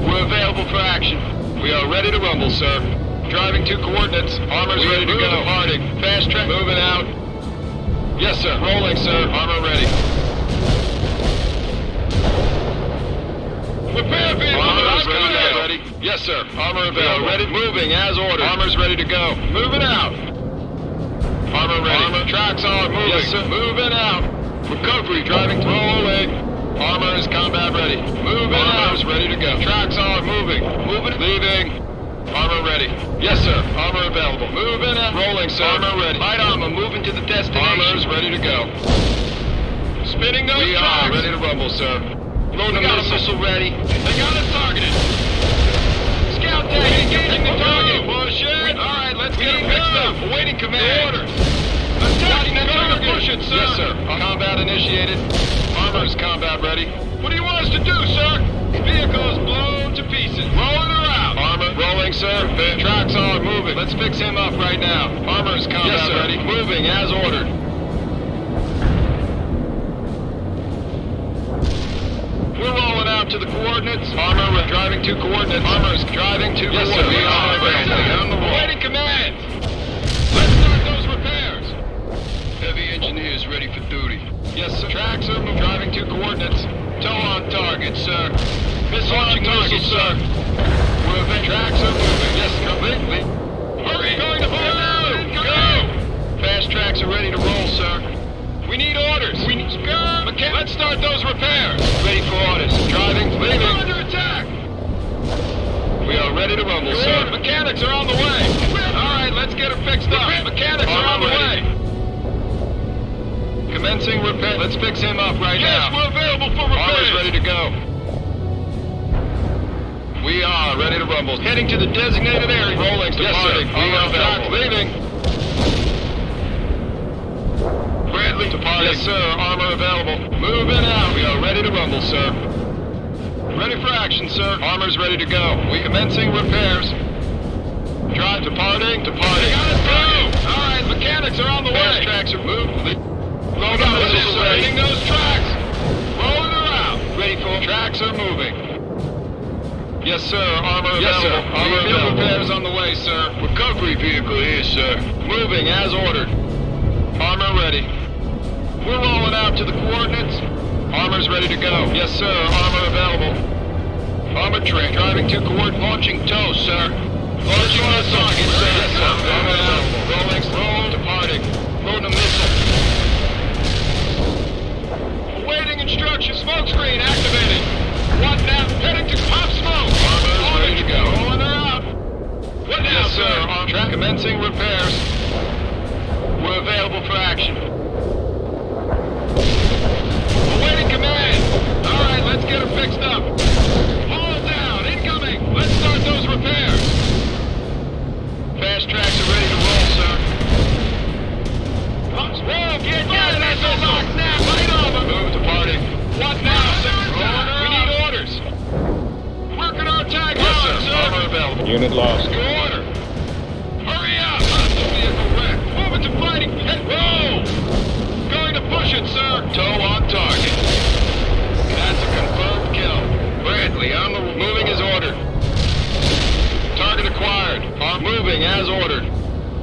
We're available for action. We are ready to rumble, sir. Driving to coordinates. Armor's ready to go. Departing. Fast track. Moving out. Yes, sir. Rolling, sir. Armor ready. Repair vehicle. Armor's ready. Yes, sir. Armor available. Ready. Moving as ordered. Armor's ready to go. Moving out. Armor ready. Armor tracks are moving. Yes, sir. Moving out. Recovery. Driving to rolling. Armor is combat ready. Moving out. Armor's ready to go. Tracks are moving. Moving. Leaving. Armor ready. Yes, sir. Armor available. Moving and rolling, sir. Armor ready. Light armor moving to the destination. Armor's ready to go. Spinning those tracks. We are ready to rumble, sir. Loading the missile ready. They got us targeted. Scout tank engaging the target. Bullshit. All right, let's get them fixed up. Awaiting command. Orders. Attacking the target. Push it, sir. Yes, sir. Combat initiated. Armor's combat ready. What do you want us to do, sir? Vehicle is blown to pieces. Rolling around. Armor rolling, sir. The tracks are moving. Let's fix him up right now. Armor's combat ready. Moving as ordered. We're rolling out to the coordinates. Armor driving to coordinates. Armor's driving to coordinates. Yes, sir. We are ready. On the roll. Waiting command. Let's start those repairs. Heavy engineers ready for duty. Yes, sir. Tracks are driving to coordinates. Tow on target, sir. Missile on target, sir. Tracks are moving. Yes, completely. Hurry! Going to go! Fast tracks are ready to roll, sir. We need orders. We need let's start those repairs. Ready for orders. Driving, leaving. We're under attack. We are ready to rumble, sir. Mechanics are on the way. All right, let's get them fixed up. Mechanics are on the way. Commencing repair. Let's fix him up right now. Yes, we're available for repairs. Armor's ready to go. We are ready to rumble. Heading to the designated area. Rolling, departing. Yes, sir. We are available. Leaving. Bradley, departing. Yes, sir. Armor available. Moving out. We are ready to rumble, sir. Ready for action, sir. Armor's ready to go. We commencing repairs. Drive, departing. Go! All right, mechanics are on the way. Fast tracks are moved. Loading missiles ready. Those tracks. Rolling around. Ready for tracks are moving. Yes, sir. Armor available. Yes, sir. Armor available. Repairs on the way, sir. Recovery vehicle here, sir. Moving as ordered. Armor ready. We're rolling out to the coordinates. Armor's ready to go. Yes, sir. Armor available. Armor train driving to coordinates. Launching tow, sir. Launching on target, sir. Yes, sir. Armor available. Rolling. Roll. Departing. Loading a missile. Awaiting instructions. Smoke screen activated. What now? Heading to pop smoke. Armor's ready to go. Rolling her out. What now, yes, sir? Arm track commencing repairs. We're available for action. Awaiting command. All right, let's get her fixed up. Haul down. Incoming. Let's start those repairs. Fast tracks are ready to roll, sir. Whoa, get down. That's a lock now. Right over. Move departing. What now, sir? We need orders. Working our tag hard, sir. Armor available. Unit lost. Good order. Hurry up. The vehicle wreck. Moving to fighting. Whoa. Going to push it, sir. Tow on target. That's a confirmed kill. Bradley on the moving as ordered. Target acquired. Arm moving as ordered.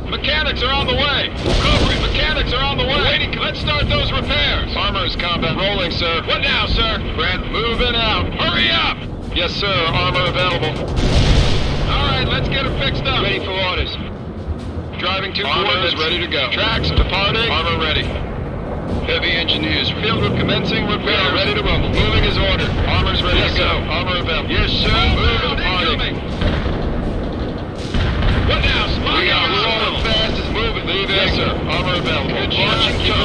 Mechanics are on the way. Recovery. Mechanics are on the way. Waiting. Let's start those repairs. Armor's combat rolling, sir. What now, sir? Brad, moving out. Hurry up. Yes, sir. Armor available. All right, let's get her fixed up. Ready for orders. Driving to coordinates. Ready to go. Tracks departing. Armor ready. Heavy engineers. Field group commencing repair. Ready to rumble. Moving as ordered. Armor's ready to go. Armor available. Yes, sir. Moving departing. What now? We are rolling fast as moving. Leave yes, sir. Armor available. Good launching tow.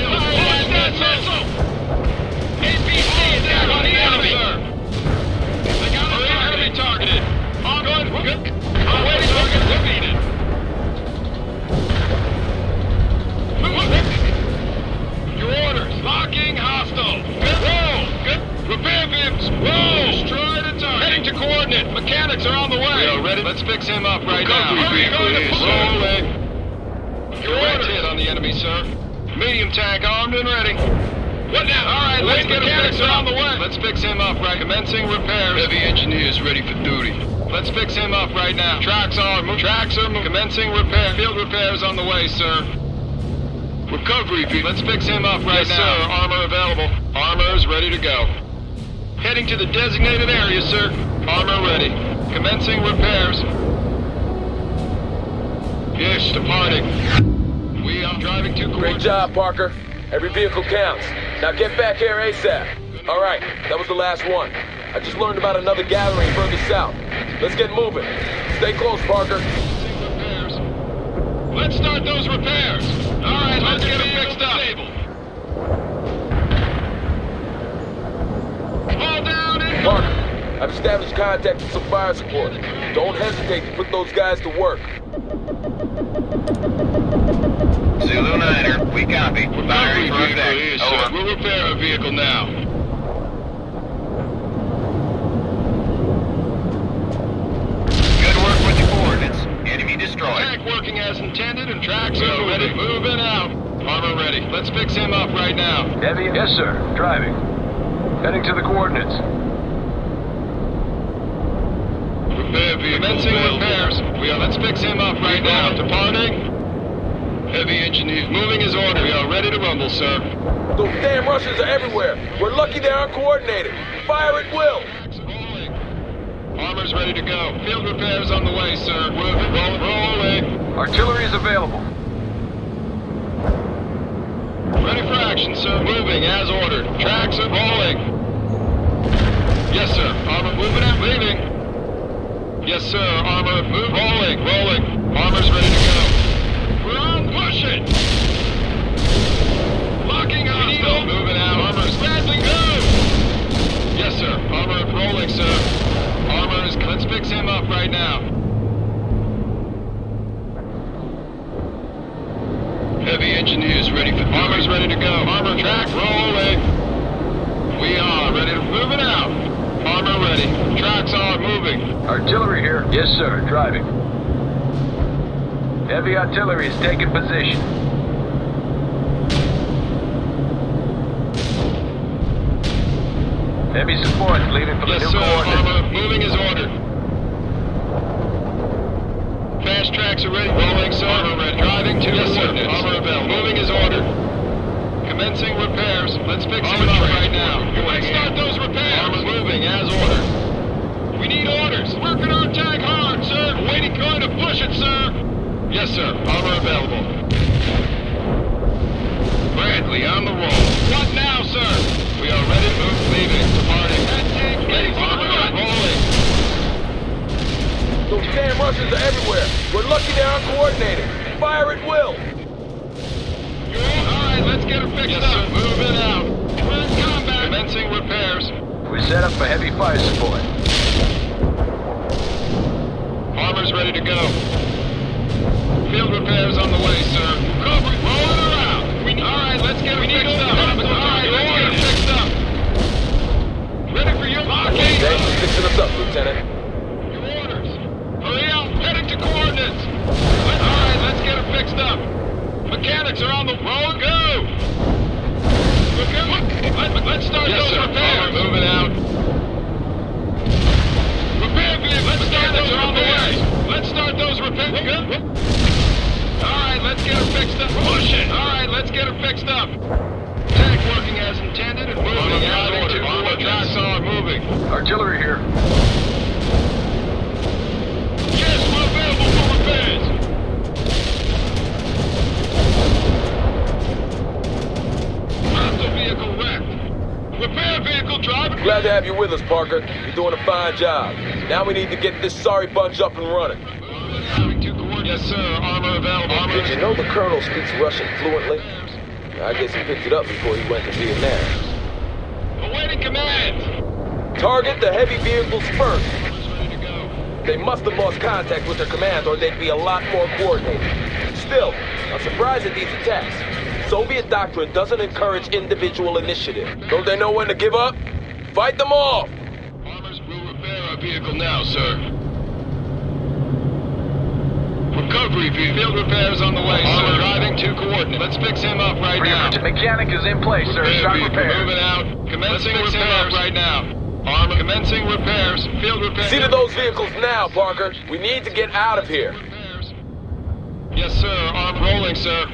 Launch that missile. APC is down on the enemy. Sir. They got a enemy targeted. On good. Awaiting target defeated. Your orders. Locking hostile. Roll. Good. Repair vehicles. Roll. Destroy the target. Heading to coordinate. Mechanics are on the way. We are ready. Let's fix him up right now. Rolling. Your orders. Hit on the enemy, sir. Medium tank armed and ready. What now? All right, let's get mechanics are on the way. Let's fix him up right. Commencing repairs. Heavy engineers ready for duty. Let's fix him up right now. Tracks are commencing repair. Field repairs on the way, sir. Recovery vehicle. Let's fix him up right now. Yes, sir. Armor available. Armor's ready to go. Heading to the designated area, sir. Armor ready. Commencing repairs. Yes, departing. We are driving to coordinates. Great job, Parker. Every vehicle counts. Now get back here ASAP. All right, that was the last one. I just learned about another gathering further south. Let's get moving. Stay close, Parker. Let's start those repairs. All right, let's get them fixed up. Fall down and... Parker, I've established contact with some fire support. Don't hesitate to put those guys to work. Zulu 9er, we copy. We're firing for effect. Over. We'll repair a vehicle now. Good work with the coordinates. Enemy destroyed. Tank working as intended and tracks are ready. Moving out. Armor ready. Let's fix him up right now. Heavy? Yes, sir. Driving. Heading to the coordinates. Repair vehicle. Commencing repairs. Let's fix him up right now. Departing. Heavy engineers moving his order. We are ready to rumble, sir. Those damn Russians are everywhere. We're lucky they aren't coordinated. Fire at will. Armor's ready to go. Field repairs on the way, sir. Rolling. Artillery is available. Ready for action, sir. Moving as ordered. Tracks are rolling. Yes, sir. Armor moving and leaving. Yes, sir. Armor move. Rolling. Armor's ready to go. We're on pushing. Locking hostile. Moving out. Armor's badly go. Yes, sir. Armor rolling, sir. Armor's. Let's fix him up right now. Heavy engineers ready for... Armor's ready to go. Armor track rolling. We are ready to move it out. Armor ready. Tracks are moving. Artillery here. Yes, sir. Driving. Heavy artillery is taking position. Heavy support leaving for the new coordinates. Armor moving as ordered. Fast tracks are ready. Rolling, sir. Armor ready. Driving to... Yes, tank hard, sir. Waiting, going to push it, sir. Yes, sir. Armor available. Bradley on the roll. What now, sir? We are ready to move. Leaving. Departing. Ready for the run. Rolling. Those damn Russians are everywhere. We're lucky they aren't coordinated. Fire at will. All right, let's get her fixed up. Move it out. We're in combat. Commencing repairs. We're set up for heavy fire support. Armor's ready to go. Field repairs on the way, sir. Cover, rolling around. All right, let's get her fixed up. All right, let's get her fixed up. Ready for your blockade. Thanks for fixing us up, Lieutenant. Your orders. Hurry up, heading to coordinates. All right, let's get her fixed up. Mechanics are on the road. Go. Let's start those repairs. Moving out. Repair vehicles. Let's start those repairs. Let's start those repairs. Good. All right, let's get her fixed up. Push it. All right, let's get her fixed up. Tank working as intended and moving out of order. Armor tracks are moving. Artillery here. Yes, we're available for repairs. Hostile vehicle wrecked. Repair vehicle driver. Glad to have you with us, Parker. You're doing a fine job. Now we need to get this sorry bunch up and running. Yes, sir. Armor available. Did you know the Colonel speaks Russian fluently? I guess he picked it up before he went to Vietnam. Awaiting command. Target the heavy vehicles first. They must have lost contact with their command or they'd be a lot more coordinated. Still, I'm surprised at these attacks. Soviet doctrine doesn't encourage individual initiative. Don't they know when to give up? Fight them off! Armors will repair our vehicle now, sir. Recovery field repairs on the way, sir. Driving to coordinates. Let's fix him up right now. Mechanic is in place, sir. Start repairs. Moving out. Commencing repairs right now. Armor commencing repairs. Field repairs. See to those vehicles now, Parker. We need to get out of here. Yes, sir. Arm rolling, sir.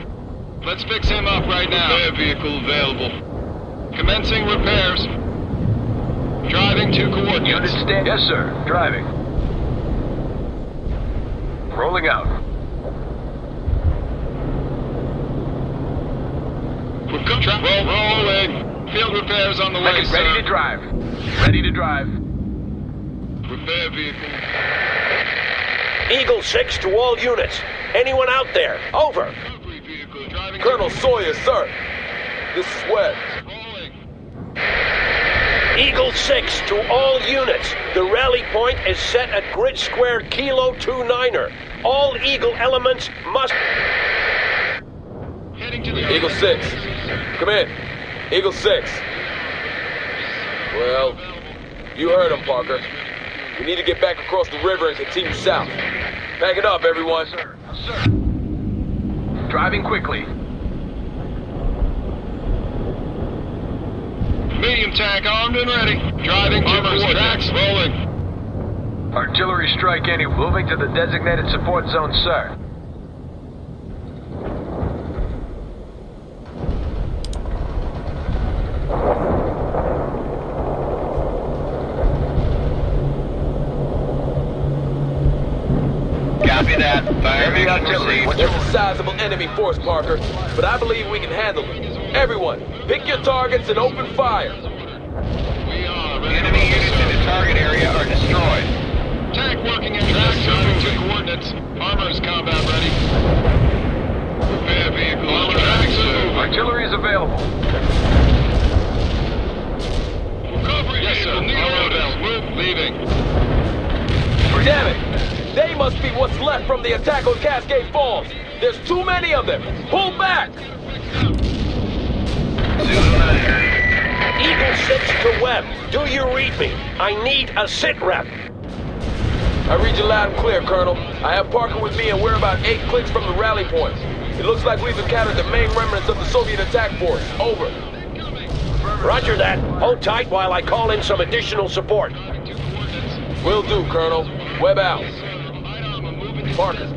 Let's fix him up right now. Repair vehicle available. Commencing repairs. Driving to coordinates. You understand? Yes, sir. Driving. Rolling out. Rolling. Field repairs on the way, sir. Ready to drive. Ready to drive. Repair vehicle. Eagle 6 to all units. Anyone out there? Over. Colonel Sawyer, sir. This is Webb. Eagle 6 to all units. The rally point is set at grid square Kilo 29er. All Eagle elements must... Eagle 6. Come in. Eagle 6. Well, you heard him, Parker. We need to get back across the river and continue south. Pack it up, everyone. Sir. Driving quickly. Medium tank armed and ready. Driving to coordinates. Rolling. Artillery strike any. Moving to the designated support zone, sir. Copy that. Heavy artillery. There's a sizable enemy force, Parker, but I believe we can handle it. Everyone, pick your targets and open fire. Enemy units in the target area are destroyed. Tank working in tracks moving to coordinates. Armor is combat ready. Repair vehicle. Armor tracks move. Artillery is available. Recovery. Yes, sir. Move. Leaving. Damn it! They must be what's left from the attack on Cascade Falls. There's too many of them. Pull back! Eagle 6 to Webb. Do you read me? I need a sit rep. I read you loud and clear, Colonel. I have Parker with me and we're about 8 clicks from the rally point. It looks like we've encountered the main remnants of the Soviet attack force. Over. Roger that. Hold tight while I call in some additional support. Will do, Colonel. Webb out. Parker,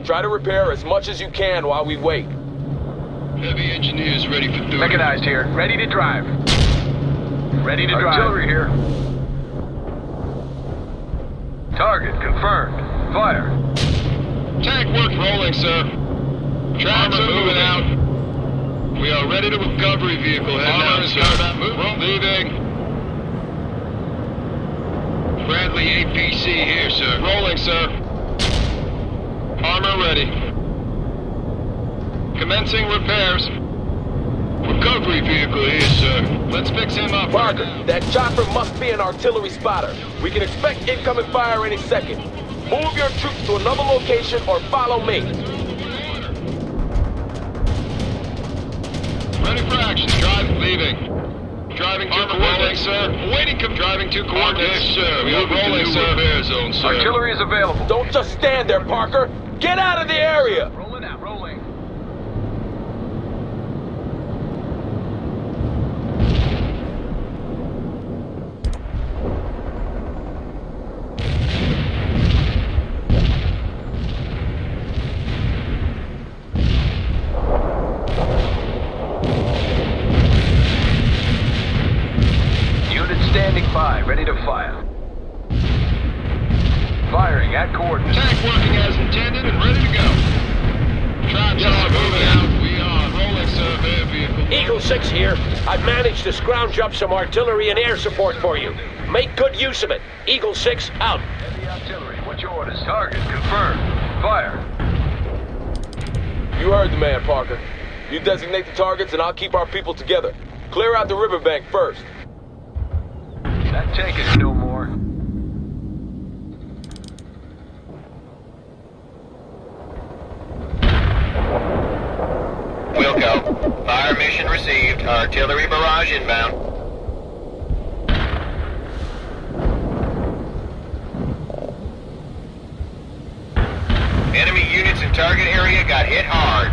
try to repair as much as you can while we wait. Heavy engineers ready for duty. Mechanized here. Ready to drive. Ready to drive. Artillery here. Target. Target confirmed. Fire. Tank work rolling, sir. Tracks are moving out. We are ready to recovery vehicle heading out, sir. Leaving. Friendly APC here, sir. Rolling, sir. Armor ready. Commencing repairs. Recovery vehicle here, sir. Let's fix him up. Parker, that chopper must be an artillery spotter. We can expect incoming fire any second. Move your troops to another location or follow me. Ready for action. Leaving. Driving to coordinates, sir. Waiting. Driving to coordinates, sir. We are rolling, sir. Repair zone, sir. Artillery is available. Don't just stand there, Parker. Get out of the area. Rolling out, rolling. Standing by, ready to fire. Firing at coordinates. Tank working as intended and ready to go. Tracks are moving out. We are rolling, sir. Air vehicle. Eagle 6 here. I've managed to scrounge up some artillery and air support for you. Make good use of it. Eagle 6 out. Heavy artillery, what's your orders? Target confirmed. Fire. You heard the man, Parker. You designate the targets and I'll keep our people together. Clear out the riverbank first. That tank is no more. Wilco, fire mission received. Artillery barrage inbound. Enemy units in target area got hit hard.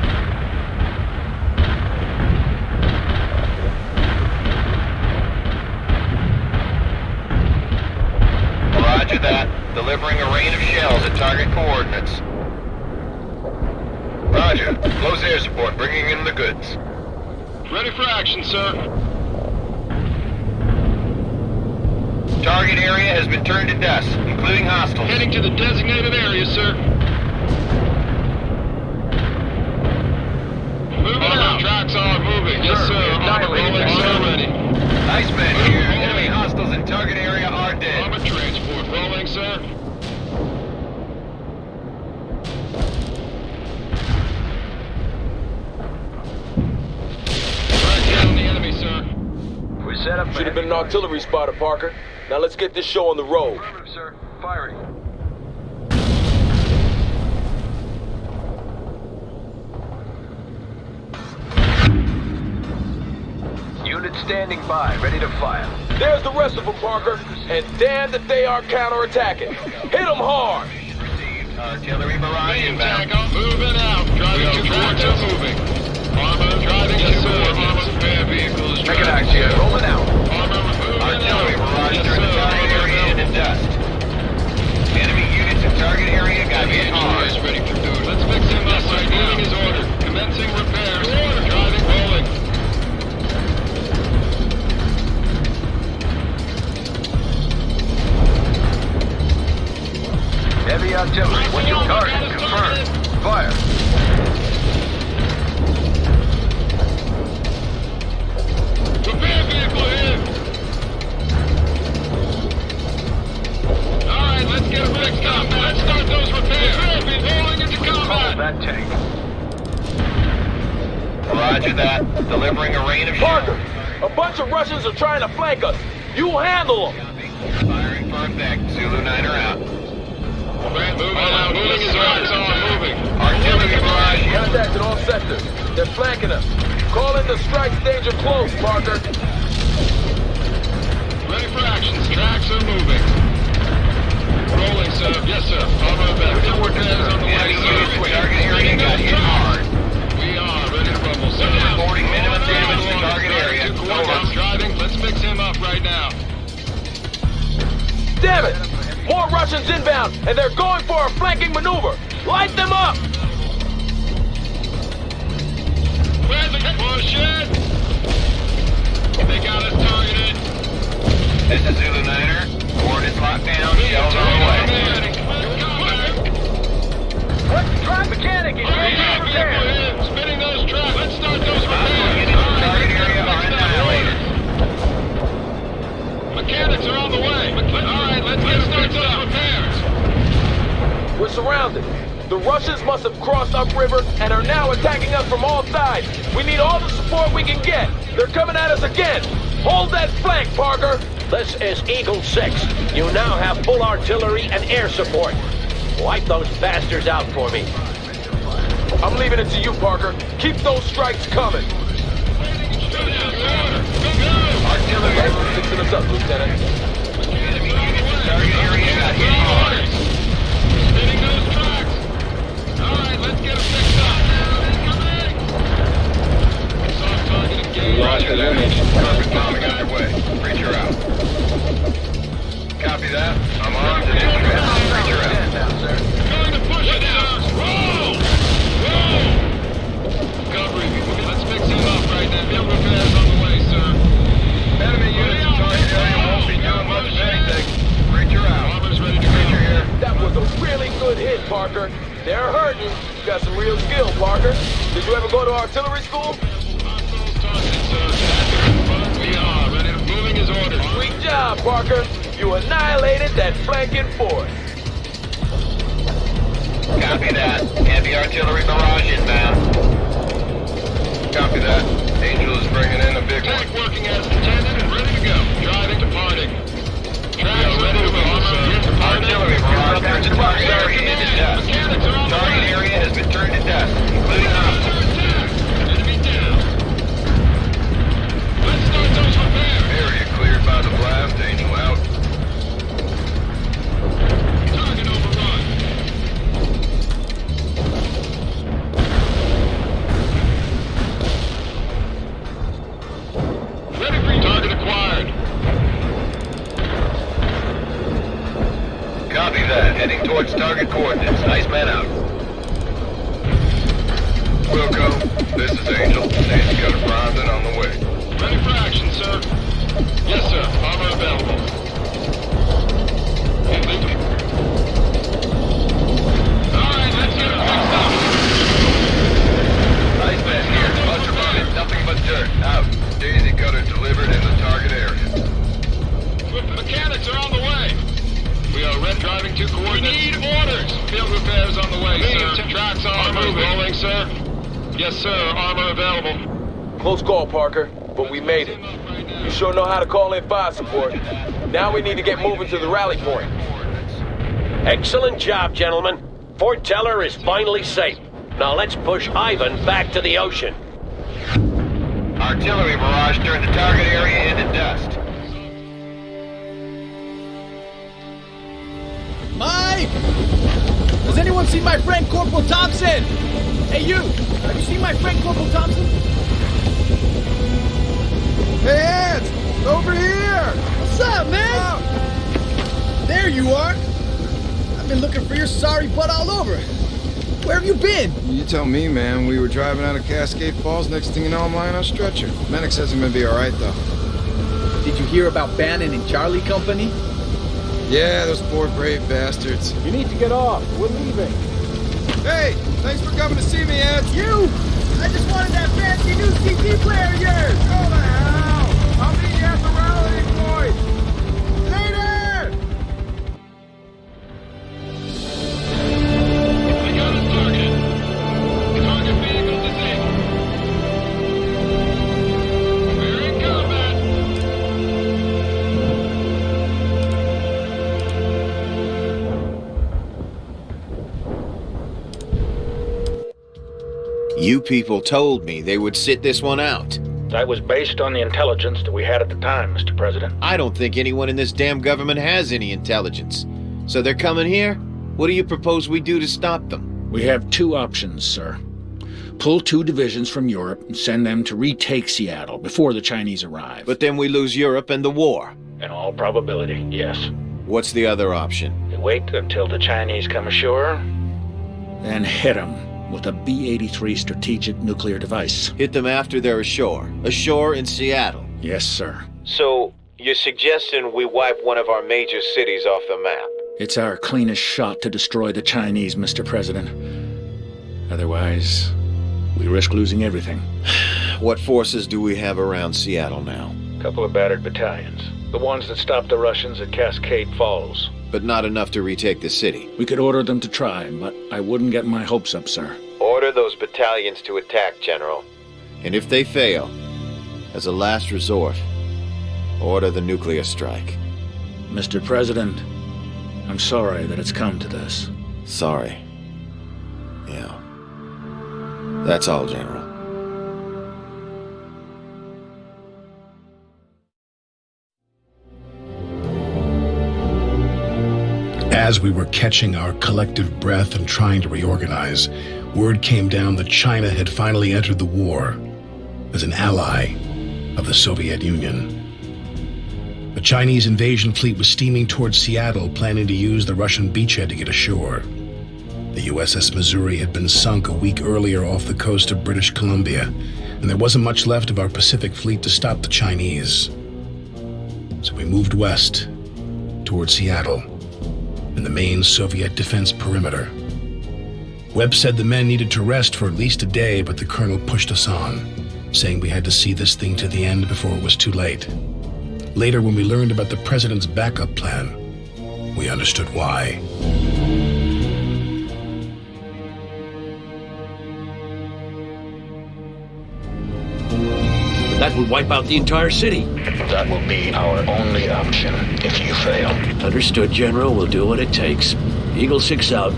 Roger that. Delivering a rain of shells at target coordinates. Roger. Close air support, bringing in the goods. Ready for action, sir. Target area has been turned to dust, including hostiles. Heading to the designated area, sir. Moving out. Tracks are moving. Yes, sir. Armor rolling, sir. Ready. Nice man here. Enemy hostiles in target area are dead. Armor transport rolling, sir. Track down the enemy, sir. We're set up. Should have been an artillery spotter, Parker. Now let's get this show on the road. Affirmative, sir. Firing. Unit standing by, ready to fire. There's the rest of them, Parker. And damn that they are counterattacking. Hit them hard. Received. Artillery barrage inbound. Moving out. Driving to coordinates. Moving. Armor driving to coordinates. Air vehicle is Check it out, driving. here. Rolling out. Armor moving Artillery out. barrage Yes, turned the sir. target area into dust. Enemy units in target area got hit hard. Is ready for duty. Let's fix him up right now. Moving his order. Commencing repairs. Driving rolling. Heavy artillery, what's your target? Confirmed. Fire. Repair vehicle here. Alright, let's get it fixed up. Let's start those repairs. Rolling into combat. That tank. Roger that. Delivering a rain of Parker, a bunch of Russians are trying to flank us. You handle them. Firing for effect. Zulu 9 are out. Moving out. Moving his arms on. Moving. Artillery barrage. Contact in all sectors. They're flanking us. Call in the strike danger close, Parker. Ready for action. Tracks are moving. Rolling, sir. Yes, sir. Armor back. Repairs on the way, sir. Target area got hit hard. We are ready to rumble, sir. Reporting minimum damage to target area. Over. Driving. Let's fix him up right now. Damn it! More Russians inbound, and they're going for a flanking maneuver. Light them up! Push it! They got us targeted. This is Zulu 9er. Coordinates locked down. Shells are away. surrounded. The Russians must have crossed upriver and are now attacking us from all sides. We need all the support we can get. They're coming at us again. Hold that flank, Parker. This is Eagle 6. You now have full artillery and air support. Wipe those bastards out for me. I'm leaving it to you, Parker. Keep those strikes coming. Artillery fixing us up, Lieutenant. Enemy units in target area got hit. Spinning those tracks. All right, let's get them fixed up. Soft target engaged. Roger that. Perfect bombing underway. Breacher out. Copy that. I'm armed and in trans. Breacher out. Going to push it down. Roll! Roll! Recovery. Let's fix him up right now. Field repairs on the way, sir. Enemy units in target area won't be doing much of anything. Breacher out. Bomber's ready to Breacher go. here. That was a really good hit, Parker. They're hurting. You got some real skill, Parker. Did you ever go to artillery school? Hostiles targeted, sir. We are ready to moving his orders. Sweet job, Parker. You annihilated that flanking force. Copy that. Heavy artillery barrage inbound. Copy that. Angel is bringing in a big one. Tank working as intended and ready to go. Driving departing. Tracks ready to move, sir. Artillery barrage turns the target area into dust. Mechanics are on the Target way. area has been turned to dust, including hostiles. Enemy down. Let's start those repairs. Area cleared by the blast. Angel out. Target overrun. Ready for target acquired. Copy that. Heading towards target coordinates. Iceman out. Wilco, this is Angel. Nancy got a Bronson on the way. Ready for action, sir. Yes, sir. Armor available. All right, let's get it fixed up. Iceman here. Buster Bonnet. Nothing but dirt. Out. Daisy cutter delivered in the target area. Mechanics are on the way. We are red driving to coordinates. We need orders. Field repairs on the way, sir. Tracks are moving. Rolling, sir. Yes, sir. Armor available. Close call, Parker, but we made it. You sure know how to call in fire support. Now we need to get moving to the rally point. Excellent job, gentlemen. Fort Teller is finally safe. Now let's push Ivan back to the ocean. Artillery barrage turned the target area into dust. Mike! Has anyone seen my friend Corporal Thompson? Hey, you! Have you seen my friend Corporal Thompson? Hey, Ed! Over here! What's up, man? There you are. I've been looking for your sorry butt all over. Where have you been? You tell me, man. We were driving out of Cascade Falls. Next thing you know, I'm lying on a stretcher. Medic says I'm gonna be all right, though. Did you hear about Bannon and Charlie Company? Yeah, those poor brave bastards. You need to get off. We're leaving. Hey, thanks for coming to see me, Ed. You! I just wanted that fancy new CD player of yours! Go the hell! I'll meet you at the rallying point! Later! We got us targeted. Target vehicle disabled. We're in combat. You people told me they would sit this one out. That was based on the intelligence that we had at the time, Mr. President. I don't think anyone in this damn government has any intelligence. So they're coming here? What do you propose we do to stop them? We have two options, sir. Pull 2 divisions from Europe and send them to retake Seattle before the Chinese arrive. But then we lose Europe and the war. In all probability, yes. What's the other option? We wait until the Chinese come ashore. Then hit them with a B-83 strategic nuclear device. Hit them after they're ashore. Ashore in Seattle. Yes, sir. So, you're suggesting we wipe one of our major cities off the map? It's our cleanest shot to destroy the Chinese, Mr. President. Otherwise, we risk losing everything. What forces do we have around Seattle now? A couple of battered battalions. The ones that stopped the Russians at Cascade Falls. but not enough to retake the city. We could order them to try, but I wouldn't get my hopes up, sir. Order those battalions to attack, General. And if they fail, as a last resort, order the nuclear strike. Mr. President, I'm sorry that it's come to this. Sorry. Yeah. That's all, General. As we were catching our collective breath and trying to reorganize, word came down that China had finally entered the war as an ally of the Soviet Union. A Chinese invasion fleet was steaming towards Seattle, planning to use the Russian beachhead to get ashore. The USS Missouri had been sunk a week earlier off the coast of British Columbia, and there wasn't much left of our Pacific fleet to stop the Chinese. So we moved west towards Seattle and the main Soviet defense perimeter. Webb said the men needed to rest for at least a day, but the colonel pushed us on, saying we had to see this thing to the end before it was too late. Later, when we learned about the president's backup plan, we understood why. That would wipe out the entire city. That will be our only option if you fail. Understood, General. We'll do what it takes. Eagle 6 out.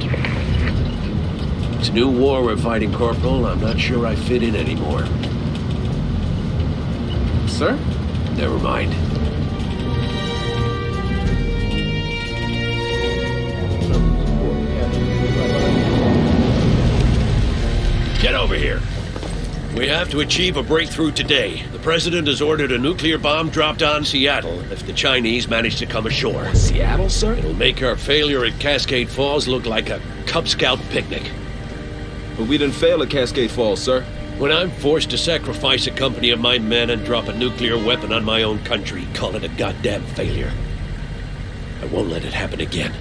It's a new war we're fighting, Corporal. I'm not sure I fit in anymore. Sir? Never mind. Get over here. We have to achieve a breakthrough today. The President has ordered a nuclear bomb dropped on Seattle if the Chinese manage to come ashore. Seattle, sir? It'll make our failure at Cascade Falls look like a Cub Scout picnic. But we didn't fail at Cascade Falls, sir. When I'm forced to sacrifice a company of my men and drop a nuclear weapon on my own country, call it a goddamn failure. I won't let it happen again.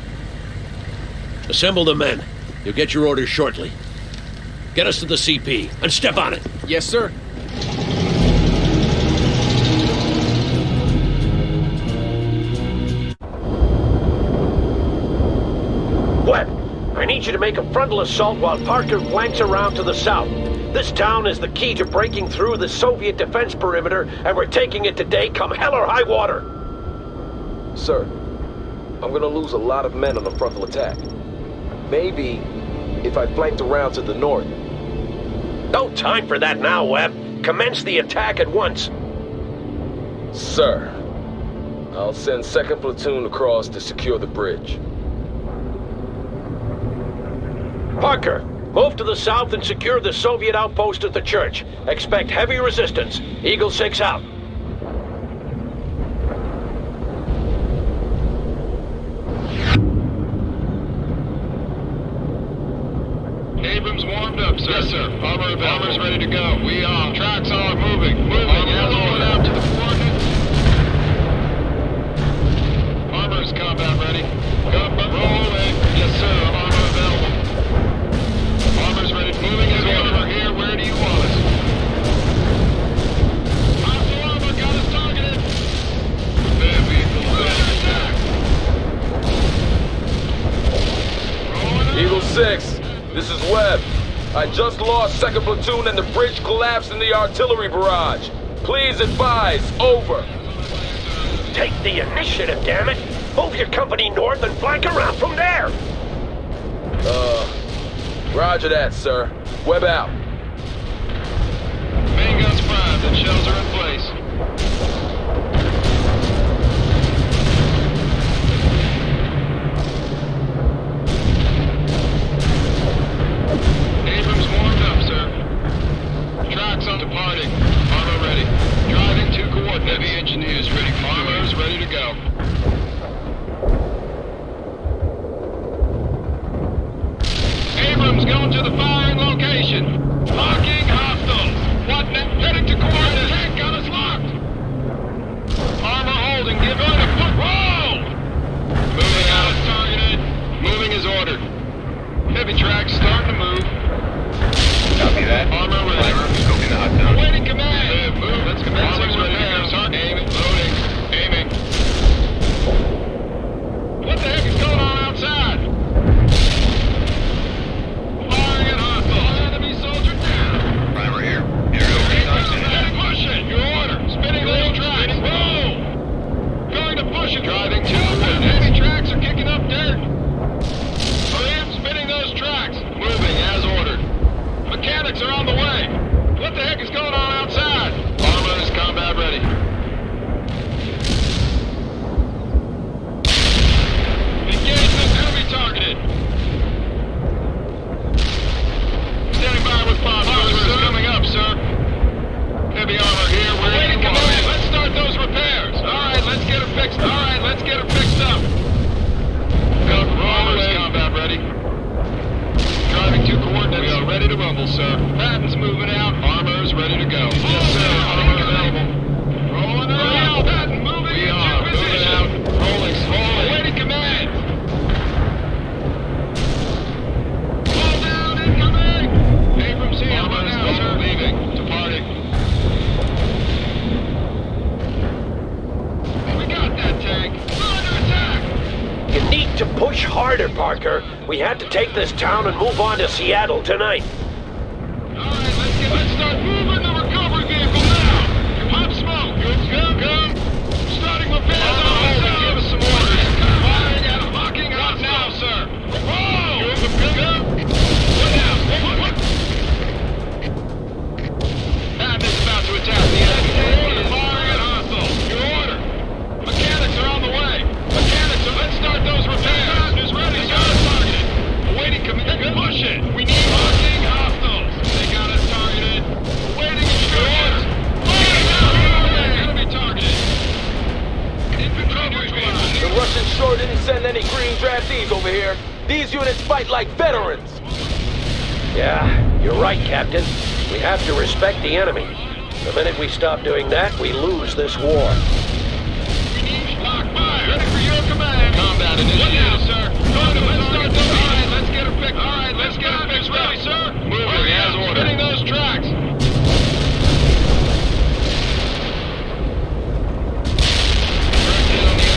Assemble the men. You'll get your orders shortly. Get us to the CP and step on it. Yes, sir. Webb, I need you to make a frontal assault while Parker flanks around to the south. This town is the key to breaking through the Soviet defense perimeter, and we're taking it today come hell or high water. Sir, I'm gonna lose a lot of men on the frontal attack. Maybe if I flanked around to the north. No time for that now, Webb. Commence the attack at once. Sir, I'll send 2nd Platoon across to secure the bridge. Parker, move to the south and secure the Soviet outpost at the church. Expect heavy resistance. Eagle 6 out. Abrams warmed up, sir. Yes, sir. Bomber's ready to go. We are. Tracks are moving. Moving. Armor out to the coordinates. Armor's combat ready. Combat rolling. Yes, sir. Armor available. Armor's ready. Moving his order here. Where do you want us? Hostile armor got us targeted. Prepare vehicle. Attack. Eagle 6. This is Webb. I just lost 2nd Platoon and the bridge collapsed in the artillery barrage. Please advise. Over. Take the initiative, damn it! Move your company north and flank around from there! Roger that, sir. Webb out. Main guns primed and shells are in place. Abrams warmed up, sir. Tracks on departing. Armor ready. Driving to coordinates. Heavy engineers ready. Armor's ready to go. Abrams going to the firing location. Locking hostile. What net? Heading to coordinates. Tank got us locked. Armor holding. Give it a foot roll. Moving out. Targeted. Moving as ordered. Heavy tracks starting to move. Copy that. Armor ready. Scoping the hot zone. Awaiting command. Move. Let's commence repairs. Aiming. Loading. Aiming. What the heck is going on? Parker. We had to take this town and move on to Seattle tonight. Let's start moving the recovery vehicle now! Pop smoke! Go! Starting repairs on the side! Give us some orders! Firing and locking up now, sir! Whoa! Go! What now? Madness about to attack the enemy. Firing at hostile. Your order! Mechanics are on the way! Let's start those repairs! Is ready, sir! Targeted! Awaiting command. Push it! We need locking hostiles! They got us targeted! Awaiting instructions! Enemy targeted! Infantry neutralized! The Russians sure didn't send any green draftees over here. These units fight like veterans! Yeah, you're right, Captain. We have to respect the enemy. The minute we stop doing that, we lose this war. Lock fire! Ready for your command! Combat initiated, sir! Let's start those. Alright, let's get her fixed. Alright, let's get her fixed. Ready, sir! Moving as ordered. Hitting those tracks!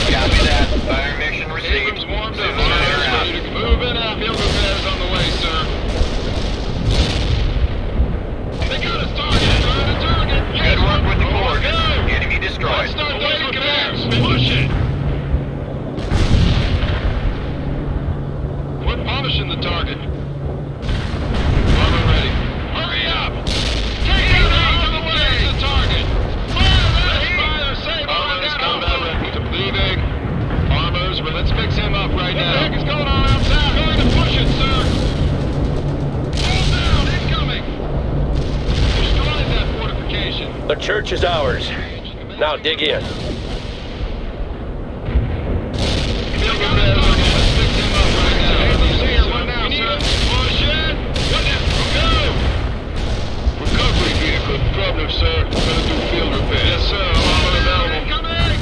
Copy that. Fire mission received. Abrams warmed up. Ready to move in out. Field repairs on the way, sir. They got us targeted. Target. Good work with the coordinates. Enemy destroyed. Let's start those repairs. Push it. We're punishing the target. Armor ready. Hurry up! Take it out of the way! The target! Fire! Save armors, combat ready. Leaving. Armors, let's fix him up right now. What the heck is going on outside? Going to push it, sir! Hold down! Incoming! Destroy that fortification. The church is ours. Now dig in. Field repairs on it. Let's fix him up right now. One now, sir. Push it! Go! Recovery vehicle problem, sir. Gonna do field repair. Yes, sir. Armor available. Incoming!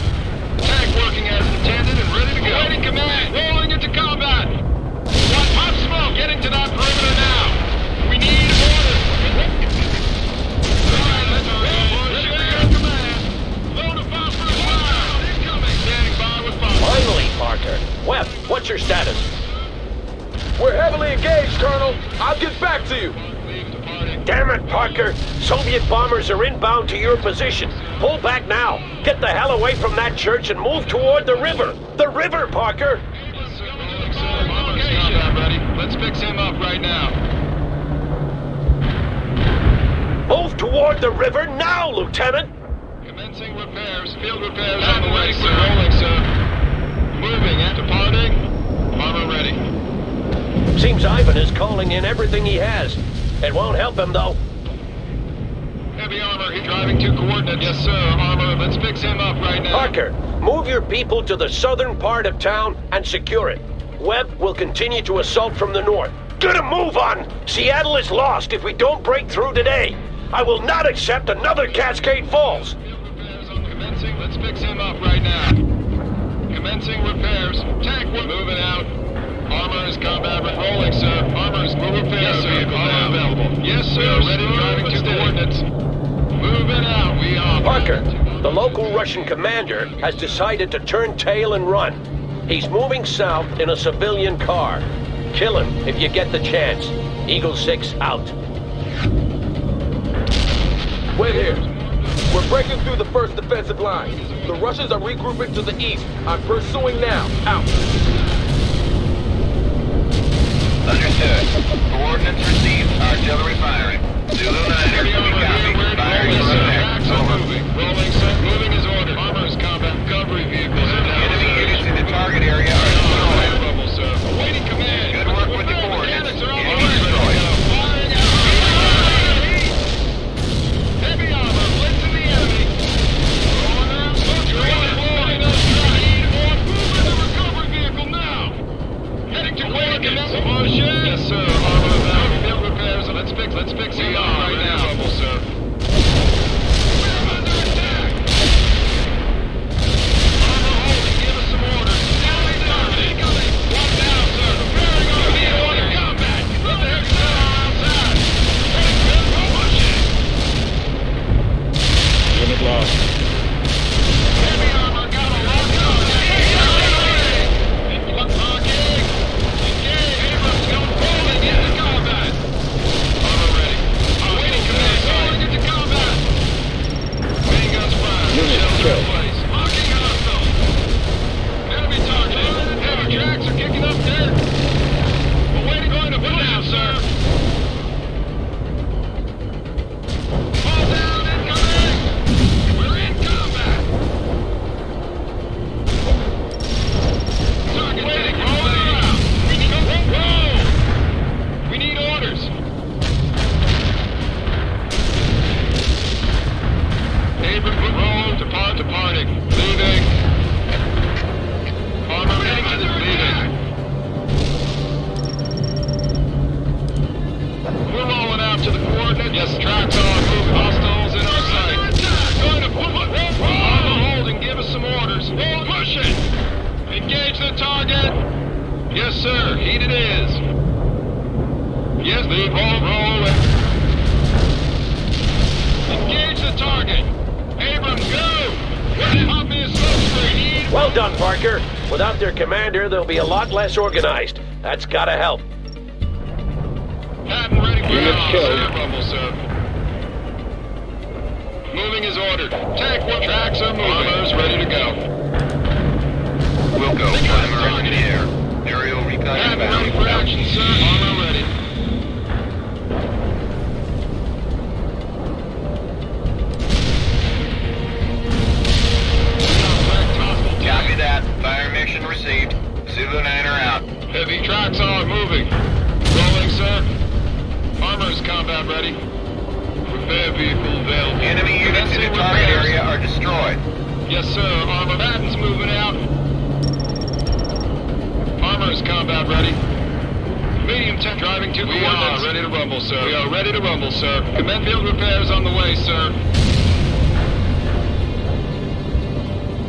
Tank working as intended and ready to go. Awaiting command. Rolling into combat. One pop smoke. Getting to that perimeter now. We need orders. Alright, let's go. Push it. Command. Load of phosphorus fire. Incoming. Standing by with fire. Finally, Parker. Webb, what's your status? We're heavily engaged, Colonel. I'll get back to you. Damn it, Parker! Soviet bombers are inbound to your position. Pull back now. Get the hell away from that church and move toward the river. The river, Parker! Ready. Let's fix him up right now. Move toward the river now, Lieutenant! Commencing repairs. Field repairs on the way, sir. Rolling, sir. Moving and departing. Armor ready. Seems Ivan is calling in everything he has. It won't help him, though. Heavy armor. He's driving to coordinates. Yes, sir. Armor. Let's fix him up right now. Parker, move your people to the southern part of town and secure it. Webb will continue to assault from the north. Get a move on! Seattle is lost if we don't break through today. I will not accept another Cascade Falls. Commencing. Let's fix him up right now. Commencing repairs. Tank moving out. Armor is combat rolling, sir. Armor is move repairs. Yes, sir. Armor available. Yes, sir. Ready driving to coordinates. Moving out. We are. Parker, the local Russian commander has decided to turn tail and run. He's moving south in a civilian car. Kill him if you get the chance. Eagle 6 out. Wait here. We're breaking through the first defensive line. The Russians are regrouping to the east. I'm pursuing now. Out. Understood. Coordinates received. Artillery firing. Zulu 9, we copy. Firing is effect. Over. Rolling, sir. Moving is ordered. Armor is combat. Recovery vehicles. Enemy units in the target area are destroyed. Trouble, sir. Awaiting command. Good work with the coordinates. Mechanics are on the Enemy way. destroyed. Firing out. Heavy armor. Blitzing the enemy. Rolling around. Loading those tracks. Moving the recovery vehicle now. Heading to coordinates. Yes, sir. Armor available. Field repairs. Let's fix him up right now. Trouble, sir. We're under attack. Armor holding. Give us some orders. Incoming. One down, sir. Preparing on the order. Combat. What the heck's going on outside? Push it. Unit lost. Heavy armor got a lock on. Locking. up to the coordinates? Yes, tracks are moving. Hostiles in our sight. Going to push it. On the hold and give us some orders. Push it. Engage the target. Yes, sir. Heat it is. Yes, leave all rolling. Engage the target. Abrams, go. Pop me a smoke screen. Well done, Parker. Without their commander, they'll be a lot less organized. That's gotta help. Patton ready for rumble, sir. Moving is ordered. Tank one tracks are moving. Armor's ready to go. We'll go. Primer in the air. Aerial recon Patton inbound. ready for action, sir. Armor ready. Copy that. Fire mission received. Zulu 9 are out. Heavy tracks are moving. Rolling, sir. Armor's combat ready. Repair vehicle available. Enemy units in the target area are destroyed. Yes, sir. Armor Patton's moving out. Armor's combat ready. Medium 10 driving to coordinates. We are ready to rumble, sir. We are ready to rumble, sir. Commend field repairs on the way, sir.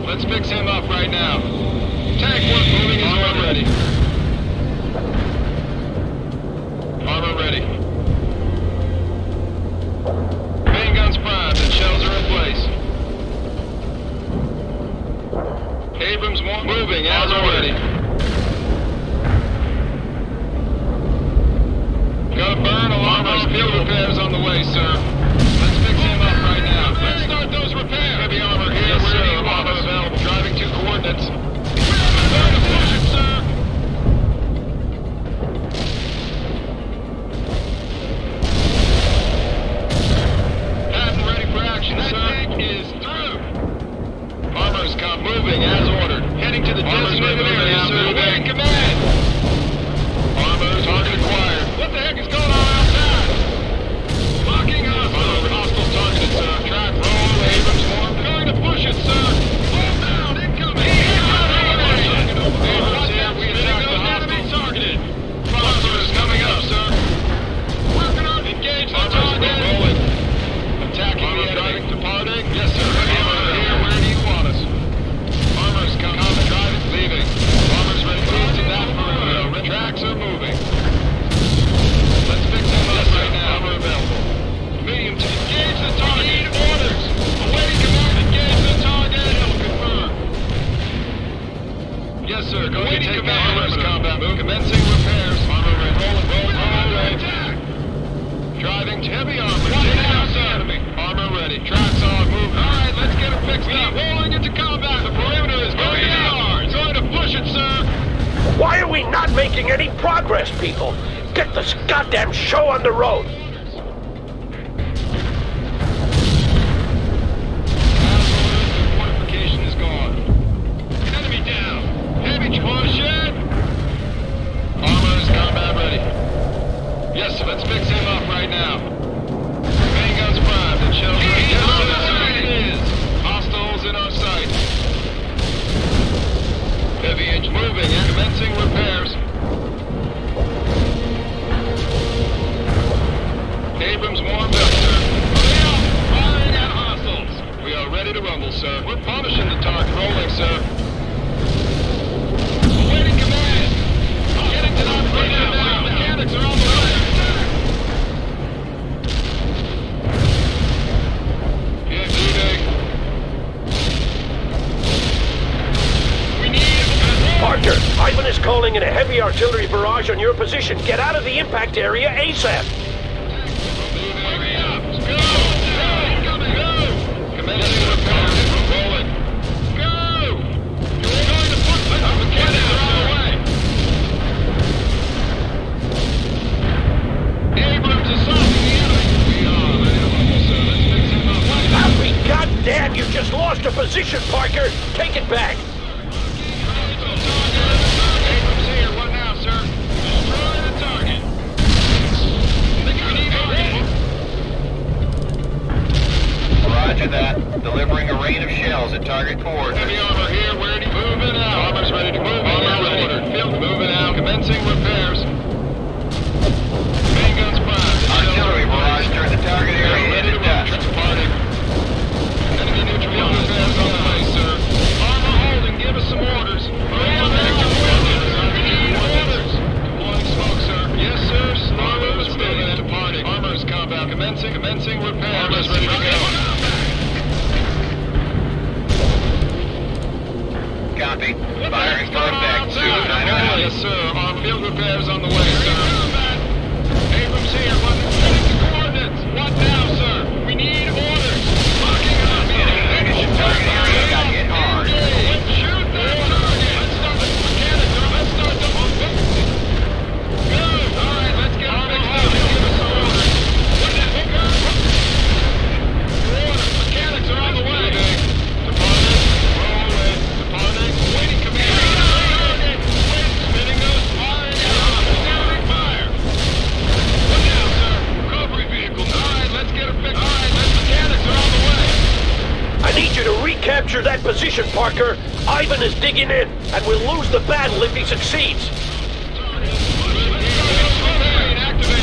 Let's fix him up right now. Tank work moving is armor ready. Armor ready. Main guns primed and shells are in place. Abrams moving as already. Gonna burn alarmers. Field repairs on the way, sir. Let's fix him up right now. Let's start those repairs. Heavy armor here. Yes, sir. Armor available. Driving to coordinates. Going to push it, sir. Patton ready for action, sir. That tank is through. Armor's moving as ordered. Heading to the designated area, sir. Awaiting command. Armor target acquired. What the heck is going on outside? Locking us. Hostile targeted, sir. Track roll. Abrams form. Going to push it, sir. Hold down. Incoming. Abrams here. We attack the hostile. Targeted. Foster is coming up, sir. Working on. Engage the target. Rolling. Attacking the enemy. Departing. Yes, sir. Armor here. Where do you want us? Armor's coming. Driving. Leaving. Armor's ready to move to that perimeter. Tracks are moving. Let's fix him up right now. Armor available. Medium to engage the target. Need orders. Awaiting command. Engage the target. Confirm. Yes, sir. Going to take that perimeter. Combat move. Commencing repairs. Armor ready. Rolling. Attack. Driving to heavy armor. Take out the enemy. Armor ready. Tracks are moving. All right, let's get it fixed up. Rolling into combat. The perimeter is going out. Going to push it, sir. Why are we not making any progress, people? Get this goddamn show on the road! Fortification is gone. Enemy down. Heavy push it. Armor is combat ready. Yes, let's fix him up right now. Main guns primed and shells ready. Yes, it is. Hostiles in our sight. Heavy engine moving and commencing repairs. Abrams warmed up, sir. Hurry up! Firing at hostiles. We are ready to rumble, sir. We're punishing the target. Rolling, sir. Awaiting command. Getting to that right now. Mechanics are on the way. Yeah, D-Day. We need... Parker, Ivan is calling in a heavy artillery barrage on your position. Get out of the impact area ASAP. Hurry up! Go! Incoming! Go! Commencing repairs. Rolling. Go! You're going to put the mechanics are on the way. Abrams assaulting the enemy. We are ready to rumble, sir. Let's fix him up right now. Happy goddamn, you just lost a position, Parker. Take it back. Abrams here. What now, sir? Destroy the target. Roger that. Delivering a rain of shells at target coordinates. Heavy armor here. Where do you moving out? Armor's ready to move. Armor ordered. Field moving out. Commencing repairs. Main guns primed. Artillery barrage position, Parker. Ivan is digging in, and we'll lose the battle if he succeeds.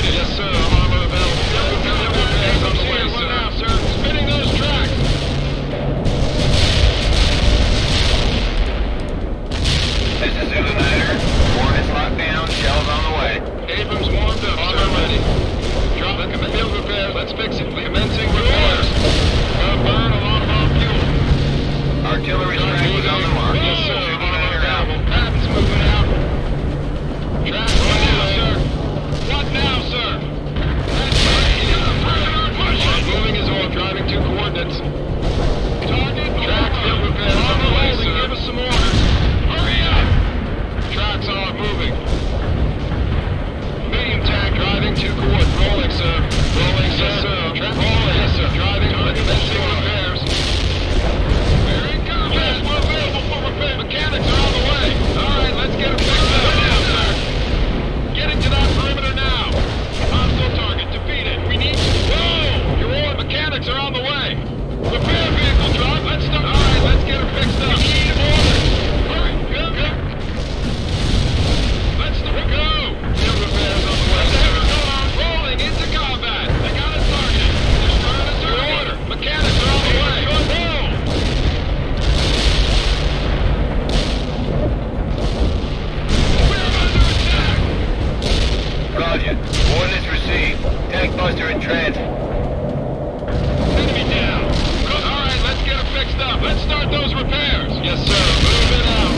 Yes, sir. Armor available. Repairs on the way, sir. Spinning those tracks. This is Zulu Niner. Coordinates locked down. Shells on the way. Abrams warmed up, sir. Ready. Drop it. Field repairs. Let's fix it. Commencing repairs. Burn alarm off fuel. Artillery strike is on the mark. Yes, sir. Zulu Niner out. Patton's moving out. Track what now, sir? What now, sir? Moving his oil, driving to coordinates. Target. Track field repairs on the way, sir. Give us some orders. Hurry up. Tracks are moving. Medium tank driving to coordinates. Rolling, sir. Rolling, sir. Yes, sir. Track rolling. Yes, sir. Driving. Commencing repairs. Here he comes. Yes, we're available for repair. Mechanics are on the way. All right, let's get him fixed up now, sir. Getting to that perimeter now. Hostile target defeated. We need... Whoa! Your oil mechanics are on the way. Repair vehicle drop. Let's start. All right, let's get him fixed up. We need orders. Hurry. Go. Let's go. Field repairs on the way. What's the heck is going on? Rolling into combat. They got us targeted. Destroying the target. Order. Mechanics are on the way. Whoa! Roger. Coordinates received. Tank buster in transit. Enemy down. All right, let's get it fixed up. Let's start those repairs. Yes, sir. Moving out.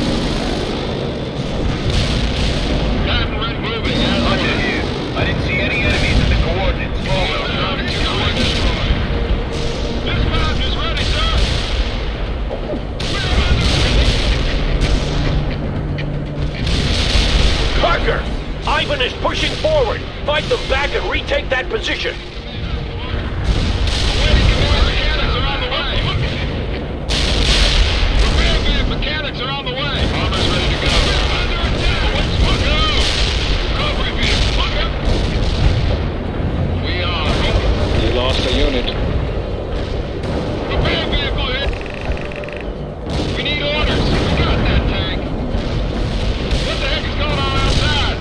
Patton Red moving. Roger here. I didn't see any enemies in the coordinates. Driving to coordinates. Dispatch is ready, sir. Parker! Ivan is pushing forward. Fight them back and retake that position. Mechanics are on the way. Repair mechanics are on the way. Armor's ready to go. Under attack. Let's go. Recovery vehicle. We are. He lost a unit. Repair vehicle hit. We need orders. We got that tank. What the heck is going on outside?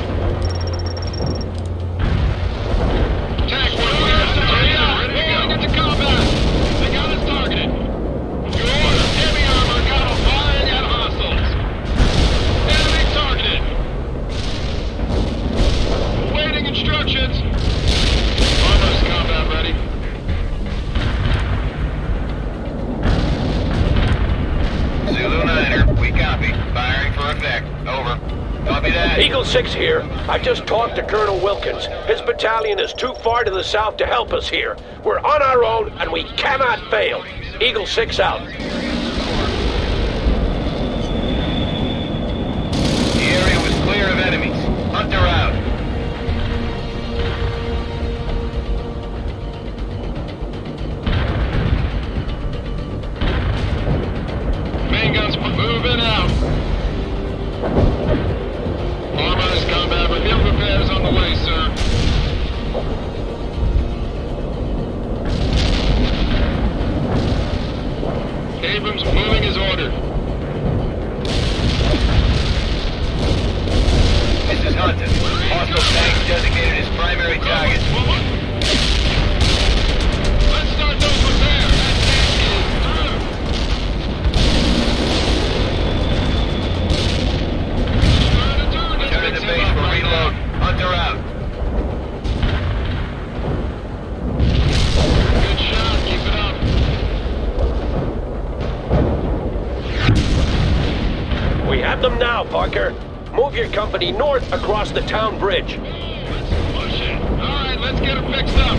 Tank, ready into combat. They got us targeted. Your orders. Heavy armor got them firing at hostiles. Enemy targeted. Awaiting instructions. Armor's combat ready. Zulu Niner. We copy. Firing for effect. Over. Copy that. Eagle 6 here. I just talked to Colonel Wilkins. His battalion is too far to the south to help us here. We're on our own, and we cannot fail. Eagle 6 out. The area was clear of enemies. Hunter out. Main guns moving out. Armor is combat. Field repairs on the way, sir. Abrams moving as ordered. This is Hunter. Hostile tanks designated as primary targets. Let's start those repairs. Turn to the base for reload. Hunter out. Good shot. Keep it up. We have them now, Parker. Move your company north across the town bridge. Push it. All right, let's get it fixed up.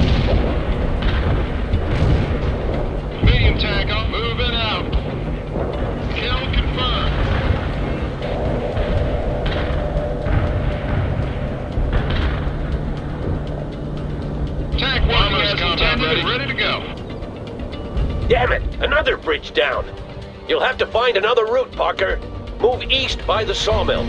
Medium tank up, moving out. Kill confirmed. Tank one as intended, ready to go. Damn it! Another bridge down. You'll have to find another route, Parker. Move east by the sawmill.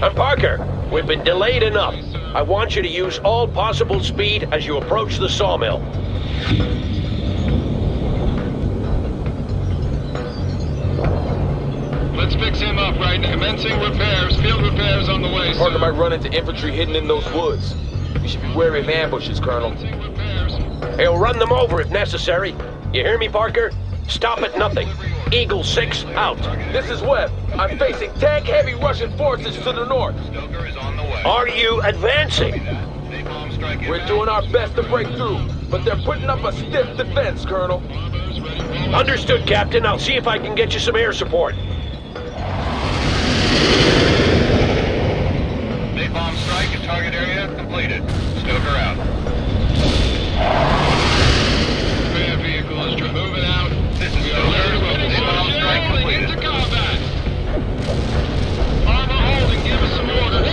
And Parker, we've been delayed enough. I want you to use all possible speed as you approach the sawmill. Let's fix him up right now. Commencing repairs. Field repairs on the way, sir. Parker might run into infantry hidden in those woods. We should be wary of ambushes, Colonel. He'll run them over if necessary. You hear me, Parker? Stop at nothing. Eagle 6 out. This is Webb. I'm facing tank-heavy Russian forces to the north. Are you advancing? We're doing our best to break through, but they're putting up a stiff defense, Colonel. Understood, Captain. I'll see if I can get you some air support. Napalm strike at target area completed. Stoker out. Repair vehicle is moving out. This is Stoker. Napalm strike completed. Into combat. Armor holding, give us some orders.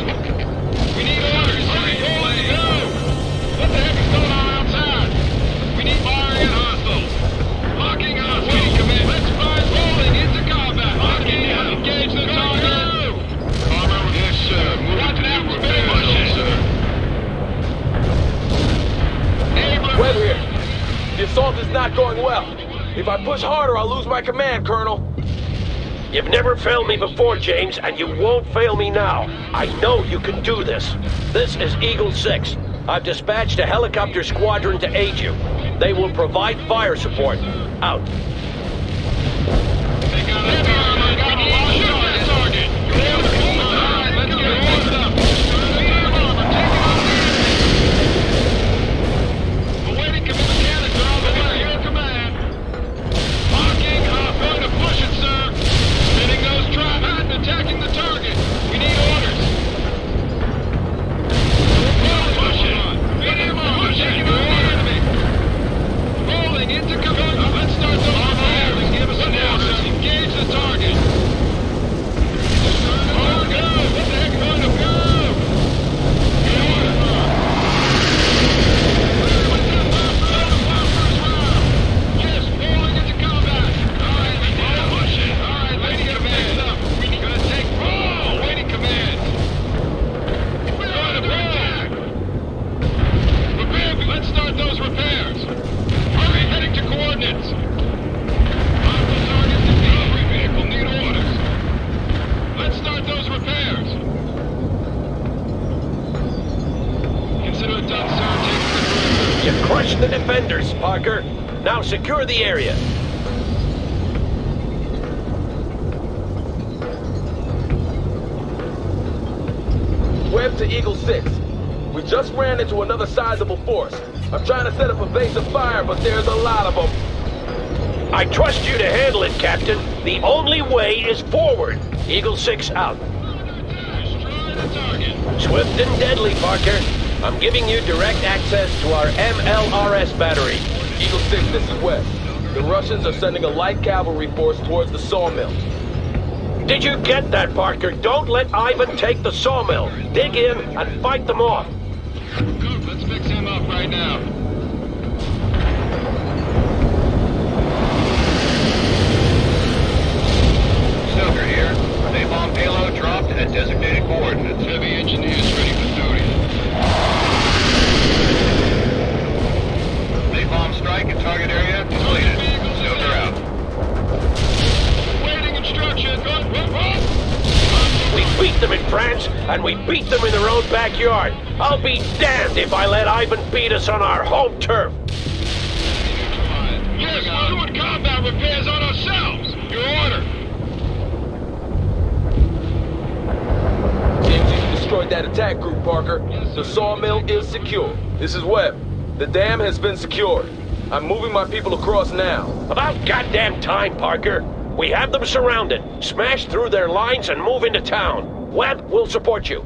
We need orders. Hurry, go! What the heck is going on outside? We need firing at hostiles. Locking hostiles. Command. Let's fire rolling into combat. Locking in. Engage the target. Armor. Yes, sir. Moving to new repair zone, sir. Webb here. The assault is not going well. If I push harder, I'll lose my command, Colonel. You've never failed me before, James, and you won't fail me now. I know you can do this. This is Eagle 6. I've dispatched a helicopter squadron to aid you. They will provide fire support. Out. They got a target. Let's get warmed up. Awaiting mechanics on the way. Your command. Locking up. Going to push it, sir. Spinning those traps and attacking the target. We need orders. Push it. Medium on. Taking on the enemy. Rolling into command. Let's start those repairs and give us some orders. Engage the target. Oh, go. What the heck? Going to go. Yes, rolling into combat. All right, we need to push it. All right, waiting command. We need to take roll. Waiting command. We're going to attack. Prepare. Let's start those repairs. Hurry, heading to coordinates. Hostile targets to delivery vehicle. Need orders. Let's start those repairs. Consider it done, sir. Take the You crushed the defenders, Parker. Now secure the area. Webb to Eagle 6. We just ran into another sizable force. I'm trying to set up a base of fire, but there's a lot of them. I trust you to handle it, Captain. The only way is forward. Eagle 6 out. Swift and deadly, Parker. I'm giving you direct access to our MLRS battery. Eagle 6, this is Webb. The Russians are sending a light cavalry force towards the sawmill. Did you get that, Parker? Don't let Ivan take the sawmill. Dig in and fight them off. Good, let's fix him up right now. Stoker here. Napalm payload dropped at designated coordinates. Heavy engineers ready for duty. Napalm strike at target area completed. Stoker out. Waiting instruction. Run. We beat them in France, and we beat them in their own backyard. I'll be damned if I let Ivan beat us on our home turf. Yes, we're doing combat repairs on ourselves. Your order. James, you destroyed that attack group, Parker. The sawmill is secure. This is Webb. The dam has been secured. I'm moving my people across now. About goddamn time, Parker. We have them surrounded. Smash through their lines and move into town. Webb will support you.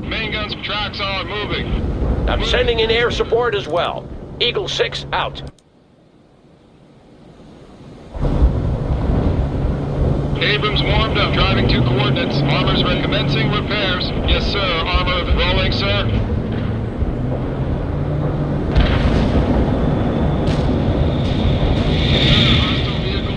Main guns tracks are moving. I'm sending in air support as well. Eagle 6 out. Abrams warmed up, driving to coordinates. Armor's recommencing repairs. Yes, sir. Armor rolling, sir. Hostile vehicle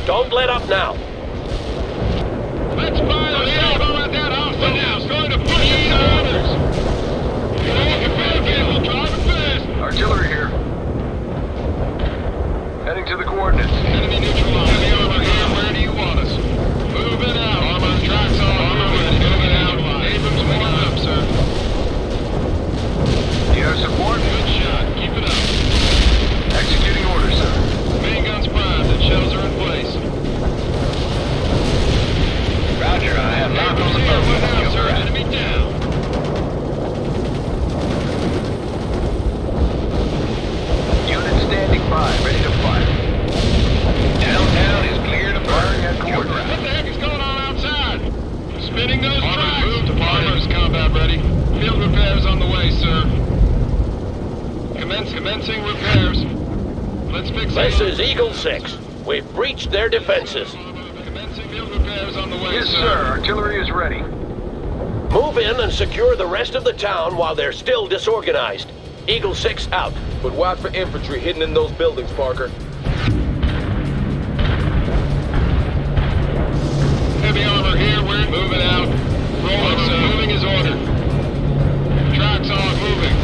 Don't let up now. Let's fire the elbow at that hostile now. It's going to push its orders. We'll drive it fast. Artillery here. Heading to the coordinates. Enemy neutralized. Heavy armor here. Where do you want us? Moving out. Armor tracks off. Armor ready. Moving out. Abrams moving up, sir. Do you have support? Good shot. Keep it up. Executing orders, sir. Main guns primed and shells are in place. Roger, I have lock on the boat. One out, sir. Enemy down. Unit standing by, ready to fire. Downtown is clear to Firing burn. at coordinates. What the heck is going on outside? Spinning those tracks. Move to Armor's combat ready. Field repairs on the way, sir. Commencing repairs. Let's fix This it. is Eagle 6. We've breached their defenses. Commencing field repairs on the way, Yes, sir. Artillery is ready. Move in and secure the rest of the town while they're still disorganized. Eagle 6 out. But watch for infantry hidden in those buildings, Parker. Heavy armor here. We're moving out. Rolling, sir. Moving is ordered. Tracks on. Moving.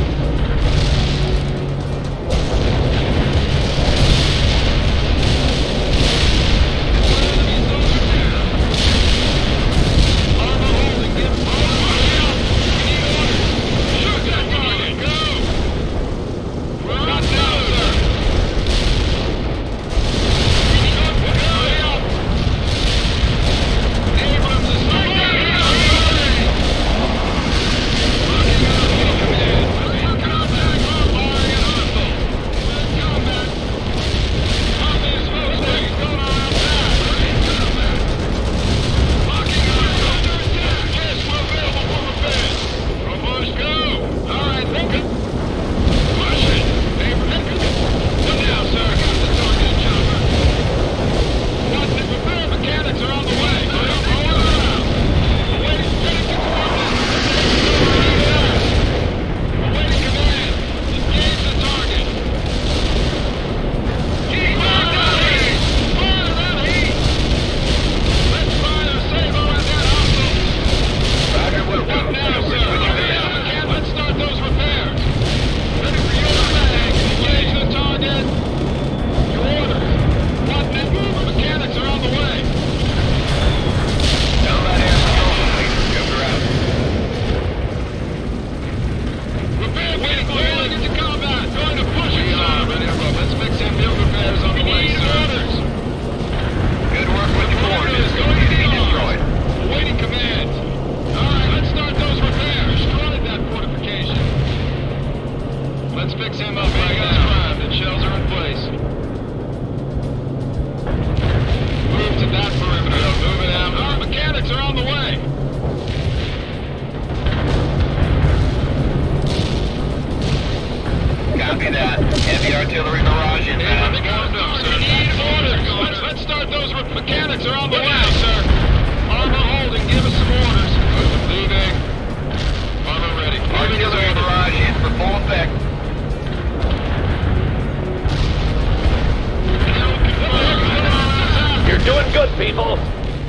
people.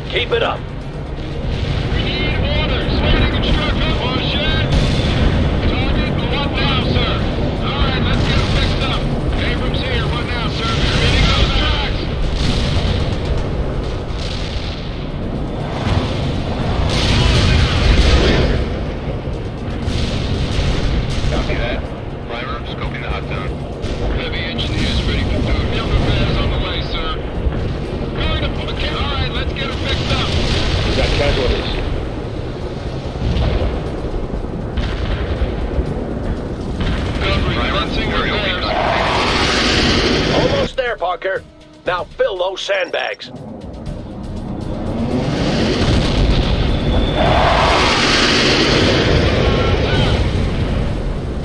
Keep it up. We need orders. Starting construction. One shed. Target, what now, sir? All right, let's get them fixed up. Abrams here. What now, sir? Spinning those tracks. Copy that. Primer, scoping the hot zone. Heavy engineers ready for food. Mill repairs on the way, sir. Going to put a can. All right, let's get them fixed up. We got casualties. Commencing repairs. Almost there, Parker. Now fill those sandbags.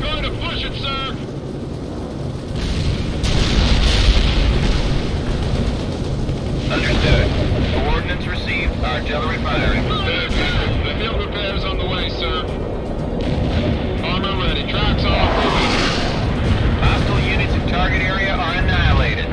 Going to push it, sir. Understood. Coordinates received. Artillery firing. The field repairs on the way, sir. Armor ready. Tracks off. Moving. Hostile units in target area are annihilated.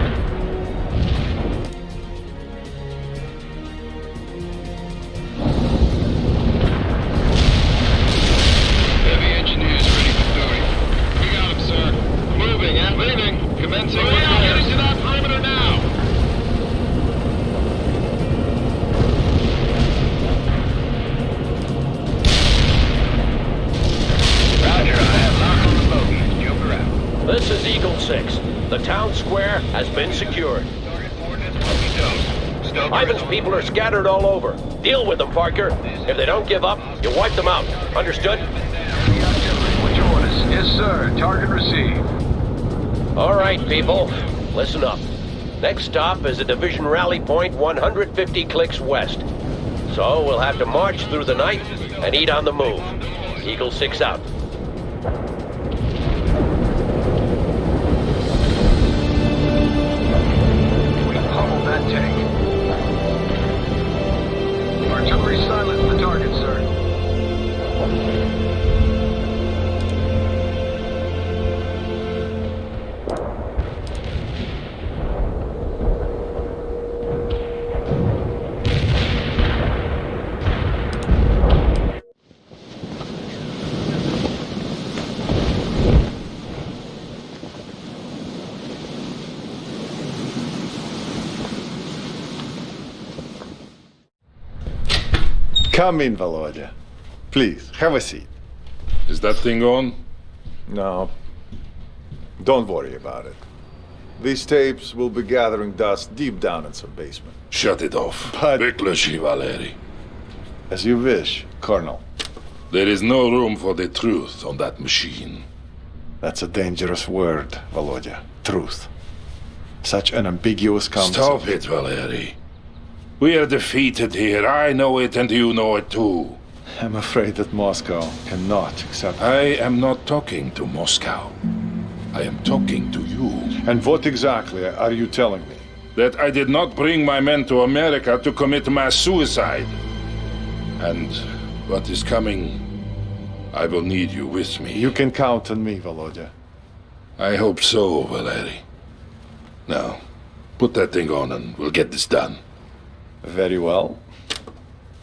has been secured. Ivan's people are scattered all over. Deal with them, Parker. If they don't give up, you wipe them out. Understood? What's your orders? Yes, sir. Target received. All right, people. Listen up. Next stop is a division rally point 150 clicks west. So we'll have to march through the night and eat on the move. Eagle 6 out. We pummeled that tank. Artillery silence the target, sir. Come in, Volodya. Please, have a seat. Is that thing on? No. Don't worry about it. These tapes will be gathering dust deep down in some basement. Shut it off. But... Vyključi, Valeri. As you wish, Colonel. There is no room for the truth on that machine. That's a dangerous word, Volodya. Truth. Such an ambiguous concept. Stop it, Valeri. We are defeated here. I know it and you know it too. I'm afraid that Moscow cannot accept... I am not talking to Moscow. I am talking to you. And what exactly are you telling me? That I did not bring my men to America to commit mass suicide. And what is coming, I will need you with me. You can count on me, Volodya. I hope so, Valeri. Now, put that thing on and we'll get this done. Very well.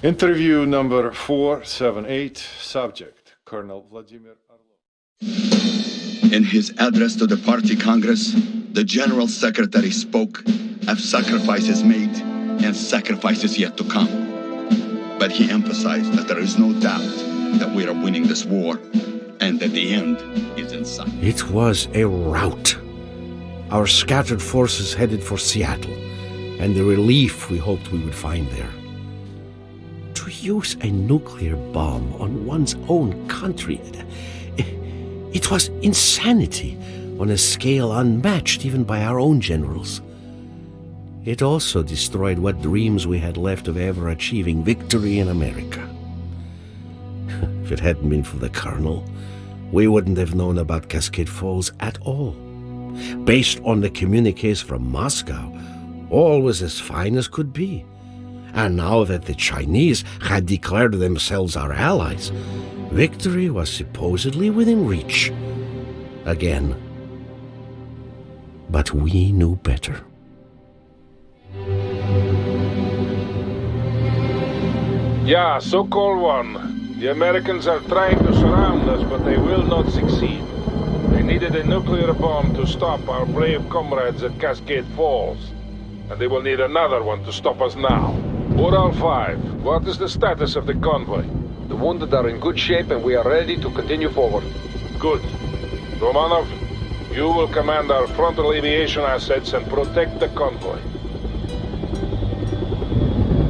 Interview number 478, subject, Colonel Vladimir Orlov. In his address to the party congress, the General Secretary spoke of sacrifices made and sacrifices yet to come. But he emphasized that there is no doubt that we are winning this war and that the end is in sight. It was a rout. Our scattered forces headed for Seattle, and the relief we hoped we would find there. To use a nuclear bomb on one's own country, it was insanity on a scale unmatched even by our own generals. It also destroyed what dreams we had left of ever achieving victory in America. If it hadn't been for the Colonel, we wouldn't have known about Cascade Falls at all. Based on the communiques from Moscow, all was as fine as could be. And now that the Chinese had declared themselves our allies, victory was supposedly within reach. Again. But we knew better. Yeah, so-called one. The Americans are trying to surround us, but they will not succeed. They needed a nuclear bomb to stop our brave comrades at Cascade Falls. And they will need another one to stop us now. Ural 5, what is the status of the convoy? The wounded are in good shape and we are ready to continue forward. Good. Romanov, you will command our frontal aviation assets and protect the convoy.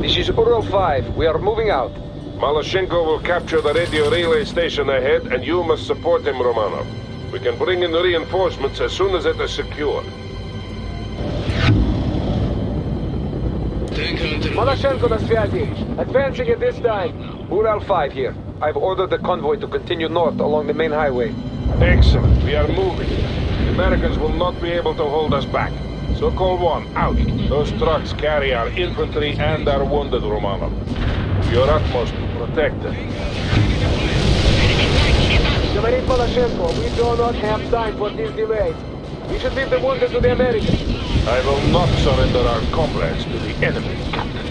This is Ural 5. We are moving out. Malashenko will capture the radio relay station ahead and you must support him, Romanov. We can bring in the reinforcements as soon as it is secure. Malashenko na связи. Advancing at this time. Ural 5 here. I've ordered the convoy to continue north along the main highway. Excellent. We are moving. The Americans will not be able to hold us back. So-called one, out. Those trucks carry our infantry and our wounded, Romanov. Your utmost to protect them. Говорит Malashenko, we do not have time for these delays. We should leave the wounded to the Americans. I will not surrender our comrades to the enemy, Captain.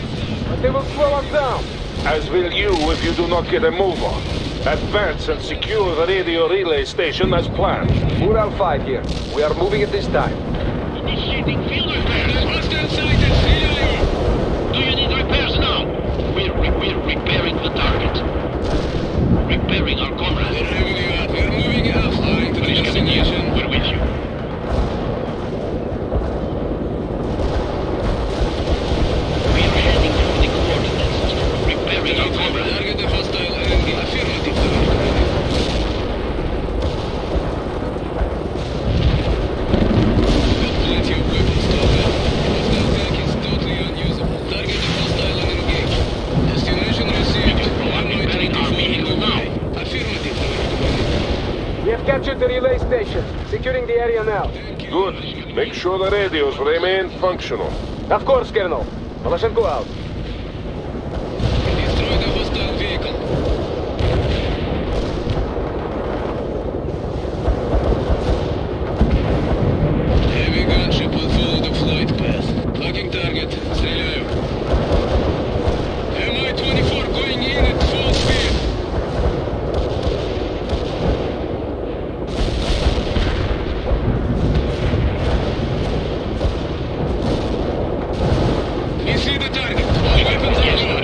But they will slow us down. As will you if you do not get a move on. Advance and secure the radio relay station as planned. Ural 5 here. We are moving at this time. Initiating field repairs. Hostile sighted. Do you need repairs now? We're repairing the target. Repairing our comrades. We're moving out. Please coming in. We're with you. destination. Securing the area now. Good. Make sure the radios remain functional. Of course, Colonel. Malashenko out. Destroy the hostile vehicle. Heavy gunship will follow the flight path. Locking target. Стреляю. Mi-24 going in at full speed. We see the target. All weapons are low.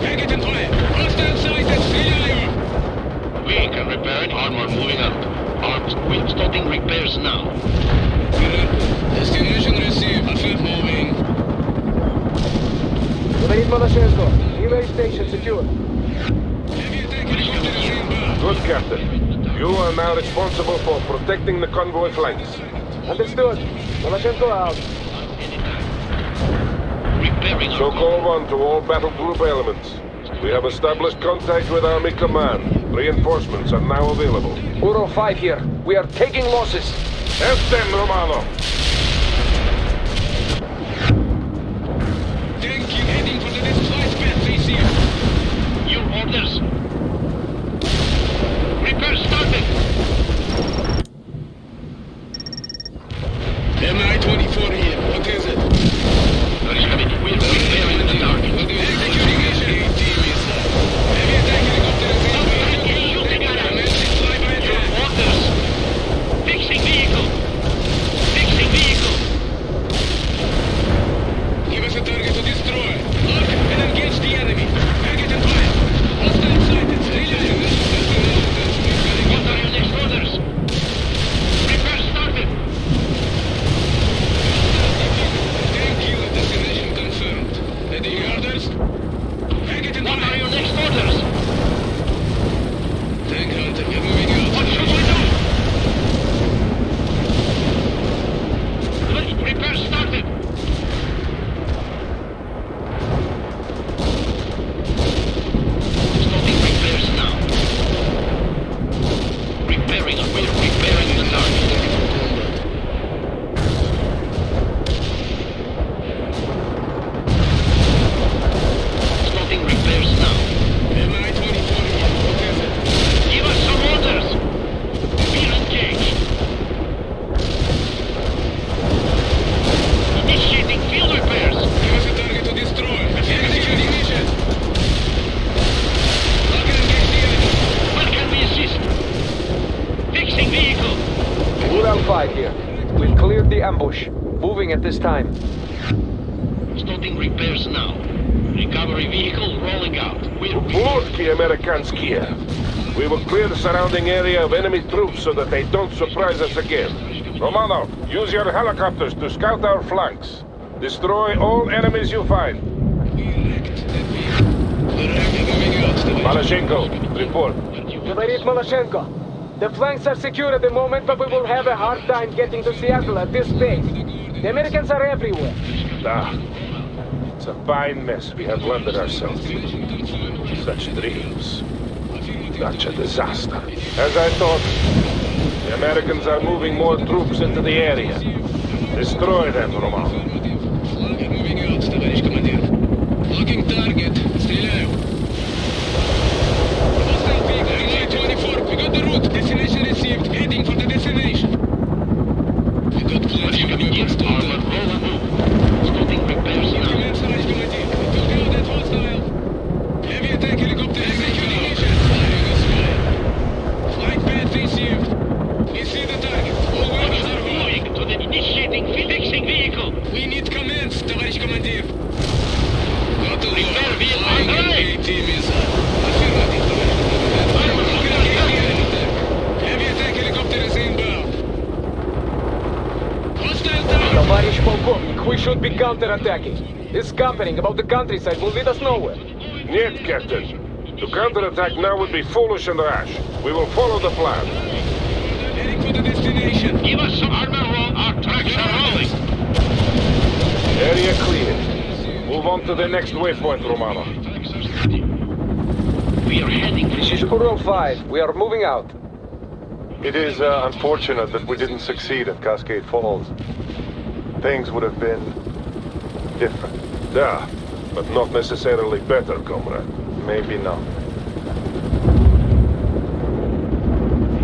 Target and fire. Hostile sighted. Стреляю. Vehicle repaired. Armor moving out. Arms quick. Starting repairs now. Destination received. Affirm moving. Говорит Malashenko. Relay station secure. Good, Captain. You are now responsible for protecting the convoy flanks. Understood. Malashenko out. So call one to all battle group elements. We have established contact with Army Command. Reinforcements are now available. Uro 5 here. We are taking losses. Help them, Romano. Tank keep heading for the next flight path. They see you. Your orders. Repair started. Mi-24 here. What is it? There is coming. We are repairing the target. Executing mission. AT missile. Heavy attack helicopter is in. Shooting at us. Commencing flyby Your attack. orders. Fixing vehicle. Fixing vehicle. Give us a target to destroy. Lock and engage the enemy. Target and fire. Hostile sighted. Stреляю. What are your next orders? Repair started. Tank kill at destination confirmed. Ready orders? Target and What fire. are your next orders? Tank hunter, we're moving out. What should we do? Repair started. Starting repairs now. Repairing. We're repairing the target. Starting repairs now. Mi-24 here. What is it? Give us some orders. We're engaged. Initiating field repairs. Give us a target to destroy. Executing mission. Lock and engage the enemy. Where can we assist? Fixing vehicle. Ural 5 here. We've cleared the ambush. Moving at this time. Starting repairs now. Recovery vehicle rolling out. We're Plotki Amerikanskia. We will clear the surrounding area of enemy troops so that they don't surprise us again. Romano, use your helicopters to scout our flanks. Destroy all enemies you find. Malashenko, report. Говорит Malashenko. The flanks are secure at the moment, but we will have a hard time getting to Seattle at this pace. The Americans are everywhere. It's a fine mess we have landed ourselves in. Such dreams. Such a disaster. As I thought, the Americans are moving more troops into the area. Destroy them, Romano. Флаги moving out, товарищ командир. Locking target. Стреляю. Hostile vehicle, Mi-24. We got the route. Destination received. Heading for the destination. We got plenty of weapons to armor roll and move. Starting repairs now. Commence, товарищ командир. We took out that hostile. Heavy attack helicopter executing mission. Firing us fire. Flight path received. We see the target. All weapons are home. Moving to the initiating fixing vehicle. We need commands, товарищ командир. Got the Repair vehicle. flying AT missile. Affirmative, товарищ командир. Heavy attack helicopter is inbound. Hostile target. Товарищ полковник, we should be counterattacking. This scampering about the countryside will lead us nowhere. Нет, Captain. To counterattack now would be foolish and rash. We will follow the plan. Heading for the destination. Give us some armor roll. Our tracks are rolling. Area cleared. Move on to the next waypoint, Romano. We are heading. This is Ural 5. We are moving out. It is unfortunate that we didn't succeed at Cascade Falls. Things would have been different. Yeah, but not necessarily better, comrade. Maybe not.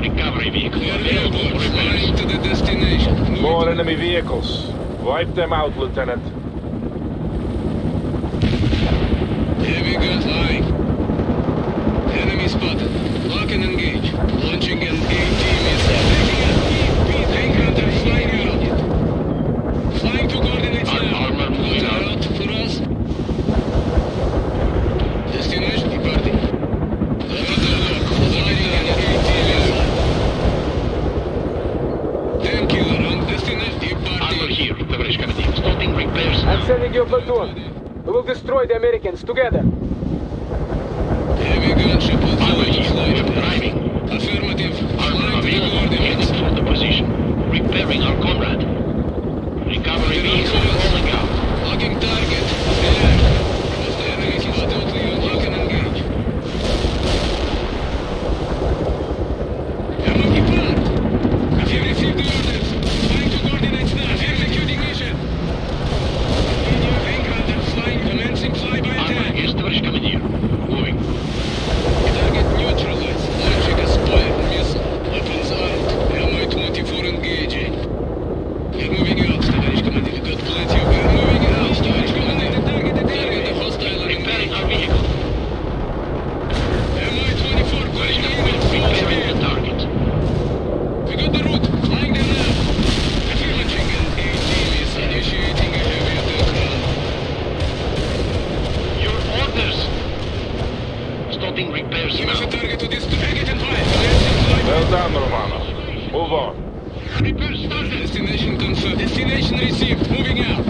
Recovery vehicle available for repairs. To the destination. More enemy vehicles. Wipe them out, Lieutenant. Heavy gun flying. Enemy spotted. Lock and engage. Launching an AT missile. Tank hunter flying out. Flying to coordinates now. Armor moving out for us. Destination departing. Another lock. Flying an AT missile. Tank killer on destination departing. Armor here, товарищ командир. Starting repairs now. I'm sending you a platoon. We will destroy the Americans together. Heavy gunship will follow you. We're driving. Affirmative. Armor available. Headed for the position. Repairing our comrade. Recovery vehicle rolling out. Locking target. Stay alert. As the enemy is spotted, you lock and engage. Ammo depart. Have you received the orders? Flying to coordinates now. Executing mission. Continue. Tank hunter flying. Commencing flyby Armor, attack. yes, товарищ командир. Moving. Target neutralized. Launching a spoiled missile. Weapons armed. Mi-24 engaging. We're moving out, товарищ командир. Got plenty of... We're moving out, товарищ командир. Target the hostile enemy. Repairing our vehicle. Mi-24 going in at full Repairing speed. the target. We got the route. Flying them now. Affirmating an AT missile. Initiating a heavy attack run. Your orders. Starting repairs Give us a now. target to destroy. Target and fire. Commencing flyby. Well done, Romano. Move on. Repairs started. Destination confirmed. Destination received. Moving out.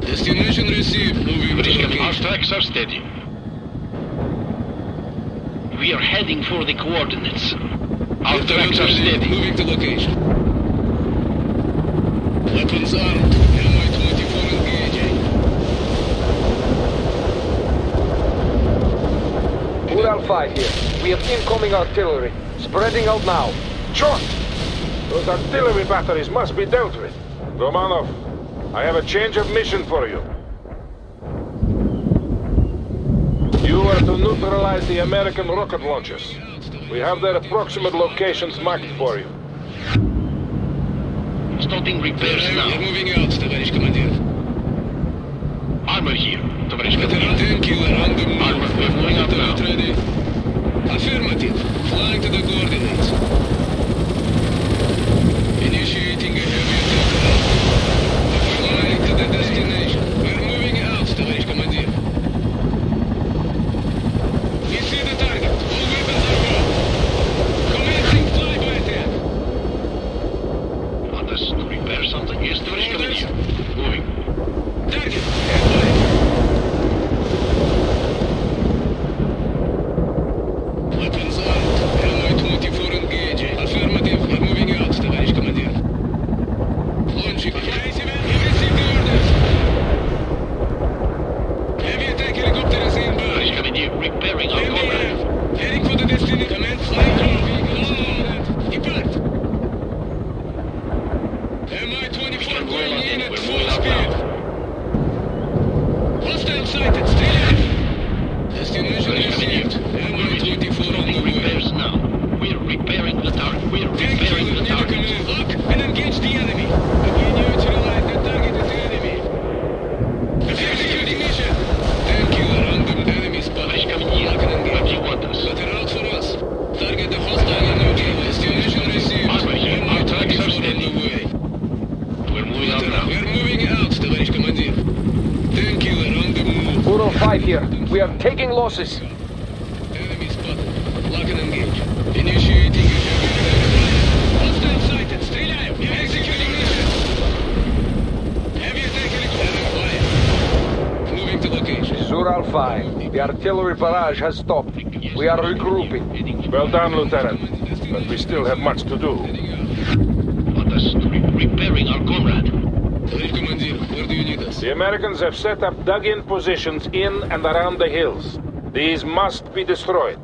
Destination received. Moving to Our location. tracks are steady. We are heading for the coordinates. Our tracks are steady. Moving to location. Weapons armed. Mi-24 engaging. Ural 5 here. We have incoming artillery. Spreading out now. Short! Those artillery batteries must be dealt with. Romanov, I have a change of mission for you. You are to neutralize the American rocket launchers. We have their approximate locations marked for you. Starting repairs We're now. moving out, товарищ командир. Armor here, товарищ Veteran командир. tank killer on the move. Armor, we're moving out now. Turret ready. Affirmative. Flying to the coordinates. Initiating a heavy attack run. Flying to the destination. We're moving out, товарищ командир. We see the target. All weapons are go. Commencing flyby attack. Want us to repair something? Yes, товарищ командир. Moving. Target. Weapons armed. Mi-24 engaging. Affirmative. We're moving out, товарищ командир. Launching. We received the orders. Heavy attack helicopter is inbound. Товарищ командир, repairing our comrade. MDF. Heading for the destination. Command flying drone vehicles loaded. Depart. Mi-24 going in at full speed. Hostile sighted. Stay Destination received. Mi-24 on the way. Repairs now. We're repairing the target. We're Tank repairing killer, the need a target. command. Lock and engage the enemy. We neutralize the target is the enemy. Executing mission. Tank killer on the enemy spot. Товарищ командир, Lock and where do engage. you want us? Let her out for us. Target the hostile enemy. Destination received. Armor here. Our tracks are Mi-24 on steady. the way. We're moving out now. We're moving out, товарищ командир. Tank killer on the move. Ural 5 here. We are taking losses. Enemy spotted. Lock and engage. Initiating a heavy attack. Hostile sighted. Стреляем. Executing mission. Heavy attack helicopter fire. Moving to location. Ural 5. The artillery barrage has stopped. We are regrouping. Well done, Lieutenant. But we still have much to do. Want us to repairing our comrade. Товарищ командир, where do you need us? The Americans have set up dug-in positions in and around the hills. These must be destroyed.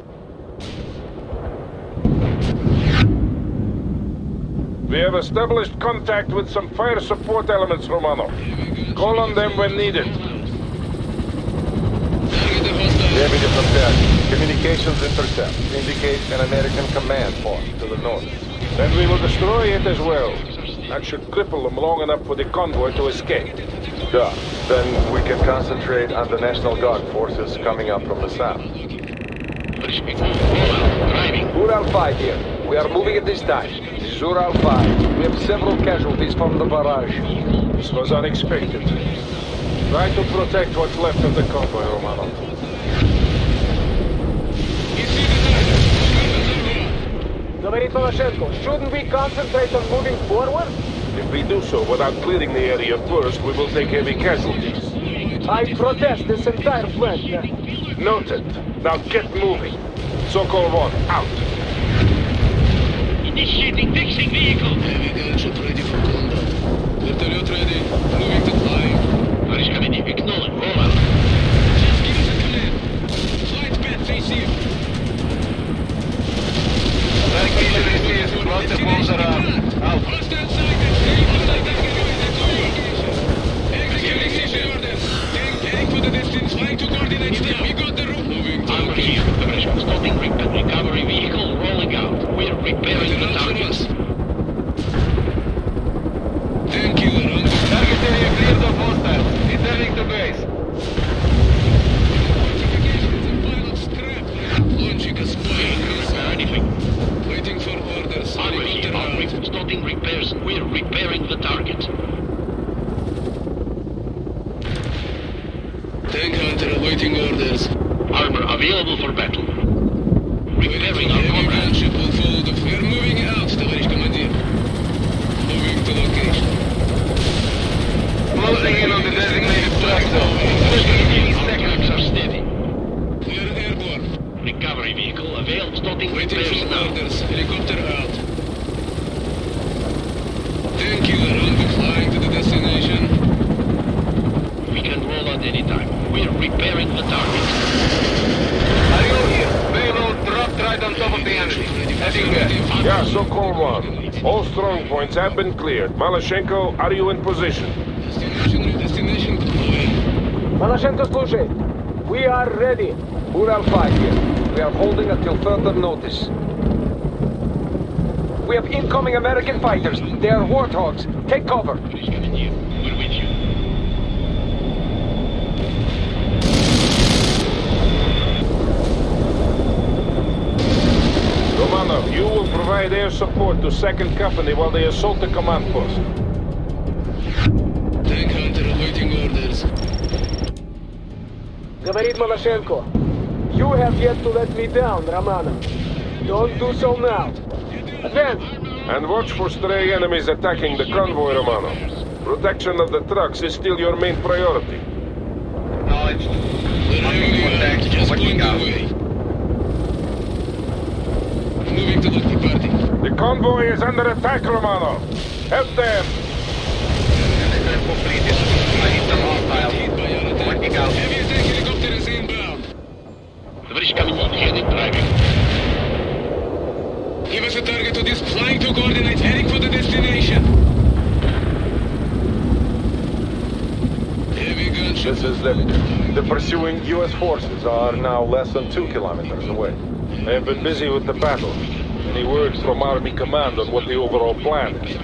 We have established contact with some fire support elements, Romano. Call on them when needed. Deputy Contact. Communications intercept. Indicate an American command post to the north. Then we will destroy it as well. That should cripple them long enough for the convoy to escape. Duh. Then we can concentrate on the National Guard forces coming up from the south. Ural 5 here. We are moving at this time. This is Ural 5. We have several casualties from the barrage. This was unexpected. Try to protect what's left of the convoy, Romano. Говорит Малашенко, shouldn't we concentrate on moving forward? If we do so without clearing the area first, we will take heavy casualties. I protest this entire flank. Noted. Now get moving. Sokol 1, out. Initiating fixing vehicle. Heavy gunship ready for combat. Vertolyot ready. Moving to flying. Tоварищ Каменев, acknowledge. Roll out. Just give us a command. Flight path face you. Out. Hostile sighted. Executing orders. Tank heading for the distance. Flying to coordinates now. We got the route. Moving to location. Stopping recovery vehicle rolling out. We are repairing the target. Thank you. Target area cleared of hostiles. Returning to base. Launching a spoil. Anything. Waiting for orders. Stopping repairs. We are repairing the target. Tank hunter awaiting orders. Armor available for battle. Repairing our Heavy comrade. gunship will follow the... We are moving out, товарищ командир. Moving to location. Closing in on the designated strike zone. 15 seconds are steady. Clear airborne. Recovery vehicle available. Stopping Waiting repairs for now. orders. Helicopter out. Tank killer on the flying to the destination. We can roll out any time. We are repairing the target. Are you here? Payload dropped right on top of the enemy. Heading there. Yeah, Sokol 1. All strong points have been cleared. Maloshenko, are you in position? Destination convoy. Maloshenko, слушай. We are ready. Ural 5 here. We are holding until further notice. We have incoming American fighters. They are warthogs. Take cover. Romano, you will provide air support to 2nd Company while they assault the command post. Tank hunter awaiting orders. Говорит Малашенко, you have yet to let me down, Romano. Don't do so now. Advance! And watch for stray enemies attacking the convoy, Romano. Protection of the trucks is still your main priority. Knowledge. Just point the way. Moving to the party. The convoy is under attack, Romano. Help them! I need some hostile. Working out. Heavy attack helicopter is inbound. Товарищ Каменев, heading driving. Give us a target to this flying to coordinates heading for the destination. Heavy gunship. This is Deputy. The pursuing U.S. forces are now less than 2 kilometers away. I have been busy with the battle. Any word from Army Command on what the overall plan is?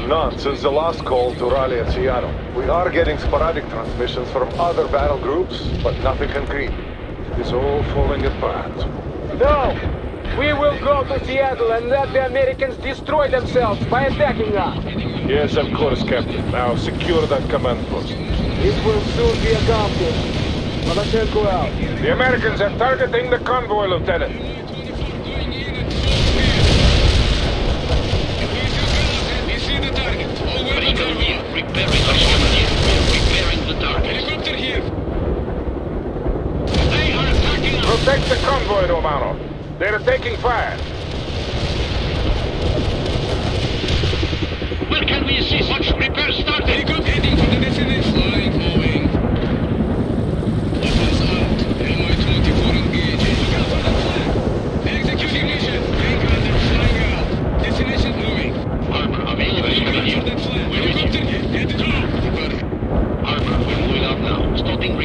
None since the last call to rally at Seattle. We are getting sporadic transmissions from other battle groups, but nothing concrete. It's all falling apart. No! We will go to Seattle and let the Americans destroy themselves by attacking us. Yes, of course, Captain. Now secure that command post. It will soon be accomplished. Maloshenko out. The Americans are targeting the convoy, Lieutenant. We see the target. Over the target. Repairing the target. Helicopter here. They are attacking us. Protect the convoy, Romano. They're taking fire. Where can we assist? Watch repair started. Helicopter heading for the destination. Flying, moving. Weapons out. Mi-24 engaged. Executing mission. Tank under flying out. Destination moving. Armor available.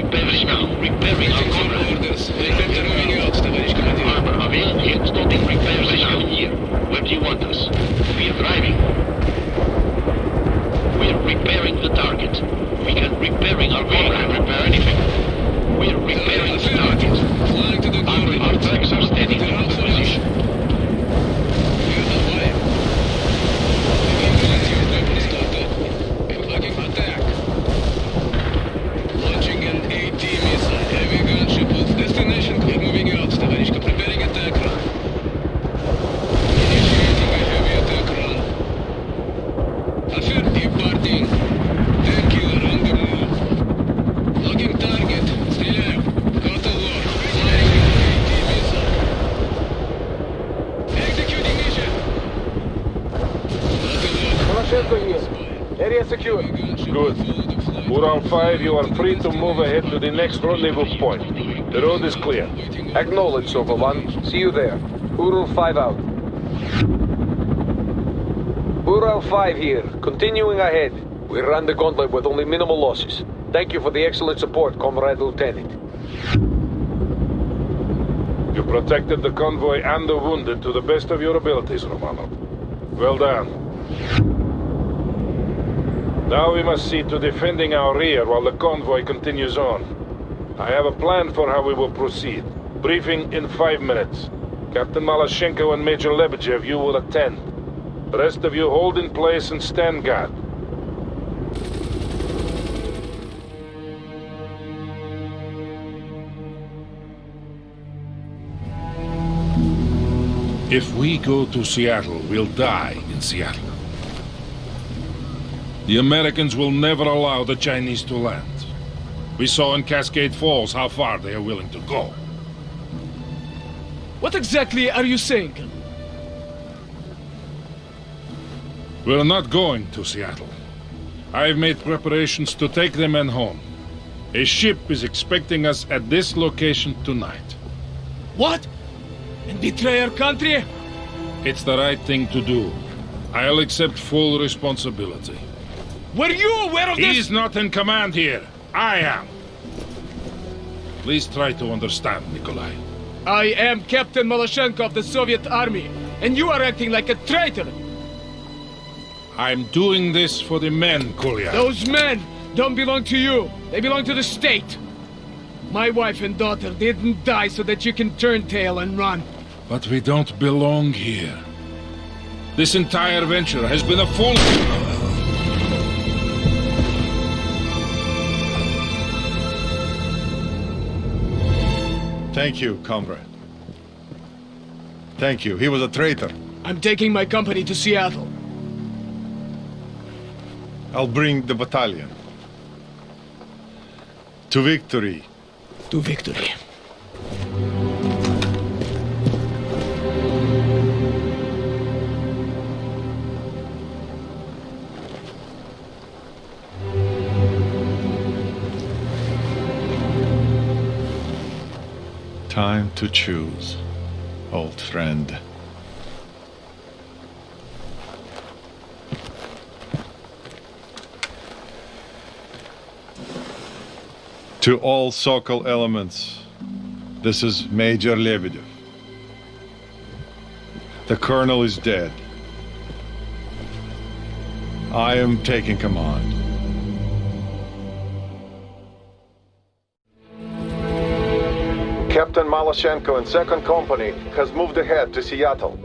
repairing now. Repairing our Orders. Helicopter moving out, товарищ командир. Armor available here. Stopping repairs now. Here. Where do you want us? We are driving. We are repairing the target. We can repairing our car. We can repair anything. We are repairing the target. Flying to the coordinates. Our tracks are steady in position. Attack. Launching an AT missile. Heavy gunship with destination clear. Moving out, товарищ. Preparing attack run. Initiating a heavy attack run. Affirm departing. Tank killer on the move. Logging target. Стреляю. Got the lock. Firing an AT missile. Executing mission. Got the lock. Poroshenko here. Area secure. Good. Ural 5, you are free to move ahead to the next rendezvous point. The road is clear. Acknowledged, Sokol 1. See you there. Ural 5 out. Ural 5 here. Continuing ahead. We ran the gauntlet with only minimal losses. Thank you for the excellent support, Comrade Lieutenant. You protected the convoy and the wounded to the best of your abilities, Romano. Well done. Now we must see to defending our rear while the convoy continues on. I have a plan for how we will proceed. Briefing in 5 minutes. Captain Malashenko and Major Lebedev, you will attend. The rest of you hold in place and stand guard. If we go to Seattle, we'll die in Seattle. The Americans will never allow the Chinese to land. We saw in Cascade Falls how far they are willing to go. What exactly are you saying? We're not going to Seattle. I've made preparations to take the men home. A ship is expecting us at this location tonight. What? And betray our country? It's the right thing to do. I'll accept full responsibility. Were you aware of this? He's not in command here. I am. Please try to understand, Nikolai. I am Captain Malashenko of the Soviet Army, and you are acting like a traitor. I'm doing this for the men, Kolya. Those men don't belong to you. They belong to the state. My wife and daughter didn't die so that you can turn tail and run. But we don't belong here. This entire venture has been a fool. Thank you, comrade. Thank you. He was a traitor. I'm taking my company to Seattle. I'll bring the battalion. To victory. To victory. Time to choose, old friend. To all Sokol elements, this is Major Lebedev. The colonel is dead. I am taking command. Captain Malashenko and 2nd Company has moved ahead to Seattle.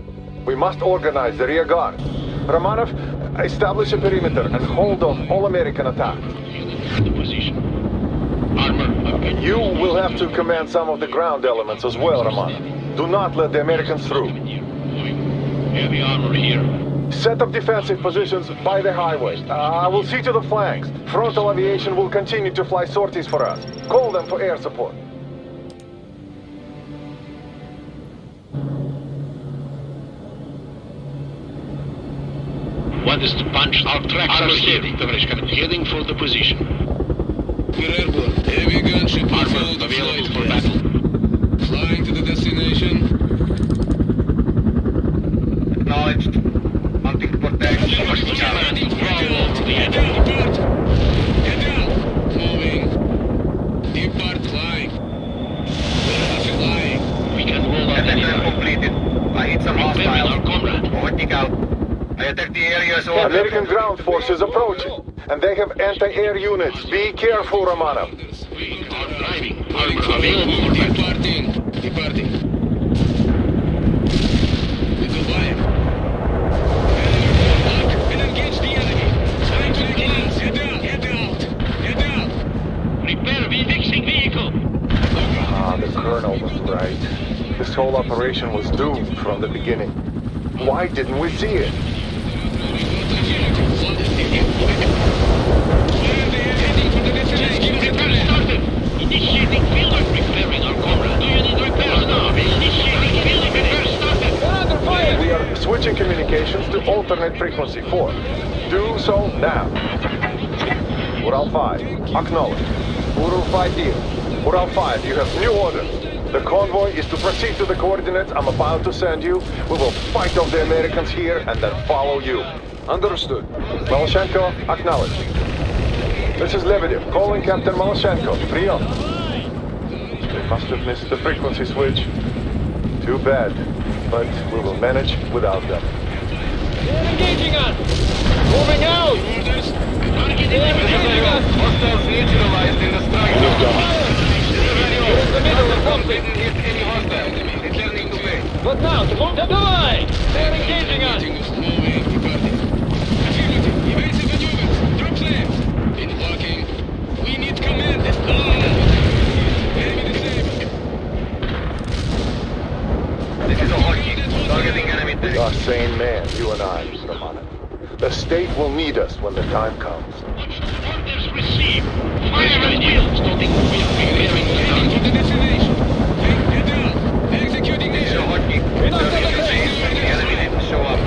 We must organize the rear guard. Romanov, establish a perimeter and hold off all American attack. You will have to command some of the ground elements as well, Romanov. Do not let the Americans through. Heavy armor here. Set up defensive positions by the highway. I will see to the flanks. Frontal aviation will continue to fly sorties for us. Call them for air support. Want us to punch? Our tracks are steady. Heading for the position. We're airborne. Heavy gunship Armor available for battle. Flying to the destination. Acknowledged. Hunting for baggage. Get down, depart! Get down! Moving. Depart. meet some hostiles. Our comrade. Working out. I attack the area as ordered. American ground forces approaching, and they have anti-air units. Be careful, Romanov. We are driving. Armor available. Departing. We go by him. And engage the enemy. Trying to advance. Head out. Repair fixing vehicle. Ah, the colonel was right. This whole operation was doomed from the beginning. Why didn't we see it? Initiating field repairing our comrade. Do you need repairs now? Initiating field repairs started. We're under fire! We are switching communications to alternate frequency 4. Do so now. Ural 5, acknowledge. Ural 5 deal. Ural 5, you have new orders. The convoy is to proceed to the coordinates I'm about to send you. We will fight off the Americans here and then follow you. Understood. Maloshenko, acknowledge. This is Lebedev, calling Captain Maloshenko. Prion. They must have missed the frequency switch. Too bad, but we will manage without them. They're engaging us! Moving out! They're engaging us! Hostiles neutralized in the strike zone. We're in the middle of something! Didn't hit any hostiles. Returning to base. What now? To move the line! They're engaging us! Evasive maneuvers. Drop flames. In blocking. We need command. Enemy disabled. This is a hotkey. Targeting enemy We are sane men, you and I, Romanov. The state will need us when the time comes. Orders received. Fire and wheel. Starting wheel. Repairing the Heading to the destination. Head out. Executing This is a mission. hotkey. Returning to base when the enemy didn't show up.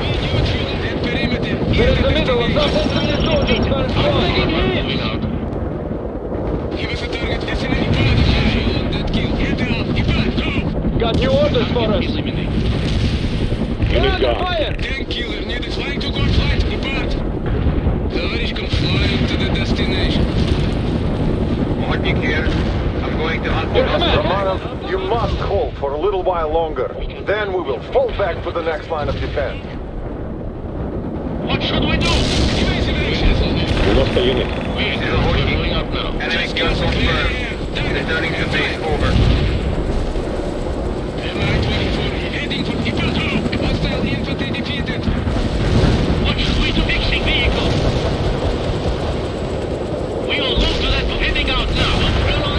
That perimeter. We're in the middle of something! Soldiers gonna destroy! Give us a target destination. That kill. Head out. Depart. Go. Got new orders for us! They're under fire! Tank killer needed flying to guard flight. Depart. Tоварищ come flying to the destination. Hotkey here. I'm going to hunt for Here, come on. Romanov, you must hold for a little while longer. Then we will fall back for the next line of defense. What should we do? Evasive action. We lost a unit. This is a hotkey. Going up now. Enemy gun confirmed. Returning to base. Over. Mi-24. Heading for depart. Hostile infantry defeated. What should we do? Fixing vehicle. We will move to that. Heading out now.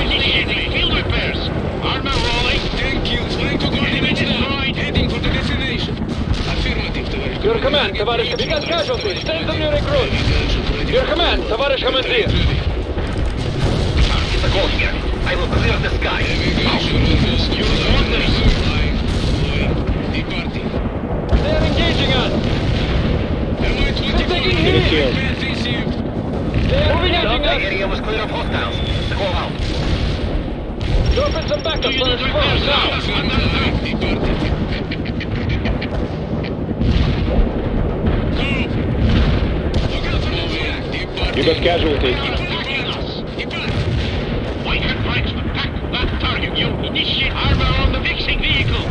Initiating field repairs. Armor rolling. Tank kills flying to coordinates now. Heading for the destination. Affirmative, товарищ. Your command, товарищ. We got casualties. Send them new recruits. Your command, товарищ командир. It's a goal here. I will clear the sky. Departing. They're engaging us! Mi-24. taking heat. Advance received. They're engaging The us! area was clear of hostiles. Call out. Drop in some backup for us first now! You got casualties. White brakes attack that target. You initiate armor on the fixing vehicle.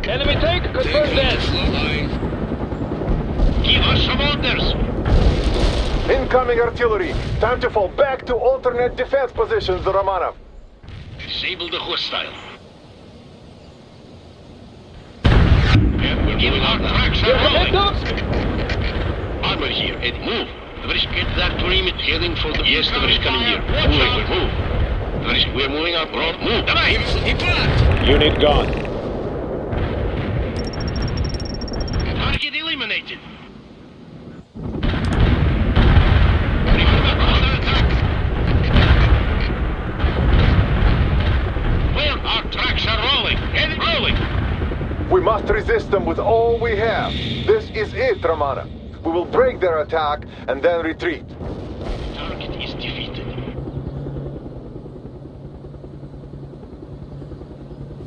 Enemy tank, confirm that! Give us some orders. Incoming artillery. Time to fall back to alternate defense positions, Romanov. Disable the hostile. And we're giving our tracks are rolling. Armor here, Eddie. Move. Товарищ, get that perimeter heading for the... Yes, товарищ commander. Move. Товарищ, we're moving up. Road. Move. Давай. Unit gone. Target eliminated. Well, our tracks are rolling. Get it rolling. We must resist them with all we have. This is it, Romanov. We will break their attack and then retreat. Target is defeated.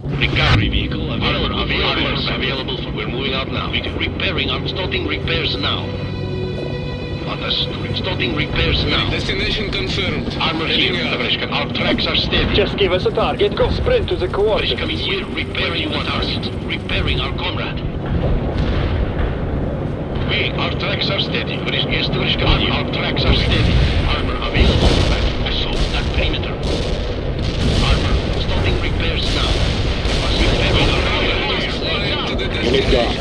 Recovery vehicle available. We're moving out now. We're repairing. I'm starting repairs now. But us. Starting repairs now. Destination confirmed. Armor here, Tavrishka. Our tracks are steady. Just give us a target. Go sprint to the coordinates. Tavrishka, we're repairing our target. Repairing our comrade. Our tracks are steady. Yes, Tavrishka. Our tracks are steady. Armor available. Assault that perimeter. Armor. Starting repairs now. Repairing our comrade. Unit gone.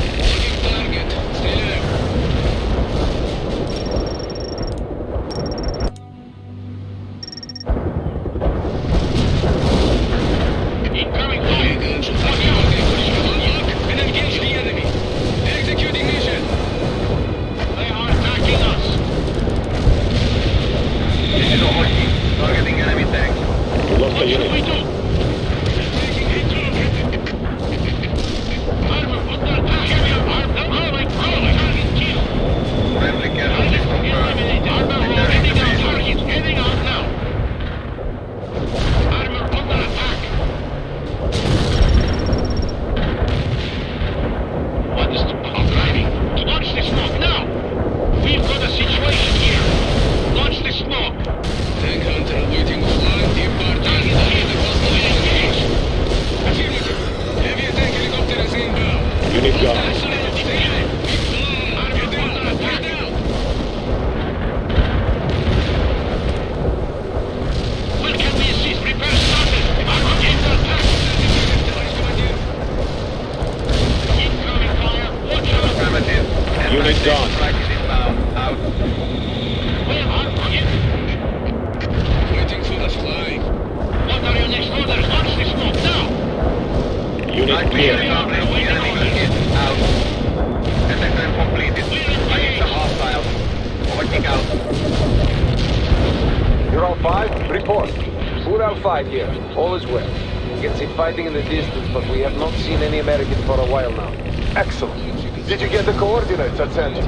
Fighting in the distance, but we have not seen any Americans for a while now. Excellent. Did you get the coordinates I sent you?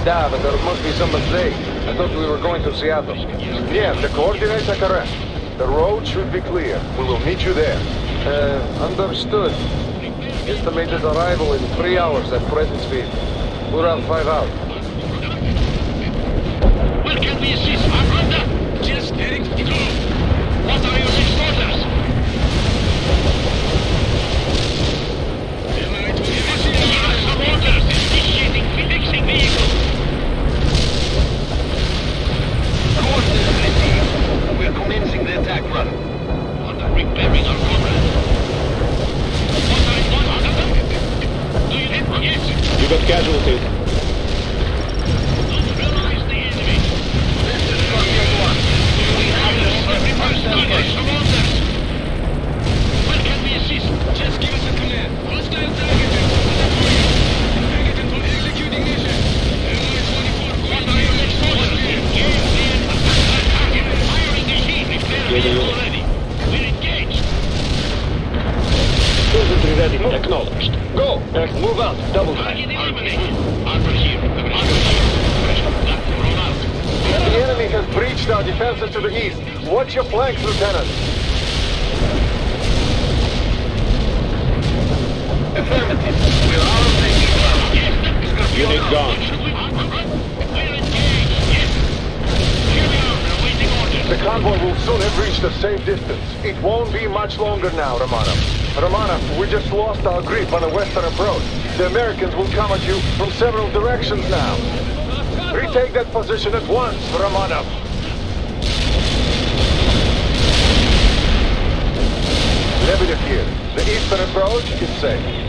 Yeah, but there must be some mistake. I thought we were going to Seattle. Yeah, the coordinates are correct. The road should be clear. We will meet you there. Understood. Estimated arrival in 3 hours at present speed. Ural 5 out. Where can we assist? I'm just heading through. What are your next orders? Fixing vehicle. Coordinates received. We are commencing the attack run. Repairing our comrade. Do you hit? Yes. You got casualties. Neutralize the enemy. This is Scorpion 1. We have the hostile target. Where can we assist? Just give us a command. Hostile target. Executing mission. What are your next orders? Firing machine. Repairing already. We're engaged. Infantry ready. Acknowledged. Go! Move out. Double time. Target eliminated. Armor here. Armor here. Roll out. The enemy has breached our defenses to the east. Watch your flanks, Lieutenant. Affirmative. We are all taking ground. Yes. Unit gone. We're engaged. Yes. Here we are. We're awaiting orders. The convoy will soon have reached a safe distance. It won't be much longer now, Romanov. Romanov, we just lost our grip on the western approach. The Americans will come at you from several directions now. Retake that position at once, Romanov. Lebedev here. The eastern approach is safe.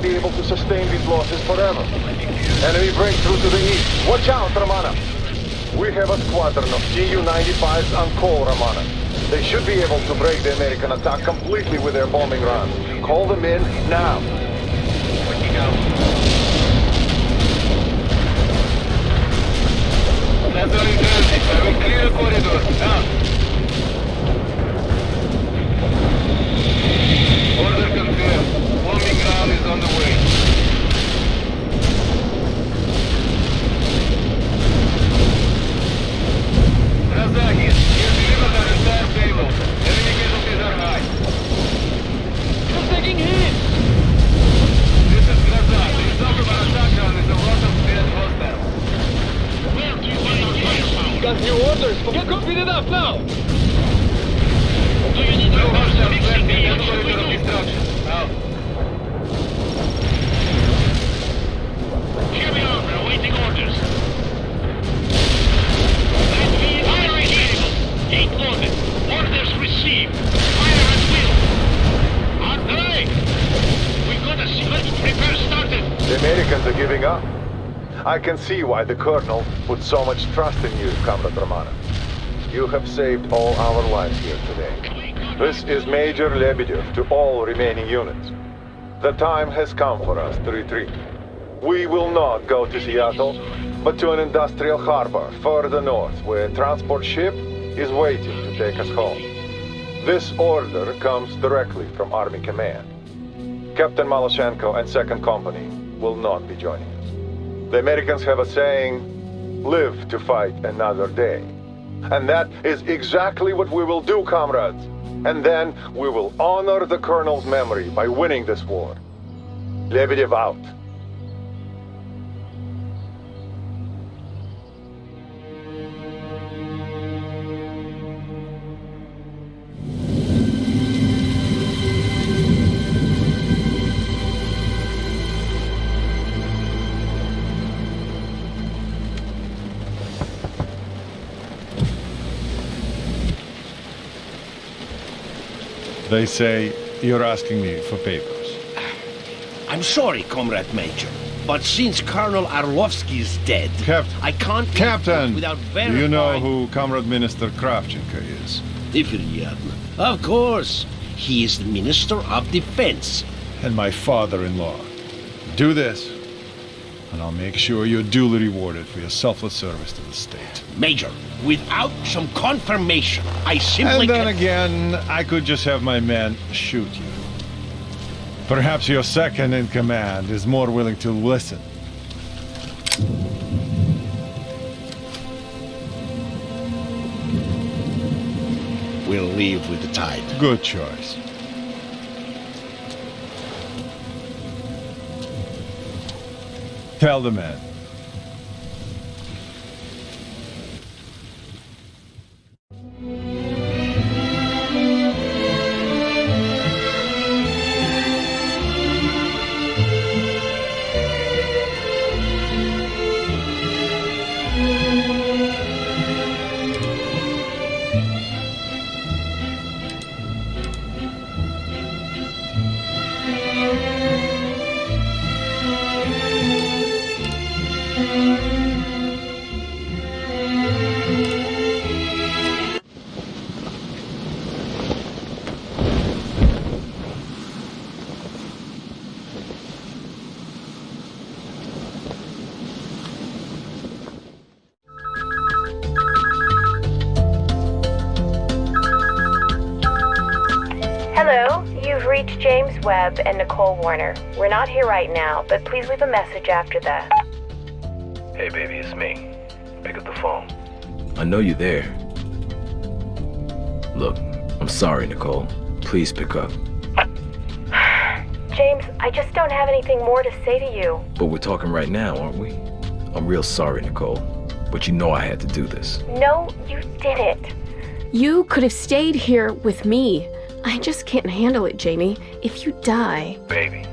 Be able to sustain these losses forever. Enemy breakthrough to the east. Watch out, Romanov. We have a squadron of Tu-95s on call, Romanov. They should be able to break the American attack completely with their bombing runs. Call them in now. Gathering energy. I will clear the corridor. Out. Order confirmed. Bombing ground is on the way. Razakis, you delivered our entire payload. Enemy casualties are high. We're taking hits! This is Razak. The result of our attack ground is a lot of dead hostiles. Where do you want your firepower? Got new orders. Get copied it up now! Do you need No a hostiles mix left and in that what should we corridor of do? destruction. Out. Heavy armor awaiting orders. Firing able. Gate loaded. Orders received. Fire at will. On the way. We got a sequence prepare started. The Americans are giving up. I can see why the Colonel put so much trust in you, Comrade Romanov. You have saved all our lives here today. This is Major Lebedev to all remaining units. The time has come for us to retreat. We will not go to Seattle, but to an industrial harbor further north where a transport ship is waiting to take us home. This order comes directly from Army Command. Captain Maloshenko and 2nd Company will not be joining us. The Americans have a saying, live to fight another day. And that is exactly what we will do, comrades. And then we will honor the Colonel's memory by winning this war. Lebedev out. They say you're asking me for papers. I'm sorry, Comrade Major, but since Colonel Arlovsky is dead, I can't... Captain, without do you know verifying... who Comrade Minister Kravchenko is? Of course. He is the Minister of Defense. And my father-in-law. Do this, and I'll make sure you're duly rewarded for your selfless service to the state. Major, without some confirmation, I simply And then can't... again, I could just have my men shoot you. Perhaps your second in command is more willing to listen. We'll leave with the tide. Good choice. Tell the men. Hello, you've reached James Webb and Nicole Warner. We're not here right now, but please leave a message after that. Hey baby, it's me. Pick up the phone. I know you're there. Look, I'm sorry, Nicole. Please pick up. James, I just don't have anything more to say to you. But we're talking right now, aren't we? I'm real sorry, Nicole. But you know I had to do this. No, you didn't. You could have stayed here with me. I just can't handle it, Jamie. If you die... Baby,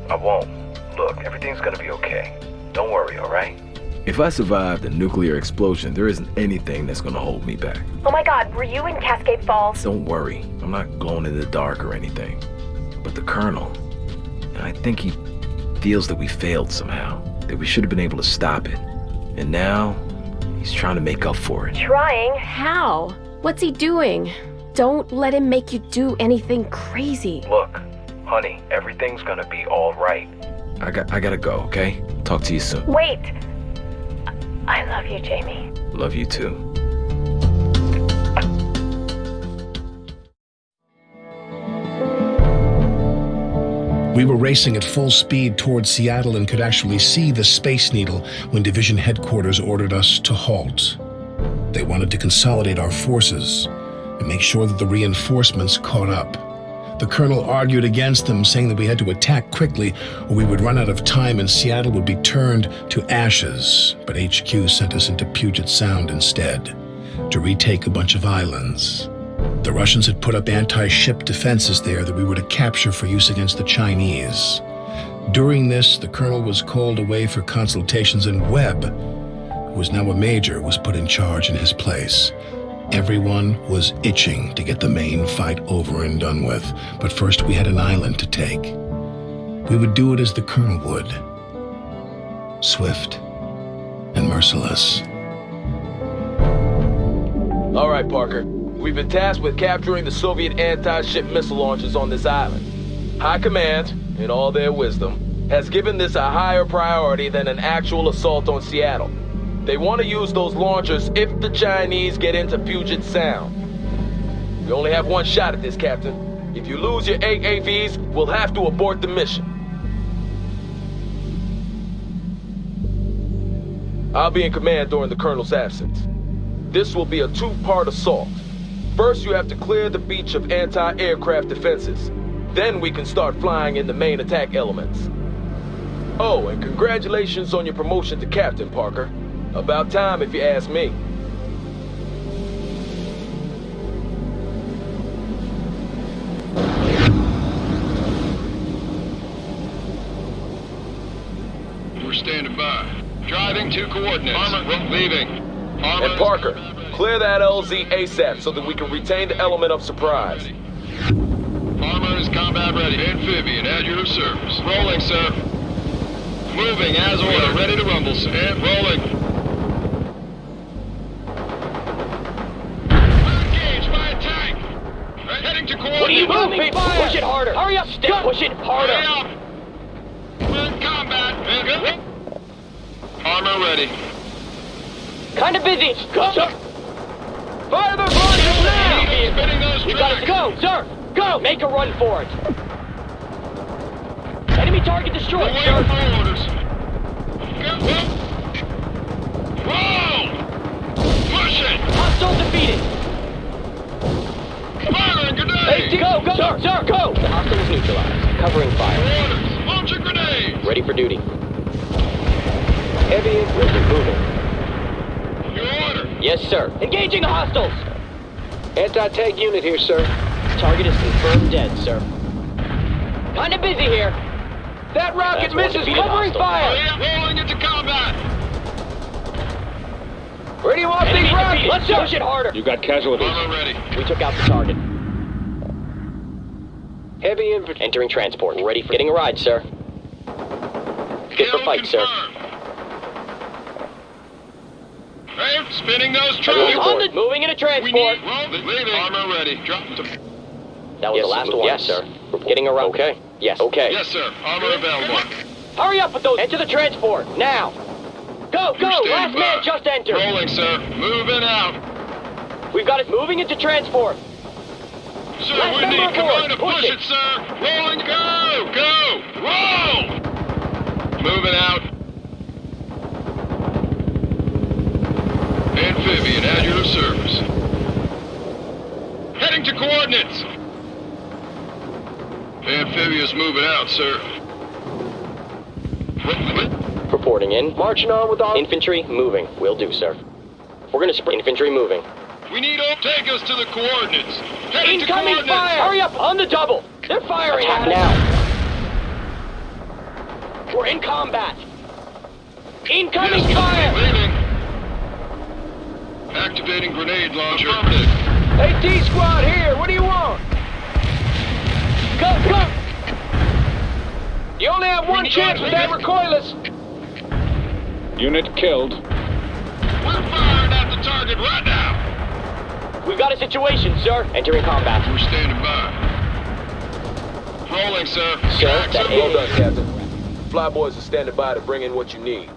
I won't. Look, everything's gonna be okay. Don't worry, alright? If I survive the nuclear explosion, there isn't anything that's gonna hold me back. Oh my god, were you in Cascade Falls? Don't worry. I'm not glowing in the dark or anything. But the Colonel, I think he feels that we failed somehow. That we should have been able to stop it. And now, he's trying to make up for it. Trying? How? What's he doing? Don't let him make you do anything crazy. Look, honey, everything's gonna be alright. I gotta go, okay? Talk to you soon. Wait! I love you, Jamie. Love you too. We were racing at full speed towards Seattle and could actually see the Space Needle when Division Headquarters ordered us to halt. They wanted to consolidate our forces and make sure that the reinforcements caught up. The colonel argued against them, saying that we had to attack quickly or we would run out of time and Seattle would be turned to ashes. But HQ sent us into Puget Sound instead, to retake a bunch of islands. The Russians had put up anti-ship defenses there that we were to capture for use against the Chinese. During this, the colonel was called away for consultations, and Webb, who was now a major, was put in charge in his place. Everyone was itching to get the main fight over and done with, but first we had an island to take. We would do it as the colonel would. Swift and merciless. All right, Parker. We've been tasked with capturing the Soviet anti-ship missile launchers on this island. High Command, in all their wisdom, has given this a higher priority than an actual assault on Seattle. They want to use those launchers if the Chinese get into Puget Sound. We only have one shot at this, Captain. If you lose your AAVs, we'll have to abort the mission. I'll be in command during the Colonel's absence. This will be a two-part assault. First, you have to clear the beach of anti-aircraft defenses. Then we can start flying in the main attack elements. Oh, and congratulations on your promotion to Captain, Parker. About time, if you ask me. We're standing by. Driving to coordinates. Armor, leaving. Armor. And Parker, clear that LZ ASAP so that we can retain the element of surprise. Armor is combat ready. Amphibian at your service. Rolling, sir. Moving as ordered. Ready to rumble, sir. And rolling. Engaged by a tank. Heading to coordinates. What are you moving? Push it harder. Hurry up, Stick. Push it harder. Hurry up. We're in combat. Armor ready. Kind of busy. Go, sir. Fire the launchers now. Spinning those You gotta go, sir. Go. Make a run for it. Enemy target destroyed, We're sir. waiting for orders. Roll! Push it! Hostile defeated. Firing grenade! Hey, go, sir, go! The hostile is neutralized. Covering fire. Orders! Launch a grenade! Ready for duty. Heavy infantry moving. Your order! Yes, sir. Engaging the hostiles! Anti-tank unit here, sir. Target is confirmed dead, sir. Kinda busy here. That rocket That's one misses defeated covering hostile. fire! Rolling into combat! Where do you want Enemy these rockets? defeated. Let's push it harder. You got casualties. Armor ready. We took out the target. Heavy infantry. Entering transport. Ready for getting a ride, sir. Fit for fight, sir. Hey, spinning those Everyone troops. on the moving in a We transport. need leaving. Armor ready. Drop to. That was the last one. Yes, sir. We're getting a ride. Okay. Yes. Okay. Yes, sir. Armor available. Hurry up with those. Enter the transport now. Go, go! You're Last standing man by. just entered. Rolling, sir. Moving out. We've got it moving into transport. Sir, Last we member need aboard. command to Push push it. it, sir. Rolling, go, go, roll. Moving out. Amphibian at your service. Heading to coordinates. Amphibious moving out, sir. Reporting in. Marching on with all... Infantry moving. Will do, sir. We're gonna sprint. Infantry moving. We need to take us to the coordinates. Heading to Incoming coordinates. fire! Hurry up! On the double! They're firing Attack at us. We're in combat. Incoming Yes, fire! leaving. Activating grenade launcher. Affirmative. Hey, T-Squad here! What do you want? Go, go! You only have one chance with that recoilless. Unit killed. We're firing at the target right now. We've got a situation, sir. Entering combat. We're standing by. Rolling, sir. Sir, Tracks that up. Well done, Captain. Flyboys are standing by to bring in what you need.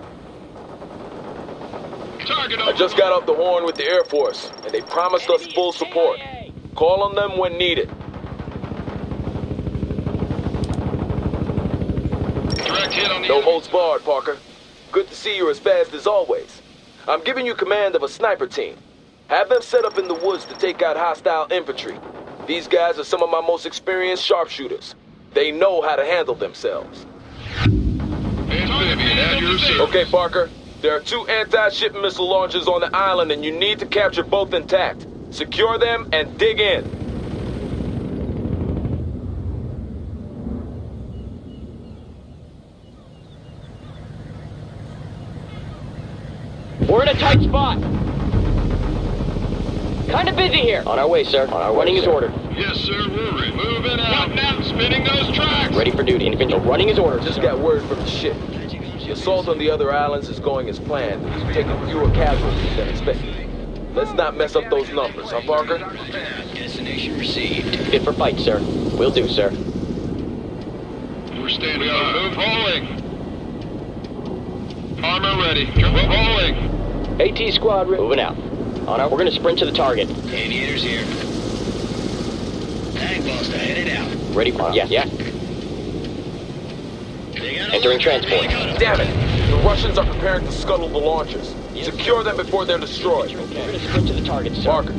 I just got off the horn with the Air Force, and they promised us full support. Call on them when needed. Direct hit on the No holds barred, Parker. Good to see you as fast as always. I'm giving you command of a sniper team. Have them set up in the woods to take out hostile infantry. These guys are some of my most experienced sharpshooters. They know how to handle themselves. Okay, Parker. There are 2 anti-ship missile launchers on the island, and you need to capture both intact. Secure them and dig in. We're in a tight spot. Kind of busy here. On our way, sir. On our running is ordered. Yes, sir, we're ready. Moving out now. Spinning those tracks. Ready for duty. Infantry running is ordered. Just got word from the ship. The assault on the other islands is going as planned. We've taken fewer casualties than expected. Let's not mess up those numbers, huh, Parker? Destination received. Fit for fight, sir. Will do, sir. We're standing by. Move. Rolling. Armor ready. Rolling. AT squad moving out. On our, we're gonna sprint to the target. Aviators here. Tag Buster, headed out. Ready for yeah. Entering transport. Damn it! The Russians are preparing to scuttle the launchers. Secure them before they're destroyed. We're gonna sprint to the target, sir. Parker,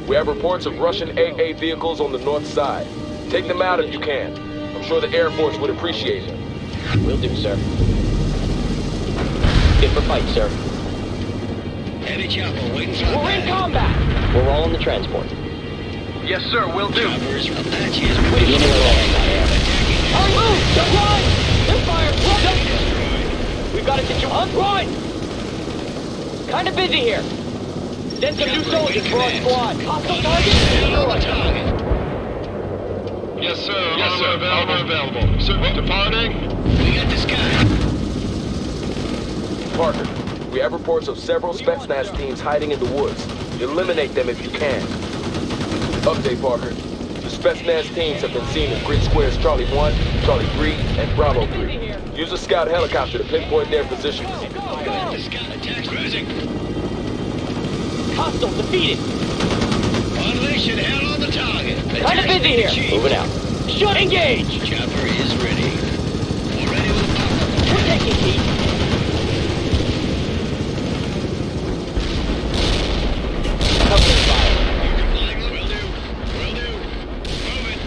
we have reports of Russian AA vehicles on the north side. Take them out if you can. I'm sure the Air Force would appreciate it. Will do, sir. Fit for fight, sir. Heavy chopper waiting for We're in combat! We're all in the transport. Yes, sir, will do. Choppers, Apaches, Hurry, move! Don't run! They're fired! Run! We've got a situation. Run! Kind of busy here. Send some new soldiers for our squad. Hostile target? Yes, sir. Yes, sir. Available. Sir, departing. We got this guy. Parker, we have reports of several Spetsnaz teams hiding in the woods. Eliminate them if you can. Update, Parker. The Spetsnaz teams have been seen in grid squares Charlie 1, Charlie 3, and Bravo 3. Use a scout helicopter to pinpoint their positions. Hostile defeated. Unleashing hell on the target. Kind of busy here. Moving out. Shoot, engage. Chopper is ready. Already with power. We're taking heat. Covering fire. Will do. Moving.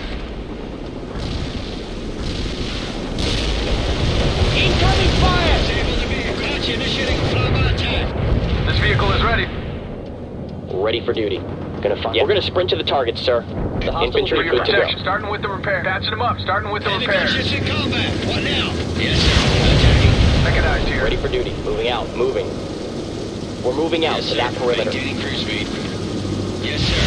Incoming fire. Disable the vehicle. Gotcha, initiating flyby attack. This vehicle is ready. Ready for duty. We're gonna sprint to the target, sir. The infantry good to go. Starting with the repair. Patching them up. Starting with the repairs. Gunships in combat. What now? Yes, sir. Attacking. Mechanized here. Ready for duty. Moving out. Moving. We're moving out to that perimeter. Maintaining cruise speed. Yes, sir.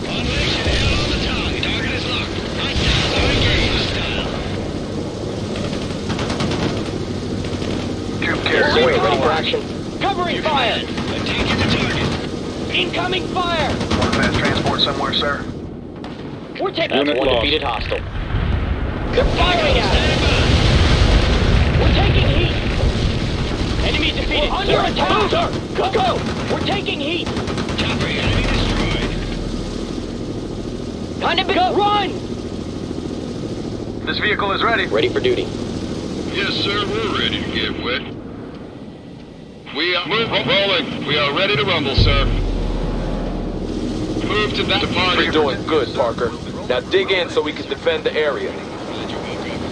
Unleashing hell on the target. Target is locked. Hostile. Engage. Troop Yes, carrier. sir. Ready for action. Covering fire. Attacking the target. Incoming fire. One fast transport somewhere, sir. We're taking one defeated hostile. They're firing at us. We're taking heat. Enemy defeated. We're under attack. Sir. Go. We're taking heat. Chopper enemy destroyed. Kind of big. Run. This vehicle is ready. Ready for duty. Yes, sir, we're ready to get wet. We are rolling. We are ready to rumble, sir. Move to that departure. You're doing good, Parker. Now dig in so we can defend the area.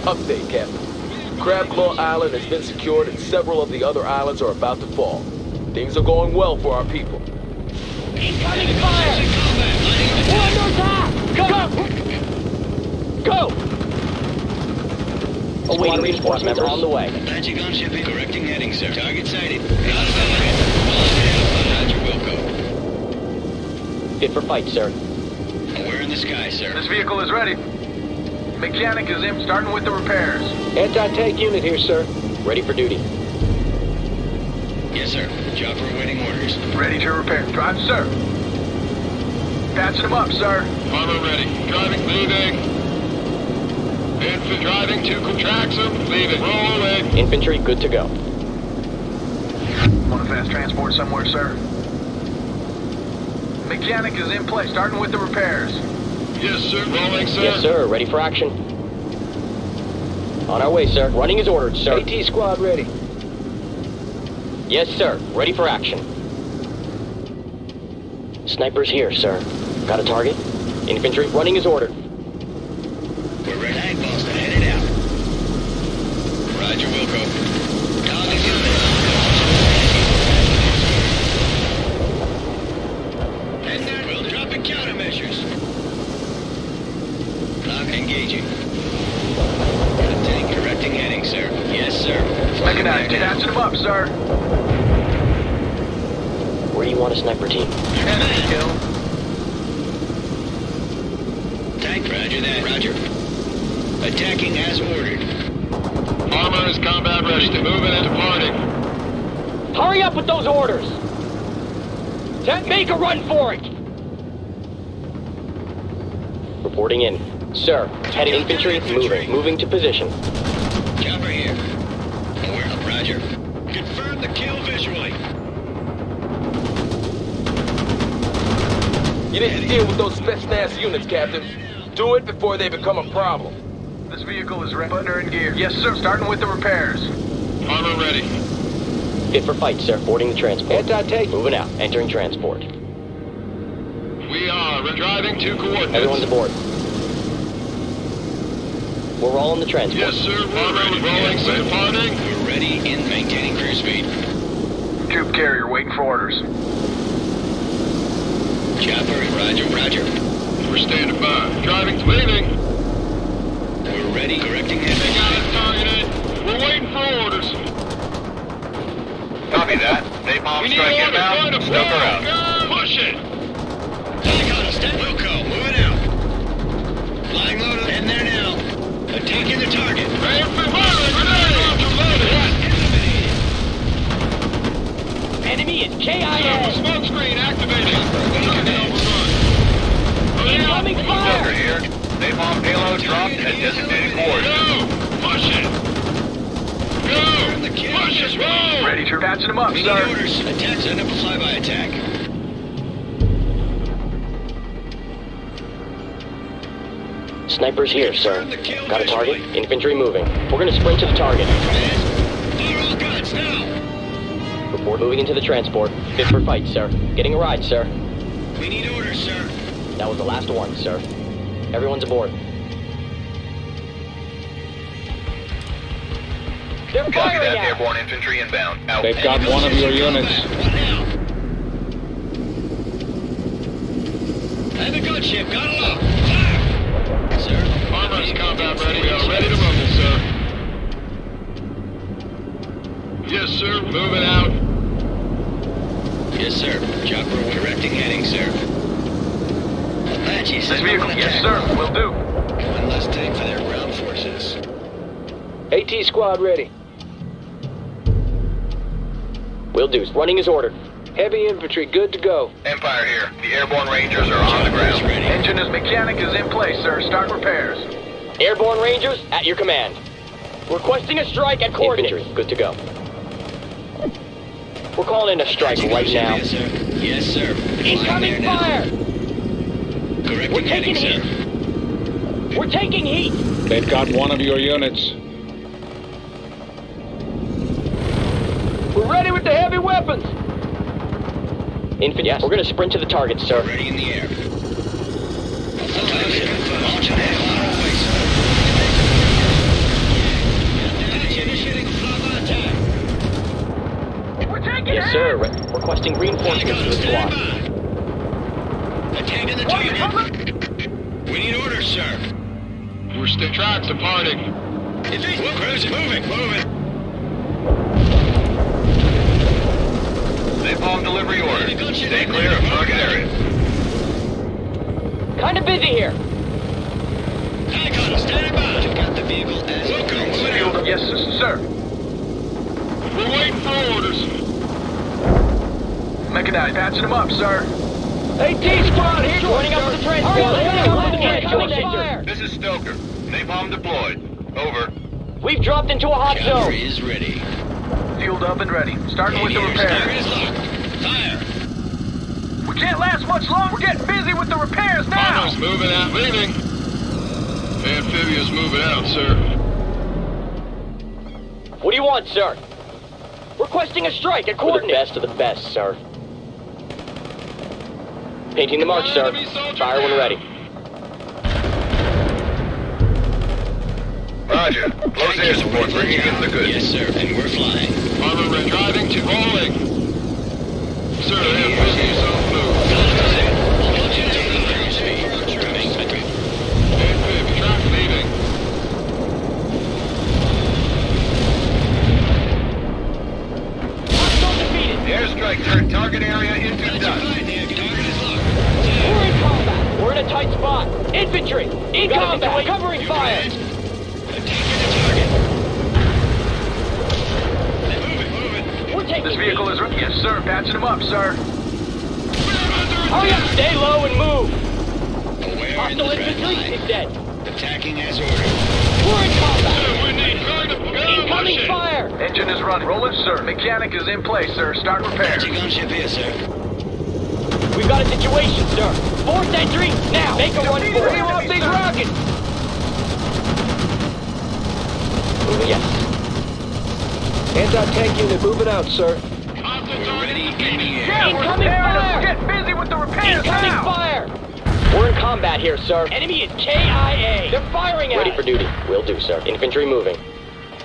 Update, Captain. Crabclaw Island has been secured and several of the other islands are about to fall. Things are going well for our people. Incoming fire. We're under attack. Go. Awaiting reinforcements on the way. Apache gunship correcting heading, sir. Target sighted. Roger, Wilco. Fit for fight, sir. We're in the sky, sir. This vehicle is ready. Mechanic is in. Starting with the repairs. Anti-tank unit here, sir. Ready for duty. Yes, sir. Chopper awaiting orders. Ready to repair. Drive, sir. Patching them up, sir. Armor ready. Driving, leaving. Infantry driving to tracks them. Leaving. Rolling. Infantry good to go. fast transport somewhere, sir. Mechanic is in place, starting with the repairs. Yes, sir. Rolling, sir. Yes, sir. Ready for action. On our way, sir. Running as ordered, sir. AT squad ready. Yes, sir. Ready for action. Snipers here, sir. Got a target? Infantry running as ordered. We're ready. Tank Boston headed out. Roger, Wilco. Target and then we'll drop in countermeasures. Clock engaging. Tank correcting heading, sir. Yes, sir. Mechanized, patching them up, sir. Where do you want a sniper team? Enemy kill. Tank, roger that. Roger. Attacking as ordered. Armor is combat ready. Moving and departing. Hurry up with those orders! Make a run for it! Reporting in. Sir, heading infantry, moving to position. Chopper here. We're up, roger. Confirm the kill visually. You need to deal with those Spetsnaz units, Captain. Do it before they become a problem. This vehicle is ready. Butler in gear. Yes, sir. Starting with the repairs. Armor ready. Fit for fight, sir. Boarding the transport. Anti-tank. Moving out. Entering transport. We are driving to coordinates. Everyone's aboard. We're all in the transport. Yes, sir. We're ready. Rolling, sir. Departing. We're ready in maintaining cruise speed. Troop carrier waiting for orders. Chopper, roger, roger. We're standing by. Driving, leaving. We're ready, correcting heading. They got us targeted. We're waiting for orders. Copy that. Napalm strike inbound. Stoker out. Push it. Tank on us. Wilco, moving out. Flying low in there now. Attacking the target. Ready for fire. Grenade. Enemy is Smoke KIA! screen activated. Incoming Stoker fire! here. Napalm payload dropped at designated course. Go. Push it. Go. Push it. Roll. Ready to patching them up, We need sir. orders. Attack, send up a flyby attack. Snipers here, sir. Got a target? Infantry moving. We're gonna sprint to the target. Fire all guns now. Report moving into the transport. Fit for fight, sir. Getting a ride, sir. We need orders, sir. That was the last one, sir. Everyone's aboard. They're Copy firing that. at us. Airborne infantry inbound. Out. They've got one of your units. What now? I have a gunship. Got it up. Fire! Sir. Armor is combat ready. We are ready to rumble, sir. Yes, sir. Moving out. Yes, sir. Chopper correcting heading, sir. Apache, This send vehicle. them an Yes, attack. sir. Will do. One less tank for their ground forces. AT squad ready. Will do. Running as ordered. Heavy infantry good to go. Empire here. The airborne rangers are on the ground. Ready. Engine is mechanic is in place, sir. Start repairs. Airborne Rangers, at your command. Requesting a strike at coordinates. Infantry, good to go. We're calling in a strike Apache right gunship, now. Yes, sir. Yes, sir. Incoming fire! Correcting We're taking heading, heat. sir. We're taking heat! They've got one of your units. We're ready with the heavy weapons. Infantry, yes. We're gonna sprint to the target, sir. Ready in the air. Launch an air. On our way, sir. Apache initiating flyby attack. We're taking Yes, sir. Requesting reinforcements to the squad. Attacking the target. We need orders, sir. We're still tracks departing. We're cruising. Moving. Napalm delivery order. Stay clear of target area. Kinda busy here. Tank on us, standing by. Check out the vehicle as it comes. Field. Yes, sir. We're waiting for orders. Mechanized. Patching them up, sir. AT squad here. Joining up with the transport. This is Stoker. Napalm deployed. Over. We've dropped into a hot Chopper zone. is ready. fueled up and ready. Starting with the repairs. Fire! We can't last much longer. We're getting busy with the repairs now. Bombers moving out. Leaving. Amphibious moving out, sir. What do you want, sir? Requesting a strike at coordinates. The best of the best, sir. Painting the mark, sir. Fire when ready. Roger. Close air support, bringing in the goods. Yes, sir, and we're flying. Armor ready. Driving to rolling. Sir, amphibious on blue. Amphib, truck leaving. Airstrike turned target area into dust. We're in combat. We're in a tight spot. Infantry! In combat! Covering fire! We're taking This vehicle is... Yes, sir. Patching him up, sir. Hurry up, stay low and move! Hostile infantry is dead. Attacking as ordered. We're in combat! Incoming fire! Engine is running. Rolling, sir. Mechanic is in place, sir. Start repairs. Gunship here, sir. We've got a situation, sir. Force entry, now! Make a run for it! Off these rockets! Yes. Anti-tank unit moving out, sir. We're ready in the air. Yeah, we're Incoming repairing fire! them. We're getting busy with the repairs Incoming now. fire! We're in combat here, sir. Enemy is KIA. They're firing at us. Ready for duty. Will do, sir. Infantry moving.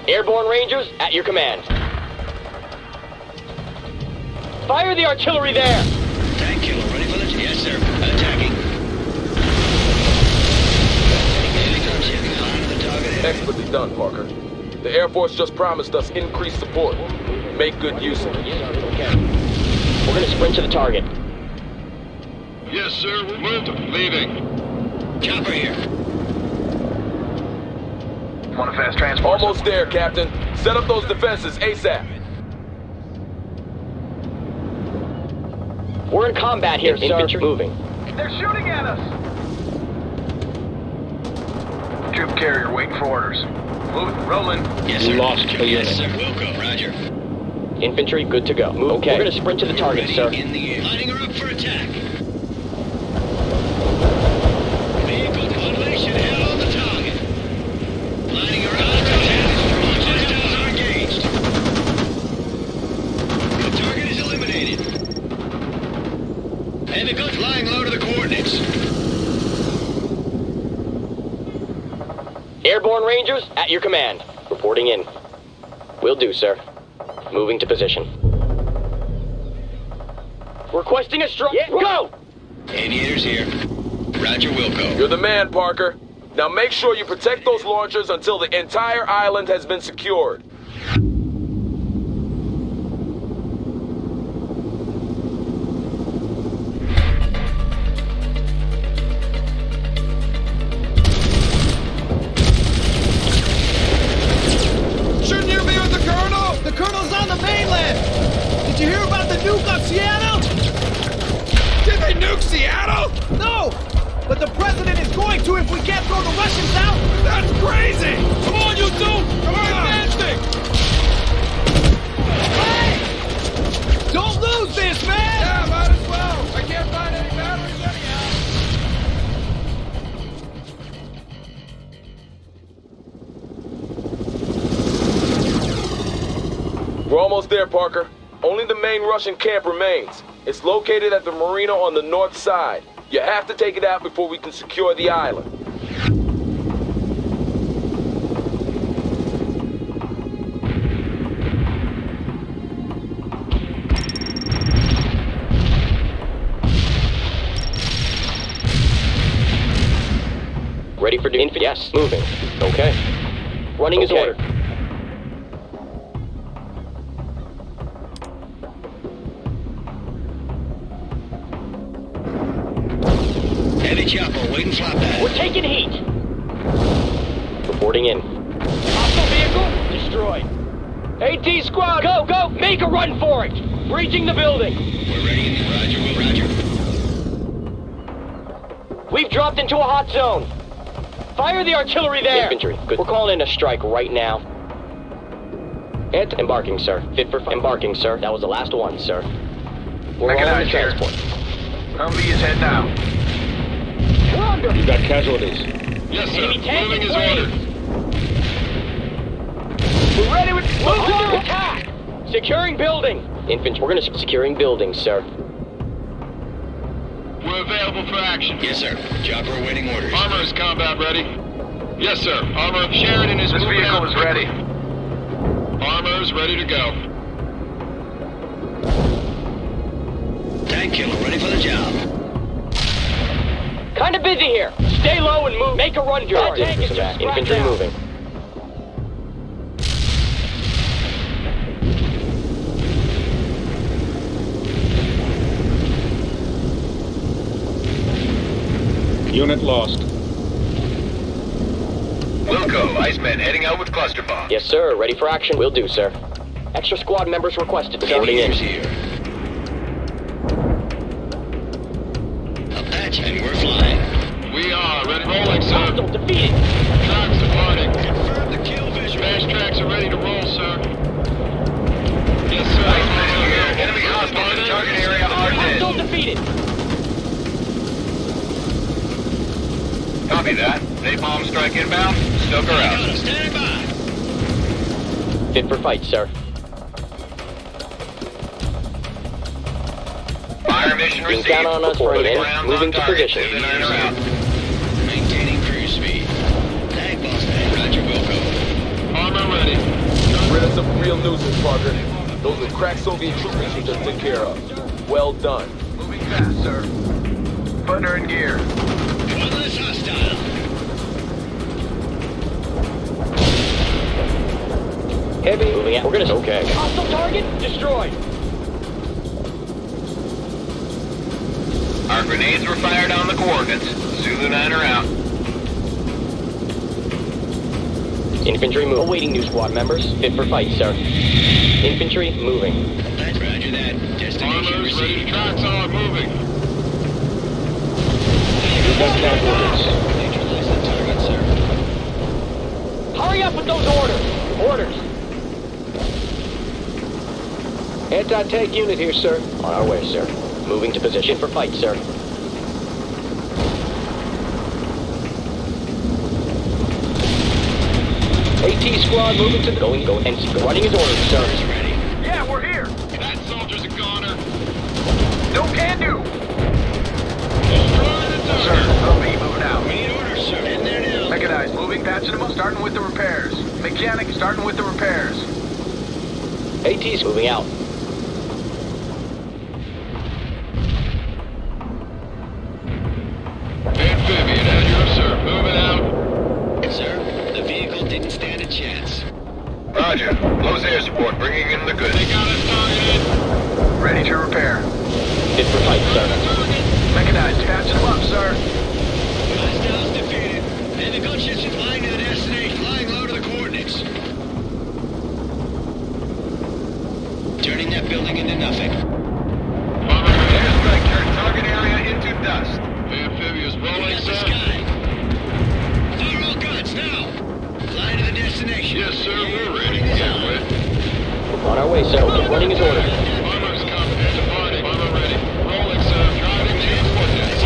Airborne Rangers, at your command. Fire the artillery there! Tank killer ready for the... Yes, sir. Attacking. Expertly done, Parker. The Air Force just promised us increased support. Make good use of it. Okay. We're gonna sprint to the target. Yes, sir. We're moving. Leaving. Chopper here. Want a fast transport? Almost there, Captain. Set up those defenses ASAP. We're in combat here, sir. Infantry moving. They're shooting at us. Troop carrier waiting for orders. Moving, rolling. Yes, sir. Lost the Yes, unit. sir. Wilco, roger. Infantry, good to go. Move. Okay. We're gonna sprint to the target, Ready sir. in the air. Lining her up for attack. Vehicle coordination held on the target. Lining her up. Hostiles are engaged. The target is eliminated. Vehicle flying low to the coordinates. Airborne Rangers, at your command. Reporting in. Will do, sir. Moving to position. Requesting a strike. Yeah, go! Aviators here. Roger, Wilco. You're the man, Parker. Now make sure you protect those launchers until the entire island has been secured. Shouldn't you be with the Colonel? The Colonel's on the mainland! Did you hear about the nuke on Seattle? Did they nuke Seattle? No! But the President is going to if we can't throw the Russians out! That's crazy! Come on, you two! Come on! Advancing! Hey! Don't lose this, man! Yeah, might as well! I can't find any batteries anyhow! We're almost there, Parker. Only the main Russian camp remains. It's located at the marina on the north side. You have to take it out before we can secure the island. Ready for duty? Yes, moving. Okay. Running is ordered. Heavy chopper, waiting flop pad. We're taking heat. Reporting in. Hostile vehicle destroyed. AT squad, go, go! Make a run for it! Breaching the building. We're ready. Roger, Will, roger. We've dropped into a hot zone. Fire the artillery there. Infantry, good. We're calling in a strike right now. Embarking, sir. Fit for embarking, sir. That was the last one, sir. We're all in the transport. Humvee is heading out. We're under. You've got casualties. Yes, sir. Enemy tank Moving in as flames. ordered. We're ready with under attack. Securing building. Infantry. We're gonna securing buildings, sir. We're available for action. Yes, sir. Chopper awaiting orders. Armor is combat ready. Yes, sir. Armor. Sheridan is This moving vehicle out is quickly. ready. Armor is ready to go. Tank killer ready for the job. Kinda busy here. Stay low and move. Make a run, George. That tank is just infantry moving. Unit lost. Wilco, Iceman heading out with cluster bomb. Yes, sir. Ready for action. Will do, sir. Extra squad members requested. Reporting in. here. Apache, and we're flying. We are ready. Rolling, sir. Hostile defeated. Tracks departing. Confirm the kill visual. Fast tracks are ready to roll, sir. Yes, sir. Iceman here. Enemy hostiles in the target area are Hostile dead. defeated. Copy that. Napalm strike inbound. Stoker out. Stand by. Fit for fight, sir. Fire mission Being received. down on us for an in. Rounds Moving on to target. position. 2-9 are out. Maintaining cruise speed. Tank boss man. Roger, Wilco. Armor ready. Rid of some real nuisance, Parker. Those are crack Soviet troopers you just took care of. Well done. Moving fast, sir. Thunder in gear. One less hostile. Heavy. Moving out. We're gonna. Okay. Hostile target destroyed. Our grenades were fired on the coordinates. Zulu 9 are out. Infantry move. Awaiting new squad members. Fit for fight, sir. Infantry moving. Roger that. Destination Armor is ready. received. Tracks are moving. Neutralize the target, sir. Hurry up with those orders. Orders. Anti-tank unit here, sir. On our way, sir. Moving to position for fight, sir. AT squad moving to the... Going, and running his orders, sir. Yeah, we're here. That soldier's a goner. No can do. Destroy the Sir, target. Humvee moving out. We need orders, sir. In there now. Mechanized moving, patching them up, starting with the repairs. Mechanic starting with the repairs. AT's moving out. Amphibian, as you sir. Moving out. Sir, the vehicle didn't stand a chance. Roger. Close air support, bringing in the goods. They got us targeted. Ready to repair. Fit for fight, sir. Mechanized, patching them up, sir. Hostiles defeated. And the gunships is flying to the destination. Flying low to the coordinates. Turning that building into nothing. Airstrike turned target area into dust. Amphibious rolling, The sir. sky. Fire all guns now. Fly to the destination. Yes, sir. We're ready. Get wet. On our way, sir. Running his orders. Armor's coming. And departing. Armor ready. Rolling, sir. Driving to the coordinates.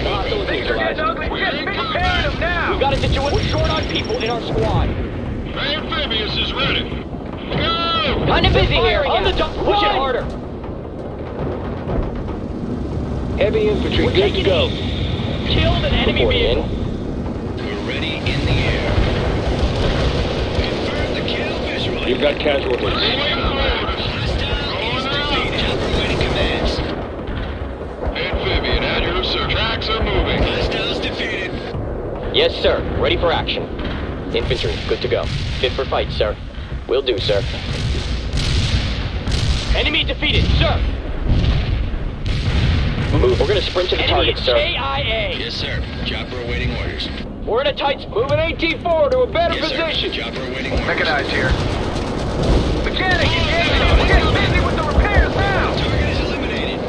Hostile neutralized. We're getting preparing them now. We've got a situation. We're short on people in our squad. Amphibious is ready. Go! Kinda busy here. On the dump. Push it harder. Heavy infantry, We're good to taking go. Killed an enemy vehicle. We're ready in the air. Confirm the kill visual. You've got casualties. Chopper waiting commands. Amphibian, at your sir. Tracks are moving. Hostiles defeated. Yes, sir. Ready for action. Infantry, good to go. Fit for fight, sir. Will do, sir. Enemy defeated, sir. Move. We're gonna sprint to the target, sir. KIA. Yes, sir. Chopper awaiting orders. We're in a tight. Moving AT-4 to a better Yes, position. sir. Chopper awaiting orders. Mechanized here. Mechanic, engage! We're getting busy with the repairs now! Target is eliminated.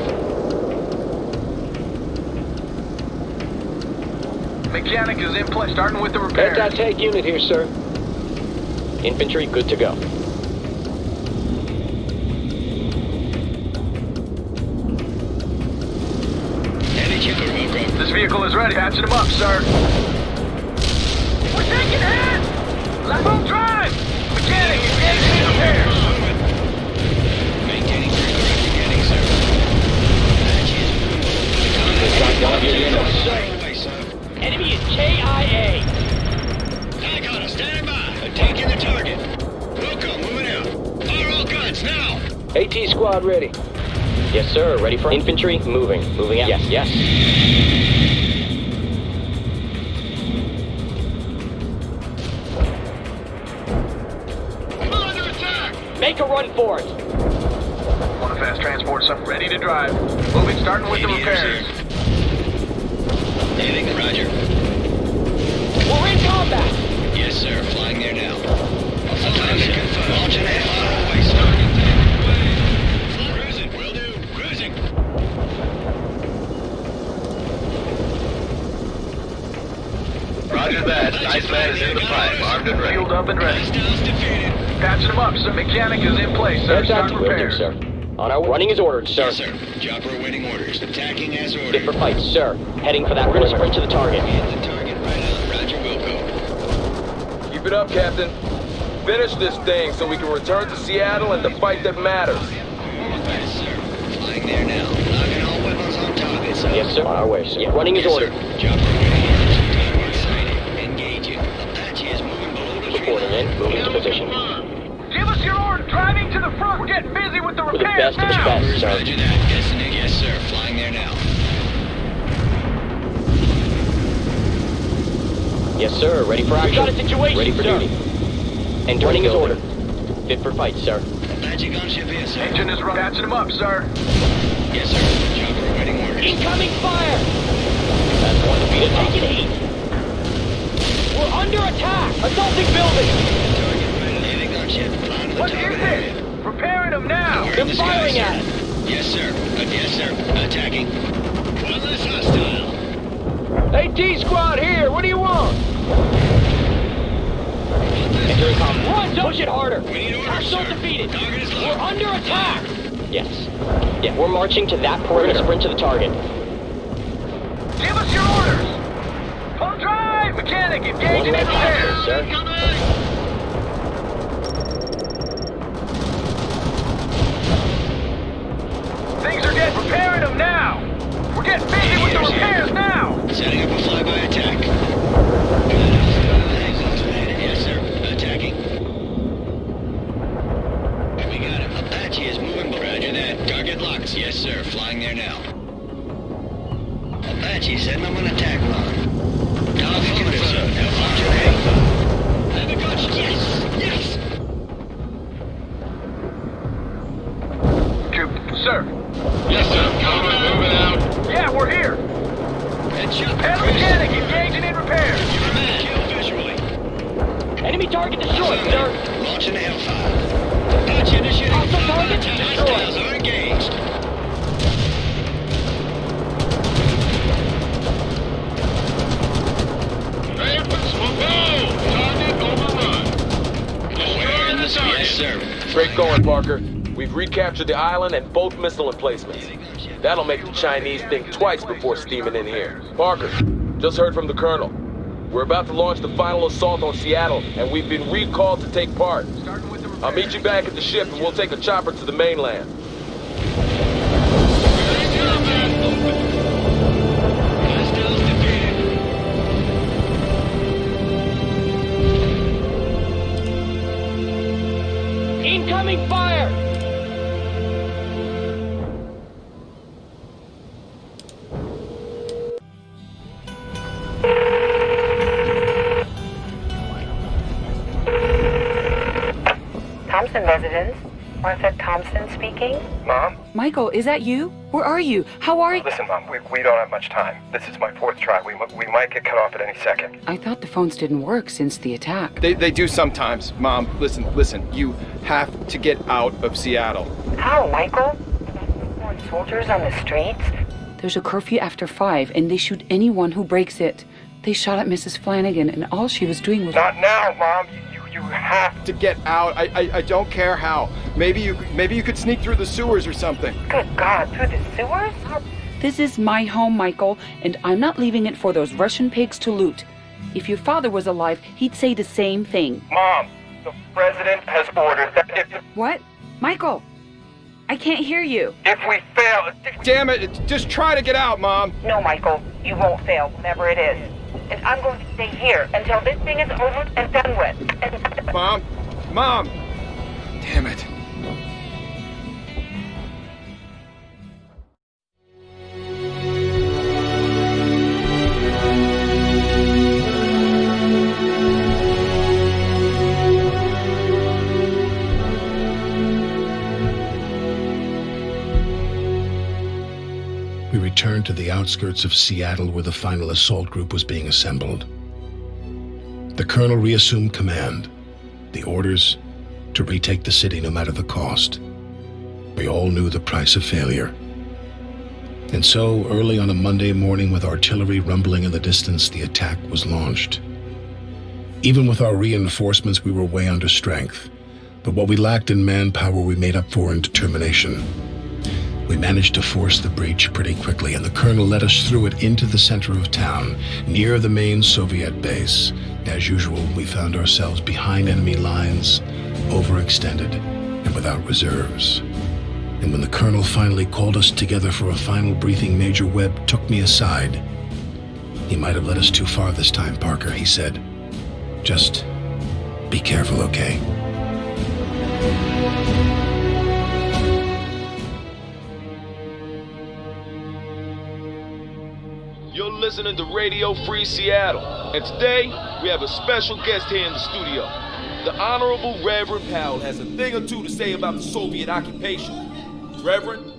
Mechanic is in place, starting with the repairs. Anti-tank unit here, sir. Infantry good to go. This vehicle is ready. Patching them up, sir. We're taking hits! Let's move drive! Mechanic, engaging in repairs! Maintaining correct beginning, sir. Enemy is KIA. Icon, standing by. Taking the target. Wilco, moving out. Fire all guns, now! AT squad ready. Yes, sir. Ready for infantry? Moving. Moving out. Yes, yes. Make a run for it. Want a fast transport, sir? Ready to drive. Moving, starting with the repairs. Hitting, roger. We're in combat. Yes, sir. Flying there now. Launching ahead. Cruising, will do. Cruising. Roger that. Iceman is in the pipe. Armed and ready. Fueled up and ready. Patching them up, sir. Mechanic is in place, sir. Start repairs. Sir. On our running as ordered, sir. Yes, sir. Chopper awaiting orders. Attacking as ordered. Fit for fight, sir. Heading for that. We're gonna sprint to the target. The target right on. Roger, Wilco. Keep it up, Captain. Finish this thing so we can return to Seattle and the fight that matters. Yes, sir. Flying there now. Knocking all weapons on target, sir. Yes, sir. On our way, sir. Yeah, running as ordered. Chopper awaiting orders. Target sighted. Engaging. Apache is moving below the tree. Reporting in. Moving to position. Give us your order. Driving to the front. We're getting busy with the We're the repairs best of the now. best, sir. Roger that. Yes, sir. Flying there now. Yes, sir. Ready for action. We got a situation, ready for duty. And running as ordered. Fit for fight, sir. Apache gunship here, sir. Engine is running. Patching them up, sir. Yes, sir. Chopper awaiting orders. Incoming fire! That's one defeated. Taking heat. We're under attack! Assaulting building! Target right on the heavy gunship. Flying to the What is target this? area. Preparing them now. They're firing at us! Yes, sir. Yes, sir. Attacking. One less hostile. AT squad here. What do you want? Entering com. Run! Push it harder! We need orders, Hostile sir. defeated! Target is We're locked. under attack! Yes. Yeah, we're marching to that perimeter. We're gonna sprint to the target. Give us your orders. Pull drive. Mechanic, engaging in One repairs. sir. Things are getting preparing them now. We're getting busy with the repairs now. Setting up a flyby attack. Yes, sir. Attacking. We got him. Apache is moving. Roger that. Target locked. Yes, sir. Flying there now. Apache setting up an attack run. Affirmative, sir. Now launch your head. Have a gun. Yes! Yes! Sir. Yes, sir. Coming, moving out. Yeah, we're here. Headshot. And mechanic, engaging in repairs. Kill visually. Enemy target destroyed, sir! Launching Hellfire. Apache initiating. Hostile target Hostiles are engaged. Target overrun. Destroying the target. Yes, sir. Great going, Parker. We've recaptured the island and both missile emplacements. That'll make the Chinese think twice before steaming in here. Parker, just heard from the Colonel. We're about to launch the final assault on Seattle, and we've been recalled to take part. I'll meet you back at the ship, and we'll take a chopper to the mainland. Hostiles defeated. Incoming fire! Thompson residence. Martha Thompson speaking. Mom? Michael, is that you? Where are you? How are you? Listen, Mom, we don't have much time. This is my fourth try. We might get cut off at any second. I thought the phones didn't work since the attack. They do sometimes. Mom, listen. You have to get out of Seattle. How, Michael? More soldiers on the streets? There's a curfew after 5, and they shoot anyone who breaks it. They shot at Mrs. Flanagan, and all she was doing was... Not now, Mom. You have to get out. I don't care how. Maybe you could sneak through the sewers or something. Good God, through the sewers? This is my home, Michael, and I'm not leaving it for those Russian pigs to loot. If your father was alive, he'd say the same thing. Mom, the president has ordered that if... What? Michael, I can't hear you. If we fail... Damn it, just try to get out, Mom. No, Michael, you won't fail, whatever it is. And I'm going to stay here until this thing is over and done with. And... Mom! Damn it. We returned to the outskirts of Seattle where the final assault group was being assembled. The colonel reassumed command. The orders to retake the city no matter the cost. We all knew the price of failure. And so, early on a Monday morning with artillery rumbling in the distance, the attack was launched. Even with our reinforcements, we were way under strength. But what we lacked in manpower, we made up for in determination. We managed to force the breach pretty quickly, and the colonel led us through it into the center of town, near the main Soviet base. As usual, we found ourselves behind enemy lines, overextended, and without reserves. And when the colonel finally called us together for a final briefing, Major Webb took me aside. He might have led us too far this time, Parker, he said. Just be careful, okay? You're listening to Radio Free Seattle, and today we have a special guest here in the studio. The Honorable Reverend Powell has a thing or two to say about the Soviet occupation. Reverend?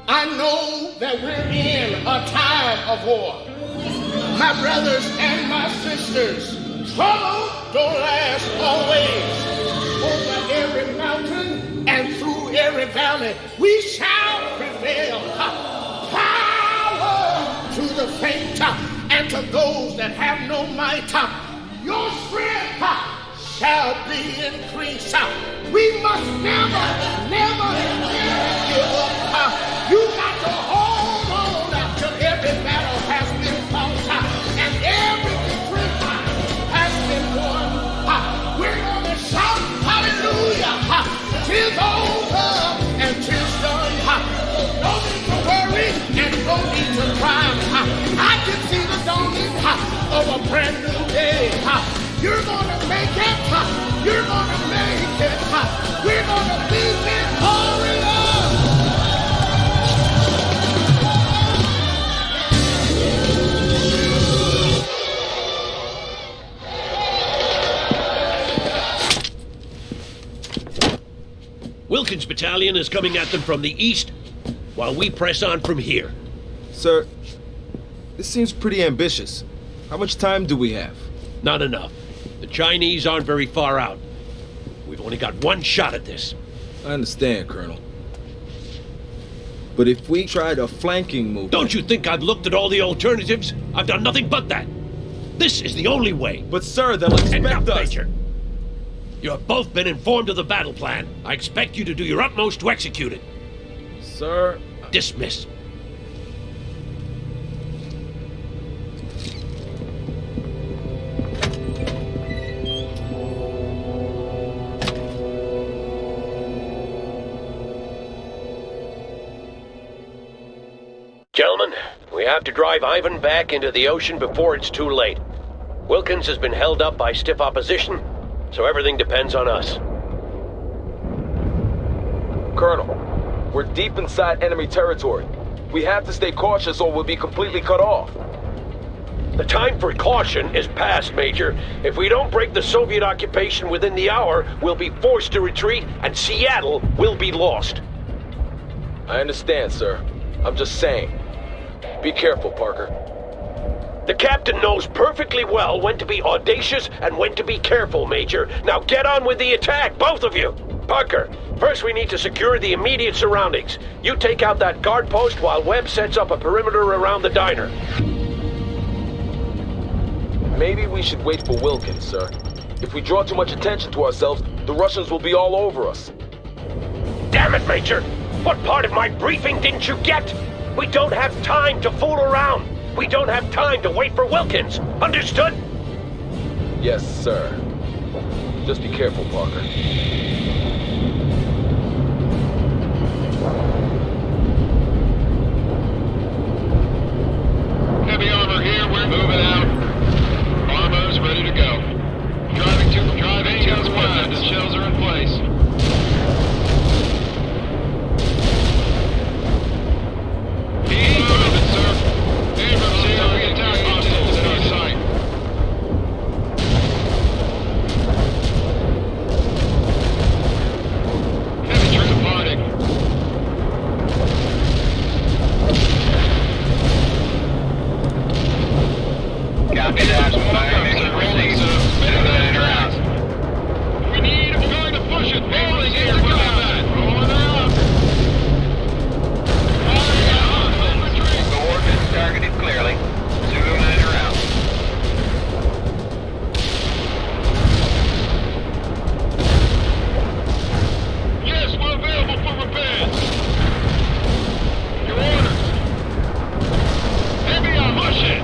I know that we're in a time of war. My brothers and my sisters, trouble don't last always. Over every mountain and through every valley, we shall prevail. To the faint and to those that have no might, your strength shall be increased. We must never give up. You got to hold on till every battle has been fought and every victory has been won. We're going to shout hallelujah. 'Tis over and 'tis done. No need to worry and no need to cry. I can see the dawning of a brand new day. You're gonna make it. You're gonna make it. We're gonna be victorious. Wilkins' battalion is coming at them from the east, while we press on from here. Sir, this seems pretty ambitious. How much time do we have? Not enough. The Chinese aren't very far out. We've only got one shot at this. I understand, Colonel. But if we tried a flanking move... Don't you think I've looked at all the alternatives? I've done nothing but that. This is the only way. But sir, they'll expect us... Major. You have both been informed of the battle plan. I expect you to do your utmost to execute it. Sir... Dismiss. Gentlemen, we have to drive Ivan back into the ocean before it's too late. Wilkins has been held up by stiff opposition, so everything depends on us. Colonel, we're deep inside enemy territory. We have to stay cautious or we'll be completely cut off. The time for caution is past, Major. If we don't break the Soviet occupation within the hour, we'll be forced to retreat and Seattle will be lost. I understand, sir. I'm just saying. Be careful, Parker. The captain knows perfectly well when to be audacious and when to be careful, Major. Now get on with the attack, both of you! Parker, first we need to secure the immediate surroundings. You take out that guard post while Webb sets up a perimeter around the diner. Maybe we should wait for Wilkins, sir. If we draw too much attention to ourselves, the Russians will be all over us. Damn it, Major! What part of my briefing didn't you get? We don't have time to fool around. We don't have time to wait for Wilkins. Understood? Yes, sir. Just be careful, Parker. Heavy armor here, we're moving out. Armor's ready to go. Driving to the plan. The shells are in place. Keep moving, sir. Abrams here, we attack hostiles in our sight. Heavy troops departing. Copy that. We need, we're going to push it. Rolling here for combat. Rolling out. Coordinates targeted clearly. Zulu 9 around. Yes, we're available for repairs. Your orders. Heavy on, push it.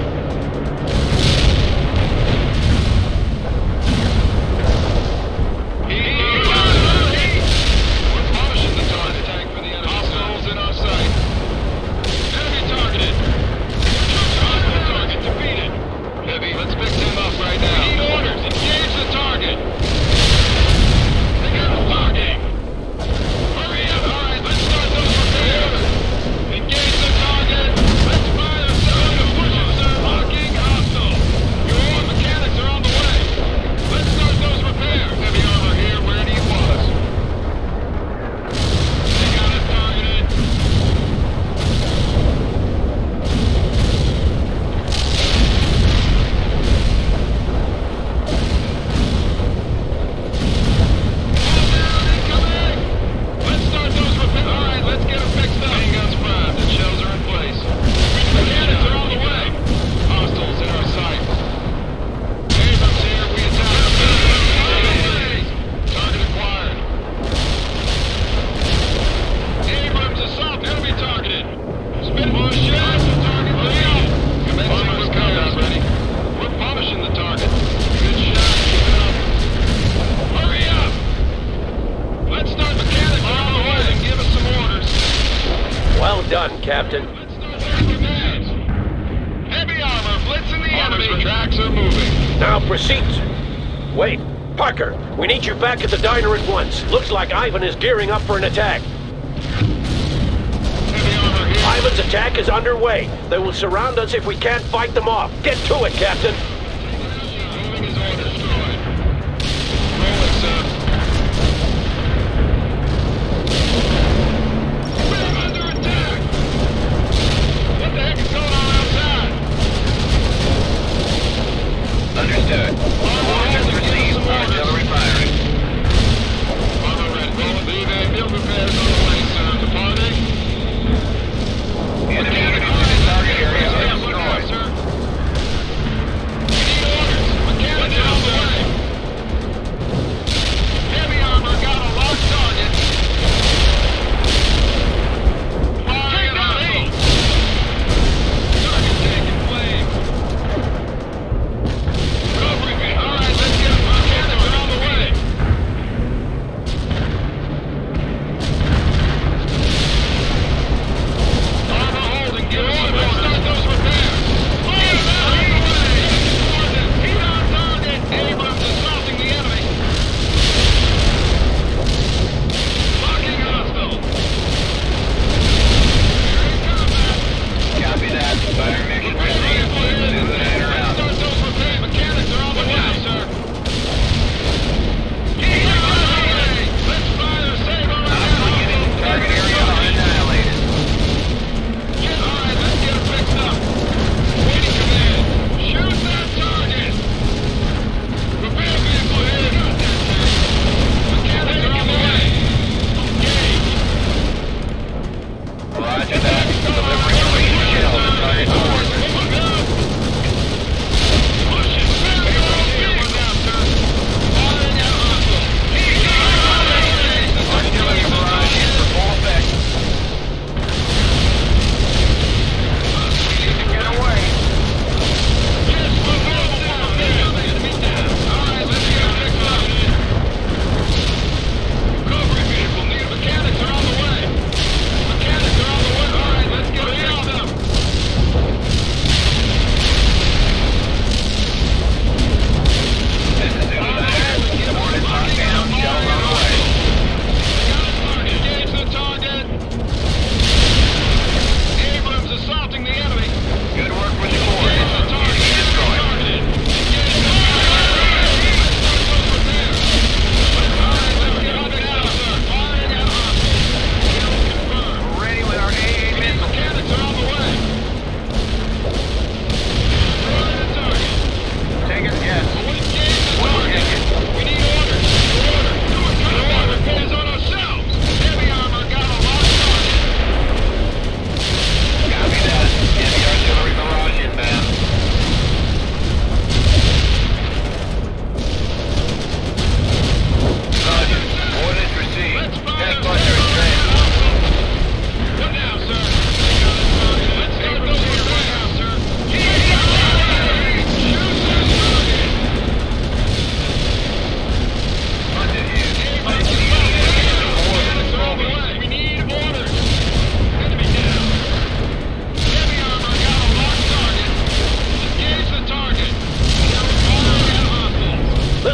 Let's pick them up right now. We need orders. Engage the target. They got the target. Hurry up. All right, let's start those repairs. Engage the target. Let's fire some. Push it, sir. Locking hostile. Your mechanics are on the way. Let's start those repairs. Heavy armor here. Where do you want us? They got us targeted. Well done, Captain. Heavy armor, blitzing the enemy. Tracks are moving. Now proceed. Wait, Parker, we need you back at the diner at once. Looks like Ivan is gearing up for an attack. Ivan's attack is underway. They will surround us if we can't fight them off. Get to it, Captain. Moving his orders. Roll it, sir. Understood. Orders received. Artillery firing. Armor ready. Leave and field repairs on the way, sir. Departing. Enemy units in the target area are destroyed.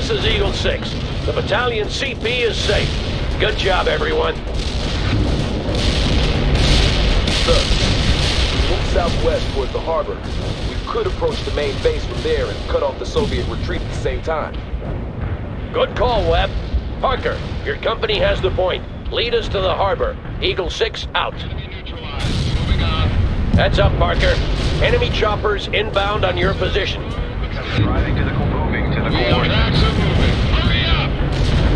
This is Eagle 6. The battalion CP is safe. Good job, everyone. Sir, look southwest towards the harbor. We could approach the main base from there and cut off the Soviet retreat at the same time. Good call, Webb. Parker, your company has the point. Lead us to the harbor. Eagle 6 out. Heads up, Parker. Enemy choppers inbound on your position. Moving to the coordinates. Hurry up!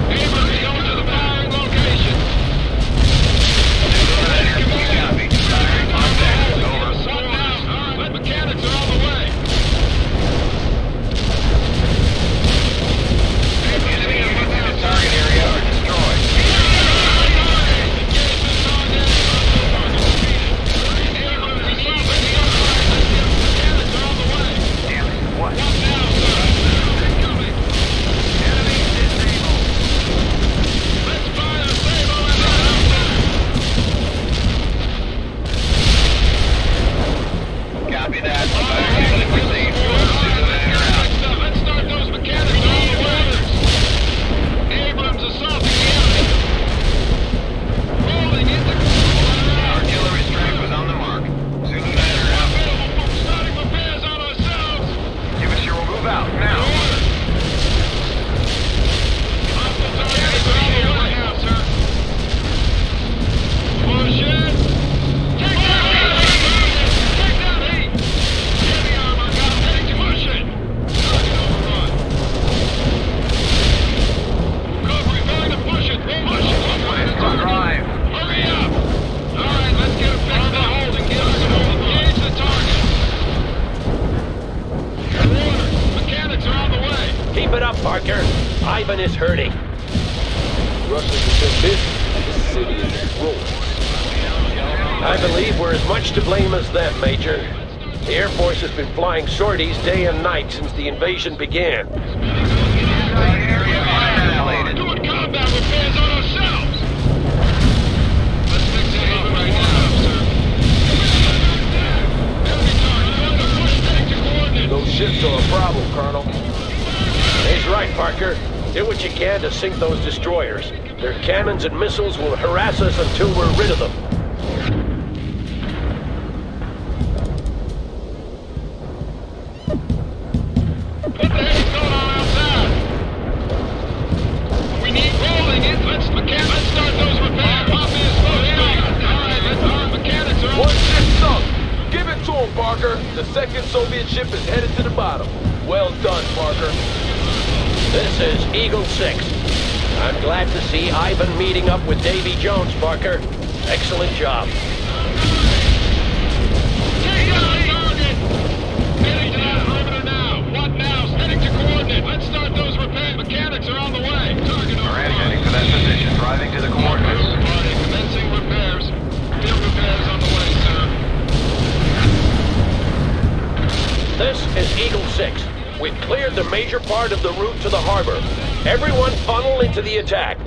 Abrams going to the firing location. Copy. Firing contact. Over. Sun down. All right, mechanics are on the way. Enemy units in the target area are destroyed. Damn it. What? Copy that. Fire received. Let's start those mechanics on the way. Abrams assaulting the enemy. Rolling into Artillery strike was on the mark. Zulu Niner out. starting repairs on ourselves. Give us your move out now. Hostile targets are on the way now, sir. Push it. Take that heat. Take that heat. Heavy armor got ready to push it. Target overrun. Recovery going to push it. Push it. Drive. Hurry up. All right, let's get it fixed up. Hold and get us engage the target. Orders. Mechanics are on the way. Keep it up, Parker. Ivan is hurting. Russians have been busy. This city is in ruins. I believe we're as much to blame as them, Major. The Air Force has been flying sorties day and night since the invasion began. Doing combat repairs on ourselves. Let's fix it up right now, sir. Enemy target on the push heading to coordinates. Those ships are a problem, Colonel. He's right, Parker. Do what you can to sink those destroyers. Their cannons and missiles will harass us until we're rid of them. What the heck is going on outside? We need rolling in. Let's start those repairs. Poppy is supposed to. All right, our mechanics are on. One ship sunk. Give it to him, Parker. The second Soviet ship is headed to the bottom. Well done, Parker. This is Eagle 6. I'm glad to see Ivan meeting up with Davy Jones, Parker. Excellent job. Take down the target. Heading to that perimeter now. What now? Heading to coordinates. Let's start those repairs. Mechanics are on the way. Target Alright, heading for that position. Driving to the coordinates. Commencing repairs. Field repairs on the way, sir. This is Eagle 6. We've cleared the major part of the route to the harbor. Everyone funnel into the attack.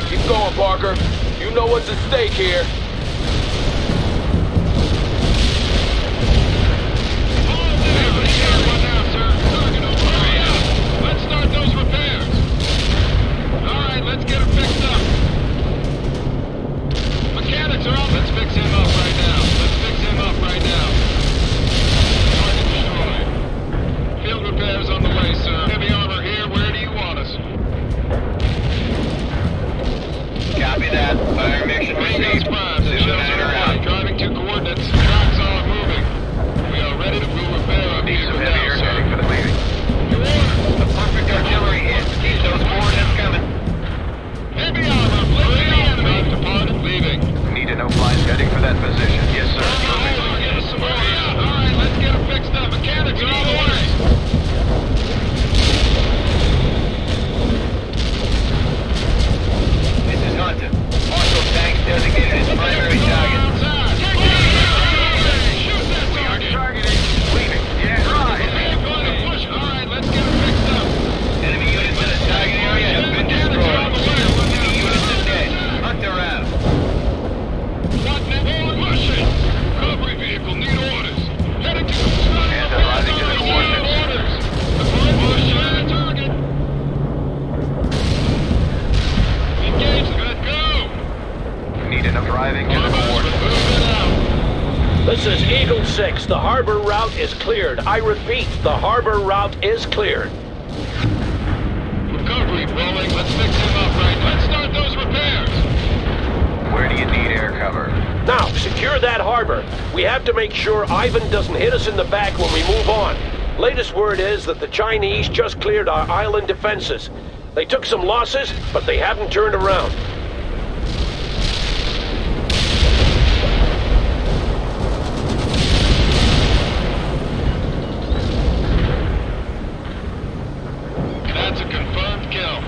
Keep going, Parker. You know what's at stake here. Let's start those repairs. All right, let's get them fixed up. Mechanics are on. Let's fix him up right now. Target destroyed. Field repairs on the way, sir. Heavy armor here. Where do you want us? Copy that. Fire mission received. Zulu Niner out. Driving to coordinates. Tracks are moving. We are ready to move repair. Need some heavy air heading for the leaving. A perfect artillery hit. Keep those coordinates coming. Heavy armor. Blazing the enemy. Departed. Leaving. Need to know flights heading for that position. Yes, sir. Get us some more. All right, let's get them fixed up. Mechanics are on the way. This is Hunter. Hostile tanks designated as primary target. Shoot that target. Targeting. Leaving. Yeah, right. Going to push. All right, let's get them fixed up. Enemy units in the target area have been destroyed. Enemy units are dead. Hunter out. What now? Pushing. Recovery vehicle. Need orders. Heading to And arriving to the coordinates. orders. Push that target. This is Eagle 6. The harbor route is cleared. I repeat, the harbor route is cleared. Recovery rolling. Let's fix him up right. Let's start those repairs. Where do you need air cover? Now, secure that harbor. We have to make sure Ivan doesn't hit us in the back when we move on. Latest word is that the Chinese just cleared our island defenses. They took some losses, but they haven't turned around. That's a confirmed kill.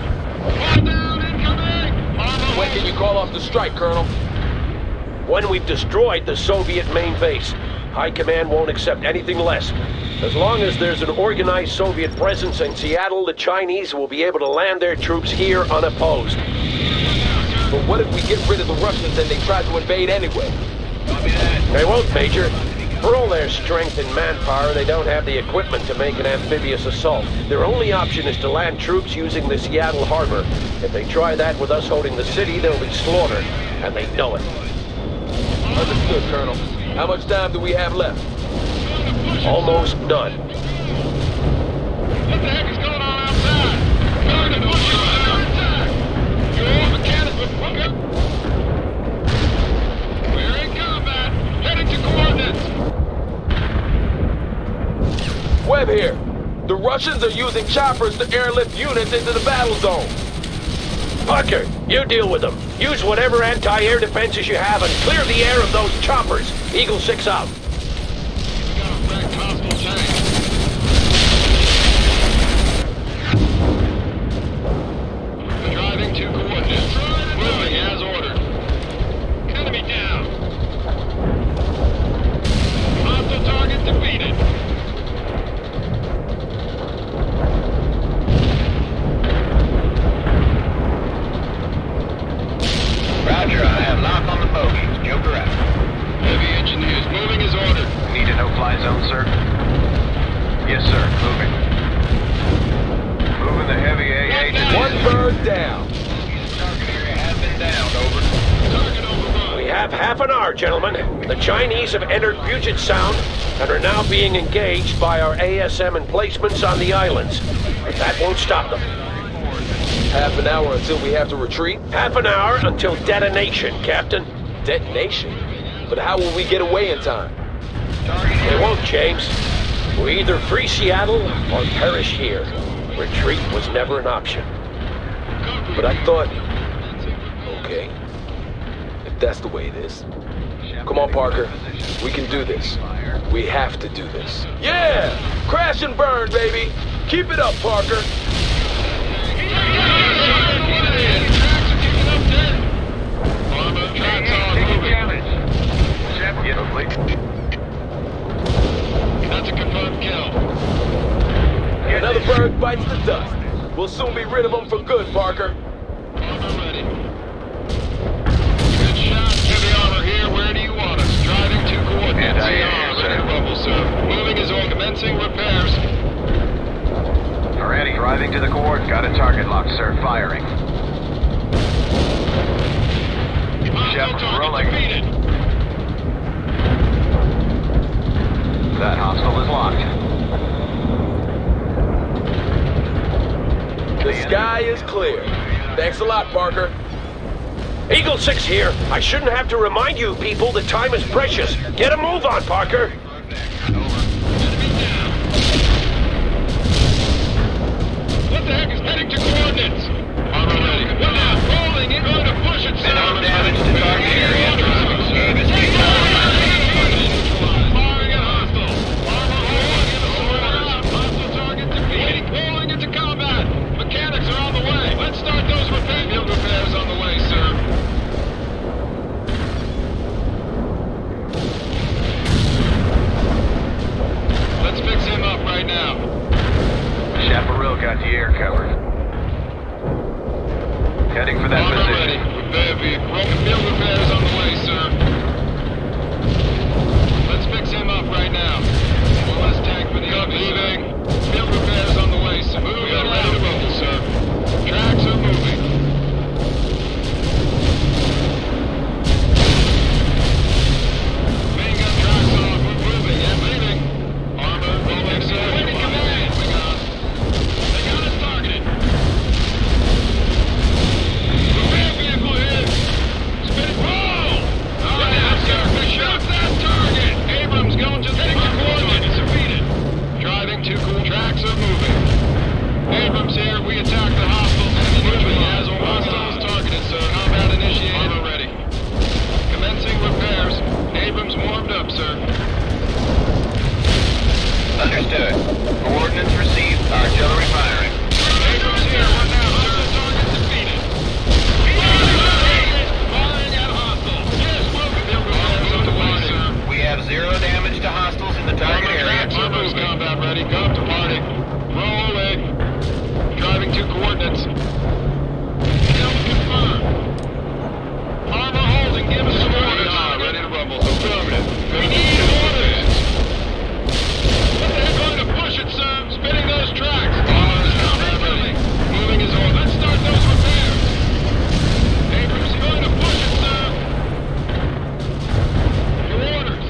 Fire down, incoming! When can you call off the strike, Colonel? When we've destroyed the Soviet main base, High Command won't accept anything less. As long as there's an organized Soviet presence in Seattle, the Chinese will be able to land their troops here unopposed. But what if we get rid of the Russians and they try to invade anyway? They won't, Major. For all their strength and manpower, they don't have the equipment to make an amphibious assault. Their only option is to land troops using the Seattle harbor. If they try that with us holding the city, they'll be slaughtered, and they know it. Understood, Colonel. How much time do we have left? Almost done. What the heck is going on outside? Going to push you under attack! Your mechanic with Booker. We're in combat. Heading to coordinates. Webb here. The Russians are using choppers to airlift units into the battle zone. Parker, you deal with them. Use whatever anti-air defenses you have and clear the air of those choppers. Eagle 6 out. Driving to coordinates. Moving as ordered. Enemy down. Hostile target defeated. Roger, I have lock on the bogey. Joker out. Heavy engineers moving as ordered. Need a no-fly zone, sir? Yes, sir. Moving. Moving the heavy AA to... One bird down. Target area has been down, over. Target overrun. We have half an hour, gentlemen. The Chinese have entered Puget Sound and are now being engaged by our ASM emplacements on the islands. But that won't stop them. Half an hour until we have to retreat? Half an hour until detonation, Captain. Detonation? But how will we get away in time? They won't, James. We either free Seattle or perish here. Retreat was never an option. But I thought... Okay. If that's the way it is. Come on, Parker. We can do this. We have to do this. Yeah! Crash and burn, baby! Keep it up, Parker! That's a confirmed kill. Another bird bites the dust. We'll soon be rid of them for good, Parker. Armor ready. Good shot. Heavy armor here. Where do you want us? Driving to coordinates. Ready to rumble, sir. Moving is on. Commencing repairs. Already. Driving to the coordinates. Got a target lock, sir. Firing. Shep, rolling. Defeated. That hostile is locked. The sky is clear. Thanks a lot, Parker. Eagle 6 here. I shouldn't have to remind you people that time is precious. Get a move on, Parker. What the heck is heading to coordinates? Armor ready. We're not rolling it. Going to push it, sir. Minimum damage to target area. Firing at hostile. Armor rolling into orders. Hostile target defeated. Rolling into combat. Mechanics are on the way. Let's start those repair. Field repairs on the way, sir. Let's fix him up right now. Chaparral got the air covered. Heading for that Armor position. ready. Repair vehicle. Field repairs on the way, sir. Let's fix him up right now. One less tank for the leaving. Field repairs on the way, sir. We are ready to roll, sir. Tracks are moving. Main gun tracks Zero damage to hostiles in the target area. Armor's combat ready. Go up to party. Rolling. Driving to coordinates. Kill confirmed. Armor holding. Give us some orders. Ready to rumble. Affirmative. We need orders. They're going to push it, sir. Spinning those tracks. Armor's combat ready. Moving his order. Let's start those repairs. Abrams, you're going to push it, sir. Your orders.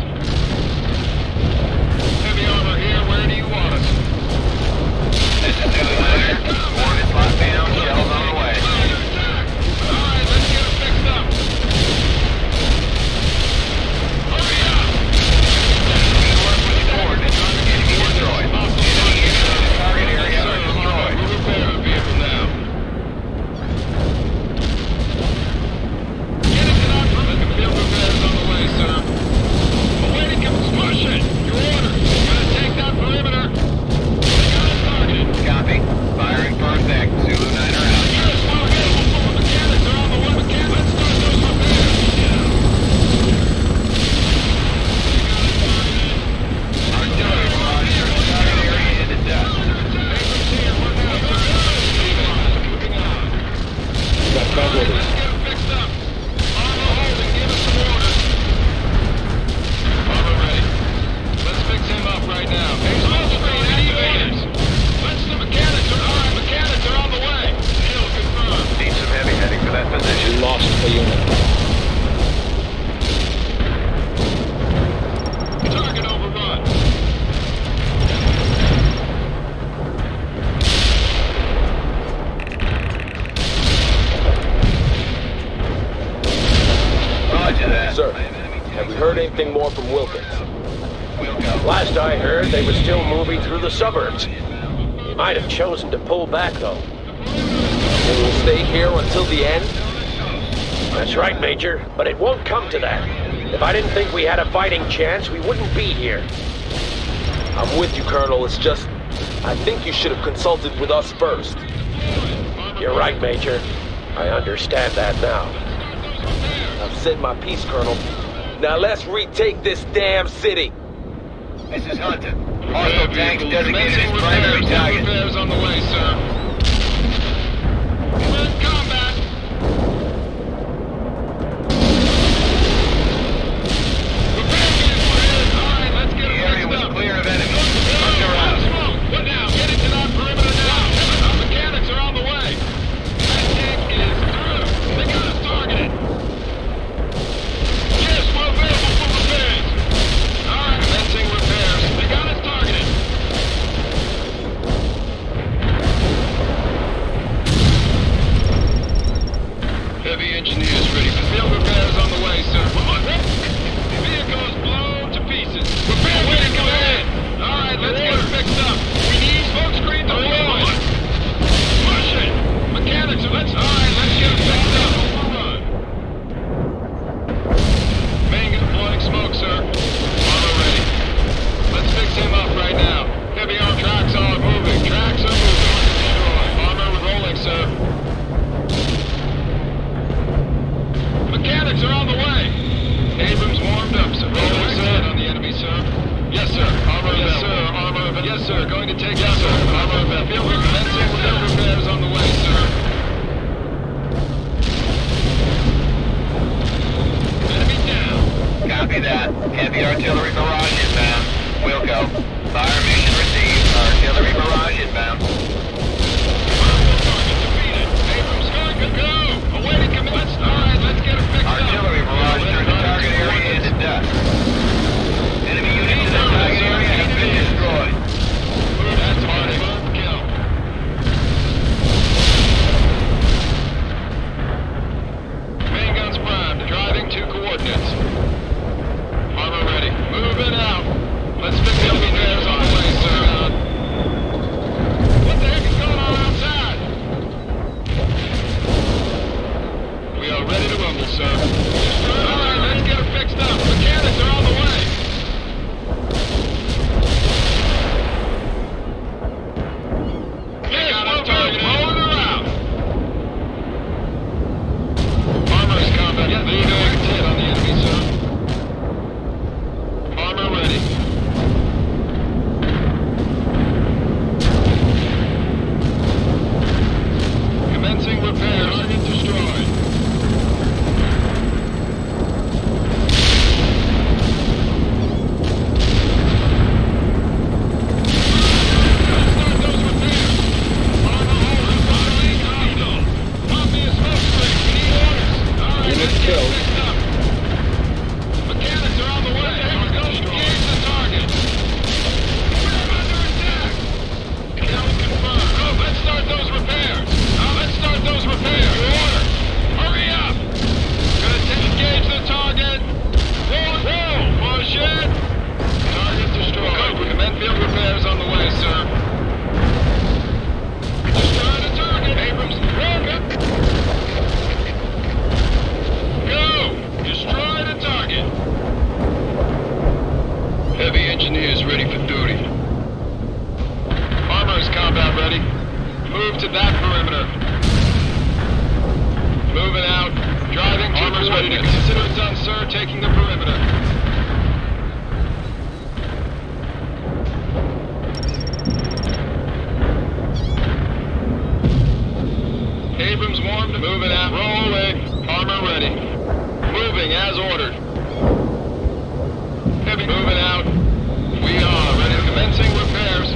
Heavy armor here. Where do you want us? This is Zulu 9. Coordinates locked down. Shells on the way. Alright, let's get it fixed up. Hurry up! Good work with the coordinates. Enemy destroyed. Enemy units in the target area are destroyed. We'll repair a vehicle now. Get it to that perimeter. Field repairs on the way, sir. Awaiting push it. Your orders. Gonna take that perimeter. Got it targeted. Copy. Firing for effect. Zulu 9 are out. Yes, well available for mechanics are on the way. Mechanics, let's start those repairs. Artillery barrage through the target area into dust. Got bad orders. Let's get it fixed up. Armor holding, give us some orders. Armor ready. Let's fix him up right now. Smoke screen activated. Let's the mechanics are on the way. Kill confirmed. Need some heavy heading for that position. We lost the unit. Target overrun. Roger that. Sir, have we heard anything more from Wilkins? We'll go. Last I heard, they were still moving through the suburbs. He might have chosen to pull back, though. And we'll stay here until the end? That's right, Major, but it won't come to that. If I didn't think we had a fighting chance, we wouldn't be here. I'm with you, Colonel. It's just, I think you should have consulted with us first. You're right, Major. I understand that now. I've said my piece, Colonel. Now let's retake this damn city. This is Hunter. Hostile tanks designated as primary target. Repairs on the way, sir. We're in combat. Repair vehicle here. Alright, let's get it The area fixed was up. clear of enemies. Hunter out. What now? Get into that perimeter now. Our mechanics are on the way. That tank is through. They got us targeted. Yes, we're available for repairs. Alright, commencing repairs. They got us targeted. Heavy engineers ready for field repairs on the way, sir. Vehicles blown to pieces. Repair vehicle ahead. Alright, let's get it fixed up. We need smoke screen to forward. Push it. Mechanics, let's get it fixed up. Overrun. Main deploying smoke, sir. Armor ready. Let's fix him up right now. Heavy arm tracks are moving. Tracks are moving. Armor rolling, sir. Mechanics are on the way. Abrams warmed up, sir. Rolling, sir. On the enemy, sir. Yes, sir. Armor, yes, sir. Armor, yes, sir. Going to take out, sir. Armor, field repairs on the way, sir. Enemy down. Copy that. Heavy artillery barrage inbound. Wilco. Fire mission received. Artillery barrage inbound. Abrams, go. Awaiting command. Alright, let's get it fixed up. Artillery barrage through the target area into dust. Enemy units in the target area have been destroyed. That's hard. Kill. here is ready for duty. Armor is combat ready. Move to that perimeter. Moving out. Driving to Armor's ready to consider it done, sir. Taking the perimeter. Abrams warmed. Moving out. Rolling. Armor ready. Moving as ordered. Heavy moving out. We are ready. Commencing repairs.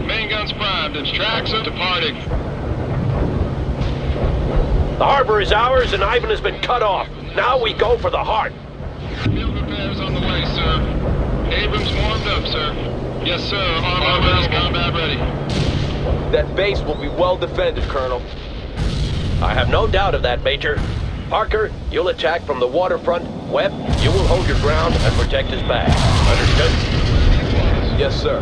Main guns primed and tracks are departing. The harbor is ours and Ivan has been cut off. Now we go for the heart. Field repairs on the way, sir. Abrams warmed up, sir. Yes, sir. Armor is combat ready. That base will be well defended, Colonel. I have no doubt of that, Major. Parker, you'll attack from the waterfront. Webb, you will hold your ground and protect his bag. Understood? Yes, sir.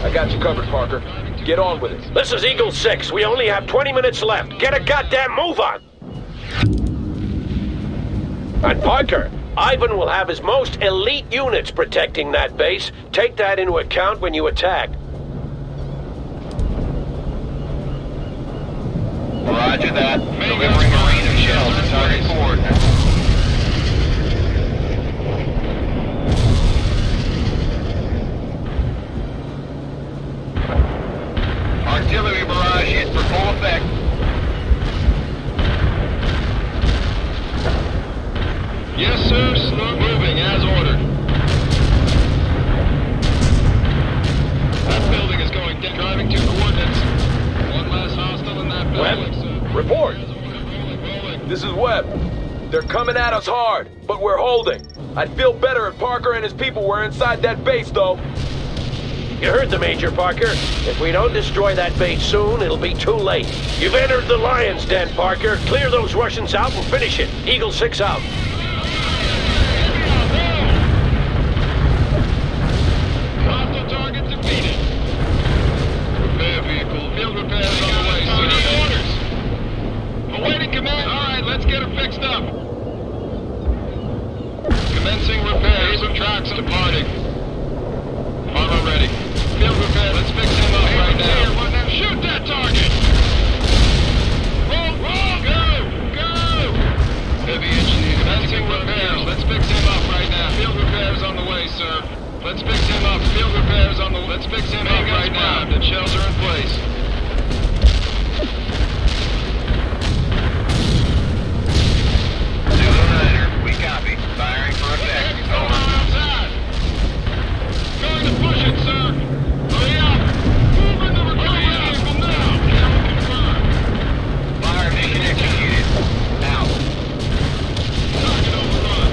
I got you covered, Parker. Get on with it. This is Eagle 6. We only have 20 minutes left. Get a goddamn move on! And Parker, Ivan will have his most elite units protecting that base. Take that into account when you attack. Roger that. Delivering a rain of shells to target coordinates. Artillery barrage hit for full effect. Yes, sir. Slow moving as ordered. That building is going down. Driving to coordinates. One last hostile in that building, sir. Report. This is Webb. They're coming at us hard, but we're holding. I'd feel better if Parker and his people were inside that base, though. You heard the Major, Parker. If we don't destroy that base soon, it'll be too late. You've entered the lion's den, Parker. Clear those Russians out and finish it. Eagle 6 out. Hostile target defeated. Repair vehicle. Field repairs on the way, sir. Orders. Awaiting command. All right, let's get her fixed up. Commencing repairs. Some tracks departing. Armor ready. Field repair. Let's fix him up right now. Shoot that target. Roll, go. Heavy engineer. Commencing repairs. Let's fix him up right now. Field repairs on the way, sir. Let's fix him up. Field repairs on the. Let's fix him up right now. The shells are in place. We copy. Firing for effect. Over. Outside. Going to push it, sir. Hurry up. Move in the recovery vehicle now. Camera confirmed. Fire mission executed. Out. Target overrun.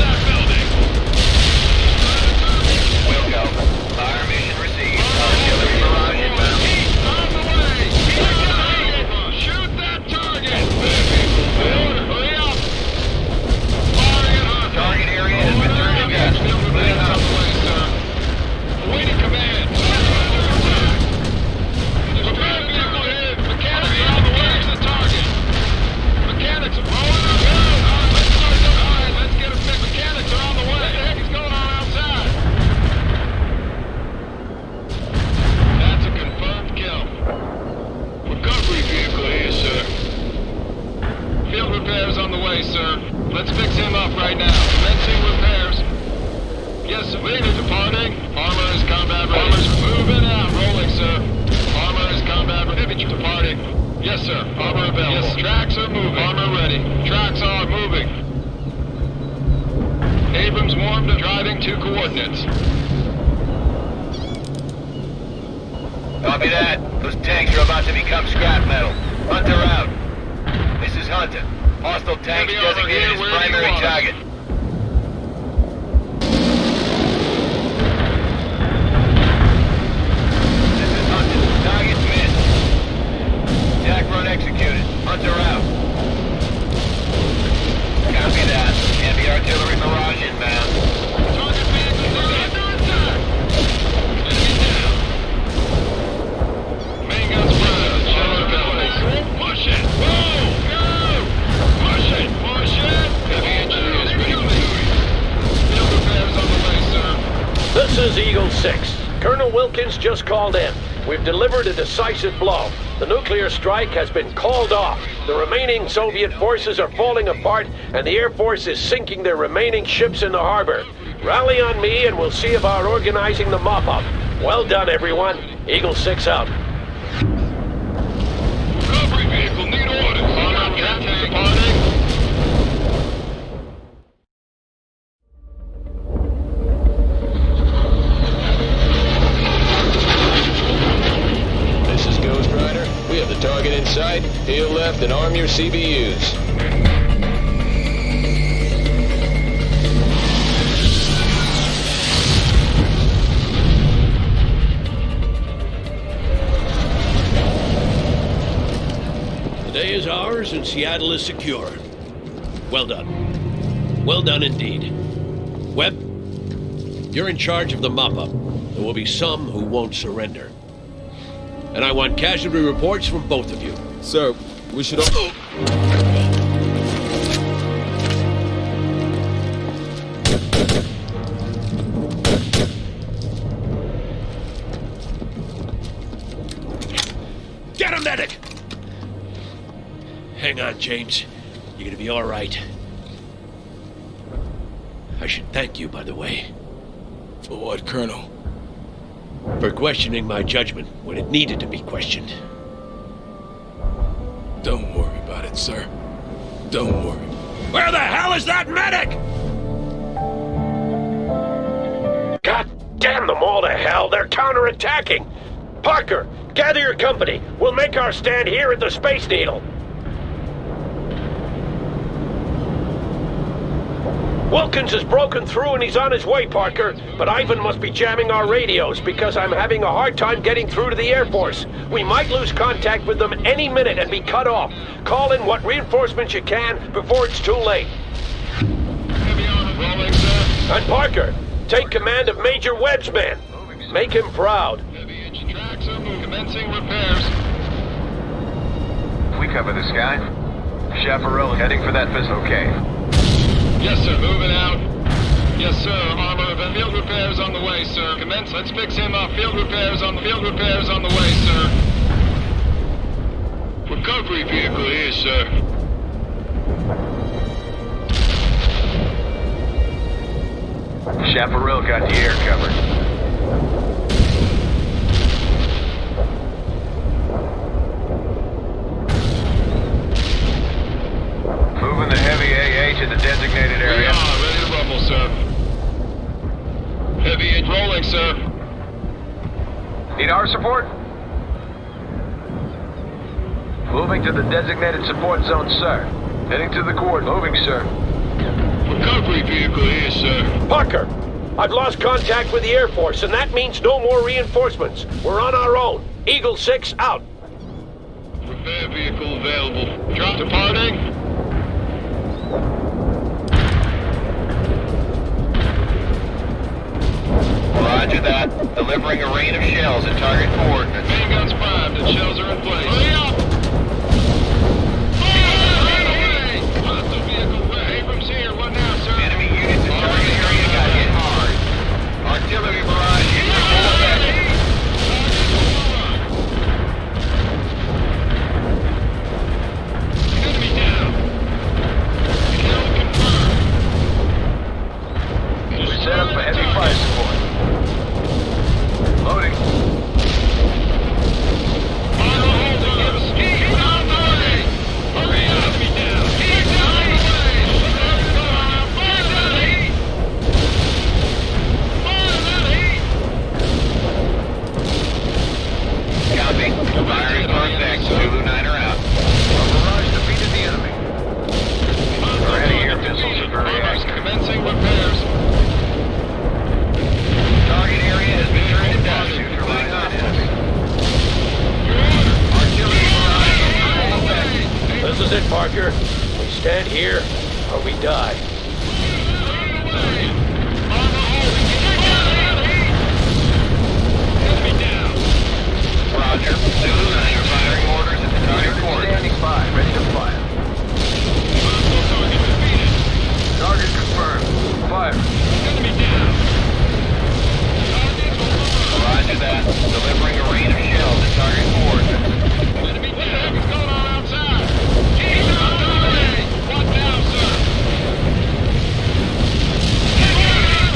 That building. We'll go. Fire mission received. Artillery barrage inbound. On the way. Shoot that target. Hurry up. Firing at Hunter. Target area has been turned to dust. Moving out the way, sir. Awaiting command. Repair vehicle in. Mechanics are on the way to the target. Mechanics are rolling up. All right, let's get them fixed. Mechanics are on the way. What the heck is going on outside? That's a confirmed kill. Recovery vehicle here, sir. Field repairs on the way, sir. Let's fix him up right now. Commencing repairs. Yes, sir. Leader departing. Armor is combat ready. Armor's moving out. Rolling, sir. Armor is combat ready. Heavy departing. Yes, sir. Armor available. Yes, tracks are moving. Armor ready. Tracks are moving. Abrams warmed and driving to coordinates. Copy that. Those tanks are about to become scrap metal. Hunter out. This is Hunter. Hostile tanks Heavy armor designated here, as where do you primary want us? target. This is Hunter. Target's missed. Attack run executed. Hunter out. Copy that. Heavy artillery barrage inbound. Target vehicle under attack. Enemy down. 6. Colonel Wilkins just called in. We've delivered a decisive blow. The nuclear strike has been called off. The remaining Soviet forces are falling apart, and the Air Force is sinking their remaining ships in the harbor. Rally on me, and we'll see about organizing the mop-up. Well done, everyone. Eagle 6 out. Recovery vehicle, need orders. On Captain departing. This is Ghost Rider. We have the target in sight. Heel left and arm your CBUs. The day is ours and Seattle is secure. Well done. Well done indeed. Webb, you're in charge of the mop-up. There will be some who won't surrender. And I want casualty reports from both of you. Sir, we should all... Get him, medic! Hang on, James. You're gonna be all right. I should thank you, by the way. For what, Colonel? For questioning my judgment when it needed to be questioned. Don't worry about it, sir. Don't worry. Where the hell is that medic? God damn them all to hell! They're counterattacking! Parker, gather your company. We'll make our stand here at the Space Needle. Wilkins has broken through and he's on his way, Parker. But Ivan must be jamming our radios because I'm having a hard time getting through to the Air Force. We might lose contact with them any minute and be cut off. Call in what reinforcements you can before it's too late. Rolling, sir. And Parker, take command of Major Webb's men. Make him proud. Heavy engine tracks are moving. Commencing repairs. We cover this guy. Chaparral heading for that fist. Okay. Yes, sir. Moving out. Yes, sir. Armor of field repairs on the way, sir. Commence. Let's fix him up. Field repairs on the way, sir. Recovery vehicle here, sir. Chaparral got the air covered. Moving the heavy AA to the designated area. We are ready to rumble, sir. Heavy engine rolling, sir. Need our support? Moving to the designated support zone, sir. Heading to the court. Moving, sir. Recovery vehicle here, sir. Parker, I've lost contact with the Air Force, and that means no more reinforcements. We're on our own. Eagle 6 out. Repair vehicle available. Drop departing. Roger that. Delivering a rain of shells at target coordinates. Main guns primed and shells are in place. Hurry up! Hostile vehicle away. Abrams here. What now, sir? Enemy units in target area got hit hard. Artillery barrage in full effect. Enemy down. Kill confirmed. We're set up for heavy fire support. Loading. Copy. Firing contact. Zulu 9 are out. Our barrage defeated the enemy. Our anti-air missiles are very active. Commencing repairs. Target area has been turned to dust. Neutralize that enemy. Artillery barrage in full effect. This is it, Parker. We stand here, or we die. Roger. Zulu 9 are firing orders at the target coordinates. Standing by. Ready to fire. Target confirmed. Fire. Enemy down. Target Roger that. Delivering a rain of shells to target coordinates. Enemy down. What's going on outside? Keep on dominating. What now, sir?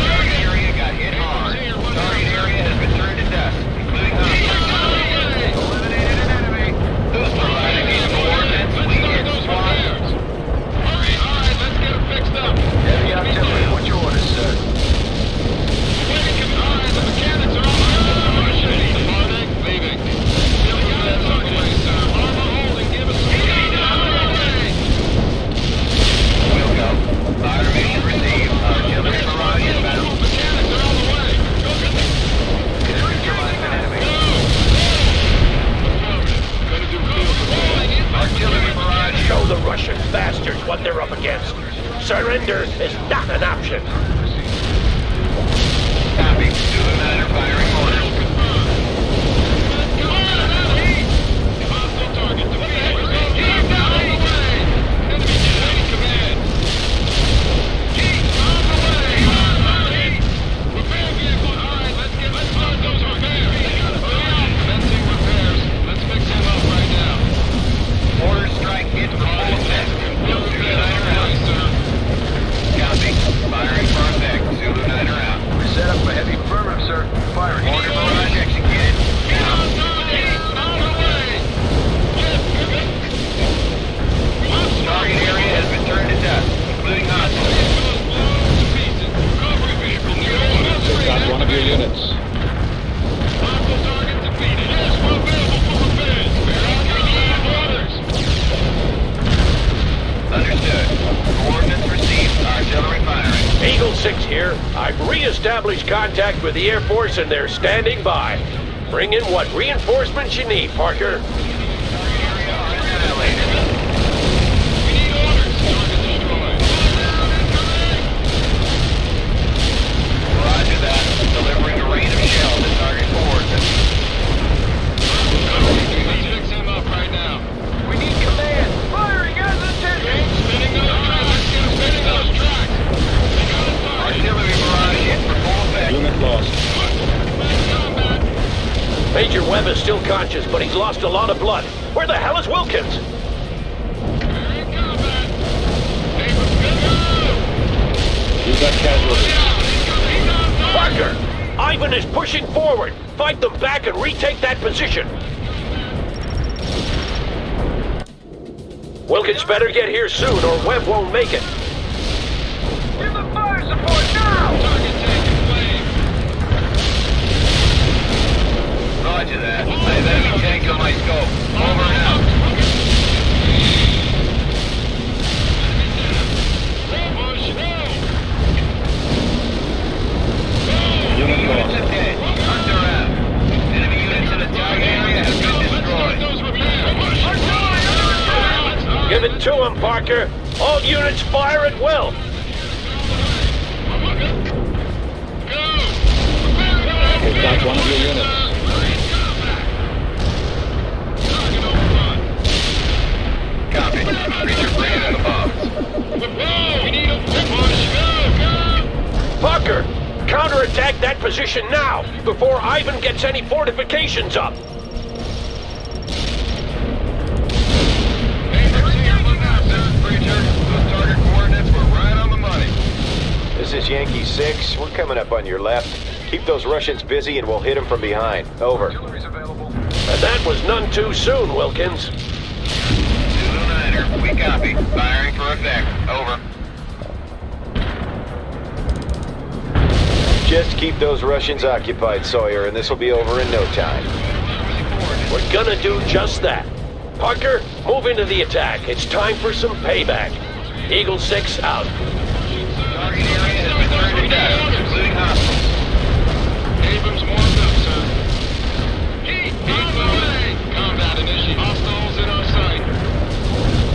Target area got hit hard. Target area has been turned to dust, including hospitals. Eliminated an enemy. Who's providing these coordinates? We get squad. All right, let's get it fixed up. Heavy artillery. What's your orders, sir? The mechanics are on the Russian. Departing, leaving. Still got that someplace, sir. Armor holding, give us some We'll go. Fire mission received. Artillery barrage inbound. Mechanics are on the way. Go get them. Neutralizing an enemy. Gonna do field Artillery barrage. Show the Russian bastards what they're up against. Surrender is not an option. Copy. Zulu Niner firing orders. Hostile target. Keep down on the way. Enemy waiting command. Keep on the way. Repair vehicle. All right, let's start those repairs. Fencing repairs. Let's fix him up right now. Order strike hit for full effect. Zulu Niner out. Sir. Copy. Firing for effect. Zulu Niner out. We're set up for heavy affirmative, sir. Firing. Order barrage executed. Target area has been turned to dust, including hostiles. Just got one of your units. Understood. Coordinates received. Artillery firing. Eagle 6 here. I've re-established contact with the Air Force and they're standing by. Bring in what reinforcements you need, Parker. Roger that. Delivering a rain of shells to target coordinates. Let's fix him up right now. We need command. Firing as intended. Spinning those tracks. Spinning those tracks. Artillery barrage hit for full effect. Unit lost. Major Webb is still conscious, but he's lost a lot of blood. Where the hell is Wilkins? You've got casualties. Parker! Ivan is pushing forward. Fight them back and retake that position. Wilkins better get here soon or Webb won't make it. Give them fire support now! Target taking flame. Roger that. I have enemy tank on my scope. Over and out. Unit Units lost. ahead. Hunter out. Enemy units in the target area have been destroyed. Give it to him, Parker. All units fire at will. We've got one of your units. Copy. Reacher bringing in the bombs. We need a push. Go. Parker, counterattack that position now, before Ivan gets any fortifications up. Those target coordinates were right on the money. This is Yankee 6. We're coming up on your left. Keep those Russians busy and we'll hit them from behind. Over. Artillery's available. And that was none too soon, Wilkins. Zulu Niner, we copy. Firing for effect. Over. Just keep those Russians occupied, Sawyer, and this will be over in no time. We're gonna do just that. Parker, move into the attack. It's time for some payback. Eagle 6 out. Target area has been turned to dust, including hostiles. Abrams warmed up, sir. Keep on the way. Combat initiated. Hostiles in our sight.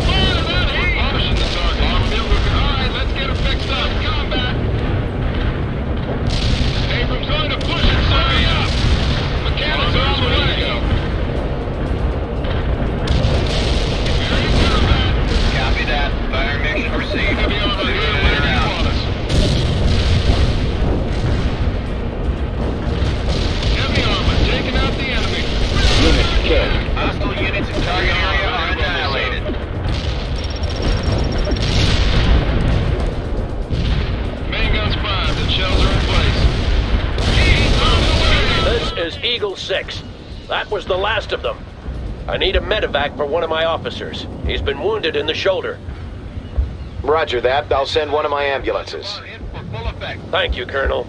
Fire that heat. Pushing the target. All right, let's get it fixed up. Combat. Abrams going to push it. Hurry up. Mechanics are on the way. Copy that. Fire mission received. Zulu Niner out. 6. That was the last of them. I need a medevac for one of my officers. He's been wounded in the shoulder. Roger that. I'll send one of my ambulances. Thank you, Colonel.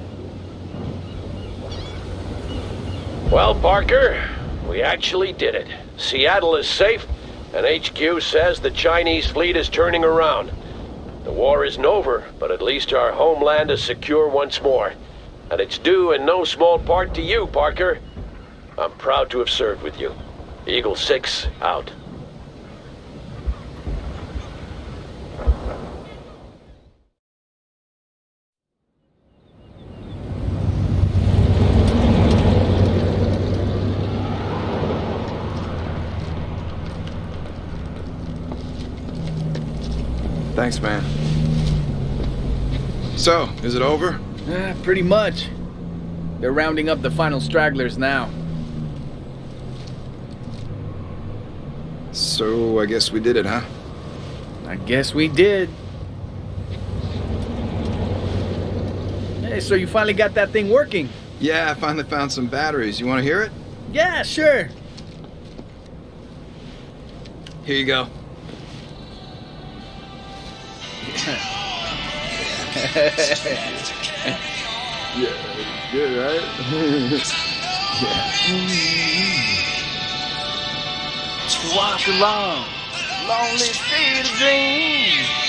Well, Parker, we actually did it. Seattle is safe, and HQ says the Chinese fleet is turning around. The war isn't over, but at least our homeland is secure once more. And it's due in no small part to you, Parker. I'm proud to have served with you. Eagle 6, out. Thanks, man. So, is it over? Pretty much. They're rounding up the final stragglers now. So, I guess we did it, huh? I guess we did. Hey, so you finally got that thing working? Yeah, I finally found some batteries. You want to hear it? Yeah, sure. Here you go. Yeah, it's good, right? Walk along, lonely street of dreams.